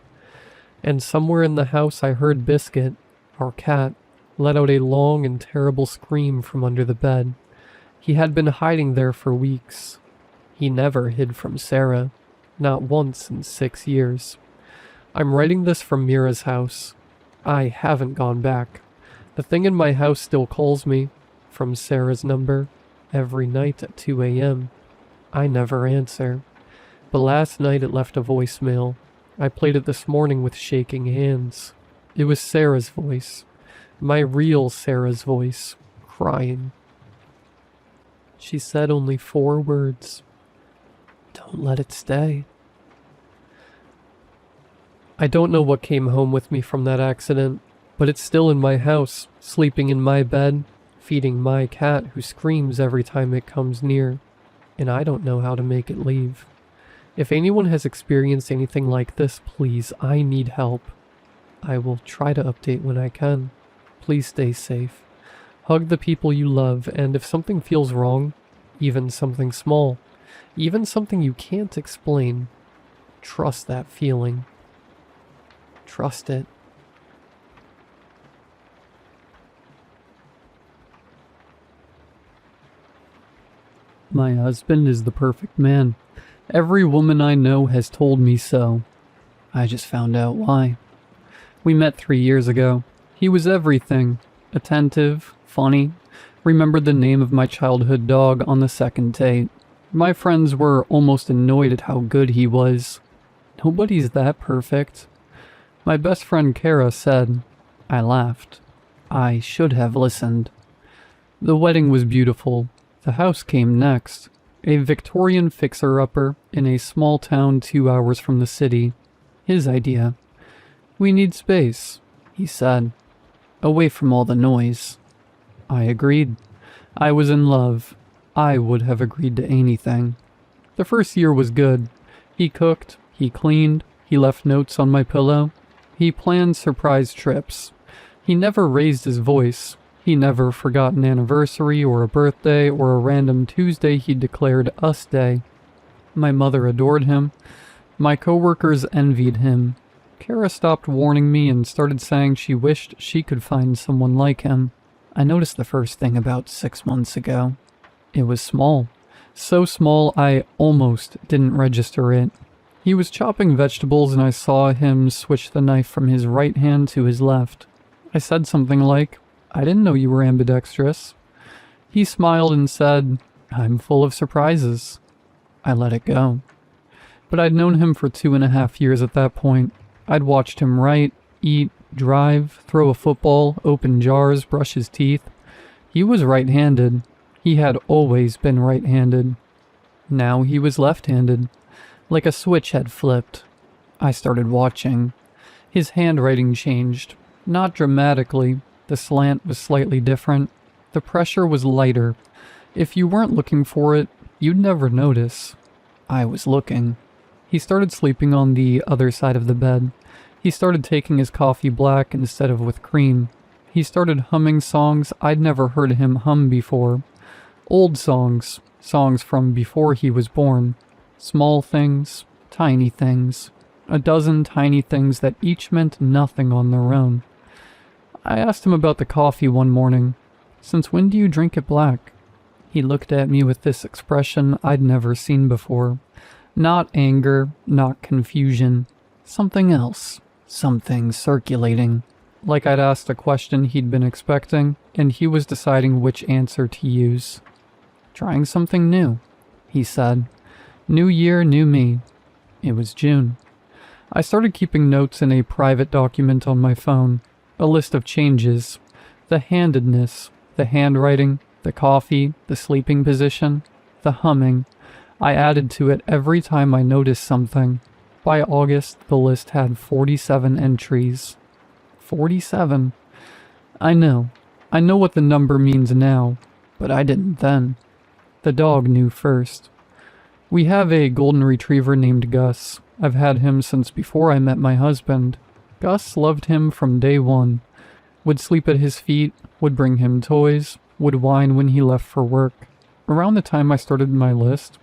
And somewhere in the house I heard Biscuit, our cat, let out a long and terrible scream from under the bed. He had been hiding there for weeks. He never hid from Sarah, not once in 6 years. I'm writing this from Mira's house. I haven't gone back. The thing in my house still calls me, from Sarah's number, every night at 2 a.m. I never answer. But last night it left a voicemail. I played it this morning with shaking hands. It was Sarah's voice. My real Sarah's voice. Crying. She said only 4 words. Don't let it stay. I don't know what came home with me from that accident, but it's still in my house, sleeping in my bed, feeding my cat who screams every time it comes near, and I don't know how to make it leave. If anyone has experienced anything like this, please, I need help. I will try to update when I can. Please stay safe. Hug the people you love, and if something feels wrong, even something small, even something you can't explain, trust that feeling. Trust it. My husband is the perfect man. Every woman I know has told me so. I just found out why. We met 3 years ago. He was everything. Attentive, funny, remembered the name of my childhood dog on the second date. My friends were almost annoyed at how good he was. Nobody's that perfect. My best friend Kara said. I laughed. I should have listened. The wedding was beautiful. The house came next. A Victorian fixer-upper in a small town 2 hours from the city. His idea. We need space, he said. Away from all the noise. I agreed. I was in love. I would have agreed to anything. The first year was good. He cooked, he cleaned, he left notes on my pillow. He planned surprise trips. He never raised his voice. He never forgot an anniversary or a birthday or a random Tuesday he declared us day. My mother adored him. My coworkers envied him. Kara stopped warning me and started saying she wished she could find someone like him. I noticed the first thing about 6 months ago. It was small. So small I almost didn't register it. He was chopping vegetables and I saw him switch the knife from his right hand to his left. I said something like, I didn't know you were ambidextrous. He smiled and said, I'm full of surprises. I let it go. But I'd known him for 2.5 years at that point. I'd watched him write, eat, drive, throw a football, open jars, brush his teeth. He was right-handed. He had always been right-handed. Now he was left-handed. Like a switch had flipped. I started watching. His handwriting changed. Not dramatically. The slant was slightly different. The pressure was lighter. If you weren't looking for it, you'd never notice. I was looking. He started sleeping on the other side of the bed. He started taking his coffee black instead of with cream. He started humming songs I'd never heard him hum before. Old songs. Songs from before he was born. Small things, tiny things. A dozen tiny things that each meant nothing on their own. I asked him about the coffee one morning. Since when do you drink it black? He looked at me with this expression I'd never seen before. Not anger, not confusion. Something else. Something circulating. Like I'd asked a question he'd been expecting, and he was deciding which answer to use. Trying something new, he said. New year, new me. It was June. I started keeping notes in a private document on my phone. A list of changes. The handedness, the handwriting, the coffee, the sleeping position, the humming. I added to it every time I noticed something. By August, the list had 47 entries. 47. I know what the number means now, but I didn't then. The dog knew first. We have a golden retriever named Gus. I've had him since before I met my husband. Gus loved him from day one. Would sleep at his feet, would bring him toys, would whine when he left for work. Around the time I started my list,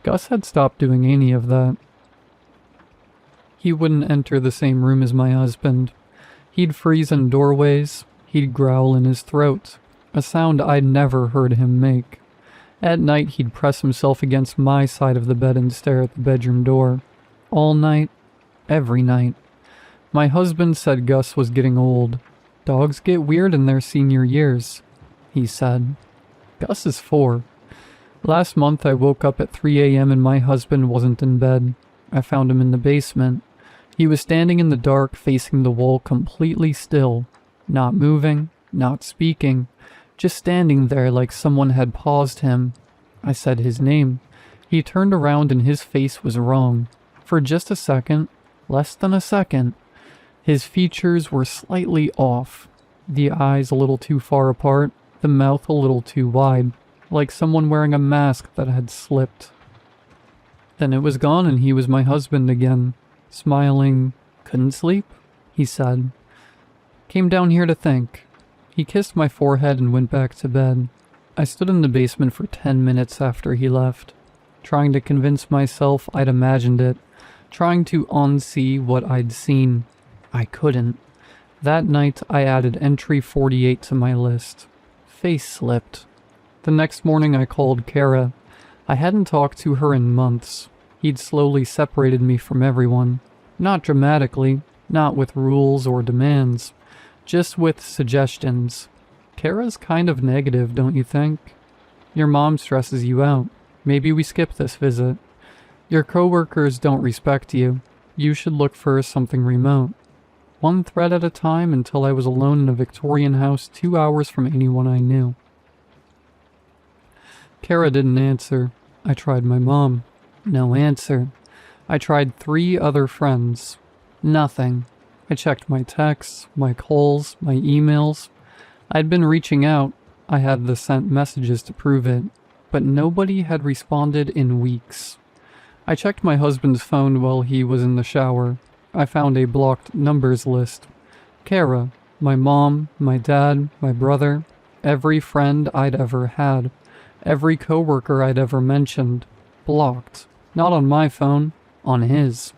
Gus had stopped doing any of that. He wouldn't enter the same room as my husband. He'd freeze in doorways, he'd growl in his throat, a sound I'd never heard him make. At night he'd press himself against my side of the bed and stare at the bedroom door. All night, every night. My husband said Gus was getting old. Dogs get weird in their senior years, he said. Gus is 4. Last month I woke up at 3 a.m. and my husband wasn't in bed. I found him in the basement. He was standing in the dark facing the wall completely still. Not moving, not speaking, just standing there like someone had paused him. I said his name. He turned around and his face was wrong. For just a second, less than a second, his features were slightly off. The eyes a little too far apart, the mouth a little too wide, like someone wearing a mask that had slipped. Then it was gone and he was my husband again. Smiling. Couldn't sleep? He said. Came down here to think. He kissed my forehead and went back to bed. I stood in the basement for 10 minutes after he left, trying to convince myself I'd imagined it, trying to unsee what I'd seen. I couldn't. That night I added entry 48 to my list. Face slipped. The next morning I called Kara. I hadn't talked to her in months. He'd slowly separated me from everyone. Not dramatically, not with rules or demands, just with suggestions. Kara's kind of negative, don't you think? Your mom stresses you out. Maybe we skip this visit. Your coworkers don't respect you. You should look for something remote. One thread at a time until I was alone in a Victorian house 2 hours from anyone I knew. Kara didn't answer. I tried my mom. No answer. I tried 3 other friends. Nothing. I checked my texts, my calls, my emails. I'd been reaching out. I had the sent messages to prove it. But nobody had responded in weeks. I checked my husband's phone while he was in the shower. I found a blocked numbers list. Kara, my mom, my dad, my brother, every friend I'd ever had, every coworker I'd ever mentioned. Blocked. Not on my phone, on his.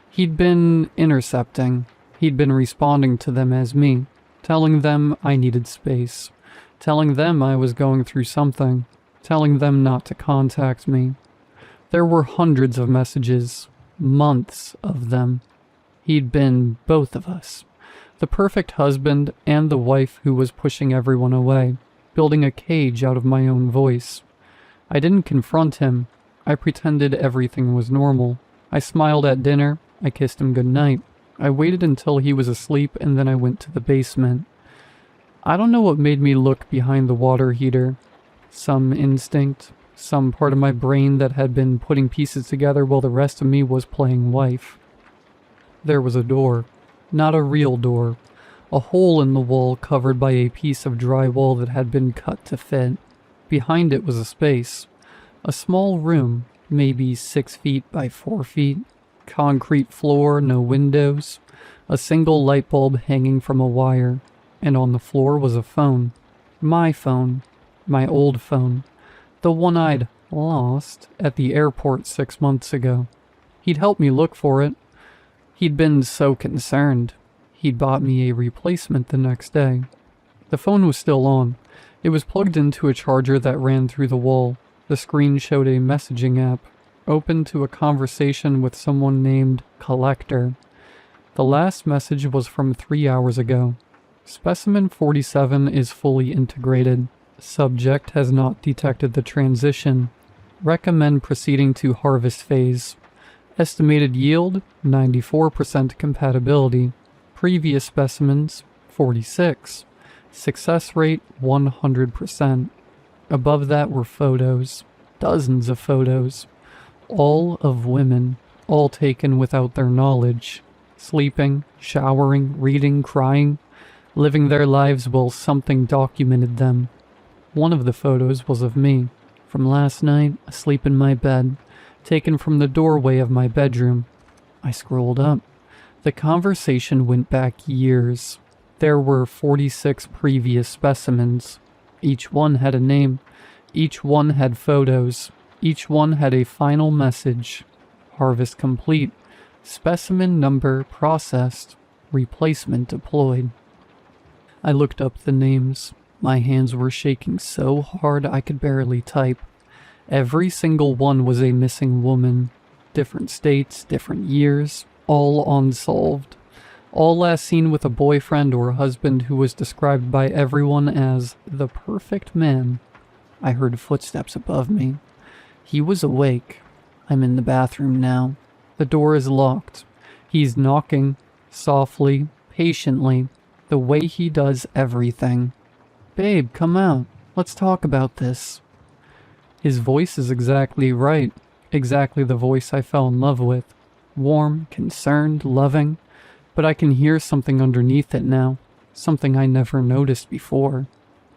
He'd been intercepting. He'd been responding to them as me, telling them I needed space, telling them I was going through something, telling them not to contact me. There were hundreds of messages, months of them. He'd been both of us, the perfect husband and the wife who was pushing everyone away, building a cage out of my own voice. I didn't confront him. I pretended everything was normal. I smiled at dinner. I kissed him goodnight. I waited until he was asleep and then I went to the basement. I don't know what made me look behind the water heater. Some instinct, some part of my brain that had been putting pieces together while the rest of me was playing wife. There was a door. Not a real door. A hole in the wall covered by a piece of drywall that had been cut to fit. Behind it was a space. A small room, maybe 6 feet by 4 feet. Concrete floor, no windows. A single light bulb hanging from a wire. And on the floor was a phone. My phone. My old phone. The one I'd lost at the airport 6 months ago. He'd helped me look for it. He'd been so concerned. He'd bought me a replacement the next day. The phone was still on. It was plugged into a charger that ran through the wall. The screen showed a messaging app, open to a conversation with someone named Collector. The last message was from 3 hours ago. Specimen 47 is fully integrated. Subject has not detected the transition. Recommend proceeding to harvest phase. Estimated yield, 94% compatibility. Previous specimens, 46. Success rate, 100%. Above that were photos. Dozens of photos. All of women. All taken without their knowledge. Sleeping, showering, reading, crying. Living their lives while something documented them. One of the photos was of me. From last night, asleep in my bed. Taken from the doorway of my bedroom. I scrolled up. The conversation went back years. There were 46 previous specimens. Each one had a name. Each one had photos. Each one had a final message. Harvest complete. Specimen number processed. Replacement deployed. I looked up the names. My hands were shaking so hard I could barely type. Every single one was a missing woman. Different states, different years, all unsolved. all last seen with a boyfriend or husband who was described by everyone as the perfect man. I heard footsteps above me. He was awake. I'm in the bathroom now. The door is locked. He's knocking, softly, patiently, the way he does everything. Babe, come out. Let's talk about this. His voice is exactly right. Exactly the voice I fell in love with. Warm, concerned, loving. But I can hear something underneath it now. Something I never noticed before.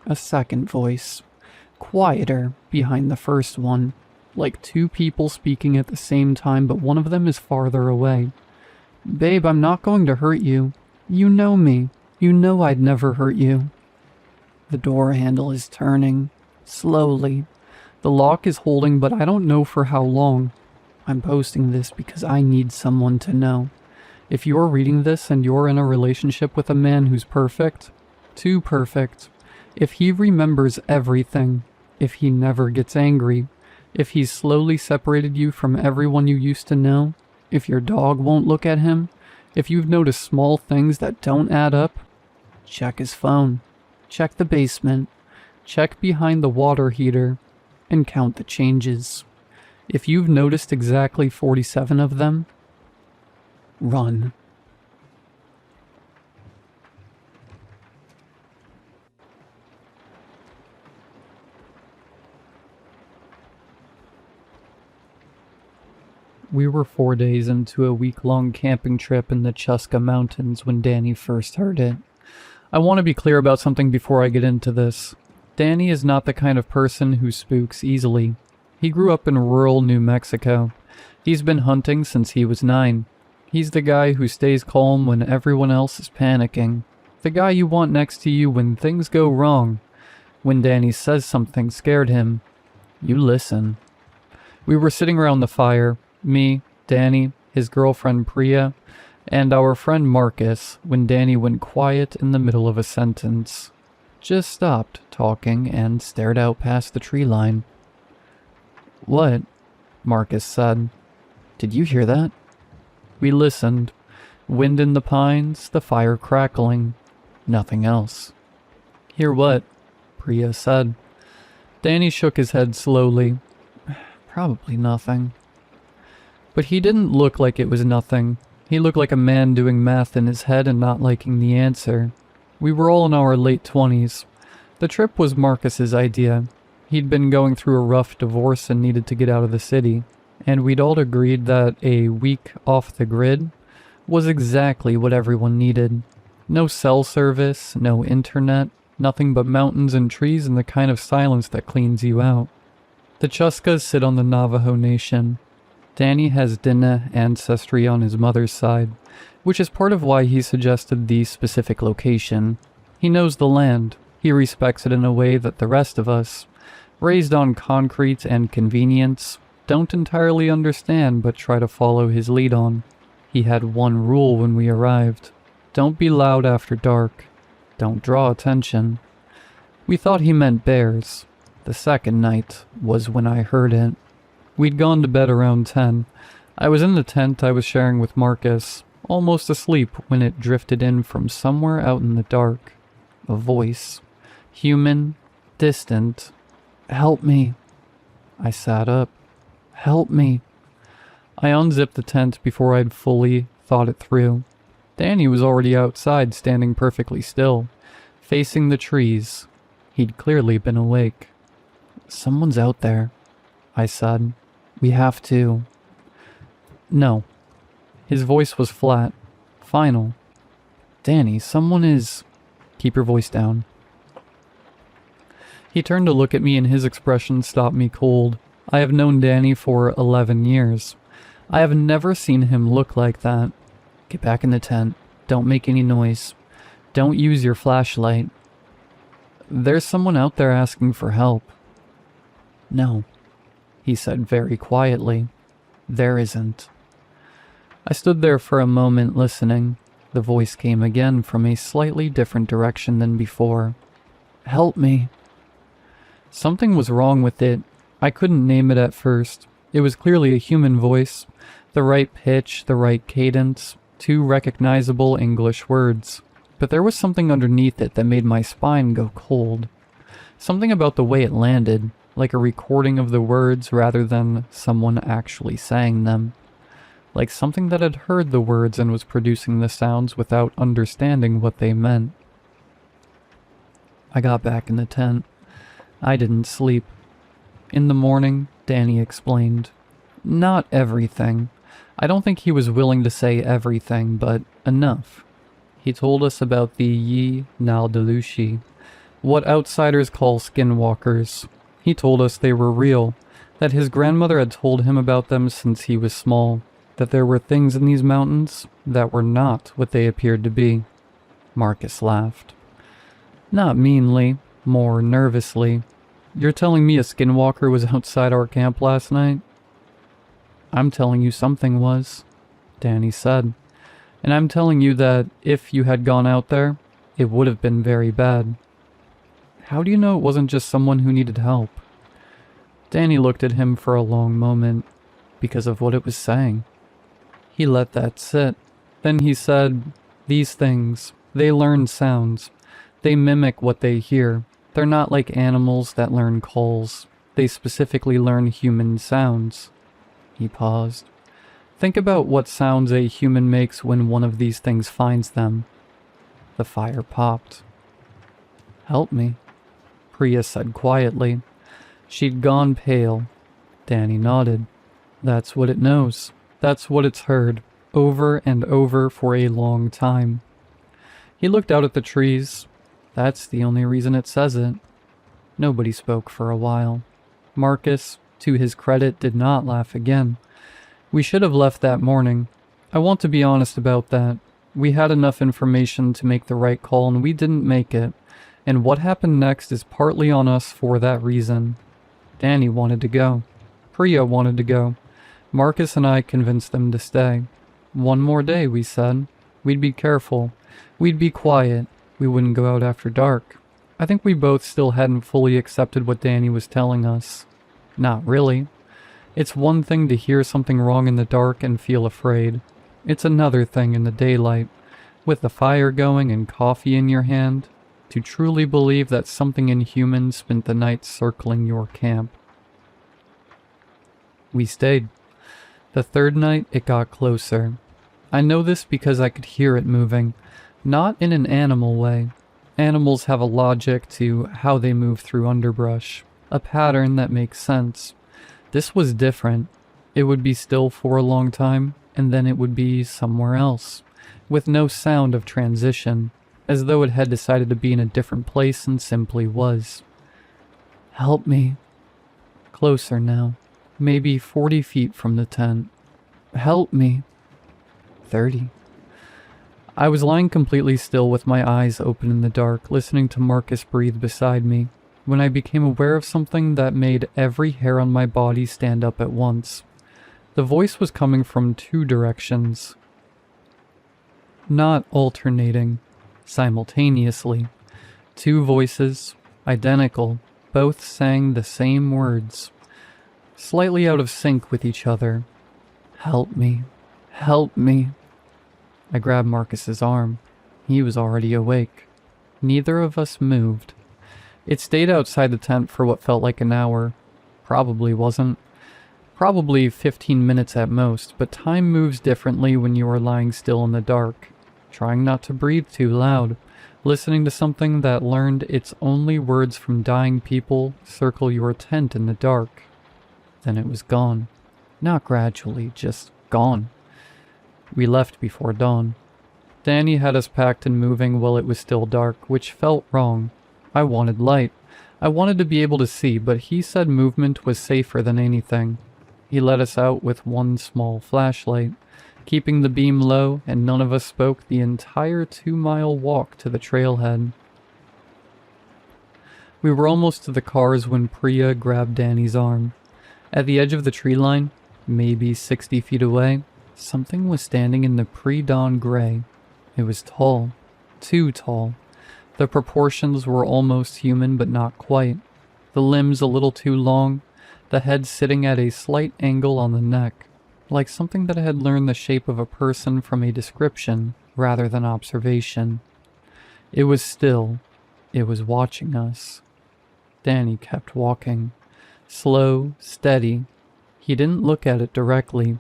A second voice. Quieter behind the first one. Like two people speaking at the same time, but one of them is farther away. Babe, I'm not going to hurt you. You know me. You know I'd never hurt you. The door handle is turning. Slowly. The lock is holding, but I don't know for how long. I'm posting this because I need someone to know. If you're reading this and you're in a relationship with a man who's perfect, too perfect, if he remembers everything, if he never gets angry, if he's slowly separated you from everyone you used to know, if your dog won't look at him, if you've noticed small things that don't add up, check his phone, check the basement, check behind the water heater, and count the changes. If you've noticed exactly 47 of them, run. We were 4 days into a week-long camping trip in the Chuska Mountains when Danny first heard it. I want to be clear about something before I get into this. Danny is not the kind of person who spooks easily. He grew up in rural New Mexico. He's been hunting since he was 9. He's the guy who stays calm when everyone else is panicking. The guy you want next to you when things go wrong. When Danny says something scared him, you listen. We were sitting around the fire, me, Danny, his girlfriend Priya, and our friend Marcus, when Danny went quiet in the middle of a sentence. Just stopped talking and stared out past the tree line. "What?" Marcus said. "Did you hear that?" We listened. Wind in the pines, the fire crackling. Nothing else. "Hear what?" Priya said. Danny shook his head slowly. "Probably nothing." But he didn't look like it was nothing. He looked like a man doing math in his head and not liking the answer. We were all in our late 20s. The trip was Marcus's idea. He'd been going through a rough divorce and needed to get out of the city. And we'd all agreed that a week off the grid was exactly what everyone needed. No cell service, no internet, nothing but mountains and trees and the kind of silence that cleans you out. The Chuskas sit on the Navajo Nation. Danny has Dinah ancestry on his mother's side, which is part of why he suggested the specific location. He knows the land. He respects it in a way that the rest of us, raised on concrete and convenience, don't entirely understand but try to follow his lead on. He had one rule when we arrived. Don't be loud after dark. Don't draw attention. We thought he meant bears. The second night was when I heard it. We'd gone to bed around 10. I was in the tent I was sharing with Marcus, almost asleep when it drifted in from somewhere out in the dark. A voice. Human. Distant. "Help me." I sat up. "Help me." I unzipped the tent before I'd fully thought it through. Danny was already outside, standing perfectly still, facing the trees. He'd clearly been awake. "Someone's out there," I said. "We have to." "No." His voice was flat, final. "Danny, someone is..." "Keep your voice down." He turned to look at me and his expression stopped me cold. I have known Danny for 11 years. I have never seen him look like that. "Get back in the tent. Don't make any noise. Don't use your flashlight. There's someone out there asking for help." "No," he said very quietly. "There isn't." I stood there for a moment listening. The voice came again from a slightly different direction than before. "Help me." Something was wrong with it. I couldn't name it at first. It was clearly a human voice. The right pitch, the right cadence. 2 recognizable English words, but there was something underneath it that made my spine go cold. Something about the way it landed, like a recording of the words rather than someone actually saying them. Like something that had heard the words and was producing the sounds without understanding what they meant. I got back in the tent. I didn't sleep. In the morning, Danny explained. Not everything. I don't think he was willing to say everything, but enough. He told us about the Yi Naldalushi, what outsiders call skinwalkers. He told us they were real, that his grandmother had told him about them since he was small, that there were things in these mountains that were not what they appeared to be. Marcus laughed. Not meanly, more nervously. You're telling me a skinwalker was outside our camp last night? I'm telling you something was, Danny said. And I'm telling you that if you had gone out there, it would have been very bad. How do you know it wasn't just someone who needed help? Danny looked at him for a long moment, because of what it was saying. He let that sit. Then he said, these things, they learn sounds. They mimic what they hear. They're not like animals that learn calls. They specifically learn human sounds. He paused. Think about what sounds a human makes when one of these things finds them. The fire popped. Help me, Priya said quietly. She'd gone pale. Danny nodded. That's what it knows. That's what it's heard, over and over for a long time. He looked out at the trees. That's the only reason it says it. Nobody spoke for a while. Marcus, to his credit, did not laugh again. We should have left that morning. I want to be honest about that. We had enough information to make the right call and we didn't make it. And what happened next is partly on us for that reason. Danny wanted to go. Priya wanted to go. Marcus and I convinced them to stay. One more day, we said. We'd be careful. We'd be quiet. We wouldn't go out after dark. I think we both still hadn't fully accepted what Danny was telling us. Not really. It's one thing to hear something wrong in the dark and feel afraid. It's another thing in the daylight, with the fire going and coffee in your hand, to truly believe that something inhuman spent the night circling your camp. We stayed. The third night, it got closer. I know this because I could hear it moving, not in an animal way. Animals have a logic to how they move through underbrush, a pattern that makes sense. This was different. It would be still for a long time, and then it would be somewhere else, with no sound of transition, as though it had decided to be in a different place and simply was. Help me. Closer now, maybe 40 feet from the tent. Help me. 30. I was lying completely still with my eyes open in the dark, listening to Marcus breathe beside me, when I became aware of something that made every hair on my body stand up at once. The voice was coming from 2 directions. Not alternating, simultaneously. 2 voices, identical, both sang the same words, slightly out of sync with each other. Help me. Help me. I grabbed Marcus's arm. He was already awake. Neither of us moved. It stayed outside the tent for what felt like an hour. Probably wasn't. Probably 15 minutes at most, but time moves differently when you are lying still in the dark, trying not to breathe too loud, listening to something that learned its only words from dying people circle your tent in the dark. Then it was gone. Not gradually, just gone. We left before dawn. Danny had us packed and moving while it was still dark, which felt wrong. I wanted light. I wanted to be able to see, but he said movement was safer than anything. He let us out with one small flashlight, keeping the beam low, and none of us spoke the entire 2-mile walk to the trailhead. We were almost to the cars when Priya grabbed Danny's arm. At the edge of the tree line, maybe 60 feet away, something was standing in the pre-dawn gray. It was tall. Too tall. The proportions were almost human, but not quite. The limbs a little too long, the head sitting at a slight angle on the neck. like something that had learned the shape of a person from a description rather than observation. It was still. It was watching us. Danny kept walking. Slow, steady. He didn't look at it directly.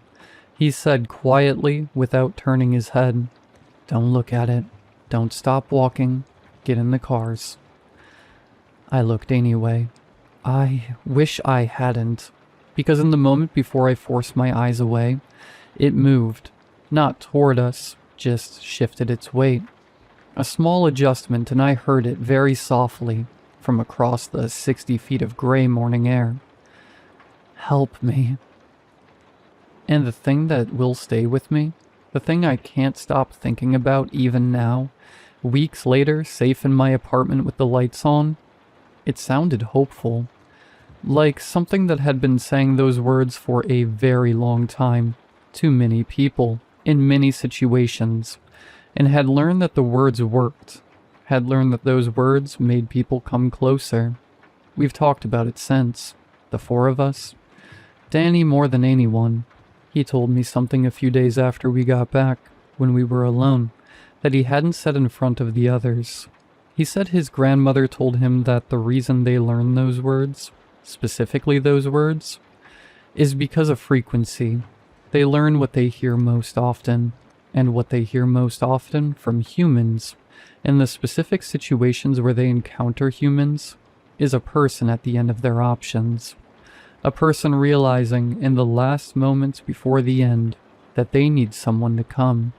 He said quietly, without turning his head, "Don't look at it. Don't stop walking. Get in the cars." I looked anyway. I wish I hadn't, because in the moment before I forced my eyes away, it moved. Not toward us, just shifted its weight. A small adjustment, and I heard it very softly from across the 60 feet of gray morning air. "Help me." And the thing that will stay with me, the thing I can't stop thinking about even now, weeks later, safe in my apartment with the lights on, it sounded hopeful. Like something that had been saying those words for a very long time, to many people, in many situations, and had learned that the words worked, had learned that those words made people come closer. We've talked about it since, the four of us. Danny more than anyone. He told me something a few days after we got back, when we were alone, that he hadn't said in front of the others. He said his grandmother told him that the reason they learn those words, specifically those words, is because of frequency. They learn what they hear most often, and what they hear most often from humans, in the specific situations where they encounter humans, is a person at the end of their options. A person realizing in the last moments before the end that they need someone to come.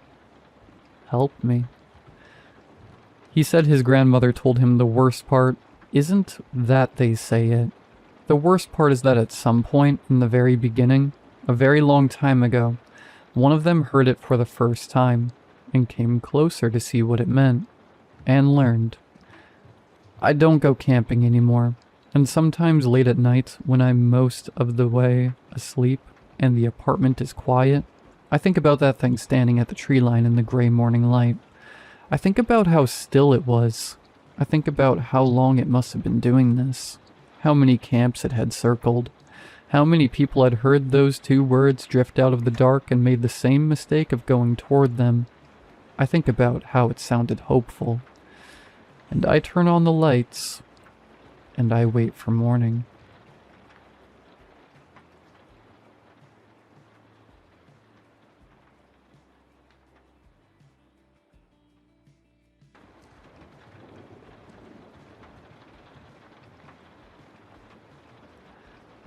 Help me. He said his grandmother told him the worst part isn't that they say it. The worst part is that at some point in the very beginning, a very long time ago, one of them heard it for the first time and came closer to see what it meant, and learned. I don't go camping anymore, and sometimes late at night when I'm most of the way asleep and the apartment is quiet, I think about that thing standing at the tree line in the gray morning light. I think about how still it was. I think about how long it must have been doing this, how many camps it had circled, how many people had heard those two words drift out of the dark and made the same mistake of going toward them. I think about how it sounded hopeful. And I turn on the lights, and I wait for morning.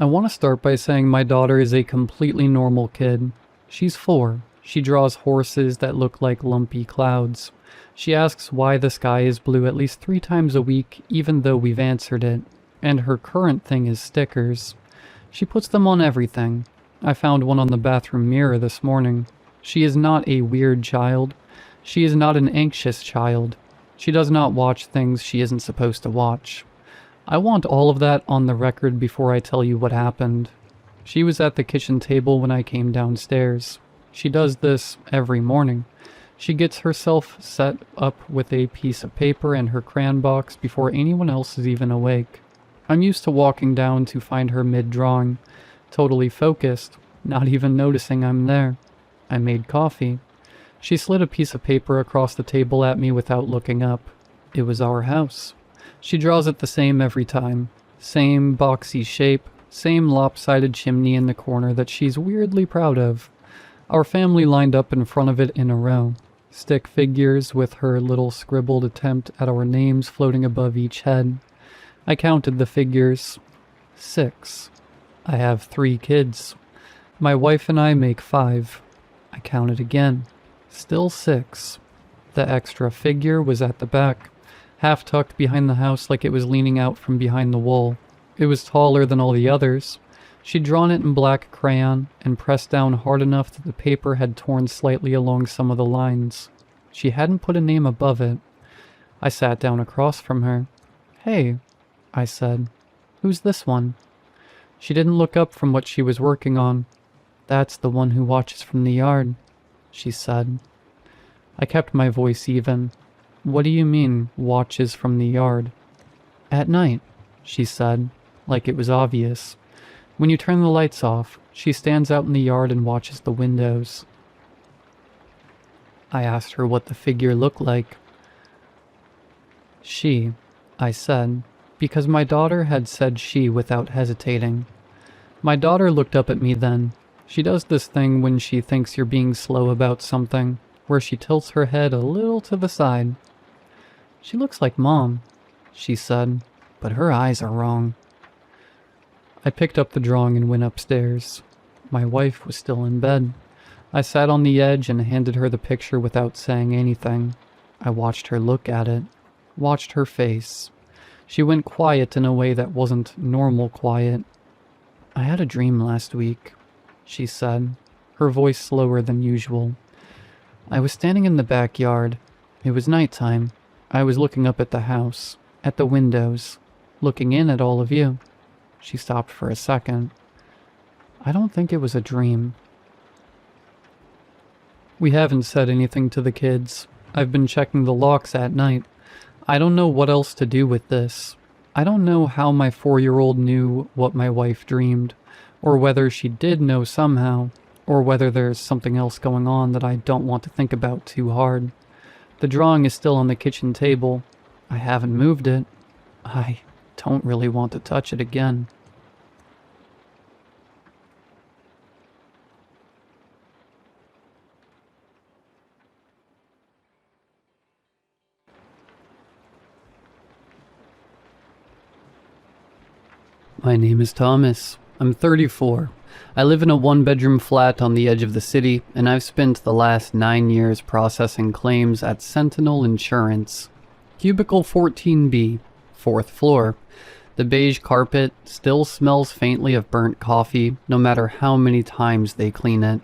I want to start by saying my daughter is a completely normal kid. She's 4. She draws horses that look like lumpy clouds. She asks why the sky is blue at least 3 times a week, even though we've answered it. And her current thing is stickers. She puts them on everything. I found one on the bathroom mirror this morning. She is not a weird child. She is not an anxious child. She does not watch things she isn't supposed to watch. I want all of that on the record before I tell you what happened. She was at the kitchen table when I came downstairs. She does this every morning. She gets herself set up with a piece of paper and her crayon box before anyone else is even awake. I'm used to walking down to find her mid-drawing, totally focused, not even noticing I'm there. I made coffee. She slid a piece of paper across the table at me without looking up. It was our house. She draws it the same every time. Same boxy shape, same lopsided chimney in the corner that she's weirdly proud of. Our family lined up in front of it in a row. Stick figures with her little scribbled attempt at our names floating above each head. I counted the figures. 6. I have 3 kids. My wife and I make 5. I counted again. Still 6. The extra figure was at the back, half tucked behind the house like it was leaning out from behind the wall. It was taller than all the others. She'd drawn it in black crayon and pressed down hard enough that the paper had torn slightly along some of the lines. She hadn't put a name above it. I sat down across from her. "Hey," I said. "Who's this one?" She didn't look up from what she was working on. "That's the one who watches from the yard," she said. I kept my voice even. "What do you mean, watches from the yard?" "At night," she said, like it was obvious. When you turn the lights off, she stands out in the yard and watches the windows. I asked her what the figure looked like. She, I said, because my daughter had said she without hesitating. My daughter looked up at me then. She does this thing when she thinks you're being slow about something, where she tilts her head a little to the side. She looks like Mom, she said, but her eyes are wrong. I picked up the drawing and went upstairs. My wife was still in bed. I sat on the edge and handed her the picture without saying anything. I watched her look at it, watched her face. She went quiet in a way that wasn't normal quiet. I had a dream last week, she said, her voice slower than usual. I was standing in the backyard. It was nighttime. I was looking up at the house, at the windows, looking in at all of you. She stopped for a second. I don't think it was a dream. We haven't said anything to the kids. I've been checking the locks at night. I don't know what else to do with this. I don't know how my 4-year-old knew what my wife dreamed, or whether she did know somehow, or whether there's something else going on that I don't want to think about too hard. The drawing is still on the kitchen table. I haven't moved it. I don't really want to touch it again. My name is Thomas. I'm 34. I live in a 1-bedroom flat on the edge of the city, and I've spent the last 9 years processing claims at Sentinel Insurance. Cubicle 14B, 4th floor. The beige carpet still smells faintly of burnt coffee, no matter how many times they clean it.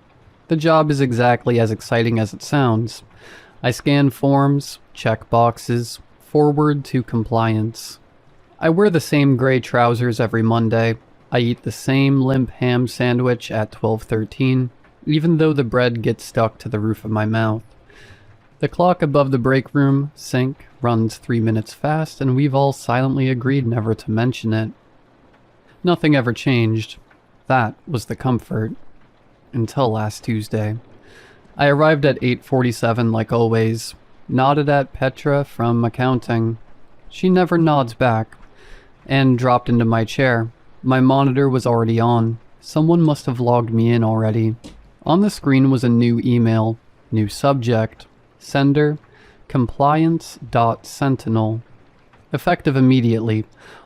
The job is exactly as exciting as it sounds. I scan forms, check boxes, forward to compliance. I wear the same gray trousers every Monday. I eat the same limp ham sandwich at 12:13, even though the bread gets stuck to the roof of my mouth. The clock above the break room sink runs 3 minutes fast, and we've all silently agreed never to mention it. Nothing ever changed. That was the comfort. Until last Tuesday. I arrived at 8:47 like always, nodded at Petra from accounting. She never nods back, and dropped into my chair. My monitor was already on. Someone must have logged me in already. On the screen was a new email, new subject, sender, compliance.sentinel. Effective immediately.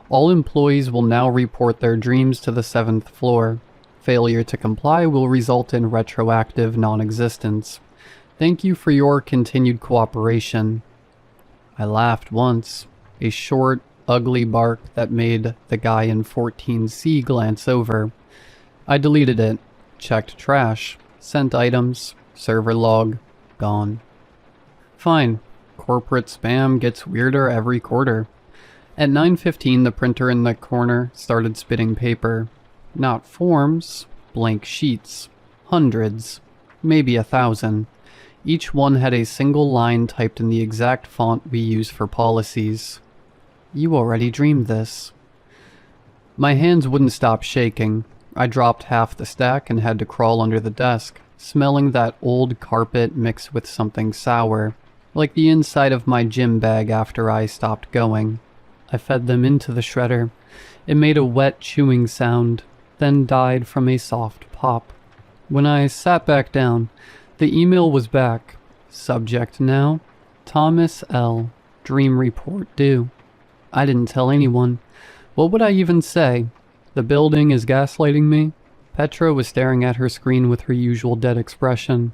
All employees will now report their dreams to the 7th floor. Failure to comply will result in retroactive non-existence. Thank you for your continued cooperation. I laughed once, a short, ugly bark that made the guy in 14C glance over. I deleted it, checked trash, sent items, server log, gone. Fine. Corporate spam gets weirder every quarter. At 9:15, the printer in the corner started spitting paper. Not forms, blank sheets. Hundreds. Maybe 1,000. Each one had a single line typed in the exact font we use for policies. You already dreamed this. My hands wouldn't stop shaking. I dropped half the stack and had to crawl under the desk, smelling that old carpet mixed with something sour, like the inside of my gym bag after I stopped going. I fed them into the shredder. It made a wet chewing sound, then died from a soft pop. When I sat back down, the email was back. Subject now, Thomas L. Dream report due. I didn't tell anyone. What would I even say? The building is gaslighting me? Petra was staring at her screen with her usual dead expression,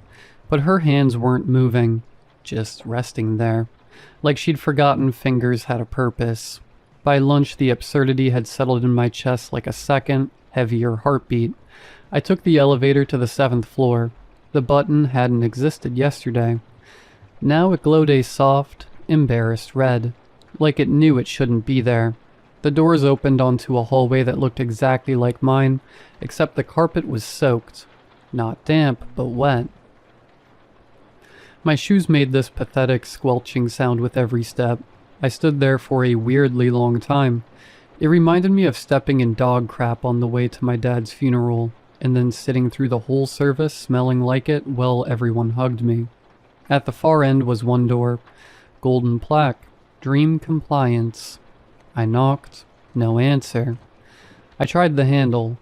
but her hands weren't moving, just resting there, like she'd forgotten fingers had a purpose. By lunch, the absurdity had settled in my chest like a second, heavier heartbeat. I took the elevator to the 7th floor. The button hadn't existed yesterday. Now it glowed a soft, embarrassed red, like it knew it shouldn't be there. The doors opened onto a hallway that looked exactly like mine, except the carpet was soaked. Not damp, but wet. My shoes made this pathetic squelching sound with every step. I stood there for a weirdly long time. It reminded me of stepping in dog crap on the way to my dad's funeral, and then sitting through the whole service smelling like it while everyone hugged me. At the far end was one door, golden plaque, dream compliance. I knocked, no answer. I tried the handle.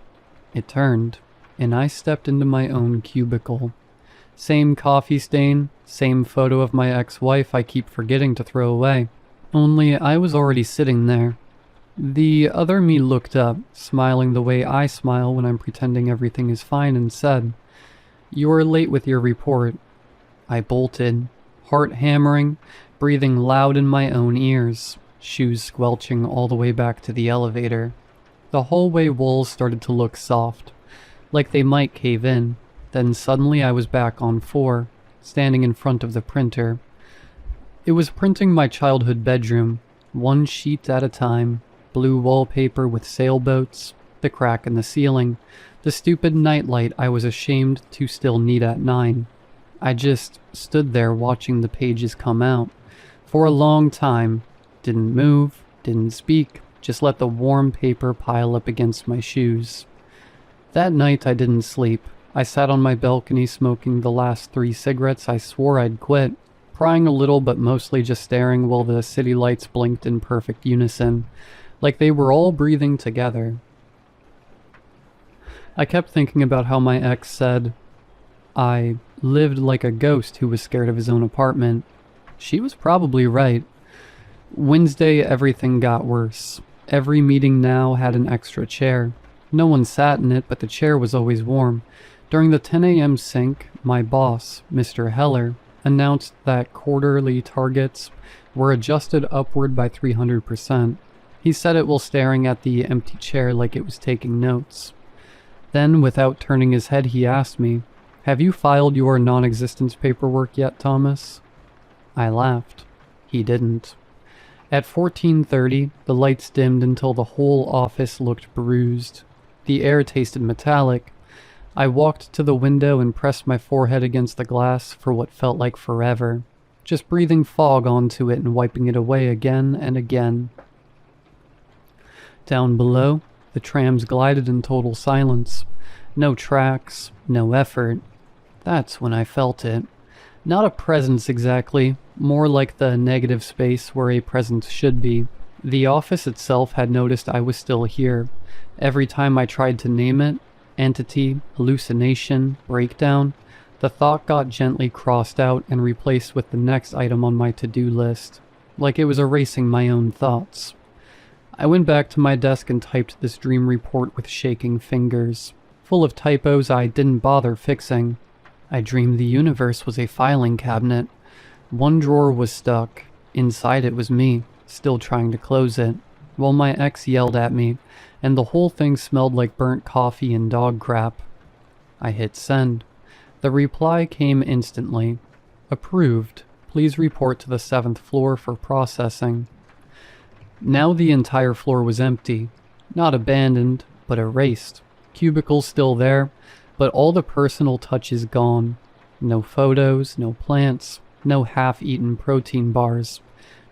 It turned, and I stepped into my own cubicle. Same coffee stain, same photo of my ex-wife I keep forgetting to throw away. Only I was already sitting there. The other me looked up, smiling the way I smile when I'm pretending everything is fine, and said, "You are late with your report." I bolted, heart hammering, breathing loud in my own ears, shoes squelching all the way back to the elevator. The hallway walls started to look soft, like they might cave in. Then suddenly I was back on 4, standing in front of the printer. It was printing my childhood bedroom, one sheet at a time, blue wallpaper with sailboats, the crack in the ceiling, the stupid nightlight I was ashamed to still need at 9. I just stood there watching the pages come out. For a long time, didn't move, didn't speak, just let the warm paper pile up against my shoes. That night I didn't sleep. I sat on my balcony smoking the last 3 cigarettes I swore I'd quit, crying a little but mostly just staring while the city lights blinked in perfect unison, like they were all breathing together. I kept thinking about how my ex said I lived like a ghost who was scared of his own apartment. She was probably right. Wednesday, everything got worse. Every meeting now had an extra chair. No one sat in it, but the chair was always warm. During the 10 a.m. sync, my boss, Mr. Heller, announced that quarterly targets were adjusted upward by 300%. He said it while staring at the empty chair like it was taking notes. Then, without turning his head, he asked me, "Have you filed your non-existence paperwork yet, Thomas?" I laughed. He didn't. At 14:30, the lights dimmed until the whole office looked bruised. The air tasted metallic. I walked to the window and pressed my forehead against the glass for what felt like forever, just breathing fog onto it and wiping it away again and again. Down below, the trams glided in total silence. No tracks, no effort. That's when I felt it. Not a presence exactly, more like the negative space where a presence should be. The office itself had noticed I was still here. Every time I tried to name it, entity, hallucination, breakdown, the thought got gently crossed out and replaced with the next item on my to-do list, like it was erasing my own thoughts. I went back to my desk and typed this dream report with shaking fingers, full of typos I didn't bother fixing. I dreamed the universe was a filing cabinet. One drawer was stuck. Inside it was me, still trying to close it, while my ex yelled at me, and the whole thing smelled like burnt coffee and dog crap. I hit send. The reply came instantly. "Approved. Please report to the 7th floor for processing." Now the entire floor was empty. Not abandoned, but erased. Cubicles still there, but all the personal touches gone. No photos, no plants, no half-eaten protein bars.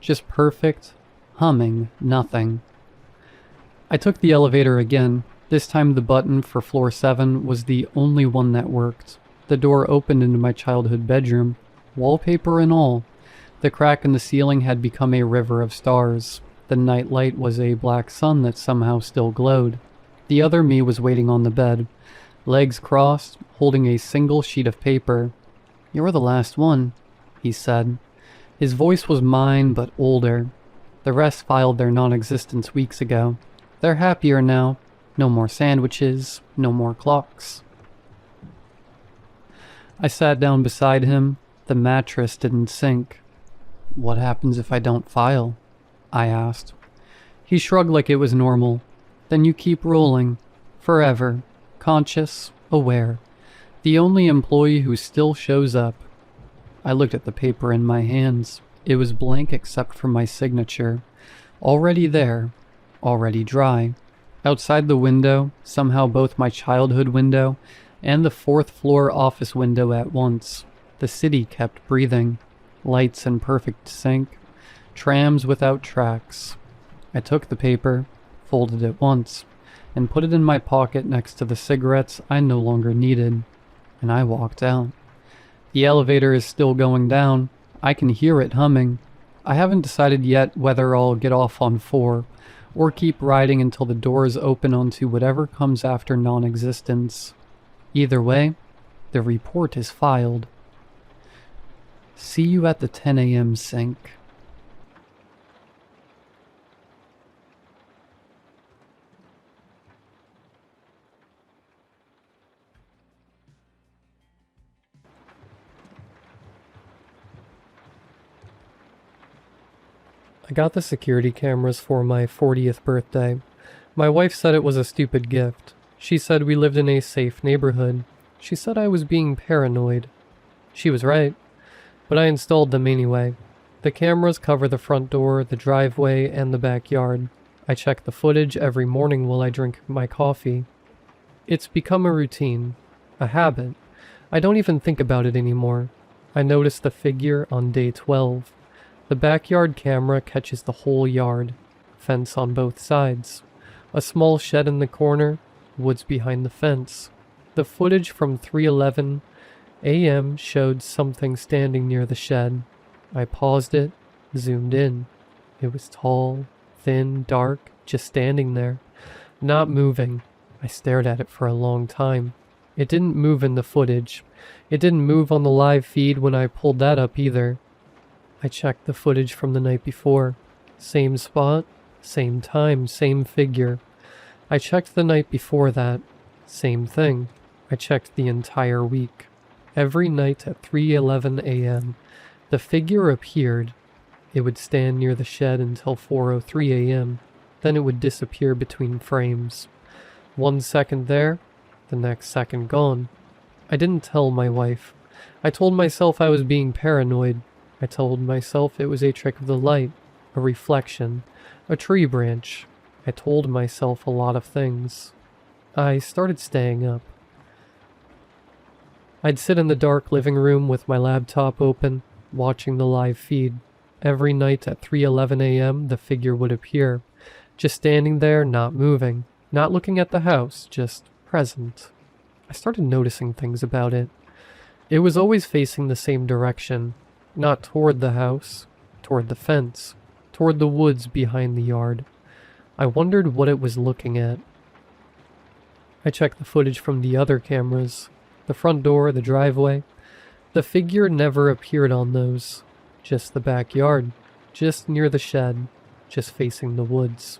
Just perfect, humming nothing. I took the elevator again. This time the button for floor 7 was the only one that worked. The door opened into my childhood bedroom, wallpaper and all. The crack in the ceiling had become a river of stars. The night light was a black sun that somehow still glowed. The other me was waiting on the bed, legs crossed, holding a single sheet of paper. "You're the last one," he said. His voice was mine, but older. The rest filed their non-existence weeks ago. They're happier now. No more sandwiches, no more clocks. I sat down beside him. The mattress didn't sink. "What happens if I don't file?" I asked. He shrugged like it was normal. "Then you keep rolling. Forever. Conscious, aware. The only employee who still shows up." I looked at the paper in my hands. It was blank except for my signature. Already there. Already dry. Outside the window, somehow both my childhood window and the 4th floor office window at once. The city kept breathing. Lights in perfect sync. Trams without tracks. I took the paper, folded it once, and put it in my pocket next to the cigarettes I no longer needed, and I walked out. The elevator is still going down. I can hear it humming. I haven't decided yet whether I'll get off on 4, or keep riding until the doors open onto whatever comes after non-existence. Either way, the report is filed. See you at the 10 a.m. sync. I got the security cameras for my 40th birthday. My wife said it was a stupid gift. She said we lived in a safe neighborhood. She said I was being paranoid. She was right, but I installed them anyway. The cameras cover the front door, the driveway, and the backyard. I check the footage every morning while I drink my coffee. It's become a routine, a habit. I don't even think about it anymore. I noticed the figure on day 12. The backyard camera catches the whole yard, fence on both sides, a small shed in the corner, woods behind the fence. The footage from 3:11 a.m. showed something standing near the shed. I paused it, zoomed in. It was tall, thin, dark, just standing there, not moving. I stared at it for a long time. It didn't move in the footage. It didn't move on the live feed when I pulled that up either. I checked the footage from the night before. Same spot, same time, same figure. I checked the night before that. Same thing. I checked the entire week. Every night at 3:11 a.m., the figure appeared. It would stand near the shed until 4:03 a.m. Then it would disappear between frames. 1 second there, the next second gone. I didn't tell my wife. I told myself I was being paranoid. I told myself it was a trick of the light, a reflection, a tree branch. I told myself a lot of things. I started staying up. I'd sit in the dark living room with my laptop open, watching the live feed. Every night at 3:11 a.m., the figure would appear, just standing there, not moving, not looking at the house, just present. I started noticing things about it. It was always facing the same direction. Not toward the house, toward the fence, toward the woods behind the yard. I wondered what it was looking at. I checked the footage from the other cameras, the front door, the driveway. The figure never appeared on those, just the backyard, just near the shed, just facing the woods.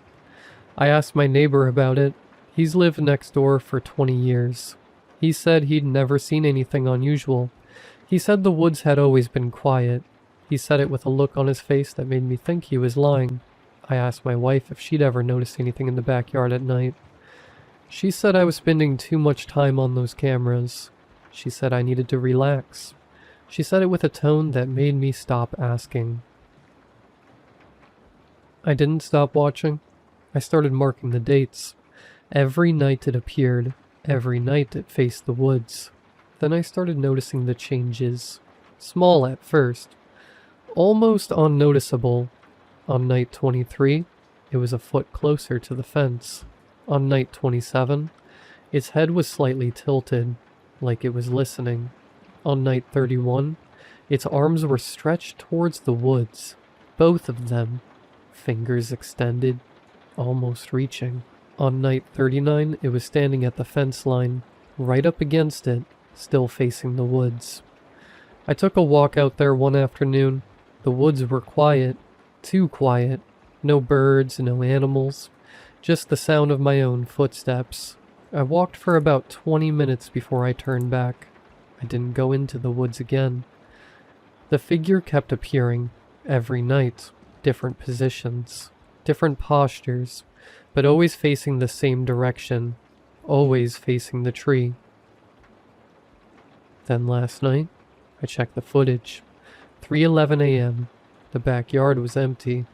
I asked my neighbor about it. He's lived next door for 20 years. He said he'd never seen anything unusual. He said the woods had always been quiet. He said it with a look on his face that made me think he was lying. I asked my wife if she'd ever noticed anything in the backyard at night. She said I was spending too much time on those cameras. She said I needed to relax. She said it with a tone that made me stop asking. I didn't stop watching. I started marking the dates. Every night it appeared. Every night it faced the woods. Then I started noticing the changes. Small at first. Almost unnoticeable. On night 23, it was a foot closer to the fence. On night 27, its head was slightly tilted, like it was listening. On night 31, its arms were stretched towards the woods. Both of them. Fingers extended, almost reaching. On night 39, it was standing at the fence line, right up against it, still facing the woods. I took a walk out there one afternoon. The woods were quiet, too quiet. No birds, no animals, just the sound of my own footsteps. I walked for about 20 minutes before I turned back. I didn't go into the woods again. The figure kept appearing, every night, different positions, different postures, but always facing the same direction, always facing the tree. Then last night, I checked the footage. 3:11 a.m. The backyard was empty.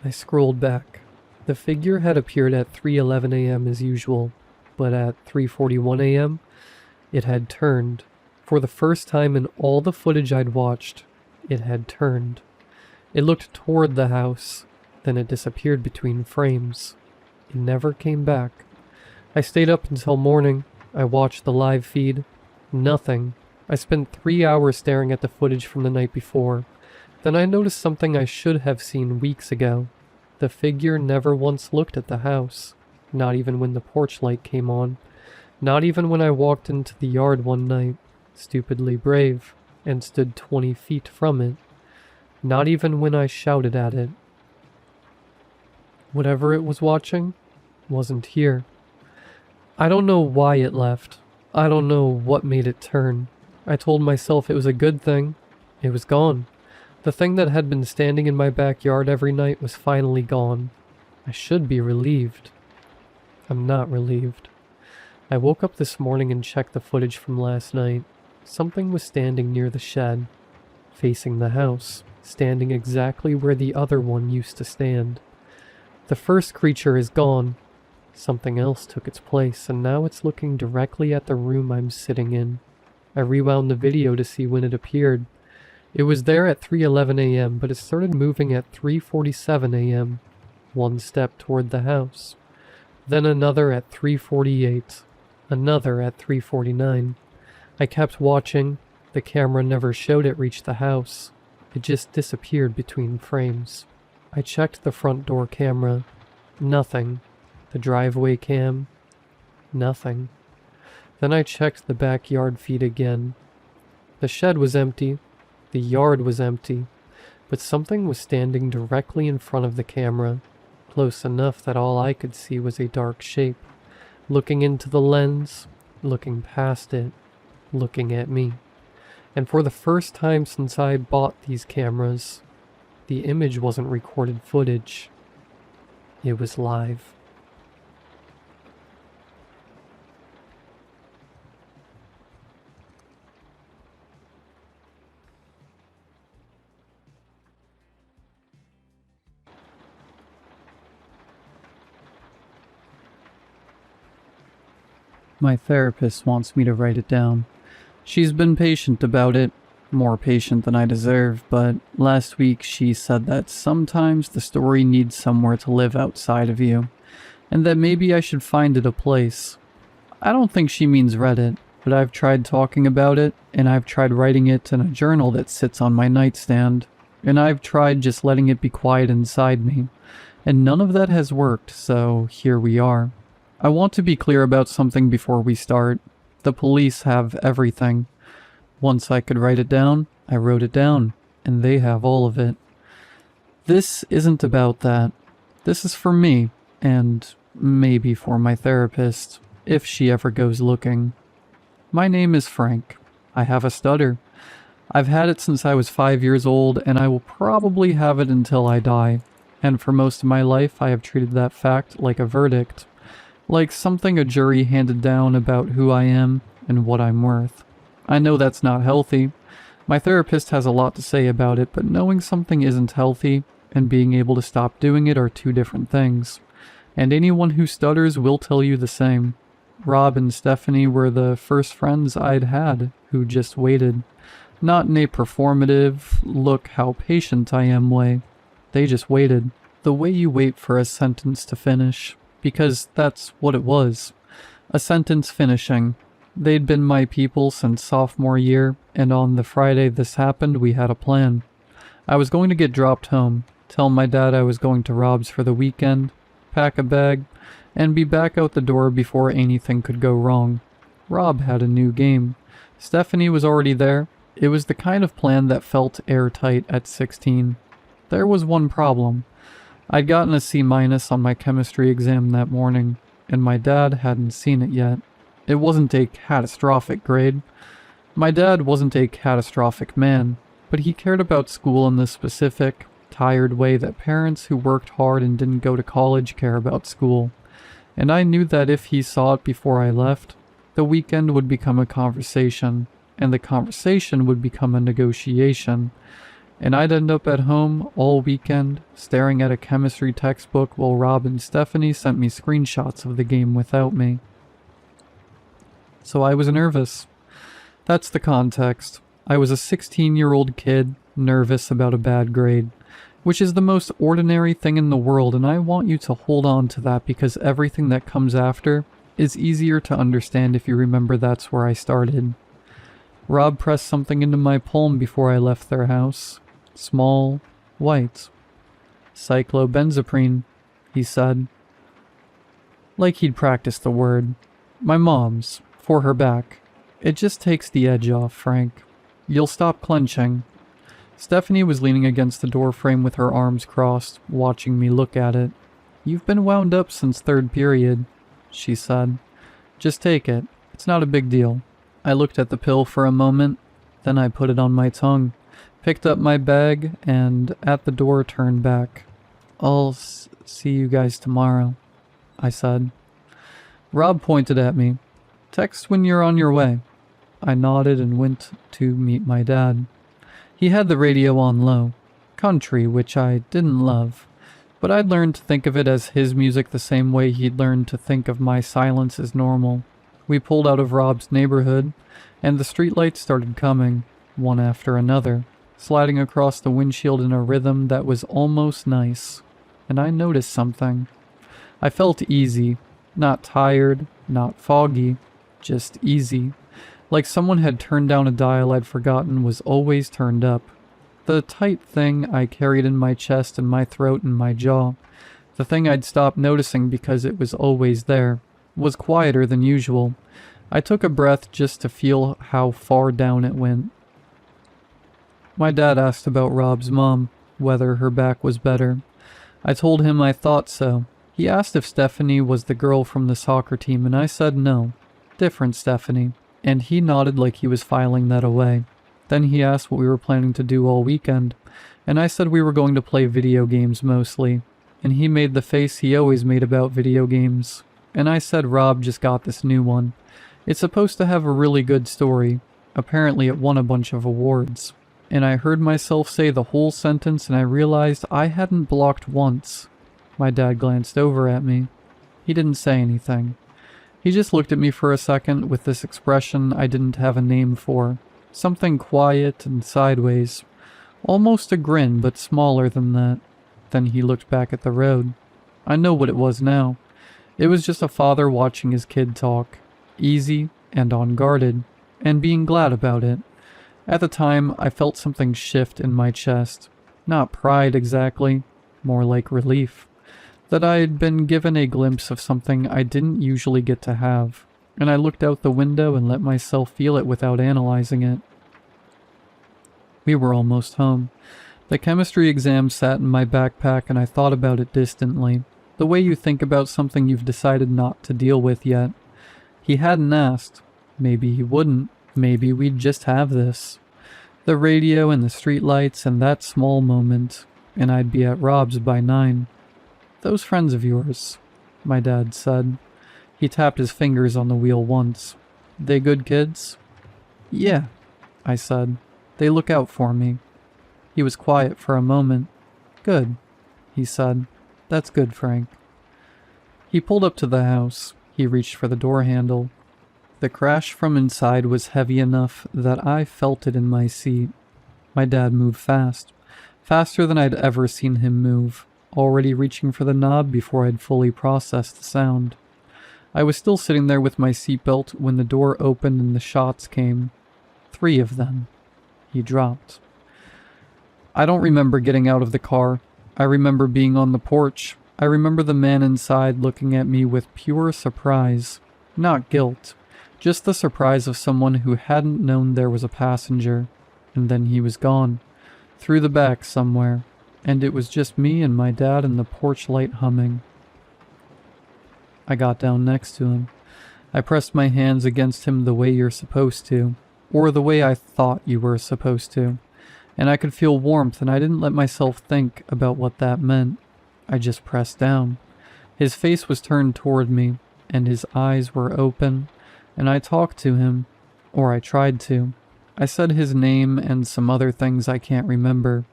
I scrolled back. The figure had appeared at 3:11 a.m. as usual, but at 3:41 a.m., it had turned. For the first time in all the footage I'd watched, it had turned. It looked toward the house, then it disappeared between frames. It never came back. I stayed up until morning. I watched the live feed. Nothing. I spent 3 hours staring at the footage from the night before. Then I noticed something I should have seen weeks ago. The figure never once looked at the house. Not even when the porch light came on. Not even when I walked into the yard one night, stupidly brave, and stood 20 feet from it. Not even when I shouted at it. Whatever it was watching wasn't here. I don't know why it left. I don't know what made it turn. I told myself it was a good thing. It was gone. The thing that had been standing in my backyard every night was finally gone. I should be relieved. I'm not relieved. I woke up this morning and checked the footage from last night. Something was standing near the shed, facing the house, standing exactly where the other one used to stand. The first creature is gone. Something else took its place, and now it's looking directly at the room I'm sitting in. I rewound the video to see when it appeared. It was there at 3:11 a.m., but it started moving at 3:47 a.m. One step toward the house. Then another at 3:48. Another at 3:49. I kept watching. The camera never showed it reach the house. It just disappeared between frames. I checked the front door camera. Nothing. The driveway cam. Nothing. Then I checked the backyard feed again. The shed was empty. The yard was empty. But something was standing directly in front of the camera, close enough that all I could see was a dark shape, looking into the lens, looking past it, looking at me. And for the first time since I bought these cameras, the image wasn't recorded footage. It was live. My therapist wants me to write it down. She's been patient about it, more patient than I deserve, but last week she said that sometimes the story needs somewhere to live outside of you, and that maybe I should find it a place. I don't think she means Reddit, but I've tried talking about it, and I've tried writing it in a journal that sits on my nightstand, and I've tried just letting it be quiet inside me, and none of that has worked, so here we are. I want to be clear about something before we start. The police have everything. Once I could write it down, I wrote it down, and they have all of it. This isn't about that. This is for me, and maybe for my therapist, if she ever goes looking. My name is Frank. I have a stutter. I've had it since I was 5 years old, and I will probably have it until I die. And for most of my life, I have treated that fact like a verdict. Like something a jury handed down about who I am and what I'm worth. I know that's not healthy. My therapist has a lot to say about it, but knowing something isn't healthy and being able to stop doing it are two different things. And anyone who stutters will tell you the same. Rob and Stephanie were the first friends I'd had who just waited. Not in a performative, look how patient I am way. They just waited. The way you wait for a sentence to finish. Because that's what it was. A sentence finishing. They'd been my people since sophomore year, and on the Friday this happened, we had a plan. I was going to get dropped home, tell my dad I was going to Rob's for the weekend, pack a bag, and be back out the door before anything could go wrong. Rob had a new game. Stephanie was already there. It was the kind of plan that felt airtight at 16. There was one problem. I'd gotten a C- on my chemistry exam that morning, and my dad hadn't seen it yet. It wasn't a catastrophic grade. My dad wasn't a catastrophic man, but he cared about school in the specific, tired way that parents who worked hard and didn't go to college care about school. And I knew that if he saw it before I left, the weekend would become a conversation, and the conversation would become a negotiation. And I'd end up at home all weekend, staring at a chemistry textbook while Rob and Stephanie sent me screenshots of the game without me. So I was nervous. That's the context. I was a 16-year-old kid, nervous about a bad grade. which is the most ordinary thing in the world, and I want you to hold on to that because everything that comes after is easier to understand if you remember that's where I started. Rob pressed something into my palm before I left their house. Small, white. Cyclobenzaprine, he said. Like he'd practiced the word. My mom's, for her back. It just takes the edge off, Frank. You'll stop clenching. Stephanie was leaning against the doorframe with her arms crossed, watching me look at it. You've been wound up since third period, she said. Just take it. It's not a big deal. I looked at the pill for a moment, then I put it on my tongue, picked up my bag, and at the door turned back. I'll see you guys tomorrow, I said. Rob pointed at me. Text when you're on your way. I nodded and went to meet my dad. He had the radio on low. Country, which I didn't love. But I'd learned to think of it as his music the same way he'd learned to think of my silence as normal. We pulled out of Rob's neighborhood, and the streetlights started coming, one after another, sliding across the windshield in a rhythm that was almost nice. And I noticed something. I felt easy, not tired, not foggy, just easy. Like someone had turned down a dial I'd forgotten was always turned up. The tight thing I carried in my chest and my throat and my jaw, the thing I'd stopped noticing because it was always there, was quieter than usual. I took a breath just to feel how far down it went. My dad asked about Rob's mom, whether her back was better. I told him I thought so. He asked if Stephanie was the girl from the soccer team, and I said no. Different Stephanie. And he nodded like he was filing that away. Then he asked what we were planning to do all weekend, and I said we were going to play video games mostly. And he made the face he always made about video games. And I said Rob just got this new one. It's supposed to have a really good story. Apparently it won a bunch of awards. And I heard myself say the whole sentence and I realized I hadn't blocked once. My dad glanced over at me. He didn't say anything. He just looked at me for a second with this expression I didn't have a name for. Something quiet and sideways. Almost a grin, but smaller than that. Then he looked back at the road. I know what it was now. It was just a father watching his kid talk. Easy and unguarded. And being glad about it. At the time, I felt something shift in my chest. Not pride exactly. More like relief. That I had been given a glimpse of something I didn't usually get to have, and I looked out the window and let myself feel it without analyzing it. We were almost home. The chemistry exam sat in my backpack and I thought about it distantly, the way you think about something you've decided not to deal with yet. He hadn't asked. Maybe he wouldn't. Maybe we'd just have this. The radio and the streetlights and that small moment, and I'd be at Rob's by 9. Those friends of yours, my dad said. He tapped his fingers on the wheel once. They good kids? Yeah, I said. They look out for me. He was quiet for a moment. Good, he said. That's good, Frank. He pulled up to the house. He reached for the door handle. The crash from inside was heavy enough that I felt it in my seat. My dad moved fast. Faster than I'd ever seen him move. Already reaching for the knob before I'd fully processed the sound. I was still sitting there with my seatbelt when the door opened and the shots came. 3 of them. He dropped. I don't remember getting out of the car. I remember being on the porch. I remember the man inside looking at me with pure surprise. Not guilt. Just the surprise of someone who hadn't known there was a passenger. And then he was gone. Through the back somewhere. And it was just me and my dad and the porch light humming. I got down next to him. I pressed my hands against him the way you're supposed to, or the way I thought you were supposed to, and I could feel warmth and I didn't let myself think about what that meant. I just pressed down. His face was turned toward me, and his eyes were open, and I talked to him, or I tried to. I said his name and some other things I can't remember.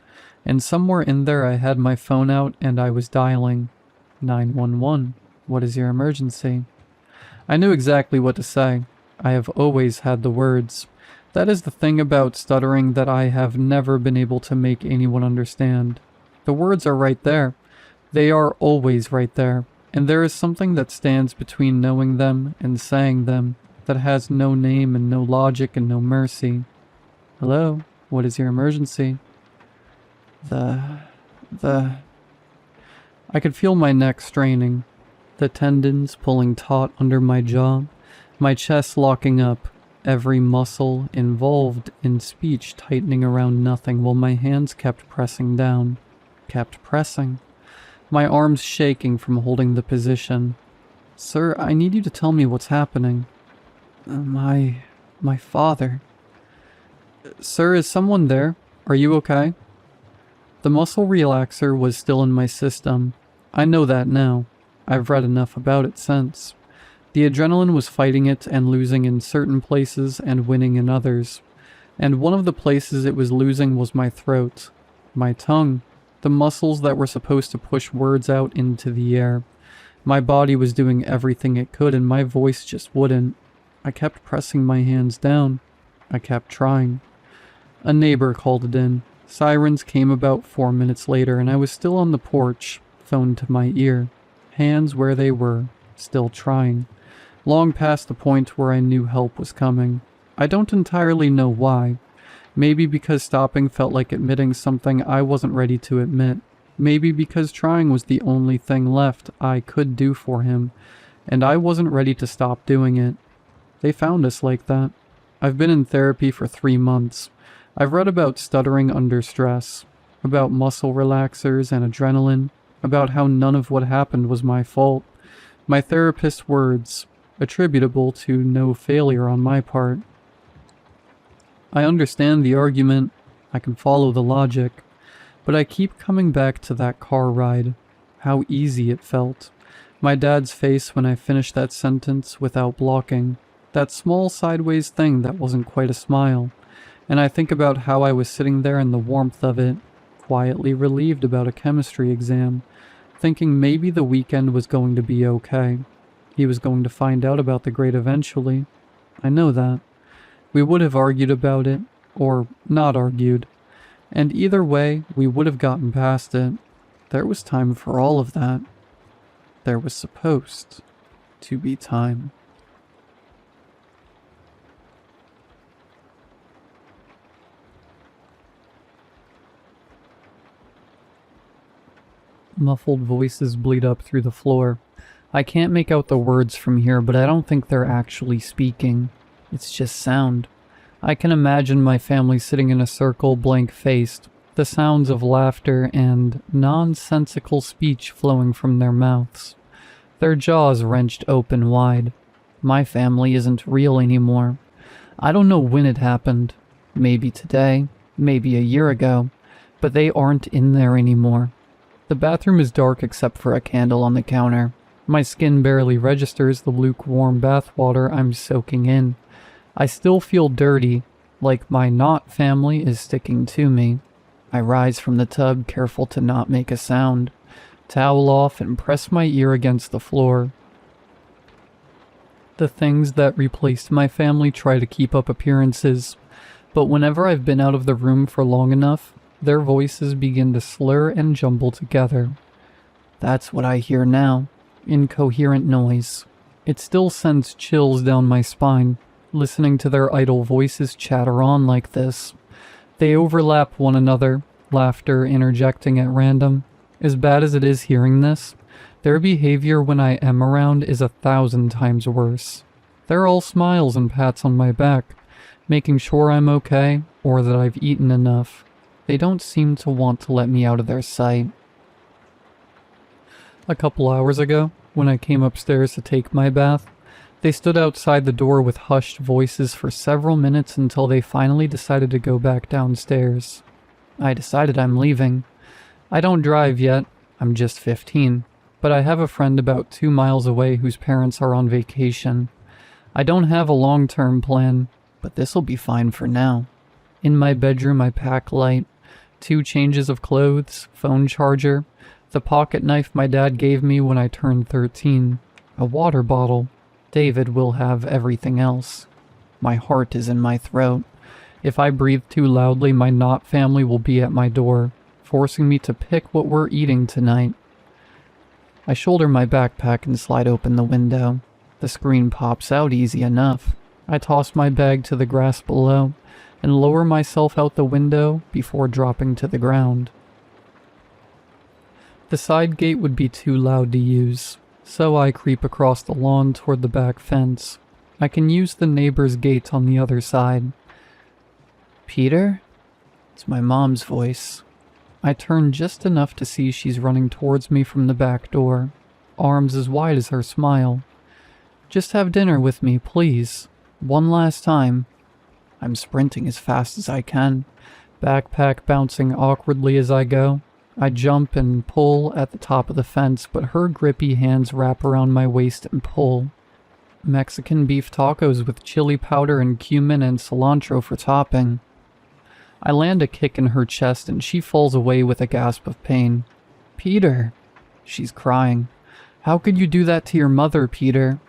And somewhere in there I had my phone out and I was dialing. 911. What is your emergency? I knew exactly what to say. I have always had the words. That is the thing about stuttering that I have never been able to make anyone understand. The words are right there. They are always right there. And there is something that stands between knowing them and saying them that has no name and no logic and no mercy. Hello? What is your emergency? I could feel my neck straining, the tendons pulling taut under my jaw, my chest locking up, every muscle involved in speech tightening around nothing while my hands kept pressing down. Kept pressing. My arms shaking from holding the position. Sir, I need you to tell me what's happening. My father. Sir, is someone there? Are you okay? The muscle relaxer was still in my system. I know that now. I've read enough about it since. The adrenaline was fighting it and losing in certain places and winning in others. And one of the places it was losing was my throat. My tongue. The muscles that were supposed to push words out into the air. My body was doing everything it could and my voice just wouldn't. I kept pressing my hands down. I kept trying. A neighbor called it in. Sirens came about 4 minutes later and I was still on the porch, phone to my ear. Hands where they were, still trying. Long past the point where I knew help was coming. I don't entirely know why. Maybe because stopping felt like admitting something I wasn't ready to admit. Maybe because trying was the only thing left I could do for him, and I wasn't ready to stop doing it. They found us like that. I've been in therapy for 3 months. I've read about stuttering under stress, about muscle relaxers and adrenaline, about how none of what happened was my fault. My therapist's words, attributable to no failure on my part. I understand the argument, I can follow the logic, but I keep coming back to that car ride, how easy it felt. My dad's face when I finished that sentence without blocking, that small sideways thing that wasn't quite a smile, and I think about how I was sitting there in the warmth of it, quietly relieved about a chemistry exam, thinking maybe the weekend was going to be okay. He was going to find out about the grade eventually. I know that. We would have argued about it, or not argued, and either way, we would have gotten past it. There was time for all of that. There was supposed to be time. Muffled voices bleed up through the floor. I can't make out the words from here, but I don't think they're actually speaking. It's just sound. I can imagine my family sitting in a circle, blank-faced, the sounds of laughter and nonsensical speech flowing from their mouths. Their jaws wrenched open wide. My family isn't real anymore. I don't know when it happened. Maybe today, maybe a year ago, but they aren't in there anymore. The bathroom is dark except for a candle on the counter. My skin barely registers the lukewarm bath water I'm soaking in. I still feel dirty, like my not family is sticking to me. I rise from the tub, careful to not make a sound, towel off and press my ear against the floor. The things that replaced my family try to keep up appearances, but whenever I've been out of the room for long enough, their voices begin to slur and jumble together. That's what I hear now. Incoherent noise. It still sends chills down my spine, listening to their idle voices chatter on like this. They overlap one another, laughter interjecting at random. As bad as it is hearing this, their behavior when I am around is 1,000 times worse. They're all smiles and pats on my back, making sure I'm okay or that I've eaten enough. They don't seem to want to let me out of their sight. A couple hours ago, when I came upstairs to take my bath, they stood outside the door with hushed voices for several minutes until they finally decided to go back downstairs. I decided I'm leaving. I don't drive yet, I'm just 15, but I have a friend about 2 miles away whose parents are on vacation. I don't have a long-term plan, but this'll be fine for now. In my bedroom I pack light, 2 changes of clothes, phone charger, the pocket knife my dad gave me when I turned 13, a water bottle. David will have everything else. My heart is in my throat. If I breathe too loudly, my not family will be at my door, forcing me to pick what we're eating tonight. I shoulder my backpack and slide open the window. The screen pops out easy enough. I toss my bag to the grass below and lower myself out the window before dropping to the ground. The side gate would be too loud to use, so I creep across the lawn toward the back fence. I can use the neighbor's gate on the other side. Peter? It's my mom's voice. I turn just enough to see she's running towards me from the back door, arms as wide as her smile. Just have dinner with me, please. One last time. I'm sprinting as fast as I can, backpack bouncing awkwardly as I go. I jump and pull at the top of the fence, but her grippy hands wrap around my waist and pull. Mexican beef tacos with chili powder and cumin and cilantro for topping. I land a kick in her chest and she falls away with a gasp of pain. Peter! She's crying. How could you do that to your mother, Peter?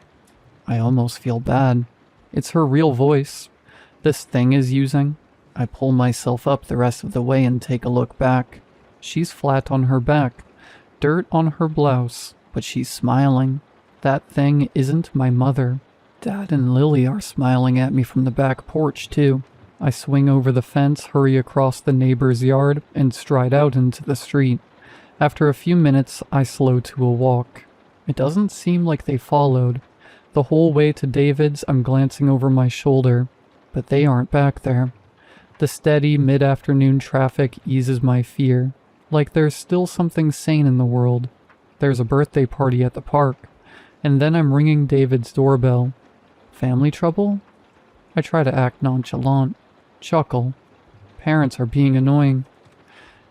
I almost feel bad. It's her real voice. This thing is using. I pull myself up the rest of the way and take a look back. She's flat on her back, dirt on her blouse, but she's smiling. That thing isn't my mother. Dad and Lily are smiling at me from the back porch, too. I swing over the fence, hurry across the neighbor's yard, and stride out into the street. After a few minutes, I slow to a walk. It doesn't seem like they followed. The whole way to David's, I'm glancing over my shoulder, but they aren't back there. The steady mid-afternoon traffic eases my fear, like there's still something sane in the world. There's a birthday party at the park, and then I'm ringing David's doorbell. Family trouble? I try to act nonchalant, chuckle. Parents are being annoying.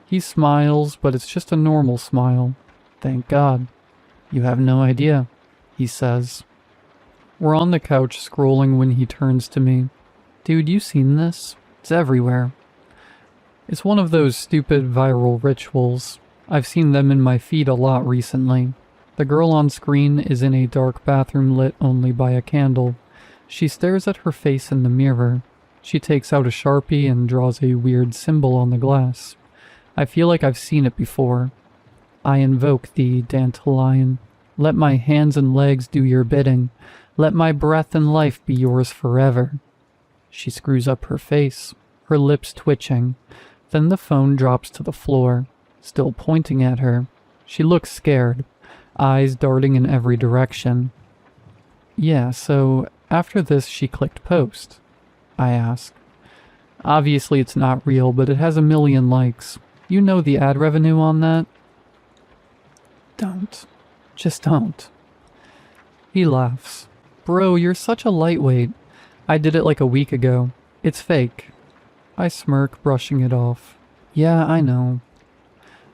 He smiles, but it's just a normal smile. Thank God. You have no idea, he says. We're on the couch scrolling when he turns to me. Dude, you seen this? It's everywhere. It's one of those stupid viral rituals. I've seen them in my feed a lot recently. The girl on screen is in a dark bathroom lit only by a candle. She stares at her face in the mirror. She takes out a Sharpie and draws a weird symbol on the glass. I feel like I've seen it before. I invoke the dandelion. Let my hands and legs do your bidding. Let my breath and life be yours forever. She screws up her face, her lips twitching. Then the phone drops to the floor, still pointing at her. She looks scared, eyes darting in every direction. Yeah, so after this she clicked post. I ask. Obviously it's not real, but it has 1 million likes. You know the ad revenue on that? Don't. Just don't. He laughs. Bro, you're such a lightweight. I did it like a week ago. It's fake. I smirk, brushing it off. Yeah, I know.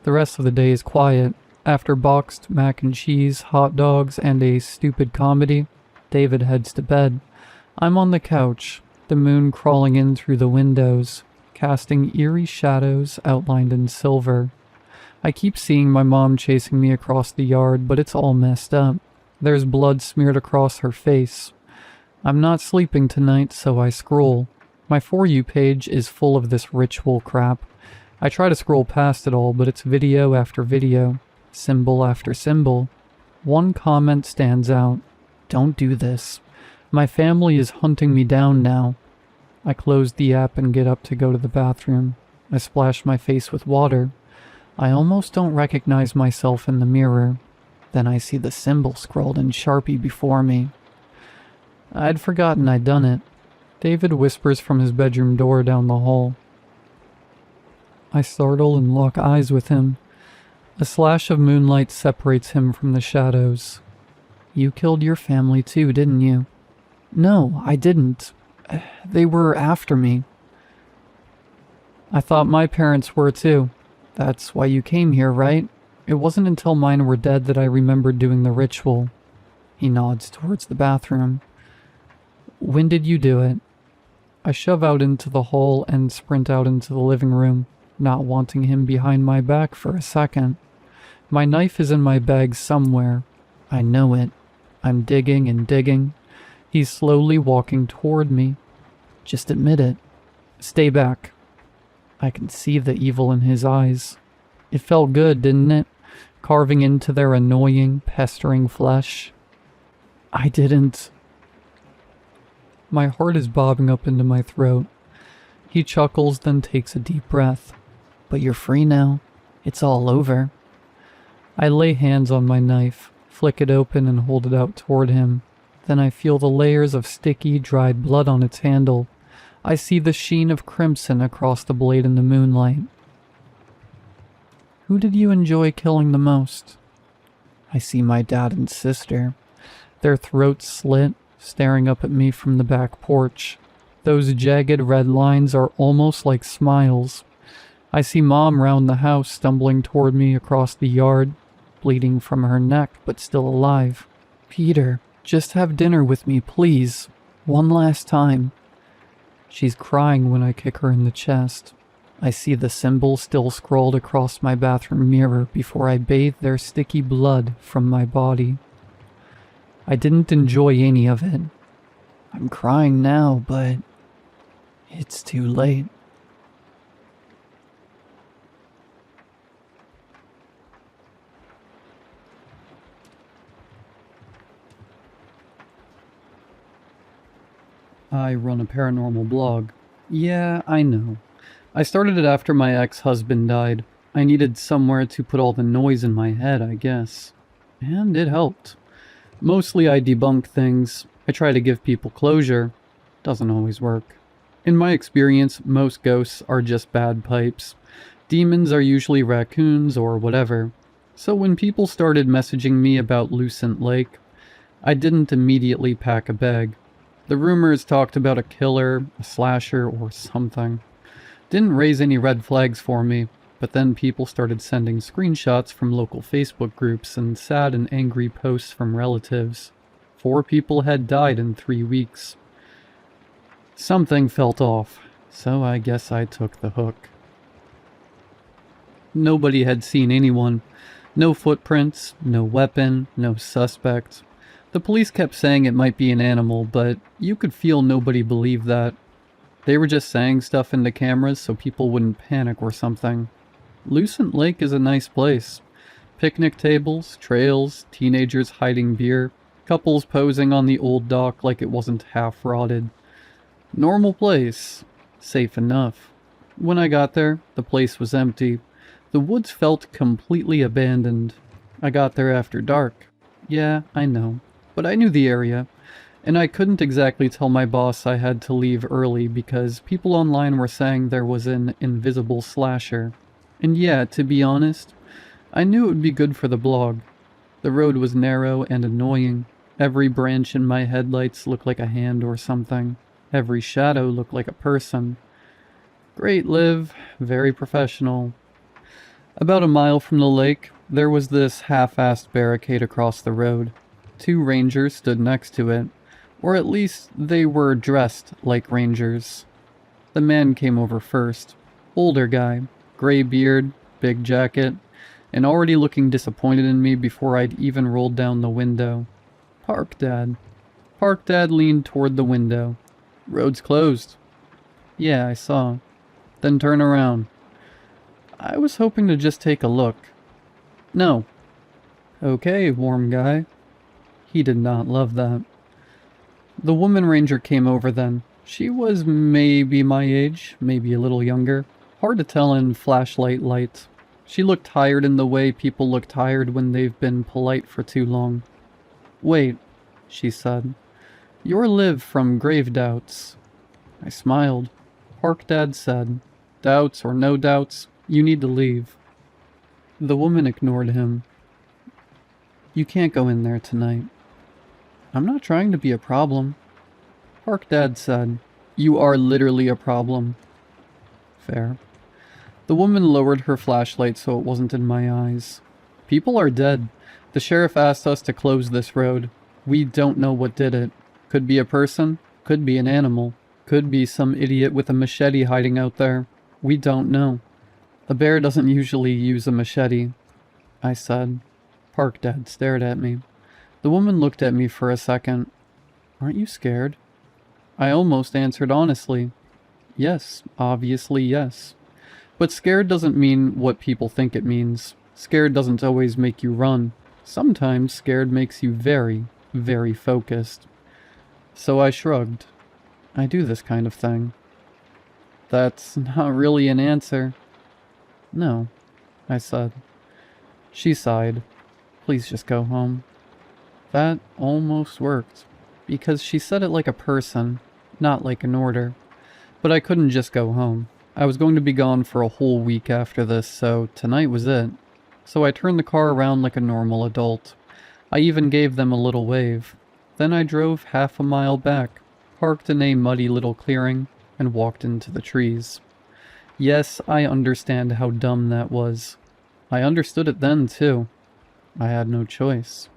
The rest of the day is quiet. After boxed mac and cheese, hot dogs, and a stupid comedy, David heads to bed. I'm on the couch, the moon crawling in through the windows, casting eerie shadows outlined in silver. I keep seeing my mom chasing me across the yard, but it's all messed up. There's blood smeared across her face. I'm not sleeping tonight, so I scroll. My For You page is full of this ritual crap. I try to scroll past it all, but it's video after video, symbol after symbol. One comment stands out. Don't do this. My family is hunting me down now. I close the app and get up to go to the bathroom. I splash my face with water. I almost don't recognize myself in the mirror. Then I see the symbol scrawled in Sharpie before me. I'd forgotten I'd done it. David whispers from his bedroom door down the hall. I startle and lock eyes with him. A slash of moonlight separates him from the shadows. You killed your family too, didn't you? No, I didn't. They were after me. I thought my parents were too. That's why you came here, right? It wasn't until mine were dead that I remembered doing the ritual. He nods towards the bathroom. When did you do it? I shove out into the hall and sprint out into the living room, not wanting him behind my back for a second. My knife is in my bag somewhere. I know it. I'm digging and digging. He's slowly walking toward me. Just admit it. Stay back. I can see the evil in his eyes. It felt good, didn't it? Carving into their annoying, pestering flesh. I didn't. My heart is bobbing up into my throat. He chuckles, then takes a deep breath. But you're free now. It's all over. I lay hands on my knife, flick it open and hold it out toward him. Then I feel the layers of sticky, dried blood on its handle. I see the sheen of crimson across the blade in the moonlight. Who did you enjoy killing the most? I see my dad and sister. Their throats slit, staring up at me from the back porch. Those jagged red lines are almost like smiles. I see Mom round the house, stumbling toward me across the yard, bleeding from her neck, but still alive. Peter, just have dinner with me, please. One last time. She's crying when I kick her in the chest. I see the symbol still scrawled across my bathroom mirror before I bathe their sticky blood from my body. I didn't enjoy any of it. I'm crying now, but it's too late. I run a paranormal blog. Yeah, I know. I started it after my ex-husband died. I needed somewhere to put all the noise in my head, I guess. And it helped. Mostly I debunk things. I try to give people closure. Doesn't always work. In my experience, most ghosts are just bad pipes. Demons are usually raccoons or whatever. So when people started messaging me about Lucent Lake, I didn't immediately pack a bag. The rumors talked about a killer, a slasher, or something. Didn't raise any red flags for me, but then people started sending screenshots from local Facebook groups and sad and angry posts from relatives. 4 people had died in 3 weeks. Something felt off, so I guess I took the hook. Nobody had seen anyone. No footprints, no weapon, no suspect. The police kept saying it might be an animal, but you could feel nobody believed that. They were just saying stuff into cameras so people wouldn't panic or something. Lucent Lake is a nice place. Picnic tables, trails, teenagers hiding beer, couples posing on the old dock like it wasn't half rotted. Normal place. Safe enough. When I got there, the place was empty. The woods felt completely abandoned. I got there after dark. Yeah, I know. But I knew the area, and I couldn't exactly tell my boss I had to leave early because people online were saying there was an invisible slasher. And yeah, to be honest, I knew it would be good for the blog. The road was narrow and annoying. Every branch in my headlights looked like a hand or something. Every shadow looked like a person. Great Liv, very professional. About a mile from the lake, there was this half-assed barricade across the road. 2 rangers stood next to it, or at least they were dressed like rangers. The man came over first. Older guy, gray beard, big jacket, and already looking disappointed in me before I'd even rolled down the window. Park, Dad. Park Dad leaned toward the window. Road's closed. Yeah, I saw. Then turn around. I was hoping to just take a look. No. Okay, warm guy. He did not love that. The woman ranger came over then. She was maybe my age, maybe a little younger. Hard to tell in flashlight light. She looked tired in the way people look tired when they've been polite for too long. Wait, she said. You're Liv from Grave Doubts. I smiled. Park Dad said, Doubts or no doubts, you need to leave. The woman ignored him. You can't go in there tonight. I'm not trying to be a problem. Park Dad said, You are literally a problem. Fair. The woman lowered her flashlight so it wasn't in my eyes. People are dead. The sheriff asked us to close this road. We don't know what did it. Could be a person, could be an animal, could be some idiot with a machete hiding out there. We don't know. A bear doesn't usually use a machete, I said. Park Dad stared at me. The woman looked at me for a second. Aren't you scared? I almost answered honestly. Yes, obviously yes. But scared doesn't mean what people think it means. Scared doesn't always make you run. Sometimes scared makes you very, very focused. So I shrugged. I do this kind of thing. That's not really an answer. No, I said. She sighed. Please just go home. That almost worked, because she said it like a person, not like an order. But I couldn't just go home. I was going to be gone for a whole week after this, so tonight was it. So I turned the car around like a normal adult. I even gave them a little wave. Then I drove half a mile back, parked in a muddy little clearing, and walked into the trees. Yes, I understand how dumb that was. I understood it then, too. I had no choice.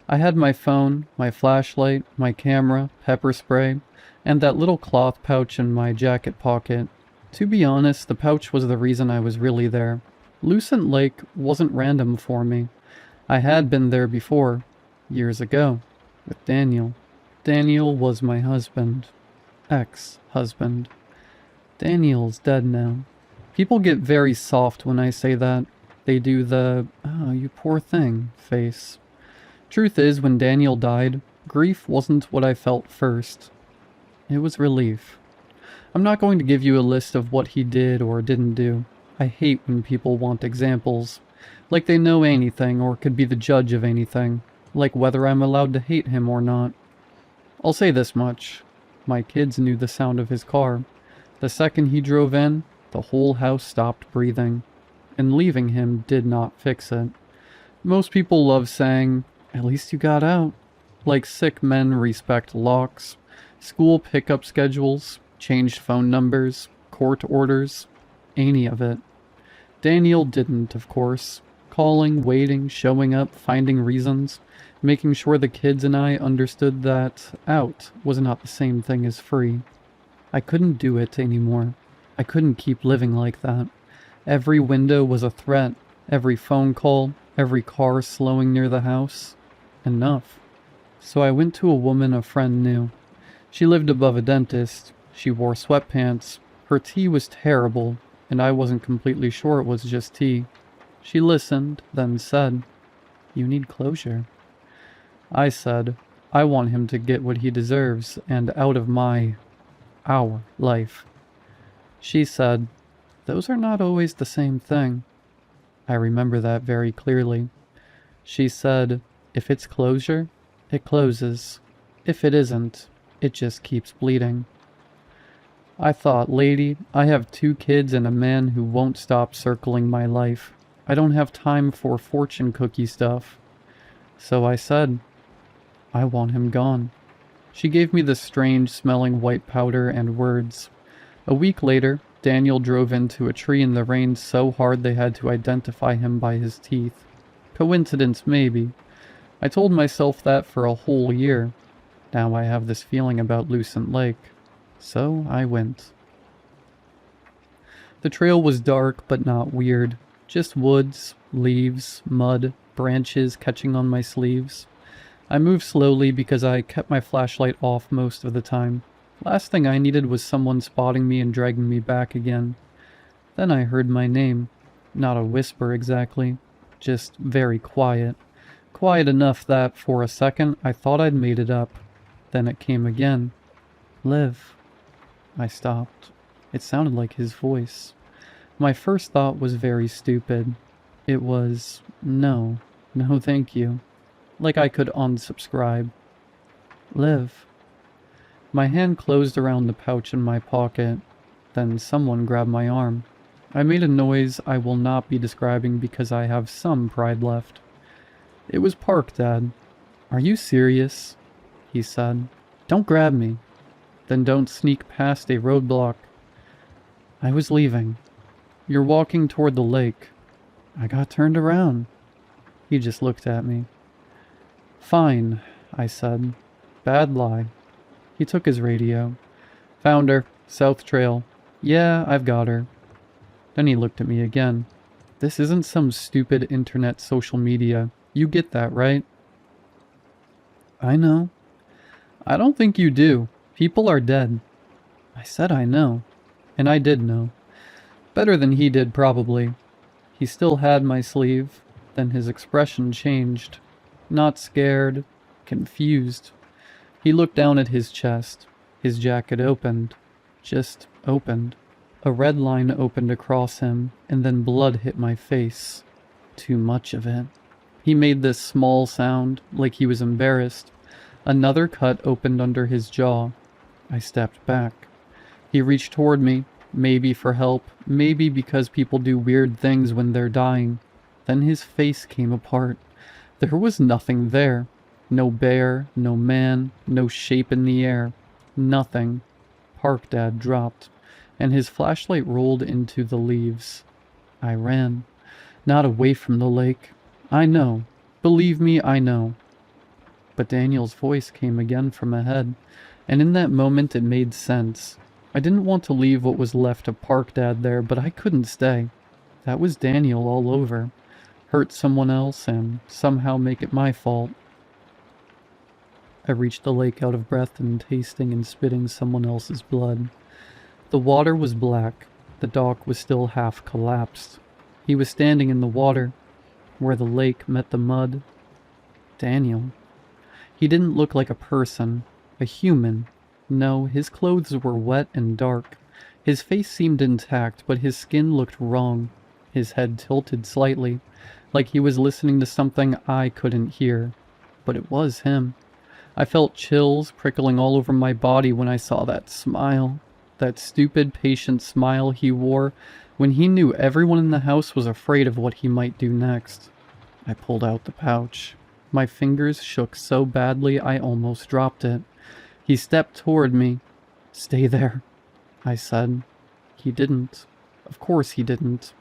I had my phone, my flashlight, my camera, pepper spray, and that little cloth pouch in my jacket pocket. To be honest, the pouch was the reason I was really there. Lucent Lake wasn't random for me. I had been there before, years ago, with Daniel. Daniel was my husband. Ex-husband. Daniel's dead now. People get very soft when I say that. They do the, oh, you poor thing face. Truth is, when Daniel died, grief wasn't what I felt first. It was relief. I'm not going to give you a list of what he did or didn't do. I hate when people want examples. Like they know anything or could be the judge of anything. Like whether I'm allowed to hate him or not. I'll say this much. My kids knew the sound of his car. The second he drove in, the whole house stopped breathing. And leaving him did not fix it. Most people love saying, "At least you got out." Like sick men respect locks, school pickup schedules, changed phone numbers, court orders, any of it. Daniel didn't, of course. Calling, waiting, showing up, finding reasons, making sure the kids and I understood that out was not the same thing as free. I couldn't do it anymore. I couldn't keep living like that. Every window was a threat, every phone call, every car slowing near the house. Enough. So I went to a woman a friend knew. She lived above a dentist. She wore sweatpants. Her tea was terrible, and I wasn't completely sure it was just tea. She listened, then said, "You need closure." I said, "I want him to get what he deserves, and out of our life." She said, "Those are not always the same thing." I remember that very clearly. She said, "If it's closure, it closes. If it isn't, it just keeps bleeding." I thought, lady, I have 2 kids and a man who won't stop circling my life. I don't have time for fortune cookie stuff. So I said, "I want him gone." She gave me the strange smelling white powder and words. A week later, Daniel drove into a tree in the rain so hard they had to identify him by his teeth. Coincidence, maybe. I told myself that for a whole year. Now I have this feeling about Lucent Lake. So I went. The trail was dark but not weird. Just woods, leaves, mud, branches catching on my sleeves. I moved slowly because I kept my flashlight off most of the time. Last thing I needed was someone spotting me and dragging me back again. Then I heard my name. Not a whisper exactly, just very quiet. Quiet enough that, for a second, I thought I'd made it up. Then it came again. "Liv." I stopped. It sounded like his voice. My first thought was very stupid. It was, no thank you. Like I could unsubscribe. "Liv." My hand closed around the pouch in my pocket. Then someone grabbed my arm. I made a noise I will not be describing because I have some pride left. "It was Park, Dad." "Are you serious?" he said. "Don't grab me. Then don't sneak past a roadblock." "I was leaving." "You're walking toward the lake." "I got turned around." He just looked at me. "Fine," I said. "Bad lie." He took his radio. "Found her. South Trail. Yeah, I've got her." Then he looked at me again. "This isn't some stupid internet social media. You get that, right?" "I know." "I don't think you do. People are dead." I said I know. And I did know. Better than he did, probably. He still had my sleeve, then his expression changed. Not scared, confused. He looked down at his chest. His jacket opened. Just opened. A red line opened across him, and then blood hit my face. Too much of it. He made this small sound, like he was embarrassed. Another cut opened under his jaw. I stepped back. He reached toward me, maybe for help, maybe because people do weird things when they're dying. Then his face came apart. There was nothing there. No bear, no man, no shape in the air. Nothing. Park Dad dropped, and his flashlight rolled into the leaves. I ran. Not away from the lake. I know. Believe me, I know. But Daniel's voice came again from ahead, and in that moment it made sense. I didn't want to leave what was left of Park Dad there, but I couldn't stay. That was Daniel all over. Hurt someone else and somehow make it my fault. I reached the lake out of breath and tasting and spitting someone else's blood. The water was black. The dock was still half collapsed. He was standing in the water, where the lake met the mud. Daniel. He didn't look like a person, a human. No, his clothes were wet and dark. His face seemed intact, but his skin looked wrong. His head tilted slightly, like he was listening to something I couldn't hear. But it was him. I felt chills prickling all over my body when I saw that smile. That stupid, patient smile he wore when he knew everyone in the house was afraid of what he might do next. I pulled out the pouch. My fingers shook so badly I almost dropped it. He stepped toward me. "Stay there," I said. He didn't. Of course he didn't.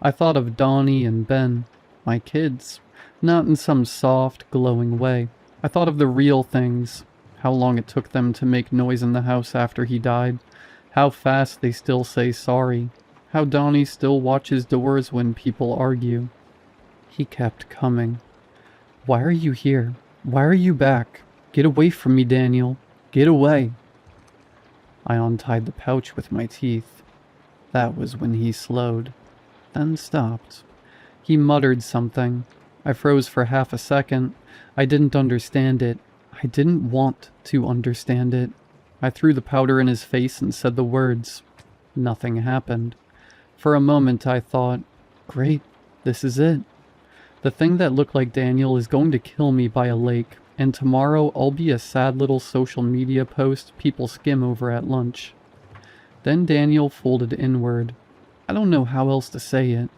I thought of Donnie and Ben, my kids, not in some soft, glowing way. I thought of the real things, how long it took them to make noise in the house after he died, how fast they still say sorry, how Donnie still watches doors when people argue. He kept coming. "Why are you here? Why are you back? Get away from me, Daniel. Get away." I untied the pouch with my teeth. That was when he slowed, then stopped. He muttered something. I froze for half a second. I didn't understand it. I didn't want to understand it. I threw the powder in his face and said the words. Nothing happened. For a moment I thought, great, this is it. The thing that looked like Daniel is going to kill me by a lake, and tomorrow I'll be a sad little social media post people skim over at lunch. Then Daniel folded inward. I don't know how else to say it.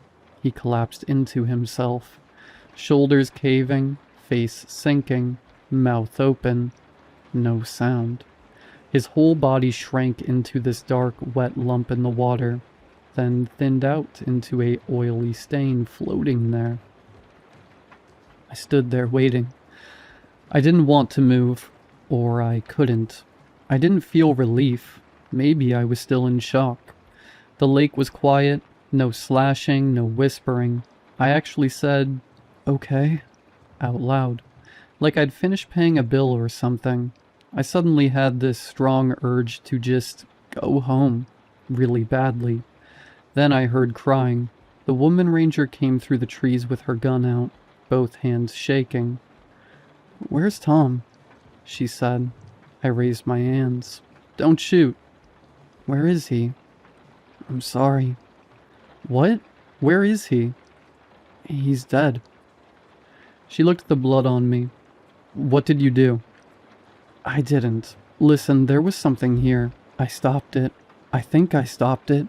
He collapsed into himself. Shoulders caving, face sinking, mouth open. No sound. His whole body shrank into this dark, wet lump in the water, then thinned out into a oily stain floating there. I stood there waiting. I didn't want to move, or I couldn't. I didn't feel relief. Maybe I was still in shock. The lake was quiet, no slashing, no whispering. I actually said, "Okay," out loud, like I'd finished paying a bill or something. I suddenly had this strong urge to just go home, really badly. Then I heard crying. The woman ranger came through the trees with her gun out, both hands shaking. "Where's Tom?" she said. I raised my hands. "Don't shoot." "Where is he?" "I'm sorry." "What? Where is he?" "He's dead." She looked at the blood on me. "What did you do?" "I didn't. Listen, there was something here. I stopped it. I think I stopped it."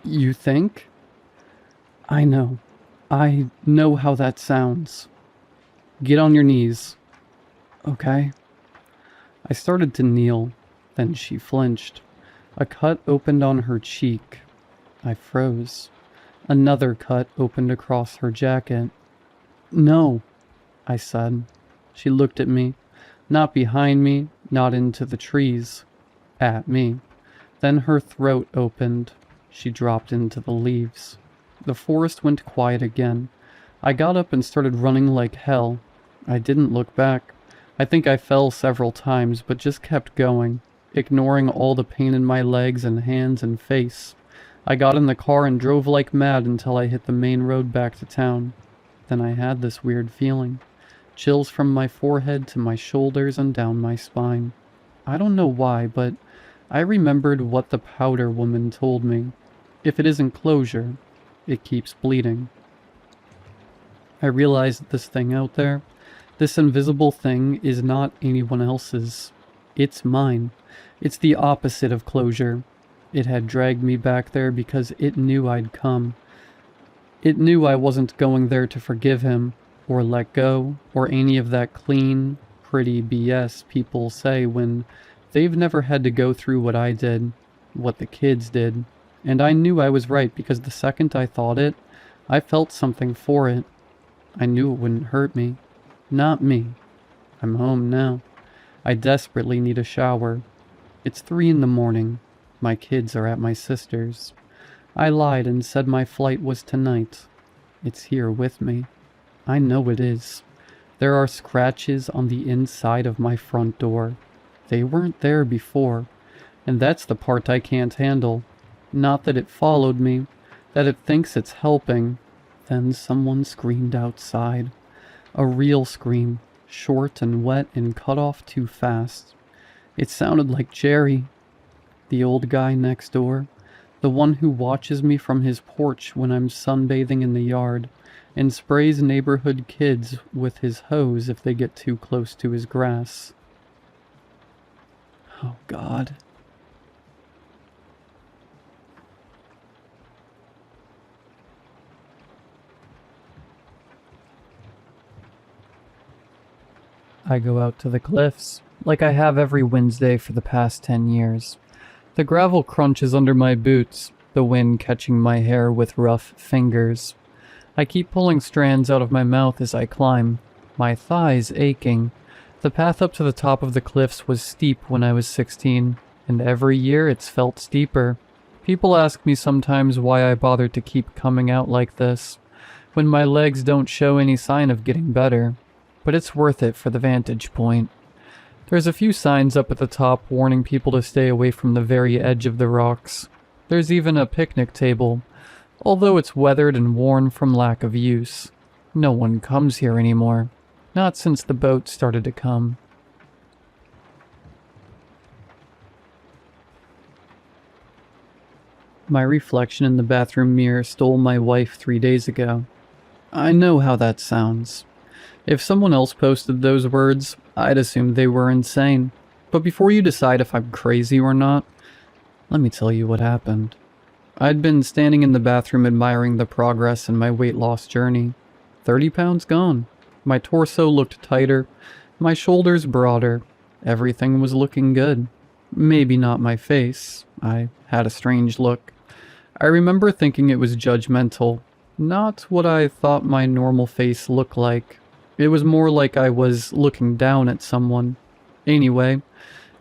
"You think?" "I know. I know how that sounds." "Get on your knees." "Okay." I started to kneel. Then she flinched. A cut opened on her cheek. I froze. Another cut opened across her jacket. "No," I said. She looked at me. Not behind me, not into the trees. At me. Then her throat opened. She dropped into the leaves. The forest went quiet again. I got up and started running like hell. I didn't look back. I think I fell several times, but just kept going, ignoring all the pain in my legs and hands and face. I got in the car and drove like mad until I hit the main road back to town. Then I had this weird feeling. Chills from my forehead to my shoulders and down my spine. I don't know why, but I remembered what the powder woman told me. If it isn't closure, it keeps bleeding. I realized that this thing out there, this invisible thing, is not anyone else's. It's mine. It's the opposite of closure. It had dragged me back there because it knew I'd come. It knew I wasn't going there to forgive him, or let go, or any of that clean, pretty BS people say when they've never had to go through what I did, what the kids did. And I knew I was right because the second I thought it, I felt something for it. I knew it wouldn't hurt me. Not me. I'm home now. I desperately need a shower. It's 3 in the morning. My kids are at my sister's. I lied and said my flight was tonight. It's here with me. I know it is. There are scratches on the inside of my front door. They weren't there before, and that's the part I can't handle. Not that it followed me, that it thinks it's helping. Then someone screamed outside. A real scream, short and wet and cut off too fast. It sounded like Jerry, the old guy next door, the one who watches me from his porch when I'm sunbathing in the yard, and sprays neighborhood kids with his hose if they get too close to his grass. Oh, God. I go out to the cliffs, like I have every Wednesday for the past 10 years. The gravel crunches under my boots, the wind catching my hair with rough fingers. I keep pulling strands out of my mouth as I climb, my thighs aching. The path up to the top of the cliffs was steep when I was 16, and every year it's felt steeper. People ask me sometimes why I bother to keep coming out like this, when my legs don't show any sign of getting better. But it's worth it for the vantage point. There's a few signs up at the top warning people to stay away from the very edge of the rocks. There's even a picnic table, although it's weathered and worn from lack of use. No one comes here anymore, not since the boat started to come. My reflection in the bathroom mirror stole my wife 3 days ago. I know how that sounds. If someone else posted those words, I'd assume they were insane. But before you decide if I'm crazy or not, let me tell you what happened. I'd been standing in the bathroom admiring the progress in my weight loss journey. 30 pounds gone. My torso looked tighter, my shoulders broader. Everything was looking good. Maybe not my face. I had a strange look. I remember thinking it was judgmental. Not what I thought my normal face looked like. It was more like I was looking down at someone. Anyway,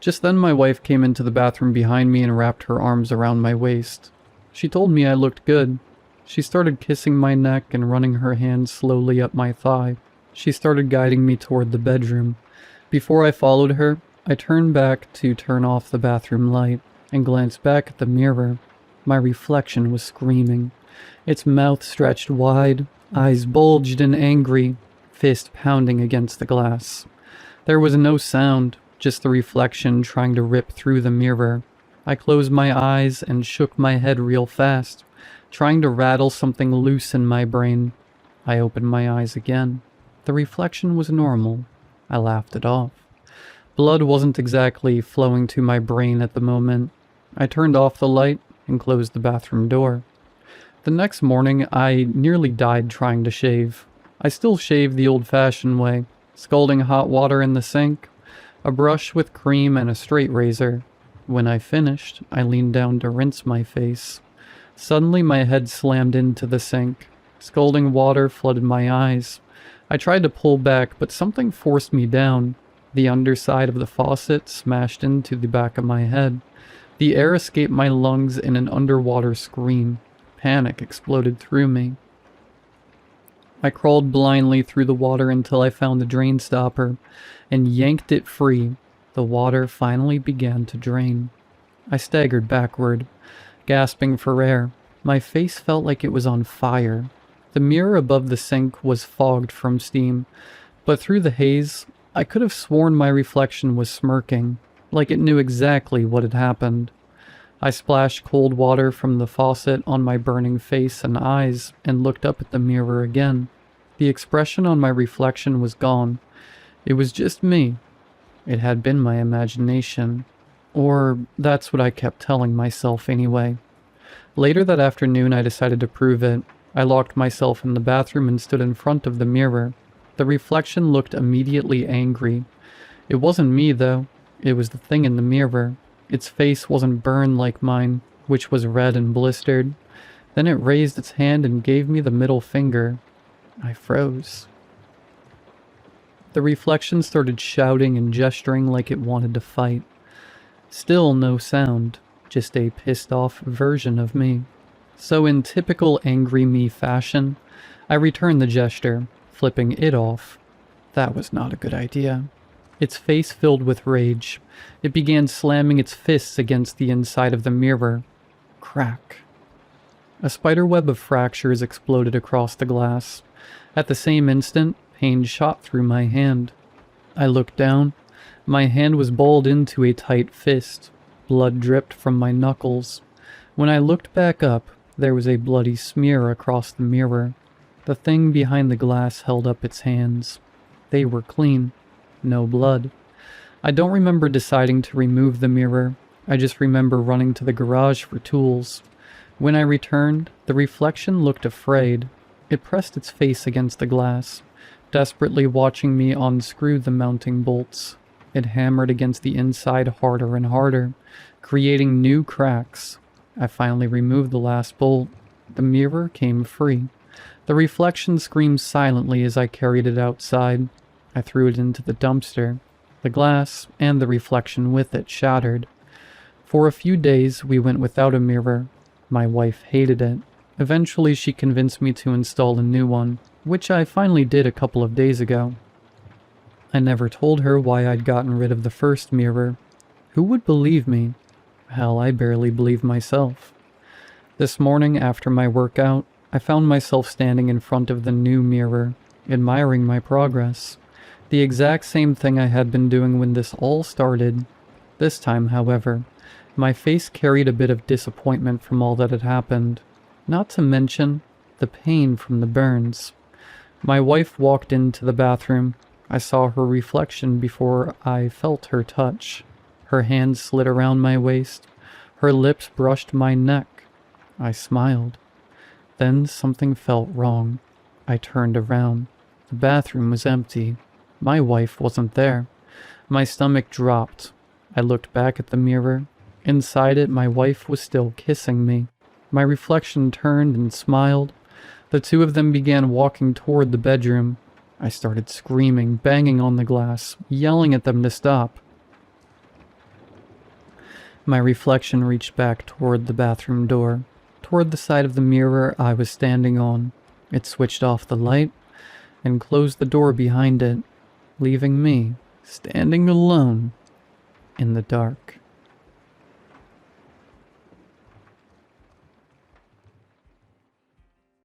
just then my wife came into the bathroom behind me and wrapped her arms around my waist. She told me I looked good. She started kissing my neck and running her hand slowly up my thigh. She started guiding me toward the bedroom. Before I followed her, I turned back to turn off the bathroom light and glanced back at the mirror. My reflection was screaming. Its mouth stretched wide, eyes bulged and angry, fist pounding against the glass. There was no sound, just the reflection trying to rip through the mirror. I closed my eyes and shook my head real fast, trying to rattle something loose in my brain. I opened my eyes again. The reflection was normal. I laughed it off. Blood wasn't exactly flowing to my brain at the moment. I turned off the light and closed the bathroom door. The next morning, I nearly died trying to shave. I still shaved the old-fashioned way, scalding hot water in the sink, a brush with cream and a straight razor. When I finished, I leaned down to rinse my face. Suddenly my head slammed into the sink. Scalding water flooded my eyes. I tried to pull back, but something forced me down. The underside of the faucet smashed into the back of my head. The air escaped my lungs in an underwater scream. Panic exploded through me. I crawled blindly through the water until I found the drain stopper and yanked it free. The water finally began to drain. I staggered backward. Gasping for air, my face felt like it was on fire. The mirror above the sink was fogged from steam, but through the haze, I could have sworn my reflection was smirking, like it knew exactly what had happened. I splashed cold water from the faucet on my burning face and eyes and looked up at the mirror again. The expression on my reflection was gone. It was just me. It had been my imagination. Or that's what I kept telling myself anyway. Later that afternoon, I decided to prove it. I locked myself in the bathroom and stood in front of the mirror. The reflection looked immediately angry. It wasn't me, though. It was the thing in the mirror. Its face wasn't burned like mine, which was red and blistered. Then it raised its hand and gave me the middle finger. I froze. The reflection started shouting and gesturing like it wanted to fight. Still no sound, just a pissed-off version of me. So in typical angry me fashion, I returned the gesture, flipping it off. That was not a good idea. Its face filled with rage. It began slamming its fists against the inside of the mirror. Crack. A spiderweb of fractures exploded across the glass. At the same instant, pain shot through my hand. I looked down. My hand was balled into a tight fist. Blood dripped from my knuckles. When I looked back up, there was a bloody smear across the mirror. The thing behind the glass held up its hands. They were clean. No blood. I don't remember deciding to remove the mirror. I just remember running to the garage for tools. When I returned, the reflection looked afraid. It pressed its face against the glass, desperately watching me unscrew the mounting bolts. It hammered against the inside harder and harder, creating new cracks. I finally removed the last bolt. The mirror came free. The reflection screamed silently as I carried it outside. I threw it into the dumpster. The glass, and the reflection with it, shattered. For a few days, we went without a mirror. My wife hated it. Eventually, she convinced me to install a new one, which I finally did a couple of days ago. I never told her why I'd gotten rid of the first mirror. Who would believe me? Hell, I barely believed myself. This morning, after my workout, I found myself standing in front of the new mirror, admiring my progress. The exact same thing I had been doing when this all started. This time, however, my face carried a bit of disappointment from all that had happened. Not to mention the pain from the burns. My wife walked into the bathroom. I saw her reflection before I felt her touch. Her hand slid around my waist. Her lips brushed my neck. I smiled. Then something felt wrong. I turned around. The bathroom was empty. My wife wasn't there. My stomach dropped. I looked back at the mirror. Inside it, my wife was still kissing me. My reflection turned and smiled. The two of them began walking toward the bedroom. I started screaming, banging on the glass, yelling at them to stop. My reflection reached back toward the bathroom door, toward the side of the mirror I was standing on. It switched off the light and closed the door behind it, leaving me standing alone in the dark.